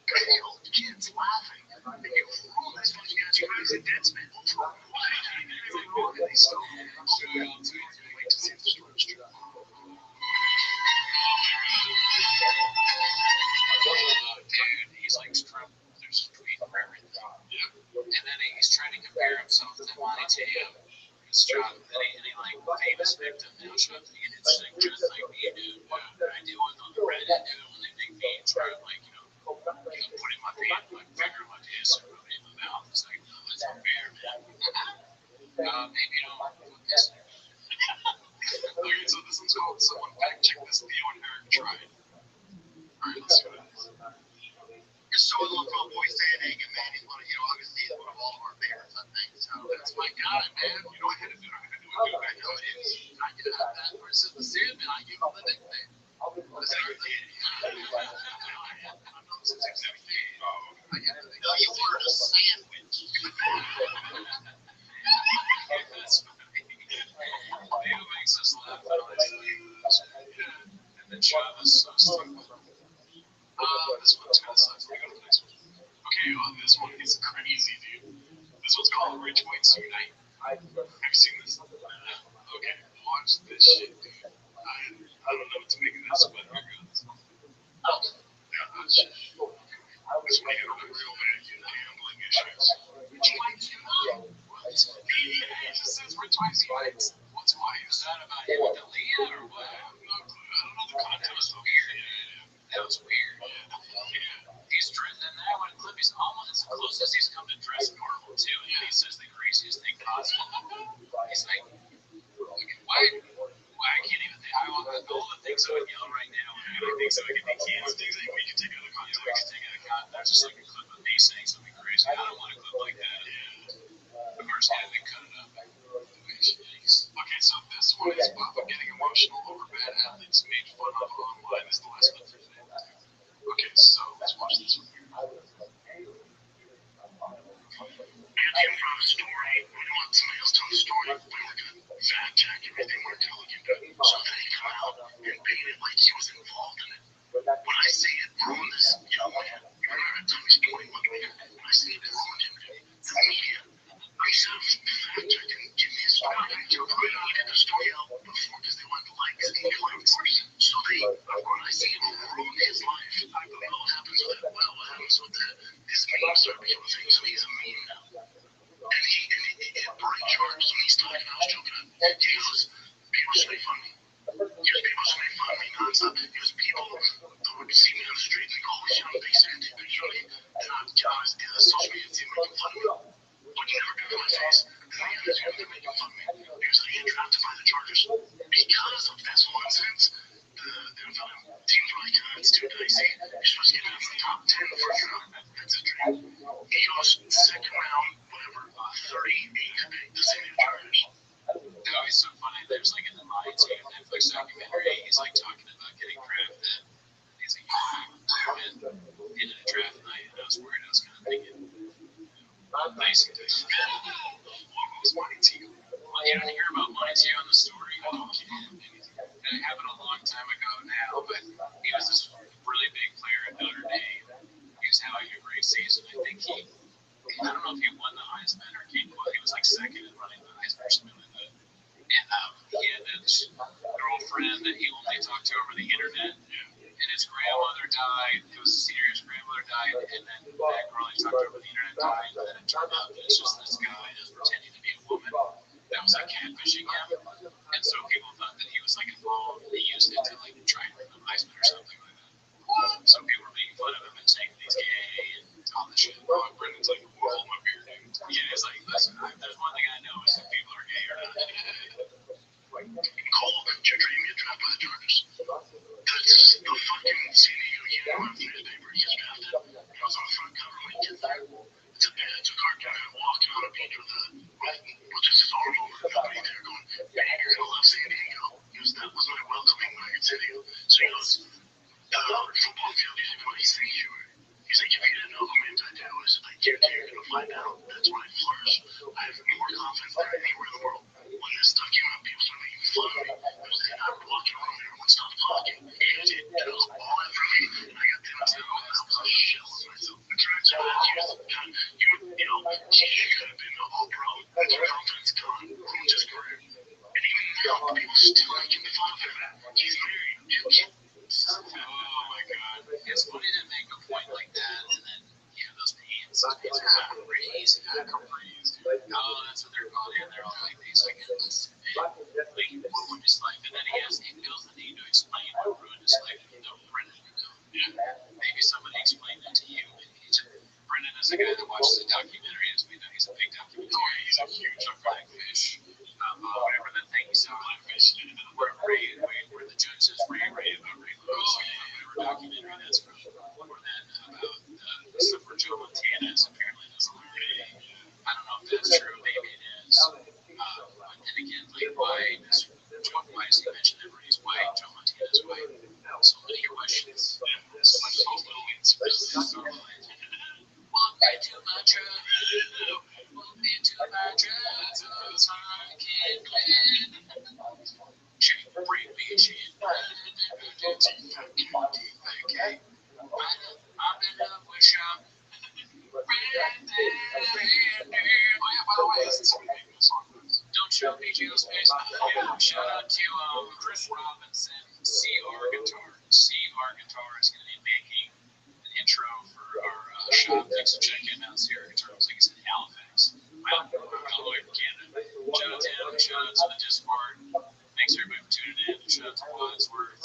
pale kids laughing. And you ruined this fucking ass crazy dead man. For what? And they still wait to see if the story's true. Dude, he's like Trump. There's a tweet for everything. Yep. And then he's trying to compare himself to Monty Teo, his job, and he like famous victim now shot and it's like just like me, dude. I deal with on the Reddit, dude, when they make me try to like, putting my finger in my piss and rubbing it in my mouth. It's like, no, that's unfair, man. Maybe you don't put this there. Okay, so this one's called Someone Fact Check This Theo and Eric Tried. Alright, let's see what it is. So I love my boy Stan Hagen, man. He's one of, obviously he's one of all of our favorites, I think. So that's my guy, man. I had to do it. I know it is. I can have that versus the Sandman. I give him the nickname. That's everything. I know this is exactly. No, you ordered a sandwich. That's funny. Leo makes us laugh, honestly. And then Travis so stupid. This one kind of sucks. Let me go to the next one. Okay, this one is crazy, dude. This one's called Rich Whites Unite. Have you seen this? Okay, watch this shit, dude. I don't know what to make of this, but here goes. Yeah, that's shit. This one had a real bad gambling issues. Rich Whites Unite? What? He just says Rich Whites Unite. What's why? Is that about him with Aaliyah or what? I don't know the content was weird. That was weird. He's dressed in that one clip. He's almost as close as he's come to dress normal too. And he says the craziest thing possible. He's like, why? I can't even think. I want all the things I would yell right now. Things that we can be kids. Things that we can take out of context. We can take out of context. That's just like a clip of me saying something crazy. I don't want a clip like that. Of course, they cut it up. Okay, so this one is Papa getting emotional over bad athletes made fun of online. This is the last clip for today. Okay, so let's watch this one here. You improv a story, when you want somebody else to tell a story, we're gonna fact check everything we're telling you. So they come out and paint it like he was involved in it. When I say it ruined this young man, you remember that time he's 21, when I say it ruined him, the media, I said fact check and give me a story. They wanted to get the story out before because they wanted the likes and influence. So they, when I say it ruined his life, I go, well, what happens with that? Well, what happens with that? His meme started becoming a thing, so he's a meme now. And he brought charges when he's talking. I was joking. He goes, people should make fun of me. He goes, people should make fun of me nonstop. He goes, people that would see me on the street and think, oh shit, I'm a big fan, take pictures of me. Then I'd get on social media and see him making fun of me. But you never do it in my face. And then he goes, they're making fun of me. He goes, I get drafted by the Chargers. Because of this nonsense, the NFL teams were like, it's too dicey. You're supposed to get out of the top 10 first round. That's a dream. He goes, second round, whatever, 38 to pick the San Diego Chargers. there's like in the Monty T Netflix documentary, he's like talking about getting drafted. He's like, I went into the draft night and I was worried I was going to make it. Basically, who's Monty T? Well, you don't hear about Monty T on the story. It happened a long time ago now, but he was this really big player at Notre Dame. He was having a great season. I think I don't know if he won the Heisman or came close. He was like second in running the Heisman or something like that. And he had this girlfriend that he only talked to over the internet. And his grandmother died. It was a senior. His grandmother died, and then that girl he talked to over the internet died. And then it turned out that it's just this guy just pretending to be a woman that was like catfishing him. And so people thought that he was like involved. They used it to like try and win the Heisman or something like that. So people were making fun of him and saying that he's gay and all this shit. Oh, Brendan's like, whoa, my beard. Yeah, it's like, listen, there's one thing I know is that people are gay or not. Cole, check your email draft by the Chargers. That's the fucking San Diego Union newspaper he gets drafted. It was on the front cover when he gets there. It's a cartoon of him walking on a beach with just his arm over everybody there going, man, you're gonna love San Diego. He goes, that was my welcoming when I got San Diego. So he goes, football field, he's like, what do you think you were? He's like, if you didn't know who my tattoo is, I guarantee you're gonna find out. That's when I flourish. I have more confidence than anywhere in the world. When this stuff came out, people started making fun of me. I was walking around, everyone stopped talking. It was all for me. And I got them to know I was a shell of myself. I tried to accuse them. You know, he could have been all pro. That's your confidence gone. Ruined his career. And even now, people still making fun of him. He's married. Oh my God. It's funny to make a point like that, and then you have those pants. Those pants are capris. Oh, that's what they're called. And they're all like these. Like, what would his life? And then he feels the need to explain what ruined his life. No, Brendan, maybe somebody explained that to you. Brendan is a guy that watches the documentaries. We know he's a big documentarian. He's a huge Blackfish. Whatever that thing is, Blackfish. Where the judge says Ray about Ray Lewis. Whatever documentary that's from. Or then about the stuff where Joe Montana is apparently doesn't like Ray. I don't know if that's true. Maybe it is. And again, like, why does he mention that Ray's white, Joe Montana's white? So many questions. So much Welcome to my truck. Welcome into my truck. So I can win. Break me a chin. Okay. I'm in love with Sean. Don't show me Jill's face. Shout out to Chris Robinson, CR Guitar. CR Guitar is going to be making an intro for our shop. Thanks for checking out CR Guitar. Looks like it's in Halifax. Wow, all the way from Canada. Shout out to him. Shout out to the Discord. Thanks everybody for tuning in. Shout out to Wadsworth,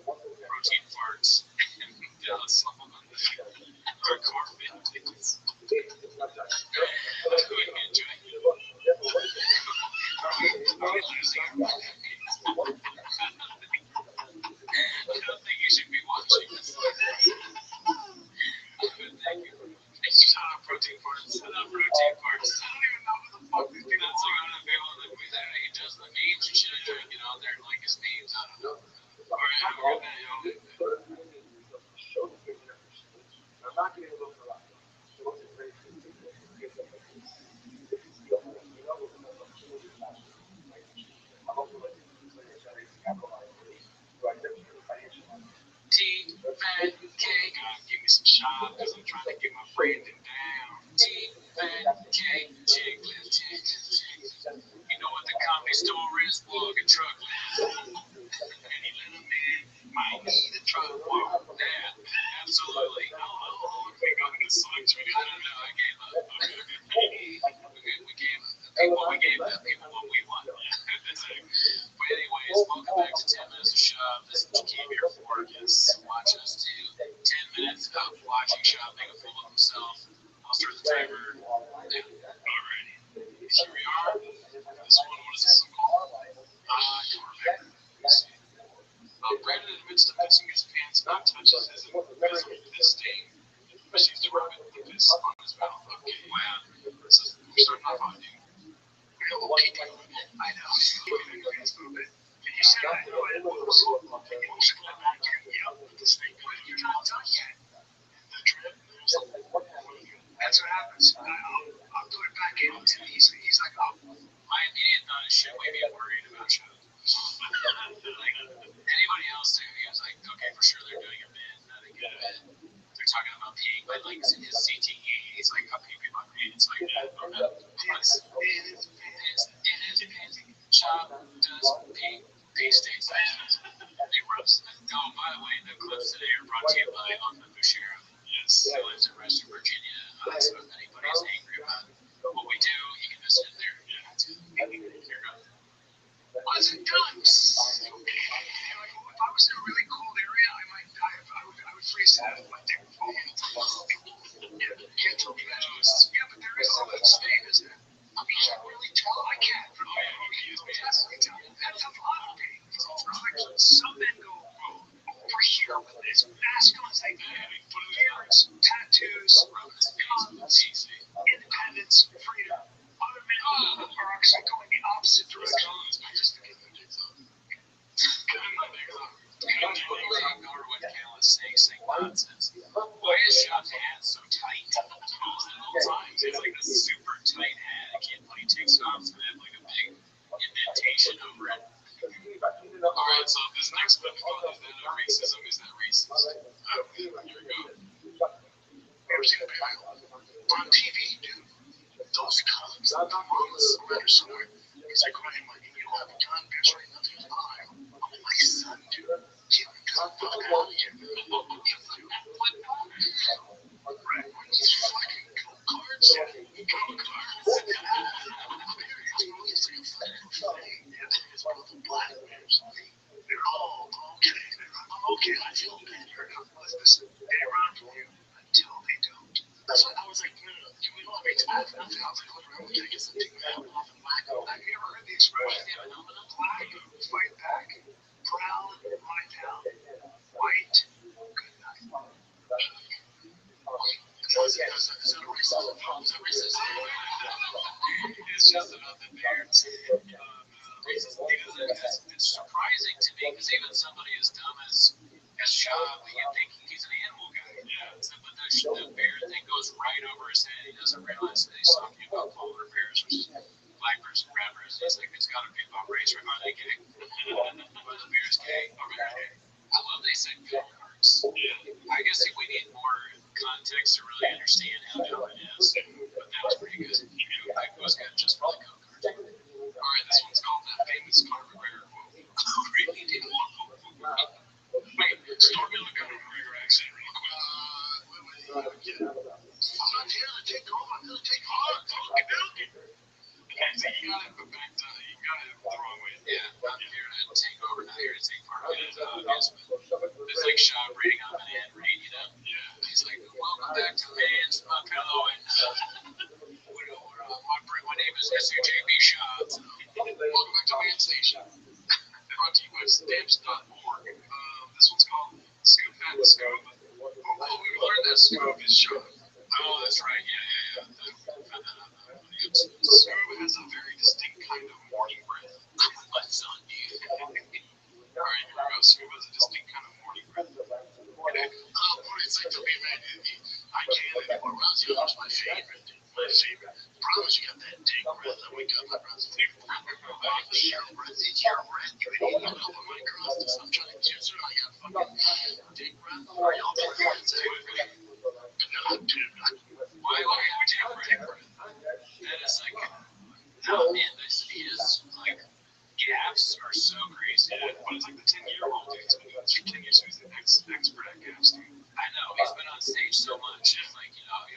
Protein Farts, and Dallas. Hardcore families. Are we losing our mind? I don't think you should be watching this. Thank you. Shut up, Protein Farts. Shut up, Protein Farts. I don't even know who the fuck these people are. That's like one of the people that he does the memes. You should get out there and like his memes. I don't know. All right, have a good night, y'all. T-Fat K. Give me some shot because I'm trying to get my Brandon down. T-Fat K. Chick, chick. You know what the comedy store is? Plug and truck. Any little man might need a truck walk. Yeah, absolutely. Oh, we got the selection. I don't know. I gave up. Okay, we gave up. We gave the people what we want. But anyways, welcome back to 10 Minutes of Shop. This is what you came here for. Just watch us do 10 minutes of watching Shop make a fool of himself. I'll start the timer. Yeah. Alrighty. Here we are. This one, what is this one called? Quarterback. Brandon admits to pissing his pants and touches his fisting. Proceeds to rub it with the piss on his mouth. Okay, wow. This is, we're starting off on you. I know. I'll do it back in. And he's like, oh. My immediate thought is, should we be worried about Chubb? Like, anybody else, he was like, okay, for sure they're doing a bid, not a good bid. They're talking about paying, but like his CTE, he's like, how many people are paid? It's like, it is. Chubb does pay states. They rubs. Oh, by the way, the clips today are brought to you by Ahmed Bouchera. Yes. He lives in Western Virginia. So if anybody is angry about what we do, you can visit it there. Was it done? Okay. If I was in a really cold area, I might die. I would freeze to death. My dick would fall. Can't tell me that. Yeah, but there is so much state, isn't it? I mean, you can't really tell. I can't. That's a lot of pain. Some men go over here with this masculine thing. Beards, tattoos, guns, independence, freedom. Other men are actually going the opposite direction. I just get their dicks off. Ignore what Cal is saying nonsense. Why is Shop's hat so tight? All times. It's like this super tight hat. I can't when he takes it off, it's gonna have like a big indentation over it. Alright, so this next one, is that racism? Is that racist? Here we go. Ever seen a bear on TV, dude? Those cops, the moms surrender somewhere. Because they're crying like, you don't have a gun, bitch, right? Nothing's fine. I'm my son, dude. Get the fuck out of here. Right, when these fucking cards, it's one of the black bears. They're all okay. Okay, I feel bad. Listen, they run from you until they don't. So I was like, no, we don't have to have nothing. I was like, look, we're gonna get something off and black. Have you ever heard the expression? Black, fight back. Brown, lie down. White, good night. Is that racism? It's just about the bears. It's surprising to me because even somebody as dumb as Shab, you think he's an animal guy. Yeah. But the bear thing goes right over his head. He doesn't realize that he's talking about polar bears versus black bears and brown bears. He's like, it's got to be about race. Are they gay? Are the bears gay? Are they gay? I love they said go karts. Yeah. I guess we need more context to really understand how dumb it is. But that was pretty good. I was good just for the go karts. Alright, this one's called that famous Conor McGregor quote. Really didn't want to wait, start me looking at the McGregor accent real quick. I'm here to take off. I'm here to take off. So you got it back to, you got it the wrong way. Yeah, I'm here to take over, not here to take part. It's like Shaw reading on an ad read, you know? Yeah. He's like, welcome back to Man's My Pillow, and my name is SUJB Shaw. Welcome back to Man Station. Brought to you by stamps.org. This one's called Scoop and Scoop. Oh, we learned that Scoop is Shaw. Oh, that's right. Yeah. Scoop has a very distinct kind of morning breath. What's on you? Alright, here we go. Scoop has a distinct kind of morning breath. It's like the way, man, I can't anymore. That's my favorite. My favorite. The problem is you got that dick breath. I wake up, my breath's dick breath. It's your breath. It's your breath. You idiot. You know my cross. I'm trying to kiss her. I got fucking dick breath. Are y'all dick breath? No, dude. Why would you take dick breath? That is like, oh man, this is like, gaps are so crazy. Yeah, but it's like the 10-year-old dude. For 10 years, he's the expert at gaps, dude. I know. He's been on stage so much. Like, you know, he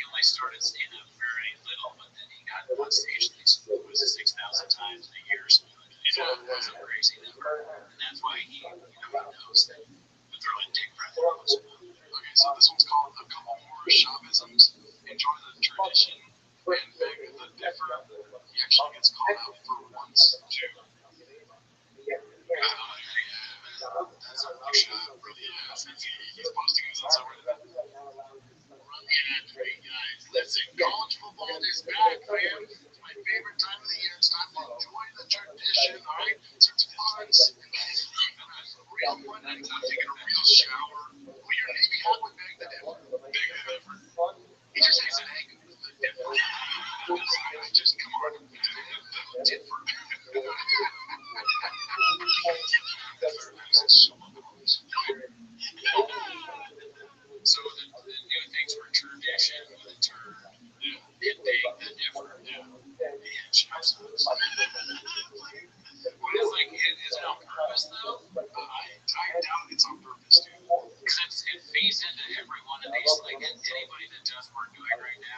only started stand-up very little, but then he got on stage like 6,000 times in a year or something. So it was a crazy number. And that's why he knows that the throwing dick breath was. Okay, so this one's called A Couple More Shamanisms. Enjoy the tradition and beg the differ. He actually gets called out for once, too. That's a shot, really. He's posting this on somewhere. Guys, listen, college football is back, man. It's my favorite time of the year. It's time to enjoy the tradition, all right? It's fun. Real fun. Anytime taking a real shower. Well, your Navy hat would beg the differ. Beg the differ.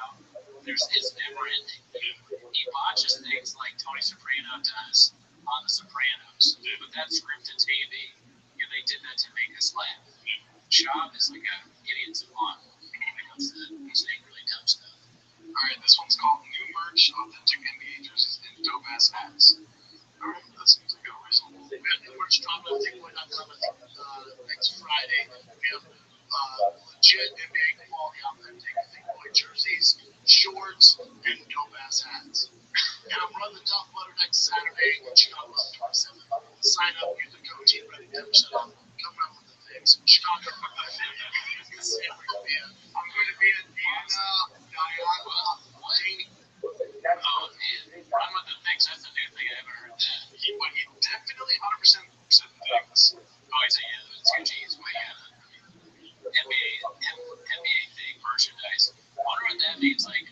out. It's never ending. He watches things like Tony Soprano does on The Sopranos, but that's scripted TV. They did that to make us laugh. Shab is like a idiot's blonde when it comes to saying really dumb stuff. Alright, this one's called New Merch, Authentic NBA Jerseys, and Dope Ass Hats. Alright, that seems like a reasonable. We have new merch dropping, I think, next Friday. We have legit NBA quality, authentic Think Boy jerseys, shorts, and dope ass hats. And I'm running the Tough Butter next Saturday in Chicago, 27th. Sign up, use the code Team Ready 10% off. Come out with the things. Chicago. I'm going to be in Vienna, Niagara, Dayton. Oh, man. Run with the things. That's a new thing I haven't heard that. He definitely 100% said the things. Oh, he's a two G's, but yeah. NBA thing, merchandise. I wonder what that means. Like,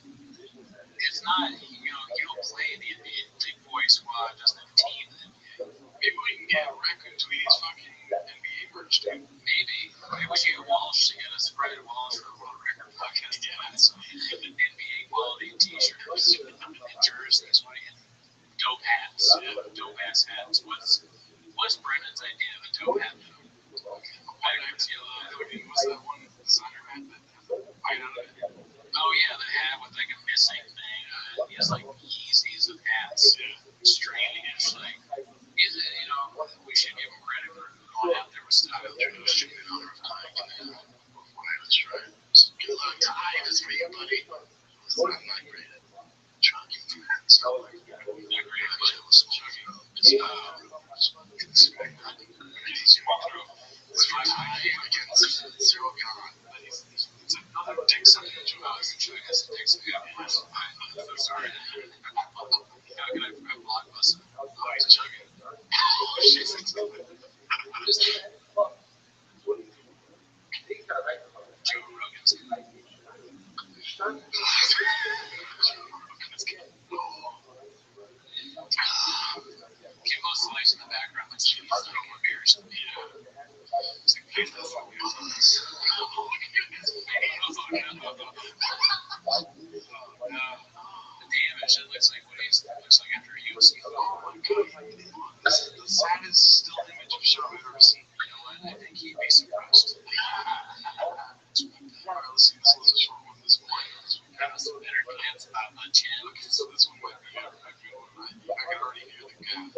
it's not, you don't play the NBA. Big boy squad doesn't have a team in the NBA. Maybe we can get Raccoon Tweety's fucking NBA merch, dude. Maybe we should get Walsh to get us Brad Walsh for a world record podcast. Yeah, that's NBA quality t-shirts and jerseys. Dope hats. Dope ass hats. What's Brennan's idea of a dope hat? What's that one designer hat that has a bite out of it? Oh yeah, the hat with like a missing thing. He has like Yeezys of hats. Strange. Like, is it? We should give him credit for going out there with style. They're no stupid honor of Nike. That's right. Good luck to Ives for you, buddy. I'm not great at chugging hats. Not great at It's my time against Zero Gone. It's another dick sucking joke. I'm sorry. How can I block myself? Oh, he's chugging. Oh, shit. Joe Rogan's Kimbo's voice in the background looks like he's throwing more beers. Yeah. It's like, please don't fuck me up. Look at his face. The damage, it looks like what he looks like after a UFC fight. Oh my god. This is the saddest still image of Sean I've ever seen. You know what? I think he'd be surprised. Alright, let's see. This is a short one. This one. That was some better clips about my chin. Okay, so this one might be a good one. I can already hear the gap.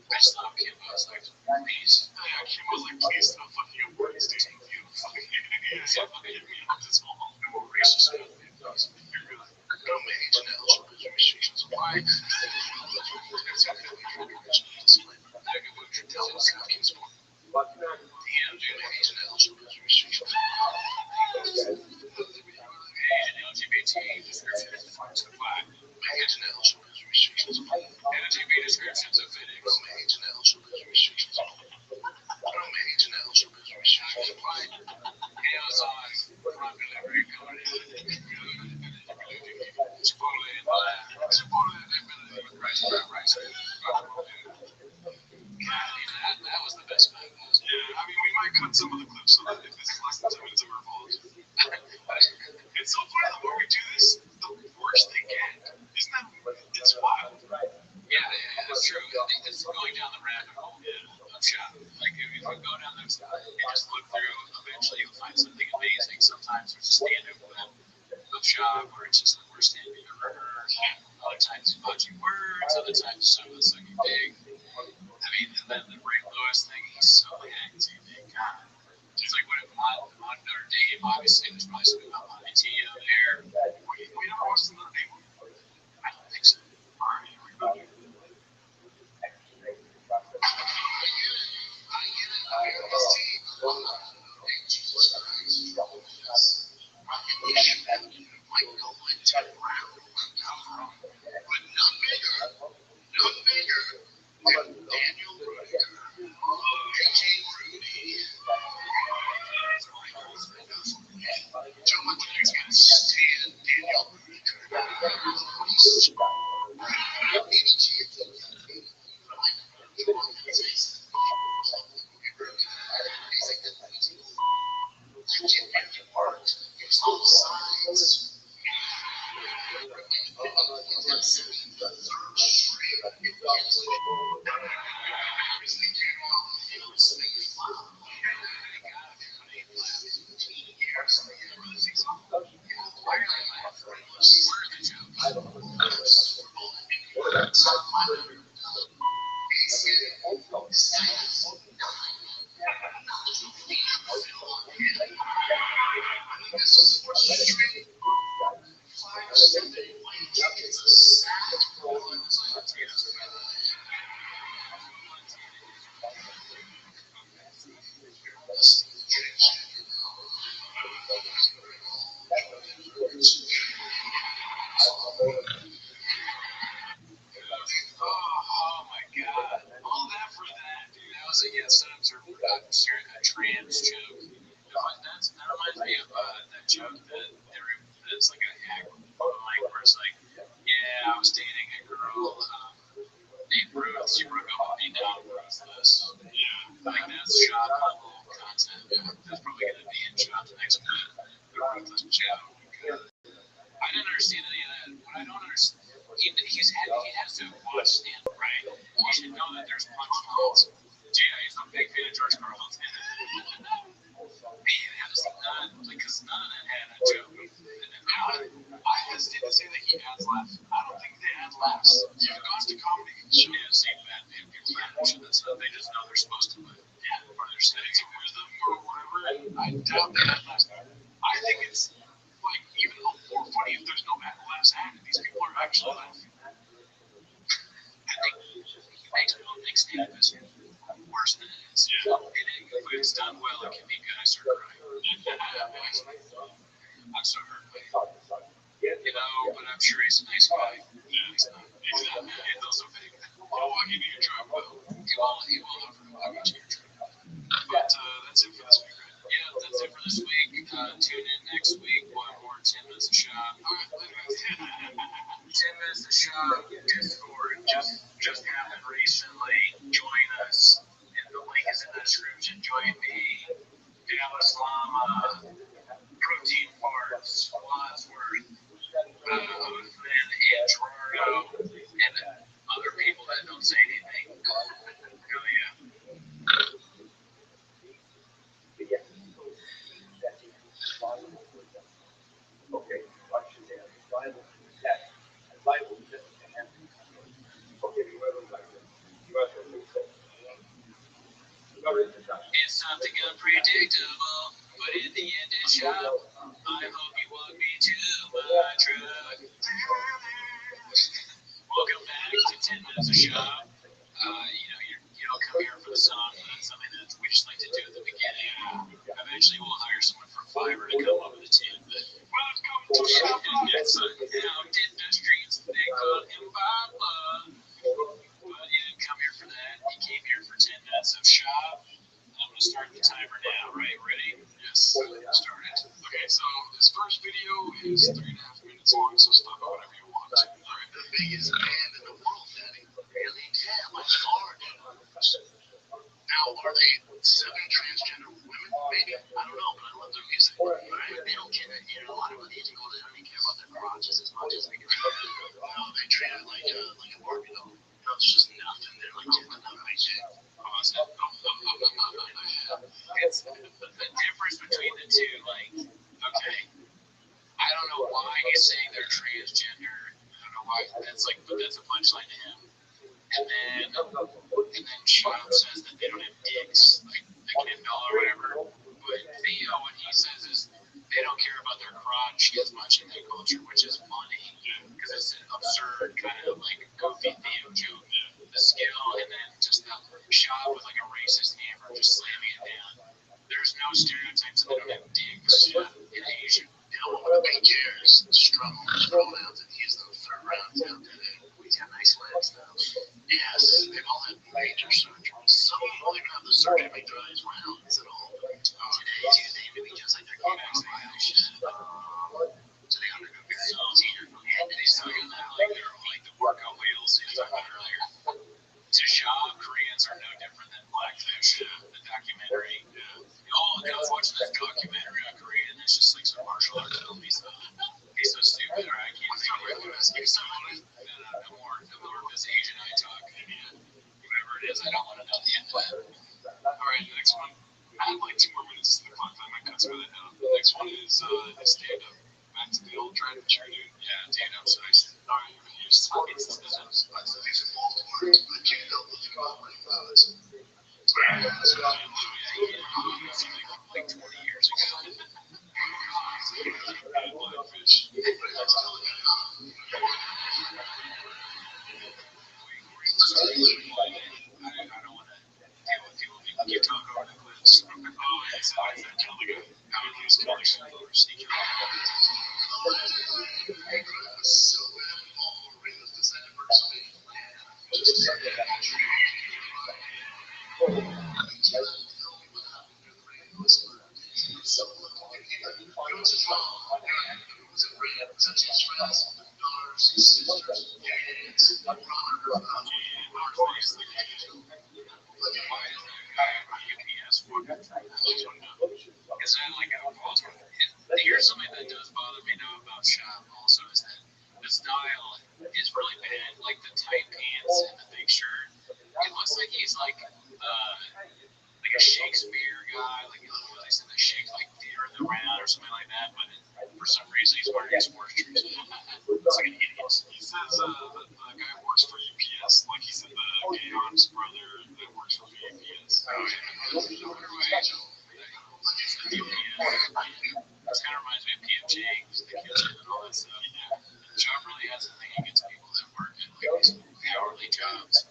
I just love Kimbo's like, please. Yeah, Kimbo's like, please stop fucking up words, dude. You fucking idiot. Stop fucking hitting me up this whole no racist stuff. You're good. No age and eligibility restrictions apply. Damn, dude, Age and eligibility restrictions. LGBT descriptions apply. Age and eligibility restrictions apply. LGBT descriptions of FedEx. Age and eligibility restrictions apply. Age and eligibility restrictions apply. Amazon front delivery going in. Chipotle in ability with rice. That was the best part. Yeah, I mean, we might cut some of the clips so that if this is less than 2 minutes of our fault. It's so funny the more we do this, the worse they get. Isn't that? It's wild. Yeah, that's true. It's going down the rabbit hole of shop. Like if you go down there and just look through, eventually you'll find something amazing. Sometimes there's a stand-up clip of shop where it's just the worst stand you've ever heard. Other times it's punching words. Other times someone's looking big. I mean, and then the Ray Lewis thing, he's so hacked. God. It's like what if on Notre Dame, obviously there's probably something about IT over there. We never watched the Notre Dame one. I don't think so. All right, here we go. Oh my god. All that for that, dude. That was a yes answer for that trans joke. That reminds me of that joke that's like a hack line where it's like, yeah, I was dating a girl named Ruth. She broke up with me now. Ruth this. Yeah. Like that's shop level content. That's probably going to be in shop next minute. The Ruthless chat. I didn't understand any of that. What I don't understand, he has to watch stand right. He should know that there's punchlines. Gee, he's not a big fan of George Carlin's. Because none of that had a joke. I hesitate to say that he adds laughs. I don't think they add laughs. If it goes to comedy, should be the same bad people manage. They just know they're supposed to live. Yeah, or their sense of rhythm or whatever. I doubt they add laughs. I think it's like even more funny if there's no laughs added. These people are actually laughing. I think he makes people think stand-up is worse than it is. Yeah. If it's done well, it can be good. I start crying. I'm so hurt by it. You know, but I'm sure he's a nice guy. Yeah, he's not. He's also big. I'll give you your job, though. He will offer to walk into your job. But that's it for this week, right? Yeah, that's it for this week. Tune in next week. One more 10 minutes of shop. 10 minutes of shop. Discord just happened recently. Join us. And the link is in the description. Join me, Dallas Llama, Protein Parts, Wadsworth, Oathman, and Gerardo, and other people that don't say anything. Hell yeah. It's something unpredictable, but in the end it's shop. I hope you walk me to my truck. Welcome back to 10 minutes of shop. You don't come here for the song. That's something that we just like to do at the beginning. Eventually we'll hire someone for Fiverr to come up with a tune, but welcome to shop. It's out in the streets. They call him Papa. But you didn't come here for that. You came here for 10 minutes of shop. I'm going to start the timer now, right? Ready? Yes. Start it. Okay, so this first video is 3.5 minutes long, so stop it whenever you want. All right. The biggest band in the world, Daddy. Really? Yeah, by far, dude. Now, are they 7 transgender women? Maybe. I don't know, but I love their music. Right? They don't care. You know, a lot of these people, they don't even care about their crotches as much as we do. No, they treat it like a Barbie doll. No, it's just nothing. They're like, no big deal. It's the difference between the two. Like, okay, I don't know why he's saying they're transgender. I don't know why. But that's a punchline to him. And then Sean says that they don't have dicks, like Ken Bell or whatever. But Theo, what he says is they don't care about their crotch as much in that culture, which is funny because it's an absurd kind of like goofy Theo joke. The skill and then just the shop with like a racist hammer just slamming it down. There's no stereotypes that they don't have dicks in Asia. You know, nobody cares. Struggle his pronouns and use them for rounds out there. He's got nice legs though. Yes, they've all had major surgery. Some don't even have the surgery to make their eyes rounds at all. Today, Tuesday, maybe just like their kids, they have shit. So they undergo very teeter from head to toe. Like the workout wheels you talked about earlier. To shop, Koreans are no different than Blackfish, the documentary. I was watching this documentary on Korea, and it's just like some martial arts film. He's so stupid, or I can't think of it. Here's something that does bother me now about Shop also is that the style is really bad. Like the tight pants and the big shirt. It looks like he's like a Shakespeare guy, like they said that shakes like deer in the round or something like that. But for some reason he's wearing sports shoes. It's like an idiot. He says the guy works for UPS, like he said the Gaon's brother that works for UPS. Oh yeah. This kind of reminds me of PFJ, the kitchen and all that stuff. Yeah. The job really has a thing against people that work in like hourly jobs. I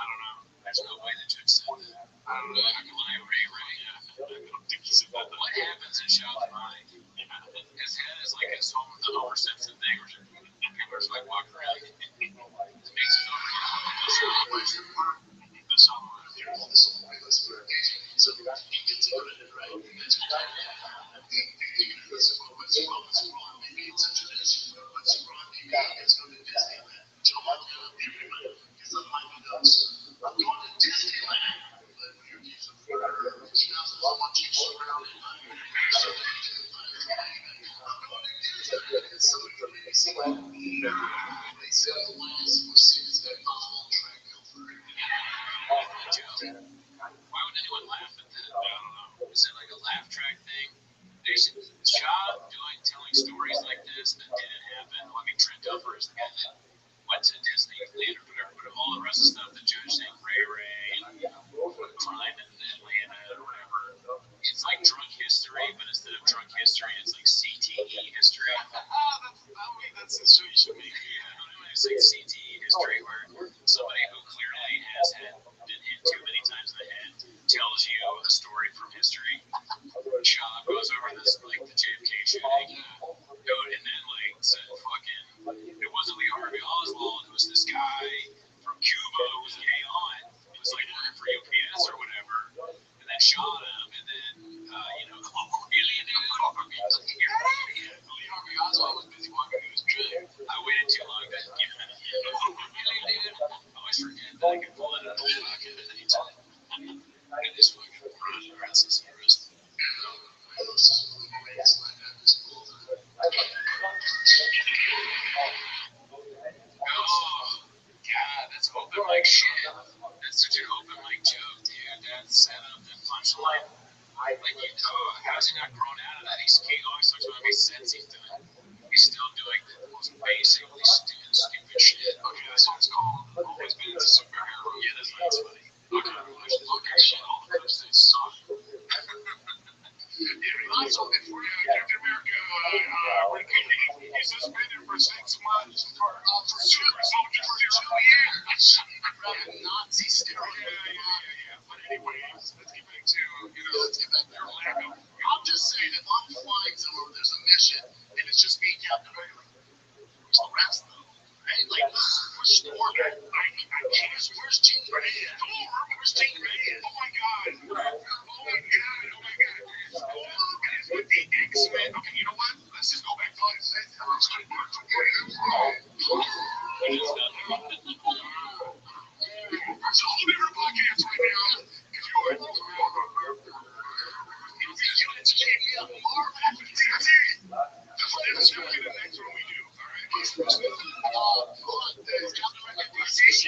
don't know. There's no way that Jim said that. I don't know. I can lie, Ray. Yeah. I don't think he said that. What happens in Shop's mind? His head is like his home, the Homer Simpson thing, where people are just like walking around. It makes it over. This song. So he gets to it, right? I'm going to Disneyland. Why would anyone laugh at that? I don't know. Is it like a laugh track thing? There's a job telling stories like this that didn't happen. I mean, Trent Dilfer is the guy that went to Disneyland or whatever, but all the rest of the stuff, the judge saying Ray and crime in Atlanta or whatever. It's like drunk history, but instead of drunk history, it's like CTE history. That's the show you should make. It's like CTE history where somebody who clearly has been hit too many times in the head tells you a story from history. Shaw goes over this, like, the JFK shooting, and then, like, said fucking, it wasn't Lee Harvey Oswald, it was this guy from Cuba who was gay on. He was, like, working for UPS or whatever, and then shot him, and then, really, dude? Lee Harvey Oswald was busy walking through his drink. I waited too long to give him an really, dude? I always forget that I can pull it out of the pocket at any time. And this fucking running around since the rest. Oh, God, that's open mic shit. That's such an open mic joke, dude. That's setup and punchline. Like, how's he not grown out of that? He always talks about how many sets he's doing. He's still doing the most basically stupid shit. Okay, that song's called Always Been a Superhero. Yeah, that's funny. Okay, look at shit. All the clips they suck. Also, before Captain America, he's suspended for 6 months for super soldiers for 2 years. Nazi steroid. Yeah. But anyways, let's get back to Orlando. I'll just say that I'm flying somewhere where there's a mission, and it's just me and Captain America. Arrest them. Right? Like, where's Storm? Where's Jean Grey? Where's Jean Grey? Oh my God. With the X-Men. Okay, you know what? Let's just go back to it. There's a whole different podcast right now. If you are educate me on Marvel and DC. That's going to be the next one we do. All right. Captain America DC.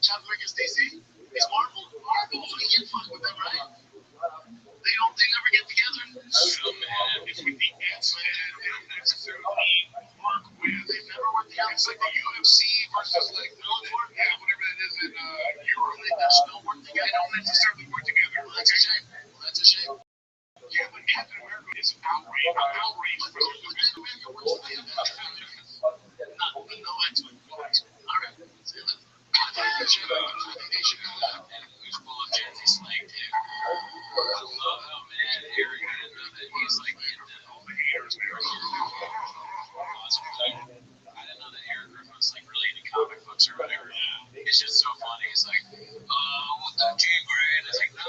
Captain America DC. It's Marvel. So you can't fuck with them, right? They never get together. Some man between the X-Men and necessarily work with. They've never worked together. It's like the UFC versus like Bellator, whatever that is in Europe. They just don't work together. They don't necessarily work together. Well, that's a shame. That's a shame. Yeah, but Captain America is outraged. Outraged. Captain America works together. No X-Men. All right. See you later. I think they should and who's full of Jazzy Slang too. I love how mad Eric is that he's like into all the haters. I didn't know that Eric Griffin was like really into comic books or whatever. It's just so funny. He's like, what's that Jean Grey? And it's like, no,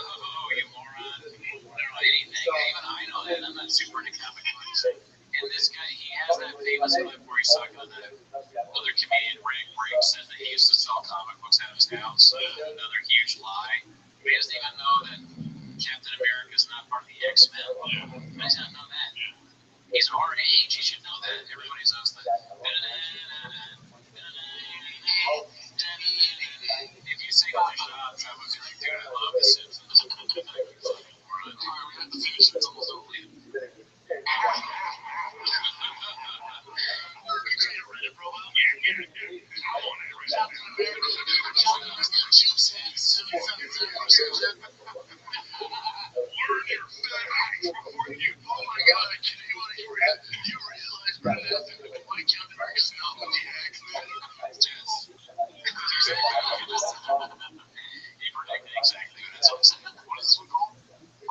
you moron. I don't know anything. Even I know that. I'm not super into comic books. And this guy, he has that famous clip where he's talking to that other comedian, Rick, where he said that he used to sell comic books out of his house. Another huge lie. He doesn't even know that Captain America is not part of the X-Men. He does not know that. He's our age. He should know that. Everybody knows that. If you sing all the shots, I would be like, dude, I love The Simpsons. All right, we have to finish. It's almost over.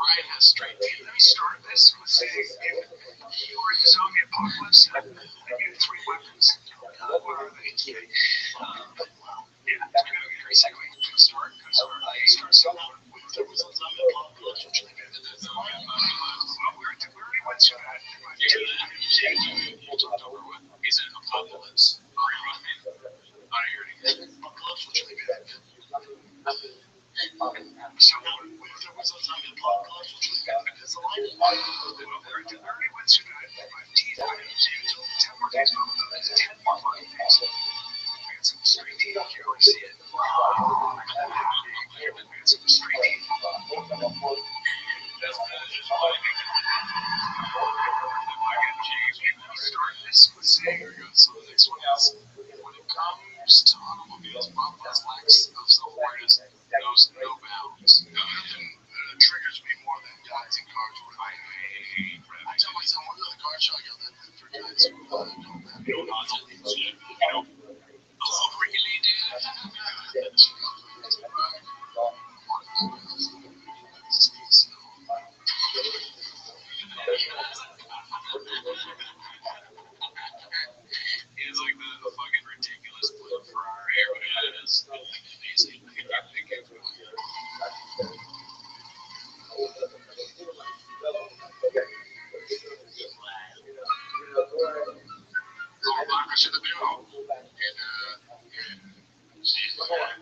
Brian has straight teeth. Let me start this with saying, if you were in the zombie apocalypse, and you had 3 weapons, what are they? Yeah, great segue. Good start. Start. If there was a zombie apocalypse, which they did, well, we already went through that. He's in Apocalypse. I hear it. Apocalypse, which they did. So, if there was a zombie apocalypse, which we got as a line, we already went through that. 10 more days, 10 more fucking days. We got some straight teeth. You can already see it. We got some straight teeth. Start this with saying, so the next one is, when it comes to automobiles, Bob has lacks of self-awareness, knows no bounds. Nothing triggers me more than guys in cars where I hate. I tell myself, I'm in the car show, I yell at them for guys who know that. Oh, really, dude? It's like the fucking ridiculous blue Ferrari or whatever it is. Amazing. I should have been home. And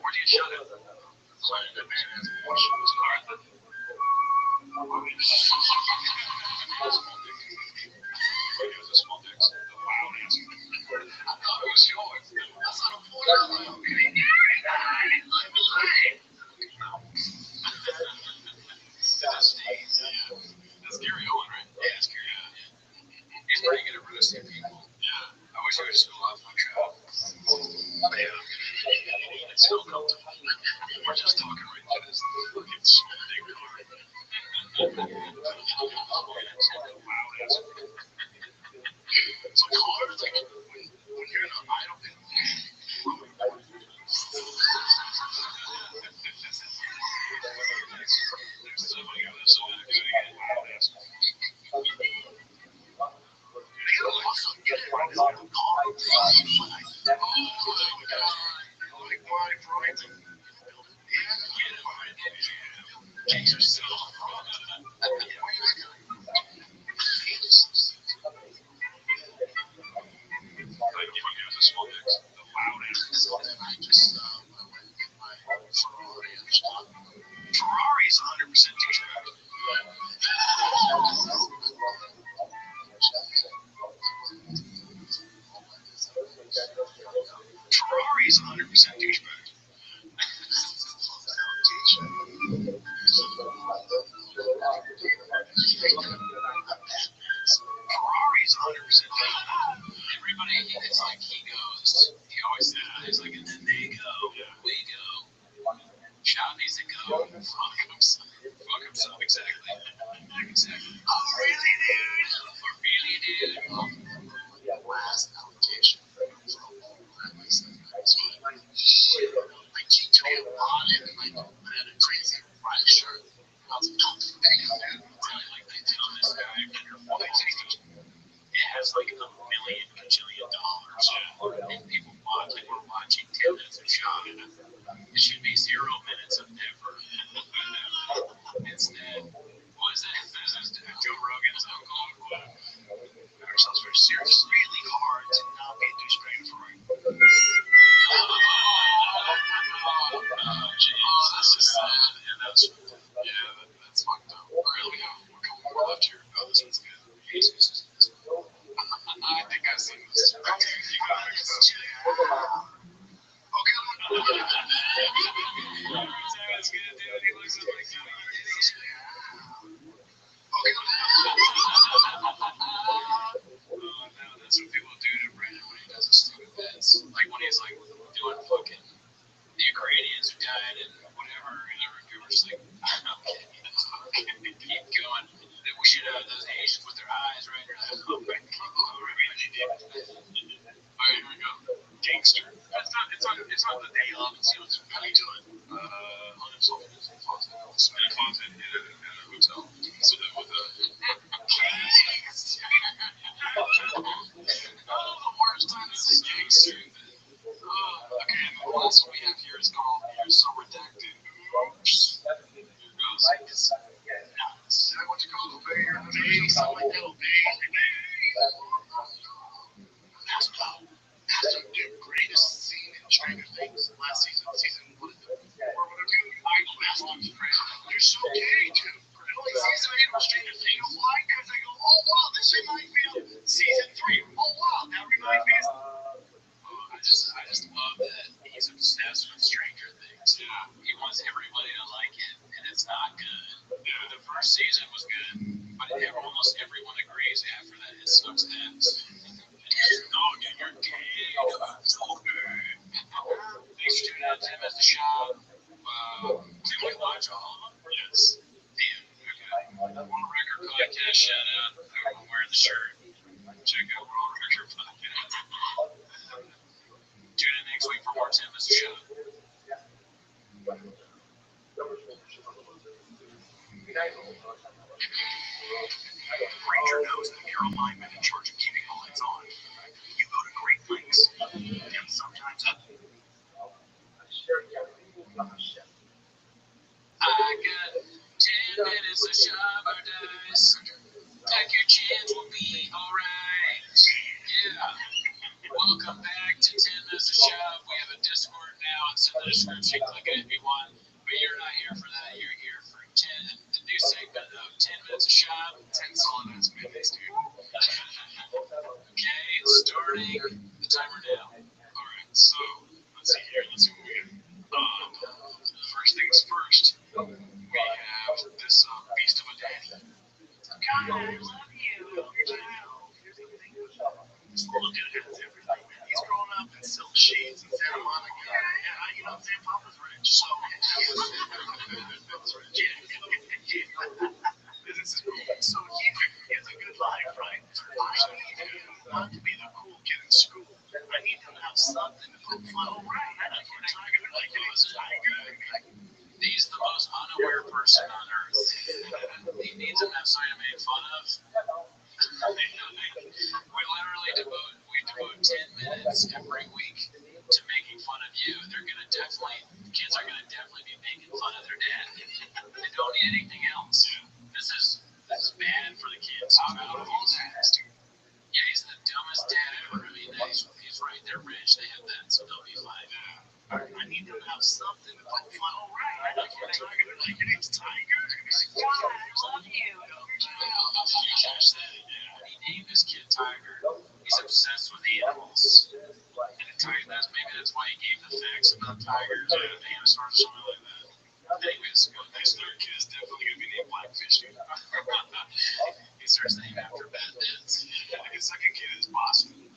where do you shut it? So I did man as wash his car. It was a small dick. Wow, I thought it was yours. That's not a portal. That's Gary Owen, right? Yeah, that's Gary Owen. He's pretty good at roasting people. Yeah. I wish I would just go off my trap. But yeah. It's so comfortable. We're just talking right to this fucking small dick car. So cars, like, when you're in an idle pit, Ferrari's 100% douchebag. Ferrari's 100% douchebag. It should be 0 minutes of never. Instead, what is that? Is that Joe Rogan's uncle? Ourselves very serious. It's really hard to not be a douchebag for it. That's just sad. And that's fucked up. All right, we have a couple more left here. Oh, this one's good. I think I've seen this. Okay, you got it. Okay. That's good, dude. He looks like that's what people do to Brandon when he does his stupid bits. Like when he's like doing fucking the Ukrainians who died and whatever, and the reviewers like, okay, keep going. We should have those Asians with their eyes right here. All right, here we go. Gangster. It's on the day of. How you doing? On himself in a closet in a hotel. So that with a the worst time to say gangster. Okay, and the last one we have here is called You're So Redacted. Oops. Here goes. Is that what you call a bear? Something like that, After the greatest scene in Stranger Things last season 1 of the 4, you're so gay, dude. Season 8 of Stranger Things. Why? Because I go, oh wow, this reminds me of season 3. Oh wow, that reminds me of. I just love that he's obsessed with Stranger Things. Yeah, he wants everybody to like it, and it's not good. Yeah, the first season was good, but almost everyone agrees after that it sucks ass. No, dude, you're gay. So good. Thanks for tuning out, Tim, at the shop. Did we watch all of them? Yes. Damn. Okay. On Record Podcast, shout out. I'm wearing the shirt. Check out On Record Podcast. Tune in next week for more Tim, at the shop. Ranger knows that you're a lineman in charge of keeping the lights on. You go to great lengths, and sometimes I got 10 minutes of shower dice. Pack your chins, we'll be alright. Yeah. Welcome back to 10 Minutes of Shop. We have a Discord now. It's in the description. Click it if you want. But you're not here for that. You're here for the new segment of 10 Minutes of Shop. 10 solid minutes, dude. Okay, starting the timer now. Alright, so let's see here. Let's see what we got. First things first. We have this beast of a daddy. God, I love you. This little dude has everything, man. He's grown up in silk shades in Santa Monica. Yeah, you know what I'm saying? Papa's rich, so. Papa's rich, yeah. Business is cool. So he has a good life, right? I need him not to be the cool kid in school. I need him to have something to poke fun. Oh, right. I can't talk about like he's a tiger. He's the most unaware person on earth. He needs a something to make fun of. We literally devote 10 minutes every week to making fun of you. Kids are gonna definitely be making fun of their dad. They don't need anything else. This is bad for the kids. Out of all dads, dude. Yeah, he's the dumbest dad ever. I mean, he's right. They're rich. They have that, so they'll be fine. I need them to have something to poke fun. All right. I can't talk about it like your name's Tiger. God, I love you. Did you catch that? Yeah. He named his kid Tiger. He's obsessed with animals. And that's why he gave the facts about tigers and dinosaurs or something like that. Anyways, his third kid is definitely going to be named Blackfish, dude. He starts naming after bad dads. His second kid is Boston.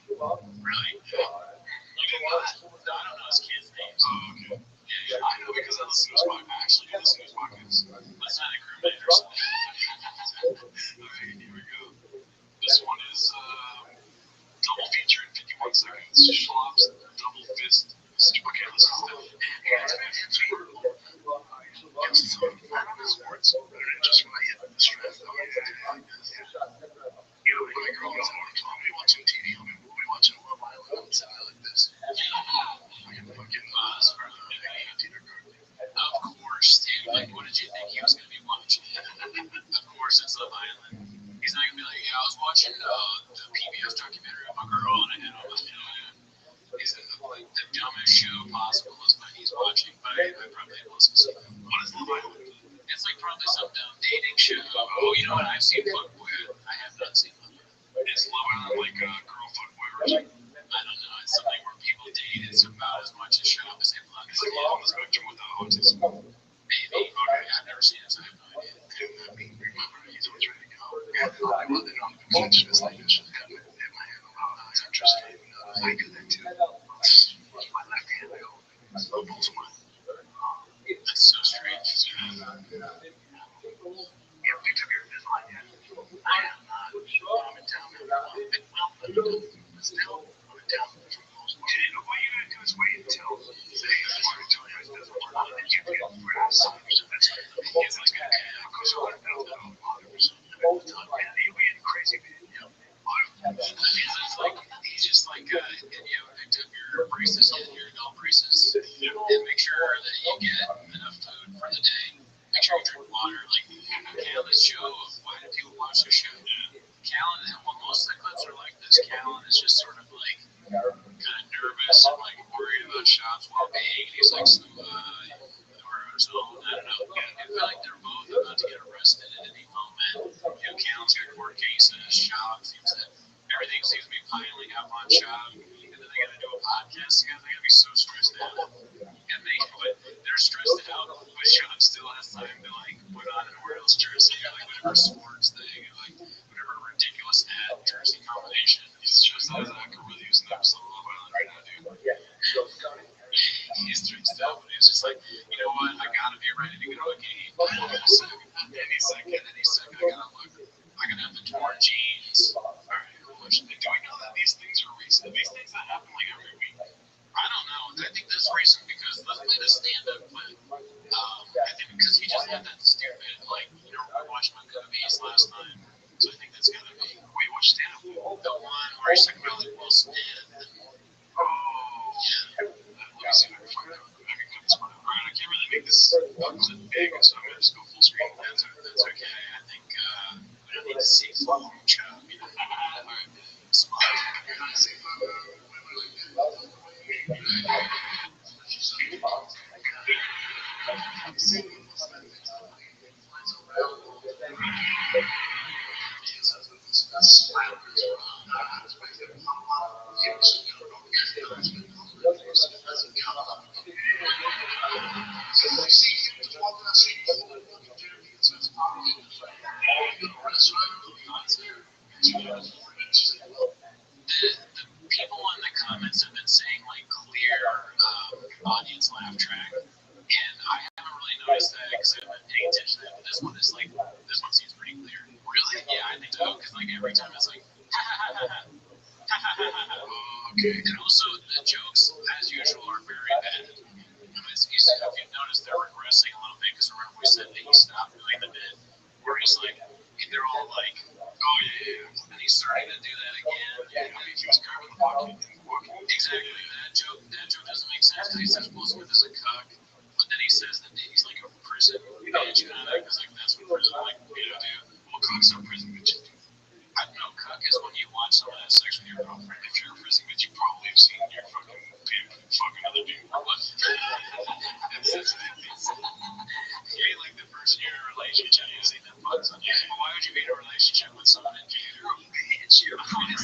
Really? You didn't know that? No, I don't know his kid's names. Oh, okay. Yeah, I know because I listen to his podcast. Actually, I listen to his podcast. Let's not incriminate ourselves. Alright, here we go. This one is double feature in 51 seconds. Schwab's double fist. Okay, this is the I don't know sports. Just when I hit the stress, you know, when my girl goes home, I'll be watching TV, I'll be watching Love Island, and like this. I can fucking I probably have listened to that. What is Love Island? It's like probably some dumb dating show. Oh, you know what? I've seen Fuckboy. I have not seen Love Island. Is Love Island like a girl fuckboy version? I don't know. It's something where people date. It's about as much a show as they love. It's like on the spectrum with the autism. Maybe. Okay, I've never seen it, so I have no idea. I mean, remember, he's always ready to go. Yeah, I love it on the convention. It's like, it's just kind of hit my hand. Oh, that's interesting. I do that too. My left hand, I go, both of mine. That's so strange. You haven't picked up your Invisalign yet? I have not. I'm in town now. Well, still, I'm in town for the most part. And what you gotta do is wait until they want to tell you it doesn't work, and then you get for it. So that's it. It's like, because I know that 100%. Man, he'll be in crazy, man. It's like, he's just like, you ever picked up your braces, your adult braces, and make sure that you get enough food for the day. Make sure you drink water. Like, Callan's show of why do people watch their show? Callan, well, most of the clips are like this. Callan is just sort of like kind of nervous and like worried about Shop's well-being. He's like some or so, I don't know. I feel like they're both about to get arrested at any moment. Callan's got court cases. Shop seems that everything seems to be piling up on Shop, and then they got to do a podcast together. They got to be so stressed out. And they're stressed out, but Shop still has time to like put on an Orioles jersey or like whatever sports thing or like whatever ridiculous ad jersey combination. He's just as I could really use an episode of Love Island right now, dude. He's stressed out, but he's just like, you know what? I gotta be ready to go to a game. And he's like, I gotta have the torn jeans. All right, do we know that these things are recent? These things that happen like every week. I don't know. I think that's recent because let's play the stand-up clip. I think because he just had that stupid, like, you know, we watched my movies last time. So I think that's gotta be. We watched stand-up. The one where he's talking about like Will Smith. Oh, yeah. Let me see if I can find out. I can cut this one out. Alright, I can't really make this clip big, so I'm gonna just go full screen. That's okay. I think we don't need to see full Chubb. Alright. Smart. You're not seeing the people in the comments have been saying like clear audience laugh track, and I haven't really noticed that because I haven't been paying attention to that. But this one seems pretty clear. Really? Yeah, I think so. Because like every time it's like ha ha ha ha ha ha ha ha ha. Okay. And also the jokes, as usual, are very bad. If you've noticed, they're regressing a little bit because remember we said that he stopped doing the bit where he's like, they're all like, oh yeah, and he's starting to do that again. Yeah, I mean, he was carving the walking. Exactly. That joke doesn't make sense because he says Will Smith is a cuck, but then he says that he's like a prison bitch kind of because like that's what prison like do. Well, cucks are prison bitches. I don't know. Cuck is when you watch someone have sex with your girlfriend. If you're a prison bitch, you probably have seen your fucking pimp fuck another dude. You ain't like the first year of a relationship, you see that fucks on you. Well, why would you be in a relationship with someone and you're a bitch? You're a bitch.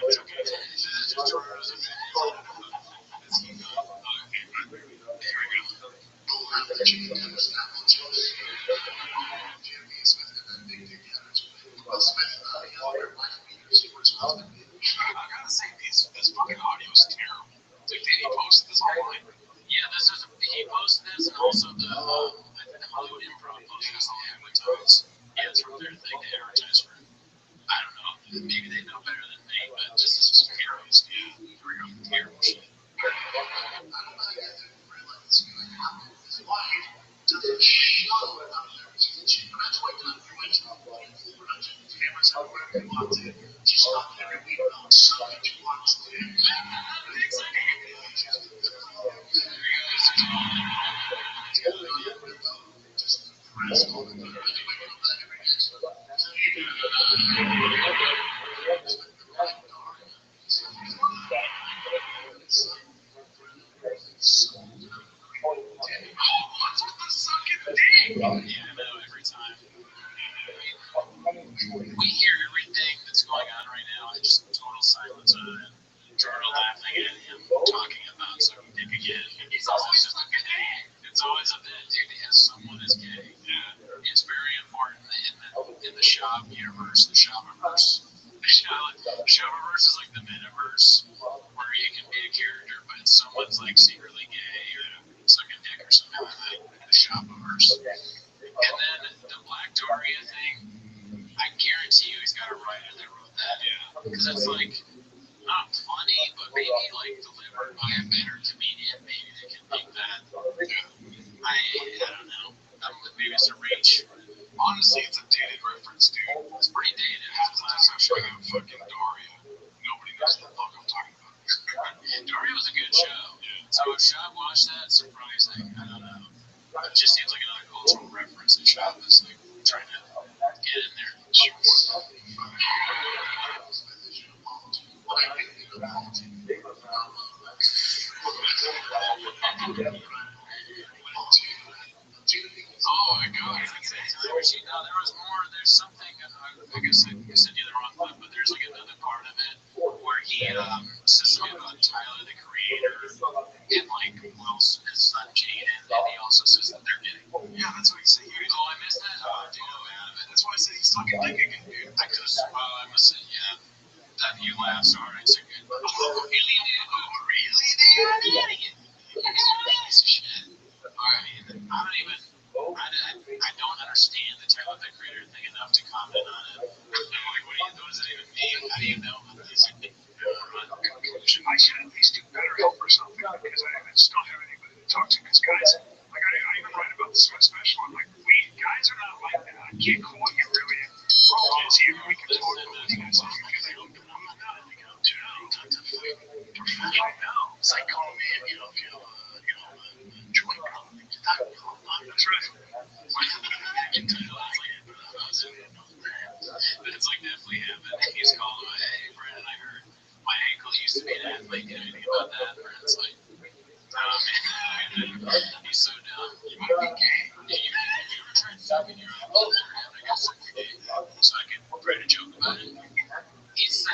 It's okay. This is just a rose of it. Let's keep going. Okay, here we go. I gotta say, this fucking audio is terrible. Did he post this online? Yeah, he posted this, and also the Hollywood Improv posted this on advertise. Yeah, it's from their thing they advertise for. I don't know. Maybe they know better than me, but this is heroes. Yeah, here we go. Hero shit. I don't know. You guys didn't realize this could happen. Why doesn't show it up there? That's why the production cameras have where you want to. Just not every week. So that you want to. Yeah, I know, every time. We hear everything that's going on right now and just total silence on it. Jordan laughing at him, talking about sucking dick again. He's always just a gay. It's always a bit, dude, as someone is gay. Yeah. It's very important in the shop universe, the shopiverse. The shopiverse is like the metaverse where you can be a character, but someone's like secretly gay or sucking dick or something like that. The shopiverse. And then the Black Doria thing, I guarantee you he's got a writer that wrote that. Yeah. Because it's like, not funny, but maybe like delivered by a better comedian. Maybe they can make that. I don't know. Maybe it's a reach. Honestly, it's a dated reference, dude. It's pretty dated. Half the time I'm showing up fucking Doria. Nobody knows what the fuck I'm talking about. Doria was a good show. So if Shab watched that, surprising. I don't know. It just seems like another cultural reference that Shab is like trying to get in there. Oh my god, there was more, there's something, I guess I sent you the wrong clip, but there's like another part of it where he says something about Tyler the Creator and like Will Smith's son Jaden, and he also says that they're getting. Yeah, that's what he said. Oh, I missed that? Oh, dude, out of it. That's why I said he's sucking dick again, dude. I could have, I must have said, yeah. That you laughed so hard, I said, good. Oh, really, dude? Oh, really, dude? Shit. I don't even. I don't understand the Tyler the Creator thing enough to comment on it. I'm like, what does it even mean? How do you know what this is? I should at least do better help or something because I just don't have anybody to talk to. Because guys, like I even write about this in my special. I'm like, guys are not like that. I can't call you really. We're all busy every week and talk about what you guys do because I don't know. I know. It's like calling me and joint problem. That's right. But it's like definitely happened. He's called him, hey, Brandon, I heard my ankle used to be an athlete. You know anything about that? Brandon's like, oh, man. He's so dumb. You might be gay. You ever tried sucking your ankle? I guess I'm gay. So I can write a joke about it. He's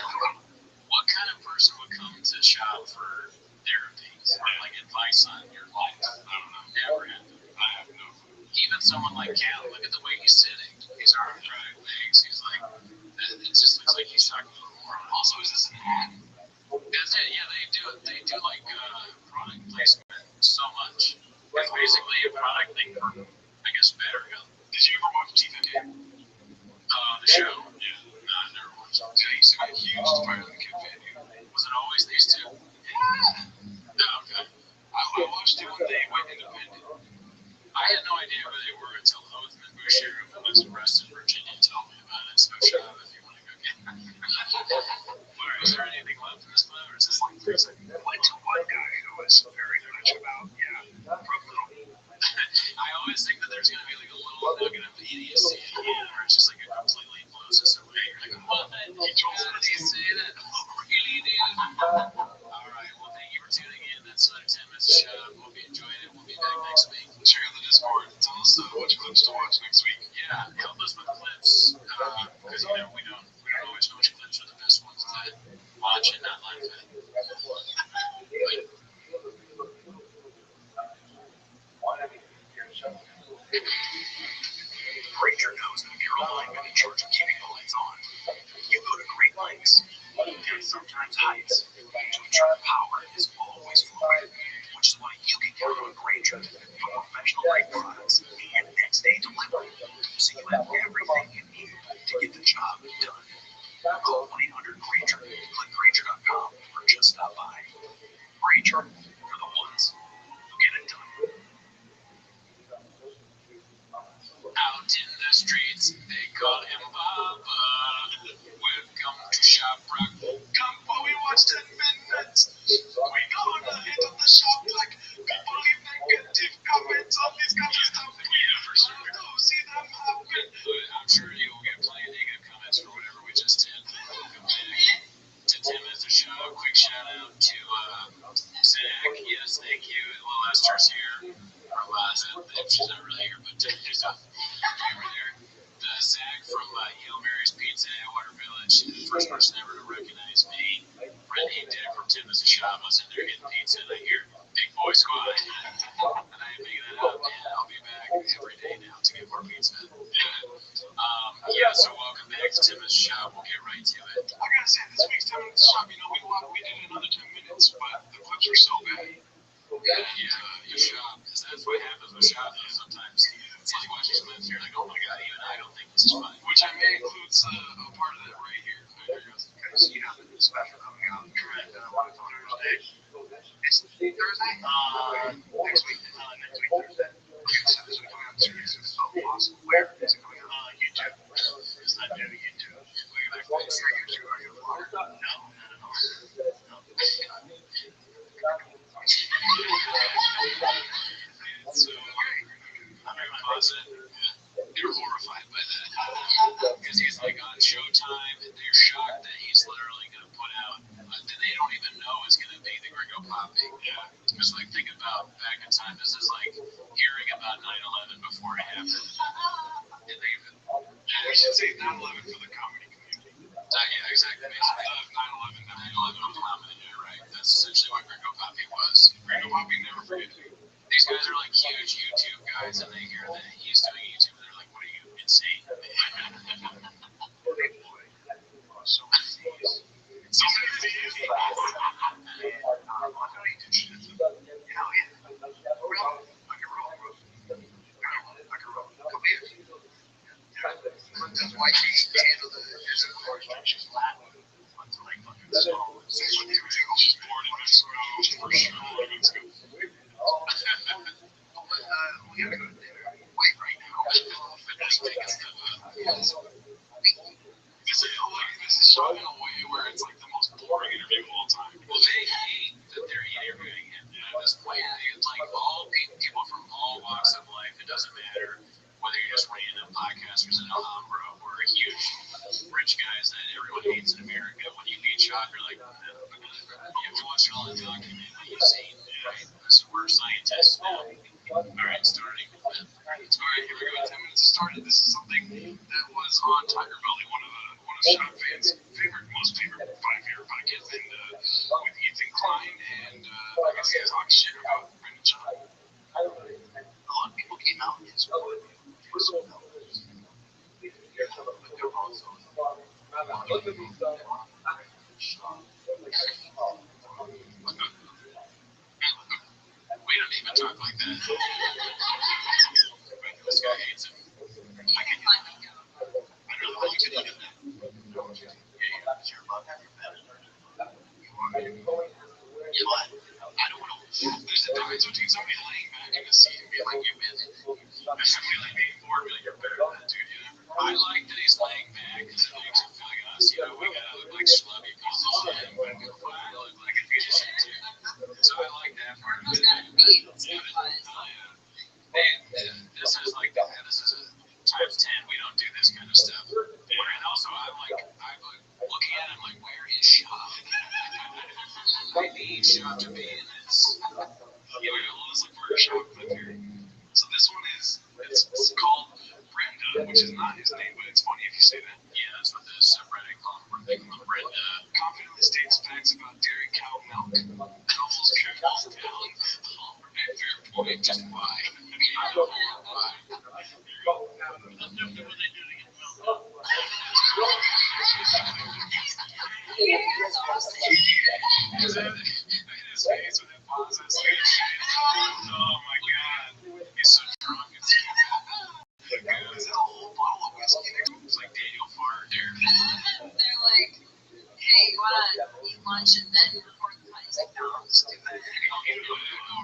what kind of person would come to shop for therapy or like advice on your life? I don't know. Never happened. I have no clue. Even someone like Cal, look at the way he's sitting. His arms right legs. He's like, it just looks like he's talking a little more. Also, is this an ad? That's it. Yeah, they do like product placement so much. It's basically a product thing for, I guess, BetterHelp. Did you ever watch TV? The show? Yeah. No, I never watched it. Yeah, he used to be a huge Spider-Man kid fan. Was it always these two? Yeah. Oh, okay. I watched it when they went independent. I had no idea where they were until Othman Boucher, who was arrested in Virginia, told me about it. So shut up if you want to go get it. Is there anything left in this clip, or is this like 3 seconds? I went to one guy who was very much about, I always think that there's going to be like a little nugget of idiocy in the end, where it's just like it completely blows us away. You're like, what? He told me to say that? Oh, really, dude? Alright, well, thank you for tuning in. That's 10 minutes of shut up. Hope you enjoyed it. We'll be back next week. Check out the Discord. Tell us which clips to watch next week. Yeah, help us with clips, because we don't always know which clips are the best ones to watch and not laugh at. Ranger knows that if you're a lineman in charge of keeping the lights on, you go to great lengths and sometimes heights to ensure power is always flowing, which is why you can count on Ranger for professional grade products and next day delivery, so you have everything you need to get the job done. Call 1-800-RANGER, click Ranger.com, or just stop by. Ranger, for the ones who get it done. Out in the streets, they call him Papa. Welcome to Shop Rock. Come while we watch 10 minutes. We gonna hit up the shop like people leave negative comments on these kind of stuff. We don't see them happen. I'm sure you'll get plenty of negative comments for whatever we just did. To 10 minutes of show, quick shout out to Zach. Yes, thank you. Little Esther's here. Our last if she's not really here, but there's a over there. Zach from Hail Mary's Pizza at Water Village, the first person ever to recognize me. Brent ate dinner from Tim as a shop. I was in there getting pizza, and I hear Big Boy Squad. And I ain't making that up, man. I'll be back every day now to get more pizza. Yeah, so welcome back to Tim's shop. We'll get right to it. I gotta say, this week's 10 minutes shop, you know, we did another 10 minutes, but the clips were so bad. Yeah, you shop, because that's what happens with shopping sometimes. It's like watching something, you're like, oh my god, even I don't think this is funny. Which I may include a part of that right here. Because you know, the special coming out. Correct. What is on Thursday? It's Thursday? Next week. Thursday. Okay, so this week coming out Tuesday. It's so awesome. Where is it coming out? YouTube. It's not new to YouTube. Look at that. Are you a vlogger? No, not at all. So, I'm very positive. They're horrified by that. Because he's like on Showtime, and they're shocked that he's literally going to put out, that they don't even know is going to be the Gringo Poppy. Yeah. Because, like, think about back in time, this is like hearing about 9/11 before it happened. And they even, I should say 9/11 for the comedy community. Yeah, exactly. 9/11 comedy, yeah, right. That's essentially what Gringo Poppy was. Gringo Poppy never forget. These guys are like huge YouTube guys, and they hear that he's doing YouTube, and they're like, what are you, insane? So many things. So many things. Hell yeah. Roll. I can roll. Come here. That's why he handled the restrictions. It's like fucking small. Same with you too. She's born in Mexico. For sure born in Mexico. We gotta go to dinner. Wait right now. Finish taking stuff up. This is shot in a way where it's like the most boring interview of all time. Well, they hate that they're interviewing him at this point. It's like all people from all walks of life. It doesn't matter whether you're just random podcasters in Alhambra or huge rich guys that everyone hates in America. When you meet Shop, you're like, you have to watch all the document that you've seen, right? So we're scientists now. All right, starting. All right, here we go. 10 minutes to start. This is something that was on Tiger Belly, one of Shop fans' most favorite podcasts, and with Ethan Klein, and I guess he talked shit about Brendan John. A lot of people came out and his we don't even talk like that. This guy hates him. I can finally go. I don't know how you can eat it. Yeah, sure, love every minute. You want I don't want to. There's a difference between somebody laying back in the seat and being like, you've been, and somebody like being bored, being like, you're better than that dude, you know? I like that he's laying back because it makes him feel like us. You know, we gotta look like schlubby pieces of shit, but I look like a piece of shit too. So I like that part of it. This is like, this is a times 10. We don't do this kind of stuff. And also, I'm looking at him like, where is Shop? I need Shop to be in this. Yeah, let's look for a Shop clip here. So this one is, it's called Brenda, which is not his name, but it's funny if you say that. Yeah, that's what the subreddit called him. Brenda confidently states facts about dairy cow milk. Doubles triples down. Fair point, just why? Why? Oh my god, he's so drunk. It's a whole bottle of whiskey. It's like Daniel Farr there. They're like, hey, you want to eat lunch and then record the podcast? Like, no, let's do that. Oh,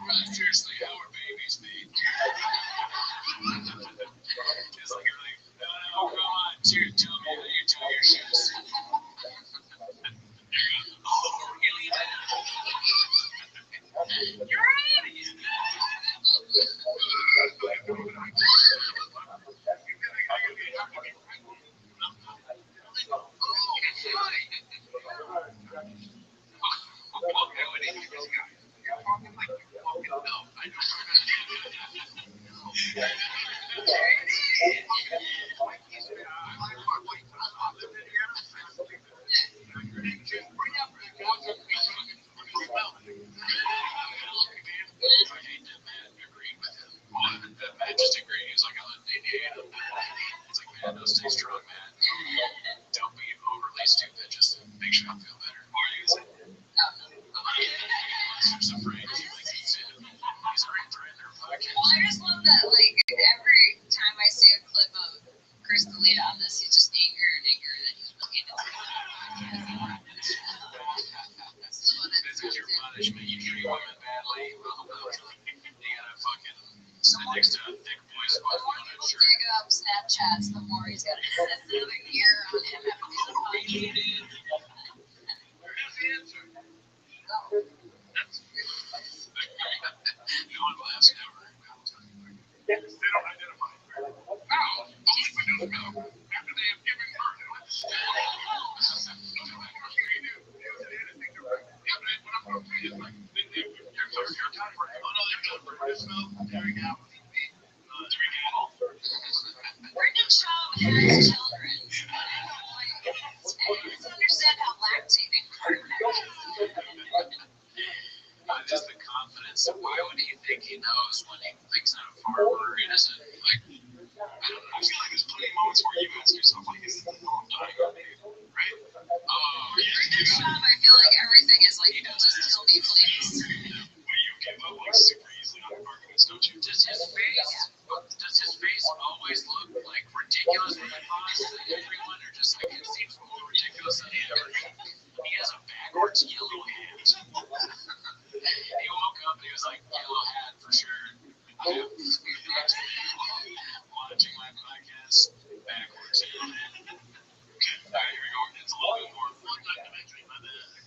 right, seriously, how are babies made? It's like, you're like, no, come on, tell me how you tie your shoes. Oh, really? You're right. Matt just agreed. He was like, I'll NDA it. He's like, man, no, stay strong, man. Don't be overly stupid. Just make sure I feel better. Or use it. He's just afraid. He's already threatened her podcast. Well, I just love that, like, every time I see a clip of Chris D'Elia on this, he's just angrier and angrier that he's really into it. This is your punishment. You treat women badly. Well, you gotta fucking sit next to a thick boy squad. The more people dig up Snapchats, the more he's got another year on him after these podcasts. Here's the answer. No one will ask ever. They don't identify. Now, sleep-induced milk after they have given birth. Brendan Schaub has children. I don't understand how lactating works. Just the confidence. Why would he think he knows when he thinks I'm a farmer? He doesn't, like, I don't know. I feel like there's plenty of moments where you ask yourself, like, is this the norm dying on me? Right? Oh, Brendan Schaub, I feel like everything is like, just kill me, please. Well, you give up, like, super easily on arguments, don't you? does his face always look like ridiculous when he pauses at everyone, or just like it seems more ridiculous than ever? He has a backwards yellow hat. He woke up and he was like, yellow hat for sure. I'm watching my podcast backwards. All right, here we go. It's a little bit more one-dimensional, my bad.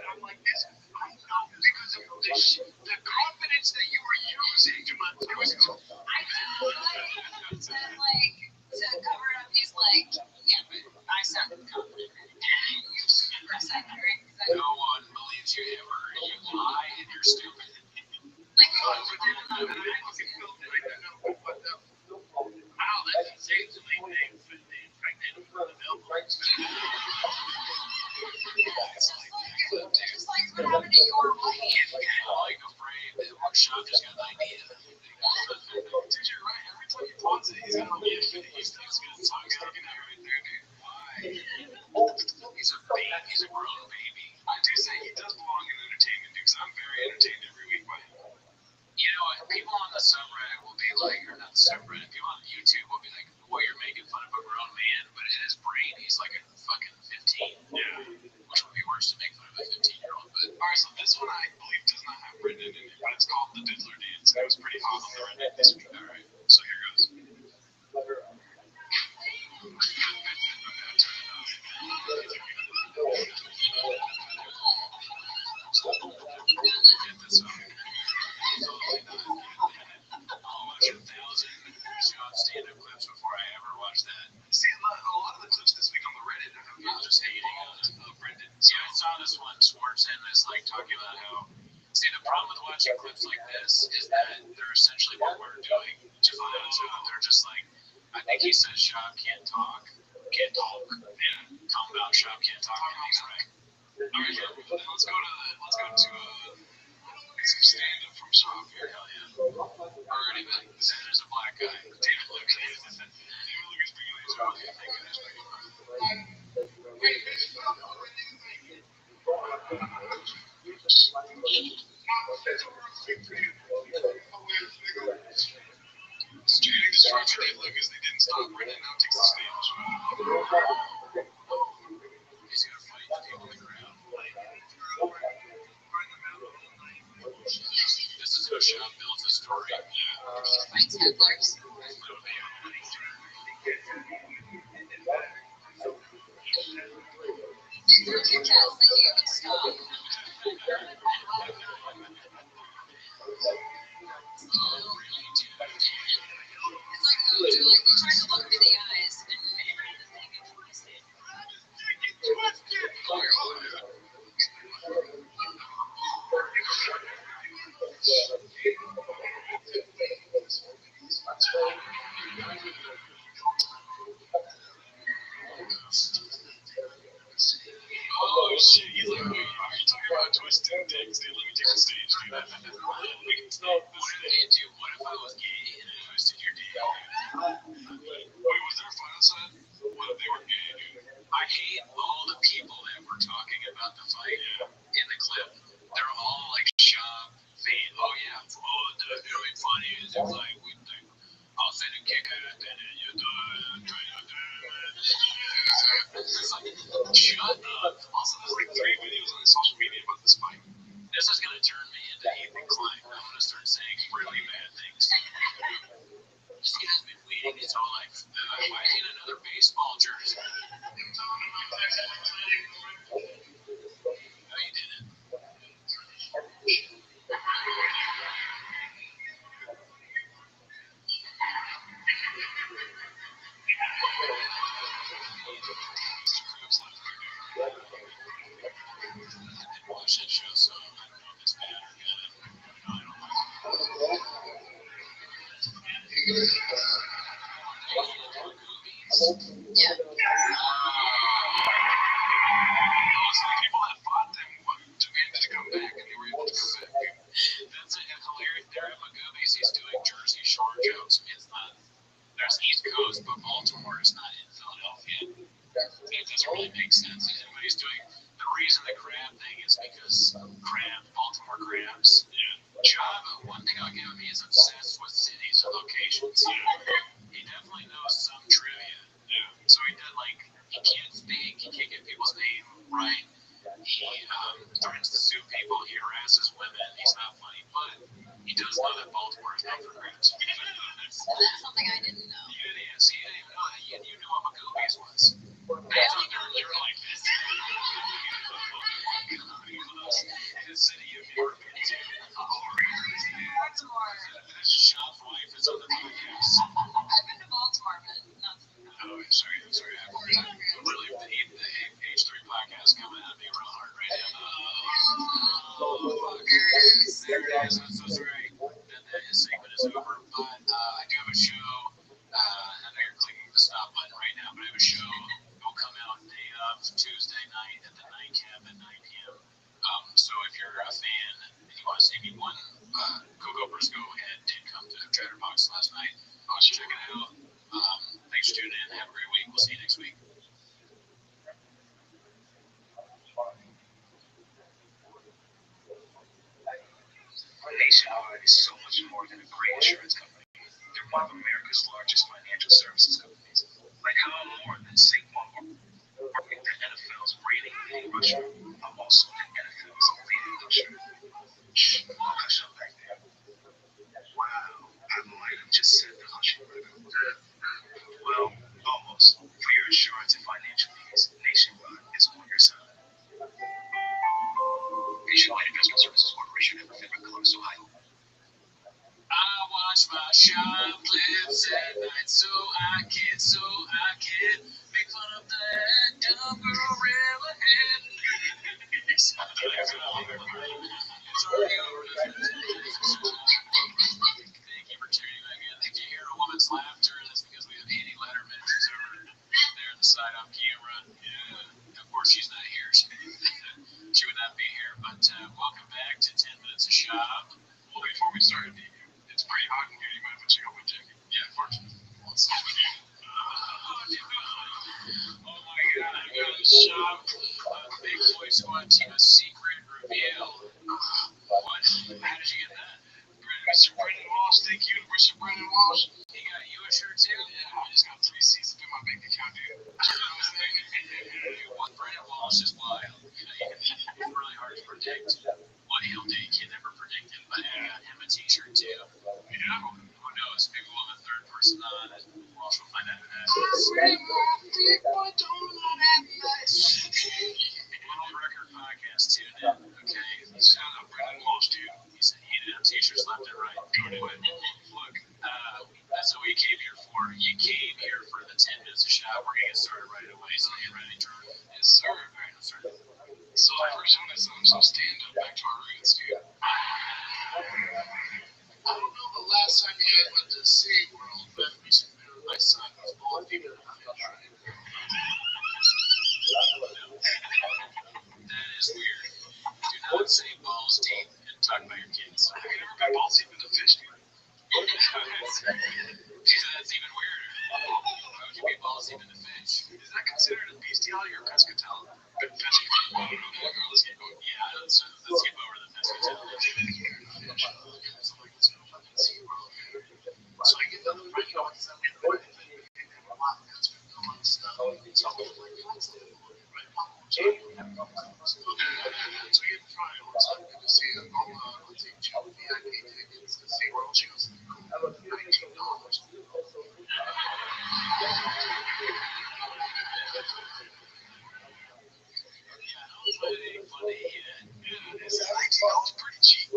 I'm like this. I know because of the confidence that you were using to my voice. I know, and like, to cover it up, he's like, yeah, but I sound confident. For a second, right? No one believes you ever. You lie and you're stupid. Like, Wow, that's insane to make names and pregnant for the milk. just like what happened to your wife. I'm like afraid that Rothschild just got an idea. Dude, you're right. Every time you pause it, he's gonna be he's gonna talk talking out right there, dude. Why? He's a grown baby. I do say he does belong in entertainment, dude, because I'm very entertained every week by him. You know, people on the subreddit will be like, or not the subreddit, people on YouTube will be like, well, you're making fun of a grown man, but in his brain, he's like a fucking 15. Yeah. Which would be worse to make fun of a 15-year-old. But All right, so this one I believe does not have Brendan in it, but it's called the Diddler Dance. It was pretty hot on the Reddit this week. All right, so here goes. get this one. Totally not. I'll watch 1,000 shot stand-up clips before I ever watch that. See, a lot of the clips this week on the Reddit have people just hating on Brendan. So Yeah, I saw this one. Schwartzen is like talking about how. See, the problem with watching clips like this is that they're essentially what we're doing to find out. They're just like, I think he says Shop can't talk. Yeah, Tom about Shop can't talk. And he's right. all right, let's go to some stand-up from Shop here. Hell yeah. Already, man. There's a black guy. David Lucas. David Lucas bringing these out. Okay, thank goodness. Stating the charge for David Lucas, they didn't stop. Brendan now takes the stage. He's gonna fight the people on the ground. This is how Shop builds a story. Fights Hitler's. I don't think he would stop. It's like, no, dude, like, you try to look me in the eyes and the thing is twisted. Let me take the stage, dude. What if I was gay and I hosted your day? Wait, was there a final side? What if they were gay, dude? I hate all the people that were talking about the fight in the clip. They're all like shop fan. Oh yeah, it'll be funny is if like I'll send a kick at it and then you do it. It's like, shut up. Also, there's like 3 videos on social media about this fight. This is gonna turn me into Ethan Klein. I'm gonna start saying really bad things. This guy's been waiting his whole life. Why is he in another baseball jersey? No, you didn't. Watch that show, so I don't know if it's bad or good. I don't like it. Yeah. People that fought them demanded to come back, and they were able to come back. That's hilarious. They're at Magoobies. He's doing Jersey Shore jokes. It's not. There's East Coast, but Baltimore is not in Philadelphia. It doesn't really make sense. And what he's doing, the reason the crab thing is because Baltimore crabs. Java, one thing I'll give him, he's obsessed with cities and locations. He definitely knows some trivia. So he did he can't speak, he can't get people's name right. He threatens to sue people, he harasses women, he's not funny, but he does know that Baltimore is known for crabs. That's something I didn't know. You didn't even know that. You knew what Magoobies was. That's what you're like this. His city you've never been to. Baltimore. Shop's wife is on the podcast. I've been to Baltimore, but not. Oh, sorry. Literally, the H3 podcast coming at me real hard right now. Oh, fuck. There it is. I'm so sorry that his segment is over. But I do have a show. I know you're clicking the stop button right now, but I have a show. It will come out day of Tuesday night at the Nightcap at 9 p.m. So if you're a fan and you want to see me, Coco Briscoe did come to Chatterbox last night. Check it out. Thanks for tuning in. Have a great week. We'll see you next week. Nationwide is so much more than a great insurance company. They're one of America's largest financial services companies. Like how I'm more than Saquon working the NFL's reigning leading rusher. I'm also the NFL's leading rusher. Shh, hush up back there. Wow, I might have just said the hushing word. Well, almost. For your insurance and financial needs, Nationwide is on your side. Nationwide Investment Services Corporation, Everett, Columbus, Ohio. I watch my shop clips at night so I can make fun of that dumb girl rail ahead. It's already over. Thank you for tuning back in. If you hear a woman's laughter, that's because we have Annie Letterman. She's over there on the side off camera. Yeah, of course she's not here. She would not be here, but welcome back to 10 Minutes of Shop. Well, before we started, it's pretty hot in here. You mind if I check out my jacket? Yeah, of course. Oh my God, I got a shop. Big Boy Squad Team, a secret reveal. What? How did you get that? Mr. Brendan Walsh, thank you, Mr. Brendan Walsh. He got you a shirt too? Yeah, I just got 3 C's up in my bank account, dude. What Brendan Walsh is wild. It's really hard to predict what he'll do. You can never predict him, but I got him a t-shirt too. Yeah, who knows? Maybe we'll have a third person on and Walsh will find out who that is. Little Record Podcast too, okay? Shout out Brendan Walsh, dude. He said he did have t-shirts left and right. Look, that's what we came here for. You came here for the 10 Minutes of Shop. We're going to get started right away, so get ready, Drew. Yes, sir. So we get trials. I'm going to see it. I'll take 2 VIP tickets to see Rothschild'S. $19. Pretty cheap.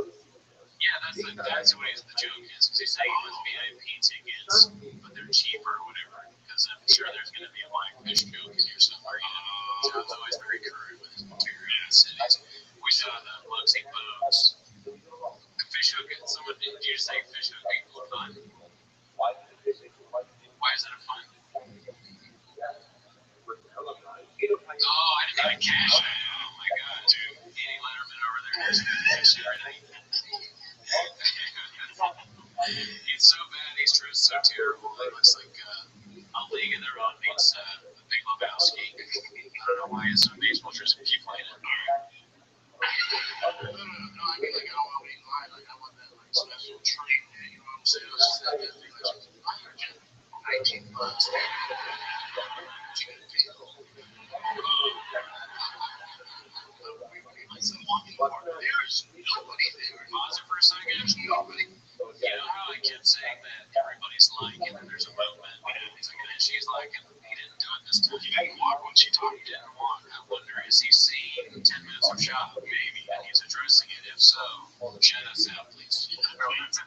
Yeah, that's what the joke is. Because he's saying it was VIP tickets, but they're cheaper or whatever. Because I'm sure there's going to be a black fish joke in here somewhere. John's always very current with his material in the cities. We saw the Luxy boats. Fish hooking. Someone did you say fish hooking was fun? Why is that a fun? Oh, I didn't even catch that. Oh my god, dude. Andy Letterman over there is he's so bad, he's dressed so terrible. It looks like a league of their own meets the Big Lebowski. I don't know why his baseball jersey keep playing it. No, I mean, like, I don't want to be lying. Like, I want that, like, special treat. You know what I'm saying? It's just that thing. Like, $19. There's nobody there. Pause it for a second. Nobody. You know how I kept saying that everybody's liking and there's a movement? He's like, and she's liking. He didn't do it this time. He didn't walk when she talked. He didn't walk. I wonder, is he seen 10 minutes of shop? Maybe. And he's addressing it. If so, shut us out, please. Where's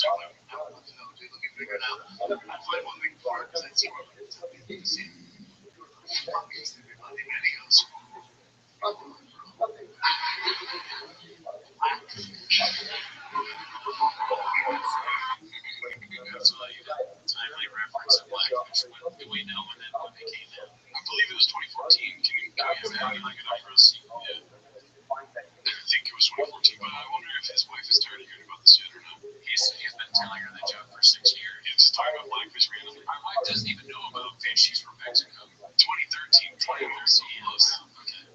our women? I don't want to know, dude. Let me figure it out. I'll find one big part because I see what I'm going to see. That's why you got timely reference of Blackfish. When do we know when that movie came out? I believe it was 2014. Can you have that like an Iris? Yeah. I think it was 2014, but I wonder if his wife is tired of hearing about this yet or not. He's been telling her that joke for 6 years. He's just talking about Blackfish randomly. My wife doesn't even know about fish. She's from Mexico. 2013. Okay.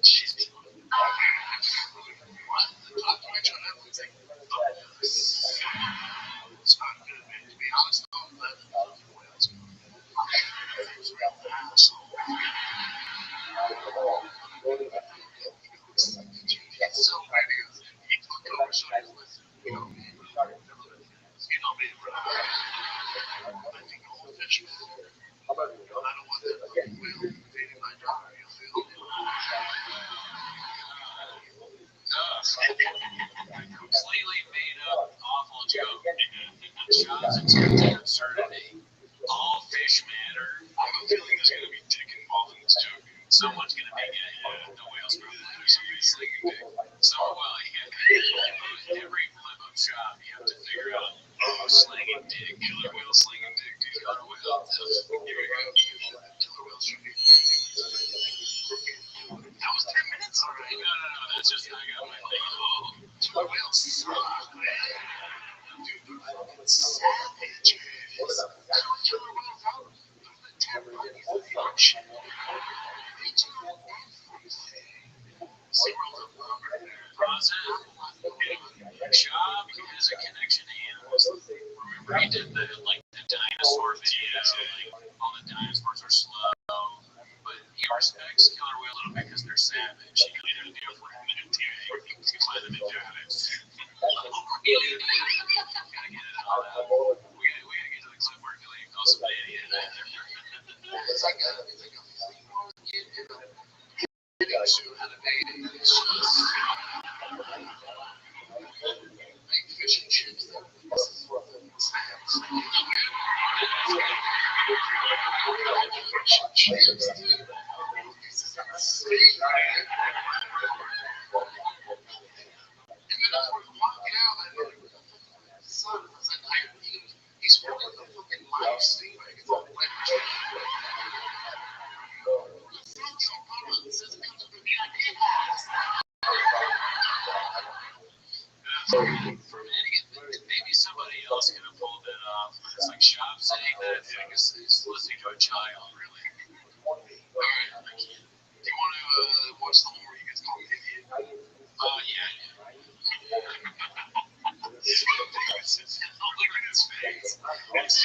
She's what? The documentary on Netflix, like, it's not good, man. To be honest, though, I'm glad that the whales go. It was real fast. It's so bad because he looked over, so he was, you know me, bro. I think all the fish matter. I don't want that fucking whale dating my daughter, you feel me? Completely made up awful joke. Shaw's attempted absurdity. All fish matter. I have a feeling there's going to be dick involved in this joke. Someone's gonna make it. The whale's probably somebody's slinging dick. So well, every flip up shop you have to figure out. Oh, slinging dick, killer whale slinging dick, killer whale. Here we go. Killer whale should be. That was 10 minutes already. No. That's just I got my thing. Oh, killer whales suck, man. Dude, they're fucking savages. Killer whales out. They're the 10 bunnies of the ocean. They do everything. SeaWorld's a bummer. Shop has a connection to animals. Remember he did the dinosaur video, all the dinosaurs are slow. But he respects killer whale a little bit because they're savage. He really didn't do it for him in MTA. He played them in Dallas. Gotta get it all out. We gotta get to the clip where Billy calls him an idiot. It's like a 3-year-old kid in a bathing suit at a dating. It's just make fish and chips. This is what the snacks. Fish and chips, dude. This is insane. And then as we're walking out, I know the son was like, he's smoking the fucking live steam. It's all wet. Maybe somebody else could have pulled that off. It's like Shop saying that. I guess he's listening to a child, really. Alright, I can't. Do you want to watch the one where he gets called an idiot? Yeah. Look at his face. It's